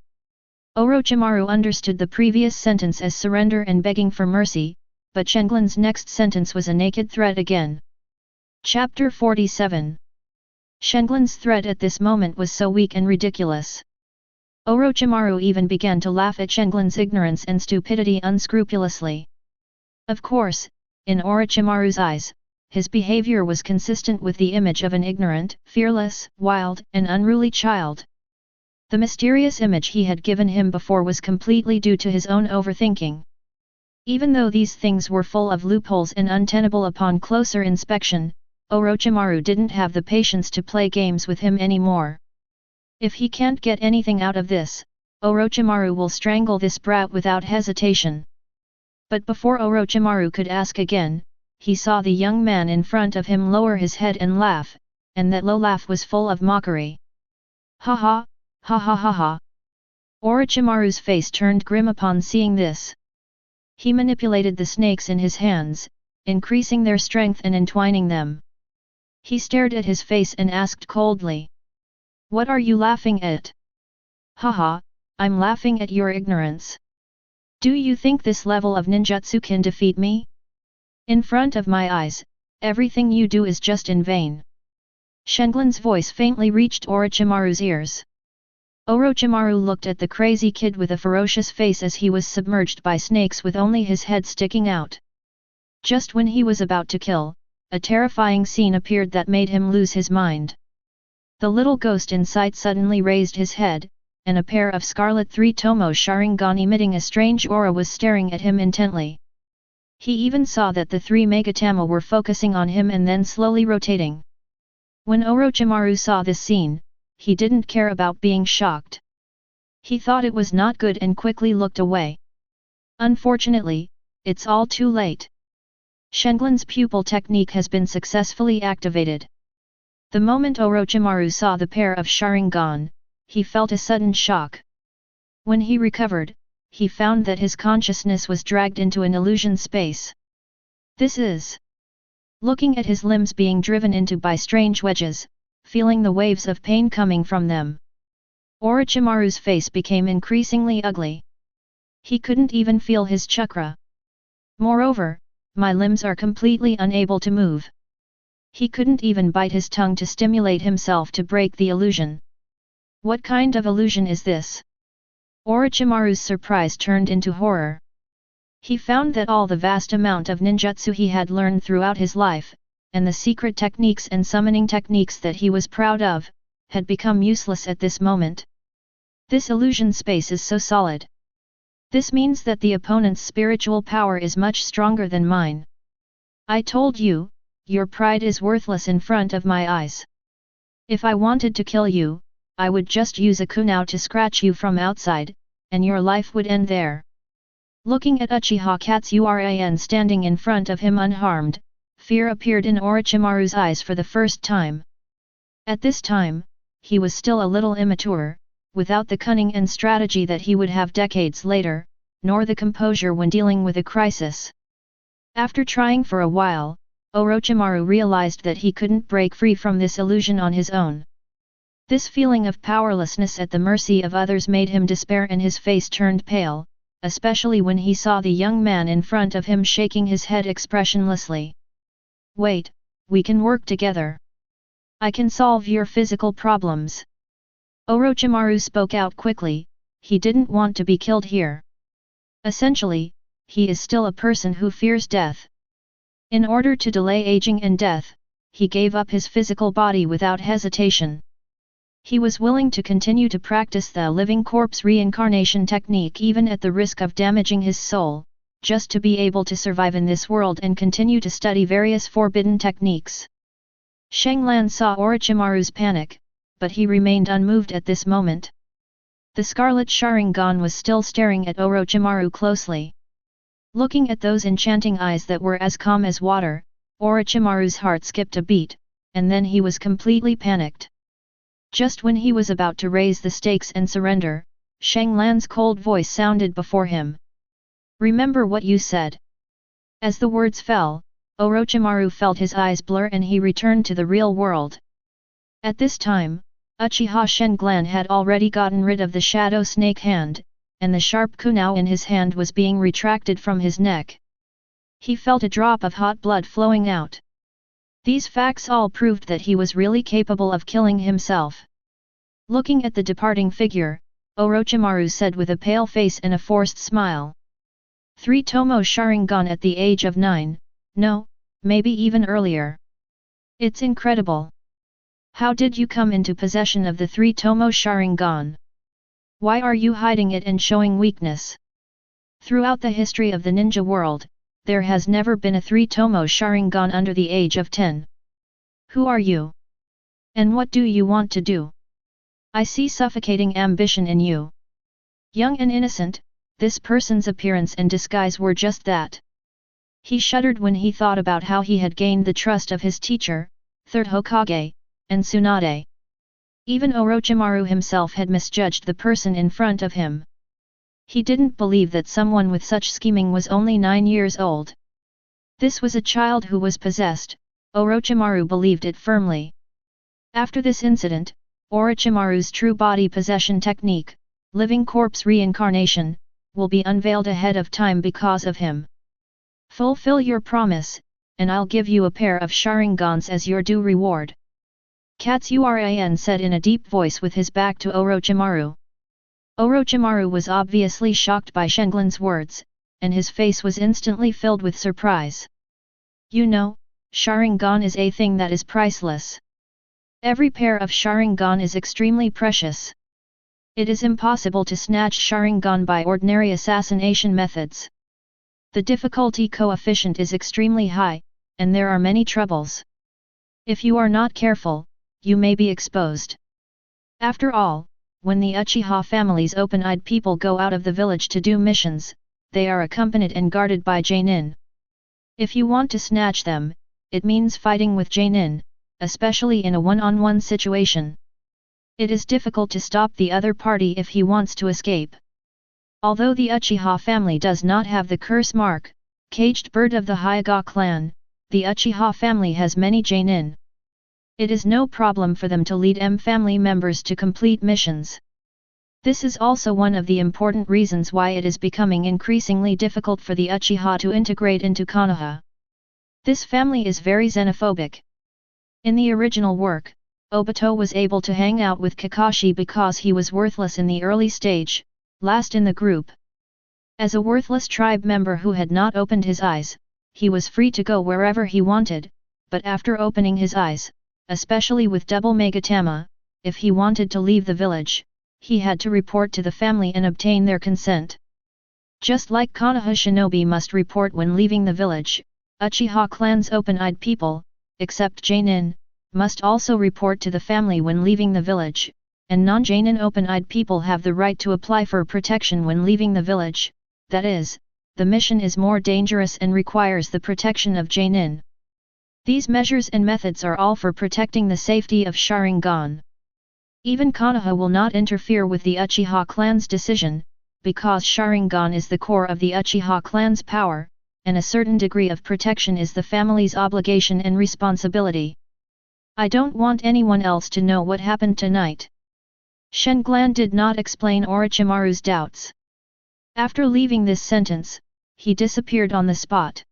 Orochimaru understood the previous sentence as surrender and begging for mercy, but Sharingan's next sentence was a naked threat again. Chapter 47. Sharingan's threat at this moment was so weak and ridiculous. Orochimaru even began to laugh at Sharingan's ignorance and stupidity unscrupulously. Of course, in Orochimaru's eyes, his behavior was consistent with the image of an ignorant, fearless, wild, and unruly child. The mysterious image he had given him before was completely due to his own overthinking. Even though these things were full of loopholes and untenable upon closer inspection, Orochimaru didn't have the patience to play games with him anymore. If he can't get anything out of this, Orochimaru will strangle this brat without hesitation. But before Orochimaru could ask again, he saw the young man in front of him lower his head and laugh, and that low laugh was full of mockery. Ha ha, ha ha ha ha. Orochimaru's face turned grim upon seeing this. He manipulated the snakes in his hands, increasing their strength and entwining them. He stared at his face and asked coldly. What are you laughing at? Haha, I'm laughing at your ignorance. Do you think this level of ninjutsu can defeat me? In front of my eyes, everything you do is just in vain. Shenglin's voice faintly reached Orochimaru's ears. Orochimaru looked at the crazy kid with a ferocious face as he was submerged by snakes with only his head sticking out. Just when he was about to kill, a terrifying scene appeared that made him lose his mind. The little ghost in sight suddenly raised his head, and a pair of scarlet three-tomo Sharingan emitting a strange aura was staring at him intently. He even saw that the three Megatama were focusing on him and then slowly rotating. When Orochimaru saw this scene, he didn't care about being shocked. He thought it was not good and quickly looked away. Unfortunately, it's all too late. Shenglin's pupil technique has been successfully activated. The moment Orochimaru saw the pair of Sharingan, he felt a sudden shock. When he recovered, he found that his consciousness was dragged into an illusion space. This is... Looking at his limbs being driven into by strange wedges, feeling the waves of pain coming from them. Orochimaru's face became increasingly ugly. He couldn't even feel his chakra. Moreover, my limbs are completely unable to move. He couldn't even bite his tongue to stimulate himself to break the illusion. What kind of illusion is this? Orochimaru's surprise turned into horror. He found that all the vast amount of ninjutsu he had learned throughout his life, and the secret techniques and summoning techniques that he was proud of, had become useless at this moment. This illusion space is so solid. This means that the opponent's spiritual power is much stronger than mine. I told you, your pride is worthless in front of my eyes. If I wanted to kill you, I would just use a kunai to scratch you from outside, and your life would end there. Looking at Uchiha Katsuran standing in front of him unharmed, fear appeared in Orochimaru's eyes for the first time. At this time, he was still a little immature, without the cunning and strategy that he would have decades later, nor the composure when dealing with a crisis. After trying for a while, Orochimaru realized that he couldn't break free from this illusion on his own. This feeling of powerlessness at the mercy of others made him despair and his face turned pale, especially when he saw the young man in front of him shaking his head expressionlessly. Wait, we can work together. I can solve your physical problems. Orochimaru spoke out quickly, he didn't want to be killed here. Essentially, he is still a person who fears death. In order to delay aging and death, he gave up his physical body without hesitation. He was willing to continue to practice the living corpse reincarnation technique even at the risk of damaging his soul, just to be able to survive in this world and continue to study various forbidden techniques. Shenglan saw Orochimaru's panic, but he remained unmoved at this moment. The Scarlet Sharingan was still staring at Orochimaru closely. Looking at those enchanting eyes that were as calm as water, Orochimaru's heart skipped a beat, and then he was completely panicked. Just when he was about to raise the stakes and surrender, Shenglan's cold voice sounded before him. Remember what you said. As the words fell, Orochimaru felt his eyes blur and he returned to the real world. At this time, Uchiha Shenglan had already gotten rid of the shadow snake hand, and the sharp kunai in his hand was being retracted from his neck. He felt a drop of hot blood flowing out. These facts all proved that he was really capable of killing himself. Looking at the departing figure, Orochimaru said with a pale face and a forced smile. 3 Tomo Sharingan at the age of 9, no, maybe even earlier. It's incredible. How did you come into possession of the 3 Tomo Sharingan? Why are you hiding it and showing weakness? Throughout the history of the ninja world, there has never been a 3 Tomo Sharingan under the age of 10. Who are you? And what do you want to do? I see suffocating ambition in you. Young and innocent, this person's appearance and disguise were just that. He shuddered when he thought about how he had gained the trust of his teacher, third Hokage, and Tsunade. Even Orochimaru himself had misjudged the person in front of him. He didn't believe that someone with such scheming was only 9 years old. This was a child who was possessed, Orochimaru believed it firmly. After this incident, Orochimaru's true body possession technique, living corpse reincarnation, will be unveiled ahead of time because of him. Fulfill your promise, and I'll give you a pair of Sharingans as your due reward. Katsuran said in a deep voice with his back to Orochimaru. Orochimaru was obviously shocked by Shenglun's words, and his face was instantly filled with surprise. You know, Sharingan is a thing that is priceless. Every pair of Sharingan is extremely precious. It is impossible to snatch Sharingan by ordinary assassination methods. The difficulty coefficient is extremely high, and there are many troubles. If you are not careful, you may be exposed. After all, when the Uchiha family's open-eyed people go out of the village to do missions, they are accompanied and guarded by Chunin. If you want to snatch them, it means fighting with Chunin, especially in a one-on-one situation. It is difficult to stop the other party if he wants to escape. Although the Uchiha family does not have the curse mark, caged bird of the Hyuga clan, the Uchiha family has many Chunin. It is no problem for them to lead family members to complete missions. This is also one of the important reasons why it is becoming increasingly difficult for the Uchiha to integrate into Konoha. This family is very xenophobic. In the original work, Obito was able to hang out with Kakashi because he was worthless in the early stage, last in the group. As a worthless tribe member who had not opened his eyes, he was free to go wherever he wanted, but after opening his eyes, especially with double Megatama, if he wanted to leave the village, he had to report to the family and obtain their consent. Just like Konoha shinobi must report when leaving the village, Uchiha clan's open-eyed people, except Chunin, must also report to the family when leaving the village, and non-Chunin open-eyed people have the right to apply for protection when leaving the village, that is, the mission is more dangerous and requires the protection of Chunin. These measures and methods are all for protecting the safety of Sharingan. Even Konoha will not interfere with the Uchiha clan's decision, because Sharingan is the core of the Uchiha clan's power, and a certain degree of protection is the family's obligation and responsibility. I don't want anyone else to know what happened tonight. Shenglun did not explain Orochimaru's doubts. After leaving this sentence, he disappeared on the spot.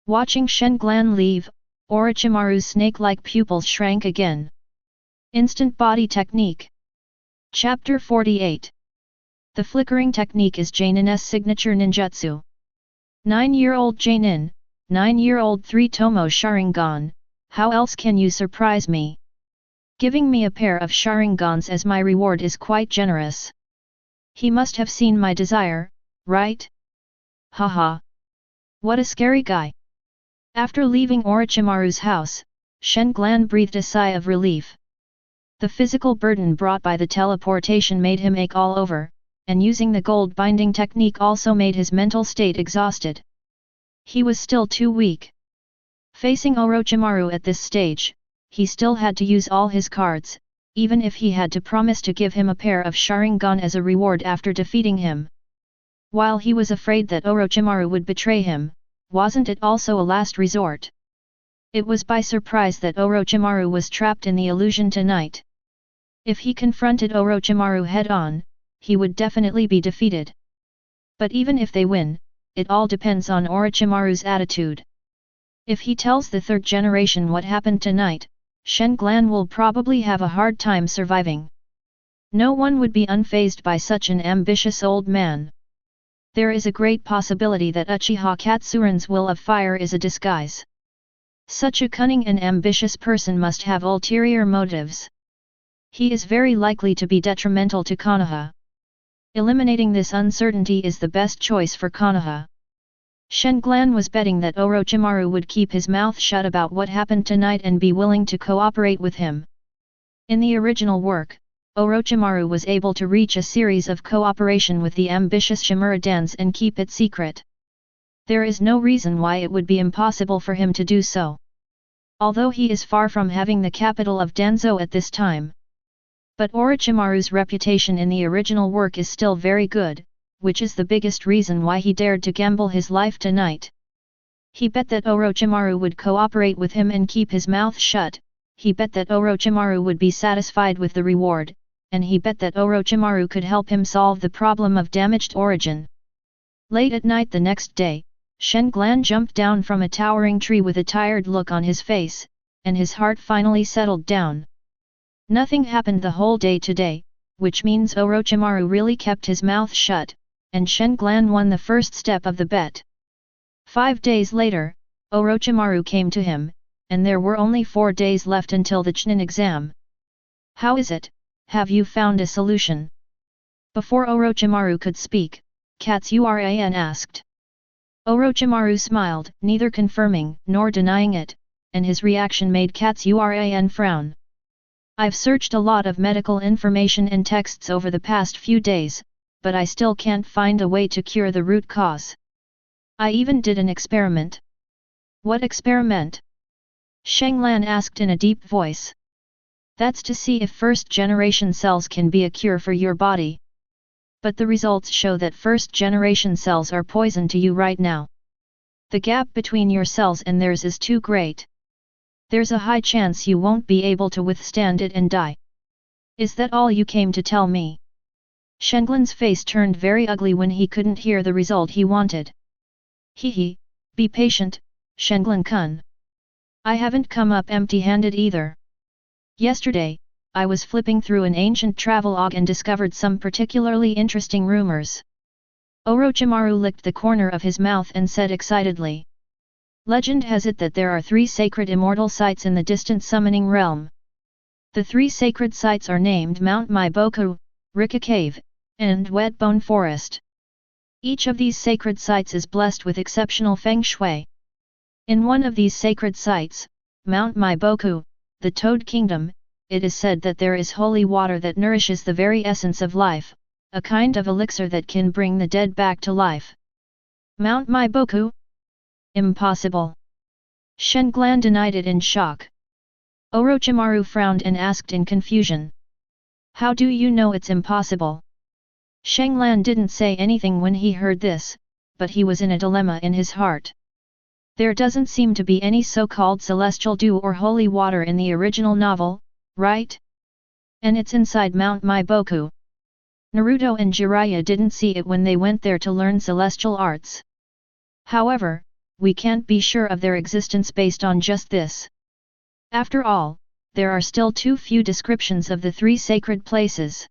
Watching Shenglun leave, Orochimaru's snake-like pupils shrank again. Instant Body Technique. Chapter 48. The flickering technique is Chunin's signature ninjutsu. 9-year-old Chunin, 9-year-old 3 Tomo Sharingan, how else can you surprise me? Giving me a pair of Sharingans as my reward is quite generous. He must have seen my desire, right? Haha. What a scary guy. After leaving Orochimaru's house, Shenglun breathed a sigh of relief. The physical burden brought by the teleportation made him ache all over, and using the gold binding technique also made his mental state exhausted. He was still too weak. Facing Orochimaru at this stage, he still had to use all his cards, even if he had to promise to give him a pair of Sharingan as a reward after defeating him. While he was afraid that Orochimaru would betray him, wasn't it also a last resort? It was by surprise that Orochimaru was trapped in the illusion tonight. If he confronted Orochimaru head-on, he would definitely be defeated. But even if they win, it all depends on Orochimaru's attitude. If he tells the third generation what happened tonight, Shenglun will probably have a hard time surviving. No one would be unfazed by such an ambitious old man. There is a great possibility that Uchiha Katsuran's will of fire is a disguise. Such a cunning and ambitious person must have ulterior motives. He is very likely to be detrimental to Konoha. Eliminating this uncertainty is the best choice for Konoha. Shenglan was betting that Orochimaru would keep his mouth shut about what happened tonight and be willing to cooperate with him. In the original work, Orochimaru was able to reach a series of cooperation with the ambitious Shimura-dans and keep it secret. There is no reason why it would be impossible for him to do so. Although he is far from having the capital of Danzo at this time. But Orochimaru's reputation in the original work is still very good, which is the biggest reason why he dared to gamble his life tonight. He bet that Orochimaru would cooperate with him and keep his mouth shut, he bet that Orochimaru would be satisfied with the reward, and he bet that Orochimaru could help him solve the problem of damaged origin. Late at night the next day, Shenglan jumped down from a towering tree with a tired look on his face, and his heart finally settled down. Nothing happened the whole day today, which means Orochimaru really kept his mouth shut, and Shenglan won the first step of the bet. 5 days later, Orochimaru came to him, and there were only 4 days left until the Chunin exam. "How is it? Have you found a solution?" Before Orochimaru could speak, Katsuran asked. Orochimaru smiled, neither confirming nor denying it, and his reaction made Katsuran frown. "I've searched a lot of medical information and texts over the past few days, but I still can't find a way to cure the root cause. I even did an experiment." "What experiment?" Shenglan asked in a deep voice. "That's to see if first-generation cells can be a cure for your body. But the results show that first-generation cells are poison to you right now. The gap between your cells and theirs is too great. There's a high chance you won't be able to withstand it and die. Is that all you came to tell me?" Shenglan's face turned very ugly when he couldn't hear the result he wanted. "Hehe, be patient, Shenglan-kun. I haven't come up empty-handed either. Yesterday, I was flipping through an ancient travelogue and discovered some particularly interesting rumors." Orochimaru licked the corner of his mouth and said excitedly. "Legend has it that there are 3 sacred immortal sites in the distant summoning realm. The 3 sacred sites are named Mount Maiboku, Rika Cave, and Wetbone Forest. Each of these sacred sites is blessed with exceptional feng shui. In one of these sacred sites, Mount Maiboku, the Toad Kingdom, it is said that there is holy water that nourishes the very essence of life, a kind of elixir that can bring the dead back to life." "Mount Maiboku? Impossible." Shenglan denied it in shock. Orochimaru frowned and asked in confusion. "How do you know it's impossible?" Shenglan didn't say anything when he heard this, but he was in a dilemma in his heart. There doesn't seem to be any so-called celestial dew or holy water in the original novel, right? And it's inside Mount Maiboku. Naruto and Jiraiya didn't see it when they went there to learn celestial arts. However, we can't be sure of their existence based on just this. After all, there are still too few descriptions of the 3 sacred places.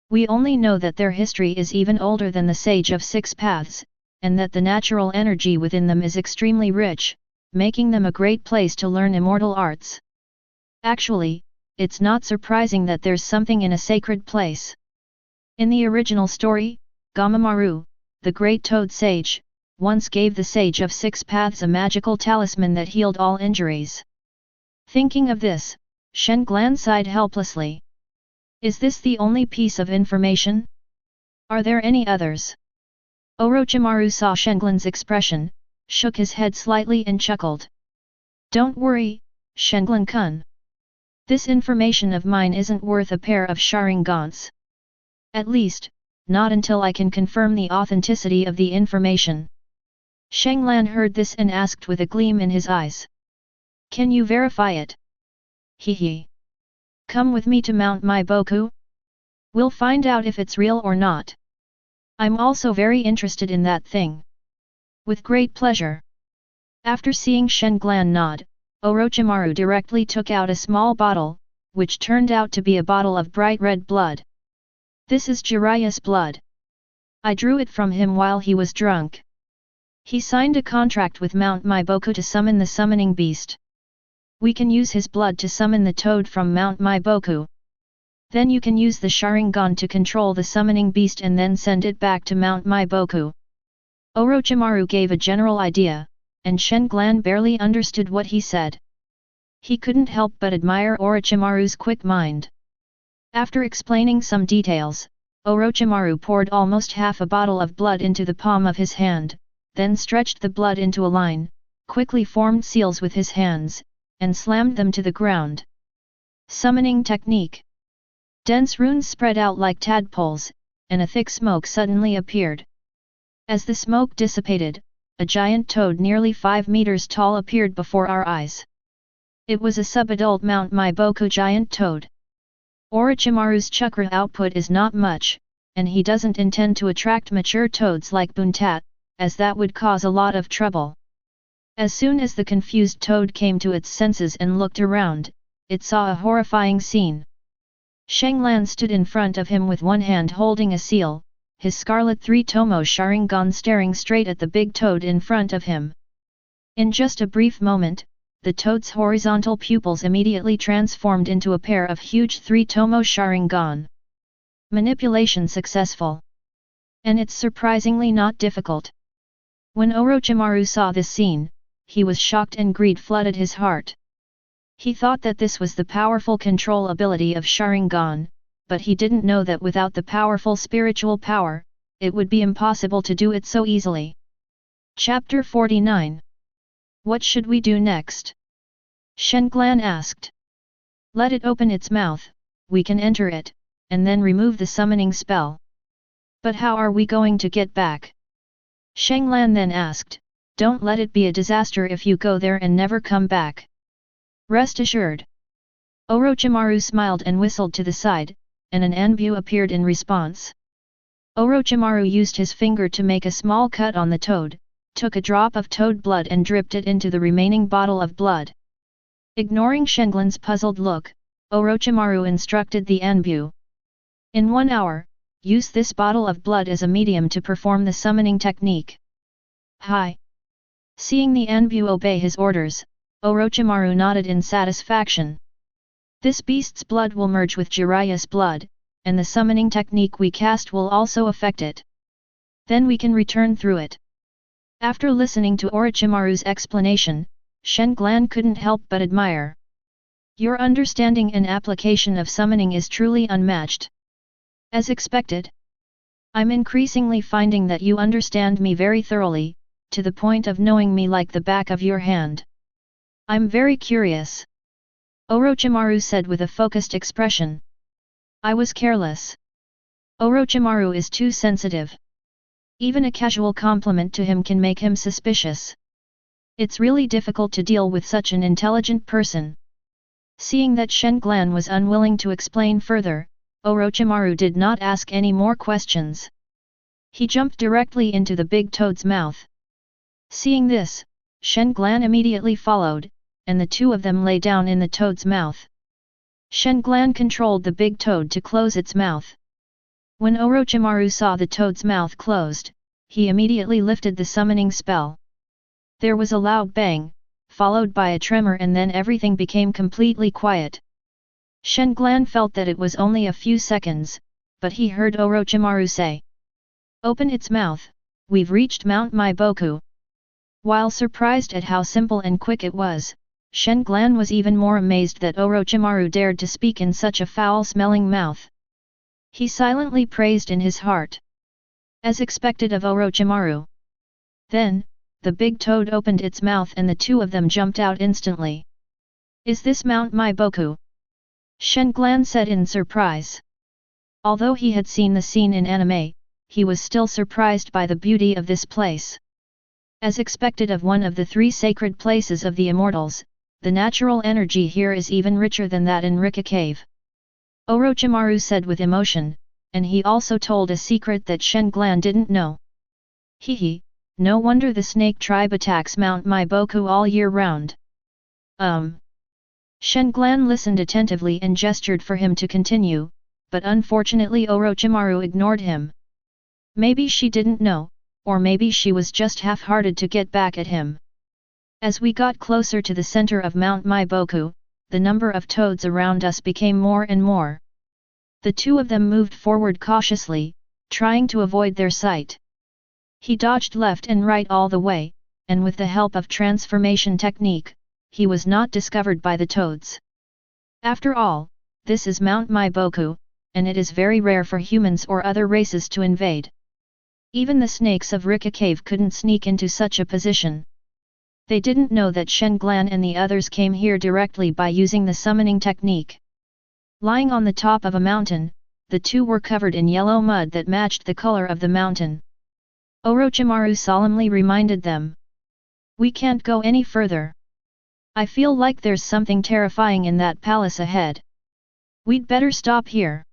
We only know that their history is even older than the Sage of 6 Paths, and that the natural energy within them is extremely rich, making them a great place to learn immortal arts. Actually, it's not surprising that there's something in a sacred place. In the original story, Gamamaru, the great toad sage, once gave the Sage of 6 Paths a magical talisman that healed all injuries. Thinking of this, Shenglan sighed helplessly. Is this the only piece of information? Are there any others? Orochimaru saw Shenglan's expression, shook his head slightly and chuckled. "Don't worry, Shenglan-kun. This information of mine isn't worth a pair of Sharingans. At least, not until I can confirm the authenticity of the information." Shenglan heard this and asked with a gleam in his eyes. "Can you verify it?" "Hehe. Come with me to Mount Maiboku? We'll find out if it's real or not. I'm also very interested in that thing." "With great pleasure." After seeing Shenglan nod, Orochimaru directly took out a small bottle, which turned out to be a bottle of bright red blood. "This is Jiraiya's blood. I drew it from him while he was drunk. He signed a contract with Mount Miboku to summon the summoning beast. We can use his blood to summon the toad from Mount Miboku. Then you can use the Sharingan to control the summoning beast and then send it back to Mount Miboku. Orochimaru gave a general idea, and Shenglan barely understood what he said. He couldn't help but admire Orochimaru's quick mind. After explaining some details, Orochimaru poured almost half a bottle of blood into the palm of his hand, then stretched the blood into a line, quickly formed seals with his hands, and slammed them to the ground. Summoning technique. Dense runes spread out like tadpoles, and a thick smoke suddenly appeared. As the smoke dissipated, a giant toad nearly 5 meters tall appeared before our eyes. It was a sub-adult Mount Miboku giant toad. Orochimaru's chakra output is not much, and he doesn't intend to attract mature toads like Buntat, as that would cause a lot of trouble. As soon as the confused toad came to its senses and looked around, it saw a horrifying scene. Shenglan stood in front of him with one hand holding a seal, his scarlet three-tomo Sharingan staring straight at the big toad in front of him. In just a brief moment, the toad's horizontal pupils immediately transformed into a pair of huge three-tomo Sharingan. Manipulation successful. And it's surprisingly not difficult. When Orochimaru saw this scene, he was shocked and greed flooded his heart. He thought that this was the powerful control ability of Sharingan, but he didn't know that without the powerful spiritual power, it would be impossible to do it so easily. Chapter 49. What should we do next? Shenglan asked. Let it open its mouth, we can enter it, and then remove the summoning spell. But how are we going to get back? Shenglan then asked, don't let it be a disaster if you go there and never come back. Rest assured. Orochimaru smiled and whistled to the side, and an anbu appeared in response. Orochimaru used his finger to make a small cut on the toad, took a drop of toad blood and dripped it into the remaining bottle of blood. Ignoring Shenglan's puzzled look, Orochimaru instructed the anbu. In 1 hour, use this bottle of blood as a medium to perform the summoning technique. Hi! Seeing the anbu obey his orders, Orochimaru nodded in satisfaction. This beast's blood will merge with Jiraiya's blood, and the summoning technique we cast will also affect it. Then we can return through it. After listening to Orochimaru's explanation, Shenglan couldn't help but admire. Your understanding and application of summoning is truly unmatched. As expected. I'm increasingly finding that you understand me very thoroughly, to the point of knowing me like the back of your hand. I'm very curious. Orochimaru said with a focused expression. I was careless. Orochimaru is too sensitive. Even a casual compliment to him can make him suspicious. It's really difficult to deal with such an intelligent person. Seeing that Shenglan was unwilling to explain further, Orochimaru did not ask any more questions. He jumped directly into the big toad's mouth. Seeing this, Shenglan immediately followed, and the two of them lay down in the toad's mouth. Shenglan controlled the big toad to close its mouth. When Orochimaru saw the toad's mouth closed, he immediately lifted the summoning spell. There was a loud bang, followed by a tremor, and then everything became completely quiet. Shenglan felt that it was only a few seconds, but he heard Orochimaru say, "Open its mouth, we've reached Mount Miboku." While surprised at how simple and quick it was, Shenglan was even more amazed that Orochimaru dared to speak in such a foul-smelling mouth. He silently praised in his heart. As expected of Orochimaru. Then, the big toad opened its mouth and the two of them jumped out instantly. "Is this Mount Miboku?" Shenglan said in surprise. Although he had seen the scene in anime, he was still surprised by the beauty of this place. As expected of one of the 3 sacred places of the immortals, the natural energy here is even richer than that in Rika Cave. Orochimaru said with emotion, and he also told a secret that Shenglan didn't know. Hehe, no wonder the snake tribe attacks Mount Miboku all year round. Shenglan listened attentively and gestured for him to continue, but unfortunately Orochimaru ignored him. Maybe she didn't know, or maybe she was just half-hearted to get back at him. As we got closer to the center of Mount Maiboku, the number of toads around us became more and more. The two of them moved forward cautiously, trying to avoid their sight. He dodged left and right all the way, and with the help of transformation technique, he was not discovered by the toads. After all, this is Mount Maiboku, and it is very rare for humans or other races to invade. Even the snakes of Rika Cave couldn't sneak into such a position. They didn't know that Shen Glan and the others came here directly by using the summoning technique. Lying on the top of a mountain, the two were covered in yellow mud that matched the color of the mountain. Orochimaru solemnly reminded them. We can't go any further. I feel like there's something terrifying in that palace ahead. We'd better stop here.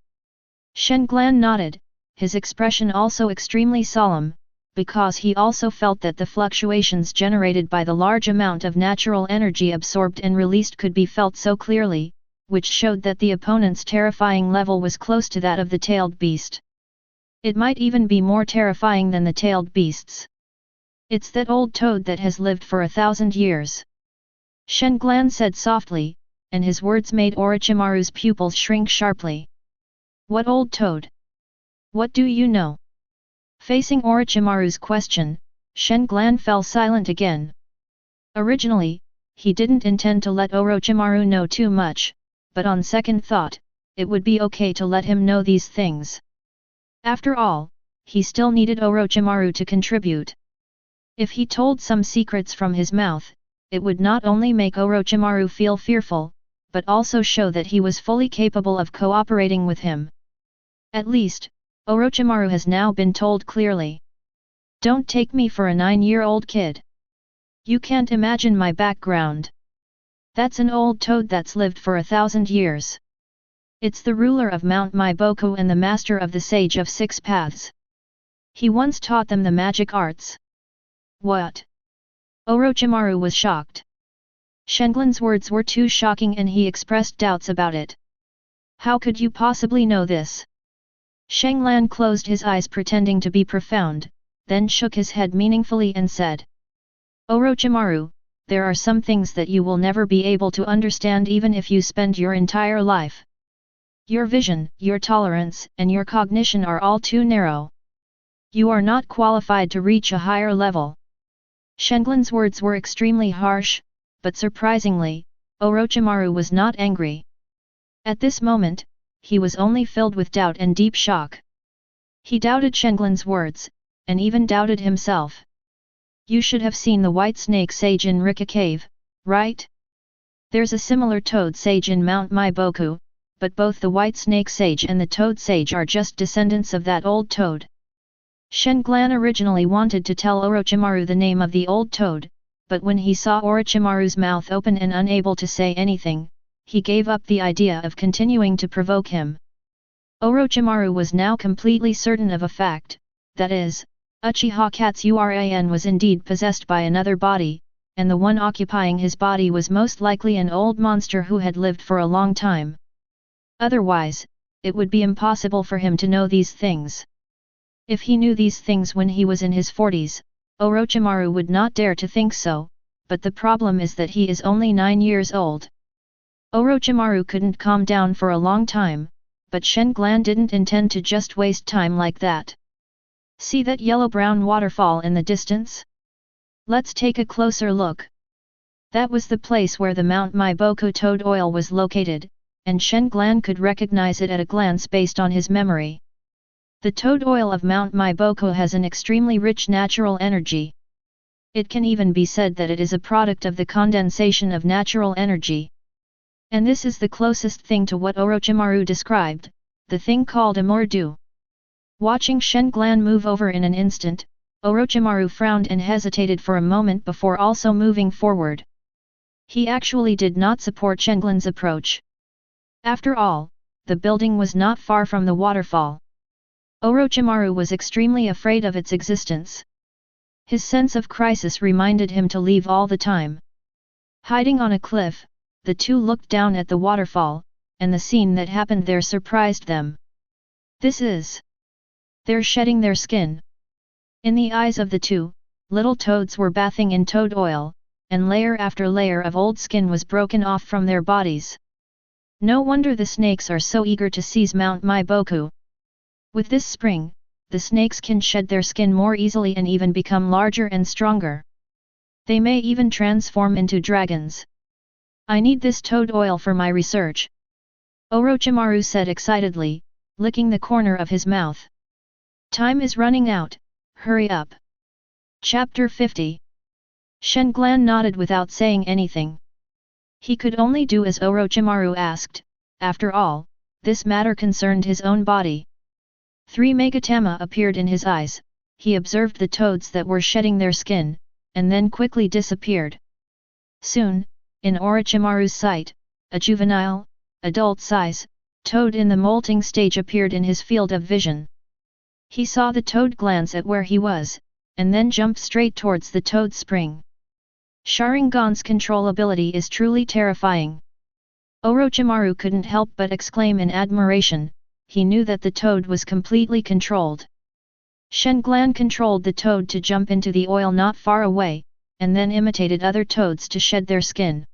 Shen Glan nodded, his expression also extremely solemn, because he also felt that the fluctuations generated by the large amount of natural energy absorbed and released could be felt so clearly, which showed that the opponent's terrifying level was close to that of the tailed beast. It might even be more terrifying than the tailed beasts. It's that old toad that has lived for 1,000 years. Shen Glan said softly, and his words made Orochimaru's pupils shrink sharply. What old toad? What do you know? Facing Orochimaru's question, Shen Glan fell silent again. Originally, he didn't intend to let Orochimaru know too much, but on second thought, it would be okay to let him know these things. After all, he still needed Orochimaru to contribute. If he told some secrets from his mouth, it would not only make Orochimaru feel fearful, but also show that he was fully capable of cooperating with him. At least, Orochimaru has now been told clearly. Don't take me for a 9-year-old kid. You can't imagine my background. That's an old toad that's lived for 1,000 years. It's the ruler of Mount Maiboku and the master of the Sage of Six Paths. He once taught them the magic arts. What? Orochimaru was shocked. Shenglan's words were too shocking and he expressed doubts about it. How could you possibly know this? Shenglan closed his eyes pretending to be profound, then shook his head meaningfully and said. Orochimaru, there are some things that you will never be able to understand even if you spend your entire life. Your vision, your tolerance, and your cognition are all too narrow. You are not qualified to reach a higher level. Shenglan's words were extremely harsh, but surprisingly, Orochimaru was not angry. At this moment, he was only filled with doubt and deep shock. He doubted Shenglan's words, and even doubted himself. You should have seen the white snake sage in Rika Cave, right? There's a similar toad sage in Mount Maiboku, but both the white snake sage and the toad sage are just descendants of that old toad. Shen Glan originally wanted to tell Orochimaru the name of the old toad, but when he saw Orochimaru's mouth open and unable to say anything, he gave up the idea of continuing to provoke him. Orochimaru was now completely certain of a fact, that is, Uchiha Katsuran was indeed possessed by another body, and the one occupying his body was most likely an old monster who had lived for a long time. Otherwise, it would be impossible for him to know these things. If he knew these things when he was in his 40s, Orochimaru would not dare to think so, but the problem is that he is only 9 years old. Orochimaru couldn't calm down for a long time, but Shen Glan didn't intend to just waste time like that. See that yellow-brown waterfall in the distance? Let's take a closer look. That was the place where the Mount Maiboku toad oil was located, and Shen Glan could recognize it at a glance based on his memory. The toad oil of Mount Maiboku has an extremely rich natural energy. It can even be said that it is a product of the condensation of natural energy. And this is the closest thing to what Orochimaru described, the thing called immortal. Watching Shen Glan move over in an instant, Orochimaru frowned and hesitated for a moment before also moving forward. He actually did not support Shen Glan's approach. After all, the building was not far from the waterfall. Orochimaru was extremely afraid of its existence. His sense of crisis reminded him to leave all the time. Hiding on a cliff, the two looked down at the waterfall, and the scene that happened there surprised them. This They're shedding their skin. In the eyes of the two, little toads were bathing in toad oil, and layer after layer of old skin was broken off from their bodies. No wonder the snakes are so eager to seize Mount Maiboku. With this spring, the snakes can shed their skin more easily and even become larger and stronger. They may even transform into dragons. I need this toad oil for my research, Orochimaru said excitedly, licking the corner of his mouth. Time is running out, hurry up. Chapter 50. Shenglan nodded without saying anything. He could only do as Orochimaru asked. After all, this matter concerned his own body. 3 Megatama appeared in his eyes. He observed the toads that were shedding their skin, and then quickly disappeared. Soon, in Orochimaru's sight, a juvenile, adult-size, toad in the molting stage appeared in his field of vision. He saw the toad glance at where he was, and then jumped straight towards the toad spring. Sharingan's control ability is truly terrifying. Orochimaru couldn't help but exclaim in admiration. He knew that the toad was completely controlled. Shenglan controlled the toad to jump into the oil not far away, and then imitated other toads to shed their skin.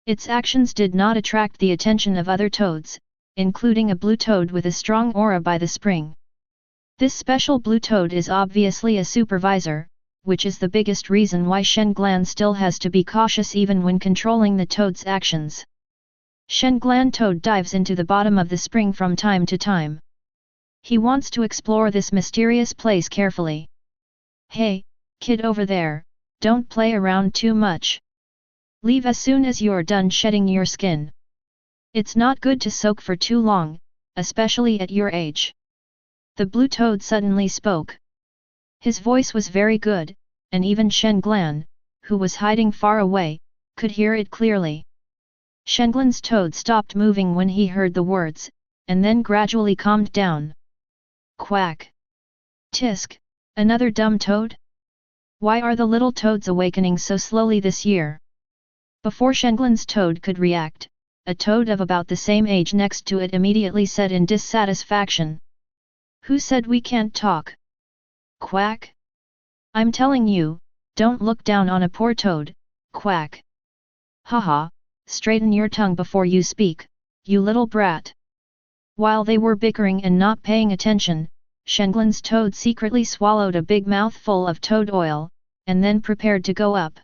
Its actions did not attract the attention of other toads, including a blue toad with a strong aura by the spring. This special blue toad is obviously a supervisor, which is the biggest reason why Shenglan still has to be cautious even when controlling the toad's actions. Shenglan toad dives into the bottom of the spring from time to time. He wants to explore this mysterious place carefully. Hey, kid over there, don't play around too much. Leave as soon as you're done shedding your skin. It's not good to soak for too long, especially at your age. The blue toad suddenly spoke. His voice was very good, and even Shenglan, who was hiding far away, could hear it clearly. Shenglan's toad stopped moving when he heard the words, and then gradually calmed down. Quack! Tisk! Another dumb toad? Why are the little toads awakening so slowly this year? Before Shenglan's toad could react, a toad of about the same age next to it immediately said in dissatisfaction. Who said we can't talk? Quack! I'm telling you, don't look down on a poor toad, quack! Haha! Straighten your tongue before you speak, you little brat. While they were bickering and not paying attention, Shenglan's toad secretly swallowed a big mouthful of toad oil, and then prepared to go up.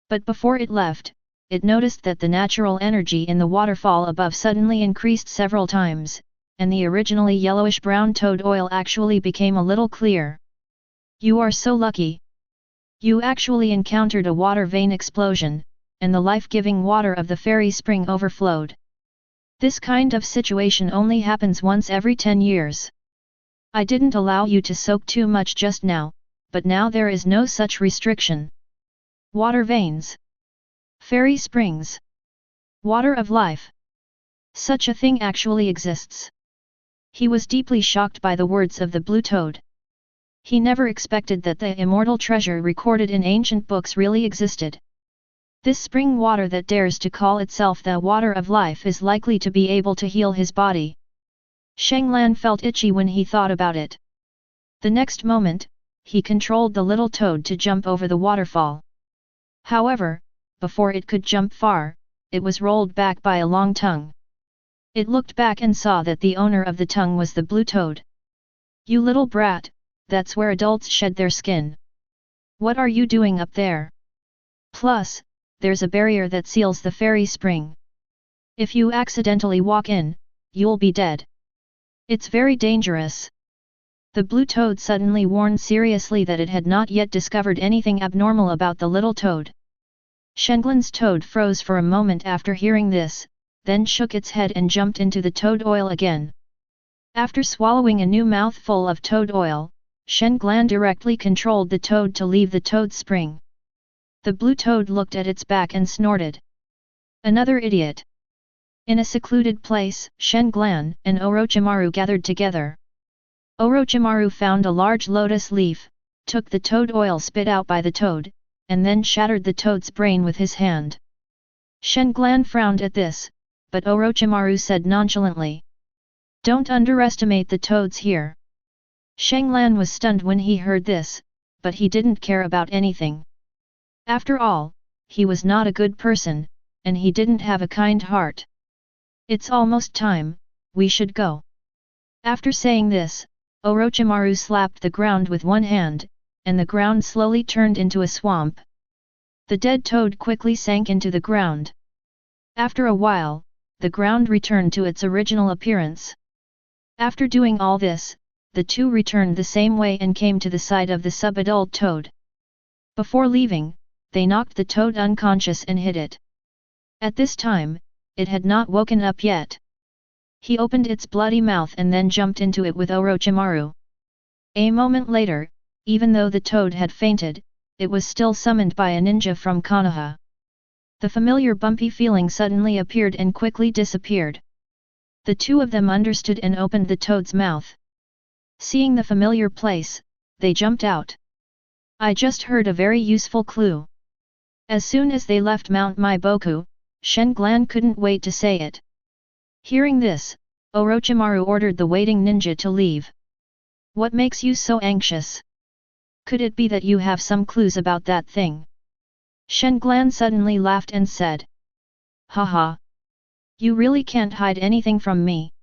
But before it left, it noticed that the natural energy in the waterfall above suddenly increased several times, and the originally yellowish-brown toad oil actually became a little clear. You are so lucky. You actually encountered a water vein explosion, and the life-giving water of the fairy spring overflowed. This kind of situation only happens once every 10 years. I didn't allow you to soak too much just now, but now there is no such restriction. Water veins. Fairy springs. Water of life. Such a thing actually exists. He was deeply shocked by the words of the blue toad. He never expected that the immortal treasure recorded in ancient books really existed. This spring water that dares to call itself the water of life is likely to be able to heal his body. Shenglan felt itchy when he thought about it. The next moment, he controlled the little toad to jump over the waterfall. However, before it could jump far, it was rolled back by a long tongue. It looked back and saw that the owner of the tongue was the blue toad. You little brat, that's where adults shed their skin. What are you doing up there? Plus, there's a barrier that seals the fairy spring. If you accidentally walk in, you'll be dead. It's very dangerous. The blue toad suddenly warned seriously that it had not yet discovered anything abnormal about the little toad. Shenglan's toad froze for a moment after hearing this, then shook its head and jumped into the toad oil again. After swallowing a new mouthful of toad oil, Shenglan directly controlled the toad to leave the toad spring. The blue toad looked at its back and snorted. Another idiot. In a secluded place, Shenglan and Orochimaru gathered together. Orochimaru found a large lotus leaf, took the toad oil spit out by the toad, and then shattered the toad's brain with his hand. Shenglan frowned at this, but Orochimaru said nonchalantly. Don't underestimate the toads here. Shanglan was stunned when he heard this, but he didn't care about anything. After all, he was not a good person, and he didn't have a kind heart. It's almost time, we should go. After saying this, Orochimaru slapped the ground with one hand, and the ground slowly turned into a swamp. The dead toad quickly sank into the ground. After a while, the ground returned to its original appearance. After doing all this, the two returned the same way and came to the side of the sub-adult toad. Before leaving, they knocked the toad unconscious and hid it. At this time, it had not woken up yet. He opened its bloody mouth and then jumped into it with Orochimaru. A moment later, even though the toad had fainted, it was still summoned by a ninja from Konoha. The familiar bumpy feeling suddenly appeared and quickly disappeared. The two of them understood and opened the toad's mouth. Seeing the familiar place, they jumped out. I just heard a very useful clue. As soon as they left Mount Maiboku, Shanglan couldn't wait to say it. Hearing this, Orochimaru ordered the waiting ninja to leave. What makes you so anxious? Could it be that you have some clues about that thing? Shanglan suddenly laughed and said. Haha. You really can't hide anything from me.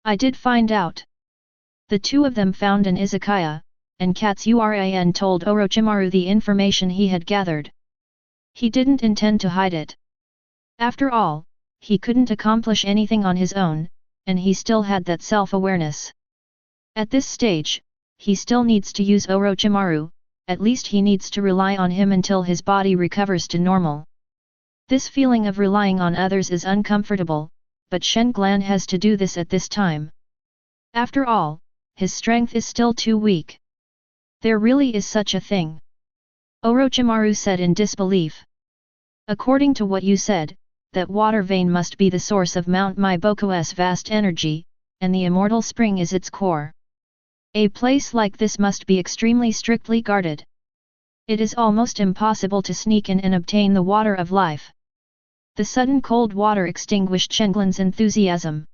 I did find out. The two of them found an izakaya, and Katsurin told Orochimaru the information he had gathered. He didn't intend to hide it. After all, he couldn't accomplish anything on his own, and he still had that self-awareness. At this stage, he still needs to use Orochimaru, at least he needs to rely on him until his body recovers to normal. This feeling of relying on others is uncomfortable, but Shanglan has to do this at this time. After all, his strength is still too weak. There really is such a thing. Orochimaru said in disbelief. According to what you said, that water vein must be the source of Mount Maiboku's vast energy, and the immortal spring is its core. A place like this must be extremely strictly guarded. It is almost impossible to sneak in and obtain the water of life. The sudden cold water extinguished Shanglan's enthusiasm.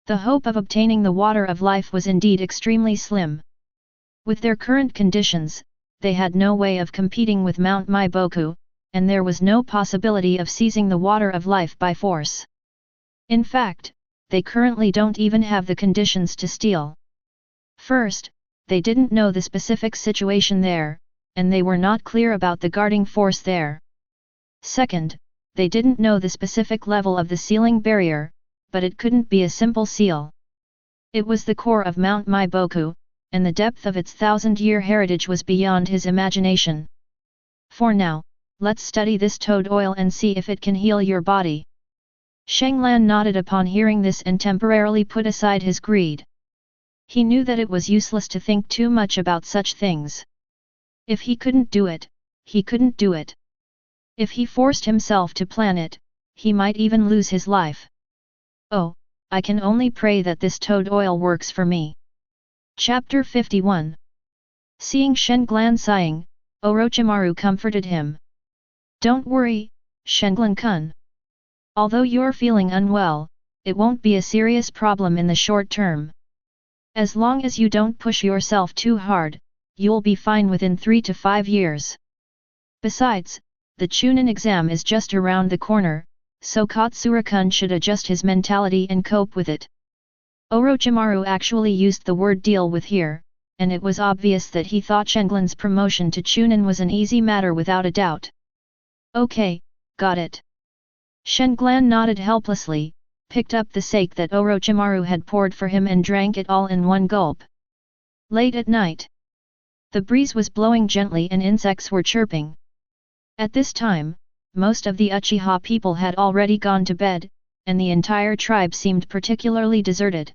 The hope of obtaining the water of life was indeed extremely slim. With their current conditions, they had no way of competing with Mount Maiboku, and there was no possibility of seizing the water of life by force. In fact, they currently don't even have the conditions to steal. First, they didn't know the specific situation there, and they were not clear about the guarding force there. Second, they didn't know the specific level of the sealing barrier, but it couldn't be a simple seal. It was the core of Mount Maiboku, and the depth of its 1,000-year heritage was beyond his imagination. For now, let's study this toad oil and see if it can heal your body. Shanglan nodded upon hearing this and temporarily put aside his greed. He knew that it was useless to think too much about such things. If he couldn't do it, he couldn't do it. If he forced himself to plan it, he might even lose his life. Oh, I can only pray that this toad oil works for me. Chapter 51. Seeing Shanglan sighing, Orochimaru comforted him. Don't worry, Shanglan-kun. Although you're feeling unwell, it won't be a serious problem in the short term. As long as you don't push yourself too hard, you'll be fine within 3 to 5 years. Besides, the Chunin exam is just around the corner, so Katsura-kun should adjust his mentality and cope with it. Orochimaru actually used the word deal with here, and it was obvious that he thought Shanglan's promotion to Chunin was an easy matter without a doubt. Okay, got it. Shanglan nodded helplessly, picked up the sake that Orochimaru had poured for him and drank it all in one gulp. Late at night. The breeze was blowing gently and insects were chirping. At this time, most of the Uchiha people had already gone to bed, and the entire tribe seemed particularly deserted.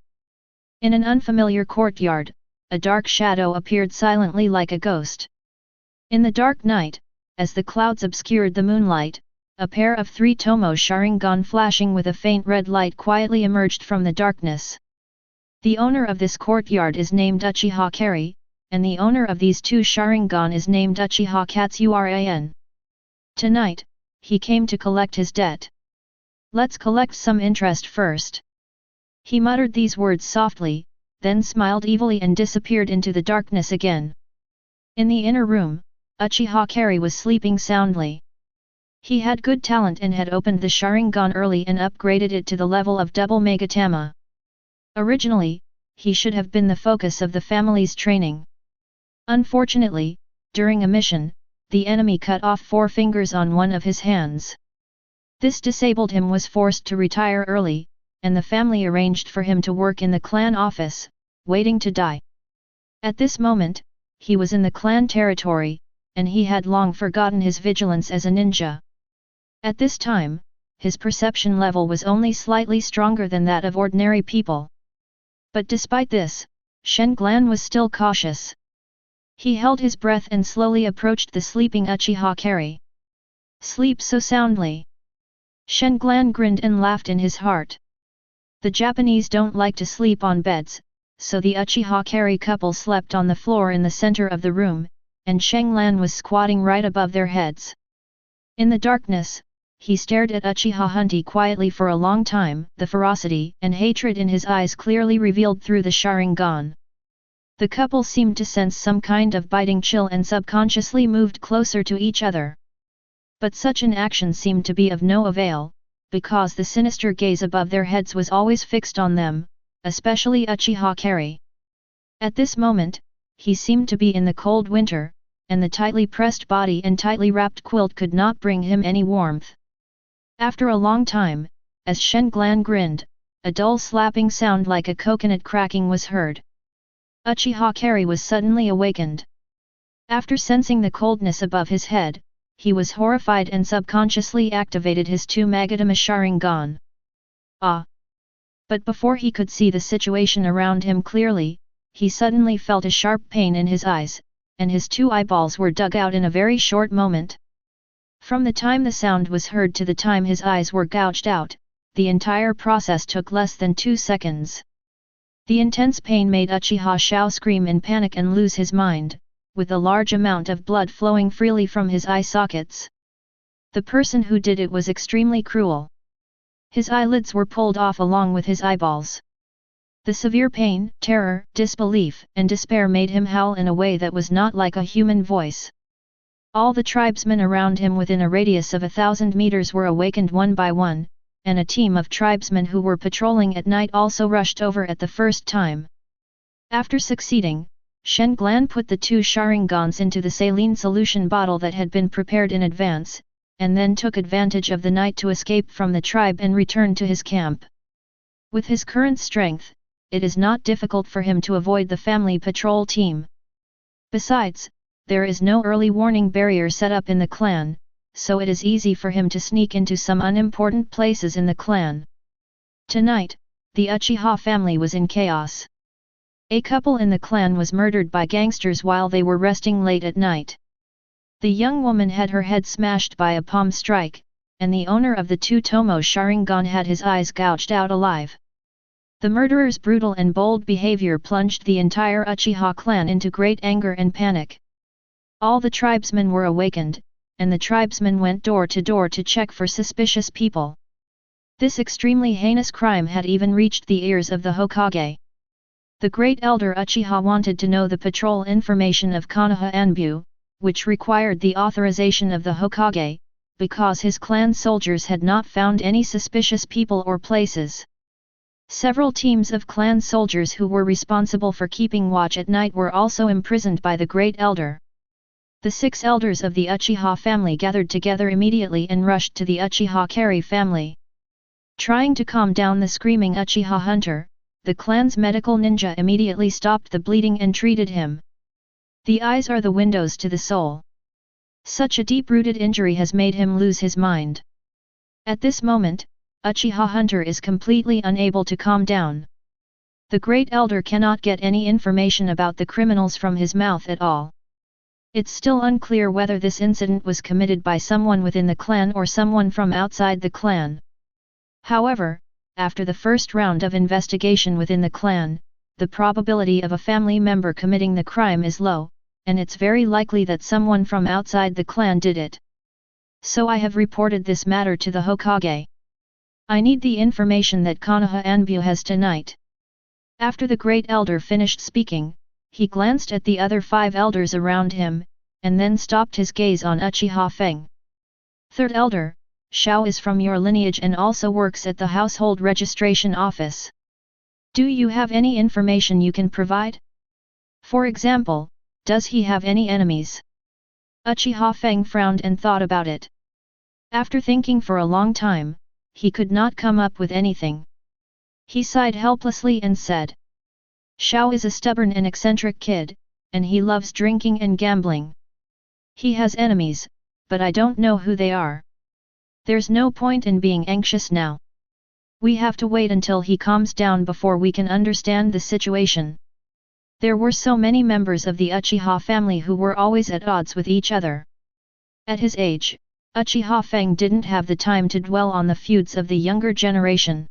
In an unfamiliar courtyard, a dark shadow appeared silently like a ghost. In the dark night, as the clouds obscured the moonlight, a pair of 3 Tomo Sharingan flashing with a faint red light quietly emerged from the darkness. The owner of this courtyard is named Uchiha Kari, and the owner of these 2 Sharingan is named Uchiha Katsurin. Tonight, he came to collect his debt. Let's collect some interest first. He muttered these words softly, then smiled evilly and disappeared into the darkness again. In the inner room, Uchiha Kari was sleeping soundly. He had good talent and had opened the Sharingan early and upgraded it to the level of double Megatama. Originally, he should have been the focus of the family's training. Unfortunately, during a mission, the enemy cut off 4 fingers on one of his hands. This disabled him, was forced to retire early, and the family arranged for him to work in the clan office, waiting to die. At this moment, he was in the clan territory, and he had long forgotten his vigilance as a ninja. At this time, his perception level was only slightly stronger than that of ordinary people. But despite this, Shen Glan was still cautious. He held his breath and slowly approached the sleeping Uchiha Kari. "Sleep so soundly." Shen Glan grinned and laughed in his heart. The Japanese don't like to sleep on beds, so the Uchiha Kari couple slept on the floor in the center of the room, and Shen Glan was squatting right above their heads. In the darkness, he stared at Uchiha Hunty quietly for a long time, the ferocity and hatred in his eyes clearly revealed through the Sharingan. The couple seemed to sense some kind of biting chill and subconsciously moved closer to each other. But such an action seemed to be of no avail, because the sinister gaze above their heads was always fixed on them, especially Uchiha Kari. At this moment, he seemed to be in the cold winter, and the tightly pressed body and tightly wrapped quilt could not bring him any warmth. After a long time, as Shen Glan grinned, a dull slapping sound like a coconut cracking was heard. Uchiha Kari was suddenly awakened. After sensing the coldness above his head, he was horrified and subconsciously activated his 2 Magatama Sharingan. Ah! But before he could see the situation around him clearly, he suddenly felt a sharp pain in his eyes, and his 2 eyeballs were dug out in a very short moment. From the time the sound was heard to the time his eyes were gouged out, the entire process took less than 2 seconds. The intense pain made Uchiha Shao scream in panic and lose his mind, with a large amount of blood flowing freely from his eye sockets. The person who did it was extremely cruel. His eyelids were pulled off along with his eyeballs. The severe pain, terror, disbelief, and despair made him howl in a way that was not like a human voice. All the tribesmen around him within a radius of 1,000 meters were awakened one by one, and a team of tribesmen who were patrolling at night also rushed over at the first time. After succeeding, Shen Glan put the 2 Sharingans into the saline solution bottle that had been prepared in advance, and then took advantage of the night to escape from the tribe and return to his camp. With his current strength, it is not difficult for him to avoid the family patrol team. Besides, there is no early warning barrier set up in the clan, so it is easy for him to sneak into some unimportant places in the clan. Tonight, the Uchiha family was in chaos. A couple in the clan was murdered by gangsters while they were resting late at night. The young woman had her head smashed by a palm strike, and the owner of the 2 Tomo Sharingan had his eyes gouged out alive. The murderer's brutal and bold behavior plunged the entire Uchiha clan into great anger and panic. All the tribesmen were awakened, and the tribesmen went door to door to check for suspicious people. This extremely heinous crime had even reached the ears of the Hokage. The great elder Uchiha wanted to know the patrol information of Konoha Anbu, which required the authorization of the Hokage, because his clan soldiers had not found any suspicious people or places. Several teams of clan soldiers who were responsible for keeping watch at night were also imprisoned by the great elder. The 6 elders of the Uchiha family gathered together immediately and rushed to the Uchiha Kari family. Trying to calm down the screaming Uchiha hunter, the clan's medical ninja immediately stopped the bleeding and treated him. The eyes are the windows to the soul. Such a deep-rooted injury has made him lose his mind. At this moment, Uchiha hunter is completely unable to calm down. The great elder cannot get any information about the criminals from his mouth at all. It's still unclear whether this incident was committed by someone within the clan or someone from outside the clan. However, after the first round of investigation within the clan, the probability of a family member committing the crime is low, and it's very likely that someone from outside the clan did it. So I have reported this matter to the Hokage. I need the information that Konoha Anbu has tonight. After the great elder finished speaking, he glanced at the other 5 elders around him, and then stopped his gaze on Uchiha Feng. Third elder, Shao is from your lineage and also works at the household registration office. Do you have any information you can provide? For example, does he have any enemies? Uchiha Feng frowned and thought about it. After thinking for a long time, he could not come up with anything. He sighed helplessly and said, Shao is a stubborn and eccentric kid, and he loves drinking and gambling. He has enemies, but I don't know who they are. There's no point in being anxious now. We have to wait until he calms down before we can understand the situation. There were so many members of the Uchiha family who were always at odds with each other. At his age, Uchiha Feng didn't have the time to dwell on the feuds of the younger generation.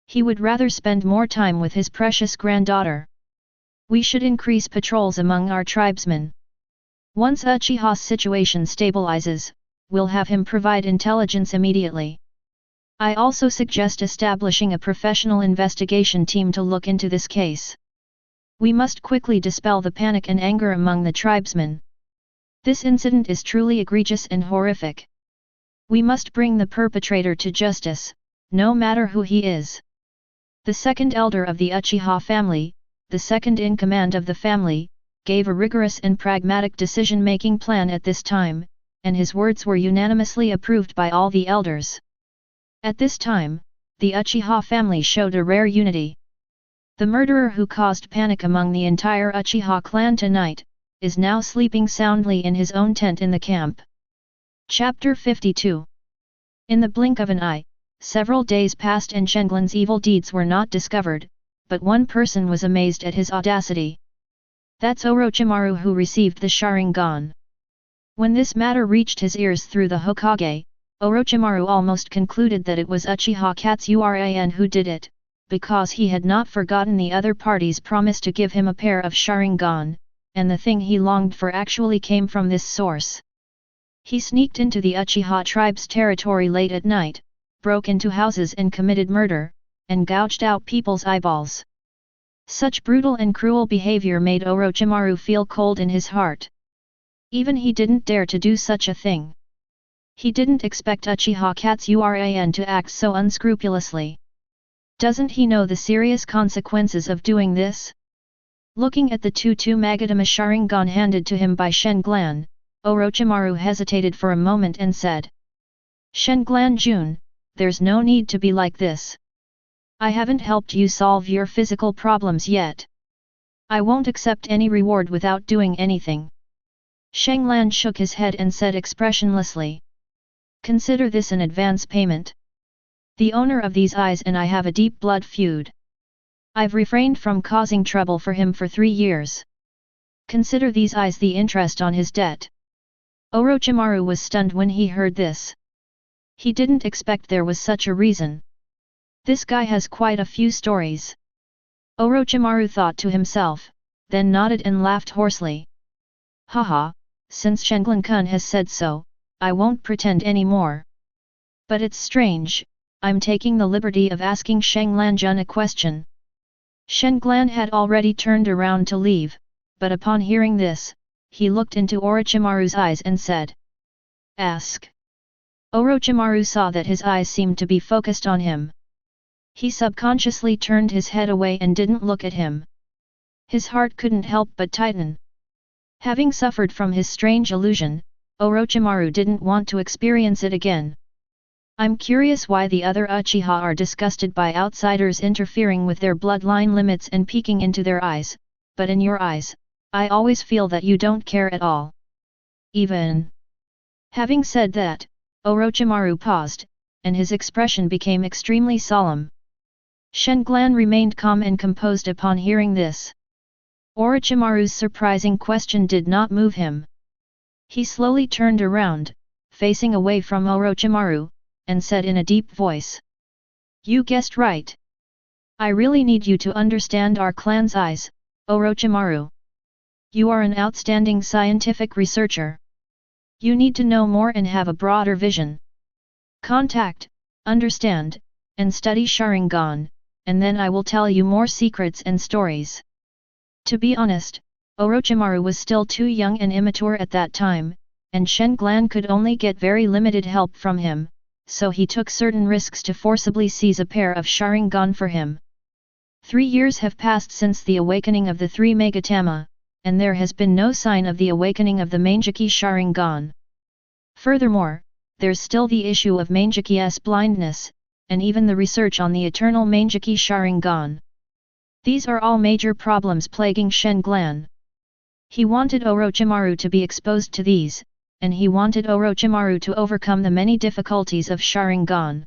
He would rather spend more time with his precious granddaughter. We should increase patrols among our tribesmen. Once Uchiha's situation stabilizes, we'll have him provide intelligence immediately. I also suggest establishing a professional investigation team to look into this case. We must quickly dispel the panic and anger among the tribesmen. This incident is truly egregious and horrific. We must bring the perpetrator to justice, no matter who he is. The second elder of the Uchiha family, the second in command of the family, gave a rigorous and pragmatic decision-making plan at this time, and his words were unanimously approved by all the elders. At this time, the Uchiha family showed a rare unity. The murderer who caused panic among the entire Uchiha clan tonight, is now sleeping soundly in his own tent in the camp. Chapter 52. In the blink of an eye, several days passed and Shenglan's evil deeds were not discovered, but one person was amazed at his audacity. That's Orochimaru, who received the Sharingan. When this matter reached his ears through the Hokage, Orochimaru almost concluded that it was Uchiha Katsuran who did it, because he had not forgotten the other party's promise to give him a pair of Sharingan, and the thing he longed for actually came from this source. He sneaked into the Uchiha tribe's territory late at night, broke into houses and committed murder, and gouged out people's eyeballs. Such brutal and cruel behavior made Orochimaru feel cold in his heart. Even he didn't dare to do such a thing. He didn't expect Uchiha Katsuran to act so unscrupulously. Doesn't he know the serious consequences of doing this? Looking at the Tutu Magatama Sharingan handed to him by Shenglan, Orochimaru hesitated for a moment and said, Shenglan-jun, there's no need to be like this. I haven't helped you solve your physical problems yet. I won't accept any reward without doing anything. Shenglan shook his head and said expressionlessly, Consider this an advance payment. The owner of these eyes and I have a deep blood feud. I've refrained from causing trouble for him for 3 years. Consider these eyes the interest on his debt. Orochimaru was stunned when he heard this. He didn't expect there was such a reason. This guy has quite a few stories. Orochimaru thought to himself, then nodded and laughed hoarsely. Haha, since Shenglan-kun has said so, I won't pretend any more. But it's strange, I'm taking the liberty of asking Shenglan-jun a question. Shenglan had already turned around to leave, but upon hearing this, he looked into Orochimaru's eyes and said, Ask. Orochimaru saw that his eyes seemed to be focused on him. He subconsciously turned his head away and didn't look at him. His heart couldn't help but tighten. Having suffered from his strange illusion, Orochimaru didn't want to experience it again. I'm curious why the other Uchiha are disgusted by outsiders interfering with their bloodline limits and peeking into their eyes, but in your eyes, I always feel that you don't care at all. Even. Having said that, Orochimaru paused, and his expression became extremely solemn. Shenglan remained calm and composed upon hearing this. Orochimaru's surprising question did not move him. He slowly turned around, facing away from Orochimaru, and said in a deep voice. You guessed right. I really need you to understand our clan's eyes, Orochimaru. You are an outstanding scientific researcher. You need to know more and have a broader vision. Contact, understand, and study Sharingan, and then I will tell you more secrets and stories. To be honest, Orochimaru was still too young and immature at that time, and Shen Glan could only get very limited help from him, so he took certain risks to forcibly seize a pair of Sharingan for him. 3 years have passed since the awakening of the three Megatama, and there has been no sign of the awakening of the Mangekyō Sharingan. Furthermore, there's still the issue of Mangekyō's blindness, and even the research on the eternal Mangekyō Sharingan. These are all major problems plaguing Shen Glan. He wanted Orochimaru to be exposed to these, and he wanted Orochimaru to overcome the many difficulties of Sharingan.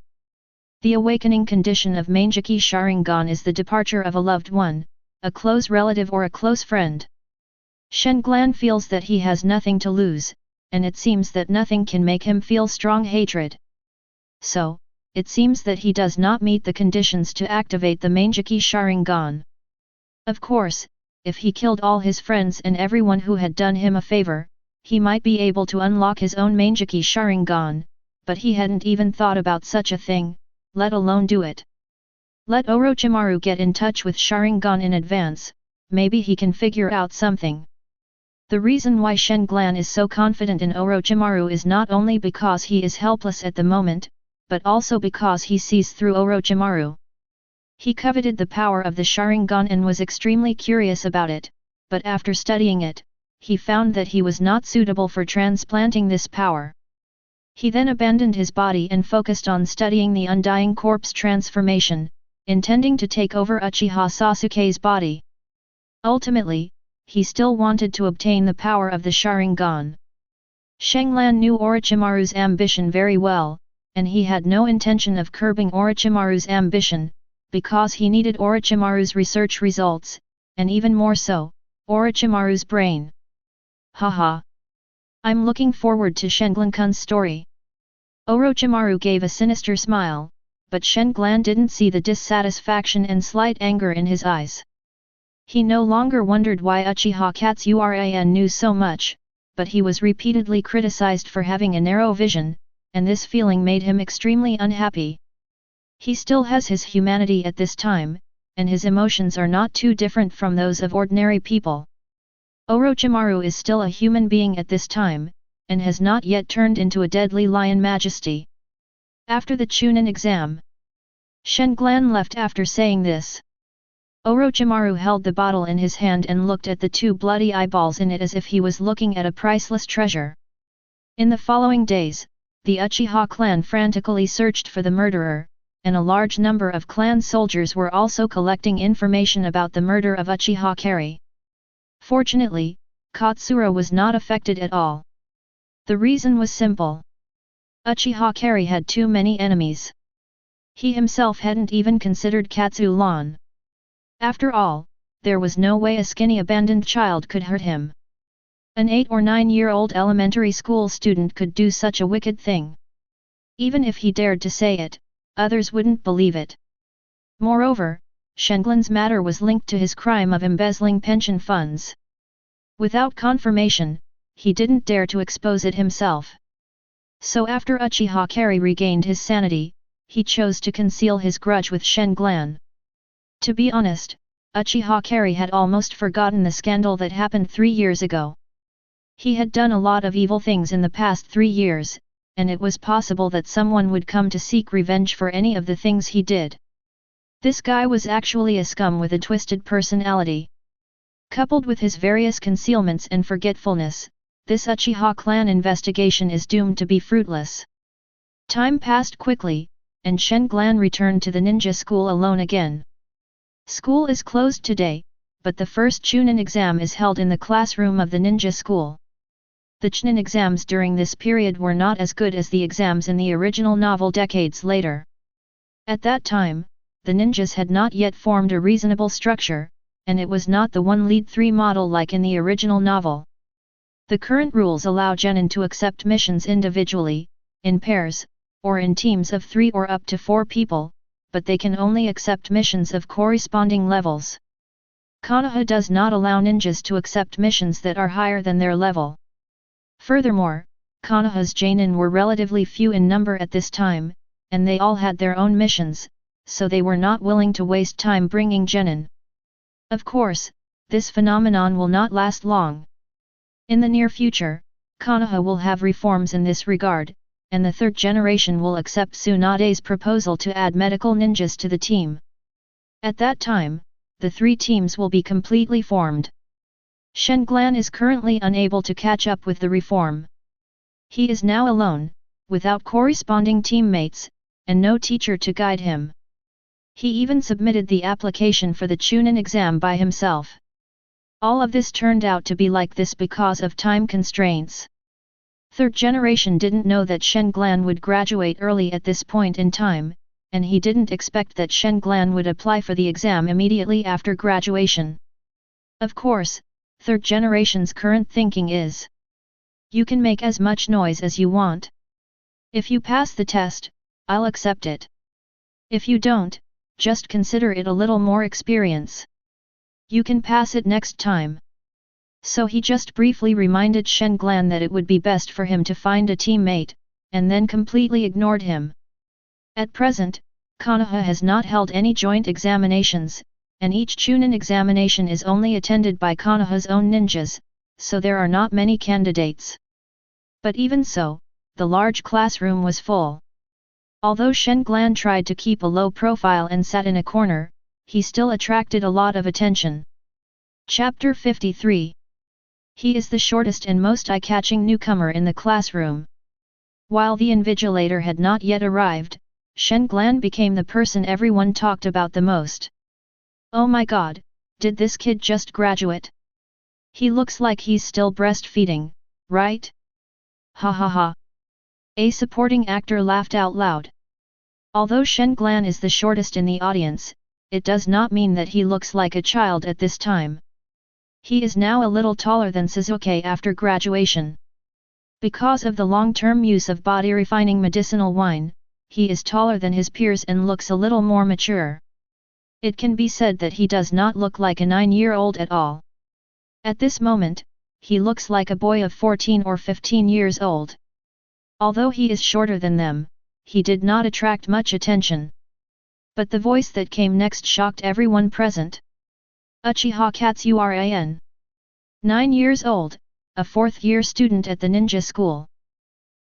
The awakening condition of Mangekyō Sharingan is the departure of a loved one, a close relative or a close friend. Shen Glan feels that he has nothing to lose, and it seems that nothing can make him feel strong hatred. So, it seems that he does not meet the conditions to activate the Mangekyō Sharingan. Of course, if he killed all his friends and everyone who had done him a favor, he might be able to unlock his own Mangekyō Sharingan, but he hadn't even thought about such a thing, let alone do it. Let Orochimaru get in touch with Sharingan in advance, maybe he can figure out something. The reason why Shen Glan is so confident in Orochimaru is not only because he is helpless at the moment, but also because he sees through Orochimaru. He coveted the power of the Sharingan and was extremely curious about it, but after studying it, he found that he was not suitable for transplanting this power. He then abandoned his body and focused on studying the undying corpse transformation, intending to take over Uchiha Sasuke's body. Ultimately, he still wanted to obtain the power of the Sharingan. Shen Glan knew Orochimaru's ambition very well, and he had no intention of curbing Orochimaru's ambition, because he needed Orochimaru's research results, and even more so, Orochimaru's brain. Haha. I'm looking forward to Shen Glan-kun's story. Orochimaru gave a sinister smile, but Shen Glan didn't see the dissatisfaction and slight anger in his eyes. He no longer wondered why Uchiha Katsuran knew so much, but he was repeatedly criticized for having a narrow vision, and this feeling made him extremely unhappy. He still has his humanity at this time, and his emotions are not too different from those of ordinary people. Orochimaru is still a human being at this time, and has not yet turned into a deadly lion majesty. After the Chunin exam, Shen Glan left after saying this. Orochimaru held the bottle in his hand and looked at the two bloody eyeballs in it as if he was looking at a priceless treasure. In the following days, the Uchiha clan frantically searched for the murderer, and a large number of clan soldiers were also collecting information about the murder of Uchiha Kari. Fortunately, Katsura was not affected at all. The reason was simple. Uchiha Kari had too many enemies. He himself hadn't even considered Katsulan. After all, there was no way a skinny abandoned child could hurt him. An 8 or 9-year-old elementary school student could do such a wicked thing. Even if he dared to say it, others wouldn't believe it. Moreover, Shen Glan's matter was linked to his crime of embezzling pension funds. Without confirmation, he didn't dare to expose it himself. So after Uchiha Kari regained his sanity, he chose to conceal his grudge with Shen Glan. To be honest, Uchiha Kari had almost forgotten the scandal that happened 3 years ago. He had done a lot of evil things in the past 3 years, and it was possible that someone would come to seek revenge for any of the things he did. This guy was actually a scum with a twisted personality. Coupled with his various concealments and forgetfulness, this Uchiha clan investigation is doomed to be fruitless. Time passed quickly, and Shen Glan returned to the ninja school alone again. School is closed today, but the first Chunin exam is held in the classroom of the ninja school. The Chunin exams during this period were not as good as the exams in the original novel decades later. At that time, the ninjas had not yet formed a reasonable structure, and it was not the one lead 3 model like in the original novel. The current rules allow genin to accept missions individually, in pairs, or in teams of 3 or up to 4 people, but they can only accept missions of corresponding levels. Konoha does not allow ninjas to accept missions that are higher than their level. Furthermore, Konoha's genin were relatively few in number at this time, and they all had their own missions, so they were not willing to waste time bringing genin. Of course, this phenomenon will not last long. In the near future, Konoha will have reforms in this regard, and the third generation will accept Tsunade's proposal to add medical ninjas to the team. At that time, the three teams will be completely formed. Shenglan is currently unable to catch up with the reform. He is now alone, without corresponding teammates, and no teacher to guide him. He even submitted the application for the Chunin exam by himself. All of this turned out to be like this because of time constraints. Third generation didn't know that Shenglan would graduate early at this point in time, and he didn't expect that Shenglan would apply for the exam immediately after graduation. Of course, third generation's current thinking is: you can make as much noise as you want. If you pass the test, I'll accept it. If you don't, just consider it a little more experience. You can pass it next time. So he just briefly reminded Shenglan that it would be best for him to find a teammate, and then completely ignored him. At present, Konoha has not held any joint examinations, and each Chunin examination is only attended by Konoha's own ninjas, so there are not many candidates. But even so, the large classroom was full. Although Shenglan tried to keep a low profile and sat in a corner, he still attracted a lot of attention. Chapter 53. He is the shortest and most eye-catching newcomer in the classroom. While the invigilator had not yet arrived, Shenglan became the person everyone talked about the most. Oh my god, did this kid just graduate? He looks like he's still breastfeeding, right? Ha ha ha. A supporting actor laughed out loud. Although Shenglan is the shortest in the audience, it does not mean that he looks like a child at this time. He is now a little taller than Sasuke after graduation. Because of the long-term use of body-refining medicinal wine, he is taller than his peers and looks a little more mature. It can be said that he does not look like a 9-year-old at all. At this moment, he looks like a boy of 14 or 15 years old. Although he is shorter than them, he did not attract much attention. But the voice that came next shocked everyone present. Uchiha Katsuran. 9 years old, a 4th-year student at the ninja school.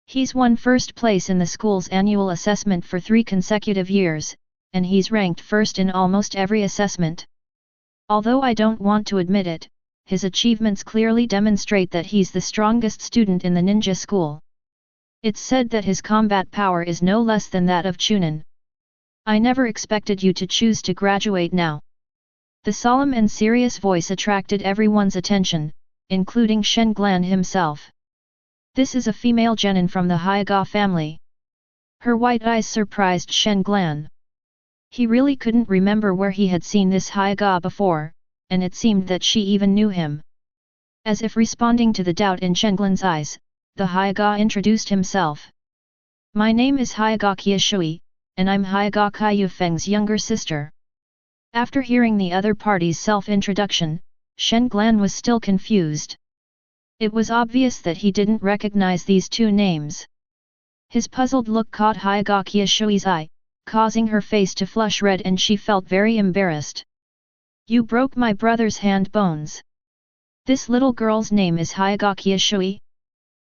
He's won first place in the school's annual assessment for 3 consecutive years, and he's ranked first in almost every assessment. Although I don't want to admit it, his achievements clearly demonstrate that he's the strongest student in the ninja school. It's said that his combat power is no less than that of Chunin. I never expected you to choose to graduate now. The solemn and serious voice attracted everyone's attention, including Shenglan himself. This is a female genin from the Hokage family. Her white eyes surprised Shenglan. He really couldn't remember where he had seen this Hokage before, and it seemed that she even knew him. As if responding to the doubt in Shenglan's eyes, the Hokage introduced himself. My name is Hokage Shui, and I'm Hokage Yufeng's younger sister. After hearing the other party's self-introduction, Shenglan was still confused. It was obvious that he didn't recognize these two names. His puzzled look caught Hokage Shui's eye, causing her face to flush red, and she felt very embarrassed. You broke my brother's hand bones. This little girl's name is Hokage Shui?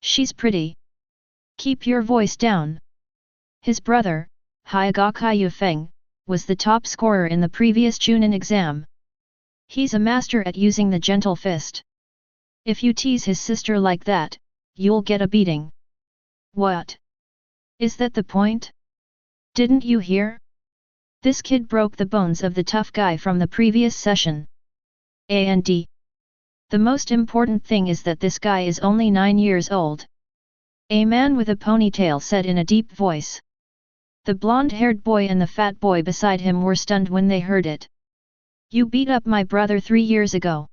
She's pretty. Keep your voice down. His brother, Hokage Yufeng, was the top scorer in the previous Chunin exam. He's a master at using the gentle fist. If you tease his sister like that, you'll get a beating. What? Is that the point? Didn't you hear? This kid broke the bones of the tough guy from the previous session. And the most important thing is that this guy is only 9 years old. A man with a ponytail said in a deep voice. The blonde-haired boy and the fat boy beside him were stunned when they heard it. You beat up my brother 3 years ago.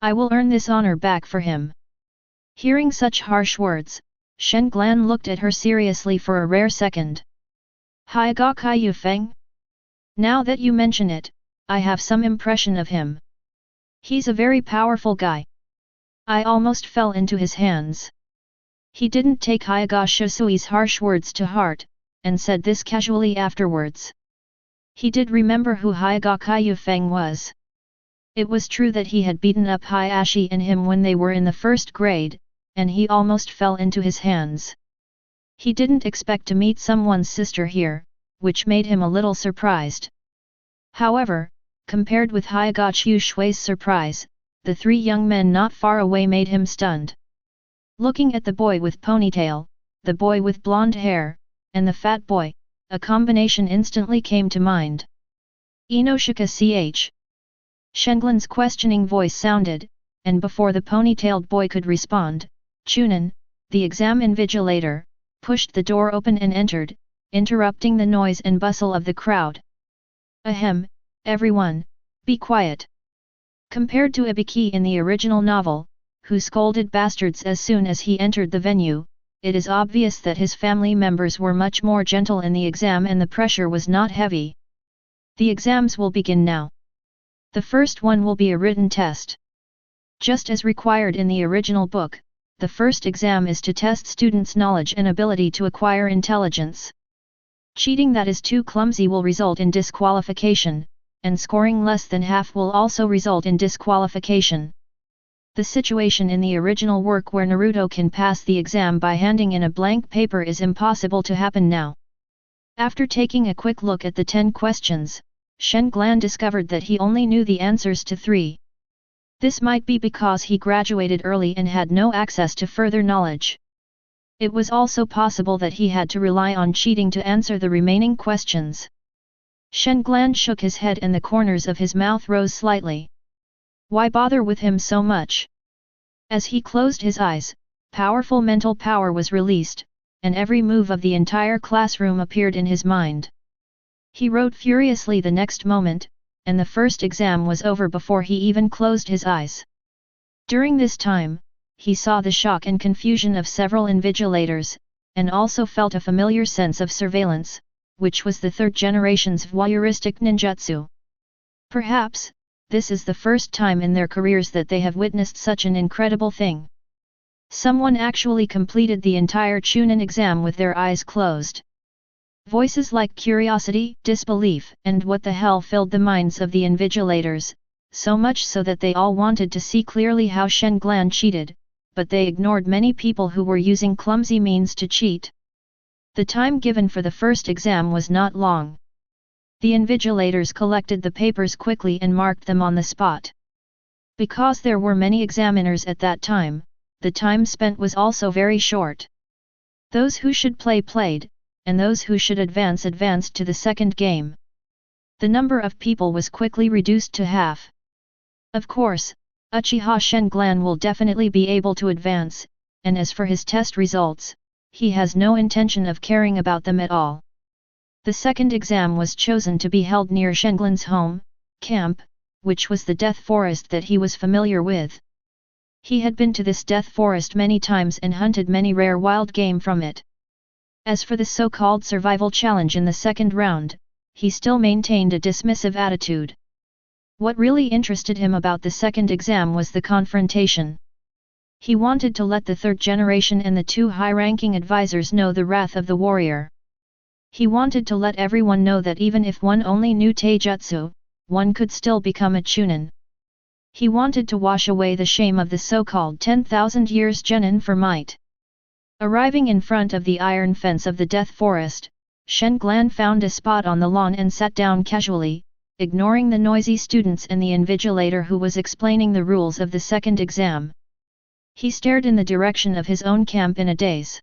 I will earn this honor back for him. Hearing such harsh words, Shenglan looked at her seriously for a rare second. Hokage Yufeng? Now that you mention it, I have some impression of him. He's a very powerful guy. I almost fell into his hands. He didn't take Hokage Shui's harsh words to heart, and said this casually afterwards. He did remember who Hokage Yufeng was. It was true that he had beaten up Hiashi and him when they were in the first grade, and he almost fell into his hands. He didn't expect to meet someone's sister here, which made him a little surprised. However, compared with Hokage Shui's surprise, the three young men not far away made him stunned. Looking at the boy with ponytail, the boy with blonde hair, and the fat boy, a combination instantly came to mind. Inoshika Ch. Shenglan's questioning voice sounded, and before the ponytailed boy could respond, Chunin, the exam invigilator, pushed the door open and entered, interrupting the noise and bustle of the crowd. Ahem, everyone, be quiet. Compared to Ibiki in the original novel, who scolded bastards as soon as he entered the venue, it is obvious that his family members were much more gentle in the exam and the pressure was not heavy. The exams will begin now. The first one will be a written test. Just as required in the original book, the first exam is to test students' knowledge and ability to acquire intelligence. Cheating that is too clumsy will result in disqualification, and scoring less than half will also result in disqualification. The situation in the original work where Naruto can pass the exam by handing in a blank paper is impossible to happen now. After taking a quick look at the 10 questions, Shenglan discovered that he only knew the answers to 3. This might be because he graduated early and had no access to further knowledge. It was also possible that he had to rely on cheating to answer the remaining questions. Shenglan shook his head and the corners of his mouth rose slightly. Why bother with him so much? As he closed his eyes, powerful mental power was released, and every move of the entire classroom appeared in his mind. He wrote furiously the next moment, and the first exam was over before he even closed his eyes. During this time, he saw the shock and confusion of several invigilators, and also felt a familiar sense of surveillance, which was the third generation's voyeuristic ninjutsu. Perhaps, this is the first time in their careers that they have witnessed such an incredible thing. Someone actually completed the entire Chunin exam with their eyes closed. Voices like curiosity, disbelief, and what the hell filled the minds of the invigilators, so much so that they all wanted to see clearly how Shenglan cheated, but they ignored many people who were using clumsy means to cheat. The time given for the first exam was not long. The invigilators collected the papers quickly and marked them on the spot. Because there were many examiners at that time, the time spent was also very short. Those who should play played, and those who should advance advanced to the second game. The number of people was quickly reduced to half. Of course, Uchiha Shenglan will definitely be able to advance, and as for his test results, he has no intention of caring about them at all. The second exam was chosen to be held near Shenglan's home, camp, which was the death forest that he was familiar with. He had been to this death forest many times and hunted many rare wild game from it. As for the so-called survival challenge in the second round, he still maintained a dismissive attitude. What really interested him about the second exam was the confrontation. He wanted to let the third generation and the 2 high-ranking advisors know the wrath of the warrior. He wanted to let everyone know that even if one only knew taijutsu, one could still become a Chunin. He wanted to wash away the shame of the so-called 10,000 years genin for might. Arriving in front of the iron fence of the death forest, Shenglan found a spot on the lawn and sat down casually, ignoring the noisy students and the invigilator who was explaining the rules of the second exam. He stared in the direction of his own camp in a daze.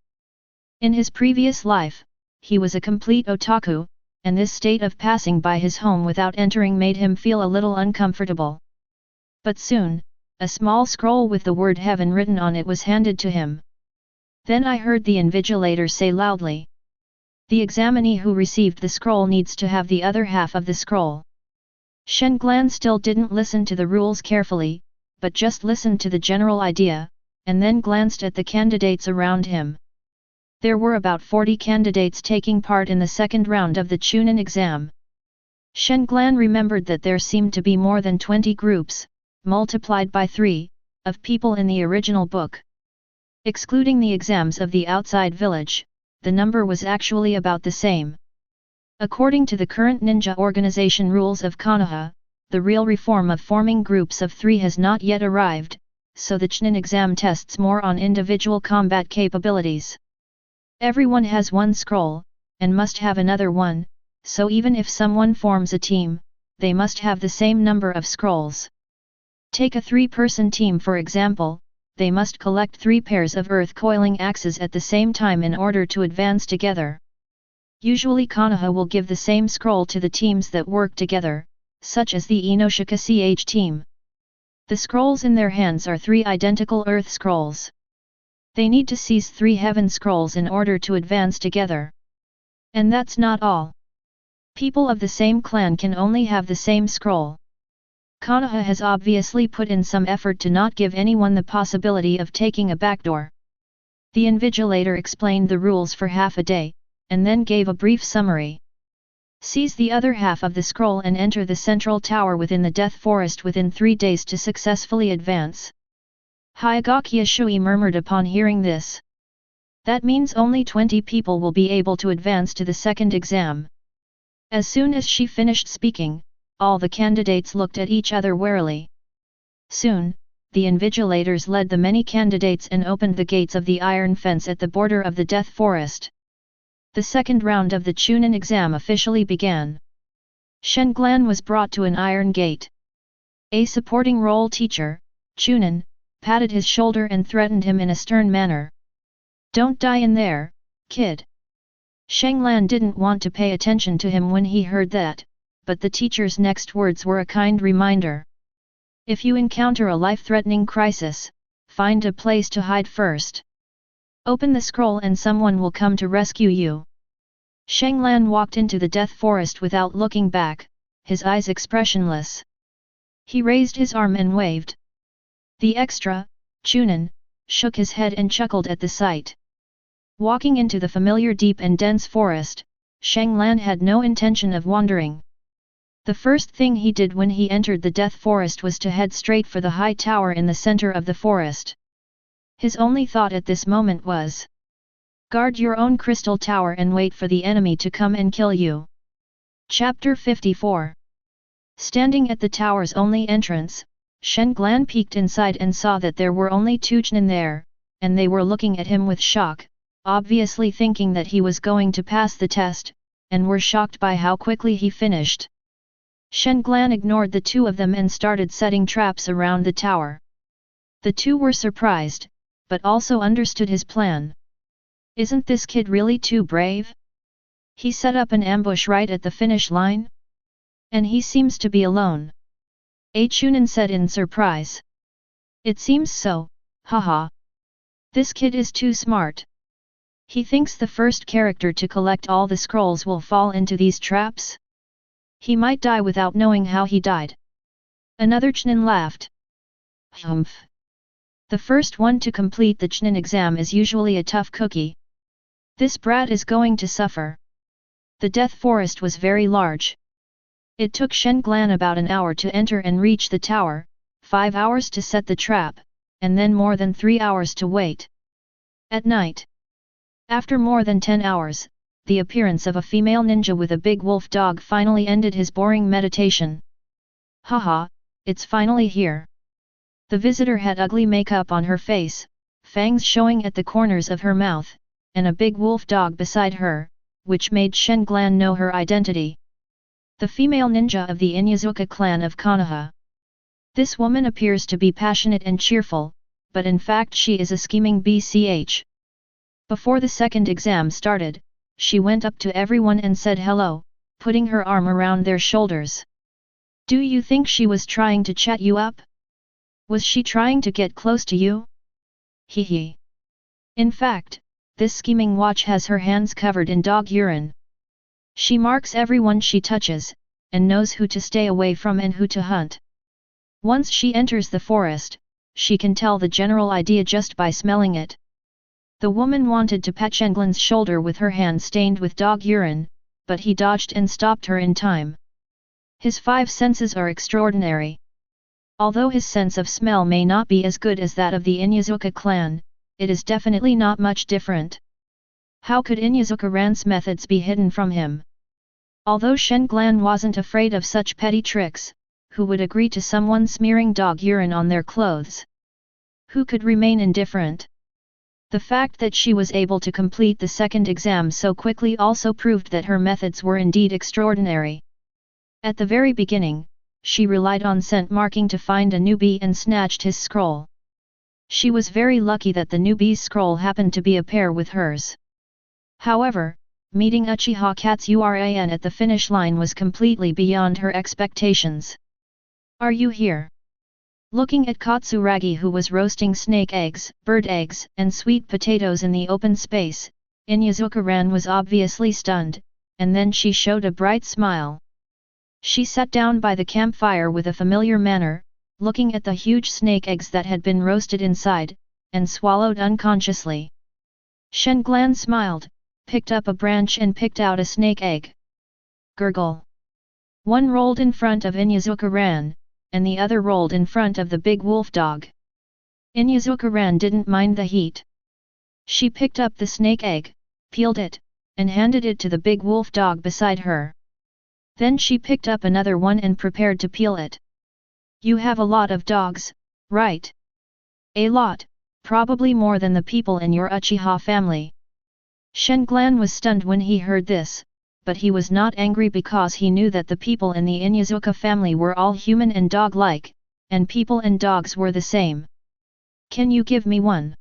In his previous life, he was a complete otaku, and this state of passing by his home without entering made him feel a little uncomfortable. But soon, a small scroll with the word heaven written on it was handed to him. Then I heard the invigilator say loudly. The examinee who received the scroll needs to have the other half of the scroll. Shenglan still didn't listen to the rules carefully, but just listened to the general idea, and then glanced at the candidates around him. There were about 40 candidates taking part in the second round of the Chunin exam. Shenglan remembered that there seemed to be more than 20 groups, multiplied by 3, of people in the original book. Excluding the exams of the outside village, the number was actually about the same. According to the current ninja organization rules of Konoha, the real reform of forming groups of 3 has not yet arrived, so the Chunin exam tests more on individual combat capabilities. Everyone has one scroll, and must have another one, so even if someone forms a team, they must have the same number of scrolls. Take a 3-person team for example, they must collect 3 pairs of earth coiling axes at the same time in order to advance together. Usually Konoha will give the same scroll to the teams that work together, such as the Inoshika CH team. The scrolls in their hands are 3 identical earth scrolls. They need to seize 3 heaven scrolls in order to advance together. And that's not all. People of the same clan can only have the same scroll. Konoha has obviously put in some effort to not give anyone the possibility of taking a backdoor. The invigilator explained the rules for half a day, and then gave a brief summary. Seize the other half of the scroll and enter the central tower within the Death Forest within 3 days to successfully advance. Hyagaki Shui murmured upon hearing this. That means only 20 people will be able to advance to the second exam. As soon as she finished speaking, all the candidates looked at each other warily. Soon, the invigilators led the many candidates and opened the gates of the iron fence at the border of the Death Forest. The second round of the Chunin exam officially began. Shenglan was brought to an iron gate. A supporting role teacher, Chunin, patted his shoulder and threatened him in a stern manner. "Don't die in there, kid." Shenglan didn't want to pay attention to him when he heard that, but the teacher's next words were a kind reminder. "If you encounter a life-threatening crisis, find a place to hide first. Open the scroll and someone will come to rescue you." Shenglan walked into the Death Forest without looking back, his eyes expressionless. He raised his arm and waved. The extra, Chunin, shook his head and chuckled at the sight. Walking into the familiar deep and dense forest, Shenglan had no intention of wandering. The first thing he did when he entered the Death Forest was to head straight for the high tower in the center of the forest. His only thought at this moment was, "Guard your own crystal tower and wait for the enemy to come and kill you." Chapter 54. Standing at the tower's only entrance, Shenglan peeked inside and saw that there were only 2 Chunin there, and they were looking at him with shock, obviously thinking that he was going to pass the test, and were shocked by how quickly he finished. Shenglan ignored the 2 of them and started setting traps around the tower. The 2 were surprised, but also understood his plan. Isn't this kid really too brave? He set up an ambush right at the finish line? And he seems to be alone. A Chunin said in surprise. It seems so, haha. This kid is too smart. He thinks the first character to collect all the scrolls will fall into these traps? He might die without knowing how he died. Another Chunin laughed. Humph. The first one to complete the Chunin exam is usually a tough cookie. This brat is going to suffer. The Death Forest was very large. It took Shenglan about an hour to enter and reach the tower, 5 hours to set the trap, and then more than 3 hours to wait. At night, after more than 10 hours, the appearance of a female ninja with a big wolf dog finally ended his boring meditation. Haha, it's finally here. The visitor had ugly makeup on her face, fangs showing at the corners of her mouth, and a big wolf dog beside her, which made Shenglan know her identity. The female ninja of the Inyazuka clan of Konoha. This woman appears to be passionate and cheerful, but in fact she is a scheming BCH. Before the second exam started, she went up to everyone and said hello, putting her arm around their shoulders. Do you think she was trying to chat you up? Was she trying to get close to you? Hee. In fact, this scheming watch has her hands covered in dog urine. She marks everyone she touches, and knows who to stay away from and who to hunt. Once she enters the forest, she can tell the general idea just by smelling it. The woman wanted to pat Shenglan's shoulder with her hand stained with dog urine, but he dodged and stopped her in time. His 5 senses are extraordinary. Although his sense of smell may not be as good as that of the Inyazuka clan, it is definitely not much different. How could Inyazuka Ran's methods be hidden from him? Although Shen Glan wasn't afraid of such petty tricks, who would agree to someone smearing dog urine on their clothes? Who could remain indifferent? The fact that she was able to complete the second exam so quickly also proved that her methods were indeed extraordinary. At the very beginning, she relied on scent marking to find a newbie and snatched his scroll. She was very lucky that the newbie's scroll happened to be a pair with hers. However, meeting Uchiha Katsuran at the finish line was completely beyond her expectations. "Are you here?" Looking at Katsuragi, who was roasting snake eggs, bird eggs, and sweet potatoes in the open space, Inyazuka-ran was obviously stunned, and then she showed a bright smile. She sat down by the campfire with a familiar manner, looking at the huge snake eggs that had been roasted inside, and swallowed unconsciously. Shen Glan smiled, picked up a branch and picked out a snake egg. Gurgle. One rolled in front of Inyazuka-ran, and the other rolled in front of the big wolf dog. Inyazuka-ran didn't mind the heat. She picked up the snake egg, peeled it, and handed it to the big wolf dog beside her. Then she picked up another one and prepared to peel it. "You have a lot of dogs, right?" "A lot, probably more than the people in your Uchiha family." Shen Glan was stunned when he heard this, but he was not angry because he knew that the people in the Inyazuka family were all human and dog-like, and people and dogs were the same. "Can you give me one?"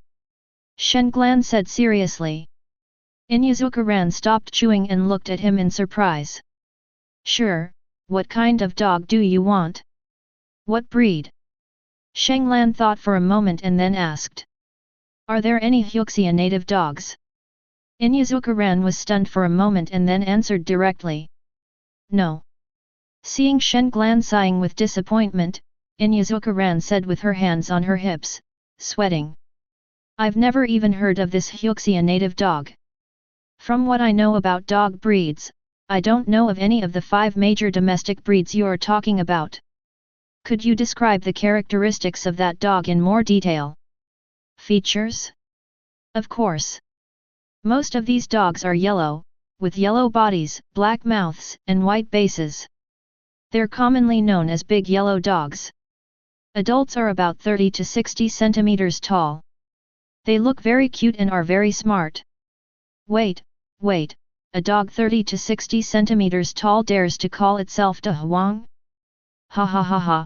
Shen Glan said seriously. Inyazuka-ran stopped chewing and looked at him in surprise. "Sure, what kind of dog do you want? What breed?" Shen Glan thought for a moment and then asked. "Are there any Uchiha native dogs?" Inyazuka-ran was stunned for a moment and then answered directly. "No." Seeing Shen Glan sighing with disappointment, Inyazuka-ran said with her hands on her hips, sweating. "I've never even heard of this Uchiha native dog. From what I know about dog breeds, I don't know of any of the 5 major domestic breeds you're talking about. Could you describe the characteristics of that dog in more detail?" "Features? Of course. Most of these dogs are yellow, with yellow bodies, black mouths, and white bases. They're commonly known as big yellow dogs. Adults are about 30 to 60 centimeters tall. They look very cute and are very smart." Wait, a dog 30 to 60 centimeters tall dares to call itself Da Huang? Ha ha ha ha.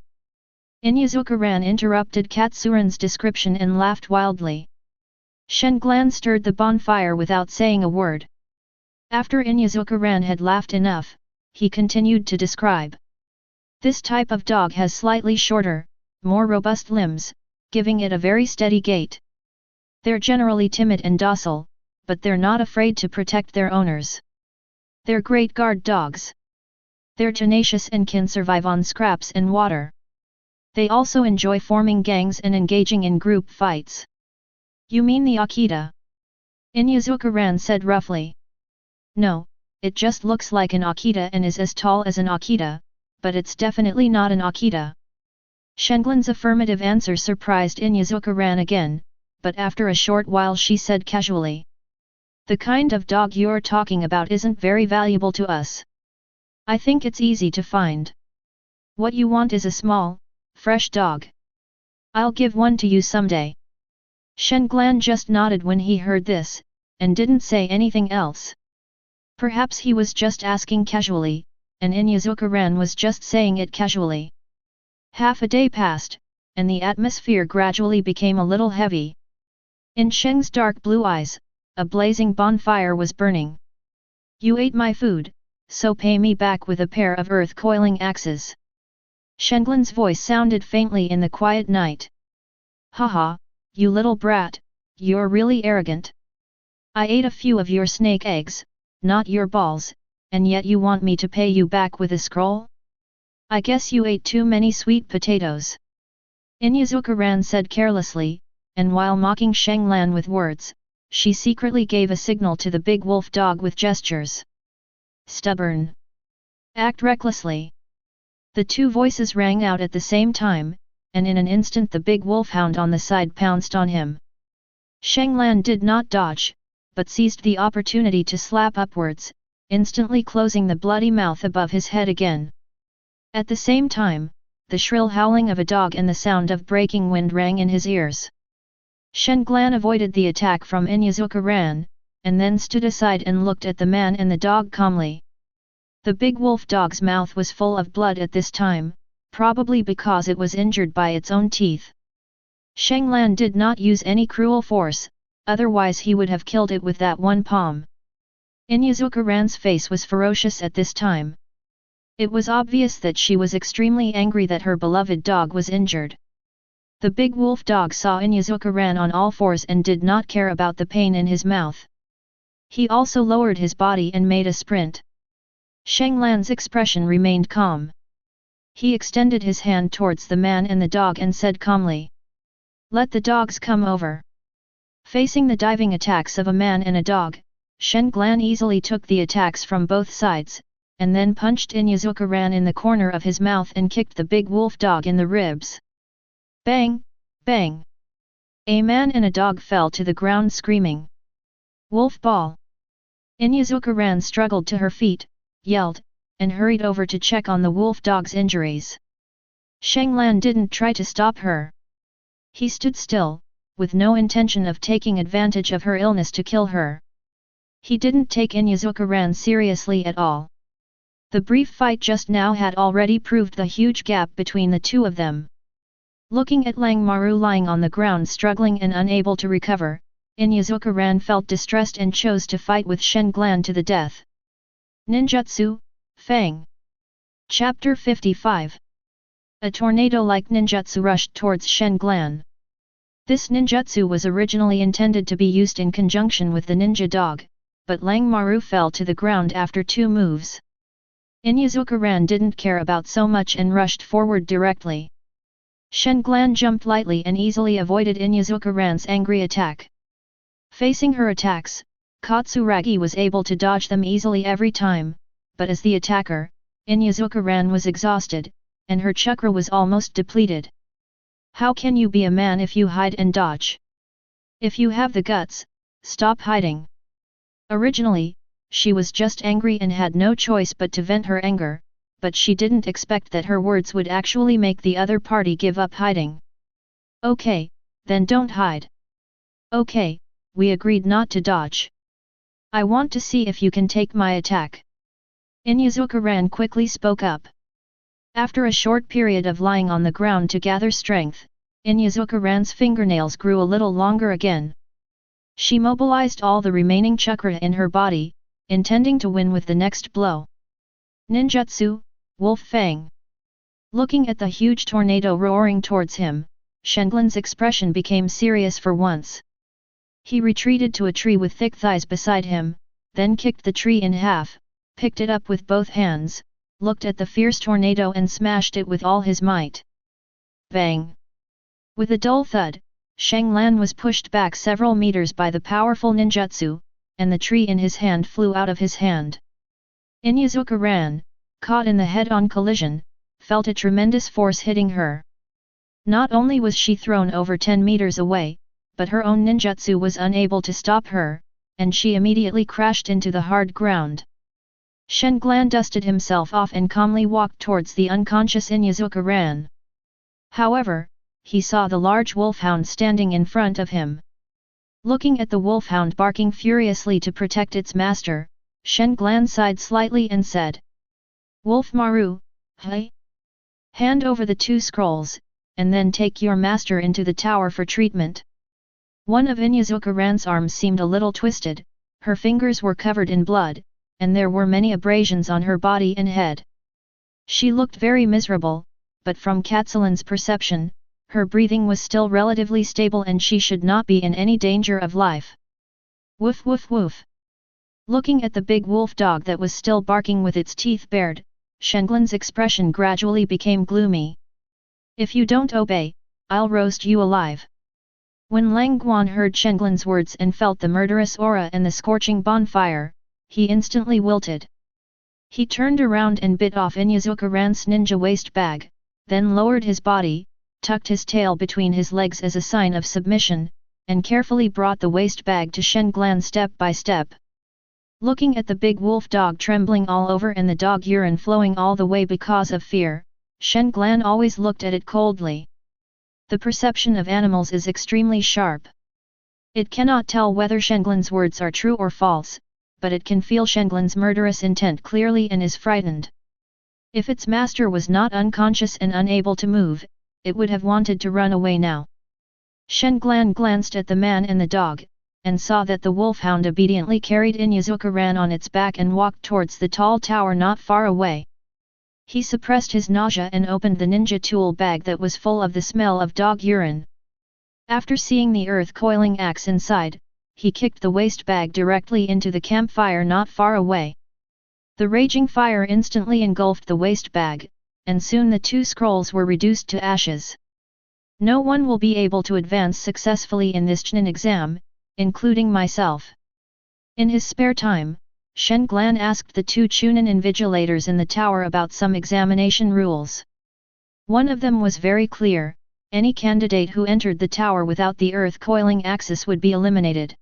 Inyazuka-ran interrupted Katsuran's description and laughed wildly. Shen Glan stirred the bonfire without saying a word. After Inyazuka-ran had laughed enough, he continued to describe. "This type of dog has slightly shorter, more robust limbs, giving it a very steady gait. They're generally timid and docile, but they're not afraid to protect their owners. They're great guard dogs. They're tenacious and can survive on scraps and water. They also enjoy forming gangs and engaging in group fights." "You mean the Akita?" Inyazuka-ran said roughly. "No, it just looks like an Akita and is as tall as an Akita, but it's definitely not an Akita." Shen Glan's affirmative answer surprised Inyazuka-ran again, but after a short while she said casually. "The kind of dog you're talking about isn't very valuable to us. I think it's easy to find. What you want is a small, fresh dog. I'll give one to you someday." Shen Glan just nodded when he heard this, and didn't say anything else. Perhaps he was just asking casually, and Inyazuka-ran was just saying it casually. Half a day passed, and the atmosphere gradually became a little heavy. In Shen's dark blue eyes, a blazing bonfire was burning. "You ate my food, so pay me back with a pair of earth-coiling axes." Shen Glan's voice sounded faintly in the quiet night. "Haha, you little brat, you're really arrogant. I ate a few of your snake eggs, not your balls, and yet you want me to pay you back with a scroll? I guess you ate too many sweet potatoes." Inyazuka-ran said carelessly, and while mocking Shen Glan with words, she secretly gave a signal to the big wolf dog with gestures. "Stubborn. Act recklessly." The two voices rang out at the same time, and in an instant the big wolfhound on the side pounced on him. Shen Glan did not dodge, but seized the opportunity to slap upwards, instantly closing the bloody mouth above his head again. At the same time, the shrill howling of a dog and the sound of breaking wind rang in his ears. Shenglan avoided the attack from Inyazuka-ran, and then stood aside and looked at the man and the dog calmly. The big wolf dog's mouth was full of blood at this time, probably because it was injured by its own teeth. Shenglan did not use any cruel force, otherwise he would have killed it with that one palm. Inyazuka-ran's face was ferocious at this time. It was obvious that she was extremely angry that her beloved dog was injured. The big wolf dog saw Inyazuka-ran on all fours and did not care about the pain in his mouth. He also lowered his body and made a sprint. Shenglan's expression remained calm. He extended his hand towards the man and the dog and said calmly, "Let the dogs come over." Facing the diving attacks of a man and a dog, Shenglan easily took the attacks from both sides, and then punched Inyazuka-ran in the corner of his mouth and kicked the big wolf dog in the ribs. Bang! Bang! A man and a dog fell to the ground screaming. "Wolf ball!" Inyazuka-ran struggled to her feet, yelled, and hurried over to check on the wolf dog's injuries. Shenglan didn't try to stop her. He stood still, with no intention of taking advantage of her illness to kill her. He didn't take Inyazuka-ran seriously at all. The brief fight just now had already proved the huge gap between the two of them. Looking at Langmaru lying on the ground struggling and unable to recover, Inyazuka-ran felt distressed and chose to fight with Shenglan to the death. Ninjutsu, Fang. Chapter 55. A tornado-like ninjutsu rushed towards Shenglan. This ninjutsu was originally intended to be used in conjunction with the ninja dog, but Langmaru fell to the ground after 2 moves. Inyazuka-ran didn't care about so much and rushed forward directly. Shenglan jumped lightly and easily avoided Inyazuka-ran's angry attack. Facing her attacks, Katsuragi was able to dodge them easily every time, but as the attacker, Inyazuka-ran was exhausted, and her chakra was almost depleted. How can you be a man if you hide and dodge? If you have the guts, stop hiding. Originally, she was just angry and had no choice but to vent her anger, but she didn't expect that her words would actually make the other party give up hiding. "Okay, then don't hide." "Okay, we agreed not to dodge. I want to see if you can take my attack." Inyazuka-ran quickly spoke up. After a short period of lying on the ground to gather strength, Inyazuka-ran's fingernails grew a little longer again. She mobilized all the remaining chakra in her body, intending to win with the next blow. Ninjutsu, Wolf Fang. Looking at the huge tornado roaring towards him, Shenglan's expression became serious for once. He retreated to a tree with thick thighs beside him, then kicked the tree in half, picked it up with both hands, looked at the fierce tornado and smashed it with all his might. Bang! With a dull thud, Shenglan was pushed back several meters by the powerful ninjutsu, and the tree in his hand flew out of his hand. Inyazuka-ran, caught in the head-on collision, felt a tremendous force hitting her. Not only was she thrown over 10 meters away, but her own ninjutsu was unable to stop her, and she immediately crashed into the hard ground. Shenglan dusted himself off and calmly walked towards the unconscious Inyazuka-ran. However, he saw the large wolfhound standing in front of him. Looking at the wolfhound barking furiously to protect its master, Shenglan sighed slightly and said, "Wolf Maru, hey? Hand over the 2 scrolls, and then take your master into the tower for treatment." One of Inyazuka-ran's arms seemed a little twisted, her fingers were covered in blood, and there were many abrasions on her body and head. She looked very miserable, but from Katsulan's perception, her breathing was still relatively stable and she should not be in any danger of life. Woof woof woof. Looking at the big wolf dog that was still barking with its teeth bared, Shenglan's expression gradually became gloomy. "If you don't obey, I'll roast you alive." When Lang Guan heard Shenglan's words and felt the murderous aura and the scorching bonfire, he instantly wilted. He turned around and bit off Inyazuka-ran's ninja waist bag, then lowered his body, tucked his tail between his legs as a sign of submission, and carefully brought the waist bag to Shenglan step by step. Looking at the big wolf dog trembling all over and the dog urine flowing all the way because of fear, Shen Glan always looked at it coldly. The perception of animals is extremely sharp. It cannot tell whether Shenglan's words are true or false, but it can feel Shenglan's murderous intent clearly and is frightened. If its master was not unconscious and unable to move, it would have wanted to run away now. Shen Glan glanced at the man and the dog, and saw that the wolfhound obediently carried Inyazuka-ran on its back and walked towards the tall tower not far away. He suppressed his nausea and opened the ninja tool bag that was full of the smell of dog urine. After seeing the earth coiling axe inside, he kicked the waste bag directly into the campfire not far away. The raging fire instantly engulfed the waste bag, and soon the two scrolls were reduced to ashes. No one will be able to advance successfully in this Chunin exam, including myself. In his spare time, Shen Glan asked the two Chunin invigilators in the tower about some examination rules. One of them was very clear: any candidate who entered the tower without the earth coiling axis would be eliminated.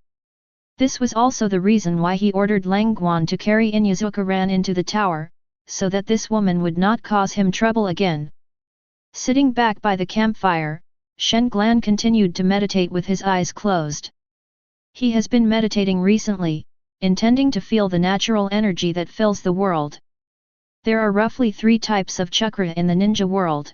This was also the reason why he ordered Lang Guan to carry Inyazuka-ran into the tower, so that this woman would not cause him trouble again. Sitting back by the campfire, Shen Glan continued to meditate with his eyes closed. He has been meditating recently, intending to feel the natural energy that fills the world. There are roughly 3 types of chakra in the ninja world.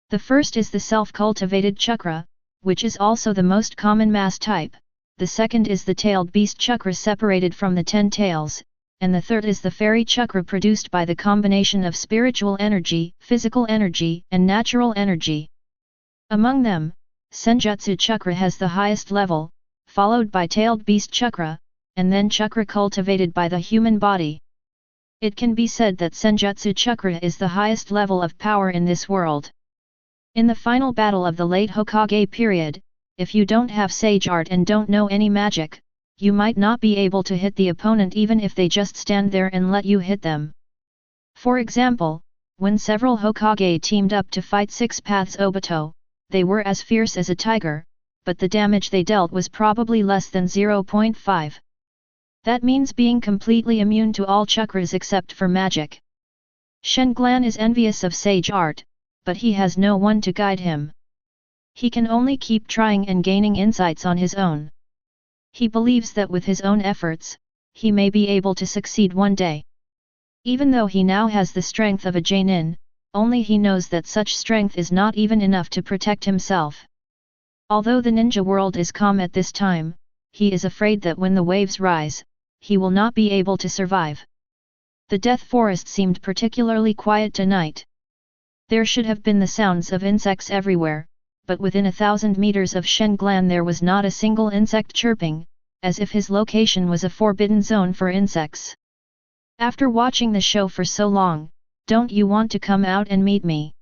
The first is the self-cultivated chakra, which is also the most common mass type. The second is the tailed beast chakra separated from the 10 tails, and the third is the fairy chakra produced by the combination of spiritual energy, physical energy, and natural energy. Among them, Senjutsu chakra has the highest level, followed by tailed beast chakra, and then chakra cultivated by the human body. It can be said that Senjutsu chakra is the highest level of power in this world. In the final battle of the late Hokage period, if you don't have sage art and don't know any magic, you might not be able to hit the opponent even if they just stand there and let you hit them. For example, when several Hokage teamed up to fight Six Paths Obito, they were as fierce as a tiger, but the damage they dealt was probably less than 0.5. That means being completely immune to all chakras except for magic. Shen Glan is envious of sage art, but he has no one to guide him. He can only keep trying and gaining insights on his own. He believes that with his own efforts, he may be able to succeed one day. Even though he now has the strength of a Jainin, only he knows that such strength is not even enough to protect himself. Although the ninja world is calm at this time, he is afraid that when the waves rise, he will not be able to survive. The death forest seemed particularly quiet tonight. There should have been the sounds of insects everywhere, but within 1,000 meters of Shen Glan there was not a single insect chirping, as if his location was a forbidden zone for insects. After watching the show for so long, don't you want to come out and meet me?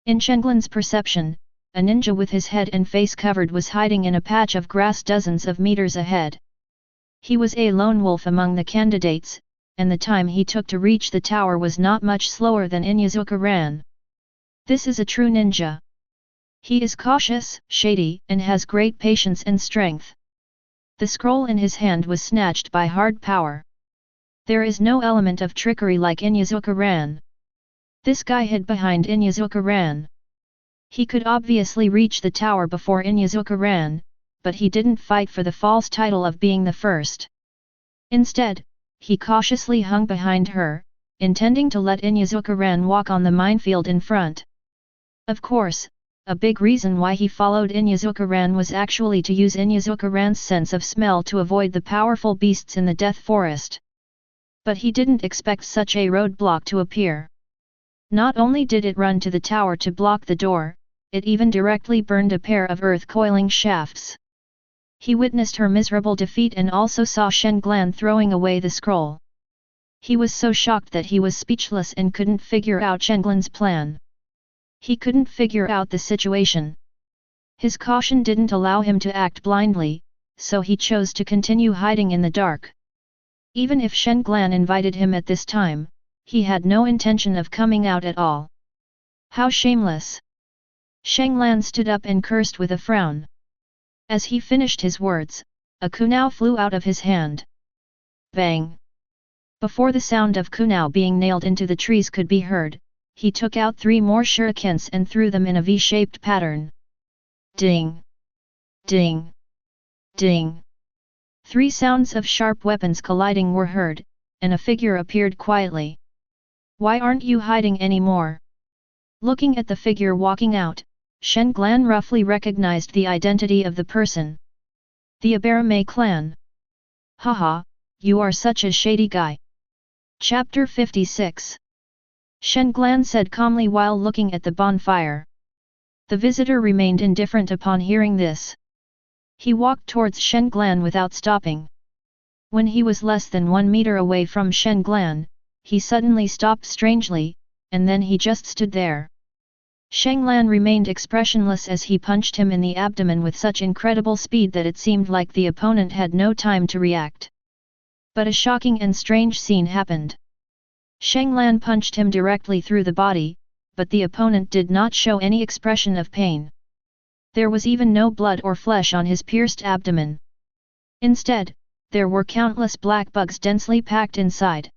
In Shen Glan's perception, a ninja with his head and face covered was hiding in a patch of grass dozens of meters ahead. He was a lone wolf among the candidates, and the time he took to reach the tower was not much slower than Inyazuka-ran. This is a true ninja. He is cautious, shady, and has great patience and strength. The scroll in his hand was snatched by hard power. There is no element of trickery like Inyazuka-ran. This guy hid behind Inyazuka-ran. He could obviously reach the tower before Inyazuka-ran, but he didn't fight for the false title of being the first. Instead, he cautiously hung behind her, intending to let Inyazuka-ran walk on the minefield in front. Of course, a big reason why he followed Inyazuka-ran was actually to use Inyazuka-ran's sense of smell to avoid the powerful beasts in the death forest. But he didn't expect such a roadblock to appear. Not only did it run to the tower to block the door, it even directly burned a pair of earth coiling shafts. He witnessed her miserable defeat and also saw Shen Glan throwing away the scroll. He was so shocked that he was speechless and couldn't figure out Shen Glan's plan. He couldn't figure out the situation. His caution didn't allow him to act blindly, so he chose to continue hiding in the dark. Even if Shen Glan invited him at this time, he had no intention of coming out at all. How shameless! Shen Glan stood up and cursed with a frown. As he finished his words, a kunao flew out of his hand. Bang! Before the sound of kunao being nailed into the trees could be heard, he took out 3 more shurikens and threw them in a V-shaped pattern. Ding! Ding! Ding! 3 sounds of sharp weapons colliding were heard, and a figure appeared quietly. Why aren't you hiding anymore? Looking at the figure walking out, Shen Glan roughly recognized the identity of the person. The Abarame clan. Haha, you are such a shady guy. Chapter 56. Shen Glan said calmly while looking at the bonfire. The visitor remained indifferent upon hearing this. He walked towards Shen Glan without stopping. When he was less than 1 meter away from Shen Glan, he suddenly stopped strangely, and then he just stood there. Shen Glan remained expressionless as he punched him in the abdomen with such incredible speed that it seemed like the opponent had no time to react. But a shocking and strange scene happened. Shen Glan punched him directly through the body, but the opponent did not show any expression of pain. There was even no blood or flesh on his pierced abdomen. Instead, there were countless black bugs densely packed inside.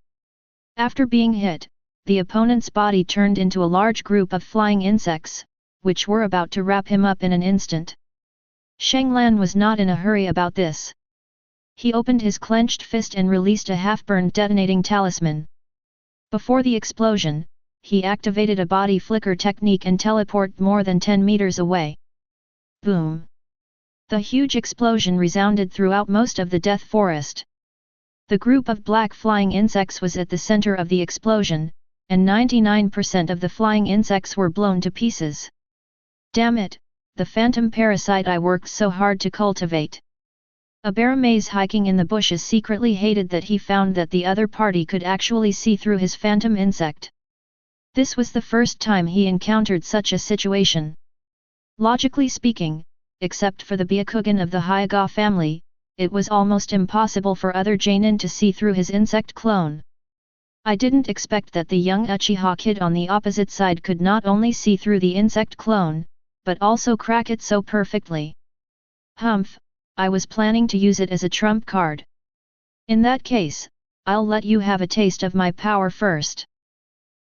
After being hit, the opponent's body turned into a large group of flying insects, which were about to wrap him up in an instant. Shen Glan was not in a hurry about this. He opened his clenched fist and released a half-burned detonating talisman. Before the explosion, he activated a body flicker technique and teleported more than 10 meters away. Boom! The huge explosion resounded throughout most of the death forest. The group of black flying insects was at the center of the explosion, and 99% of the flying insects were blown to pieces. Damn it, the phantom parasite I worked so hard to cultivate. Abaramaze hiking in the bushes secretly hated that he found that the other party could actually see through his phantom insect. This was the first time he encountered such a situation. Logically speaking, except for the Byakugan of the Hyuga family, it was almost impossible for other Chunin to see through his insect clone. I didn't expect that the young Uchiha kid on the opposite side could not only see through the insect clone, but also crack it so perfectly. Humph, I was planning to use it as a trump card. In that case, I'll let you have a taste of my power first.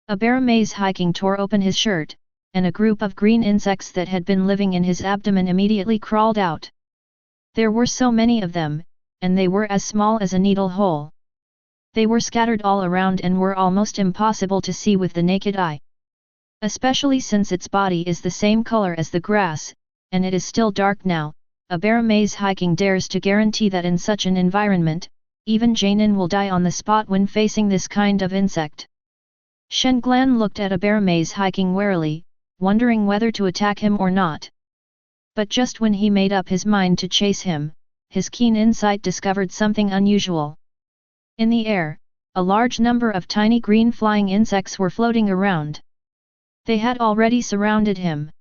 Abaramaze hiking tore open his shirt, and a group of green insects that had been living in his abdomen immediately crawled out. There were so many of them, and they were as small as a needle hole. They were scattered all around and were almost impossible to see with the naked eye. Especially since its body is the same color as the grass, and it is still dark now, Abaramaze hiking dares to guarantee that in such an environment, even Chunin will die on the spot when facing this kind of insect. Shen Glan looked at Abaramaze hiking warily, wondering whether to attack him or not. But just when he made up his mind to chase him, his keen insight discovered something unusual. In the air, a large number of tiny green flying insects were floating around. They had already surrounded him.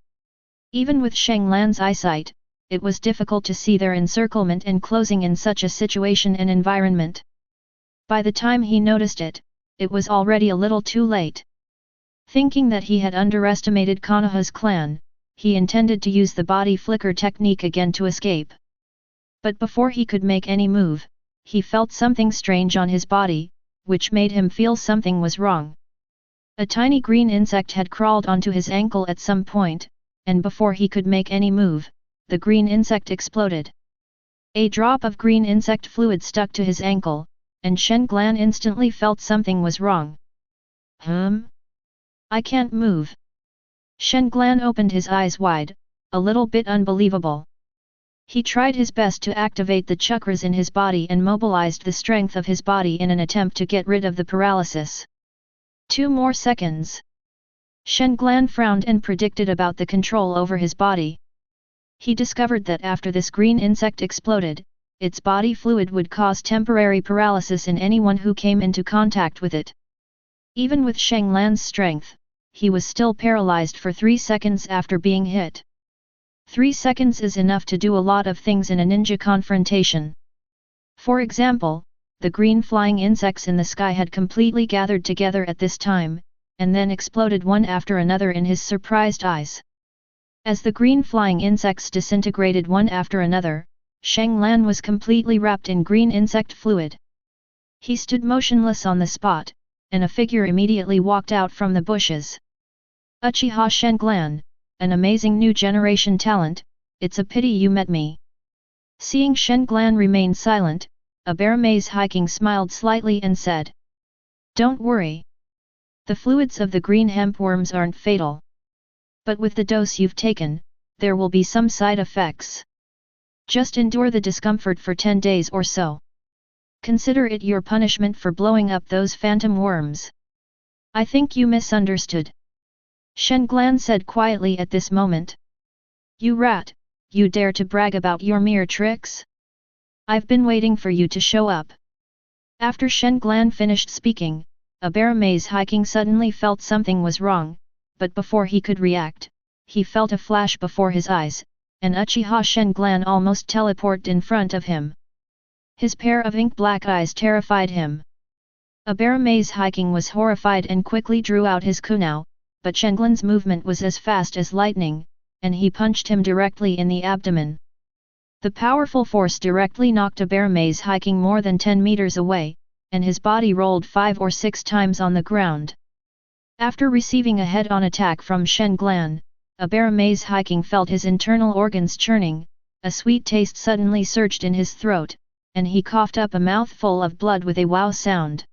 Even with Shen Glan's eyesight, it was difficult to see their encirclement and closing in such a situation and environment. By the time he noticed it, it was already a little too late. Thinking that he had underestimated Konoha's clan, he intended to use the body flicker technique again to escape. But before he could make any move, he felt something strange on his body, which made him feel something was wrong. A tiny green insect had crawled onto his ankle at some point, and before he could make any move, the green insect exploded. A drop of green insect fluid stuck to his ankle, and Shen Glan instantly felt something was wrong. I can't move. Shen Glan opened his eyes wide, a little bit unbelievable. He tried his best to activate the chakras in his body and mobilized the strength of his body in an attempt to get rid of the paralysis. 2 more seconds. Shen Glan frowned and predicted about the control over his body. He discovered that after this green insect exploded, its body fluid would cause temporary paralysis in anyone who came into contact with it. Even with Shen Glan's strength, he was still paralyzed for 3 seconds after being hit. 3 seconds is enough to do a lot of things in a ninja confrontation. For example, the green flying insects in the sky had completely gathered together at this time, and then exploded one after another in his surprised eyes. As the green flying insects disintegrated one after another, Shen Glan was completely wrapped in green insect fluid. He stood motionless on the spot, and a figure immediately walked out from the bushes. Uchiha Sharingan, an amazing new generation talent, it's a pity you met me. Seeing Sharingan remain silent, Awaken smiled slightly and said, "Don't worry. The fluids of the green hemp worms aren't fatal. But with the dose you've taken, there will be some side effects. Just endure the discomfort for 10 days or so. Consider it your punishment for blowing up those phantom worms." "I think you misunderstood," Sharingan said quietly at this moment. "You rat, you dare to brag about your mere tricks? I've been waiting for you to show up." After Sharingan finished speaking, Awaken suddenly felt something was wrong, but before he could react, he felt a flash before his eyes, and Uchiha Sharingan almost teleported in front of him. His pair of ink-black eyes terrified him. Awaken was horrified and quickly drew out his kunai, but Sharingan's movement was as fast as lightning, and he punched him directly in the abdomen. The powerful force directly knocked Awaken more than 10 meters away, and his body rolled 5 or 6 times on the ground. After receiving a head-on attack from Sharingan, Awaken felt his internal organs churning, a sweet taste suddenly surged in his throat, and he coughed up a mouthful of blood with a wow sound.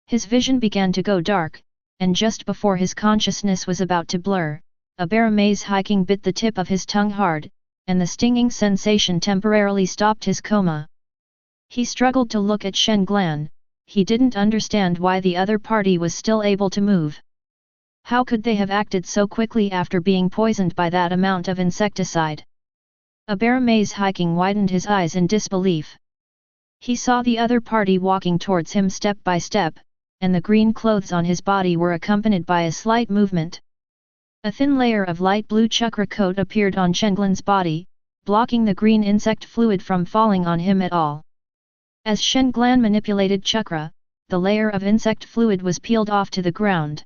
His vision began to go dark, and just before his consciousness was about to blur, Awaken bit the tip of his tongue hard, and the stinging sensation temporarily stopped his coma. He struggled to look at Sharingan. He didn't understand why the other party was still able to move. How could they have acted so quickly after being poisoned by that amount of insecticide? Awaken widened his eyes in disbelief. He saw the other party walking towards him step by step, and the green clothes on his body were accompanied by a slight movement. A thin layer of light blue chakra coat appeared on Sharingan's body, blocking the green insect fluid from falling on him at all. As Sharingan manipulated chakra, the layer of insect fluid was peeled off to the ground.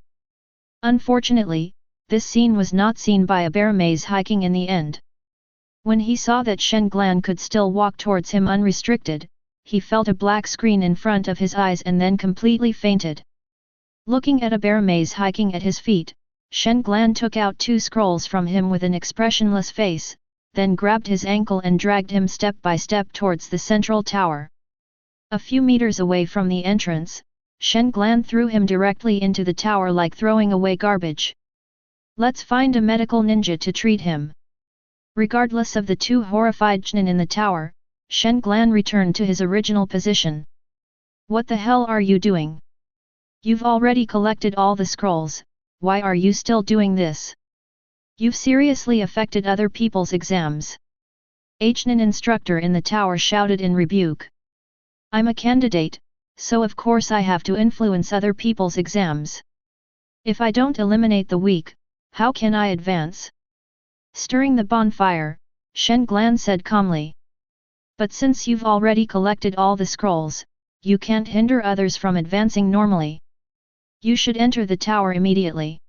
Unfortunately, this scene was not seen by Awaken in the end. When he saw that Sharingan could still walk towards him unrestricted, he felt a black screen in front of his eyes and then completely fainted. Looking at Awaken at his feet, Sharingan took out 2 scrolls from him with an expressionless face, then grabbed his ankle and dragged him step by step towards the central tower. A few meters away from the entrance, Sharingan threw him directly into the tower like throwing away garbage. "Let's find a medical ninja to treat him." Regardless of the 2 horrified Chunin in the tower, Sharingan returned to his original position. "What the hell are you doing? You've already collected all the scrolls, why are you still doing this? You've seriously affected other people's exams." A Chunin instructor in the tower shouted in rebuke. "I'm a candidate, so of course I have to influence other people's exams. If I don't eliminate the weak, how can I advance?" Stirring the bonfire, Sharingan said calmly. "But since you've already collected all the scrolls, you can't hinder others from advancing normally. You should enter the tower immediately."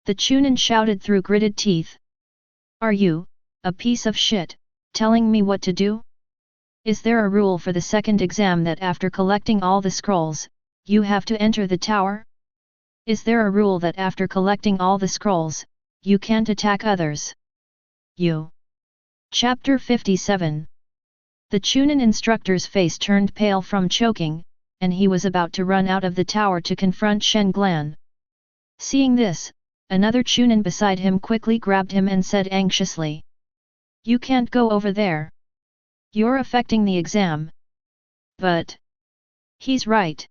The Chunin shouted through gritted teeth. "Are you, a piece of shit, telling me what to do? Is there a rule for the second exam that after collecting all the scrolls, you have to enter the tower? Is there a rule that after collecting all the scrolls, you can't attack others? You." Chapter 57. The Chunin instructor's face turned pale from choking, and he was about to run out of the tower to confront Sharingan. Seeing this, another Chunin beside him quickly grabbed him and said anxiously, "You can't go over there. You're affecting the exam." "But he's right.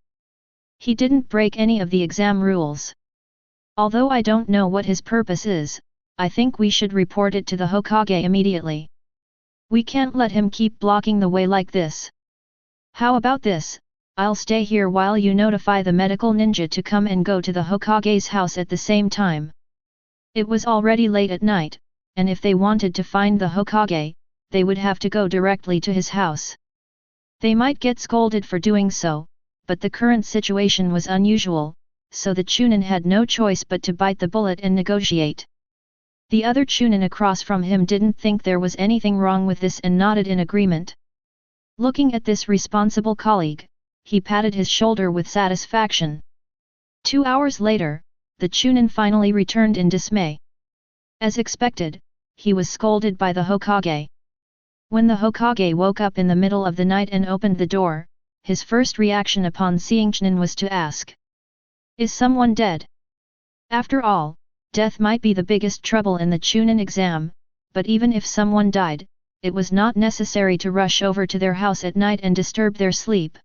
He didn't break any of the exam rules. Although I don't know what his purpose is, I think we should report it to the Hokage immediately. We can't let him keep blocking the way like this. How about this? I'll stay here while you notify the medical ninja to come and go to the Hokage's house at the same time." It was already late at night, and if they wanted to find the Hokage, they would have to go directly to his house. They might get scolded for doing so, but the current situation was unusual, so the Chunin had no choice but to bite the bullet and negotiate. The other Chunin across from him didn't think there was anything wrong with this and nodded in agreement. Looking at this responsible colleague, he patted his shoulder with satisfaction. 2 hours later, the Chunin finally returned in dismay. As expected, he was scolded by the Hokage. When the Hokage woke up in the middle of the night and opened the door, his first reaction upon seeing Chunin was to ask, "Is someone dead?" After all, death might be the biggest trouble in the Chunin exam, but even if someone died, it was not necessary to rush over to their house at night and disturb their sleep.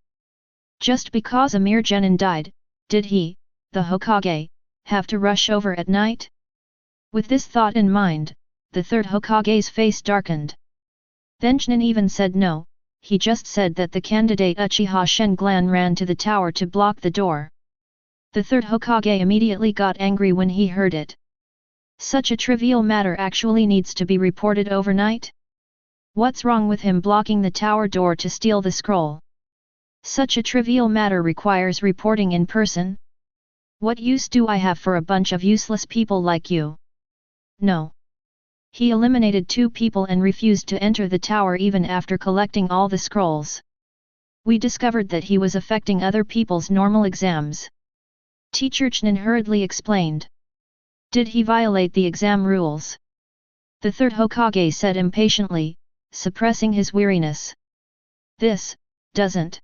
Just because a mere genin died, did he, the Hokage, have to rush over at night? With this thought in mind, the third Hokage's face darkened. Then Chunin even said no, he just said that the candidate Uchiha Sharingan ran to the tower to block the door. The third Hokage immediately got angry when he heard it. Such a trivial matter actually needs to be reported overnight? What's wrong with him blocking the tower door to steal the scroll? Such a trivial matter requires reporting in person? What use do I have for a bunch of useless people like you? No. He eliminated 2 people and refused to enter the tower even after collecting all the scrolls. We discovered that he was affecting other people's normal exams. Teacher Chunin hurriedly explained. Did he violate the exam rules? The third Hokage said impatiently, suppressing his weariness. This doesn't.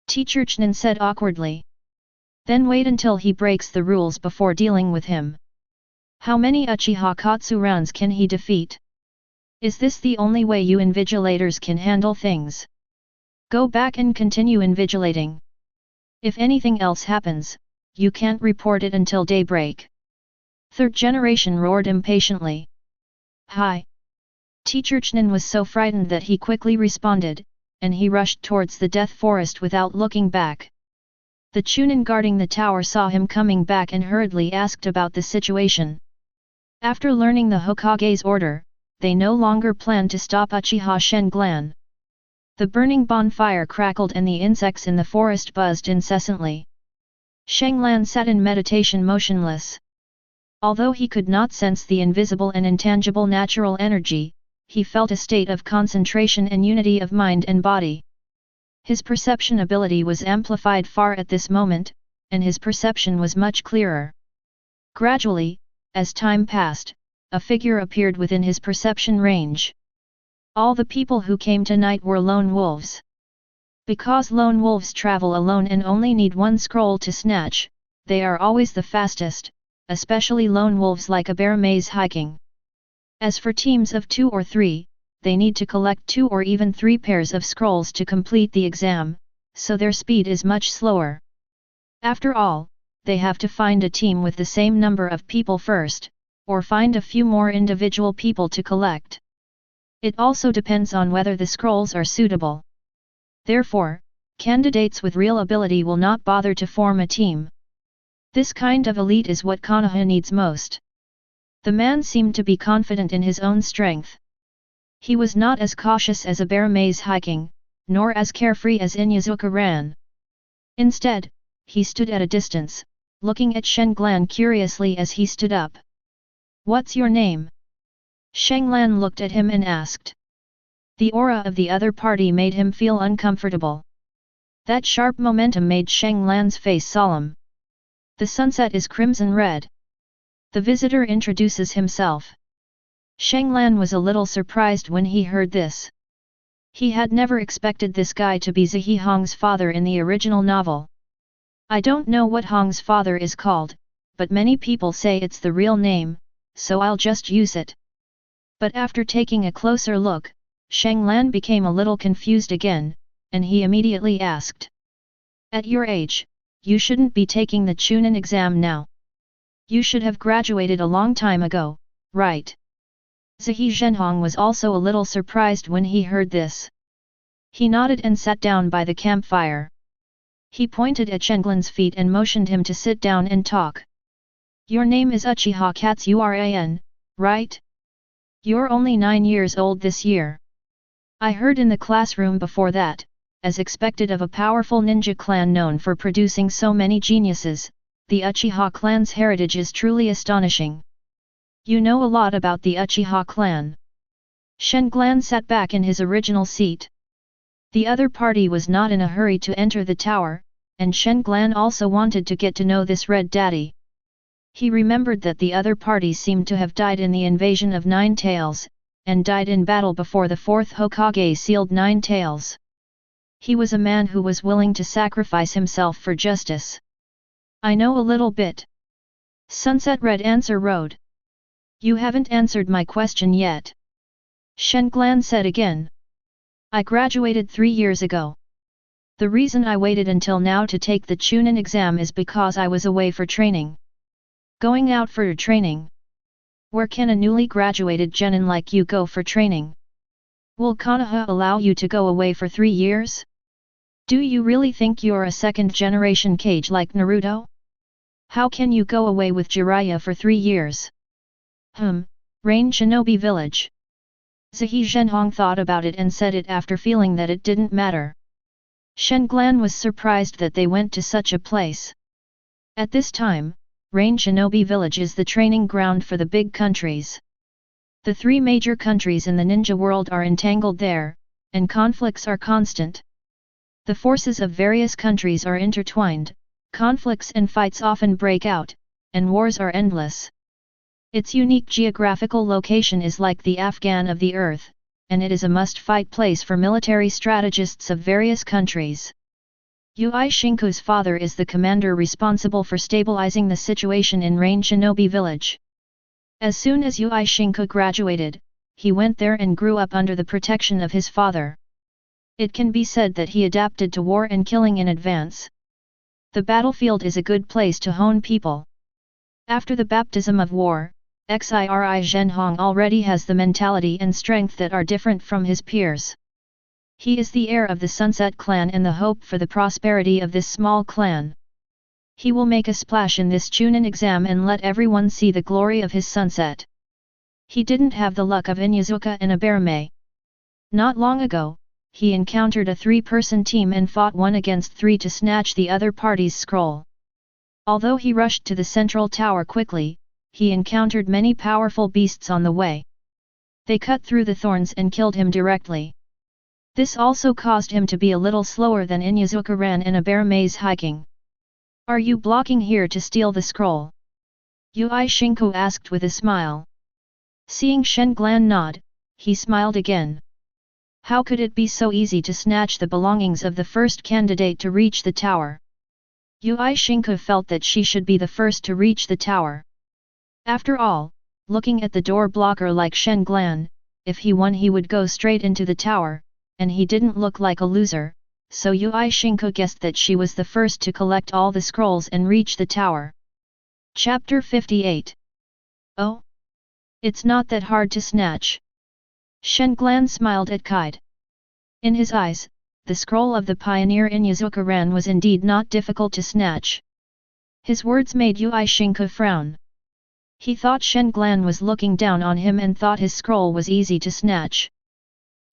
Teacher Chunin said awkwardly. Then wait until he breaks the rules before dealing with him. How many Uchiha Katsurans can he defeat? Is this the only way you invigilators can handle things? Go back and continue invigilating. If anything else happens, you can't report it until daybreak. Third generation roared impatiently. Hi! Teacher Chunin was so frightened that he quickly responded, and he rushed towards the death forest without looking back. The Chunin guarding the tower saw him coming back and hurriedly asked about the situation. After learning the Hokage's order, they no longer planned to stop Uchiha Sharingan. The burning bonfire crackled and the insects in the forest buzzed incessantly. Sharingan sat in meditation motionless. Although he could not sense the invisible and intangible natural energy, he felt a state of concentration and unity of mind and body. His perception ability was amplified far at this moment, and his perception was much clearer. Gradually, as time passed, a figure appeared within his perception range. All the people who came tonight were lone wolves. Because lone wolves travel alone and only need 1 scroll to snatch, they are always the fastest, especially lone wolves like a bear maze hiking. As for teams of 2 or 3, they need to collect 2 or even 3 pairs of scrolls to complete the exam, so their speed is much slower. After all, they have to find a team with the same number of people first, or find a few more individual people to collect. It also depends on whether the scrolls are suitable. Therefore, candidates with real ability will not bother to form a team. This kind of elite is what Kana needs most. The man seemed to be confident in his own strength. He was not as cautious as a bear maze hiking, nor as carefree as Inyazuka ran. Instead, he stood at a distance, looking at Sharingan curiously as he stood up. What's your name? Sharingan looked at him and asked. The aura of the other party made him feel uncomfortable. That sharp momentum made Sharingan's face solemn. The sunset is crimson red. The visitor introduces himself. Sharingan was a little surprised when he heard this. He had never expected this guy to be Zihe Hong's father in the original novel. I don't know what Hong's father is called, but many people say it's the real name, so I'll just use it. But after taking a closer look, Sharingan became a little confused again, and he immediately asked. At your age, you shouldn't be taking the Chunin exam now. You should have graduated a long time ago, right? Zihe Zhenhong was also a little surprised when he heard this. He nodded and sat down by the campfire. He pointed at Sharingan's feet and motioned him to sit down and talk. Your name is Uchiha Katsuran, right? You're only 9 years old this year. I heard in the classroom before that, as expected of a powerful ninja clan known for producing so many geniuses, the Uchiha clan's heritage is truly astonishing. You know a lot about the Uchiha clan. Sharingan sat back in his original seat. The other party was not in a hurry to enter the tower, and Shen Glan also wanted to get to know this Red Daddy. He remembered that the other party seemed to have died in the invasion of Nine Tails, and died in battle before the fourth Hokage sealed Nine Tails. He was a man who was willing to sacrifice himself for justice. I know a little bit. Sunset Red Answer Road. You haven't answered my question yet. Shen Glan said again. I graduated 3 years ago. The reason I waited until now to take the Chunin exam is because I was away for training. Going out for your training? Where can a newly graduated genin like you go for training? Will Konoha allow you to go away for 3 years? Do you really think you're a second-generation Kage like Naruto? How can you go away with Jiraiya for 3 years? Rain Shinobi Village. Zihe Zhenhong thought about it and said it after feeling that it didn't matter. Shen Glan was surprised that they went to such a place. At this time, Rain Shinobi Village is the training ground for the big countries. The 3 major countries in the ninja world are entangled there, and conflicts are constant. The forces of various countries are intertwined, conflicts and fights often break out, and wars are endless. Its unique geographical location is like the Afghan of the earth, and it is a must-fight place for military strategists of various countries. Ui Shiku's father is the commander responsible for stabilizing the situation in Rain Shinobi Village. As soon as Ui Shiku graduated, he went there and grew up under the protection of his father. It can be said that he adapted to war and killing in advance. The battlefield is a good place to hone people. After the baptism of war, Xiri Zhenhong already has the mentality and strength that are different from his peers. He is the heir of the Sunset Clan and the hope for the prosperity of this small clan. He will make a splash in this Chunin exam and let everyone see the glory of his sunset. He didn't have the luck of Inuzuka and Abarame. Not long ago, he encountered a 3-person team and fought 1 against 3 to snatch the other party's scroll. Although he rushed to the central tower quickly, he encountered many powerful beasts on the way. They cut through the thorns and killed him directly. This also caused him to be a little slower than Inuzuka ran and Abarame's hiking. Are you blocking here to steal the scroll? Ui Shinku asked with a smile. Seeing Shen Glan nod, he smiled again. How could it be so easy to snatch the belongings of the first candidate to reach the tower? Ui Shinku felt that she should be the first to reach the tower. After all, looking at the door blocker like Shen Glan, if he won he would go straight into the tower, and he didn't look like a loser, so Ui Shinku guessed that she was the first to collect all the scrolls and reach the tower. Chapter 58. Oh? It's not that hard to snatch. Shen Glan smiled at Kide. In his eyes, the scroll of the pioneer Inuzuka Ran was indeed not difficult to snatch. His words made Ui Shinku frown. He thought Shen Glan was looking down on him and thought his scroll was easy to snatch.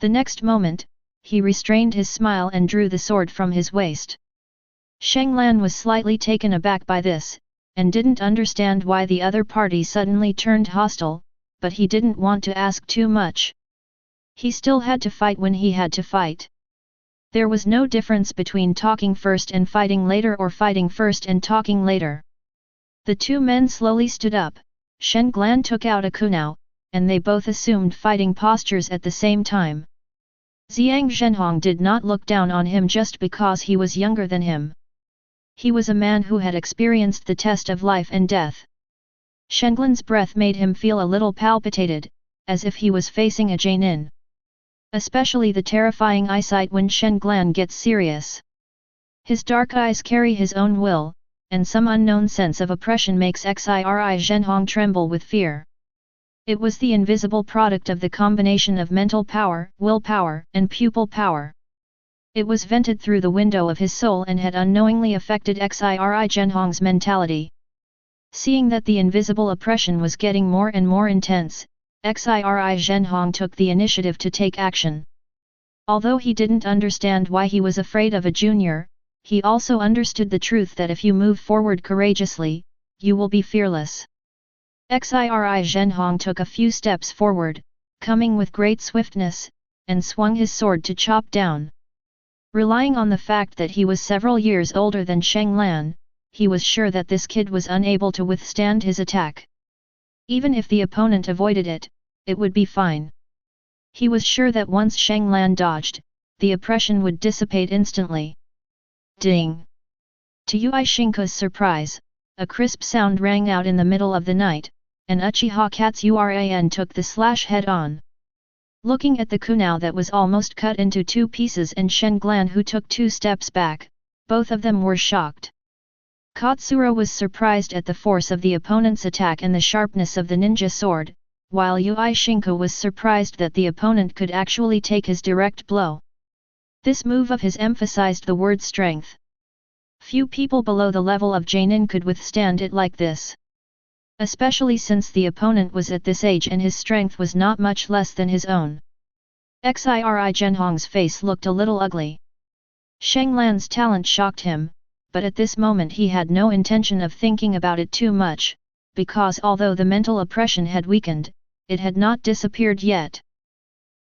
The next moment, he restrained his smile and drew the sword from his waist. Shen Glan was slightly taken aback by this, and didn't understand why the other party suddenly turned hostile, but he didn't want to ask too much. He still had to fight when he had to fight. There was no difference between talking first and fighting later or fighting first and talking later. The 2 men slowly stood up, Shen Glan took out a kunao, and they both assumed fighting postures at the same time. Xiang Zhenhong did not look down on him just because he was younger than him. He was a man who had experienced the test of life and death. Shen Glan's breath made him feel a little palpitated, as if he was facing a genin. Especially the terrifying eyesight when Shen Glan gets serious. His dark eyes carry his own will, and some unknown sense of oppression makes Xiri Zhenhong tremble with fear. It was the invisible product of the combination of mental power, willpower, and pupil power. It was vented through the window of his soul and had unknowingly affected Xiri Zhenhong's mentality. Seeing that the invisible oppression was getting more and more intense, Xiri Zhenhong took the initiative to take action. Although he didn't understand why he was afraid of a junior, he also understood the truth that if you move forward courageously, you will be fearless. Xiri Zhenhong took a few steps forward, coming with great swiftness, and swung his sword to chop down. Relying on the fact that he was several years older than Shanglan, he was sure that this kid was unable to withstand his attack. Even if the opponent avoided it, it would be fine. He was sure that once Shanglan dodged, the oppression would dissipate instantly. Ding! To Uchiha's surprise, a crisp sound rang out in the middle of the night, and Uchiha Katsuran took the slash head-on. Looking at the kunai that was almost cut into two pieces and Shanglan who took 2 steps back, both of them were shocked. Katsura was surprised at the force of the opponent's attack and the sharpness of the ninja sword, while Uchiha was surprised that the opponent could actually take his direct blow. This move of his emphasized the word strength. Few people below the level of Jainin could withstand it like this. Especially since the opponent was at this age and his strength was not much less than his own. Xiri Zhenhong's face looked a little ugly. Shanglan's talent shocked him, but at this moment he had no intention of thinking about it too much, because although the mental oppression had weakened, it had not disappeared yet.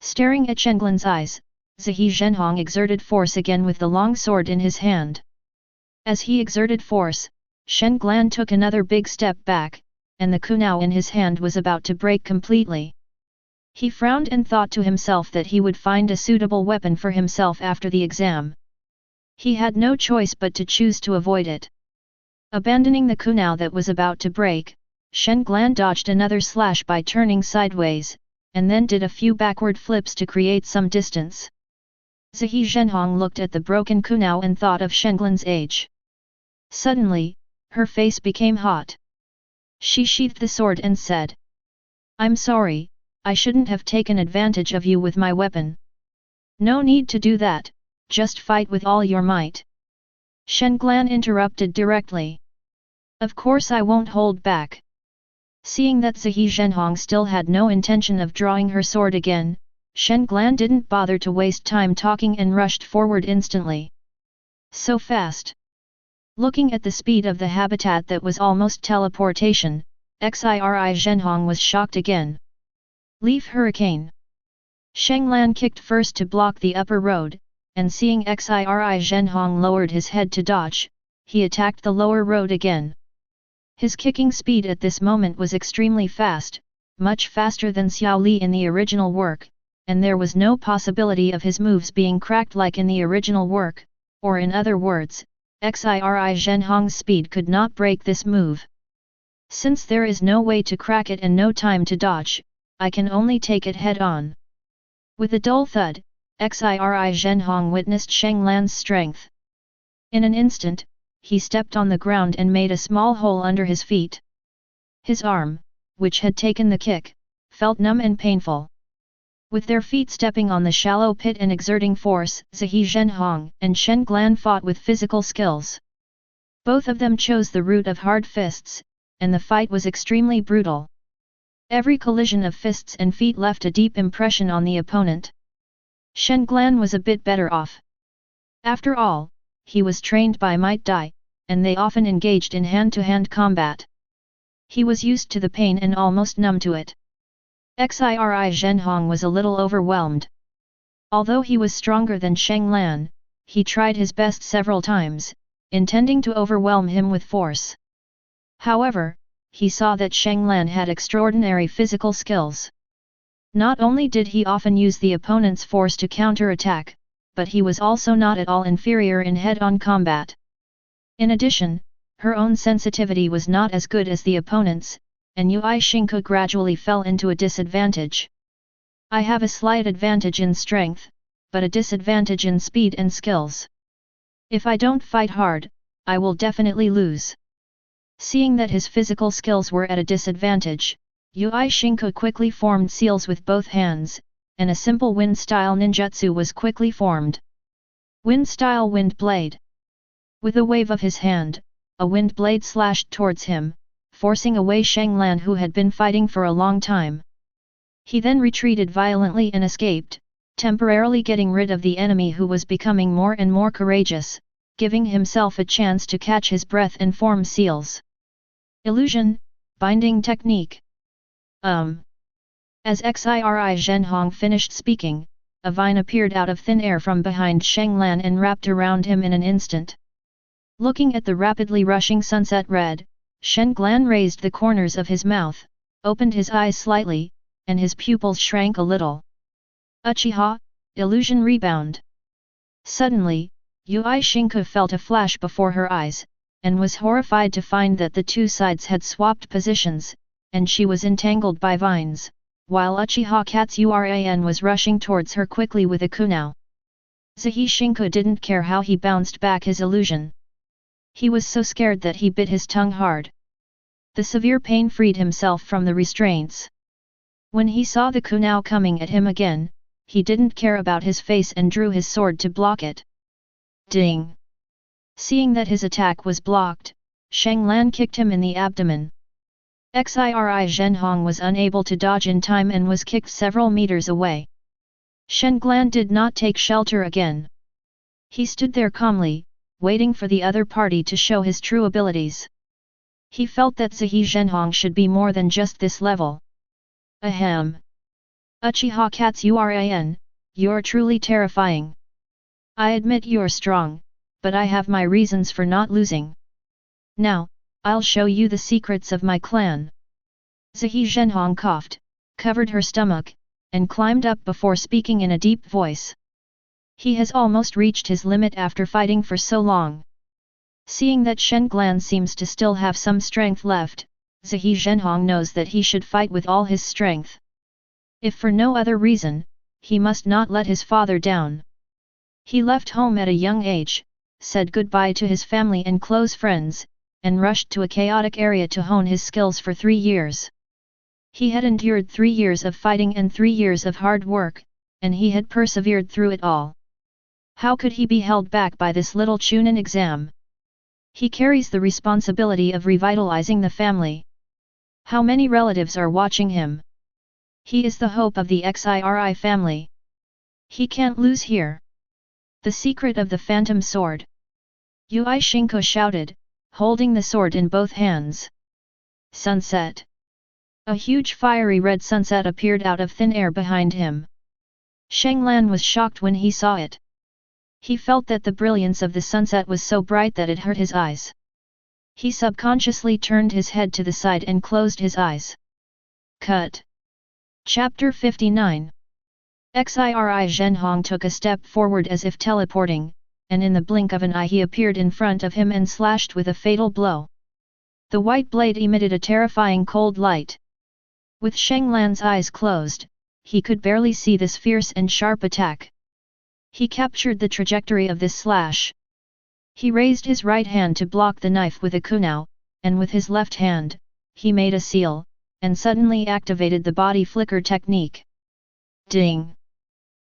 Staring at Shanglan's eyes, Zihi Zhenhong exerted force again with the long sword in his hand. As he exerted force, Shanglan took another big step back, and the kunai in his hand was about to break completely. He frowned and thought to himself that he would find a suitable weapon for himself after the exam. He had no choice but to choose to avoid it. Abandoning the kunai that was about to break, Shanglan dodged another slash by turning sideways, and then did a few backward flips to create some distance. Zihi Zhenhong looked at the broken kunai and thought of Shanglan's age. Suddenly, her face became hot. She sheathed the sword and said, "I'm sorry, I shouldn't have taken advantage of you with my weapon." "No need to do that, just fight with all your might." Shanglan interrupted directly. "Of course I won't hold back." Seeing that Zihi Zhenhong still had no intention of drawing her sword again, Shanglan didn't bother to waste time talking and rushed forward instantly. So fast. Looking at the speed of the habitat that was almost teleportation, Xiri Zhenhong was shocked again. Leaf Hurricane. Shanglan kicked first to block the upper road, and seeing Xiri Zhenhong lowered his head to dodge, he attacked the lower road again. His kicking speed at this moment was extremely fast, much faster than Xiao Li in the original work, and there was no possibility of his moves being cracked like in the original work, or in other words, Xiri Zhenhong's speed could not break this move. Since there is no way to crack it and no time to dodge, I can only take it head-on. With a dull thud, Xiri Zhenhong witnessed Shanglan's strength. In an instant, he stepped on the ground and made a small hole under his feet. His arm, which had taken the kick, felt numb and painful. With their feet stepping on the shallow pit and exerting force, Zihi Zhenhong and Shanglan fought with physical skills. Both of them chose the route of hard fists, and the fight was extremely brutal. Every collision of fists and feet left a deep impression on the opponent. Shanglan was a bit better off. After all, he was trained by Might Dai, and they often engaged in hand-to-hand combat. He was used to the pain and almost numb to it. Xiri Zhenhong was a little overwhelmed. Although he was stronger than Shanglan, he tried his best several times, intending to overwhelm him with force. However, he saw that Shanglan had extraordinary physical skills. Not only did he often use the opponent's force to counter-attack, but he was also not at all inferior in head-on combat. In addition, her own sensitivity was not as good as the opponent's, and Uchiha gradually fell into a disadvantage. "I have a slight advantage in strength, but a disadvantage in speed and skills. If I don't fight hard, I will definitely lose." Seeing that his physical skills were at a disadvantage, Uchiha quickly formed seals with both hands, and a simple wind-style ninjutsu was quickly formed. Wind-style wind blade. With a wave of his hand, a wind blade slashed towards him, forcing away Shanglan who had been fighting for a long time. He then retreated violently and escaped, temporarily getting rid of the enemy who was becoming more and more courageous, giving himself a chance to catch his breath and form seals. Illusion, binding technique. As Xiri Zhenhong finished speaking, a vine appeared out of thin air from behind Shanglan and wrapped around him in an instant. Looking at the rapidly rushing sunset red, Shanglan raised the corners of his mouth, opened his eyes slightly, and his pupils shrank a little. Uchiha, illusion rebound. Suddenly, Yui Shinku felt a flash before her eyes, and was horrified to find that the two sides had swapped positions, and she was entangled by vines, while Uchiha Katsuran was rushing towards her quickly with a kunao. Zahi Shinku didn't care how he bounced back his illusion. He was so scared that he bit his tongue hard. The severe pain freed himself from the restraints. When he saw the kunao coming at him again, he didn't care about his face and drew his sword to block it. Ding! Seeing that his attack was blocked, Shanglan kicked him in the abdomen. Xiri Zhenhong was unable to dodge in time and was kicked several meters away. Shanglan did not take shelter again. He stood there calmly, waiting for the other party to show his true abilities. He felt that Zahi Zhenhong should be more than just this level. Ahem! Uchiha Katsuran, you're truly terrifying. I admit you're strong, but I have my reasons for not losing. Now, I'll show you the secrets of my clan. Zahi Zhenhong coughed, covered her stomach, and climbed up before speaking in a deep voice. He has almost reached his limit after fighting for so long. Seeing that Shanglan seems to still have some strength left, Zahi Zhenhong knows that he should fight with all his strength. If for no other reason, he must not let his father down. He left home at a young age, said goodbye to his family and close friends, and rushed to a chaotic area to hone his skills for 3 years. He had endured 3 years of fighting and 3 years of hard work, and he had persevered through it all. How could he be held back by this little Chunin exam? He carries the responsibility of revitalizing the family. How many relatives are watching him? He is the hope of the Xiri family. He can't lose here. The secret of the phantom sword. Yui Shinku shouted, holding the sword in both hands. Sunset. A huge fiery red sunset appeared out of thin air behind him. Shanglan was shocked when he saw it. He felt that the brilliance of the sunset was so bright that it hurt his eyes. He subconsciously turned his head to the side and closed his eyes. Cut. Chapter 59. Xiri Zhenhong took a step forward as if teleporting, and in the blink of an eye he appeared in front of him and slashed with a fatal blow. The white blade emitted a terrifying cold light. With Shanglan's eyes closed, he could barely see this fierce and sharp attack. He captured the trajectory of this slash. He raised his right hand to block the knife with a kunao, and with his left hand, he made a seal, and suddenly activated the body flicker technique. Ding!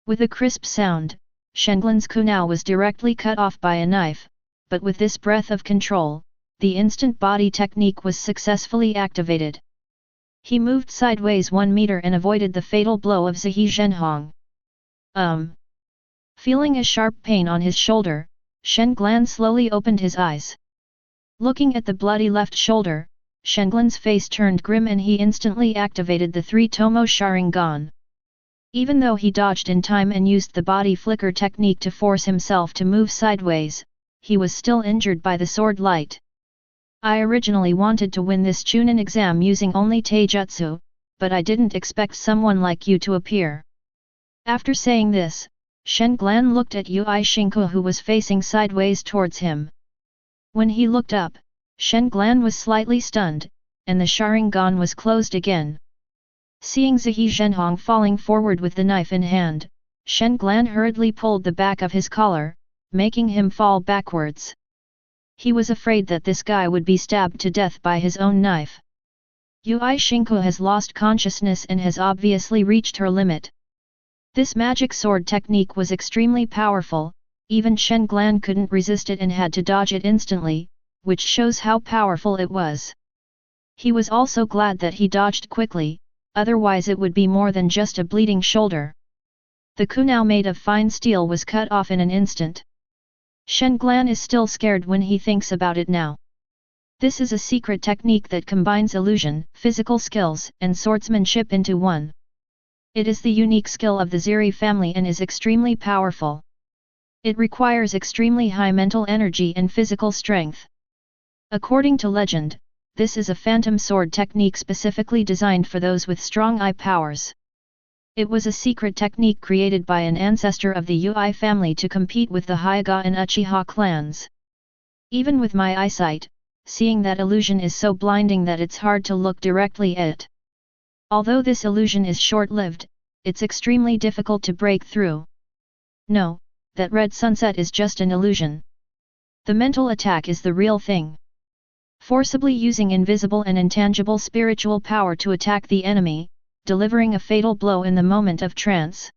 With a crisp sound, Shanglan's kunao was directly cut off by a knife, but with this breath of control, the instant body technique was successfully activated. He moved sideways 1 meter and avoided the fatal blow of Zahi Zhenhong. Feeling a sharp pain on his shoulder, Shanglan slowly opened his eyes. Looking at the bloody left shoulder, Shanglan's face turned grim and he instantly activated the 3-tomo Sharingan. Even though he dodged in time and used the body flicker technique to force himself to move sideways, he was still injured by the sword light. I originally wanted to win this Chunin exam using only Taijutsu, but I didn't expect someone like you to appear. After saying this, Shanglan looked at Yui Shinku who was facing sideways towards him. When he looked up, Shanglan was slightly stunned, and the Sharingan was closed again. Seeing Zahi Zhenhong falling forward with the knife in hand, Shanglan hurriedly pulled the back of his collar, making him fall backwards. He was afraid that this guy would be stabbed to death by his own knife. Yui Shinku has lost consciousness and has obviously reached her limit. This magic sword technique was extremely powerful, even Shanglan couldn't resist it and had to dodge it instantly, which shows how powerful it was. He was also glad that he dodged quickly, otherwise it would be more than just a bleeding shoulder. The kunao made of fine steel was cut off in an instant. Shanglan is still scared when he thinks about it now. This is a secret technique that combines illusion, physical skills, and swordsmanship into one. It is the unique skill of the Ziri family and is extremely powerful. It requires extremely high mental energy and physical strength. According to legend, this is a phantom sword technique specifically designed for those with strong eye powers. It was a secret technique created by an ancestor of the Ui family to compete with the Hyuga and Uchiha clans. Even with my eyesight, seeing that illusion is so blinding that it's hard to look directly at it. Although this illusion is short-lived, it's extremely difficult to break through. No, that red sunset is just an illusion. The mental attack is the real thing. Forcibly using invisible and intangible spiritual power to attack the enemy, delivering a fatal blow in the moment of trance.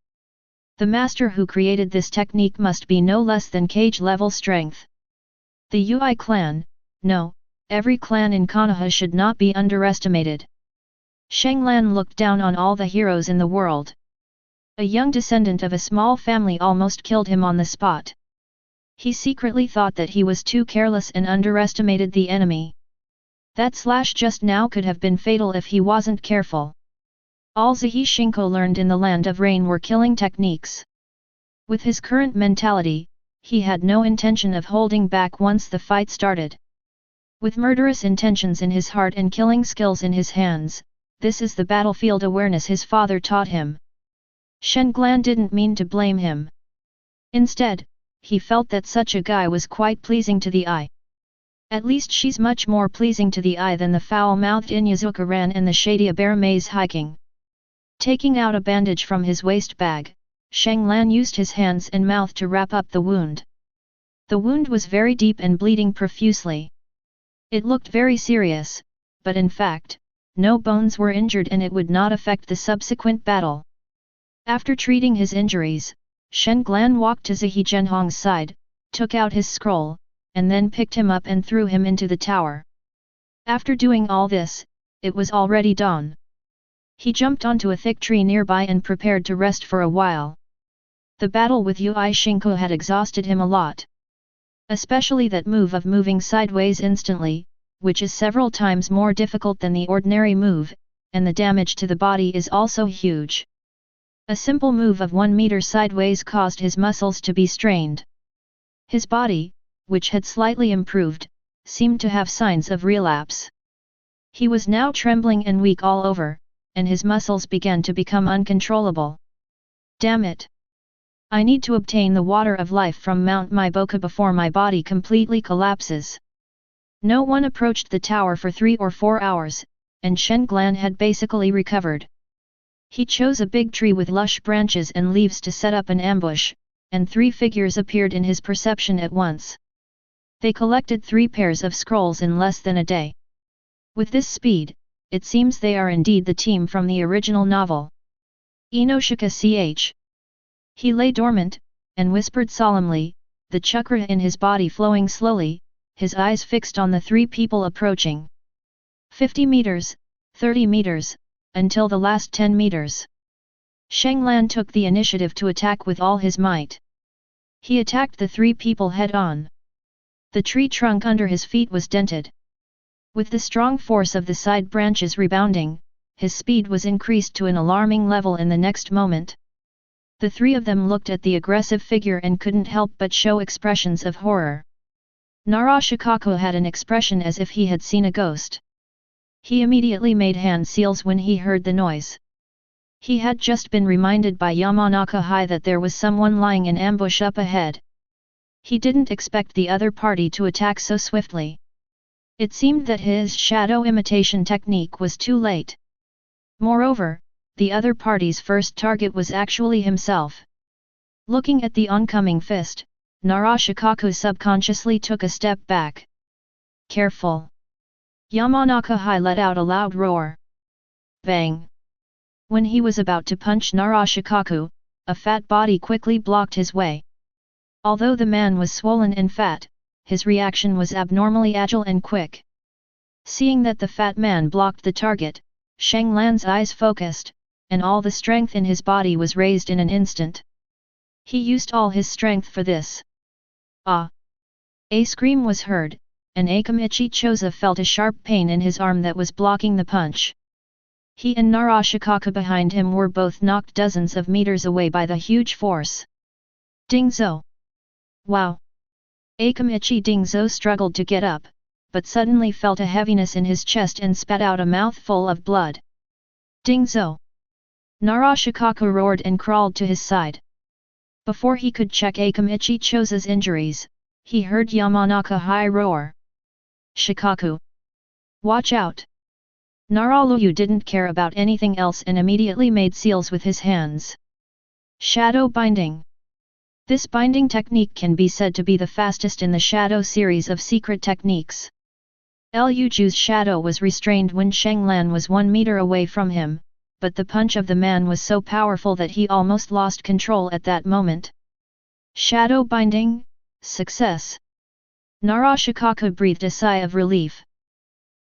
The master who created this technique must be no less than Kage-level strength. The Ui clan, no, every clan in Konoha should not be underestimated. Shanglan looked down on all the heroes in the world. A young descendant of a small family almost killed him on the spot. He secretly thought that he was too careless and underestimated the enemy. That slash just now could have been fatal if he wasn't careful. All Zahi Shinko learned in the Land of Rain were killing techniques. With his current mentality, he had no intention of holding back once the fight started. With murderous intentions in his heart and killing skills in his hands, this is the battlefield awareness his father taught him. Shanglan didn't mean to blame him. Instead, he felt that such a guy was quite pleasing to the eye. At least she's much more pleasing to the eye than the foul-mouthed Inyazuka Ran and the shady Bear Maze hiking. Taking out a bandage from his waist bag, Shanglan used his hands and mouth to wrap up the wound. The wound was very deep and bleeding profusely. It looked very serious, but in fact, no bones were injured and it would not affect the subsequent battle. After treating his injuries, Shanglan walked to Zahi Zhenhong's side, took out his scroll, and then picked him up and threw him into the tower. After doing all this, it was already dawn. He jumped onto a thick tree nearby and prepared to rest for a while. The battle with Ui Shinko had exhausted him a lot. Especially that move of moving sideways instantly, which is several times more difficult than the ordinary move, and the damage to the body is also huge. A simple move of 1 meter sideways caused his muscles to be strained. His body, which had slightly improved, seemed to have signs of relapse. He was now trembling and weak all over, and his muscles began to become uncontrollable. Damn it! I need to obtain the water of life from Mount Myboka before my body completely collapses. No one approached the tower for 3 or 4 hours, and Shanglan had basically recovered. He chose a big tree with lush branches and leaves to set up an ambush, and 3 figures appeared in his perception at once. They collected 3 pairs of scrolls in less than a day. With this speed, it seems they are indeed the team from the original novel. Inoshika Ch. He lay dormant, and whispered solemnly, the chakra in his body flowing slowly, his eyes fixed on the 3 people approaching. 50 meters, 30 meters, until the last 10 meters. Shanglan took the initiative to attack with all his might. He attacked the 3 people head-on. The tree trunk under his feet was dented. With the strong force of the side branches rebounding, his speed was increased to an alarming level in the next moment. The 3 of them looked at the aggressive figure and couldn't help but show expressions of horror. Narashikaku had an expression as if he had seen a ghost. He immediately made hand seals when he heard the noise. He had just been reminded by Yamanaka High that there was someone lying in ambush up ahead. He didn't expect the other party to attack so swiftly. It seemed that his shadow imitation technique was too late. Moreover, the other party's first target was actually himself. Looking at the oncoming fist, Narashikaku subconsciously took a step back. Careful! Yamanaka High let out a loud roar. Bang! When he was about to punch Narashikaku, a fat body quickly blocked his way. Although the man was swollen and fat, his reaction was abnormally agile and quick. Seeing that the fat man blocked the target, Shanglan's eyes focused, and all the strength in his body was raised in an instant. He used all his strength for this. Ah! A scream was heard, and Akamichi Choza felt a sharp pain in his arm that was blocking the punch. He and Narashikaka behind him were both knocked dozens of meters away by the huge force. Dingzo! Wow! Akamichi Dingzo struggled to get up, but suddenly felt a heaviness in his chest and spat out a mouthful of blood. Dingzo! Narashikaka roared and crawled to his side. Before he could check Akamichi Chosa's injuries, he heard Yamanaka Hai roar. Shikaku! Watch out! Naraluyu didn't care about anything else and immediately made seals with his hands. Shadow binding. This binding technique can be said to be the fastest in the Shadow series of secret techniques. Luju's shadow was restrained when Shenglan was 1 meter away from him, but the punch of the man was so powerful that he almost lost control at that moment. Shadow binding, success! Narashikaka breathed a sigh of relief.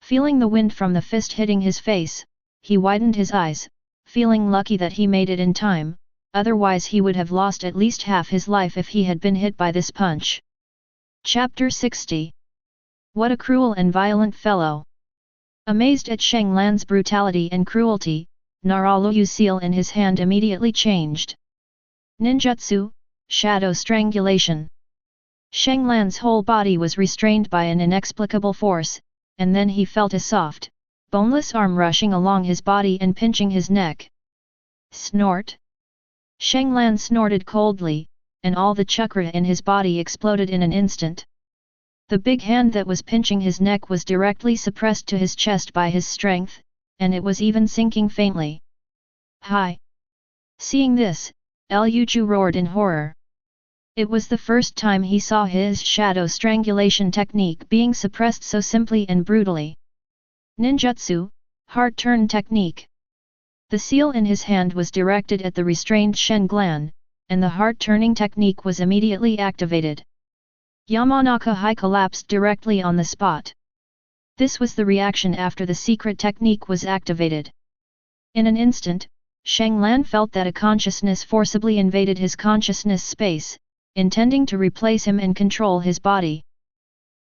Feeling the wind from the fist hitting his face, he widened his eyes, feeling lucky that he made it in time, otherwise he would have lost at least half his life if he had been hit by this punch. Chapter 60. What a cruel and violent fellow! Amazed at Shenglan's brutality and cruelty, Naraluyu's seal in his hand immediately changed. Ninjutsu, Shadow Strangulation. Shenglan's whole body was restrained by an inexplicable force, and then he felt a soft, boneless arm rushing along his body and pinching his neck. Snort! Shenglan snorted coldly, and all the chakra in his body exploded in an instant. The big hand that was pinching his neck was directly suppressed to his chest by his strength, and it was even sinking faintly. Hi! Seeing this, Luju roared in horror. It was the first time he saw his shadow strangulation technique being suppressed so simply and brutally. Ninjutsu, heart turn technique. The seal in his hand was directed at the restrained Shenglan, and the heart turning technique was immediately activated. Yamanaka Hai collapsed directly on the spot. This was the reaction after the secret technique was activated. In an instant, Shenglan felt that a consciousness forcibly invaded his consciousness space, intending to replace him and control his body.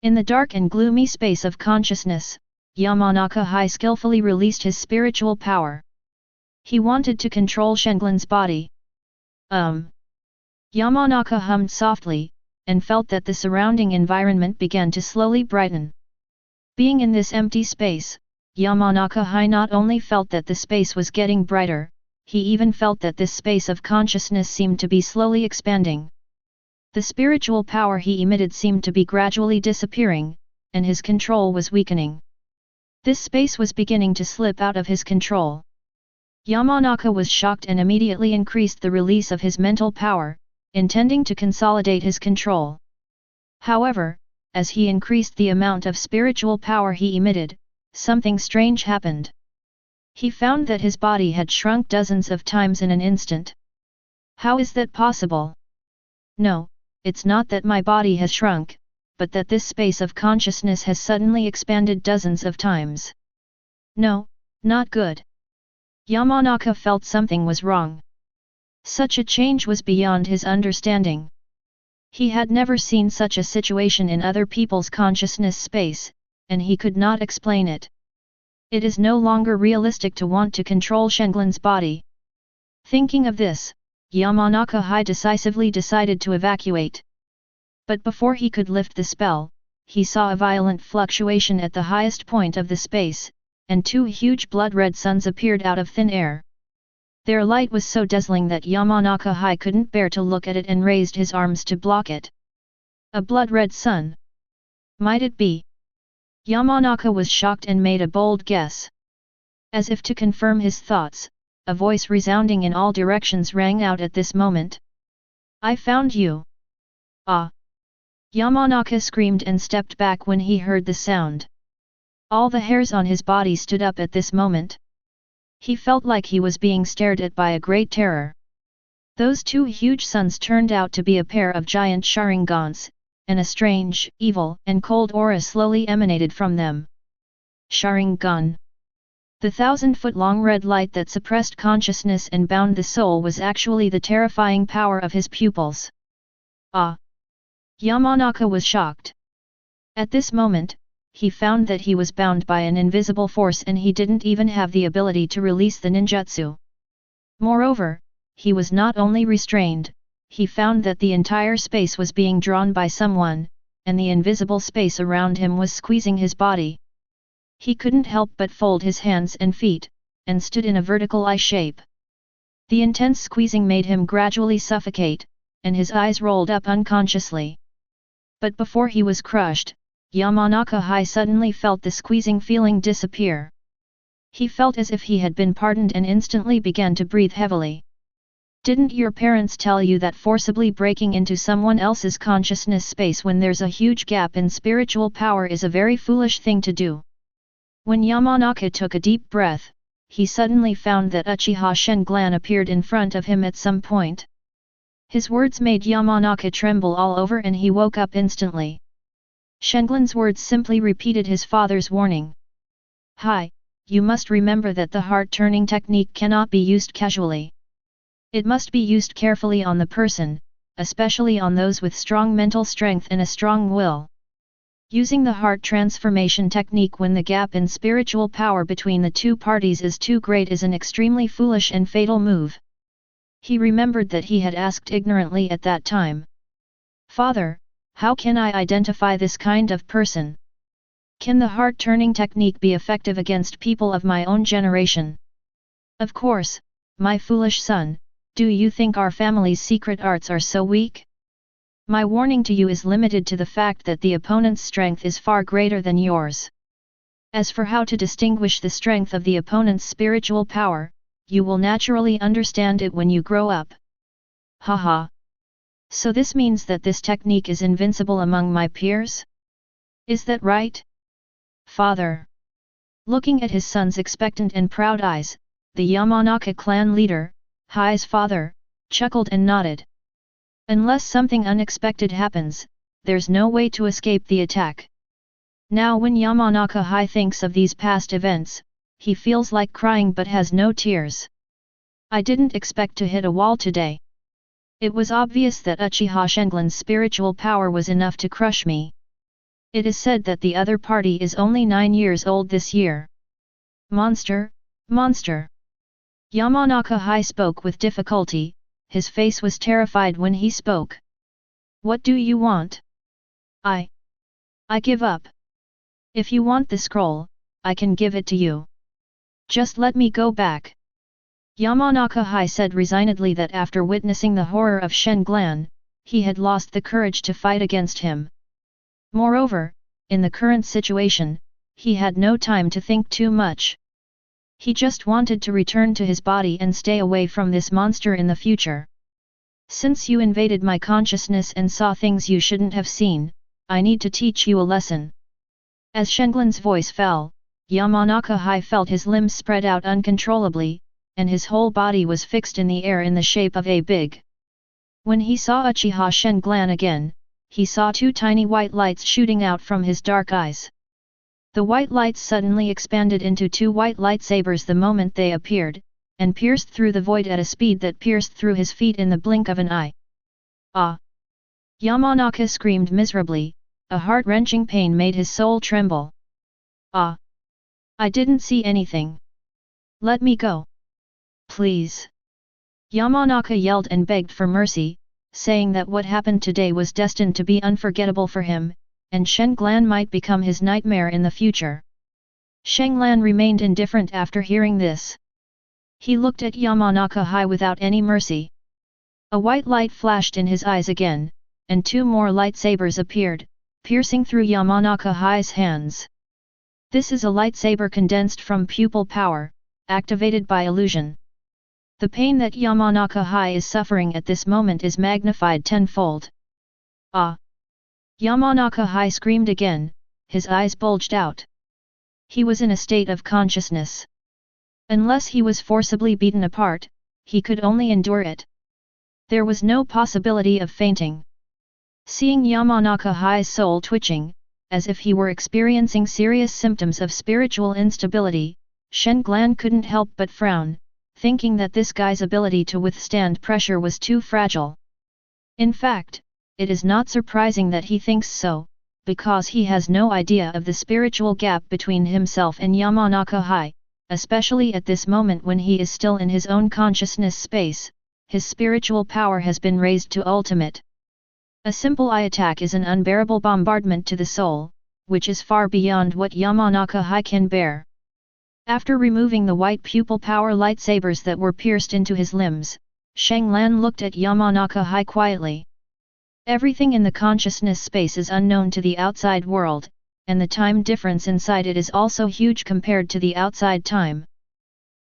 In the dark and gloomy space of consciousness, Yamanaka Hai skillfully released his spiritual power. He wanted to control Shenglan's body. Yamanaka hummed softly, and felt that the surrounding environment began to slowly brighten. Being in this empty space, Yamanaka Hai not only felt that the space was getting brighter, he even felt that this space of consciousness seemed to be slowly expanding. The spiritual power he emitted seemed to be gradually disappearing, and his control was weakening. This space was beginning to slip out of his control. Yamanaka was shocked and immediately increased the release of his mental power, intending to consolidate his control. However, as he increased the amount of spiritual power he emitted, something strange happened. He found that his body had shrunk dozens of times in an instant. How is that possible? No, it's not that my body has shrunk, but that this space of consciousness has suddenly expanded dozens of times. No, not good. Yamanaka felt something was wrong. Such a change was beyond his understanding. He had never seen such a situation in other people's consciousness space, and he could not explain it. It is no longer realistic to want to control Shenglan's body. Thinking of this, Yamanaka Hai decisively decided to evacuate. But before he could lift the spell, he saw a violent fluctuation at the highest point of the space, and 2 huge blood-red suns appeared out of thin air. Their light was so dazzling that Yamanaka Hai couldn't bear to look at it and raised his arms to block it. A blood-red sun. Might it be? Yamanaka was shocked and made a bold guess. As if to confirm his thoughts, a voice resounding in all directions rang out at this moment. I found you! Ah! Yamanaka screamed and stepped back when he heard the sound. All the hairs on his body stood up at this moment. He felt like he was being stared at by a great terror. Those 2 huge suns turned out to be a pair of giant Sharingans, and a strange, evil and cold aura slowly emanated from them. Sharingan. The 1,000-foot-long red light that suppressed consciousness and bound the soul was actually the terrifying power of his pupils. Ah! Yamanaka was shocked. At this moment, he found that he was bound by an invisible force and he didn't even have the ability to release the ninjutsu. Moreover, he was not only restrained, he found that the entire space was being drawn by someone, and the invisible space around him was squeezing his body. He couldn't help but fold his hands and feet, and stood in a vertical I shape. The intense squeezing made him gradually suffocate, and his eyes rolled up unconsciously. But before he was crushed, Yamanaka suddenly felt the squeezing feeling disappear. He felt as if he had been pardoned and instantly began to breathe heavily. Didn't your parents tell you that forcibly breaking into someone else's consciousness space when there's a huge gap in spiritual power is a very foolish thing to do? When Yamanaka took a deep breath, he suddenly found that Uchiha Sharingan appeared in front of him at some point. His words made Yamanaka tremble all over and he woke up instantly. Sharingan's words simply repeated his father's warning. "Hi, you must remember that the heart-turning technique cannot be used casually. It must be used carefully on the person, especially on those with strong mental strength and a strong will. Using the heart transformation technique when the gap in spiritual power between the two parties is too great is an extremely foolish and fatal move." He remembered that he had asked ignorantly at that time. "Father, how can I identify this kind of person? Can the heart-turning technique be effective against people of my own generation?" "Of course, my foolish son, do you think our family's secret arts are so weak? My warning to you is limited to the fact that the opponent's strength is far greater than yours. As for how to distinguish the strength of the opponent's spiritual power, you will naturally understand it when you grow up." "Haha. So this means that this technique is invincible among my peers? Is that right?" "Father." Looking at his son's expectant and proud eyes, the Yamanaka clan leader, Hai's father, chuckled and nodded. "Unless something unexpected happens, there's no way to escape the attack." Now when Yamanaka Hai thinks of these past events, he feels like crying but has no tears. "I didn't expect to hit a wall today. It was obvious that Uchiha Sharingan's spiritual power was enough to crush me. It is said that the other party is only 9 years old this year. Monster, monster." Yamanaka Hai spoke with difficulty, his face was terrified when he spoke. "What do you want?" I give up. If you want the scroll, I can give it to you. Just let me go back." Yamanaka Hai said resignedly that after witnessing the horror of Sharingan, he had lost the courage to fight against him. Moreover, in the current situation, he had no time to think too much. He just wanted to return to his body and stay away from this monster in the future. "Since you invaded my consciousness and saw things you shouldn't have seen, I need to teach you a lesson." As Sharingan's voice fell, Yamanaka Hai felt his limbs spread out uncontrollably, and his whole body was fixed in the air in the shape of a big. When he saw Uchiha Sharingan again, he saw 2 tiny white lights shooting out from his dark eyes. The white lights suddenly expanded into 2 white lightsabers the moment they appeared, and pierced through the void at a speed that pierced through his feet in the blink of an eye. "Ah!" Yamanaka screamed miserably, a heart-wrenching pain made his soul tremble. "Ah! I didn't see anything. Let me go. Please." Yamanaka yelled and begged for mercy, saying that what happened today was destined to be unforgettable for him, and Sharingan might become his nightmare in the future. Sharingan remained indifferent after hearing this. He looked at Yamanaka Hai without any mercy. A white light flashed in his eyes again, and 2 more lightsabers appeared, piercing through Yamanaka Hai's hands. This is a lightsaber condensed from pupil power, activated by illusion. The pain that Yamanaka Hai is suffering at this moment is magnified tenfold. "Ah!" Yamanaka Hai screamed again, his eyes bulged out. He was in a state of consciousness. Unless he was forcibly beaten apart, he could only endure it. There was no possibility of fainting. Seeing Yamanaka Hai's soul twitching, as if he were experiencing serious symptoms of spiritual instability, Sharingan couldn't help but frown, thinking that this guy's ability to withstand pressure was too fragile. In fact, it is not surprising that he thinks so, because he has no idea of the spiritual gap between himself and Yamanaka High, especially at this moment when he is still in his own consciousness space. His spiritual power has been raised to ultimate. A simple eye attack is an unbearable bombardment to the soul, which is far beyond what Yamanaka High can bear. After removing the white pupil power lightsabers that were pierced into his limbs, Shanglan looked at Yamanaka High quietly. Everything in the consciousness space is unknown to the outside world, and the time difference inside it is also huge compared to the outside time.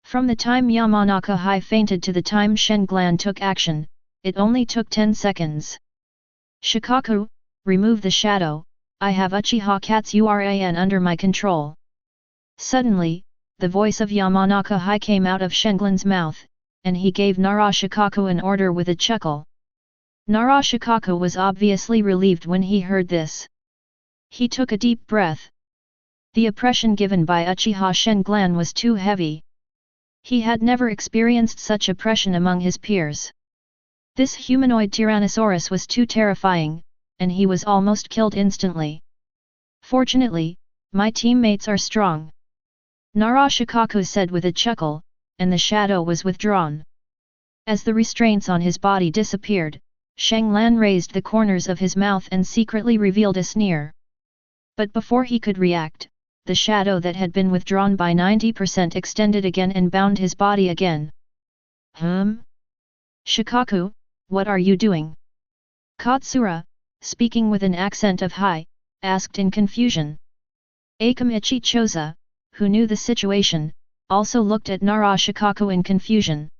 From the time Yamanaka High fainted to the time Shanglan took action, it only took 10 seconds. Shikaku, remove the shadow, I have Uchiha Katsuran under my control. Suddenly, the voice of Yamanaka High came out of Shanglan's mouth, and he gave Narashikaku an order with a chuckle. Narashikaku was obviously relieved when he heard this. He took a deep breath. The oppression given by Uchiha Shanglan was too heavy. He had never experienced such oppression among his peers. This humanoid Tyrannosaurus was too terrifying, and he was almost killed instantly. Fortunately, my teammates are strong. Narashikaku said with a chuckle, and the shadow was withdrawn. As the restraints on his body disappeared, Shanglan raised the corners of his mouth and secretly revealed a sneer. But before he could react, the shadow that had been withdrawn by 90% extended again and bound his body again. Shikaku, what are you doing? Katsura, speaking with an accent of high, asked in confusion. Akamichi Choza, who knew the situation, also looked at Narashikaku in confusion.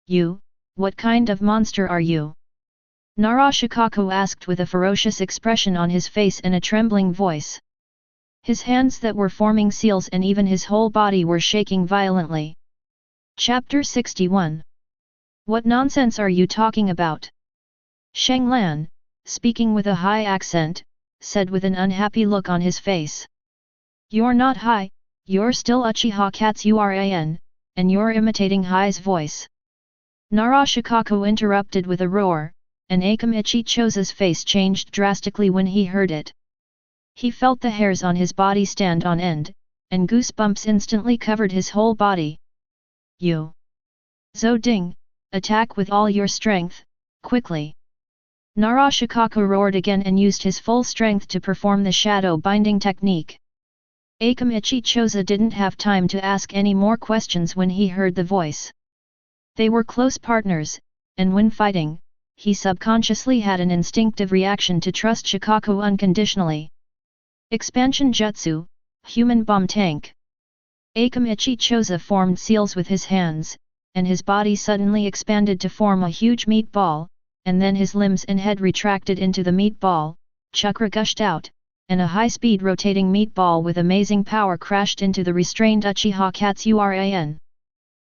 You, what kind of monster are you? Narashikaku asked with a ferocious expression on his face and a trembling voice. His hands that were forming seals and even his whole body were shaking violently. Chapter 61. What nonsense are you talking about? Shanglan, speaking with a high accent, said with an unhappy look on his face. You're not high, you're still Uchiha Katsuran, and you're imitating High's voice. Narashikaku interrupted with a roar, and Akamichi Choza's face changed drastically when he heard it. He felt the hairs on his body stand on end, and goosebumps instantly covered his whole body. You! Zoding, attack with all your strength, quickly! Narashikaku roared again and used his full strength to perform the shadow binding technique. Akamichi Choza didn't have time to ask any more questions when he heard the voice. They were close partners, and when fighting, he subconsciously had an instinctive reaction to trust Shikaku unconditionally. Expansion Jutsu, Human Bomb Tank. Akamichi Choza formed seals with his hands, and his body suddenly expanded to form a huge meatball, and then his limbs and head retracted into the meatball, chakra gushed out, and a high-speed rotating meatball with amazing power crashed into the restrained Uchiha Katsuran.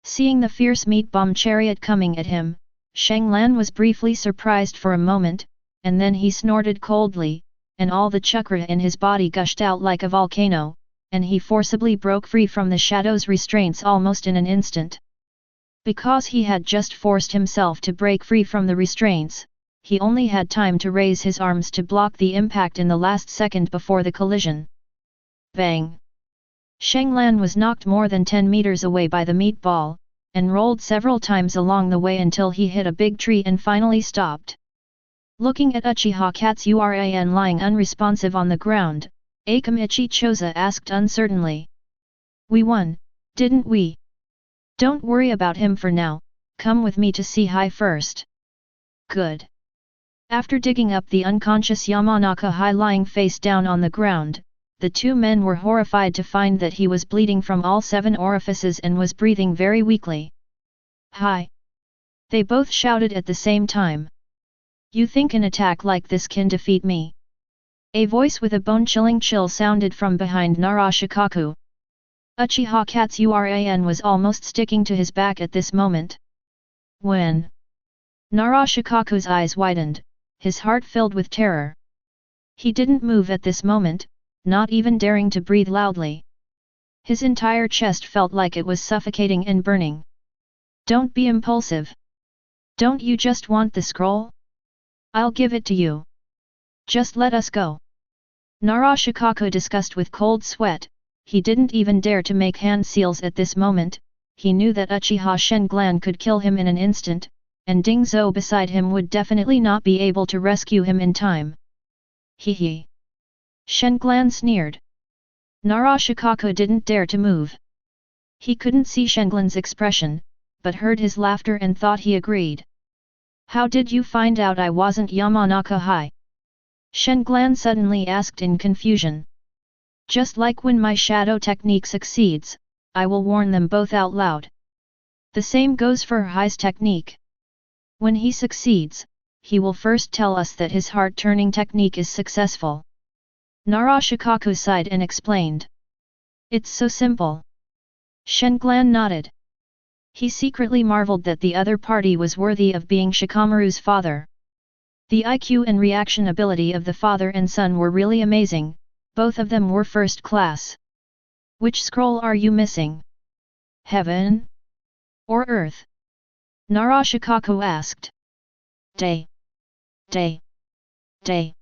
Seeing the fierce meat bomb chariot coming at him, Shanglan was briefly surprised for a moment, and then he snorted coldly, and all the chakra in his body gushed out like a volcano, and he forcibly broke free from the shadow's restraints almost in an instant. Because he had just forced himself to break free from the restraints, he only had time to raise his arms to block the impact in the last second before the collision. Bang! Shanglan was knocked more than 10 meters away by the meatball, and rolled several times along the way until he hit a big tree and finally stopped. Looking at Uchiha Katsuran lying unresponsive on the ground, Akamichi Choza asked uncertainly. We won, didn't we? Don't worry about him for now, come with me to see High first. Good. After digging up the unconscious Yamanaka High lying face down on the ground, the two men were horrified to find that he was bleeding from all 7 orifices and was breathing very weakly. High! They both shouted at the same time. You think an attack like this can defeat me? A voice with a bone-chilling chill sounded from behind Narashikaku. Uchiha Katsuran was almost sticking to his back at this moment. When? Narashikaku's eyes widened, his heart filled with terror. He didn't move at this moment, not even daring to breathe loudly. His entire chest felt like it was suffocating and burning. Don't be impulsive. Don't you just want the scroll? I'll give it to you. Just let us go. Narashikaku discussed with cold sweat. He didn't even dare to make hand seals at this moment. He knew that Uchiha Sharingan could kill him in an instant, and Ding Zhou beside him would definitely not be able to rescue him in time. Hee. Sharingan sneered. Narashikaku didn't dare to move. He couldn't see Sharingan's expression, but heard his laughter and thought he agreed. How did you find out I wasn't Yamanaka High? Sharingan suddenly asked in confusion. Just like when my shadow technique succeeds, I will warn them both out loud. The same goes for Hai's technique. When he succeeds, he will first tell us that his heart-turning technique is successful. Narashikaku sighed and explained. It's so simple. Sharingan nodded. He secretly marveled that the other party was worthy of being Shikamaru's father. The IQ and reaction ability of the father and son were really amazing, both of them were first class. Which scroll are you missing? Heaven? Or Earth? Narashikaku asked. Day. Day. Day.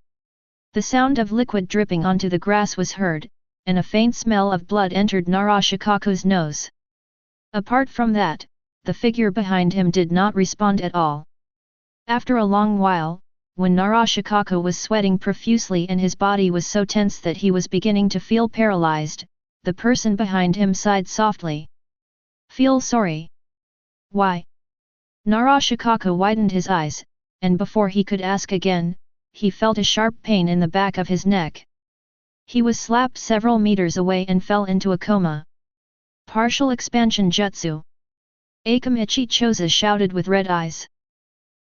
The sound of liquid dripping onto the grass was heard, and a faint smell of blood entered Narashikaku's nose. Apart from that, the figure behind him did not respond at all. After a long while, when Narashikaku was sweating profusely and his body was so tense that he was beginning to feel paralyzed, the person behind him sighed softly. Feel sorry. Why? Narashikaku widened his eyes, and before he could ask again, he felt a sharp pain in the back of his neck. He was slapped several meters away and fell into a coma. Partial expansion jutsu. Akamichi Choza shouted with red eyes.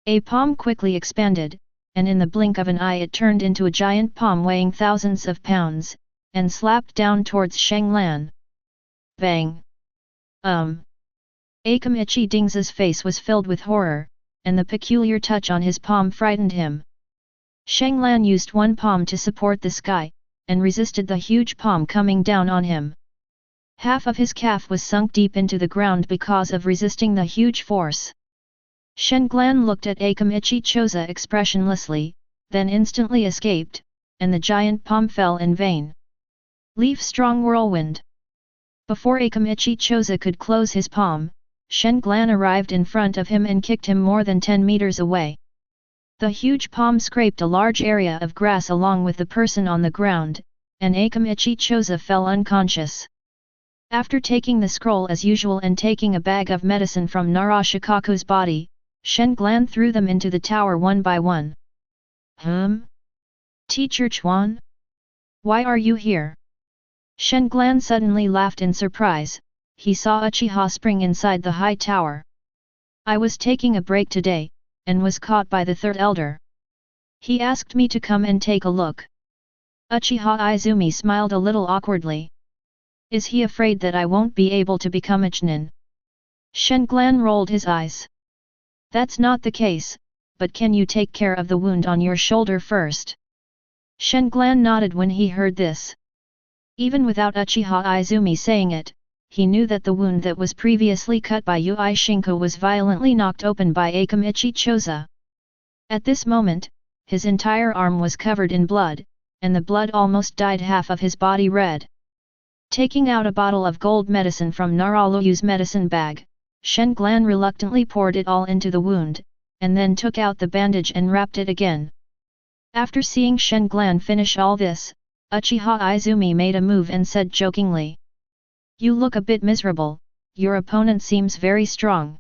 A palm quickly expanded, and in the blink of an eye it turned into a giant palm weighing thousands of pounds, and slapped down towards Sharingan. Bang! Akamichi Ding's face was filled with horror, and the peculiar touch on his palm frightened him. Sharingan used one palm to support the sky, and resisted the huge palm coming down on him. Half of his calf was sunk deep into the ground because of resisting the huge force. Sharingan looked at Akamichi Choza expressionlessly, then instantly escaped, and the giant palm fell in vain. Leaf strong whirlwind. Before Akamichi Choza could close his palm, Sharingan arrived in front of him and kicked him more than 10 meters away. The huge palm scraped a large area of grass along with the person on the ground, and Akamichi Choza fell unconscious. After taking the scroll as usual and taking a bag of medicine from Narashikaku's body, Sharingan threw them into the tower one by one. Teacher Chuan? Why are you here? Sharingan suddenly laughed in surprise. He saw Uchiha spring inside the high tower. I was taking a break today, and was caught by the third elder. He asked me to come and take a look. Uchiha Izumi smiled a little awkwardly. Is he afraid that I won't be able to become a Chunin? Sharingan rolled his eyes. That's not the case, but can you take care of the wound on your shoulder first? Sharingan nodded when he heard this. Even without Uchiha Izumi saying it, he knew that the wound that was previously cut by Yui Shinko was violently knocked open by Akamichi Choza. At this moment, his entire arm was covered in blood, and the blood almost dyed half of his body red. Taking out a bottle of gold medicine from Naralu's medicine bag, Sharingan reluctantly poured it all into the wound, and then took out the bandage and wrapped it again. After seeing Sharingan finish all this, Uchiha Izumi made a move and said jokingly. You look a bit miserable, your opponent seems very strong.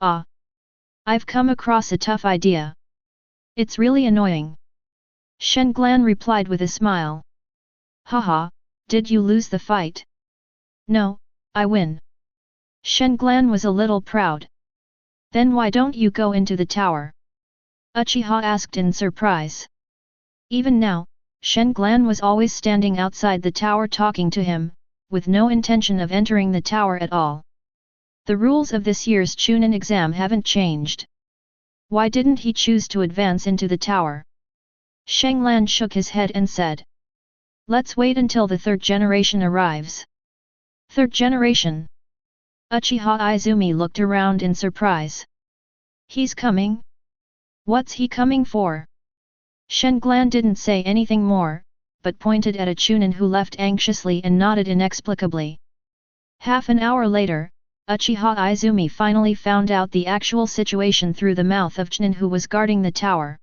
Ah! I've come across a tough idea. It's really annoying. Sharingan replied with a smile. Haha, did you lose the fight? No, I win. Sharingan was a little proud. Then why don't you go into the tower? Uchiha asked in surprise. Even now, Sharingan was always standing outside the tower talking to him, with no intention of entering the tower at all. The rules of this year's Chunin exam haven't changed. Why didn't he choose to advance into the tower? Sharingan shook his head and said. Let's wait until the third generation arrives. Third generation? Uchiha Izumi looked around in surprise. He's coming? What's he coming for? Sharingan didn't say anything more, but pointed at a Chunin who left anxiously and nodded inexplicably. Half an hour later, Uchiha Izumi finally found out the actual situation through the mouth of Chunin who was guarding the tower.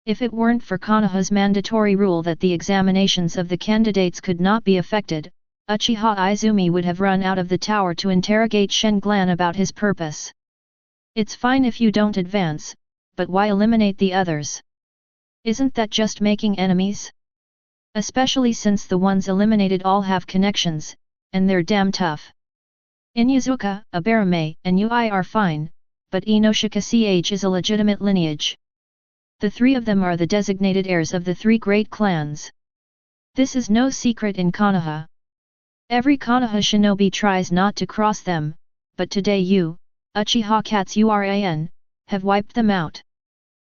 If it weren't for Konoha's mandatory rule that the examinations of the candidates could not be affected, Uchiha Izumi would have run out of the tower to interrogate Shenglan about his purpose. It's fine if you don't advance, but why eliminate the others? Isn't that just making enemies? Especially since the ones eliminated all have connections, and they're damn tough. Inuzuka, Abarame, and Ui are fine, but Inoshika CH is a legitimate lineage. The three of them are the designated heirs of the three great clans. This is no secret in Konoha. Every Konoha shinobi tries not to cross them, but today you, Uchiha Katsuran, have wiped them out.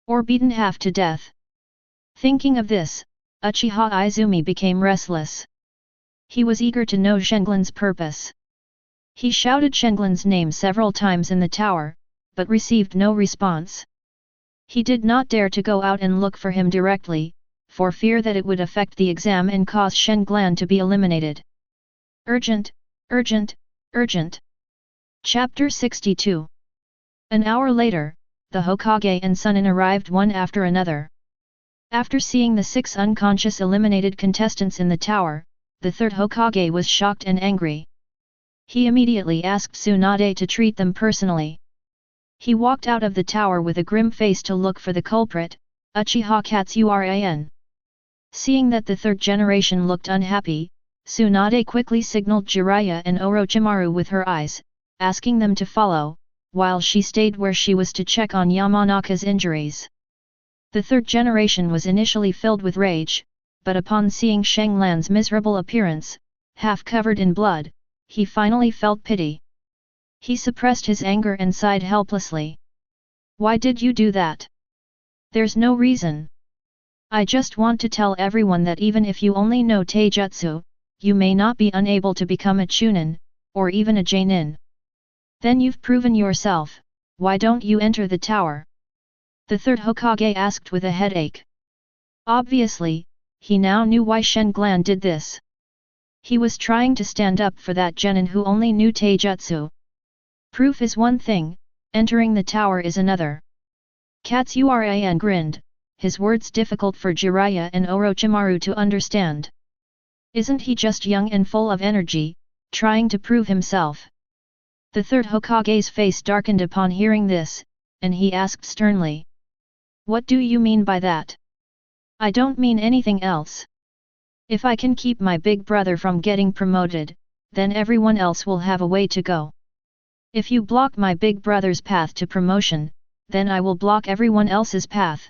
Or beaten half to death. Thinking of this, Uchiha Izumi became restless. He was eager to know Shenglan's purpose. He shouted Shenglan's name several times in the tower, but received no response. He did not dare to go out and look for him directly, for fear that it would affect the exam and cause Shenglan to be eliminated. Urgent, urgent, urgent. Chapter 62. An hour later, the Hokage and Sunin arrived one after another. After seeing the 6 unconscious eliminated contestants in the tower, the third Hokage was shocked and angry. He immediately asked Tsunade to treat them personally. He walked out of the tower with a grim face to look for the culprit, Uchiha Katsuran. Seeing that the third generation looked unhappy, Tsunade quickly signaled Jiraiya and Orochimaru with her eyes, asking them to follow, while she stayed where she was to check on Yamanaka's injuries. The third generation was initially filled with rage, but upon seeing Shenglan's miserable appearance, half covered in blood, he finally felt pity. He suppressed his anger and sighed helplessly. Why did you do that? There's no reason. I just want to tell everyone that even if you only know Taijutsu, you may not be unable to become a Chunin, or even a Jonin. Then you've proven yourself, why don't you enter the tower? The third Hokage asked with a headache. Obviously, he now knew why Shenglan did this. He was trying to stand up for that genin who only knew Taijutsu. Proof is one thing, entering the tower is another. Katsuran grinned, his words difficult for Jiraiya and Orochimaru to understand. Isn't he just young and full of energy, trying to prove himself? The third Hokage's face darkened upon hearing this, and he asked sternly. What do you mean by that? I don't mean anything else. If I can keep my big brother from getting promoted, then everyone else will have a way to go. If you block my big brother's path to promotion, then I will block everyone else's path.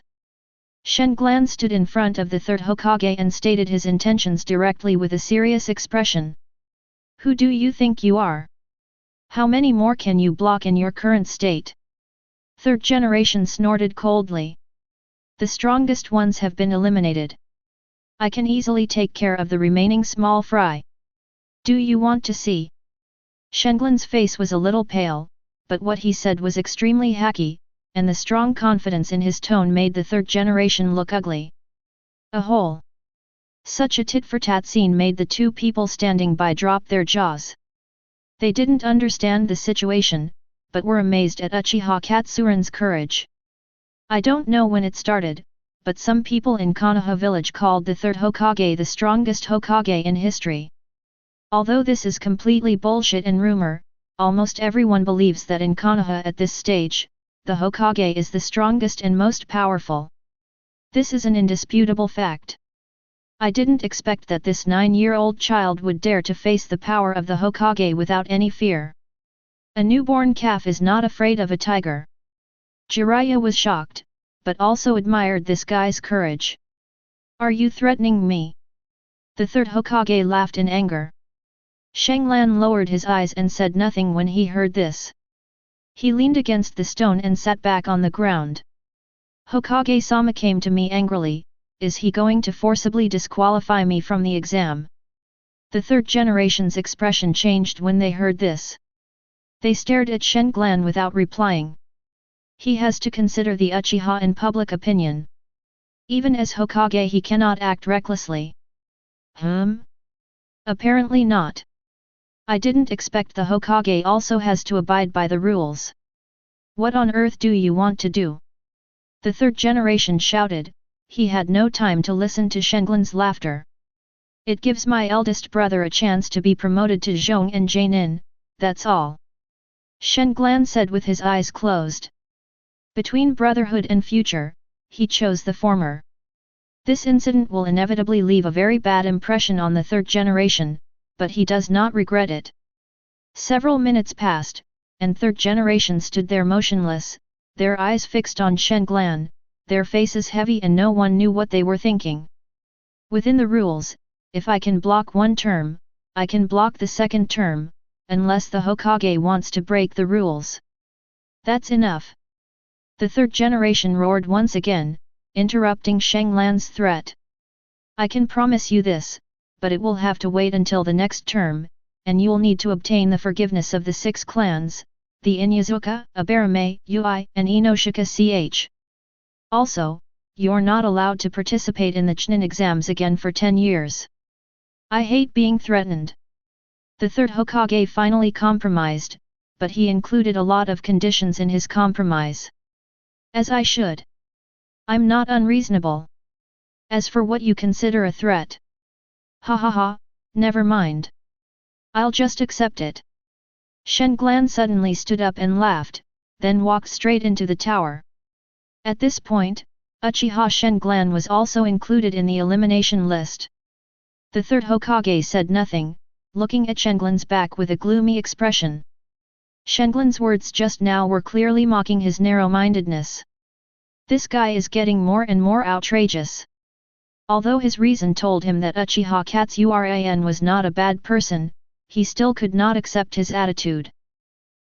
Shenglan stood in front of the third Hokage and stated his intentions directly with a serious expression. Who do you think you are? How many more can you block in your current state? Third generation snorted coldly. The strongest ones have been eliminated. I can easily take care of the remaining small fry. Do you want to see? Shenglan's face was a little pale, but what he said was extremely hacky, and the strong confidence in his tone made the third generation look ugly. A hole. Such a tit-for-tat scene made the two people standing by drop their jaws. They didn't understand the situation, but were amazed at Uchiha Katsuran's courage. I don't know when it started, but some people in Konoha village called the third Hokage the strongest Hokage in history. Although this is completely bullshit and rumor, almost everyone believes that in Konoha at this stage, the Hokage is the strongest and most powerful. This is an indisputable fact. I didn't expect that this 9-year-old child would dare to face the power of the Hokage without any fear. A newborn calf is not afraid of a tiger. Jiraiya was shocked, but also admired this guy's courage. Are you threatening me? The third Hokage laughed in anger. Shenglan lowered his eyes and said nothing when he heard this. He leaned against the stone and sat back on the ground. Hokage-sama came to me angrily, is he going to forcibly disqualify me from the exam? The third generation's expression changed when they heard this. They stared at Shenglan without replying. He has to consider the Uchiha and public opinion. Even as Hokage he cannot act recklessly. Apparently not. I didn't expect the Hokage also has to abide by the rules. What on earth do you want to do? The third generation shouted. He had no time to listen to Shenglan's laughter. It gives my eldest brother a chance to be promoted to Zhong and Jainin, that's all. Shenglan said with his eyes closed. Between brotherhood and future, he chose the former. This incident will inevitably leave a very bad impression on the third generation, but he does not regret it. Several minutes passed, and third generation stood there motionless, their eyes fixed on Shenglan, their faces heavy and no one knew what they were thinking. Within the rules, if I can block one term, I can block the second term, unless the Hokage wants to break the rules. That's enough. The third generation roared once again, interrupting Shenglan's threat. I can promise you this, but it will have to wait until the next term, and you'll need to obtain the forgiveness of the 6 clans, the Inyazuka, Abarame, Ui, and Inoshika Ch. Also, you're not allowed to participate in the Chunin exams again for 10 years. I hate being threatened. The third Hokage finally compromised, but he included a lot of conditions in his compromise. As I should. I'm not unreasonable. As for what you consider a threat. Ha ha ha, never mind. I'll just accept it. Shenglan suddenly stood up and laughed, then walked straight into the tower. At this point, Uchiha Shenglan was also included in the elimination list. The third Hokage said nothing, looking at Shenglan's back with a gloomy expression. Shenglan's words just now were clearly mocking his narrow-mindedness. This guy is getting more and more outrageous. Although his reason told him that Uchiha Katsurin was not a bad person, he still could not accept his attitude.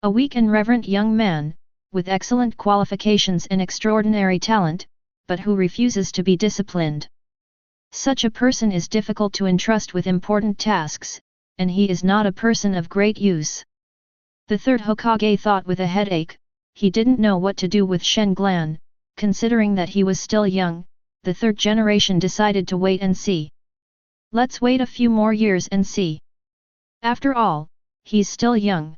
A weak and reverent young man, with excellent qualifications and extraordinary talent, but who refuses to be disciplined. Such a person is difficult to entrust with important tasks, and he is not a person of great use. The third Hokage thought with a headache. He didn't know what to do with Shenglan, considering that he was still young. The third generation decided to wait and see. Let's wait a few more years and see. After all, he's still young.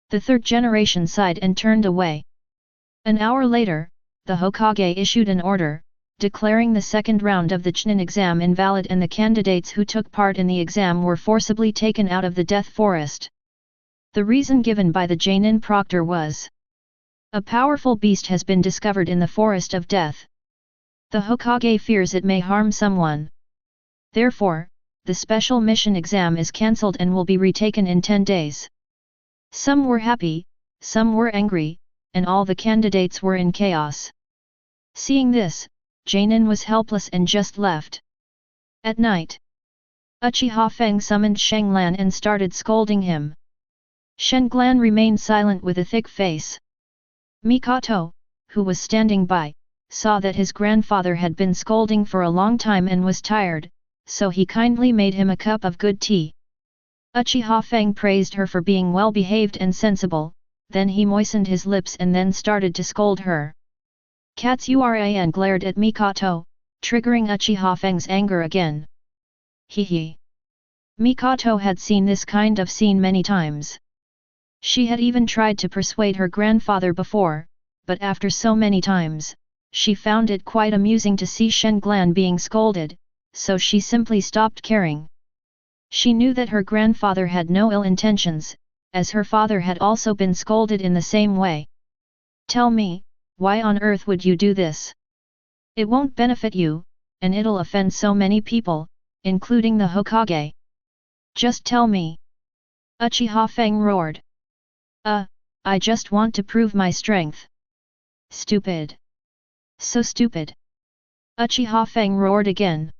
The third generation sighed and turned away. An hour later, the Hokage issued an order, declaring the second round of the Chunin exam invalid and the candidates who took part in the exam were forcibly taken out of the Death Forest. The reason given by the Jainin proctor was: a powerful beast has been discovered in the Forest of Death. The Hokage fears it may harm someone. Therefore, the special mission exam is cancelled and will be retaken in 10 days. Some were happy, some were angry, and all the candidates were in chaos. Seeing this, Jainin was helpless and just left. At night, Uchiha Feng summoned Shenglan and started scolding him. Shenglan remained silent with a thick face. Mikoto, who was standing by, saw that his grandfather had been scolding for a long time and was tired, so he kindly made him a cup of good tea. Uchiha Feng praised her for being well-behaved and sensible, then he moistened his lips and then started to scold her. Katsurin glared at Mikoto, triggering Uchiha Feng's anger again. Hee. Mikoto had seen this kind of scene many times. She had even tried to persuade her grandfather before, but after so many times, she found it quite amusing to see Shenglan being scolded, so she simply stopped caring. She knew that her grandfather had no ill intentions, as her father had also been scolded in the same way. Tell me, why on earth would you do this? It won't benefit you, and it'll offend so many people, including the Hokage. Just tell me. Uchiha Feng roared. I just want to prove my strength. Stupid. So stupid. Uchiha Feng roared again.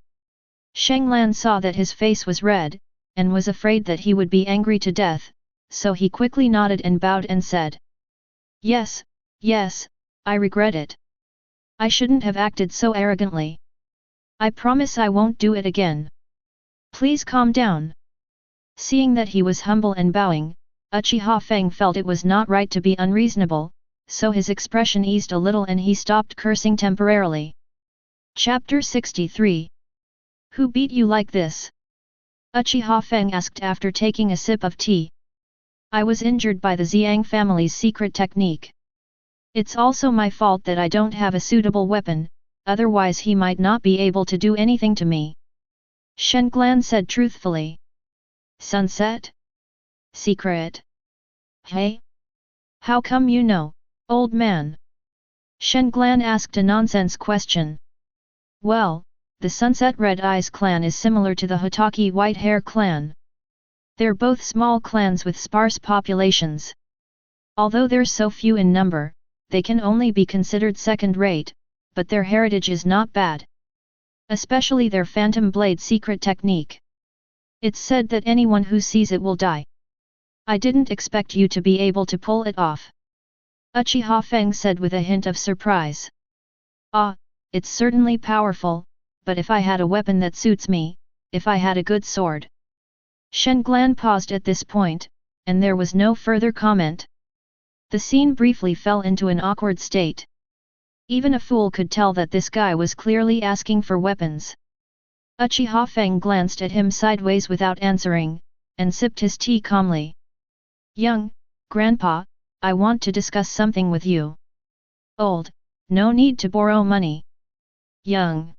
Shenglan saw that his face was red, and was afraid that he would be angry to death, so he quickly nodded and bowed and said, Yes, I regret it. I shouldn't have acted so arrogantly. I promise I won't do it again. Please calm down. Seeing that he was humble and bowing, Uchiha Feng felt it was not right to be unreasonable, so his expression eased a little and he stopped cursing temporarily. Chapter 63. Who beat you like this? Uchiha Feng asked after taking a sip of tea. I was injured by the Xiang family's secret technique. It's also my fault that I don't have a suitable weapon, otherwise he might not be able to do anything to me. Shen Glan said truthfully. Sunset? Secret? Hey? How come you know, old man? Shen Glan asked a nonsense question. Well, the Sunset Red Eyes clan is similar to the Hokage White Hair clan. They're both small clans with sparse populations. Although they're so few in number, they can only be considered second-rate, but their heritage is not bad. Especially their Phantom Blade secret technique. It's said that anyone who sees it will die. I didn't expect you to be able to pull it off. Uchiha Feng said with a hint of surprise. Ah, it's certainly powerful, but if I had a weapon that suits me, if I had a good sword. Shen Glan paused at this point, and there was no further comment. The scene briefly fell into an awkward state. Even a fool could tell that this guy was clearly asking for weapons. Uchiha Feng glanced at him sideways without answering, and sipped his tea calmly. Young, Grandpa, I want to discuss something with you. Old, no need to borrow money. Young.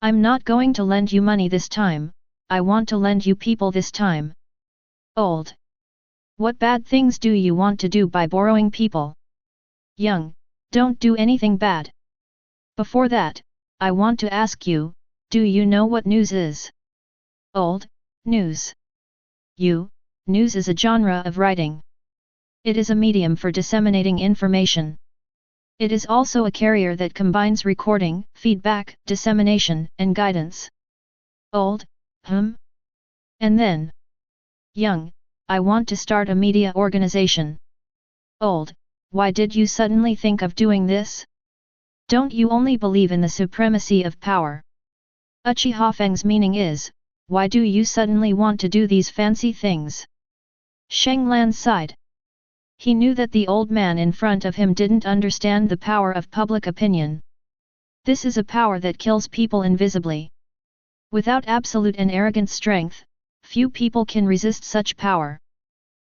I'm not going to lend you money this time, I want to lend you people this time. Old. What bad things do you want to do by borrowing people? Young, don't do anything bad. Before that, I want to ask you, do you know what news is? Old, news. News is a genre of writing. It is a medium for disseminating information. It is also a carrier that combines recording, feedback, dissemination, and guidance. Old, And then? Young, I want to start a media organization. Old, why did you suddenly think of doing this? Don't you only believe in the supremacy of power? Uchiha Feng's meaning is, why do you suddenly want to do these fancy things? Sheng Lan sighed. He knew that the old man in front of him didn't understand the power of public opinion. This is a power that kills people invisibly. Without absolute and arrogant strength, few people can resist such power.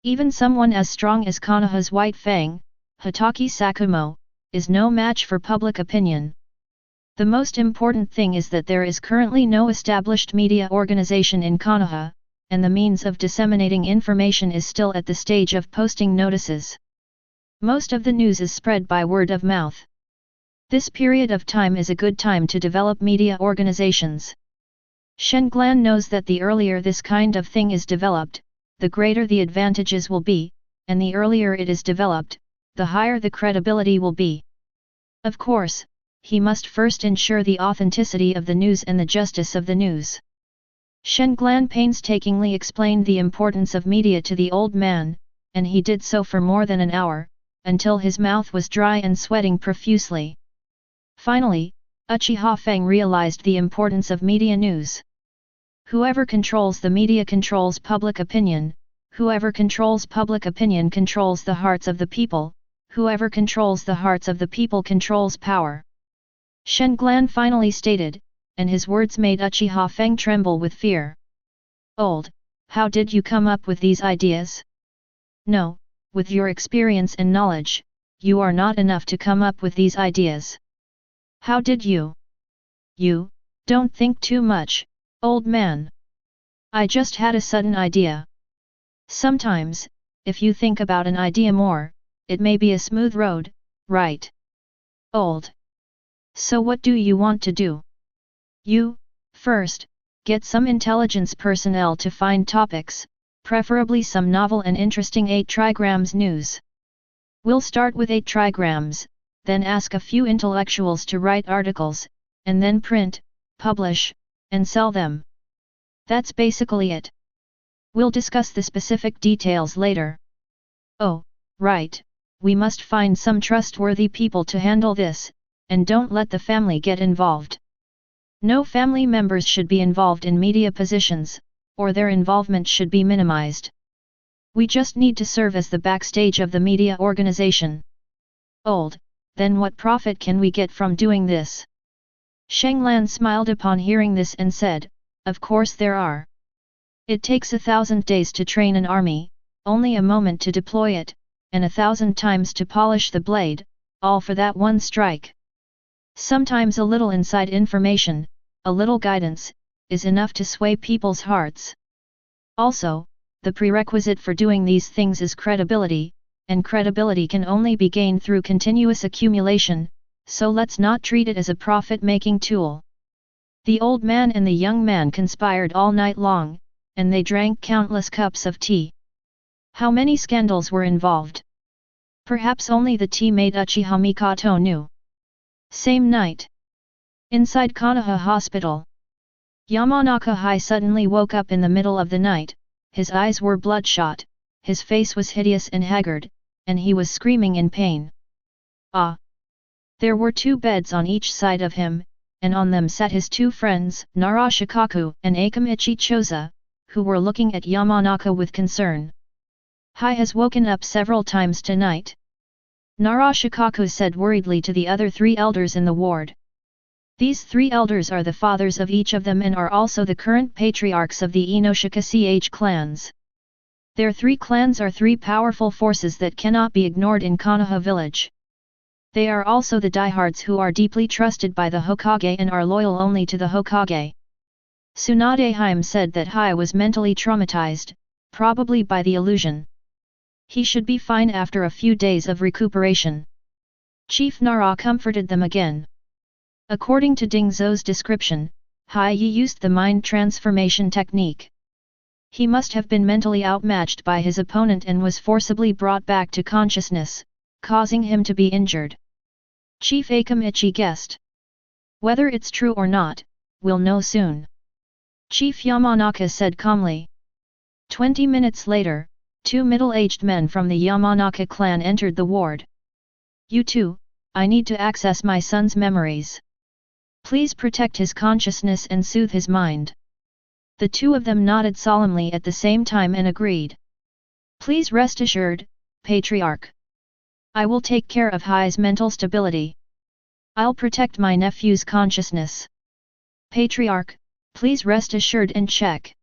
Even someone as strong as Konoha's White Fang, Hatake Sakumo, is no match for public opinion. The most important thing is that there is currently no established media organization in Konoha, and the means of disseminating information is still at the stage of posting notices. Most of the news is spread by word of mouth. This period of time is a good time to develop media organizations. Shen Glan knows that the earlier this kind of thing is developed, the greater the advantages will be, and the earlier it is developed, the higher the credibility will be. Of course, he must first ensure the authenticity of the news and the justice of the news. Shen Glan painstakingly explained the importance of media to the old man, and he did so for more than an hour, until his mouth was dry and sweating profusely. Finally, Uchiha Feng realized the importance of media news. Whoever controls the media controls public opinion, whoever controls public opinion controls the hearts of the people, whoever controls the hearts of the people controls power. Shen Glan finally stated, and his words made Uchiha Feng tremble with fear. Old, how did you come up with these ideas? No, with your experience and knowledge, you are not enough to come up with these ideas. How did you? You, don't think too much, old man. I just had a sudden idea. Sometimes, if you think about an idea more, it may be a smooth road, right? Old. So what do you want to do? You, first, get some intelligence personnel to find topics, preferably some novel and interesting 8 trigrams news. We'll start with 8 trigrams, then ask a few intellectuals to write articles, and then print, publish, and sell them. That's basically it. We'll discuss the specific details later. Oh, right, we must find some trustworthy people to handle this, and don't let the family get involved. No family members should be involved in media positions, or their involvement should be minimized. We just need to serve as the backstage of the media organization. Old, then what profit can we get from doing this? Sheng Lan smiled upon hearing this and said, of course there are. It takes 1,000 days to train an army, only a moment to deploy it, and 1,000 times to polish the blade, all for that one strike. Sometimes a little inside information, a little guidance, is enough to sway people's hearts. Also, the prerequisite for doing these things is credibility, and credibility can only be gained through continuous accumulation, so let's not treat it as a profit-making tool. The old man and the young man conspired all night long, and they drank countless cups of tea. How many scandals were involved? Perhaps only the tea-maid Uchiha Mikoto knew. Same night. Inside Konoha Hospital. Yamanaka Hai suddenly woke up in the middle of the night, his eyes were bloodshot, his face was hideous and haggard, and he was screaming in pain. Ah! There were 2 beds on each side of him, and on them sat his 2 friends, Nara Shikaku and Akamichi Choza, who were looking at Yamanaka with concern. Hai has woken up several times tonight. Nara Shikaku said worriedly to the other 3 elders in the ward. These 3 elders are the fathers of each of them and are also the current patriarchs of the Inoshika CH clans. Their 3 clans are 3 powerful forces that cannot be ignored in Konoha village. They are also the diehards who are deeply trusted by the Hokage and are loyal only to the Hokage. Tsunadeheim said that Hai was mentally traumatized, probably by the illusion. He should be fine after a few days of recuperation. Chief Nara comforted them again. According to Ding Zhou's description, Hai Yi used the mind transformation technique. He must have been mentally outmatched by his opponent and was forcibly brought back to consciousness, causing him to be injured. Chief Akamichi guessed. Whether it's true or not, we'll know soon. Chief Yamanaka said calmly. 20 minutes later, 2 middle-aged men from the Yamanaka clan entered the ward. You 2, I need to access my son's memories. Please protect his consciousness and soothe his mind. The 2 of them nodded solemnly at the same time and agreed. Please rest assured, Patriarch. I will take care of Hai's mental stability. I'll protect my nephew's consciousness. Patriarch, please rest assured and check.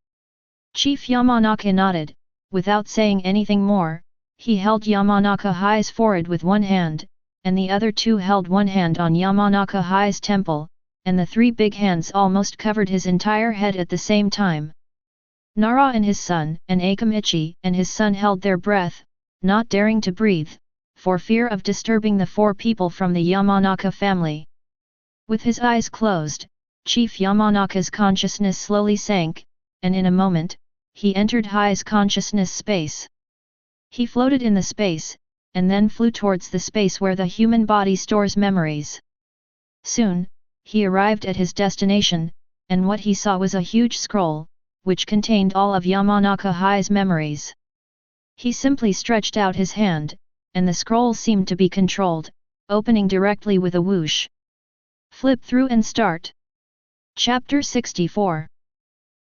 Chief Yamanaka nodded. Without saying anything more, he held Yamanaka Hai's forehead with one hand, and the other 2 held one hand on Yamanaka Hai's temple, and the 3 big hands almost covered his entire head at the same time. Nara and his son, and Akamichi and his son held their breath, not daring to breathe, for fear of disturbing the 4 people from the Yamanaka family. With his eyes closed, Chief Yamanaka's consciousness slowly sank, and in a moment, he entered Hai's consciousness space. He floated in the space, and then flew towards the space where the human body stores memories. Soon, he arrived at his destination, and what he saw was a huge scroll, which contained all of Yamanaka Hai's memories. He simply stretched out his hand, and the scroll seemed to be controlled, opening directly with a whoosh. Flip through and start. Chapter 64.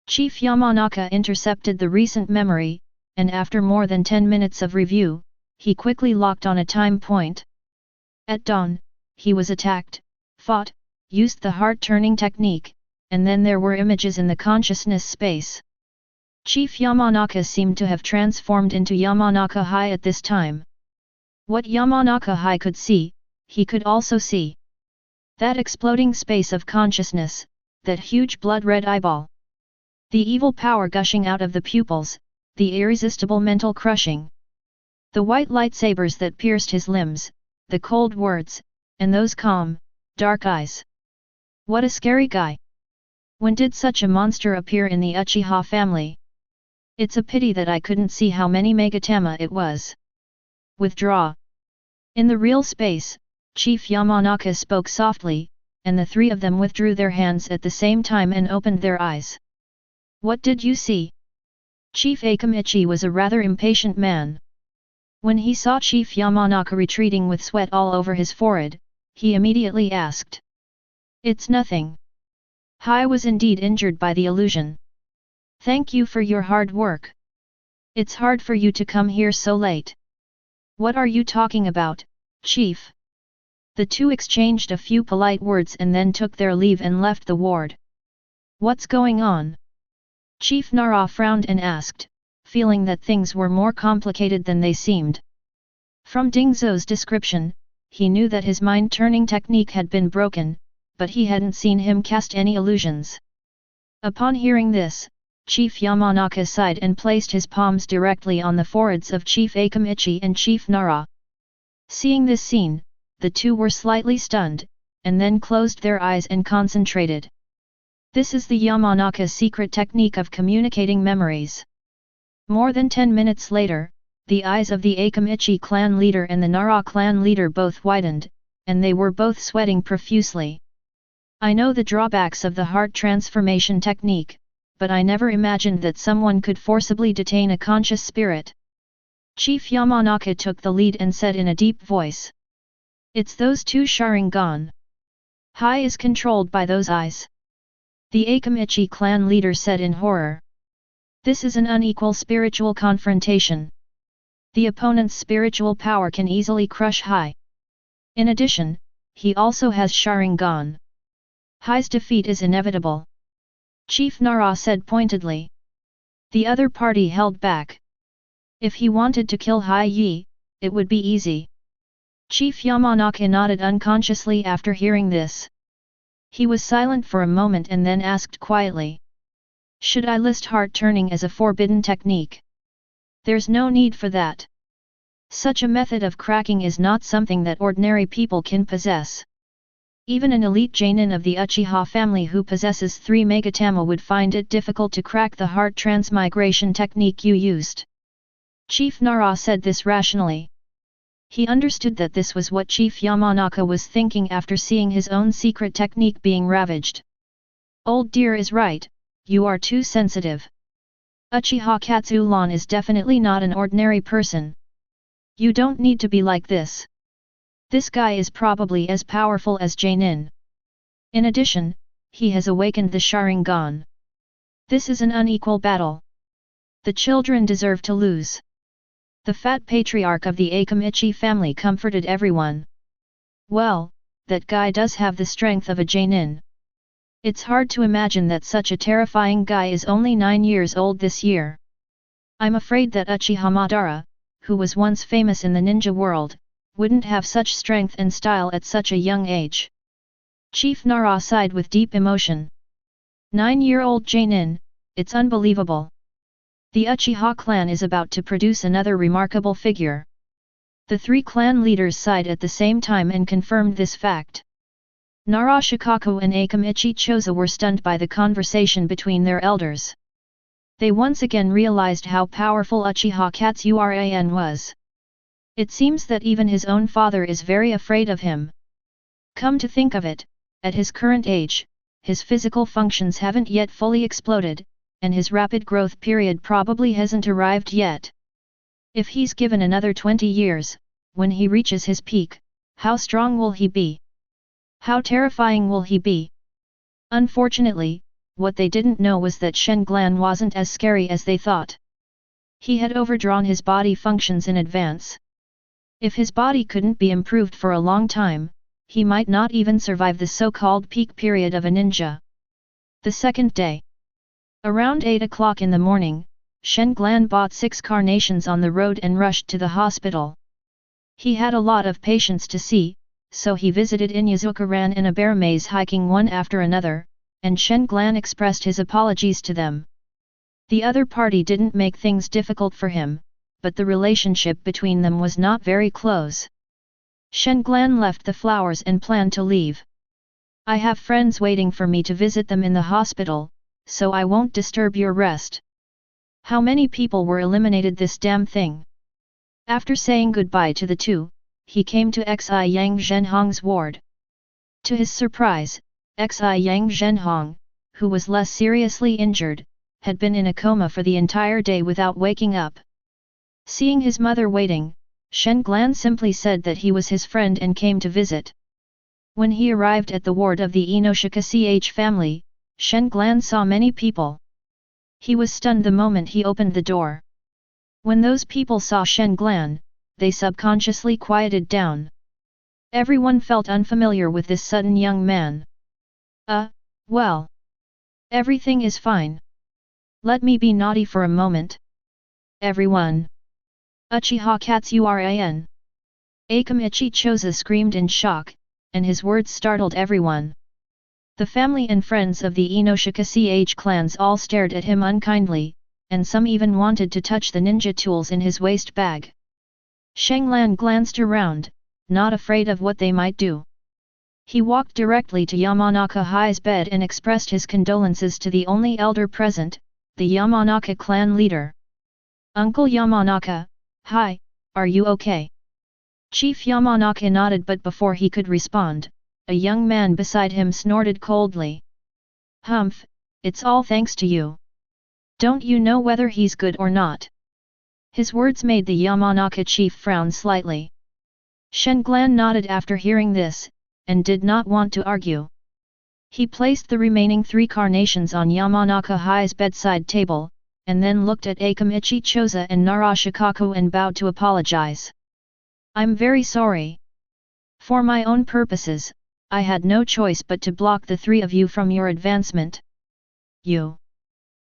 Chief Yamanaka intercepted the recent memory, and after more than 10 minutes of review, he quickly locked on a time point. At dawn, he was attacked, fought, used the heart-turning technique, and then there were images in the consciousness space. Chief Yamanaka seemed to have transformed into Yamanaka Hai at this time. What Yamanaka Hai could see, he could also see. That exploding space of consciousness, that huge blood-red eyeball. The evil power gushing out of the pupils, the irresistible mental crushing. The white lightsabers that pierced his limbs, the cold words, and those calm, dark eyes. What a scary guy! When did such a monster appear in the Uchiha family? It's a pity that I couldn't see how many Megatama it was. Withdraw. In the real space, Chief Yamanaka spoke softly, and the 3 of them withdrew their hands at the same time and opened their eyes. What did you see? Chief Akamichi was a rather impatient man. When he saw Chief Yamanaka retreating with sweat all over his forehead, he immediately asked. It's nothing. Hai was indeed injured by the illusion. Thank you for your hard work. It's hard for you to come here so late. What are you talking about, Chief? The 2 exchanged a few polite words and then took their leave and left the ward. What's going on? Chief Nara frowned and asked, feeling that things were more complicated than they seemed. From Ding Zhou's description, he knew that his mind-turning technique had been broken, but he hadn't seen him cast any illusions. Upon hearing this, Chief Yamanaka sighed and placed his palms directly on the foreheads of Chief Akamichi and Chief Nara. Seeing this scene, the two were slightly stunned, and then closed their eyes and concentrated. This is the Yamanaka's secret technique of communicating memories. More than 10 minutes later, the eyes of the Akamichi clan leader and the Nara clan leader both widened, and they were both sweating profusely. I know the drawbacks of the heart transformation technique, but I never imagined that someone could forcibly detain a conscious spirit. Chief Yamanaka took the lead and said in a deep voice. It's those two Sharingan. Hai is controlled by those eyes. The Akamichi clan leader said in horror. This is an unequal spiritual confrontation. The opponent's spiritual power can easily crush Hai. In addition, he also has Sharingan. Hai's defeat is inevitable. Chief Nara said pointedly. The other party held back. If he wanted to kill Hai Yi, it would be easy. Chief Yamanaka nodded unconsciously after hearing this. He was silent for a moment and then asked quietly. Should I list heart turning as a forbidden technique? There's no need for that. Such a method of cracking is not something that ordinary people can possess. Even an elite Chunin of the Uchiha family who possesses 3 Megatama would find it difficult to crack the heart transmigration technique you used. Chief Nara said this rationally. He understood that this was what Chief Yamanaka was thinking after seeing his own secret technique being ravaged. Old dear is right, you are too sensitive. Uchiha Katsulan is definitely not an ordinary person. You don't need to be like this. This guy is probably as powerful as Chunin. In addition, he has awakened the Sharingan. This is an unequal battle. The children deserve to lose. The fat patriarch of the Akamichi family comforted everyone. Well, that guy does have the strength of a Chunin. It's hard to imagine that such a terrifying guy is only 9 years old this year. I'm afraid that Uchiha Madara, who was once famous in the ninja world, wouldn't have such strength and style at such a young age. Chief Nara sighed with deep emotion. 9-year-old Chunin, it's unbelievable. The Uchiha clan is about to produce another remarkable figure. The 3 clan leaders sighed at the same time and confirmed this fact. Nara Shikaku and Akamichi Choza were stunned by the conversation between their elders. They once again realized how powerful Uchiha Katsuran was. It seems that even his own father is very afraid of him. Come to think of it, at his current age, his physical functions haven't yet fully exploded, and his rapid growth period probably hasn't arrived yet. If he's given another 20 years, when he reaches his peak, how strong will he be? How terrifying will he be? Unfortunately, what they didn't know was that Shen Glan wasn't as scary as they thought. He had overdrawn his body functions in advance. If his body couldn't be improved for a long time, he might not even survive the so-called peak period of a ninja. The second day. Around 8 o'clock in the morning, Shen Glan bought 6 carnations on the road and rushed to the hospital. He had a lot of patients to see, so he visited Inyazuka-ran in a bear maze hiking one after another, and Shen Glan expressed his apologies to them. The other party didn't make things difficult for him, but the relationship between them was not very close. Shen Glan left the flowers and planned to leave. I have friends waiting for me to visit them in the hospital, so I won't disturb your rest. How many people were eliminated this damn thing? After saying goodbye to the two, he came to Xi Yang Zhenhong's ward. To his surprise, Xi Yang Zhenhong, who was less seriously injured, had been in a coma for the entire day without waking up. Seeing his mother waiting, Shen Glan simply said that he was his friend and came to visit. When he arrived at the ward of the Inoshika CH family, Shen Glan saw many people. He was stunned the moment he opened the door. When those people saw Shen Glan, they subconsciously quieted down. Everyone felt unfamiliar with this sudden young man. Well. Everything is fine. Let me be naughty for a moment. Everyone! Uchiha Katsuran! Akamichi Choza screamed in shock, and his words startled everyone. The family and friends of the Inoshika CH clans all stared at him unkindly, and some even wanted to touch the ninja tools in his waist bag. Shanglan glanced around, not afraid of what they might do. He walked directly to Yamanaka Hi's bed and expressed his condolences to the only elder present, the Yamanaka clan leader. Uncle Yamanaka, hi, are you okay? Chief Yamanaka nodded, but before he could respond, a young man beside him snorted coldly. Humph, it's all thanks to you. Don't you know whether he's good or not? His words made the Yamanaka chief frown slightly. Shenglan nodded after hearing this, and did not want to argue. He placed the remaining 3 carnations on Yamanaka Hi's bedside table, and then looked at Akamichi Choza and Narashikaku and bowed to apologize. I'm very sorry. For my own purposes, I had no choice but to block the 3 of you from your advancement. You.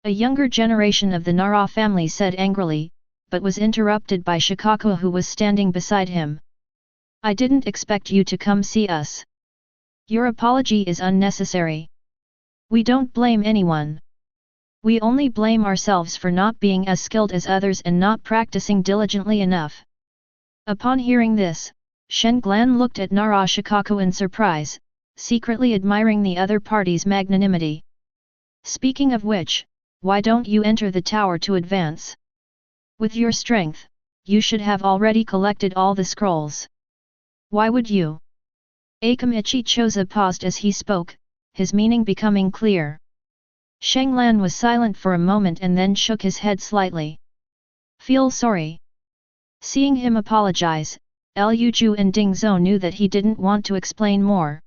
A younger generation of the Nara family said angrily, but was interrupted by Shikaku, who was standing beside him. I didn't expect you to come see us. Your apology is unnecessary. We don't blame anyone. We only blame ourselves for not being as skilled as others and not practicing diligently enough. Upon hearing this, Shenglan looked at Narashikaku in surprise, secretly admiring the other party's magnanimity. Speaking of which, why don't you enter the tower to advance? With your strength, you should have already collected all the scrolls. Why would you? Akamichi Choza paused as he spoke, his meaning becoming clear. Shenglan was silent for a moment and then shook his head slightly. Feel sorry. Seeing him apologize, Luju and Ding Zhou knew that he didn't want to explain more.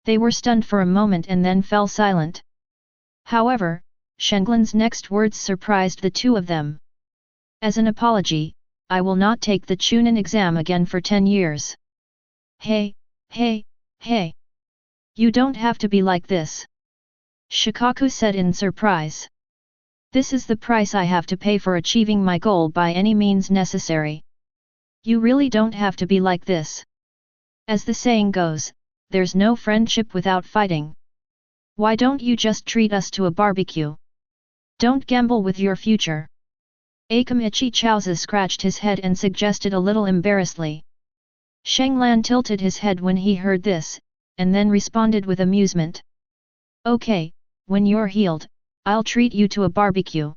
They were stunned for a moment and then fell silent. However, Shenglan's next words surprised the 2 of them. As an apology, I will not take the Chunin exam again for 10 years. Hey, hey, hey! You don't have to be like this. Shikaku said in surprise. This is the price I have to pay for achieving my goal by any means necessary. You really don't have to be like this. As the saying goes, there's no friendship without fighting. Why don't you just treat us to a barbecue? Don't gamble with your future. Akamichi Choza scratched his head and suggested a little embarrassedly. Shenglan tilted his head when he heard this, and then responded with amusement. Okay, when you're healed, I'll treat you to a barbecue.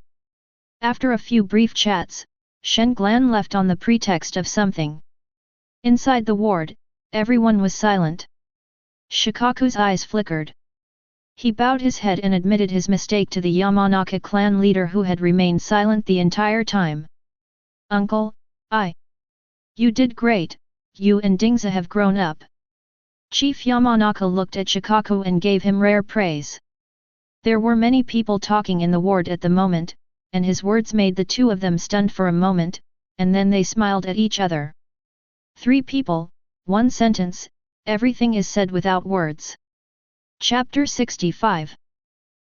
After a few brief chats, Shenglan left on the pretext of something. Inside the ward, everyone was silent. Shikaku's eyes flickered. He bowed his head and admitted his mistake to the Yamanaka clan leader, who had remained silent the entire time. Uncle, You did great, you and Dingza have grown up. Chief Yamanaka looked at Shikaku and gave him rare praise. There were many people talking in the ward at the moment, and his words made the 2 of them stunned for a moment, and then they smiled at each other. 3 people, 1 sentence, everything is said without words. Chapter 65.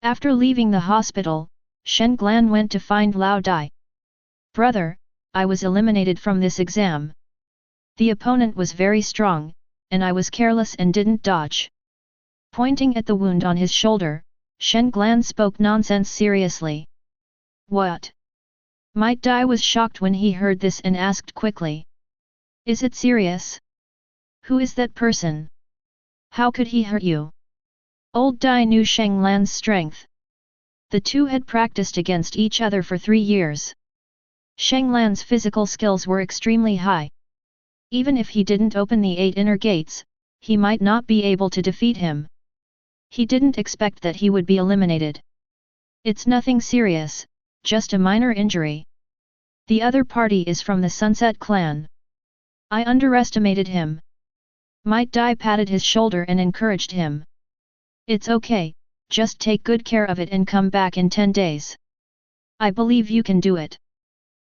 After leaving the hospital, Shenglan went to find Lao Dai. Brother, I was eliminated from this exam. The opponent was very strong, and I was careless and didn't dodge. Pointing at the wound on his shoulder, Shenglan spoke nonsense seriously. What? Might Dai was shocked when he heard this and asked quickly. Is it serious? Who is that person? How could he hurt you? Old Dai knew Shenglan's strength. The 2 had practiced against each other for 3 years. Shenglan's physical skills were extremely high. Even if he didn't open the 8 inner gates, he might not be able to defeat him. He didn't expect that he would be eliminated. It's nothing serious, just a minor injury. The other party is from the Sunset clan. I underestimated him. Might Dai patted his shoulder and encouraged him. It's okay, just take good care of it and come back in 10 days. I believe you can do it.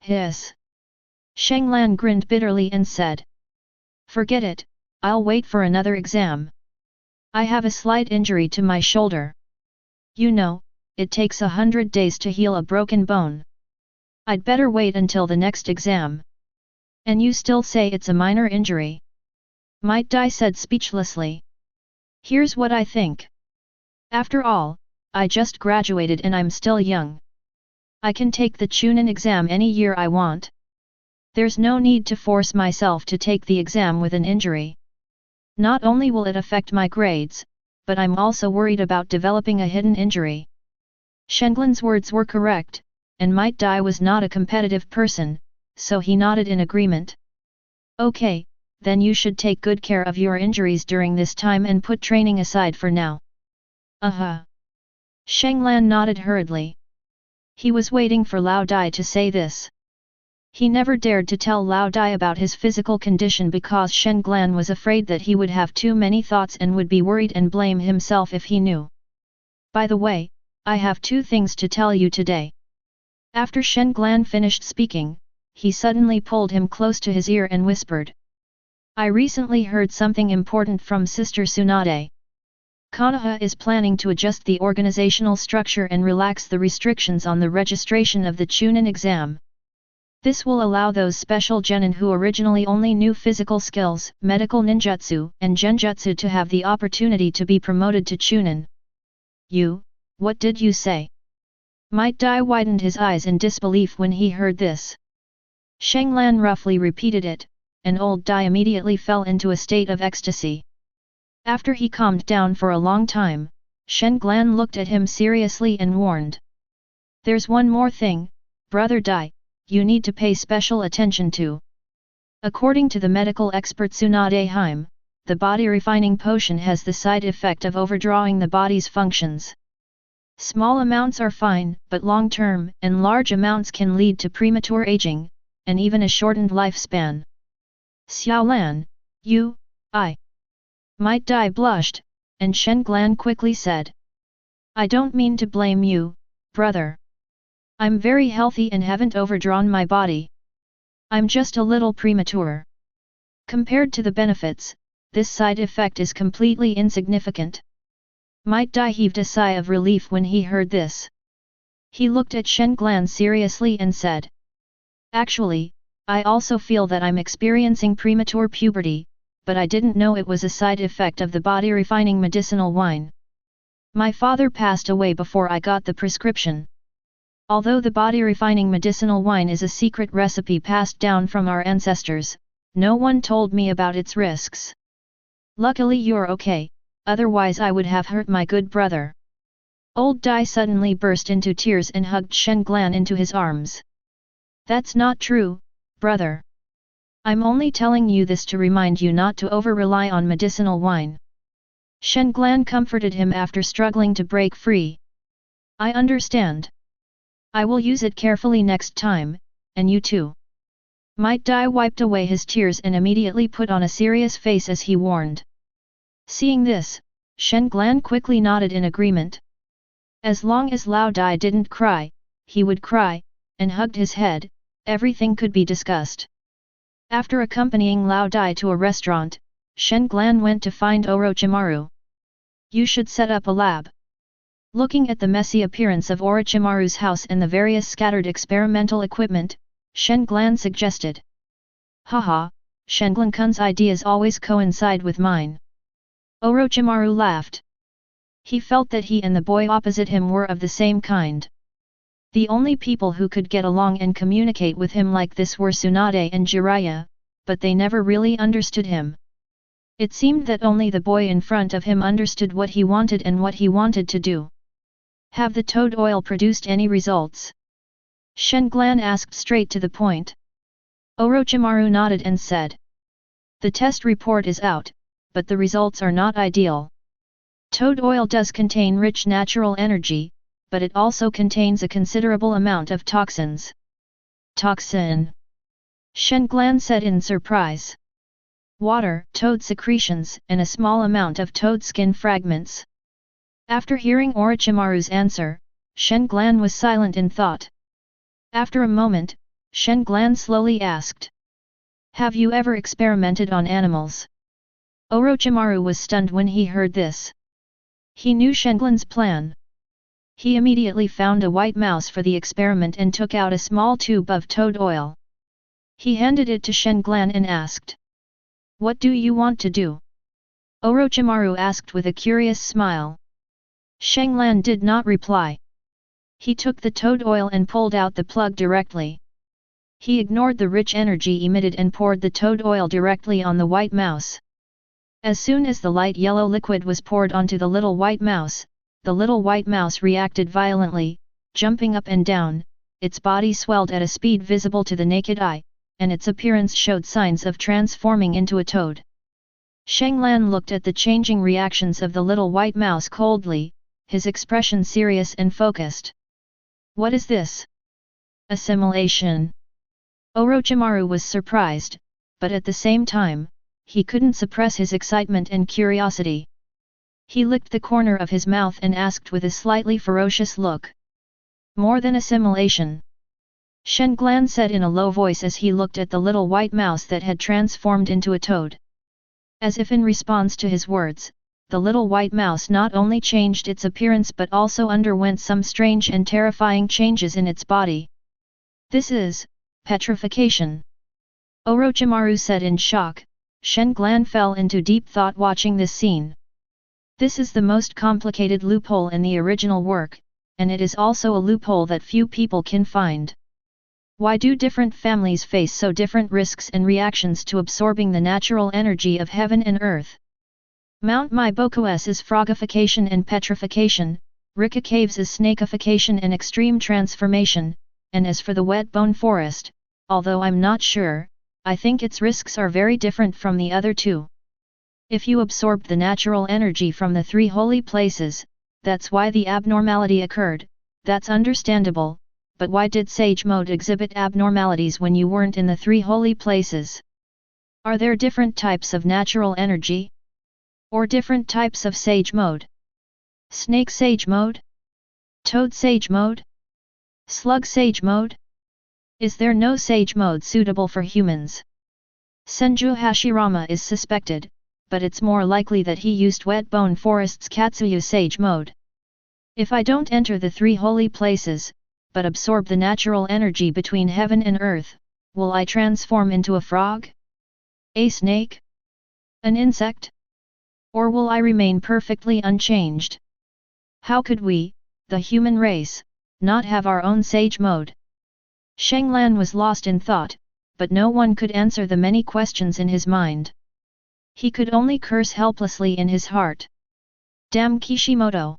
Hiss. Shenglan grinned bitterly and said. Forget it, I'll wait for another exam. I have a slight injury to my shoulder. You know, it takes 100 days to heal a broken bone. I'd better wait until the next exam. And you still say it's a minor injury? Might Dai said speechlessly. Here's what I think. After all, I just graduated and I'm still young. I can take the Chunin exam any year I want. There's no need to force myself to take the exam with an injury. Not only will it affect my grades, but I'm also worried about developing a hidden injury. Shenglan's words were correct, and Might Dai was not a competitive person, so he nodded in agreement. Okay, then you should take good care of your injuries during this time and put training aside for now. Shenglan nodded hurriedly. He was waiting for Lao Dai to say this. He never dared to tell Lao Dai about his physical condition because Shenglan was afraid that he would have too many thoughts and would be worried and blame himself if he knew. By the way, I have 2 things to tell you today. After Shenglan finished speaking, he suddenly pulled him close to his ear and whispered. I recently heard something important from Sister Tsunade. Kana is planning to adjust the organizational structure and relax the restrictions on the registration of the Chunin exam. This will allow those special genin who originally only knew physical skills, medical ninjutsu, and genjutsu to have the opportunity to be promoted to Chunin. What did you say? Might Dai widened his eyes in disbelief when he heard this. Shenglan roughly repeated it, and old Dai immediately fell into a state of ecstasy. After he calmed down for a long time, Shenglan looked at him seriously and warned. There's one more thing, Brother Dai, you need to pay special attention to. According to the medical expert Tsunade Heim, the body refining potion has the side effect of overdrawing the body's functions. Small amounts are fine, but long-term and large amounts can lead to premature aging, and even a shortened lifespan. Xiaolan, Might Dai blushed, and Shenglan quickly said. I don't mean to blame you, brother. I'm very healthy and haven't overdrawn my body. I'm just a little premature. Compared to the benefits, this side effect is completely insignificant. Might Dai heaved a sigh of relief when he heard this. He looked at Shenglan seriously and said. Actually, I also feel that I'm experiencing premature puberty, but I didn't know it was a side effect of the body refining medicinal wine. My father passed away before I got the prescription. Although the body refining medicinal wine is a secret recipe passed down from our ancestors, no one told me about its risks. Luckily you're okay, otherwise I would have hurt my good brother. Old Dai suddenly burst into tears and hugged Shenglan into his arms. That's not true, brother. I'm only telling you this to remind you not to over-rely on medicinal wine. Shenglan comforted him after struggling to break free. I understand. I will use it carefully next time, and you too. Might Dai wiped away his tears and immediately put on a serious face as he warned. Seeing this, Shenglan quickly nodded in agreement. As long as Lao Dai didn't cry, he would cry, and hugged his head, everything could be discussed. After accompanying Lao Dai to a restaurant, Shenglan went to find Orochimaru. You should set up a lab. Looking at the messy appearance of Orochimaru's house and the various scattered experimental equipment, Shenglan suggested. Haha, Shenglan-kun's ideas always coincide with mine. Orochimaru laughed. He felt that he and the boy opposite him were of the same kind. The only people who could get along and communicate with him like this were Tsunade and Jiraiya, but they never really understood him. It seemed that only the boy in front of him understood what he wanted and what he wanted to do. Have the toad oil produced any results? Shenglan asked straight to the point. Orochimaru nodded and said. The test report is out, but the results are not ideal. Toad oil does contain rich natural energy, but it also contains a considerable amount of toxins. Toxin? Shenglan said in surprise. Water, toad secretions, and a small amount of toad skin fragments. After hearing Orochimaru's answer, Shenglan was silent in thought. After a moment, Shenglan slowly asked. Have you ever experimented on animals? Orochimaru was stunned when he heard this. He knew Shenglan's plan. He immediately found a white mouse for the experiment and took out a small tube of toad oil. He handed it to Shenglan and asked, "What do you want to do?" Orochimaru asked with a curious smile. Shenglan did not reply. He took the toad oil and pulled out the plug directly. He ignored the rich energy emitted and poured the toad oil directly on the white mouse. As soon as the light yellow liquid was poured onto the little white mouse, the little white mouse reacted violently, jumping up and down. Its body swelled at a speed visible to the naked eye, and its appearance showed signs of transforming into a toad. Shenglan looked at the changing reactions of the little white mouse coldly, his expression serious and focused. "What is this?" "Assimilation." Orochimaru was surprised, but at the same time, he couldn't suppress his excitement and curiosity. He licked the corner of his mouth and asked with a slightly ferocious look. "More than assimilation?" Shenglan said in a low voice as he looked at the little white mouse that had transformed into a toad. As if in response to his words, the little white mouse not only changed its appearance but also underwent some strange and terrifying changes in its body. "This is petrification," Orochimaru said in shock. Shenglan fell into deep thought watching this scene. This is the most complicated loophole in the original work, and it is also a loophole that few people can find. Why do different families face so different risks and reactions to absorbing the natural energy of heaven and earth? Mount Myboku's is frogification and petrification, Rika Caves is snakification and extreme transformation, and as for the wet bone forest, although I'm not sure, I think its risks are very different from the other two. If you absorbed the natural energy from the three holy places, that's why the abnormality occurred, that's understandable, but why did Sage Mode exhibit abnormalities when you weren't in the three holy places? Are there different types of natural energy? Or different types of Sage Mode? Snake Sage Mode? Toad Sage Mode? Slug Sage Mode? Is there no Sage Mode suitable for humans? Senju Hashirama is suspected, but it's more likely that he used Wet Bone Forest's Katsuyu Sage Mode. If I don't enter the three holy places, but absorb the natural energy between heaven and earth, will I transform into a frog? A snake? An insect? Or will I remain perfectly unchanged? How could we, the human race, not have our own Sage Mode? Shenglan was lost in thought, but no one could answer the many questions in his mind. He could only curse helplessly in his heart. Damn Kishimoto!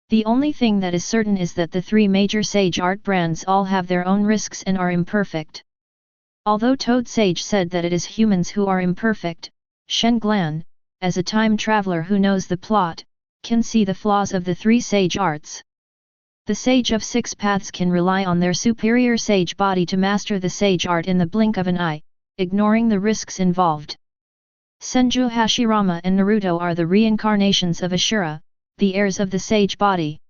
The only thing that is certain is that the three major sage art brands all have their own risks and are imperfect. Although Toad Sage said that it is humans who are imperfect, Shenglan, as a time traveler who knows the plot, can see the flaws of the three sage arts. The sage of six paths can rely on their superior sage body to master the sage art in the blink of an eye, ignoring the risks involved. Senju Hashirama and Naruto are the reincarnations of Ashura, the heirs of the sage body.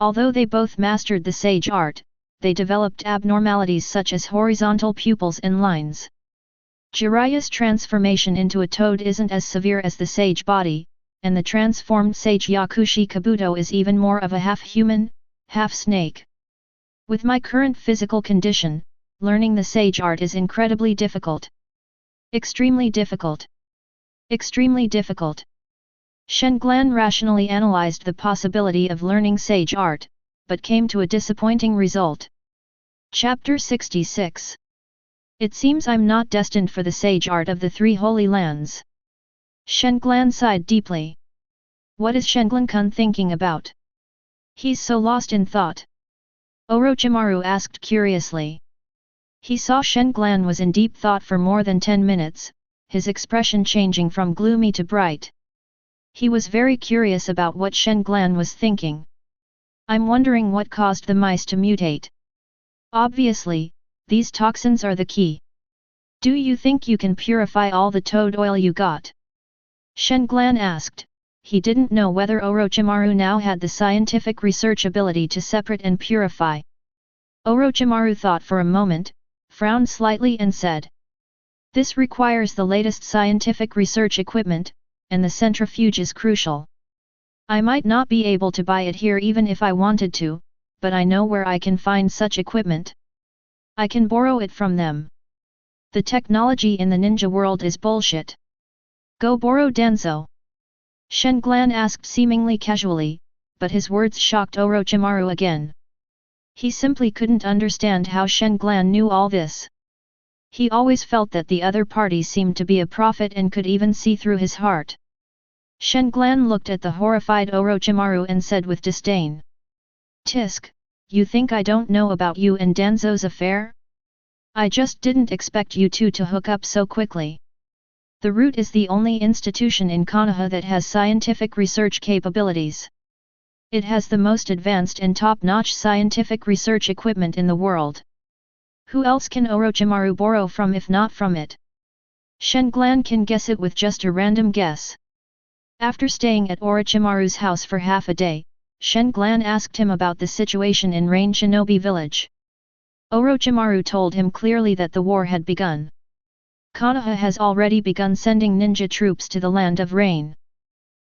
Although they both mastered the sage art, they developed abnormalities such as horizontal pupils and lines. Jiraiya's transformation into a toad isn't as severe as the sage body, and the transformed sage Yakushi Kabuto is even more of a half-human, half-snake. With my current physical condition, learning the sage art is incredibly difficult. Extremely difficult. Extremely difficult. Shenglan rationally analyzed the possibility of learning sage art, but came to a disappointing result. Chapter 66. It seems I'm not destined for the sage art of the three holy lands. Shenglan sighed deeply. What is Shenglan-kun thinking about? He's so lost in thought. Orochimaru asked curiously. He saw Shenglan was in deep thought for more than 10 minutes, his expression changing from gloomy to bright. He was very curious about what Shenglan was thinking. I'm wondering what caused the mice to mutate. Obviously, these toxins are the key. Do you think you can purify all the toad oil you got? Shenglan asked. He didn't know whether Orochimaru now had the scientific research ability to separate and purify. Orochimaru thought for a moment, frowned slightly and said, "This requires the latest scientific research equipment, and the centrifuge is crucial." I might not be able to buy it here even if I wanted to, but I know where I can find such equipment. I can borrow it from them. The technology in the ninja world is bullshit. Go borrow Danzo. Shenglan asked seemingly casually, but his words shocked Orochimaru again. He simply couldn't understand how Shenglan knew all this. He always felt that the other party seemed to be a prophet and could even see through his heart. Shenglan looked at the horrified Orochimaru and said with disdain. Tisk, you think I don't know about you and Danzo's affair? I just didn't expect you two to hook up so quickly. The Root is the only institution in Konoha that has scientific research capabilities. It has the most advanced and top-notch scientific research equipment in the world. Who else can Orochimaru borrow from if not from it? Shenglan can guess it with just a random guess. After staying at Orochimaru's house for half a day, Shenglan asked him about the situation in Rain Shinobi village. Orochimaru told him clearly that the war had begun. Konoha has already begun sending ninja troops to the land of rain.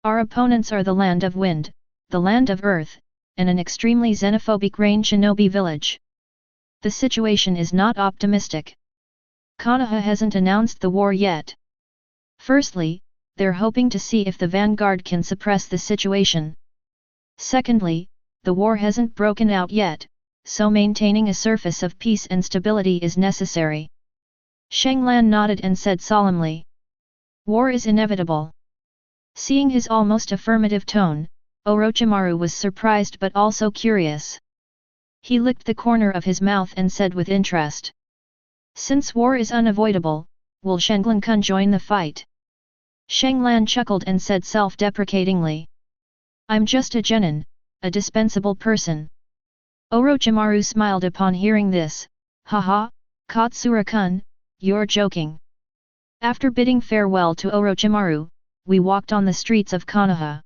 Our opponents are the land of wind, the land of earth, and an extremely xenophobic Rain Shinobi village. The situation is not optimistic. Konoha hasn't announced the war yet. Firstly, they're hoping to see if the vanguard can suppress the situation. Secondly, the war hasn't broken out yet, so maintaining a surface of peace and stability is necessary. Shenglan nodded and said solemnly. War is inevitable. Seeing his almost affirmative tone, Orochimaru was surprised but also curious. He licked the corner of his mouth and said with interest. Since war is unavoidable, will Shenglan-kun join the fight? Shenglan chuckled and said self-deprecatingly. I'm just a genin, a dispensable person. Orochimaru smiled upon hearing this. Haha, Katsura-kun, you're joking. After bidding farewell to Orochimaru, we walked on the streets of Konoha.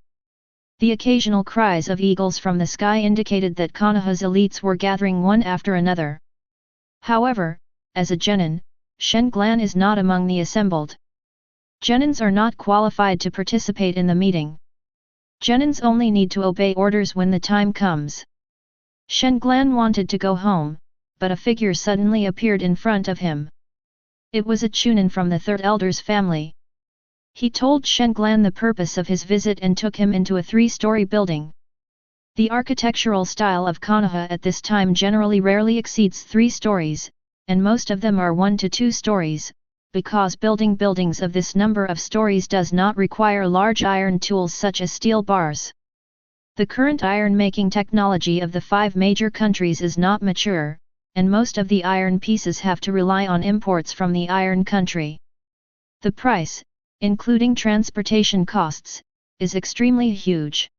The occasional cries of eagles from the sky indicated that Konoha's elites were gathering one after another. However, as a genin, Shenglan is not among the assembled. Genins are not qualified to participate in the meeting. Genins only need to obey orders when the time comes. Shenglan wanted to go home, but a figure suddenly appeared in front of him. It was a Chunin from the third elder's family. He told Shenglan the purpose of his visit and took him into a 3-story building. The architectural style of Konoha at this time generally rarely exceeds 3 stories, and most of them are 1 to 2 stories, because building buildings of this number of stories does not require large iron tools such as steel bars. The current iron-making technology of the 5 major countries is not mature, and most of the iron pieces have to rely on imports from the iron country. The price, including transportation costs, is extremely huge.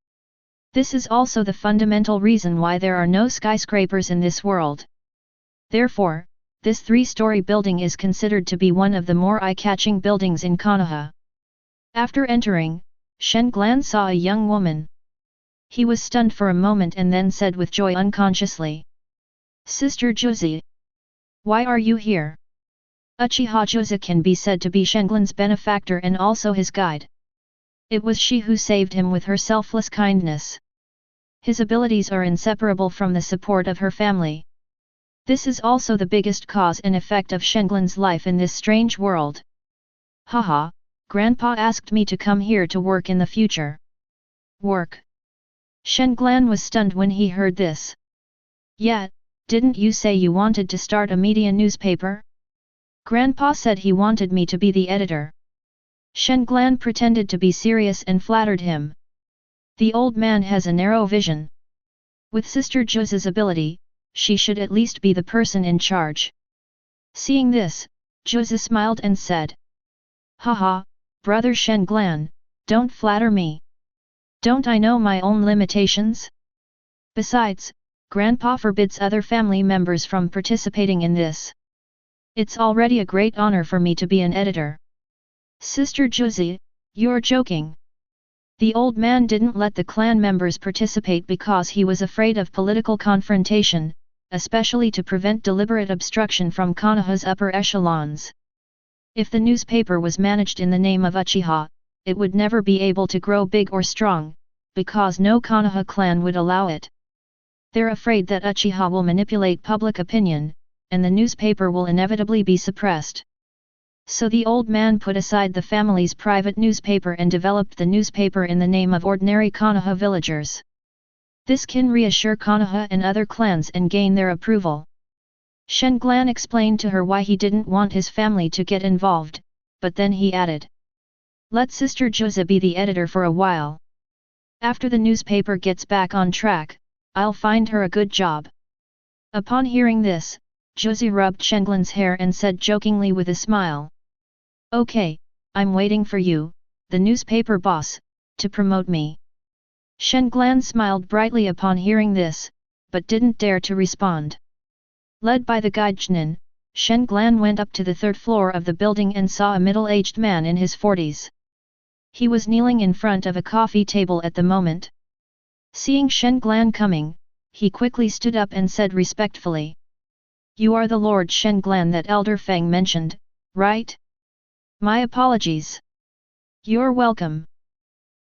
This is also the fundamental reason why there are no skyscrapers in this world. Therefore, this 3-story building is considered to be one of the more eye-catching buildings in Konoha. After entering, Shenglan saw a young woman. He was stunned for a moment and then said with joy unconsciously. Sister Jutsu. Why are you here? Uchiha Jutsu can be said to be Shenglan's benefactor and also his guide. It was she who saved him with her selfless kindness. His abilities are inseparable from the support of her family. This is also the biggest cause and effect of Shenglan's life in this strange world. Haha, Grandpa asked me to come here to work in the future. Work? Shenglan was stunned when he heard this. Yeah, didn't you say you wanted to start a media newspaper? Grandpa said he wanted me to be the editor. Shenglan pretended to be serious and flattered him. The old man has a narrow vision. With Sister Jutsu's ability, she should at least be the person in charge. Seeing this, Jutsu smiled and said. Haha, brother Shenglan, don't flatter me. Don't I know my own limitations? Besides, Grandpa forbids other family members from participating in this. It's already a great honor for me to be an editor. Sister Jutsu, you're joking. The old man didn't let the clan members participate because he was afraid of political confrontation, especially to prevent deliberate obstruction from Konoha's upper echelons. If the newspaper was managed in the name of Uchiha, it would never be able to grow big or strong, because no Konoha clan would allow it. They're afraid that Uchiha will manipulate public opinion, and the newspaper will inevitably be suppressed. So the old man put aside the family's private newspaper and developed the newspaper in the name of ordinary Konoha villagers. This can reassure Konoha and other clans and gain their approval. Shenglan explained to her why he didn't want his family to get involved, but then he added, "Let Sister Josa be the editor for a while. After the newspaper gets back on track, I'll find her a good job." Upon hearing this, Josie rubbed Shenglan's hair and said jokingly with a smile, "Okay, I'm waiting for you, the newspaper boss, to promote me." Shenglan smiled brightly upon hearing this, but didn't dare to respond. Led by the guide Chunin, Shenglan went up to the third floor of the building and saw a middle-aged man in his 40s. He was kneeling in front of a coffee table at the moment. Seeing Shenglan coming, he quickly stood up and said respectfully, "You are the Lord Shenglan that Elder Feng mentioned, right? My apologies." "You're welcome.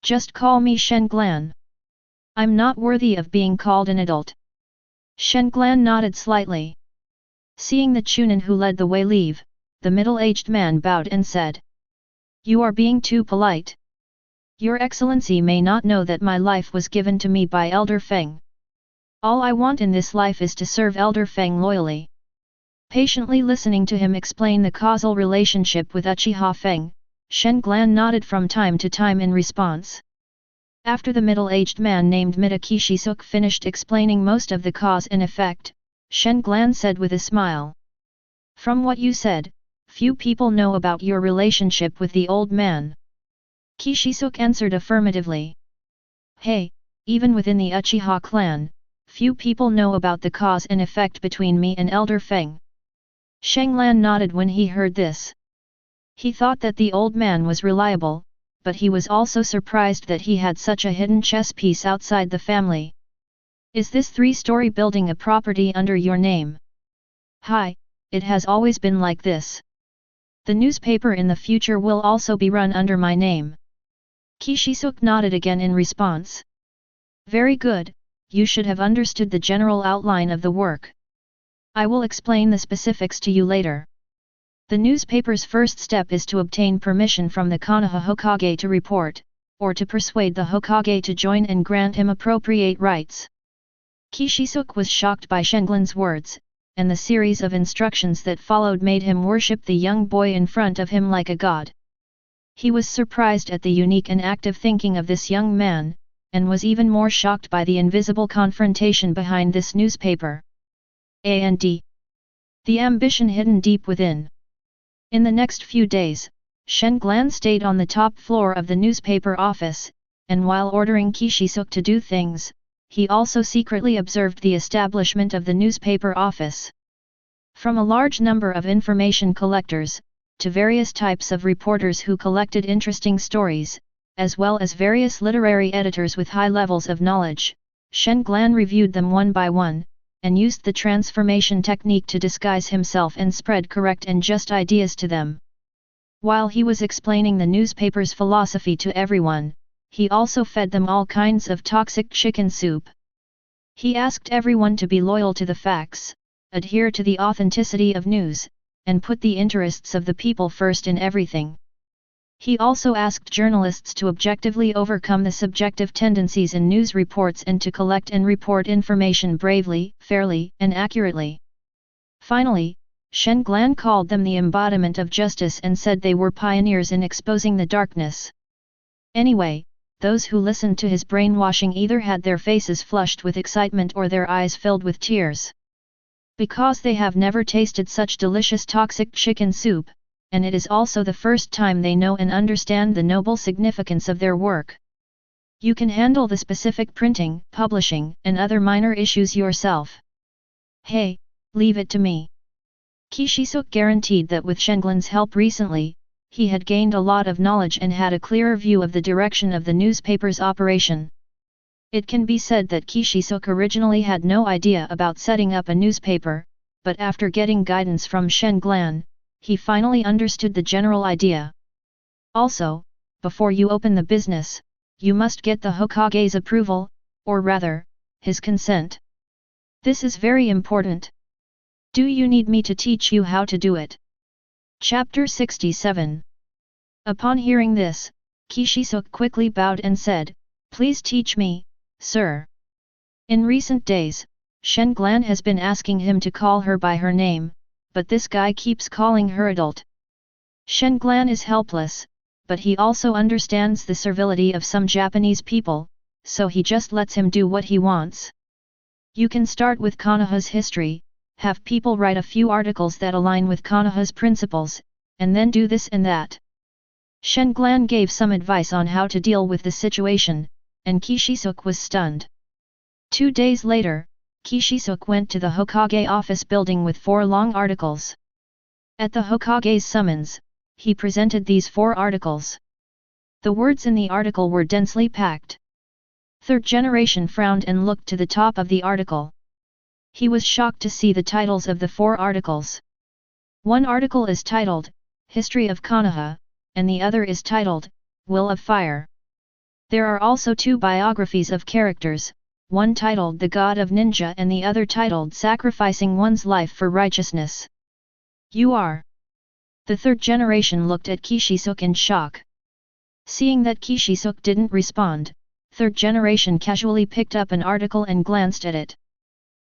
Just call me Shenglan. I'm not worthy of being called an adult." Shenglan nodded slightly. Seeing the Chunin who led the way leave, the middle-aged man bowed and said, "You are being too polite. Your Excellency may not know that my life was given to me by Elder Feng. All I want in this life is to serve Elder Feng loyally." Patiently listening to him explain the causal relationship with Uchiha Feng, Shenglan nodded from time to time in response. After the middle-aged man named Kishisuk finished explaining most of the cause and effect, Shenglan said with a smile, "From what you said, few people know about your relationship with the old man." Kishisuk answered affirmatively. "Hey, even within the Uchiha clan, few people know about the cause and effect between me and Elder Feng." Shenglan nodded when he heard this. He thought that the old man was reliable, but he was also surprised that he had such a hidden chess piece outside the family. "Is this 3-story building a property under your name?" "Hi, it has always been like this. The newspaper in the future will also be run under my name." Kishisuk nodded again in response. "Very good, you should have understood the general outline of the work. I will explain the specifics to you later. The newspaper's first step is to obtain permission from the Konoha Hokage to report, or to persuade the Hokage to join and grant him appropriate rights." Kishisuk was shocked by Shenglan's words, and the series of instructions that followed made him worship the young boy in front of him like a god. He was surprised at the unique and active thinking of this young man, and was even more shocked by the invisible confrontation behind this newspaper. And the ambition hidden deep within. In the next few days, Shenglan stayed on the top floor of the newspaper office, and while ordering Kishisuk to do things, he also secretly observed the establishment of the newspaper office. From a large number of information collectors, to various types of reporters who collected interesting stories, as well as various literary editors with high levels of knowledge, Shenglan reviewed them one by one, and used the transformation technique to disguise himself and spread correct and just ideas to them. While he was explaining the newspaper's philosophy to everyone, he also fed them all kinds of toxic chicken soup. He asked everyone to be loyal to the facts, adhere to the authenticity of news, and put the interests of the people first in everything. He also asked journalists to objectively overcome the subjective tendencies in news reports and to collect and report information bravely, fairly, and accurately. Finally, Shenglan called them the embodiment of justice and said they were pioneers in exposing the darkness. Anyway, those who listened to his brainwashing either had their faces flushed with excitement or their eyes filled with tears. Because they have never tasted such delicious toxic chicken soup, and it is also the first time they know and understand the noble significance of their work. You can handle the specific printing, publishing, and other minor issues yourself. Hey, leave it to me. Kishisuk guaranteed that with Shenglan's help recently, he had gained a lot of knowledge and had a clearer view of the direction of the newspaper's operation. It can be said that Kishisuk originally had no idea about setting up a newspaper, but after getting guidance from Shenglan, he finally understood the general idea. Also, before you open the business, you must get the Hokage's approval, or rather, his consent. This is very important. Do you need me to teach you how to do it? Chapter 67. Upon hearing this, Kishisoke quickly bowed and said, "Please teach me, sir." In recent days, Shenglan has been asking him to call her by her name, but this guy keeps calling her adult. Shenglan is helpless, but he also understands the servility of some Japanese people, so he just lets him do what he wants. You can start with Konoha's history, have people write a few articles that align with Konoha's principles, and then do this and that. Shenglan gave some advice on how to deal with the situation, and Kishisoke was stunned. 2 days later, Kishisoke went to the Hokage office building with 4 long articles. At the Hokage's summons, he presented these 4 articles. The words in the article were densely packed. Third Generation frowned and looked to the top of the article. He was shocked to see the titles of the 4 articles. One article is titled, History of Konoha, and the other is titled, Will of Fire. There are also 2 biographies of characters, one titled The God of Ninja and the other titled Sacrificing One's Life for Righteousness. You are. The Third Generation looked at Kishisoke in shock. Seeing that Kishisoke didn't respond, Third Generation casually picked up an article and glanced at it.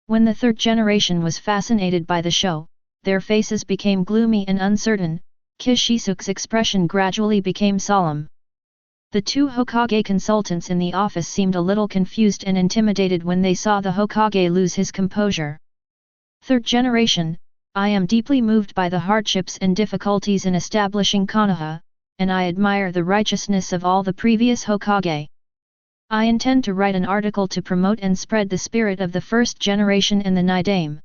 When the Third Generation was fascinated by the show, their faces became gloomy and uncertain. Kishisoke's expression gradually became solemn. The 2 Hokage consultants in the office seemed a little confused and intimidated when they saw the Hokage lose his composure. Third Generation, I am deeply moved by the hardships and difficulties in establishing Konoha, and I admire the righteousness of all the previous Hokage. I intend to write an article to promote and spread the spirit of the first generation and the Nidaime.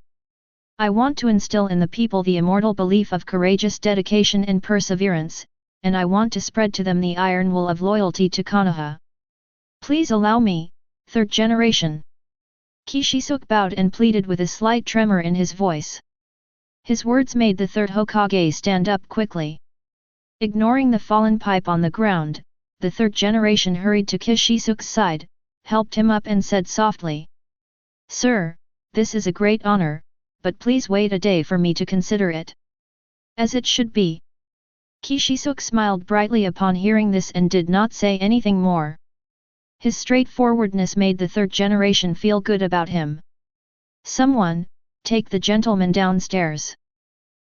I want to instill in the people the immortal belief of courageous dedication and perseverance, and I want to spread to them the iron will of loyalty to Konoha. Please allow me, Third Generation. Kishisoke bowed and pleaded with a slight tremor in his voice. His words made the third Hokage stand up quickly. Ignoring the fallen pipe on the ground, the Third Generation hurried to Kishisoke's side, helped him up and said softly, "Sir, this is a great honor, but please wait a day for me to consider it." As it should be. Kishisoke smiled brightly upon hearing this and did not say anything more. His straightforwardness made the Third Generation feel good about him. "Someone, take the gentleman downstairs."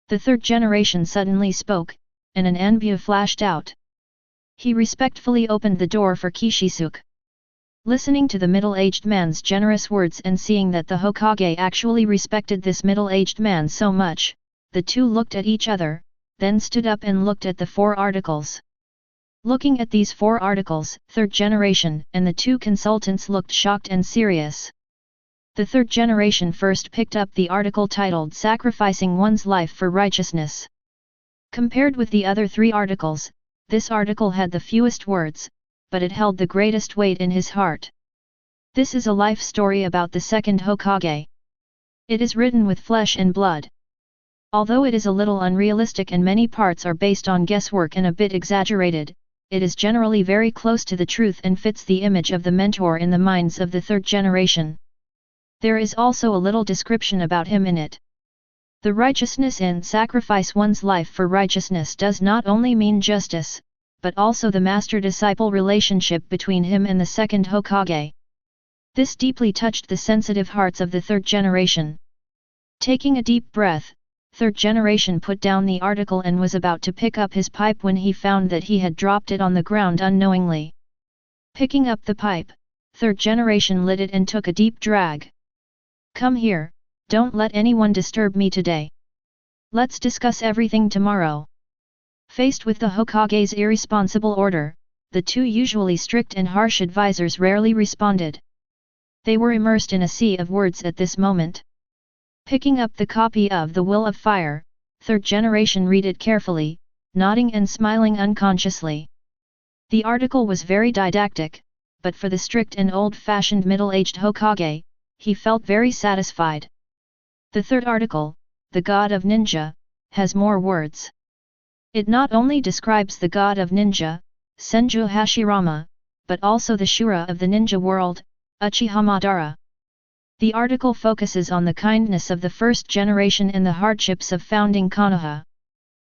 The Third Generation suddenly spoke, and an Anbu flashed out. He respectfully opened the door for Kishisoke. Listening to the middle-aged man's generous words and seeing that the Hokage actually respected this middle-aged man so much, the 2 looked at each other, then stood up and looked at the 4 articles. Looking at these 4 articles, Third Generation and the 2 consultants looked shocked and serious. The Third Generation first picked up the article titled Sacrificing One's Life for Righteousness. Compared with the other 3 articles, this article had the fewest words, but it held the greatest weight in his heart. This is a life story about the second Hokage. It is written with flesh and blood. Although it is a little unrealistic and many parts are based on guesswork and a bit exaggerated, it is generally very close to the truth and fits the image of the mentor in the minds of the Third Generation. There is also a little description about him in it. The righteousness in sacrifice one's life for righteousness does not only mean justice, but also the master-disciple relationship between him and the second Hokage. This deeply touched the sensitive hearts of the Third Generation. Taking a deep breath, Third Generation put down the article and was about to pick up his pipe when he found that he had dropped it on the ground unknowingly. Picking up the pipe, Third Generation lit it and took a deep drag. "Come here, don't let anyone disturb me today. Let's discuss everything tomorrow." Faced with the Hokage's irresponsible order, the 2 usually strict and harsh advisors rarely responded. They were immersed in a sea of words at this moment. Picking up the copy of The Will of Fire, Third Generation read it carefully, nodding and smiling unconsciously. The article was very didactic, but for the strict and old-fashioned middle-aged Hokage, he felt very satisfied. The third article, The God of Ninja, has more words. It not only describes the god of ninja, Senju Hashirama, but also the Shura of the ninja world, Uchiha Madara. The article focuses on the kindness of the first generation and the hardships of founding Konoha.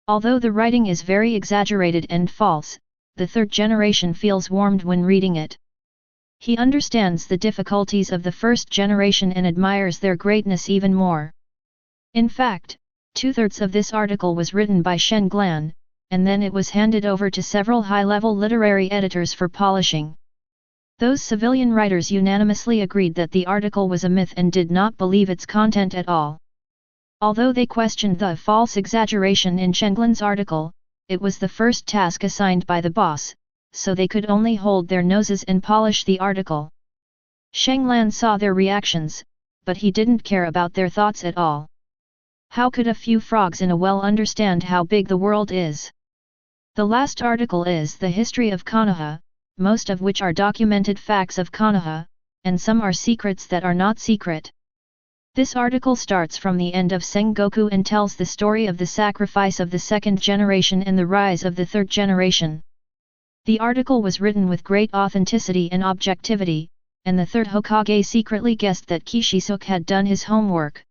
Although the writing is very exaggerated and false, the third generation feels warmed when reading it. He understands the difficulties of the first generation and admires their greatness even more. In fact, 2/3 of this article was written by Shen Glan, and then it was handed over to several high-level literary editors for polishing. Those civilian writers unanimously agreed that the article was a myth and did not believe its content at all. Although they questioned the false exaggeration in Shenglan's article, it was the first task assigned by the boss, so they could only hold their noses and polish the article. Shenglan saw their reactions, but he didn't care about their thoughts at all. How could a few frogs in a well understand how big the world is? The last article is the history of Konoha, most of which are documented facts of Konoha, and some are secrets that are not secret. This article starts from the end of Sengoku and tells the story of the sacrifice of the second generation and the rise of the third generation. The article was written with great authenticity and objectivity, and the third Hokage secretly guessed that Kishisuk had done his homework.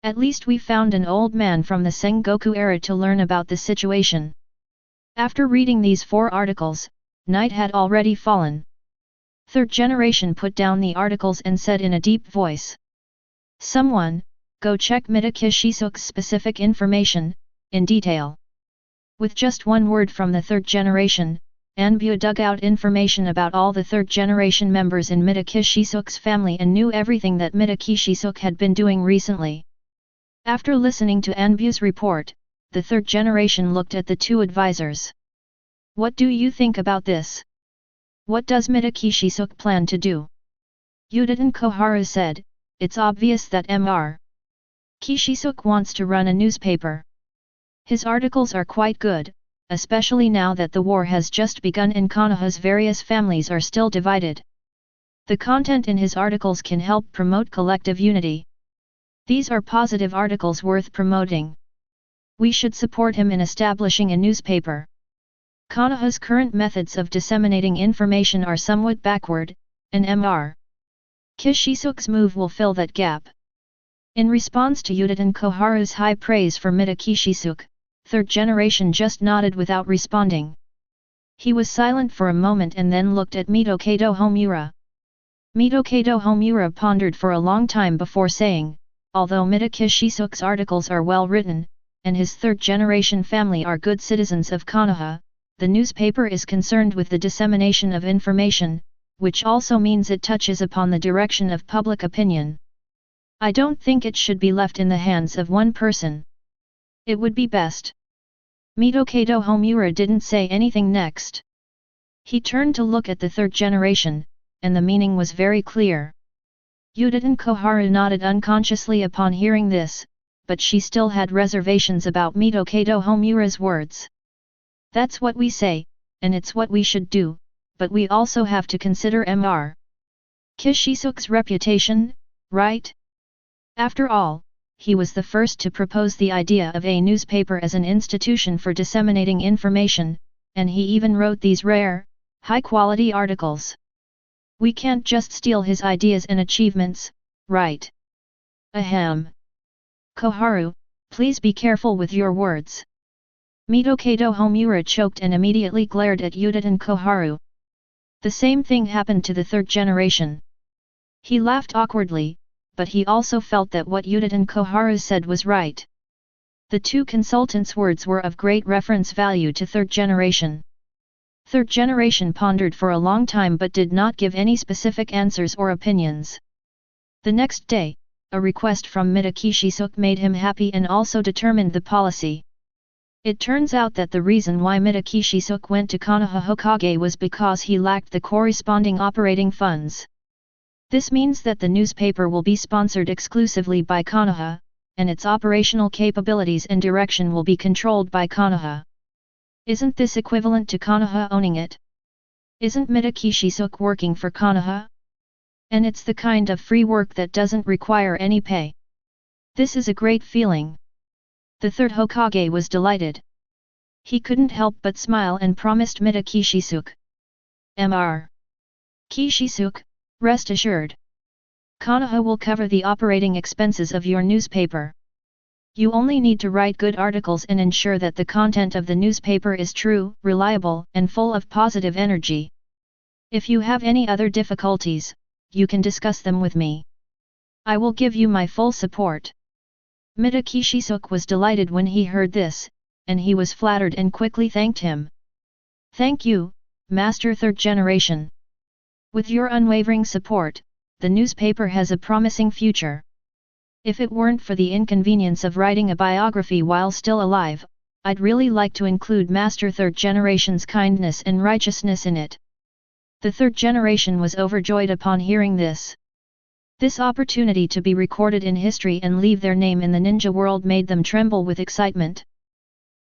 At least we found an old man from the Sengoku era to learn about the situation. After reading these 4 articles, night had already fallen. Third generation put down the articles and said in a deep voice, "Someone, go check Kishisuk's specific information, in detail." With just one word from the third generation, Anbu dug out information about all the third generation members in Kishisuk's family and knew everything that Kishisuk had been doing recently. After listening to Anbu's report, the third generation looked at the 2 advisors. "What do you think about this? What does Kishisuk plan to do?" Yudin Koharu said, "It's obvious that Mr. Kishisuk wants to run a newspaper. His articles are quite good, especially now that the war has just begun and Konoha's various families are still divided. The content in his articles can help promote collective unity. These are positive articles worth promoting. We should support him in establishing a newspaper. Konoha's current methods of disseminating information are somewhat backward, and Mr. Kishisuk's move will fill that gap." In response to Yudin Koharu's high praise for Kishisuk, third generation just nodded without responding. He was silent for a moment and then looked at Mitokado Homura. Mitokado Homura pondered for a long time before saying, "Although Kishisuk's articles are well written, and his third generation family are good citizens of Konoha, the newspaper is concerned with the dissemination of information, which also means it touches upon the direction of public opinion. I don't think it should be left in the hands of one person. It would be best." Mitokado Homura didn't say anything next. He turned to look at the third generation, and the meaning was very clear. Yudin Koharu nodded unconsciously upon hearing this, but she still had reservations about Mitokado Homura's words. "That's what we say, and it's what we should do, but we also have to consider Mr. Kishisuk's reputation, right? After all, he was the first to propose the idea of a newspaper as an institution for disseminating information, and he even wrote these rare, high-quality articles. We can't just steal his ideas and achievements, right? Ahem. Koharu, please be careful with your words." Mitokado Homura choked and immediately glared at Yudin Koharu. The same thing happened to the third generation. He laughed awkwardly, but he also felt that what Yudin Koharu said was right. The 2 consultants' words were of great reference value to third generation. Third generation pondered for a long time but did not give any specific answers or opinions. The next day, a request from Kishisuk made him happy and also determined the policy. It turns out that the reason why Kishisuk went to Konoha Hokage was because he lacked the corresponding operating funds. This means that the newspaper will be sponsored exclusively by Konoha, and its operational capabilities and direction will be controlled by Konoha. Isn't this equivalent to Konoha owning it? Isn't Kishisuk working for Konoha? And it's the kind of free work that doesn't require any pay. This is a great feeling. The third Hokage was delighted. He couldn't help but smile and promised Kishisuk. Mr. Kishisuk, rest assured. Kana will cover the operating expenses of your newspaper. You only need to write good articles and ensure that the content of the newspaper is true, reliable, and full of positive energy. If you have any other difficulties, you can discuss them with me. I will give you my full support. Mida Kishisuk was delighted when he heard this, and he was flattered and quickly thanked him. Thank you, Master Third Generation. With your unwavering support, the newspaper has a promising future. If it weren't for the inconvenience of writing a biography while still alive, I'd really like to include Master Third Generation's kindness and righteousness in it. The third generation was overjoyed upon hearing this. This opportunity to be recorded in history and leave their name in the ninja world made them tremble with excitement.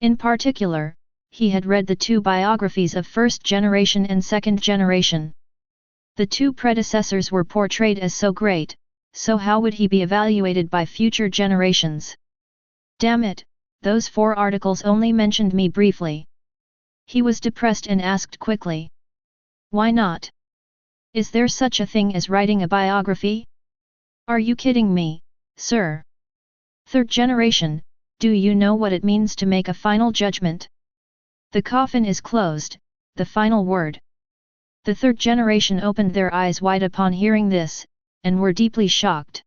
In particular, he had read the two biographies of first generation and second generation. The two predecessors were portrayed as so great, so how would he be evaluated by future generations? Damn it, those 4 articles only mentioned me briefly. He was depressed and asked quickly. Why not? Is there such a thing as writing a biography? Are you kidding me, sir? Third generation, do you know what it means to make a final judgment? The coffin is closed, the final word. The third generation opened their eyes wide upon hearing this, and were deeply shocked.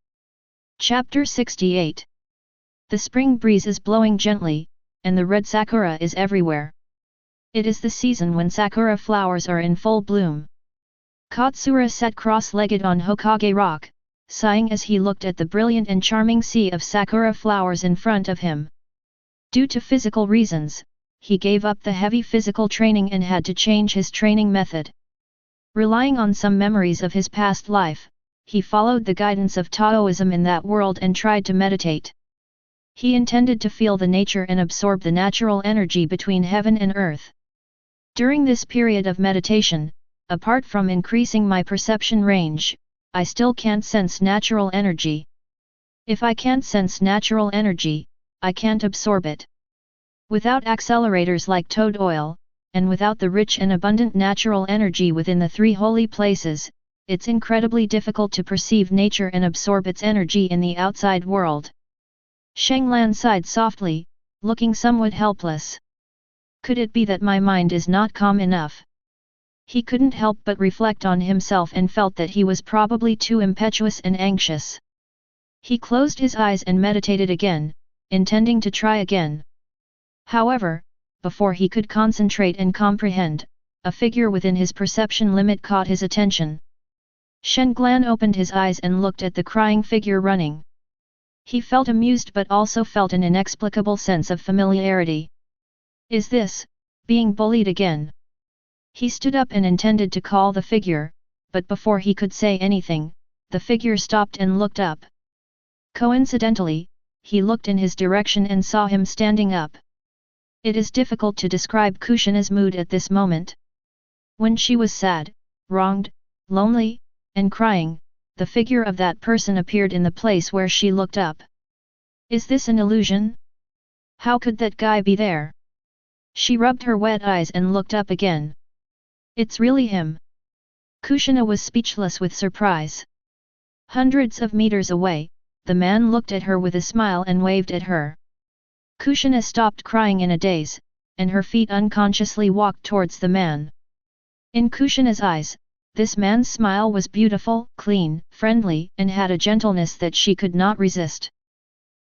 Chapter 68. The spring breeze is blowing gently, and the red sakura is everywhere. It is the season when sakura flowers are in full bloom. Katsura sat cross-legged on Hokage Rock, sighing as he looked at the brilliant and charming sea of sakura flowers in front of him. Due to physical reasons, he gave up the heavy physical training and had to change his training method. Relying on some memories of his past life, he followed the guidance of Taoism in that world and tried to meditate. He intended to feel the nature and absorb the natural energy between heaven and earth. During this period of meditation, apart from increasing my perception range, I still can't sense natural energy. If I can't sense natural energy, I can't absorb it. Without accelerators like toad oil, and without the rich and abundant natural energy within the 3 holy places, it's incredibly difficult to perceive nature and absorb its energy in the outside world. Shenglan sighed softly, looking somewhat helpless. Could it be that my mind is not calm enough? He couldn't help but reflect on himself and felt that he was probably too impetuous and anxious. He closed his eyes and meditated again, intending to try again. However, before he could concentrate and comprehend, a figure within his perception limit caught his attention. Shenglan opened his eyes and looked at the crying figure running. He felt amused but also felt an inexplicable sense of familiarity. Is this, being bullied again? He stood up and intended to call the figure, but before he could say anything, the figure stopped and looked up. Coincidentally, he looked in his direction and saw him standing up. It is difficult to describe Kushina's mood at this moment. When she was sad, wronged, lonely, and crying, the figure of that person appeared in the place where she looked up. Is this an illusion? How could that guy be there? She rubbed her wet eyes and looked up again. It's really him. Kushina was speechless with surprise. Hundreds of meters away, the man looked at her with a smile and waved at her. Kushina stopped crying in a daze, and her feet unconsciously walked towards the man. In Kushina's eyes, this man's smile was beautiful, clean, friendly, and had a gentleness that she could not resist.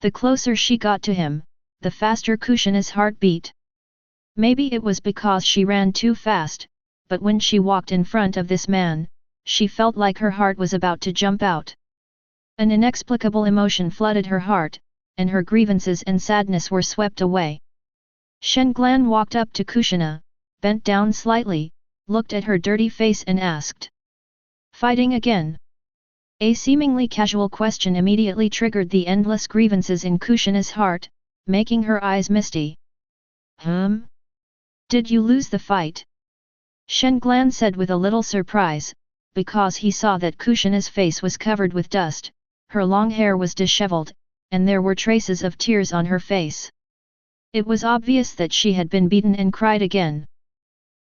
The closer she got to him, the faster Kushina's heart beat. Maybe it was because she ran too fast, but when she walked in front of this man, she felt like her heart was about to jump out. An inexplicable emotion flooded her heart, and her grievances and sadness were swept away. Shenglan walked up to Kushina, bent down slightly, looked at her dirty face and asked. Fighting again? A seemingly casual question immediately triggered the endless grievances in Kushina's heart, making her eyes misty. Did you lose the fight? Shenglan said with a little surprise, because he saw that Kushina's face was covered with dust, her long hair was disheveled, and there were traces of tears on her face. It was obvious that she had been beaten and cried again.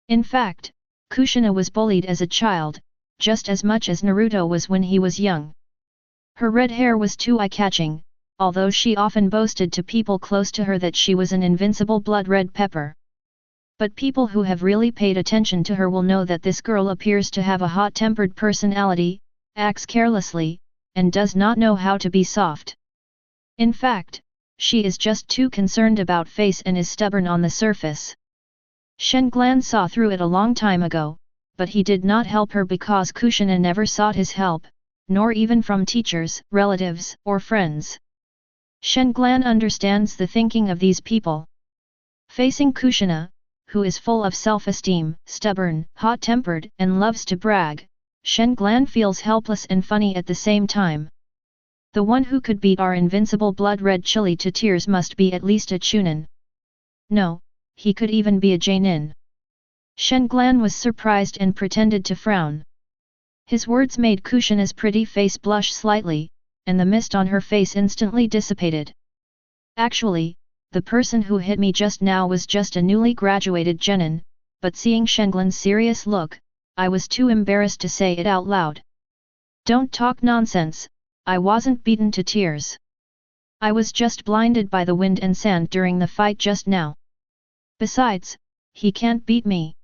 In fact, Kushina was bullied as a child, just as much as Naruto was when he was young. Her red hair was too eye-catching, although she often boasted to people close to her that she was an invincible blood-red pepper. But people who have really paid attention to her will know that this girl appears to have a hot-tempered personality, acts carelessly, and does not know how to be soft. In fact, she is just too concerned about face and is stubborn on the surface. Shen Glan saw through it a long time ago, but he did not help her because Kushina never sought his help, nor even from teachers, relatives, or friends. Shen Glan understands the thinking of these people. Facing Kushina, who is full of self-esteem, stubborn, hot-tempered, and loves to brag, Shen Glan feels helpless and funny at the same time. The one who could beat our invincible blood-red chili to tears must be at least a Chunin. No, he could even be a Jonin. Shen Glan was surprised and pretended to frown. His words made Kushina's pretty face blush slightly, and the mist on her face instantly dissipated. Actually, the person who hit me just now was just a newly graduated genin, but seeing Shen Glan's serious look, I was too embarrassed to say it out loud. Don't talk nonsense, I wasn't beaten to tears. I was just blinded by the wind and sand during the fight just now. Besides, he can't beat me.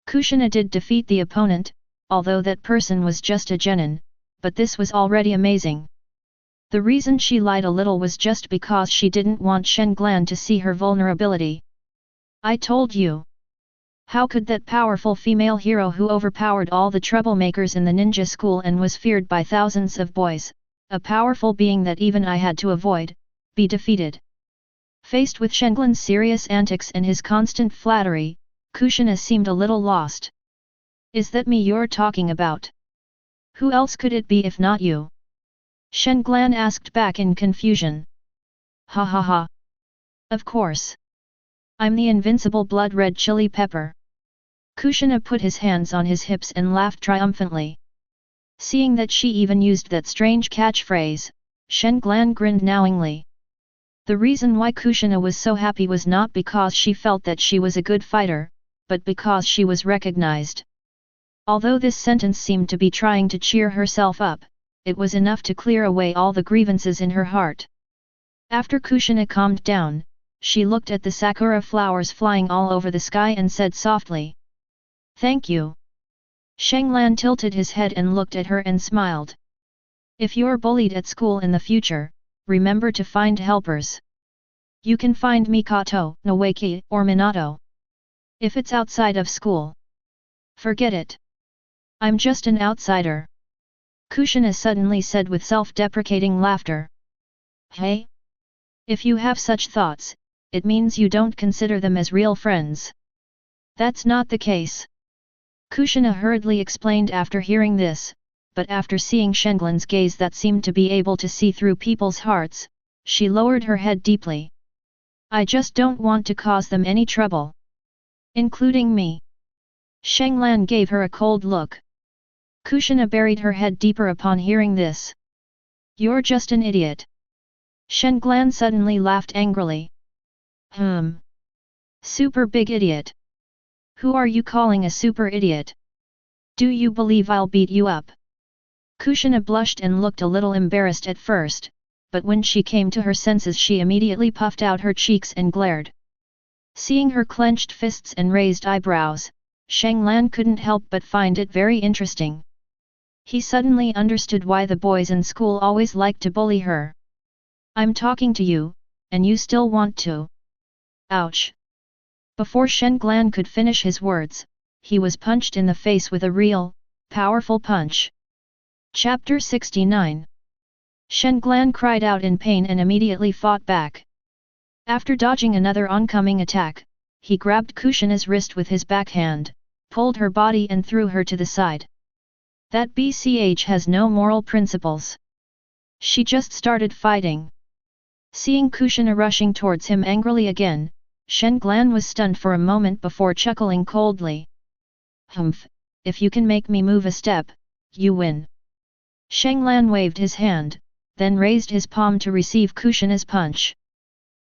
Kushina did defeat the opponent, although that person was just a genin, but this was already amazing. The reason she lied a little was just because she didn't want Shen Glan to see her vulnerability. I told you. How could that powerful female hero who overpowered all the troublemakers in the ninja school and was feared by thousands of boys, a powerful being that even I had to avoid, be defeated? Faced with Shen Glan's serious antics and his constant flattery, Kushina seemed a little lost. Is that me you're talking about? Who else could it be if not you? Shen Glan asked back in confusion. Ha ha ha. Of course. I'm the invincible blood-red chili pepper. Kushina put his hands on his hips and laughed triumphantly. Seeing that she even used that strange catchphrase, Shen Glan grinned knowingly. The reason why Kushina was so happy was not because she felt that she was a good fighter, but because she was recognized. Although this sentence seemed to be trying to cheer herself up, it was enough to clear away all the grievances in her heart. After Kushina calmed down, she looked at the sakura flowers flying all over the sky and said softly, "Thank you." Shen Glan tilted his head and looked at her and smiled. If you're bullied at school in the future, remember to find helpers. You can find Mikoto, Nawaki, or Minato. If it's outside of school, forget it. I'm just an outsider. Kushina suddenly said with self-deprecating laughter. Hey? If you have such thoughts, it means you don't consider them as real friends. That's not the case. Kushina hurriedly explained after hearing this, but after seeing Shen Glan's gaze that seemed to be able to see through people's hearts, she lowered her head deeply. I just don't want to cause them any trouble. Including me. Shen Glan gave her a cold look. Kushina buried her head deeper upon hearing this. You're just an idiot. Shen Glan suddenly laughed angrily. Super big idiot. Who are you calling a super idiot? Do you believe I'll beat you up? Kushina blushed and looked a little embarrassed at first, but when she came to her senses she immediately puffed out her cheeks and glared. Seeing her clenched fists and raised eyebrows, Shen Glan couldn't help but find it very interesting. He suddenly understood why the boys in school always liked to bully her. I'm talking to you, and you still want to. Ouch! Before Shen Glan could finish his words, he was punched in the face with a real, powerful punch. Chapter 69. Shen Glan cried out in pain and immediately fought back. After dodging another oncoming attack, he grabbed Kushina's wrist with his backhand, pulled her body and threw her to the side. That BCH has no moral principles. She just started fighting. Seeing Kushina rushing towards him angrily again, Shen Glan was stunned for a moment before chuckling coldly. Humph, if you can make me move a step, you win. Shen Glan waved his hand, then raised his palm to receive Kushina's punch.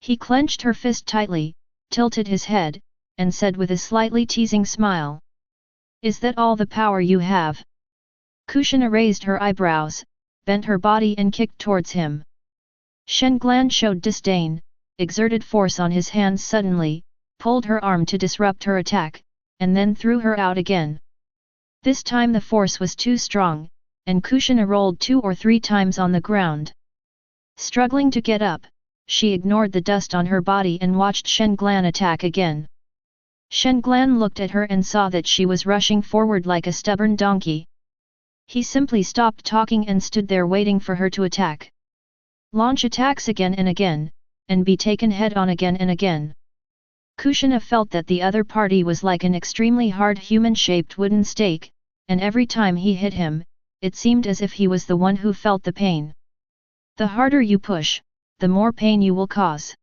He clenched her fist tightly, tilted his head, and said with a slightly teasing smile. Is that all the power you have? Kushina raised her eyebrows, bent her body and kicked towards him. Shenglan showed disdain, exerted force on his hands suddenly, pulled her arm to disrupt her attack, and then threw her out again. This time the force was too strong, and Kushina rolled 2 or 3 times on the ground. Struggling to get up, she ignored the dust on her body and watched Shenglan attack again. Shenglan looked at her and saw that she was rushing forward like a stubborn donkey. He simply stopped talking and stood there waiting for her to attack. Launch attacks again and again, and be taken head-on again and again. Kushina felt that the other party was like an extremely hard human-shaped wooden stake, and every time he hit him, it seemed as if he was the one who felt the pain. The harder you push, the more pain you will cause.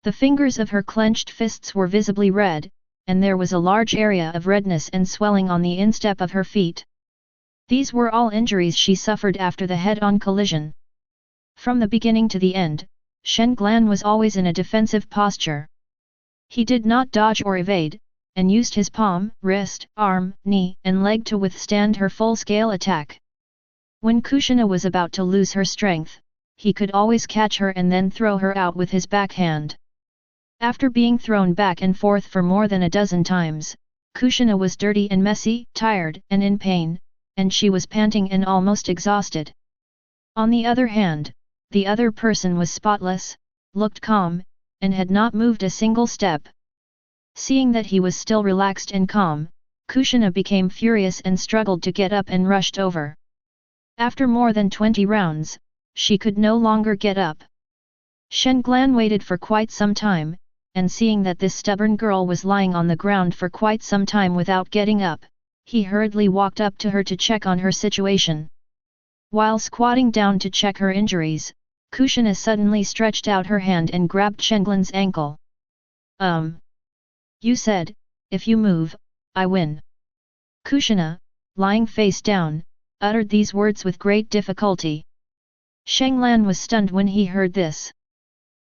The fingers of her clenched fists were visibly red, and there was a large area of redness and swelling on the instep of her feet. These were all injuries she suffered after the head-on collision. From the beginning to the end, Shenglan was always in a defensive posture. He did not dodge or evade, and used his palm, wrist, arm, knee and leg to withstand her full-scale attack. When Kushina was about to lose her strength, he could always catch her and then throw her out with his backhand. After being thrown back and forth for more than a dozen times, Kushina was dirty and messy, tired and in pain, and she was panting and almost exhausted. On the other hand, the other person was spotless, looked calm, and had not moved a single step. Seeing that he was still relaxed and calm, Kushina became furious and struggled to get up and rushed over. After more than 20 rounds, she could no longer get up. Shenglan waited for quite some time, and seeing that this stubborn girl was lying on the ground for quite some time without getting up, he hurriedly walked up to her to check on her situation. While squatting down to check her injuries, Kushina suddenly stretched out her hand and grabbed Shenglan's ankle. You said, if you move, I win. Kushina, lying face down, uttered these words with great difficulty. Shenglan was stunned when he heard this.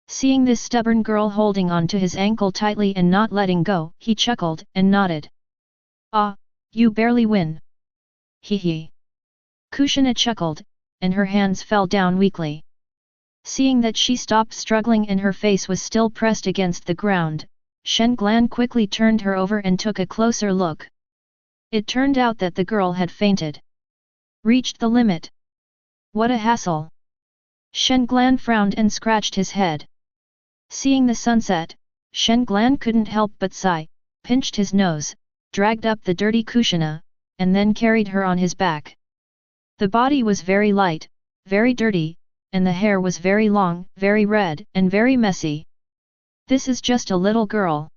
Seeing this stubborn girl holding on to his ankle tightly and not letting go, he chuckled and nodded. Ah, you barely win. Hee hee. Kushina chuckled, and her hands fell down weakly. Seeing that she stopped struggling and her face was still pressed against the ground, Shenglan quickly turned her over and took a closer look. It turned out that the girl had fainted. Reached the limit. What a hassle. Shenglan frowned and scratched his head. Seeing the sunset, Shenglan couldn't help but sigh, pinched his nose, dragged up the dirty Kushina, and then carried her on his back. The body was very light, very dirty, and the hair was very long, very red, and very messy. This is just a little girl.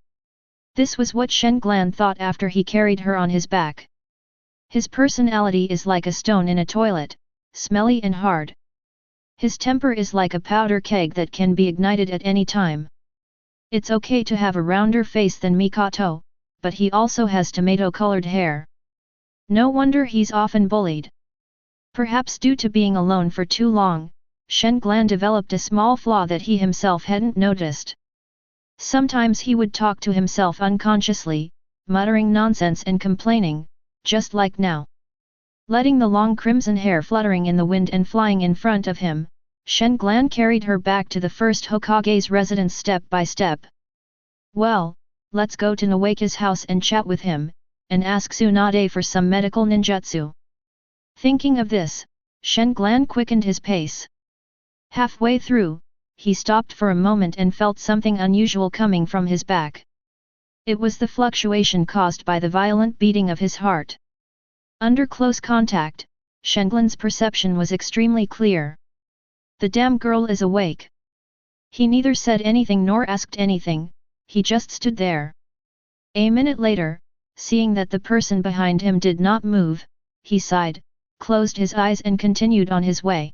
This was what Shenglan thought after he carried her on his back. His personality is like a stone in a toilet, smelly and hard. His temper is like a powder keg that can be ignited at any time. It's okay to have a rounder face than Mikoto, but he also has tomato-colored hair. No wonder he's often bullied. Perhaps due to being alone for too long, Shenglan developed a small flaw that he himself hadn't noticed. Sometimes he would talk to himself unconsciously, muttering nonsense and complaining, just like now. Letting the long crimson hair fluttering in the wind and flying in front of him, Shenglan carried her back to the first Hokage's residence step by step. Well, let's go to Nawake's house and chat with him, and ask Tsunade for some medical ninjutsu. Thinking of this, Shenglan quickened his pace. Halfway through, he stopped for a moment and felt something unusual coming from his back. It was the fluctuation caused by the violent beating of his heart. Under close contact, Shenglan's perception was extremely clear. The damn girl is awake. He neither said anything nor asked anything, he just stood there. A minute later, seeing that the person behind him did not move, he sighed, closed his eyes and continued on his way.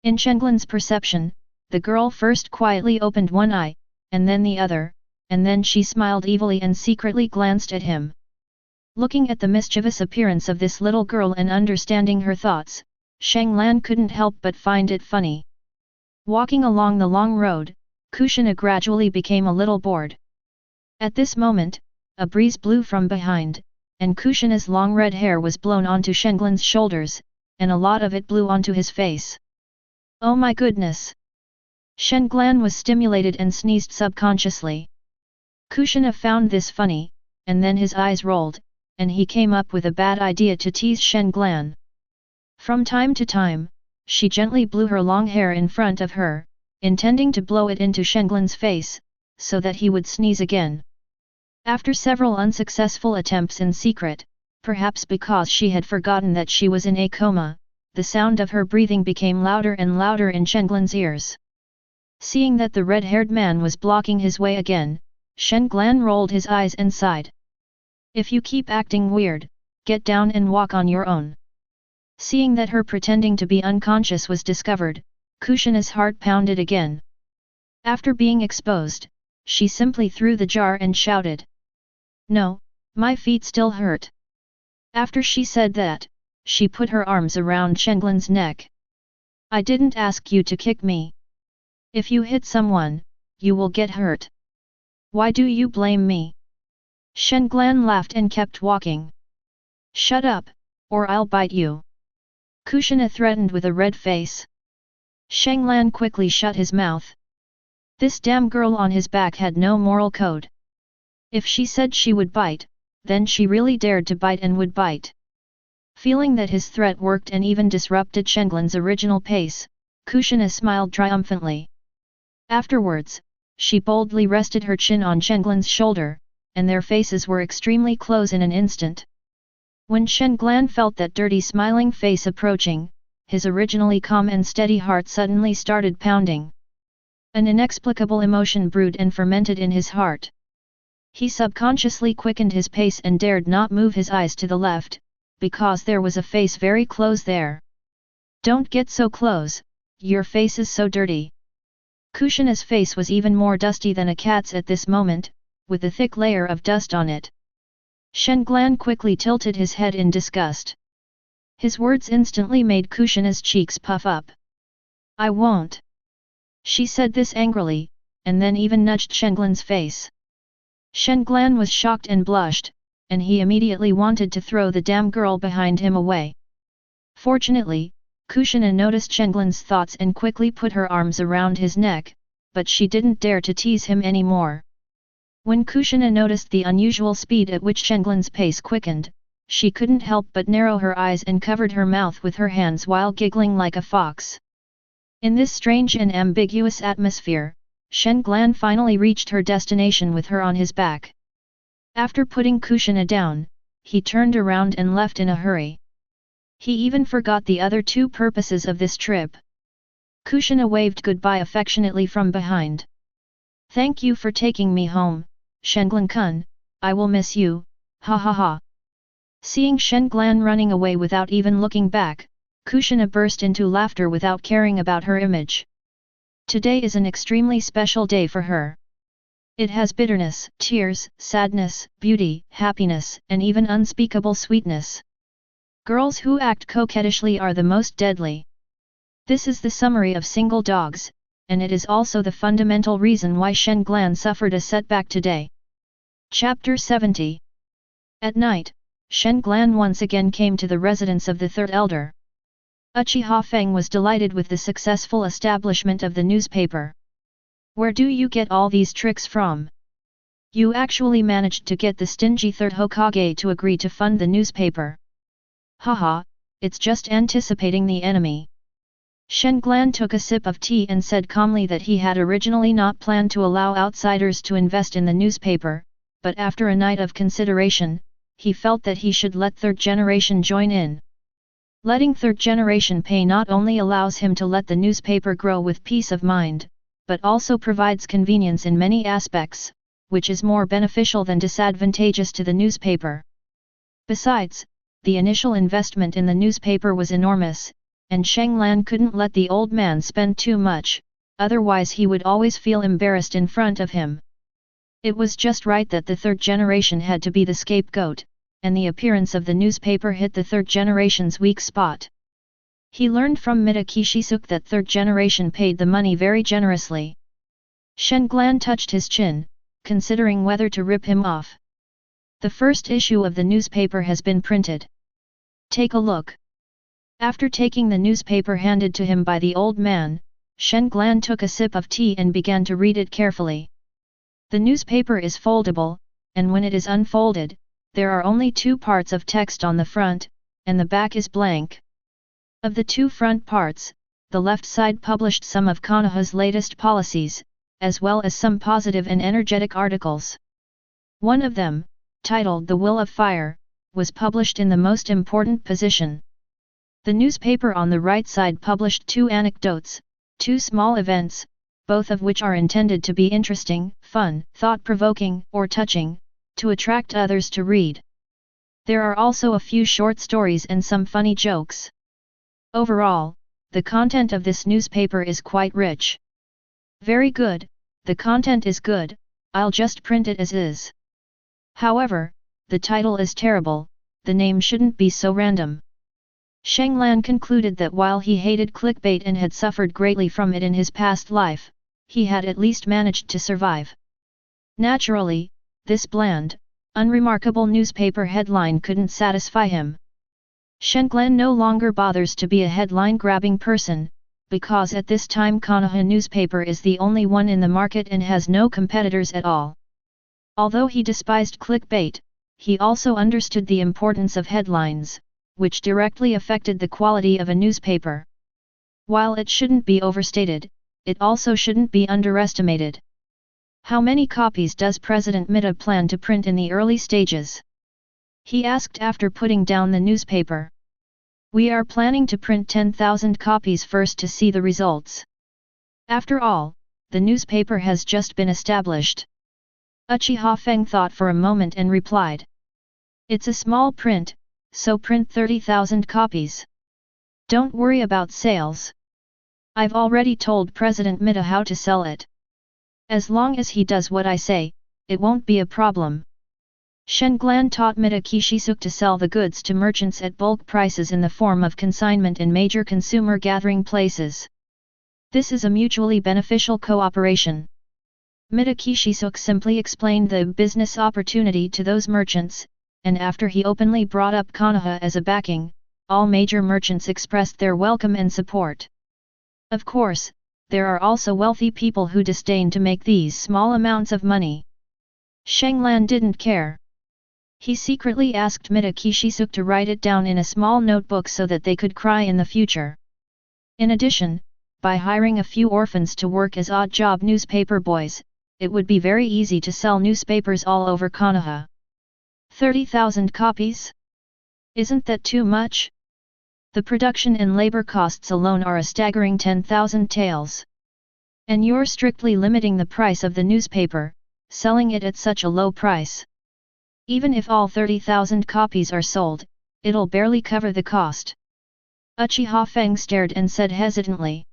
In Shenglan's perception, the girl first quietly opened one eye, and then the other, and then she smiled evilly and secretly glanced at him. Looking at the mischievous appearance of this little girl and understanding her thoughts, Shenglan couldn't help but find it funny. Walking along the long road, Kushina gradually became a little bored. At this moment, a breeze blew from behind, and Kushina's long red hair was blown onto Shenglan's shoulders, and a lot of it blew onto his face. Oh my goodness! Shenglan was stimulated and sneezed subconsciously. Kushina found this funny, and then his eyes rolled, and he came up with a bad idea to tease Shenglan. From time to time, she gently blew her long hair in front of her, intending to blow it into Shenglan's face, so that he would sneeze again. After several unsuccessful attempts in secret, perhaps because she had forgotten that she was in a coma, the sound of her breathing became louder and louder in Shenglan's ears. Seeing that the red-haired man was blocking his way again, Shenglan rolled his eyes and sighed. If you keep acting weird, get down and walk on your own. Seeing that her pretending to be unconscious was discovered, Kushina's heart pounded again. After being exposed, she simply threw the jar and shouted. No, my feet still hurt. After she said that, she put her arms around Shenglan's neck. I didn't ask you to kick me. If you hit someone, you will get hurt. Why do you blame me? Shenglan laughed and kept walking. Shut up, or I'll bite you. Kushina threatened with a red face. Shenglan quickly shut his mouth. This damn girl on his back had no moral code. If she said she would bite, then she really dared to bite and would bite. Feeling that his threat worked and even disrupted Shenglan's original pace, Kushina smiled triumphantly. Afterwards, she boldly rested her chin on Shenglan's shoulder, and their faces were extremely close in an instant. When Shenglan felt that dirty smiling face approaching, his originally calm and steady heart suddenly started pounding. An inexplicable emotion brewed and fermented in his heart. He subconsciously quickened his pace and dared not move his eyes to the left, because there was a face very close there. Don't get so close, your face is so dirty. Kushina's face was even more dusty than a cat's at this moment, with a thick layer of dust on it. Shenglan quickly tilted his head in disgust. His words instantly made Kushina's cheeks puff up. I won't. She said this angrily, and then even nudged Shenglan's face. Shenglan was shocked and blushed, and he immediately wanted to throw the damn girl behind him away. Fortunately, Kushina noticed Shenglan's thoughts and quickly put her arms around his neck, but she didn't dare to tease him anymore. When Kushina noticed the unusual speed at which Shenglan's pace quickened, she couldn't help but narrow her eyes and covered her mouth with her hands while giggling like a fox. In this strange and ambiguous atmosphere, Shenglan finally reached her destination with her on his back. After putting Kushina down, he turned around and left in a hurry. He even forgot the other two purposes of this trip. Kushina waved goodbye affectionately from behind. Thank you for taking me home, Shenglan-kun, I will miss you, ha ha ha. Seeing Shenglan running away without even looking back, Kushina burst into laughter without caring about her image. Today is an extremely special day for her. It has bitterness, tears, sadness, beauty, happiness, and even unspeakable sweetness. Girls who act coquettishly are the most deadly. This is the summary of Single Dogs, and it is also the fundamental reason why Shenglan suffered a setback today. Chapter 70. At night, Shenglan once again came to the residence of the third elder. Uchiha Feng was delighted with the successful establishment of the newspaper. Where do you get all these tricks from? You actually managed to get the stingy third Hokage to agree to fund the newspaper. Haha, it's just anticipating the enemy. Shenglan took a sip of tea and said calmly that he had originally not planned to allow outsiders to invest in the newspaper, but after a night of consideration, he felt that he should let third generation join in. Letting third generation pay not only allows him to let the newspaper grow with peace of mind, but also provides convenience in many aspects, which is more beneficial than disadvantageous to the newspaper. Besides, the initial investment in the newspaper was enormous, and Shenglan couldn't let the old man spend too much, otherwise he would always feel embarrassed in front of him. It was just right that the third generation had to be the scapegoat, and the appearance of the newspaper hit the third generation's weak spot. He learned from Mitakishisuk that third generation paid the money very generously. Shenglan touched his chin, considering whether to rip him off. The first issue of the newspaper has been printed. Take a look. After taking the newspaper handed to him by the old man, Shen Glan took a sip of tea and began to read it carefully. The newspaper is foldable, and when it is unfolded, there are only 2 parts of text on the front, and the back is blank. Of the 2 front parts, the left side published some of Konoha's latest policies, as well as some positive and energetic articles. One of them, titled The Will of Fire, was published in the most important position. The newspaper on the right side published 2 anecdotes, 2 small events, both of which are intended to be interesting, fun, thought-provoking, or touching, to attract others to read. There are also a few short stories and some funny jokes. Overall, the content of this newspaper is quite rich. Very good, the content is good, I'll just print it as is. However, the title is terrible, the name shouldn't be so random. Sheng Lan concluded that while he hated clickbait and had suffered greatly from it in his past life, he had at least managed to survive. Naturally, this bland, unremarkable newspaper headline couldn't satisfy him. Shen Glan no longer bothers to be a headline-grabbing person, because at this time Konoha newspaper is the only one in the market and has no competitors at all. Although he despised clickbait, he also understood the importance of headlines, which directly affected the quality of a newspaper. While it shouldn't be overstated, it also shouldn't be underestimated. How many copies does President Mida plan to print in the early stages? He asked after putting down the newspaper. We are planning to print 10,000 copies first to see the results. After all, the newspaper has just been established. Uchiha Feng thought for a moment and replied. It's a small print, so print 30,000 copies. Don't worry about sales. I've already told President Mida how to sell it. As long as he does what I say, it won't be a problem. Shen Glan taught Mida Kishisuk to sell the goods to merchants at bulk prices in the form of consignment in major consumer gathering places. This is a mutually beneficial cooperation. Mida Kishisuk simply explained the business opportunity to those merchants, and after he openly brought up Konoha as a backing, all major merchants expressed their welcome and support. Of course, there are also wealthy people who disdain to make these small amounts of money. Sheng Lan didn't care. He secretly asked Mida Kishisuk to write it down in a small notebook so that they could cry in the future. In addition, by hiring a few orphans to work as odd-job newspaper boys, it would be very easy to sell newspapers all over Konoha. 30,000 copies? Isn't that too much? The production and labor costs alone are a staggering 10,000 taels. And you're strictly limiting the price of the newspaper, selling it at such a low price. Even if all 30,000 copies are sold, it'll barely cover the cost. Uchiha Feng stared and said hesitantly.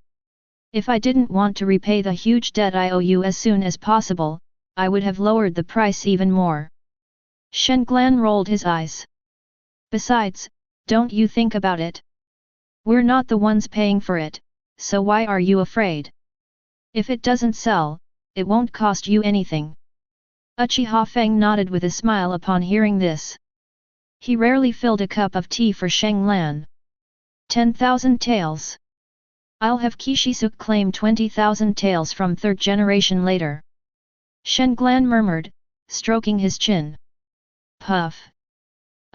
If I didn't want to repay the huge debt I owe you as soon as possible, I would have lowered the price even more. Shen Glan rolled his eyes. Besides, don't you think about it? We're not the ones paying for it, so why are you afraid? If it doesn't sell, it won't cost you anything. Uchiha Feng nodded with a smile upon hearing this. He rarely filled a cup of tea for Sheng Lan. 10,000 taels. I'll have Kishisuk claim 20,000 taels from third generation later. Shen Glan murmured, stroking his chin. Puff.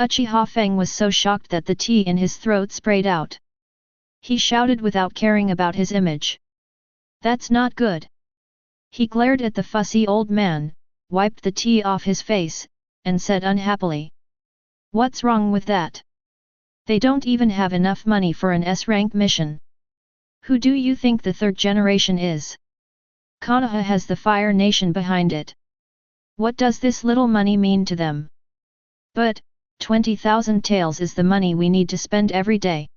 Uchiha Feng was so shocked that the tea in his throat sprayed out. He shouted without caring about his image. That's not good. He glared at the fussy old man, wiped the tea off his face, and said unhappily. What's wrong with that? They don't even have enough money for an S-rank mission. Who do you think the third generation is? Konoha has the Fire Nation behind it. What does this little money mean to them? But, 20,000 taels is the money we need to spend every day.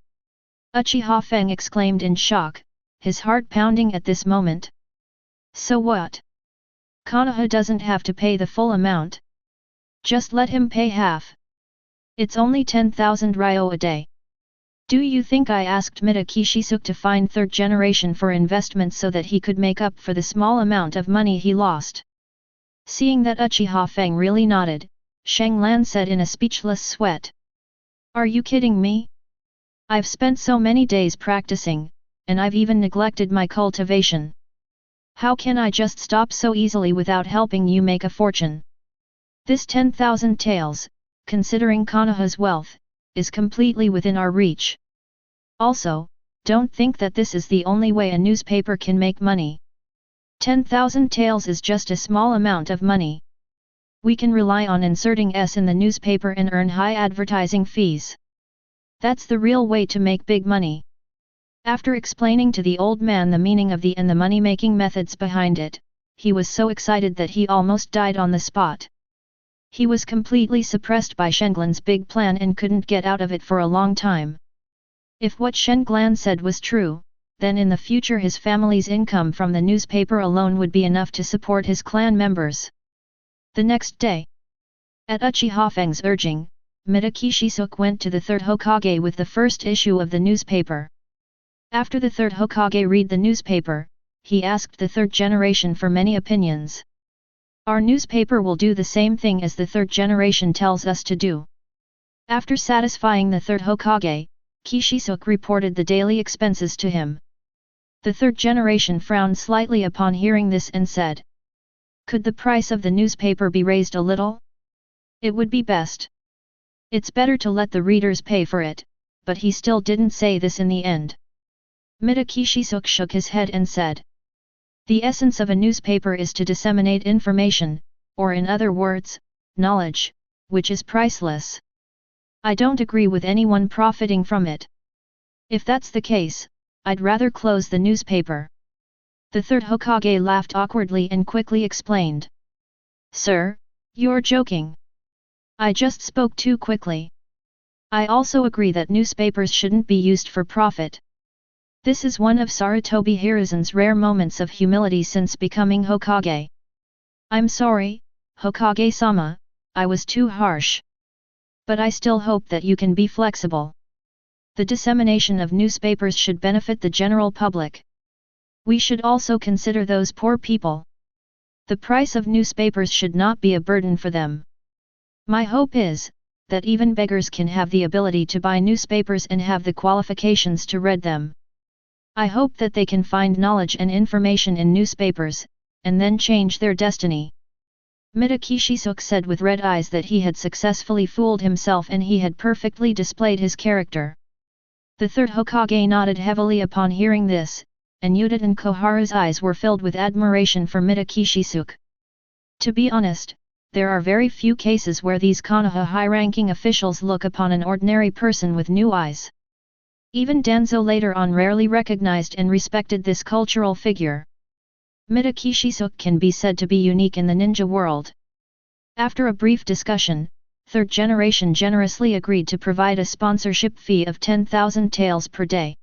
Uchiha Feng exclaimed in shock, his heart pounding at this moment. So what? Konoha doesn't have to pay the full amount. Just let him pay half. It's only 10,000 ryo a day. Do you think I asked Mida Kishisuk to find third generation for investment so that he could make up for the small amount of money he lost? Seeing that Uchiha Feng really nodded, Shanglan said in a speechless sweat. Are you kidding me? I've spent so many days practicing, and I've even neglected my cultivation. How can I just stop so easily without helping you make a fortune? This 10,000 taels, considering Kanaha's wealth, is completely within our reach. Also, don't think that this is the only way a newspaper can make money. 10,000 taels is just a small amount of money. We can rely on inserting S in the newspaper and earn high advertising fees. That's the real way to make big money. After explaining to the old man the meaning of the money-making methods behind it, he was so excited that he almost died on the spot. He was completely suppressed by Shanglan's big plan and couldn't get out of it for a long time. If what Shanglan said was true, then in the future his family's income from the newspaper alone would be enough to support his clan members. The next day, at Uchiha Feng's urging, Mitake Shisuk went to the third Hokage with the first issue of the newspaper. After the third Hokage read the newspaper, he asked the third generation for many opinions. Our newspaper will do the same thing as the third generation tells us to do. After satisfying the third Hokage, Kishisuk reported the daily expenses to him. The third generation frowned slightly upon hearing this and said, "Could the price of the newspaper be raised a little? It would be best. It's better to let the readers pay for it," but he still didn't say this in the end. Mitake Shisuk shook his head and said, "The essence of a newspaper is to disseminate information, or in other words, knowledge, which is priceless. I don't agree with anyone profiting from it. If that's the case, I'd rather close the newspaper." The third Hokage laughed awkwardly and quickly explained. "Sir, you're joking. I just spoke too quickly. I also agree that newspapers shouldn't be used for profit. This is one of Sarutobi Hiruzen's rare moments of humility since becoming Hokage. I'm sorry, Hokage-sama, I was too harsh. But I still hope that you can be flexible. The dissemination of newspapers should benefit the general public. We should also consider those poor people. The price of newspapers should not be a burden for them. My hope is that even beggars can have the ability to buy newspapers and have the qualifications to read them. I hope that they can find knowledge and information in newspapers, and then change their destiny." Mitake Shisuk said with red eyes that he had successfully fooled himself and he had perfectly displayed his character. The third Hokage nodded heavily upon hearing this, and Yuta and Koharu's eyes were filled with admiration for Mitake Shisuk. To be honest, there are very few cases where these Konoha high-ranking officials look upon an ordinary person with new eyes. Even Danzo later on rarely recognized and respected this cultural figure. Mitake Shisuk can be said to be unique in the ninja world. After a brief discussion, third generation generously agreed to provide a sponsorship fee of 10,000 taels per day.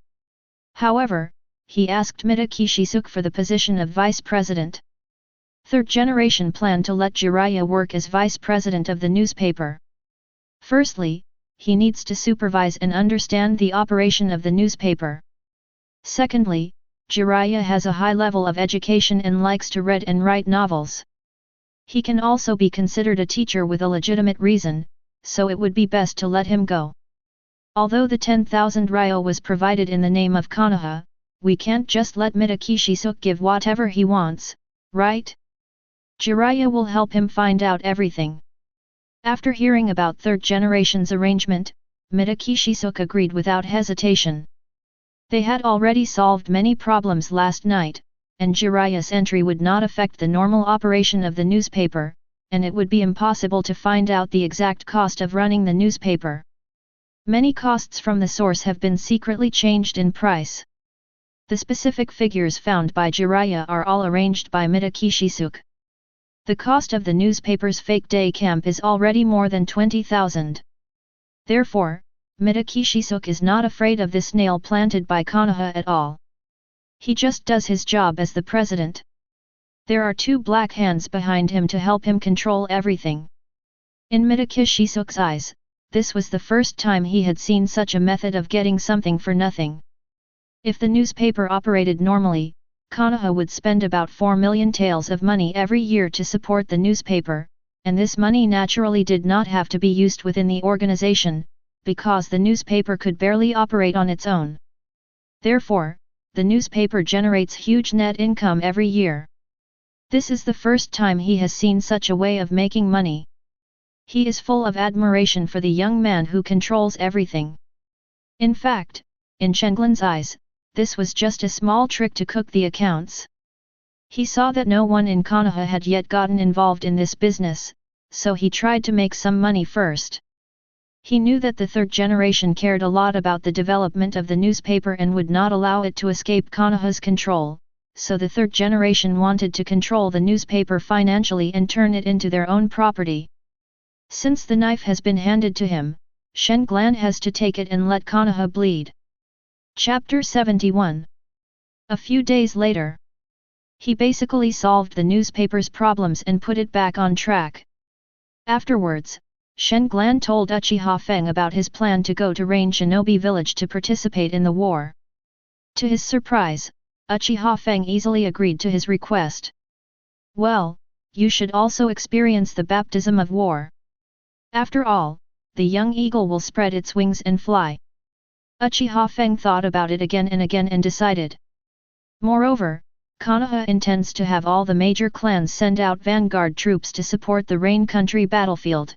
However, he asked Mitake Shisuk for the position of vice president. Third generation planned to let Jiraiya work as vice president of the newspaper. Firstly, he needs to supervise and understand the operation of the newspaper. Secondly, Jiraiya has a high level of education and likes to read and write novels. He can also be considered a teacher with a legitimate reason, so it would be best to let him go. Although the 10,000 ryo was provided in the name of Konoha, we can't just let Mitake Shisuk give whatever he wants, right? Jiraiya will help him find out everything. After hearing about third generation's arrangement, Mitake Shisuk agreed without hesitation. They had already solved many problems last night, and Jiraiya's entry would not affect the normal operation of the newspaper, and it would be impossible to find out the exact cost of running the newspaper. Many costs from the source have been secretly changed in price. The specific figures found by Jiraiya are all arranged by Mitake Shisuk. The cost of the newspaper's fake day camp is already more than 20,000. Therefore, Mitake Shisuk is not afraid of this nail planted by Konoha at all. He just does his job as the president. There are two black hands behind him to help him control everything. In Mitake Shisuk's eyes, this was the first time he had seen such a method of getting something for nothing. If the newspaper operated normally, Konoha would spend about 4 million taels of money every year to support the newspaper, and this money naturally did not have to be used within the organization, because the newspaper could barely operate on its own. Therefore, the newspaper generates huge net income every year. This is the first time he has seen such a way of making money. He is full of admiration for the young man who controls everything. In fact, in Chenglin's eyes, this was just a small trick to cook the accounts. He saw that no one in Konoha had yet gotten involved in this business, so he tried to make some money first. He knew that the third generation cared a lot about the development of the newspaper and would not allow it to escape Konoha's control, so the third generation wanted to control the newspaper financially and turn it into their own property. Since the knife has been handed to him, Shenglan has to take it and let Konoha bleed. Chapter 71. A few days later, he basically solved the newspaper's problems and put it back on track. Afterwards, Shenglan told Uchiha Feng about his plan to go to Rain Shinobi village to participate in the war. To his surprise, Uchiha Feng easily agreed to his request. Well, you should also experience the baptism of war. After all, the young eagle will spread its wings and fly. Uchiha Feng thought about it again and decided. Moreover, Konoha intends to have all the major clans send out vanguard troops to support the Rain country battlefield.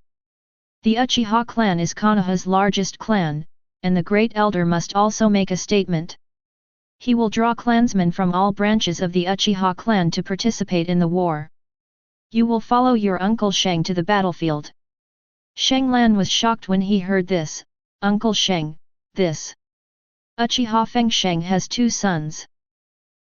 The Uchiha clan is Konoha's largest clan, and the Great Elder must also make a statement. He will draw clansmen from all branches of the Uchiha clan to participate in the war. You will follow your Uncle Sheng to the battlefield. Shenglan was shocked when he heard this. Uncle Sheng, this. Uchiha Feng Sheng has two sons.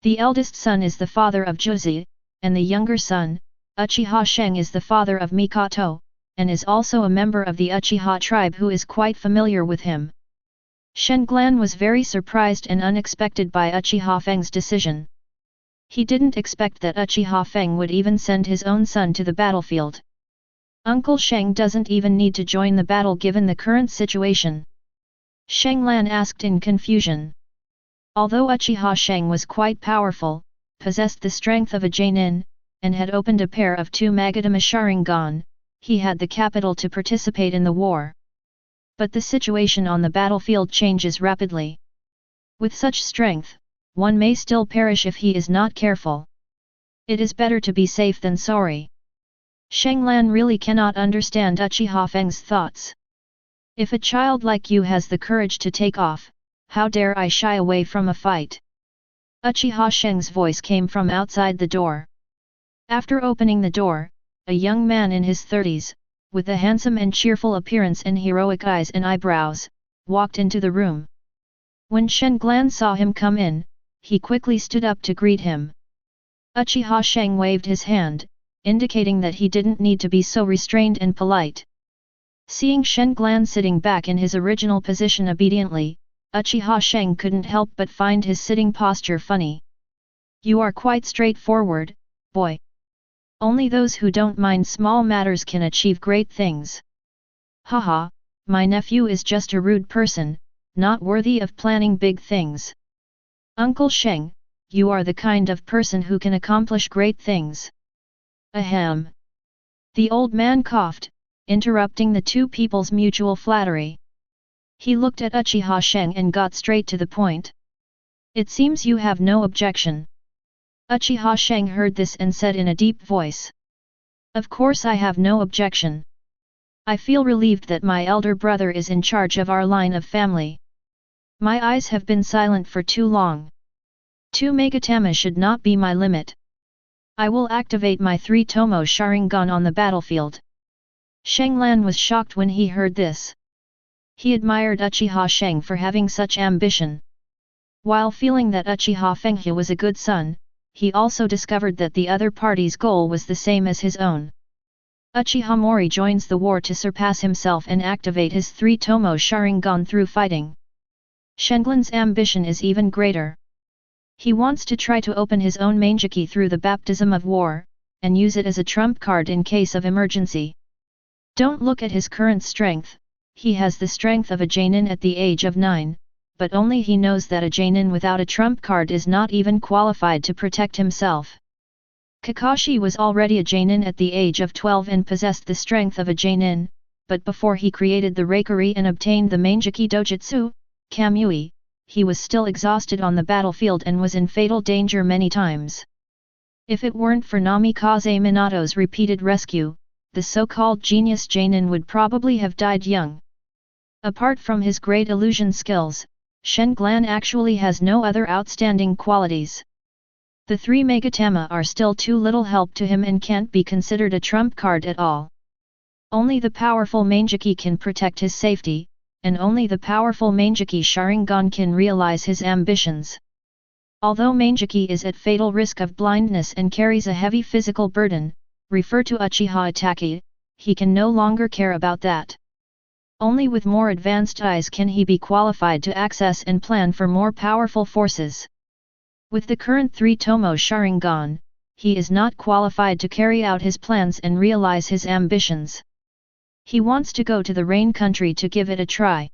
The eldest son is the father of Juzi, and the younger son, Uchiha Sheng, is the father of Mikoto, and is also a member of the Uchiha tribe who is quite familiar with him. Shenglan was very surprised and unexpected by Uchiha Feng's decision. He didn't expect that Uchiha Feng would even send his own son to the battlefield. Uncle Sheng doesn't even need to join the battle given the current situation. Shenglan asked in confusion. Although Uchiha Sheng was quite powerful, possessed the strength of a Chunin, and had opened a pair of two Mangekyō Sharingan, he had the capital to participate in the war. But the situation on the battlefield changes rapidly. With such strength, one may still perish if he is not careful. It is better to be safe than sorry. Shenglan really cannot understand Uchiha Feng's thoughts. If a child like you has the courage to take off, how dare I shy away from a fight? Uchiha Sheng's voice came from outside the door. After opening the door, a young man in his 30s, with a handsome and cheerful appearance and heroic eyes and eyebrows, walked into the room. When Shenglan saw him come in, he quickly stood up to greet him. Uchiha Sheng waved his hand, indicating that he didn't need to be so restrained and polite. Seeing Shenglan sitting back in his original position obediently, Uchiha Sheng couldn't help but find his sitting posture funny. You are quite straightforward, boy. Only those who don't mind small matters can achieve great things. Haha, my nephew is just a rude person, not worthy of planning big things. Uncle Sheng, you are the kind of person who can accomplish great things. Ahem. The old man coughed, interrupting the two people's mutual flattery. He looked at Uchiha Sheng and got straight to the point. It seems you have no objection. Uchiha Sheng heard this and said in a deep voice. Of course I have no objection. I feel relieved that my elder brother is in charge of our line of family. My eyes have been silent for too long. 2 Megatama should not be my limit. I will activate my 3 Tomo Sharingan on the battlefield. Shenglan was shocked when he heard this. He admired Uchiha Sheng for having such ambition. While feeling that Uchiha Fenghe was a good son, he also discovered that the other party's goal was the same as his own. Uchiha Mori joins the war to surpass himself and activate his 3 Tomo Sharingan through fighting. Shenglan's ambition is even greater. He wants to try to open his own Mangekyō through the baptism of war, and use it as a trump card in case of emergency. Don't look at his current strength. He has the strength of a Chunin at the age of 9, but only he knows that a Chunin without a trump card is not even qualified to protect himself. Kakashi was already a Jonin at the age of 12 and possessed the strength of a Jonin, but before he created the Reikari and obtained the Mangekyō Dojutsu, Kamui, he was still exhausted on the battlefield and was in fatal danger many times. If it weren't for Namikaze Minato's repeated rescue, the so-called genius Jonin would probably have died young. Apart from his great illusion skills, Shen-Glan actually has no other outstanding qualities. The three Megatama are still too little help to him and can't be considered a trump card at all. Only the powerful Mangekyō can protect his safety, and only the powerful Mangekyō Sharingan can realize his ambitions. Although Mangekyō is at fatal risk of blindness and carries a heavy physical burden, refer to Uchiha Atake, he can no longer care about that. Only with more advanced eyes can he be qualified to access and plan for more powerful forces. With the current 3 Tomo Sharingan, he is not qualified to carry out his plans and realize his ambitions. He wants to go to the Rain country to give it a try.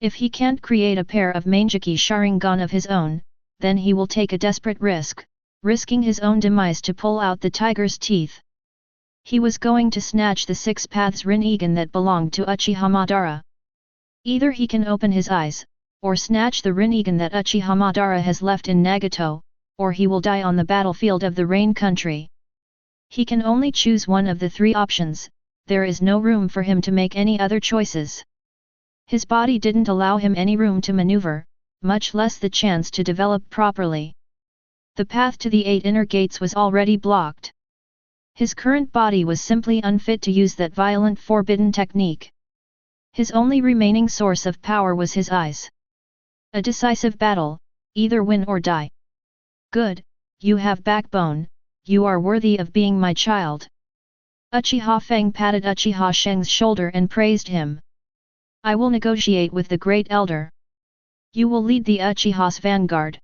If he can't create a pair of Mangekyō Sharingan of his own, then he will take a desperate risk, risking his own demise to pull out the tiger's teeth. He was going to snatch the 6 paths Rinnegan that belonged to Uchiha Madara. Either he can open his eyes, or snatch the Rinnegan that Uchiha Madara has left in Nagato, or he will die on the battlefield of the Rain country. He can only choose one of the 3 options, there is no room for him to make any other choices. His body didn't allow him any room to maneuver, much less the chance to develop properly. The path to the 8 inner gates was already blocked. His current body was simply unfit to use that violent forbidden technique. His only remaining source of power was his eyes. A decisive battle, either win or die. Good, you have backbone, you are worthy of being my child. Uchiha Feng patted Uchiha Sheng's shoulder and praised him. I will negotiate with the Great Elder. You will lead the Uchiha's vanguard.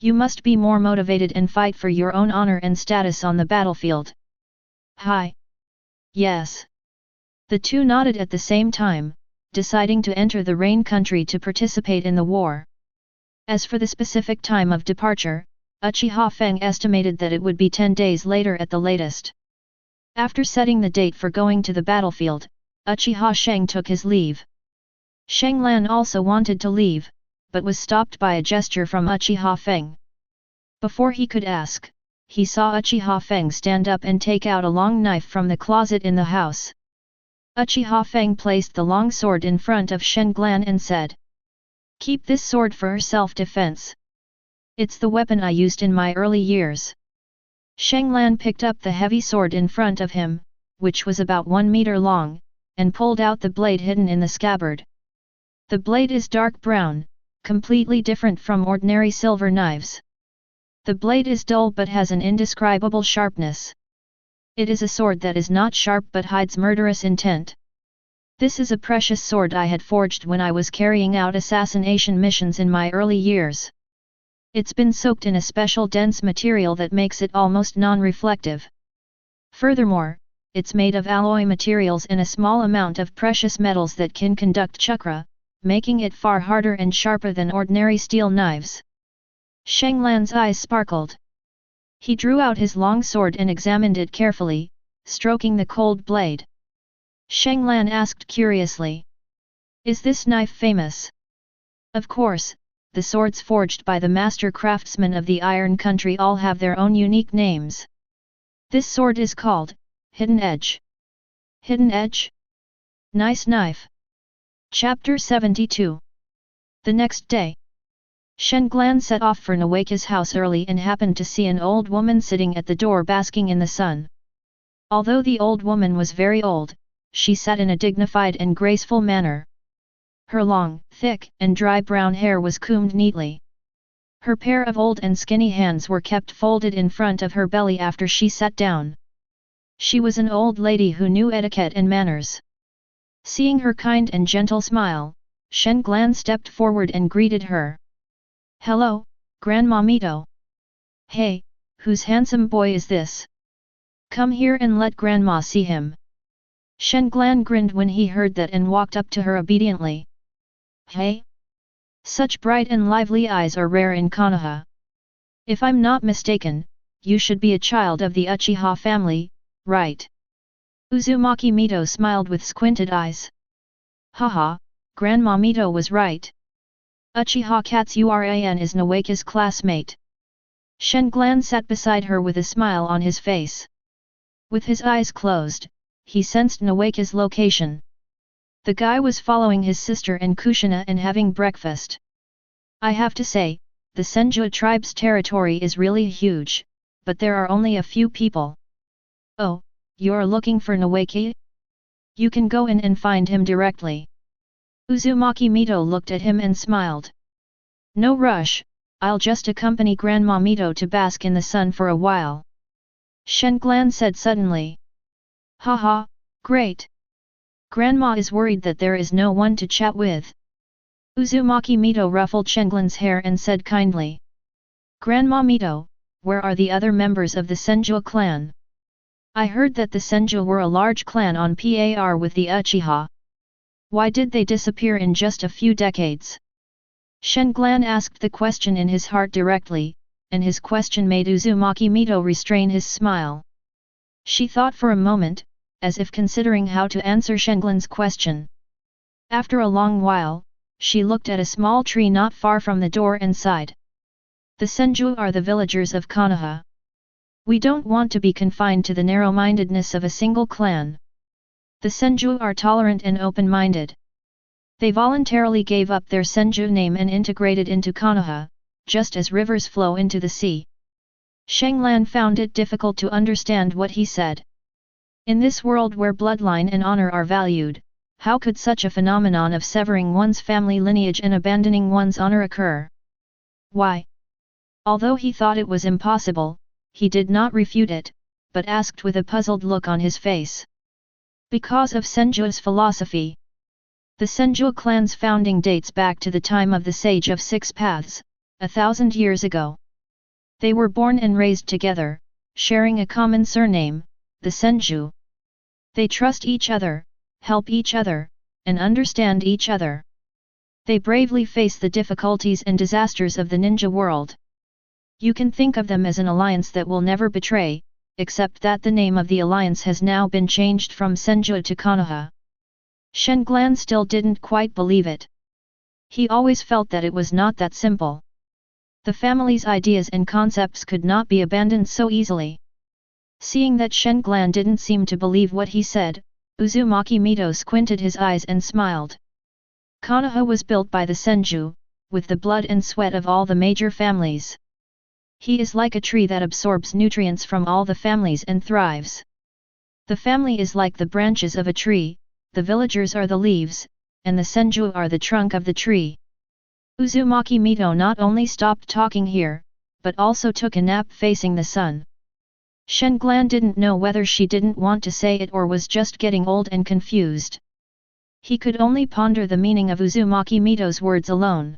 You must be more motivated and fight for your own honor and status on the battlefield. Hi. Yes. The two nodded at the same time, deciding to enter the Rain country to participate in the war. As for the specific time of departure, Uchiha Feng estimated that it would be 10 days later at the latest. After setting the date for going to the battlefield, Uchiha Sheng took his leave. Sheng Lan also wanted to leave, but was stopped by a gesture from Uchiha Feng. Before he could ask, he saw Uchiha Feng stand up and take out a long knife from the closet in the house. Uchiha Feng placed the long sword in front of Sheng Lan and said, "Keep this sword for self-defense. It's the weapon I used in my early years." Sheng Lan picked up the heavy sword in front of him, which was about 1 meter long, and pulled out the blade hidden in the scabbard. The blade is dark brown, completely different from ordinary silver knives. The blade is dull but has an indescribable sharpness. It is a sword that is not sharp but hides murderous intent. This is a precious sword I had forged when I was carrying out assassination missions in my early years. It's been soaked in a special dense material that makes it almost non-reflective. Furthermore, it's made of alloy materials and a small amount of precious metals that can conduct chakra, making it far harder and sharper than ordinary steel knives. Sheng Lan's eyes sparkled. He drew out his long sword and examined it carefully, stroking the cold blade. Sheng Lan asked curiously, "Is this knife famous?" Of course, the swords forged by the master craftsmen of the Iron Country all have their own unique names. This sword is called Hidden Edge. Hidden Edge? Nice knife. Chapter 72. The next day, Shen Glan set off for Nawaka's house early and happened to see an old woman sitting at the door basking in the sun. Although the old woman was very old, she sat in a dignified and graceful manner. Her long, thick, and dry brown hair was combed neatly. Her pair of old and skinny hands were kept folded in front of her belly after she sat down. She was an old lady who knew etiquette and manners. Seeing her kind and gentle smile, Shen Glan stepped forward and greeted her. "Hello, Grandma Mito. Hey, whose handsome boy is this? Come here and let Grandma see him." Shen Glan grinned when he heard that and walked up to her obediently. "Hey? Such bright and lively eyes are rare in Konoha. If I'm not mistaken, you should be a child of the Uchiha family, right? Uzumaki Mito smiled with squinted eyes. Haha, Grandma Mito was right. Uchiha Katsuran is Nawaka's classmate. Shenglan sat beside her with a smile on his face. With his eyes closed, he sensed Nawaka's location. The guy was following his sister and Kushina and having breakfast. I have to say, the Senju tribe's territory is really huge, but there are only a few people. Oh, you're looking for Nawaka? You can go in and find him directly. Uzumaki Mito looked at him and smiled. No rush, I'll just accompany Grandma Mito to bask in the sun for a while. Shenglan said suddenly. Haha, great. Grandma is worried that there is no one to chat with. Uzumaki Mito ruffled Shenglan's hair and said kindly. Grandma Mito, where are the other members of the Senju clan? I heard that the Senju were a large clan on par with the Uchiha. Why did they disappear in just a few decades? Shenglan asked the question in his heart directly, and his question made Uzumaki Mito restrain his smile. She thought for a moment, as if considering how to answer Shenglan's question. After a long while, she looked at a small tree not far from the door and sighed. The Senju are the villagers of Kana. We don't want to be confined to the narrow-mindedness of a single clan. The Senju are tolerant and open-minded. They voluntarily gave up their Senju name and integrated into Kana, just as rivers flow into the sea. Shenglan found it difficult to understand what he said. In this world where bloodline and honor are valued, how could such a phenomenon of severing one's family lineage and abandoning one's honor occur? Why? Although he thought it was impossible, he did not refute it, but asked with a puzzled look on his face. Because of Senju's philosophy. The Senju clan's founding dates back to the time of the Sage of Six Paths, 1,000 years ago. They were born and raised together, sharing a common surname, the Senju. They trust each other, help each other, and understand each other. They bravely face the difficulties and disasters of the ninja world. You can think of them as an alliance that will never betray, except that the name of the alliance has now been changed from Senju to Kana. Shenglan still didn't quite believe it. He always felt that it was not that simple. The family's ideas and concepts could not be abandoned so easily. Seeing that Shenglan didn't seem to believe what he said, Uzumaki Mito squinted his eyes and smiled. Kana was built by the Senju, with the blood and sweat of all the major families. He is like a tree that absorbs nutrients from all the families and thrives. The family is like the branches of a tree, the villagers are the leaves, and the Senju are the trunk of the tree. Uzumaki Mito not only stopped talking here, but also took a nap facing the sun. Shenglan didn't know whether she didn't want to say it or was just getting old and confused. He could only ponder the meaning of Uzumaki Mito's words alone.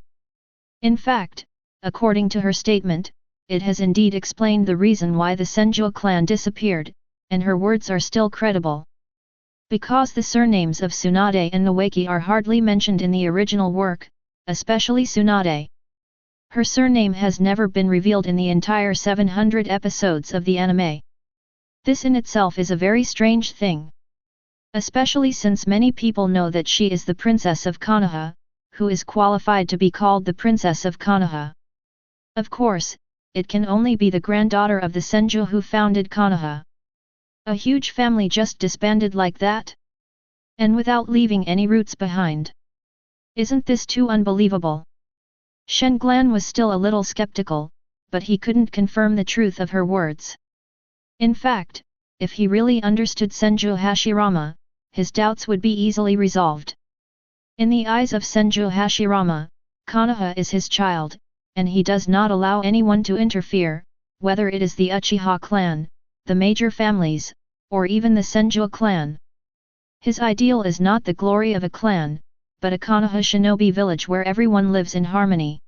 In fact, according to her statement, it has indeed explained the reason why the Senju clan disappeared, and her words are still credible. Because the surnames of Tsunade and Nawaki are hardly mentioned in the original work, especially Tsunade. Her surname has never been revealed in the entire 700 episodes of the anime. This in itself is a very strange thing. Especially since many people know that she is the princess of Kana, who is qualified to be called the princess of Kana. Of course, it can only be the granddaughter of the Senju who founded Kana. A huge family just disbanded like that? And without leaving any roots behind. Isn't this too unbelievable? Shenglan was still a little skeptical, but he couldn't confirm the truth of her words. In fact, if he really understood Senju Hashirama, his doubts would be easily resolved. In the eyes of Senju Hashirama, Kana is his child, and he does not allow anyone to interfere, whether it is the Uchiha clan, the major families, or even the Senju clan. His ideal is not the glory of a clan, but a Kana shinobi village where everyone lives in harmony.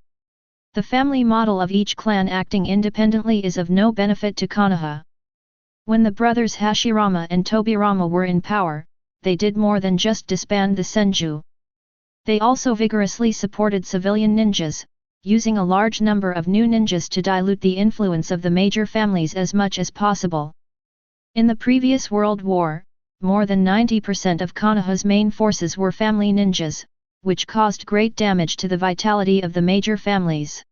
The family model of each clan acting independently is of no benefit to Kana. When the brothers Hashirama and Tobirama were in power, they did more than just disband the Senju. They also vigorously supported civilian ninjas, using a large number of new ninjas to dilute the influence of the major families as much as possible. In the previous World War, more than 90% of Konoha's main forces were family ninjas, which caused great damage to the vitality of the major families.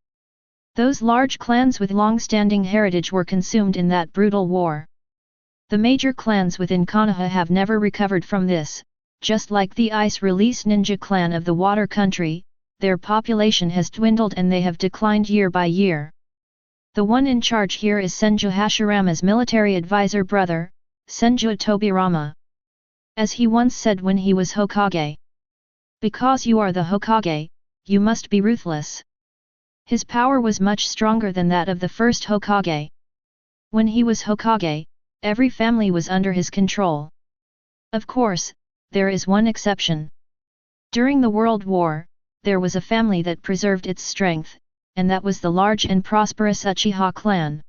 Those large clans with long-standing heritage were consumed in that brutal war. The major clans within Konoha have never recovered from this, just like the Ice Release Ninja clan of the Water Country, their population has dwindled and they have declined year by year. The one in charge here is Senju Hashirama's military advisor brother, Senju Tobirama. As he once said when he was Hokage. Because you are the Hokage, you must be ruthless. His power was much stronger than that of the first Hokage. When he was Hokage, every family was under his control. Of course, there is one exception. During the World War, there was a family that preserved its strength, and that was the large and prosperous Uchiha clan.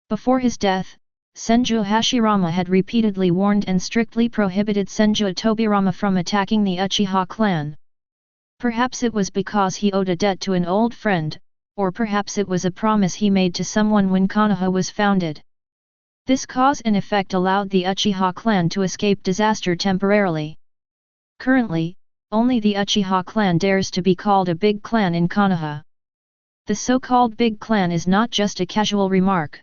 Before his death, Senju Hashirama had repeatedly warned and strictly prohibited Senju Tobirama from attacking the Uchiha clan. Perhaps it was because he owed a debt to an old friend, or perhaps it was a promise he made to someone when Konoha was founded. This cause and effect allowed the Uchiha clan to escape disaster temporarily. Currently, only the Uchiha clan dares to be called a big clan in Konoha. The so-called big clan is not just a casual remark.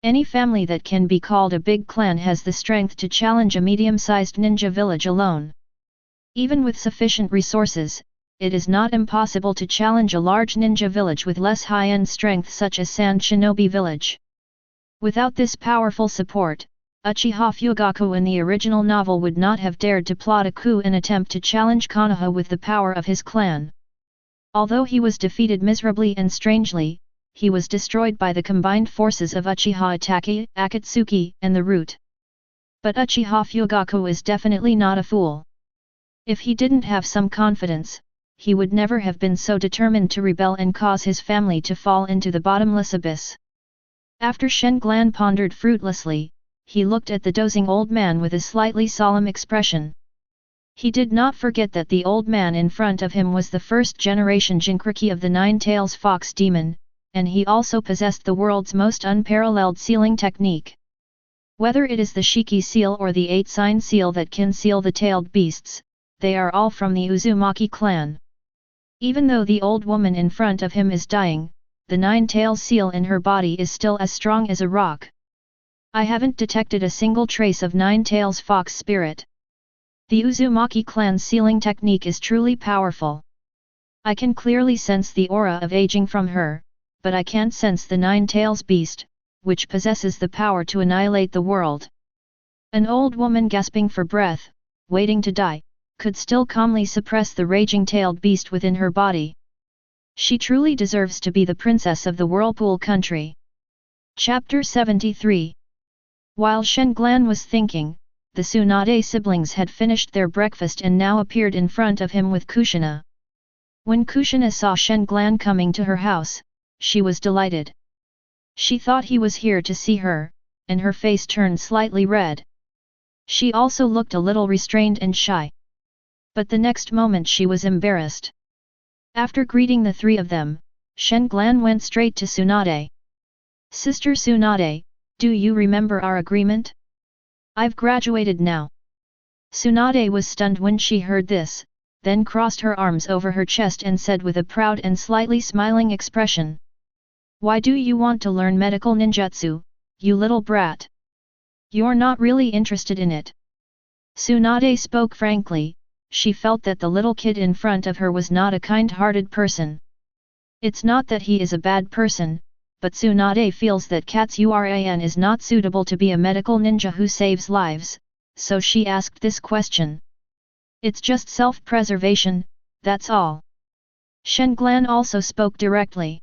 Any family that can be called a big clan has the strength to challenge a medium-sized ninja village alone. Even with sufficient resources, it is not impossible to challenge a large ninja village with less high-end strength such as Sand Shinobi village. Without this powerful support, Uchiha Fugaku in the original novel would not have dared to plot a coup and attempt to challenge Konoha with the power of his clan. Although he was defeated miserably and strangely, he was destroyed by the combined forces of Uchiha Itachi, Akatsuki, and the Root. But Uchiha Fugaku is definitely not a fool. If he didn't have some confidence, he would never have been so determined to rebel and cause his family to fall into the bottomless abyss. After Shen Glan pondered fruitlessly, he looked at the dozing old man with a slightly solemn expression. He did not forget that the old man in front of him was the first-generation Jinkriki of the Nine-Tails Fox Demon, and he also possessed the world's most unparalleled sealing technique. Whether it is the Shiki seal or the 8-sign seal that can seal the tailed beasts, they are all from the Uzumaki clan. Even though the old woman in front of him is dying, the 9-tails seal in her body is still as strong as a rock. I haven't detected a single trace of 9-tails fox spirit. The Uzumaki clan's sealing technique is truly powerful. I can clearly sense the aura of aging from her, but I can't sense the 9-tails beast, which possesses the power to annihilate the world. An old woman gasping for breath, waiting to die, could still calmly suppress the raging tailed beast within her body. She truly deserves to be the princess of the Whirlpool country. Chapter 73. While Shen Glan was thinking, the Tsunade siblings had finished their breakfast and now appeared in front of him with Kushina. When Kushina saw Shen Glan coming to her house, she was delighted. She thought he was here to see her, and her face turned slightly red. She also looked a little restrained and shy. But the next moment she was embarrassed. After greeting the three of them, Shen Glan went straight to Tsunade. "Sister Tsunade, do you remember our agreement? I've graduated now." Tsunade was stunned when she heard this, then crossed her arms over her chest and said with a proud and slightly smiling expression, "Why do you want to learn medical ninjutsu, you little brat? You're not really interested in it." Tsunade spoke frankly. She felt that the little kid in front of her was not a kind-hearted person. It's not that he is a bad person, but Tsunade feels that Katsuran is not suitable to be a medical ninja who saves lives, so she asked this question. "It's just self-preservation, that's all." Shen Glan also spoke directly.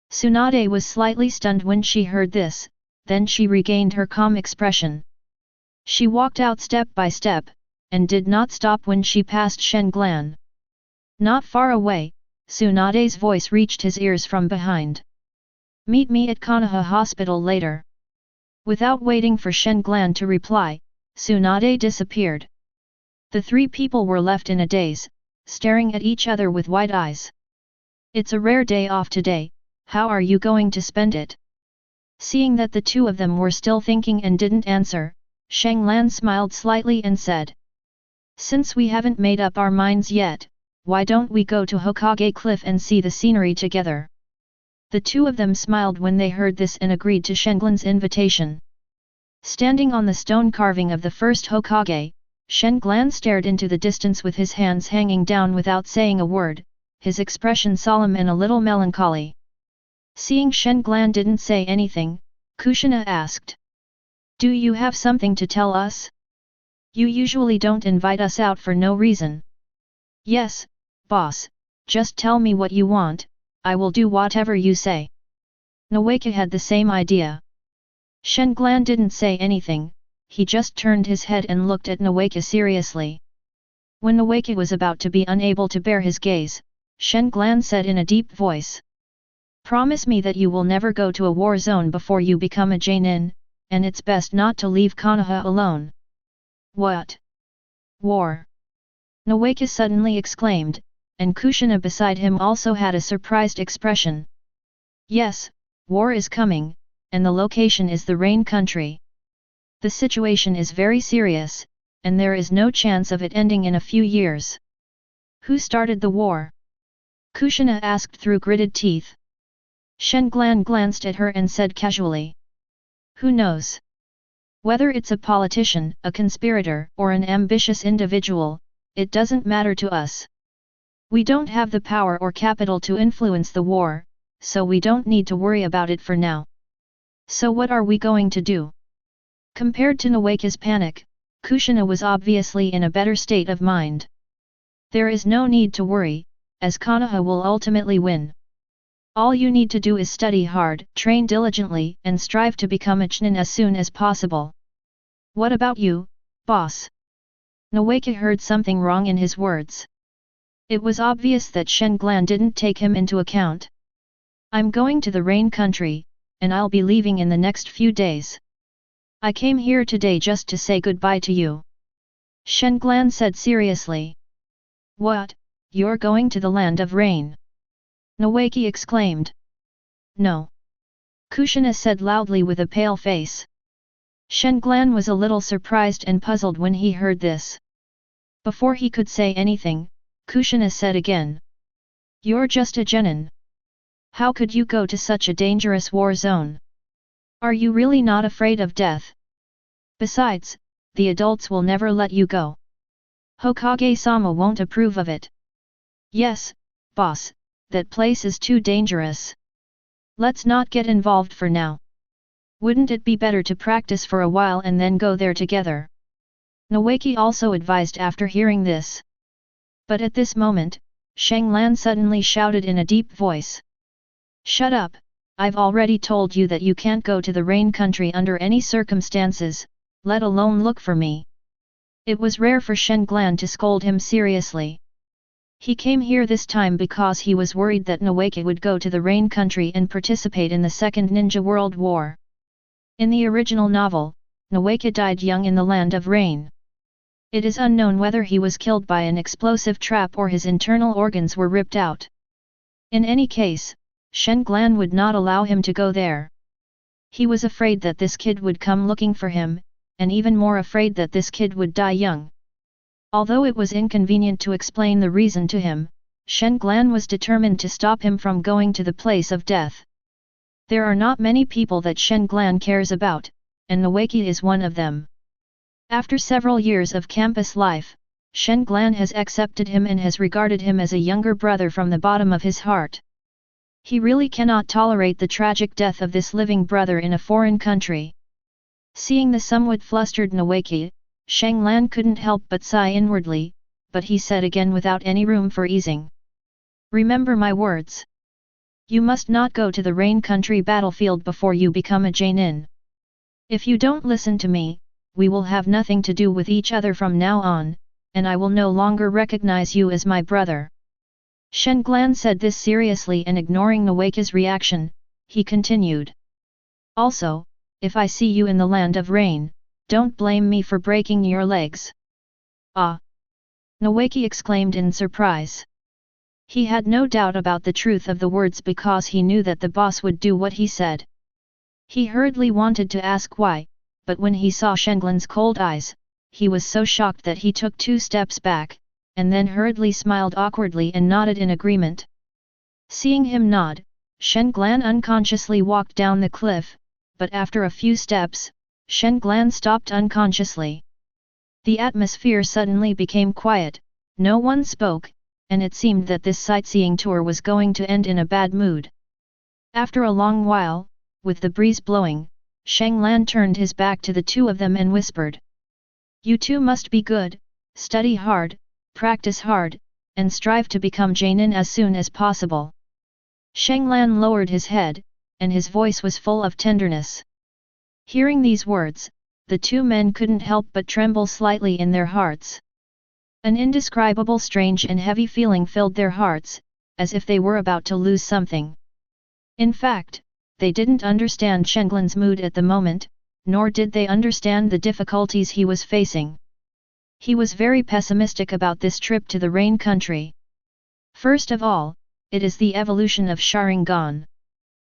Tsunade was slightly stunned when she heard this, then she regained her calm expression. She walked out step by step, and did not stop when she passed Shen Glan. Not far away, Tsunade's voice reached his ears from behind. "Meet me at Konoha Hospital later." Without waiting for Shen Glan to reply, Tsunade disappeared. The three people were left in a daze, staring at each other with wide eyes. It's a rare day off today, how are you going to spend it? Seeing that the two of them were still thinking and didn't answer, Shang Lan smiled slightly and said. Since we haven't made up our minds yet, why don't we go to Hokage Cliff and see the scenery together? The two of them smiled when they heard this and agreed to Shenglan's invitation. Standing on the stone carving of the first Hokage, Shenglan stared into the distance with his hands hanging down without saying a word, his expression solemn and a little melancholy. Seeing Shenglan didn't say anything, Kushina asked. Do you have something to tell us? You usually don't invite us out for no reason. Yes, boss, just tell me what you want, I will do whatever you say. Nawaka had the same idea. Shenglan didn't say anything, he just turned his head and looked at Nawaka seriously. When Nawaka was about to be unable to bear his gaze, Shenglan said in a deep voice. Promise me that you will never go to a war zone before you become a Chunin, and it's best not to leave Konoha alone. What? War? Nawaka suddenly exclaimed, and Kushina beside him also had a surprised expression. Yes, war is coming, and the location is the Rain country. The situation is very serious, and there is no chance of it ending in a few years. Who started the war? Kushina asked through gritted teeth. Shenglan glanced at her and said casually. Who knows? Whether it's a politician, a conspirator, or an ambitious individual, it doesn't matter to us. We don't have the power or capital to influence the war, so we don't need to worry about it for now. So what are we going to do? Compared to Nawaka's panic, Kushina was obviously in a better state of mind. There is no need to worry, as Konoha will ultimately win. All you need to do is study hard, train diligently, and strive to become a Chunin as soon as possible. What about you, boss? Nawaka heard something wrong in his words. It was obvious that Shenglan didn't take him into account. I'm going to the Rain country, and I'll be leaving in the next few days. I came here today just to say goodbye to you. Shenglan said seriously. What, you're going to the land of Rain? Nawaki exclaimed. No. Kushina said loudly with a pale face. Shenglan was a little surprised and puzzled when he heard this. Before he could say anything, Kushina said again. You're just a genin. How could you go to such a dangerous war zone? Are you really not afraid of death? Besides, the adults will never let you go. Hokage-sama won't approve of it. Yes, boss, that place is too dangerous. Let's not get involved for now. Wouldn't it be better to practice for a while and then go there together? Nawaki also advised after hearing this. But at this moment, Shenglan suddenly shouted in a deep voice. Shut up, I've already told you that you can't go to the Rain country under any circumstances, let alone look for me. It was rare for Shenglan to scold him seriously. He came here this time because he was worried that Nawaka would go to the Rain country and participate in the Second Ninja World War. In the original novel, Nawaka died young in the land of Rain. It is unknown whether he was killed by an explosive trap or his internal organs were ripped out. In any case, Shenglan would not allow him to go there. He was afraid that this kid would come looking for him, and even more afraid that this kid would die young. Although it was inconvenient to explain the reason to him, Shenglan was determined to stop him from going to the place of death. There are not many people that Shenglan cares about, and Nawaki is one of them. After several years of campus life, Shenglan has accepted him and has regarded him as a younger brother from the bottom of his heart. He really cannot tolerate the tragic death of this living brother in a foreign country. Seeing the somewhat flustered Nawaki, Shenglan couldn't help but sigh inwardly, but he said again without any room for easing. Remember my words. You must not go to the Rain country battlefield before you become a Chunin. If you don't listen to me, we will have nothing to do with each other from now on, and I will no longer recognize you as my brother. Shenglan said this seriously and ignoring Nawaka's reaction, he continued. Also, if I see you in the land of Rain, don't blame me for breaking your legs. Ah! Nawaki exclaimed in surprise. He had no doubt about the truth of the words because he knew that the boss would do what he said. He hurriedly wanted to ask why, but when he saw Shenglan's cold eyes, he was so shocked that he took 2 steps back, and then hurriedly smiled awkwardly and nodded in agreement. Seeing him nod, Shenglan unconsciously walked down the cliff, but after a few steps, Shenglan stopped unconsciously. The atmosphere suddenly became quiet, no one spoke, and it seemed that this sightseeing tour was going to end in a bad mood. After a long while, with the breeze blowing, Shenglan turned his back to the two of them and whispered. You two must be good, study hard, practice hard, and strive to become Chunin as soon as possible. Shenglan lowered his head, and his voice was full of tenderness. Hearing these words, the two men couldn't help but tremble slightly in their hearts. An indescribable strange and heavy feeling filled their hearts, as if they were about to lose something. In fact, they didn't understand Shenglan's mood at the moment, nor did they understand the difficulties he was facing. He was very pessimistic about this trip to the Rain Country. First of all, it is the evolution of Sharingan.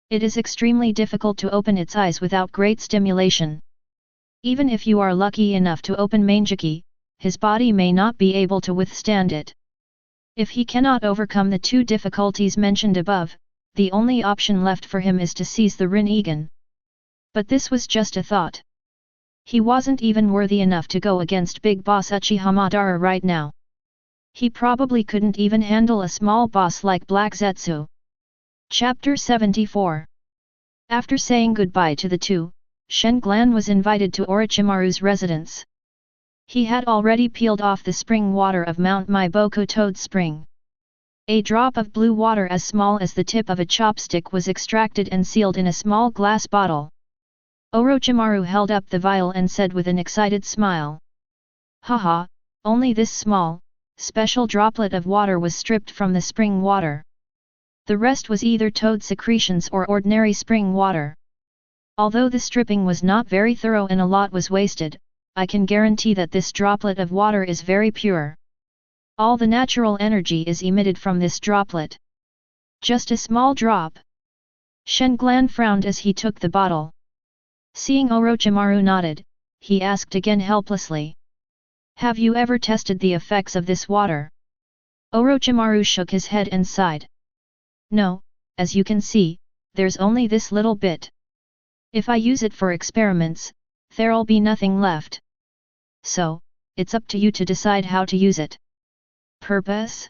It is extremely difficult to open its eyes without great stimulation. Even if you are lucky enough to open Mangekyō, his body may not be able to withstand it. If he cannot overcome the two difficulties mentioned above, the only option left for him is to seize the Rinnegan. But this was just a thought. He wasn't even worthy enough to go against Big Boss Uchiha Madara right now. He probably couldn't even handle a small boss like Black Zetsu. Chapter 74. After saying goodbye to the two, Shenglan was invited to Orochimaru's residence. He had already peeled off the spring water of Mount Maiboku Toad Spring. A drop of blue water as small as the tip of a chopstick was extracted and sealed in a small glass bottle. Orochimaru held up the vial and said with an excited smile. Haha, only this small, special droplet of water was stripped from the spring water. The rest was either toad secretions or ordinary spring water. Although the stripping was not very thorough and a lot was wasted, I can guarantee that this droplet of water is very pure. All the natural energy is emitted from this droplet. Just a small drop. Shenglan frowned as he took the bottle. Seeing Orochimaru nodded, he asked again helplessly. Have you ever tested the effects of this water? Orochimaru shook his head and sighed. No, as you can see, there's only this little bit. If I use it for experiments, there'll be nothing left. So, it's up to you to decide how to use it. Purpose?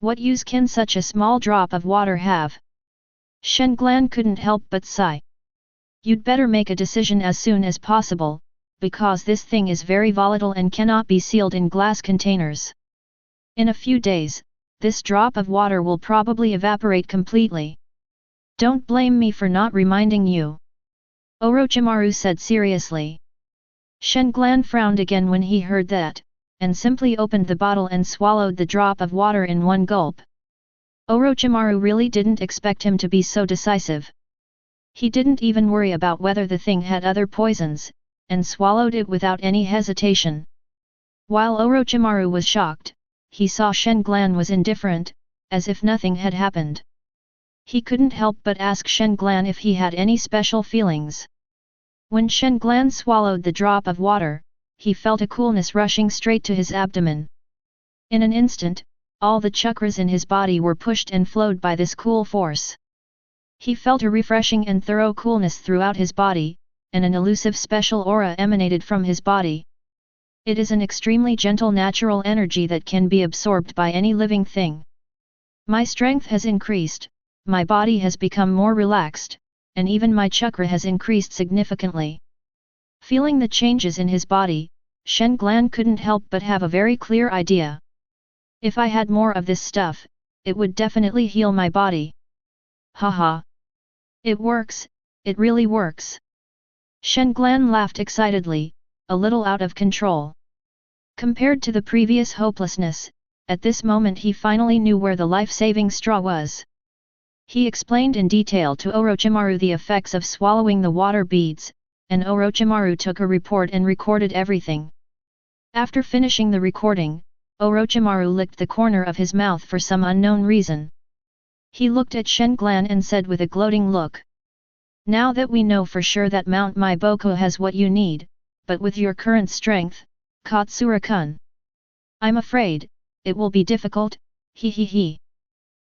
What use can such a small drop of water have? Shenglan couldn't help but sigh. You'd better make a decision as soon as possible, because this thing is very volatile and cannot be sealed in glass containers. In a few days, this drop of water will probably evaporate completely. Don't blame me for not reminding you. Orochimaru said seriously. Shenglan frowned again when he heard that, and simply opened the bottle and swallowed the drop of water in one gulp. Orochimaru really didn't expect him to be so decisive. He didn't even worry about whether the thing had other poisons, and swallowed it without any hesitation. While Orochimaru was shocked, he saw Shenglan was indifferent, as if nothing had happened. He couldn't help but ask Shenglan if he had any special feelings. When Shenglan swallowed the drop of water, he felt a coolness rushing straight to his abdomen. In an instant, all the chakras in his body were pushed and flowed by this cool force. He felt a refreshing and thorough coolness throughout his body, and an elusive special aura emanated from his body. It is an extremely gentle natural energy that can be absorbed by any living thing. My strength has increased, my body has become more relaxed, and even my chakra has increased significantly. Feeling the changes in his body, Shenglan couldn't help but have a very clear idea. If I had more of this stuff, it would definitely heal my body. Haha. It works, it really works. Shenglan laughed excitedly, a little out of control. Compared to the previous hopelessness, at this moment he finally knew where the life-saving straw was. He explained in detail to Orochimaru the effects of swallowing the water beads, and Orochimaru took a report and recorded everything. After finishing the recording, Orochimaru licked the corner of his mouth for some unknown reason. He looked at Shenglan and said with a gloating look. Now that we know for sure that Mount Miboku has what you need, but with your current strength, Katsura-kun, I'm afraid, it will be difficult, he he he.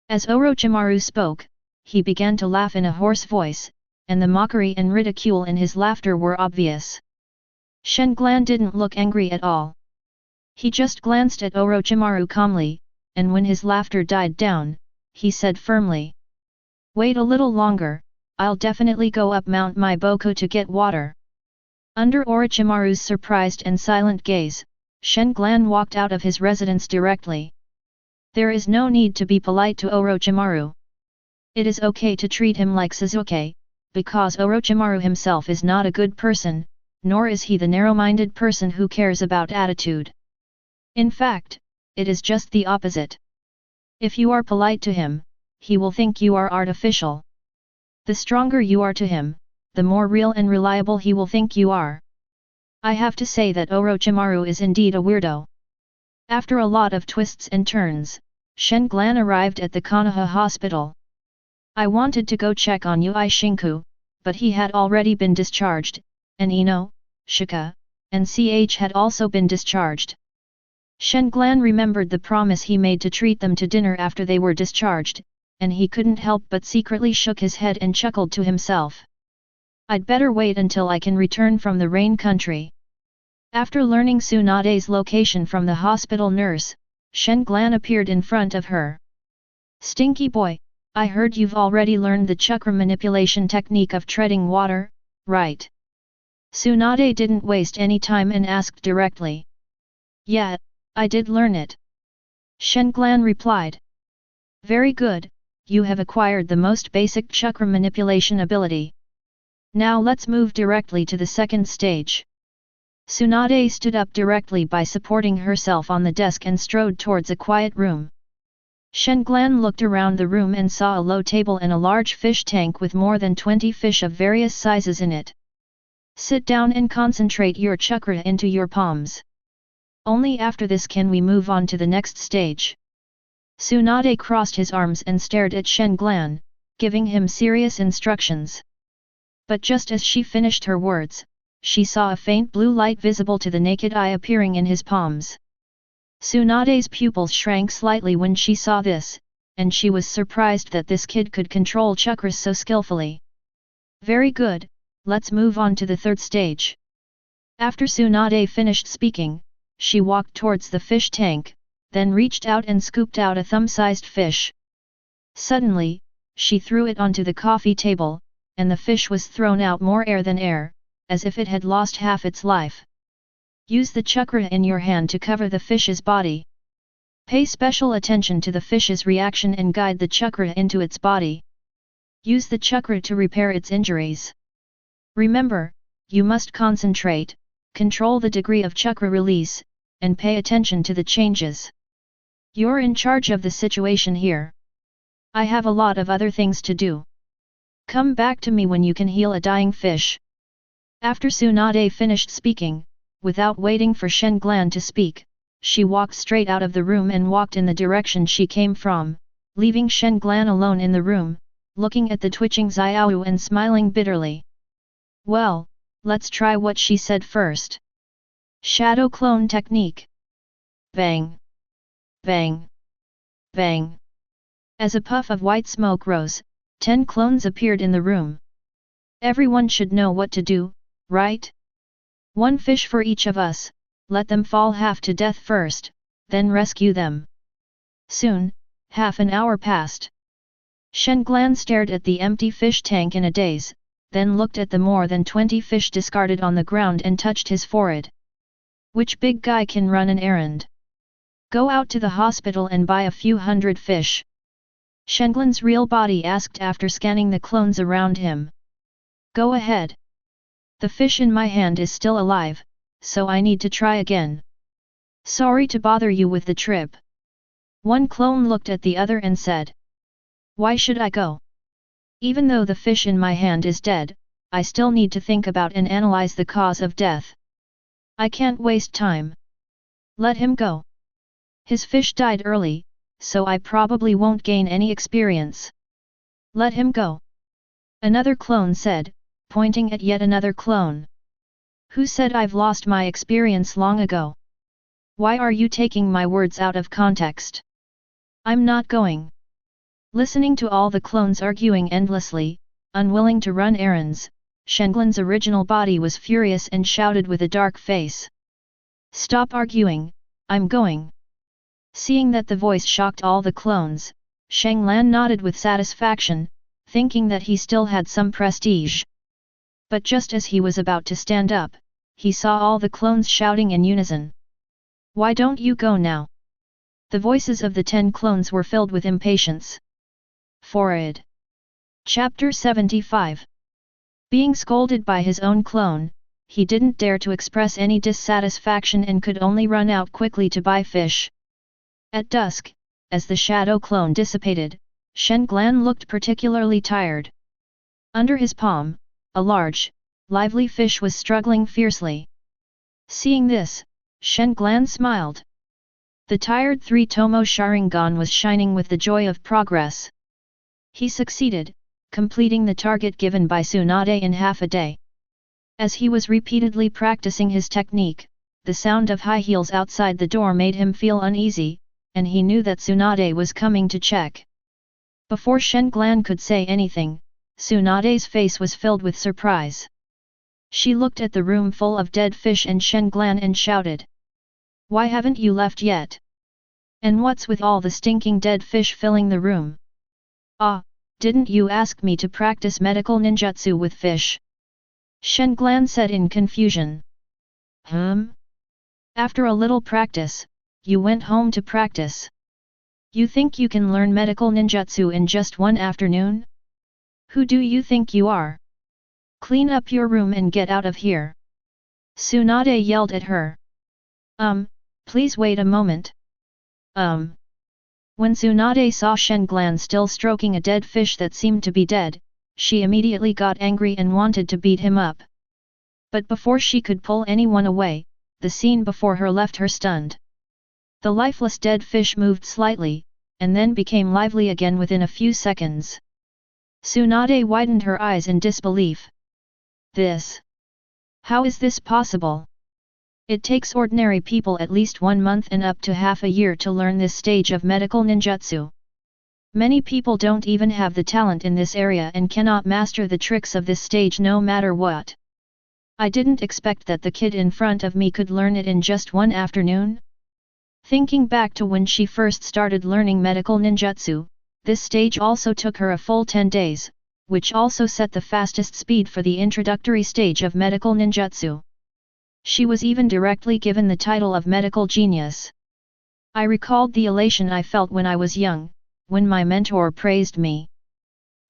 As Orochimaru spoke, he began to laugh in a hoarse voice, and the mockery and ridicule in his laughter were obvious. Shenglan didn't look angry at all. He just glanced at Orochimaru calmly, and when his laughter died down, he said firmly. Wait a little longer, I'll definitely go up Mount Miboku to get water. Under Orochimaru's surprised and silent gaze, Shenglan walked out of his residence directly. There is no need to be polite to Orochimaru. It is okay to treat him like Sasuke, because Orochimaru himself is not a good person, nor is he the narrow-minded person who cares about attitude. In fact, it is just the opposite. If you are polite to him, he will think you are artificial. The stronger you are to him, the more real and reliable he will think you are. I have to say that Orochimaru is indeed a weirdo. After a lot of twists and turns, Shenglan arrived at the Konoha hospital. I wanted to go check on Yui Shinku, but he had already been discharged, and Ino, Shika, and CH had also been discharged. Shenglan remembered the promise he made to treat them to dinner after they were discharged, and he couldn't help but secretly shook his head and chuckled to himself. I'd better wait until I can return from the rain country. After learning Tsunade's location from the hospital nurse, Shenglan appeared in front of her. Stinky boy, I heard you've already learned the chakra manipulation technique of treading water, right? Tsunade didn't waste any time and asked directly. Yeah, I did learn it. Shenglan replied. Very good, you have acquired the most basic chakra manipulation ability. Now let's move directly to the second stage. Tsunade stood up directly by supporting herself on the desk and strode towards a quiet room. Shenglan looked around the room and saw a low table and a large fish tank with more than 20 fish of various sizes in it. Sit down and concentrate your chakra into your palms. Only after this can we move on to the next stage. Tsunade crossed his arms and stared at Shenglan, giving him serious instructions. But just as she finished her words, she saw a faint blue light visible to the naked eye appearing in his palms. Tsunade's pupils shrank slightly when she saw this, and she was surprised that this kid could control chakras so skillfully. Very good, let's move on to the third stage. After Tsunade finished speaking, she walked towards the fish tank, then reached out and scooped out a thumb-sized fish. Suddenly, she threw it onto the coffee table, and the fish was thrown out more air than air, as if it had lost half its life. Use the chakra in your hand to cover the fish's body. Pay special attention to the fish's reaction and guide the chakra into its body. Use the chakra to repair its injuries. Remember, you must concentrate, control the degree of chakra release, and pay attention to the changes. You're in charge of the situation here. I have a lot of other things to do. Come back to me when you can heal a dying fish. After Tsunade finished speaking, without waiting for Shenglan to speak, she walked straight out of the room and walked in the direction she came from, leaving Shenglan alone in the room, looking at the twitching Xiao and smiling bitterly. Well, let's try what she said first. Shadow clone technique. Bang! Bang! Bang! As a puff of white smoke rose, 10 clones appeared in the room. Everyone should know what to do, right? 1 fish for each of us, let them fall half to death first, then rescue them. Soon, half an hour passed. Shenglan stared at the empty fish tank in a daze, then looked at the more than 20 fish discarded on the ground and touched his forehead. Which big guy can run an errand? Go out to the hospital and buy a few hundred fish. Shenglan's real body asked after scanning the clones around him. Go ahead. The fish in my hand is still alive, so I need to try again. Sorry to bother you with the trip. One clone looked at the other and said. Why should I go? Even though the fish in my hand is dead, I still need to think about and analyze the cause of death. I can't waste time. Let him go. His fish died early, so I probably won't gain any experience. Let him go. Another clone said, pointing at yet another clone. Who said I've lost my experience long ago? Why are you taking my words out of context? I'm not going. Listening to all the clones arguing endlessly, unwilling to run errands, Shenglan's original body was furious and shouted with a dark face. Stop arguing, I'm going. Seeing that the voice shocked all the clones, Shenglan nodded with satisfaction, thinking that he still had some prestige. But just as he was about to stand up, he saw all the clones shouting in unison. Why don't you go now? The voices of the 10 clones were filled with impatience. Forward. Chapter 75. Being scolded by his own clone, he didn't dare to express any dissatisfaction and could only run out quickly to buy fish. At dusk, as the shadow clone dissipated, Shenglan looked particularly tired. Under his palm, a large, lively fish was struggling fiercely. Seeing this, Shenglan smiled. The tired 3-tomo Sharingan was shining with the joy of progress. He succeeded, completing the target given by Tsunade in half a day. As he was repeatedly practicing his technique, the sound of high heels outside the door made him feel uneasy, and he knew that Tsunade was coming to check. Before Shenglan could say anything, Tsunade's face was filled with surprise. She looked at the room full of dead fish and Shenglan and shouted. Why haven't you left yet? And what's with all the stinking dead fish filling the room? Ah, didn't you ask me to practice medical ninjutsu with fish? Shenglan said in confusion. After a little practice, you went home to practice. You think you can learn medical ninjutsu in just one afternoon? Who do you think you are? Clean up your room and get out of here. Tsunade yelled at her. Please wait a moment. When Tsunade saw Shenglan still stroking a dead fish that seemed to be dead, she immediately got angry and wanted to beat him up. But before she could pull anyone away, the scene before her left her stunned. The lifeless dead fish moved slightly, and then became lively again within a few seconds. Tsunade widened her eyes in disbelief. This? How is this possible? It takes ordinary people at least 1 month and up to half a year to learn this stage of medical ninjutsu. Many people don't even have the talent in this area and cannot master the tricks of this stage no matter what. I didn't expect that the kid in front of me could learn it in just one afternoon. Thinking back to when she first started learning medical ninjutsu, this stage also took her a full 10 days, which also set the fastest speed for the introductory stage of medical ninjutsu. She was even directly given the title of medical genius. I recalled the elation I felt when I was young, when my mentor praised me.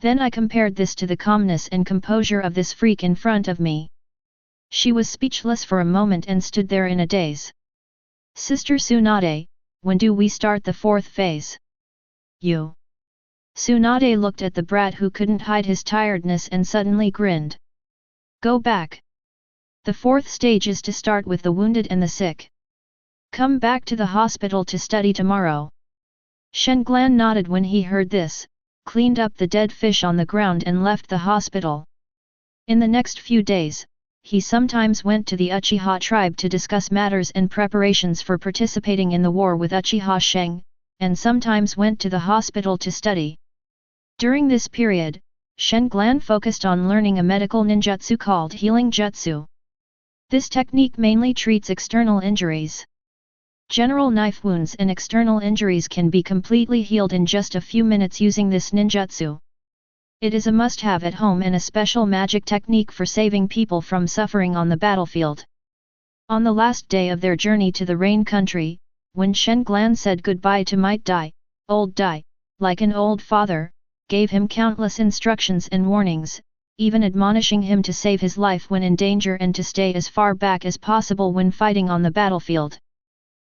Then I compared this to the calmness and composure of this freak in front of me. She was speechless for a moment and stood there in a daze. Sister Tsunade, when do we start the 4th phase? You. Tsunade looked at the brat who couldn't hide his tiredness and suddenly grinned. Go back. The 4th stage is to start with the wounded and the sick. Come back to the hospital to study tomorrow. Shenglan nodded when he heard this, cleaned up the dead fish on the ground and left the hospital. In the next few days, he sometimes went to the Uchiha tribe to discuss matters and preparations for participating in the war with Uchiha Sheng, and sometimes went to the hospital to study. During this period, Shenglan focused on learning a medical ninjutsu called healing jutsu. This technique mainly treats external injuries. General knife wounds and external injuries can be completely healed in just a few minutes using this ninjutsu. It is a must-have at home and a special magic technique for saving people from suffering on the battlefield. On the last day of their journey to the Rain Country, when Shenglan said goodbye to Might Dai, Old Dai, like an old father, gave him countless instructions and warnings, even admonishing him to save his life when in danger and to stay as far back as possible when fighting on the battlefield.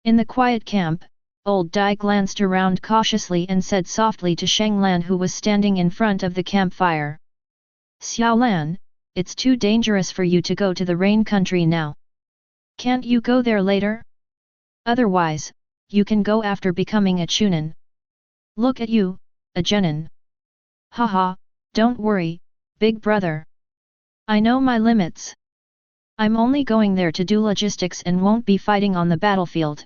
In the quiet camp, Old Dai glanced around cautiously and said softly to Shenglan who was standing in front of the campfire. Xiaolan, it's too dangerous for you to go to the Rain Country now. Can't you go there later? Otherwise, you can go after becoming a Chunin. Look at you, a genin. Haha, don't worry, big brother. I know my limits. I'm only going there to do logistics and won't be fighting on the battlefield.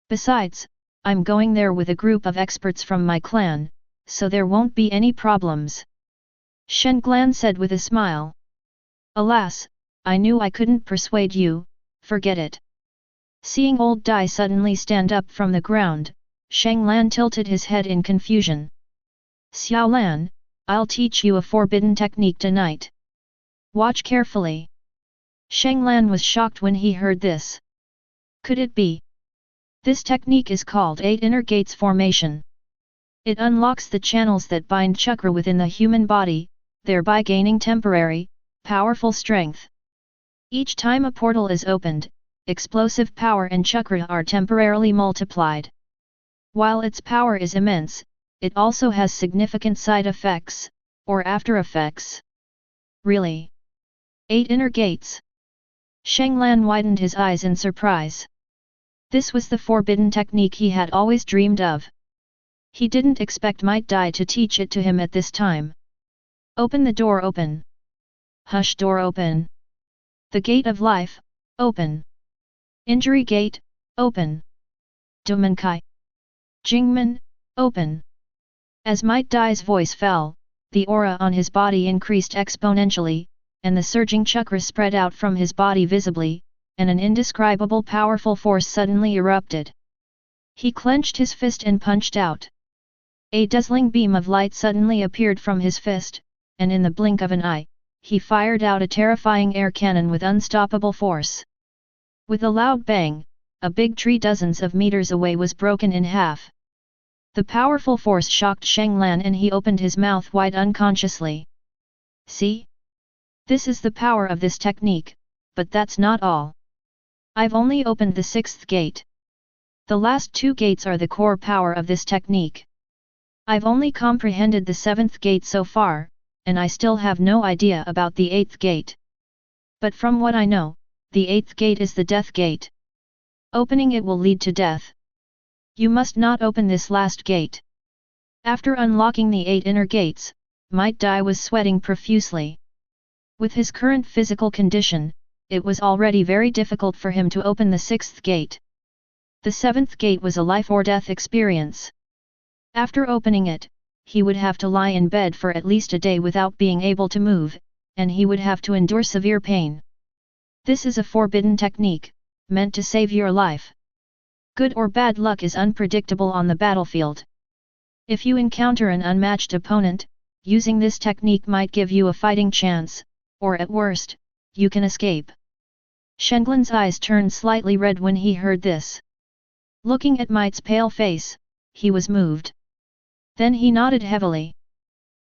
Besides, I'm going there with a group of experts from my clan, so there won't be any problems. Shenglan said with a smile. Alas, I knew I couldn't persuade you, forget it. Seeing old Dai suddenly stand up from the ground, Shenglan tilted his head in confusion. Xiaolan, I'll teach you a forbidden technique tonight. Watch carefully. Shenglan was shocked when he heard this. Could it be? This technique is called 8 Inner Gates Formation. It unlocks the channels that bind chakra within the human body, thereby gaining temporary, powerful strength. Each time a portal is opened, explosive power and chakra are temporarily multiplied. While its power is immense, it also has significant side effects, or after effects. Really? 8 inner gates? Shenglan widened his eyes in surprise. This was the forbidden technique he had always dreamed of. He didn't expect Might Dai to teach it to him at this time. Open the door, open. Hush, door, open. The gate of life, open. Injury gate, open. Domenkai. Jingmen, open. As Might Dai's voice fell, the aura on his body increased exponentially, and the surging chakra spread out from his body visibly, and an indescribable powerful force suddenly erupted. He clenched his fist and punched out. A dazzling beam of light suddenly appeared from his fist, and in the blink of an eye, he fired out a terrifying air cannon with unstoppable force. With a loud bang, a big tree dozens of meters away was broken in half. The powerful force shocked Shenglan and he opened his mouth wide unconsciously. See? This is the power of this technique, but that's not all. I've only opened the 6th gate. The last 2 gates are the core power of this technique. I've only comprehended the 7th gate so far, and I still have no idea about the 8th gate. But from what I know, the 8th gate is the death gate. Opening it will lead to death. You must not open this last gate. After unlocking the 8 inner gates, Might Dai was sweating profusely. With his current physical condition, it was already very difficult for him to open the 6th gate. The 7th gate was a life-or-death experience. After opening it, he would have to lie in bed for at least a day without being able to move, and he would have to endure severe pain. This is a forbidden technique, meant to save your life. Good or bad luck is unpredictable on the battlefield. If you encounter an unmatched opponent, using this technique might give you a fighting chance, or at worst, you can escape. Shenglan's eyes turned slightly red when he heard this. Looking at Might's pale face, he was moved. Then he nodded heavily.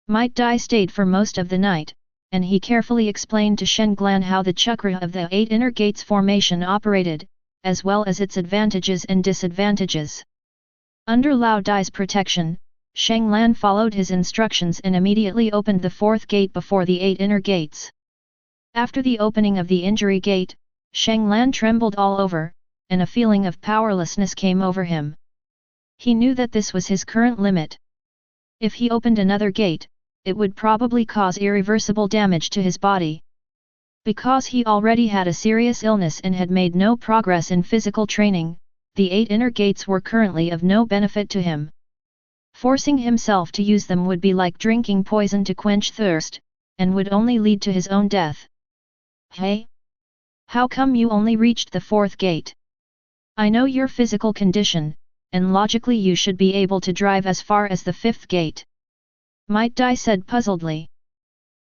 Might Dai stayed for most of the night, and he carefully explained to Shenglan how the chakra of the 8 inner gates formation operated, as well as its advantages and disadvantages. Under Lao Dai's protection, Shenglan followed his instructions and immediately opened the 4th gate before the 8 inner gates. After the opening of the injury gate, Shenglan trembled all over, and a feeling of powerlessness came over him. He knew that this was his current limit. If he opened another gate, it would probably cause irreversible damage to his body. Because he already had a serious illness and had made no progress in physical training, the 8 inner gates were currently of no benefit to him. Forcing himself to use them would be like drinking poison to quench thirst, and would only lead to his own death. Hey? How come you only reached the 4th gate? I know your physical condition, and logically you should be able to drive as far as the 5th gate. Might Dai said puzzledly.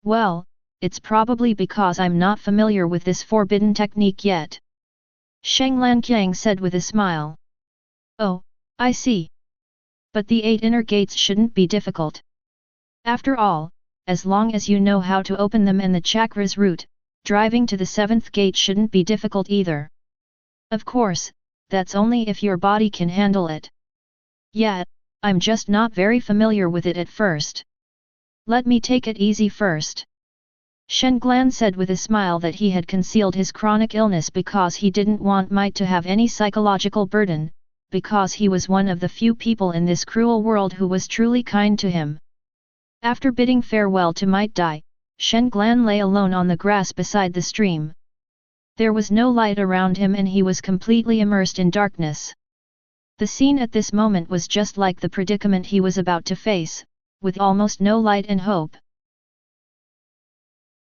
Well, it's probably because I'm not familiar with this forbidden technique yet. Shenglan Qiang said with a smile. Oh, I see. But the 8 inner gates shouldn't be difficult. After all, as long as you know how to open them and the chakra's route, driving to the 7th gate shouldn't be difficult either. Of course, that's only if your body can handle it. Yeah, I'm just not very familiar with it at first. Let me take it easy first. Shenglan said with a smile that he had concealed his chronic illness because he didn't want Might to have any psychological burden, because he was one of the few people in this cruel world who was truly kind to him. After bidding farewell to Might Dai, Shen Glan lay alone on the grass beside the stream. There was no light around him and he was completely immersed in darkness. The scene at this moment was just like the predicament he was about to face, with almost no light and hope.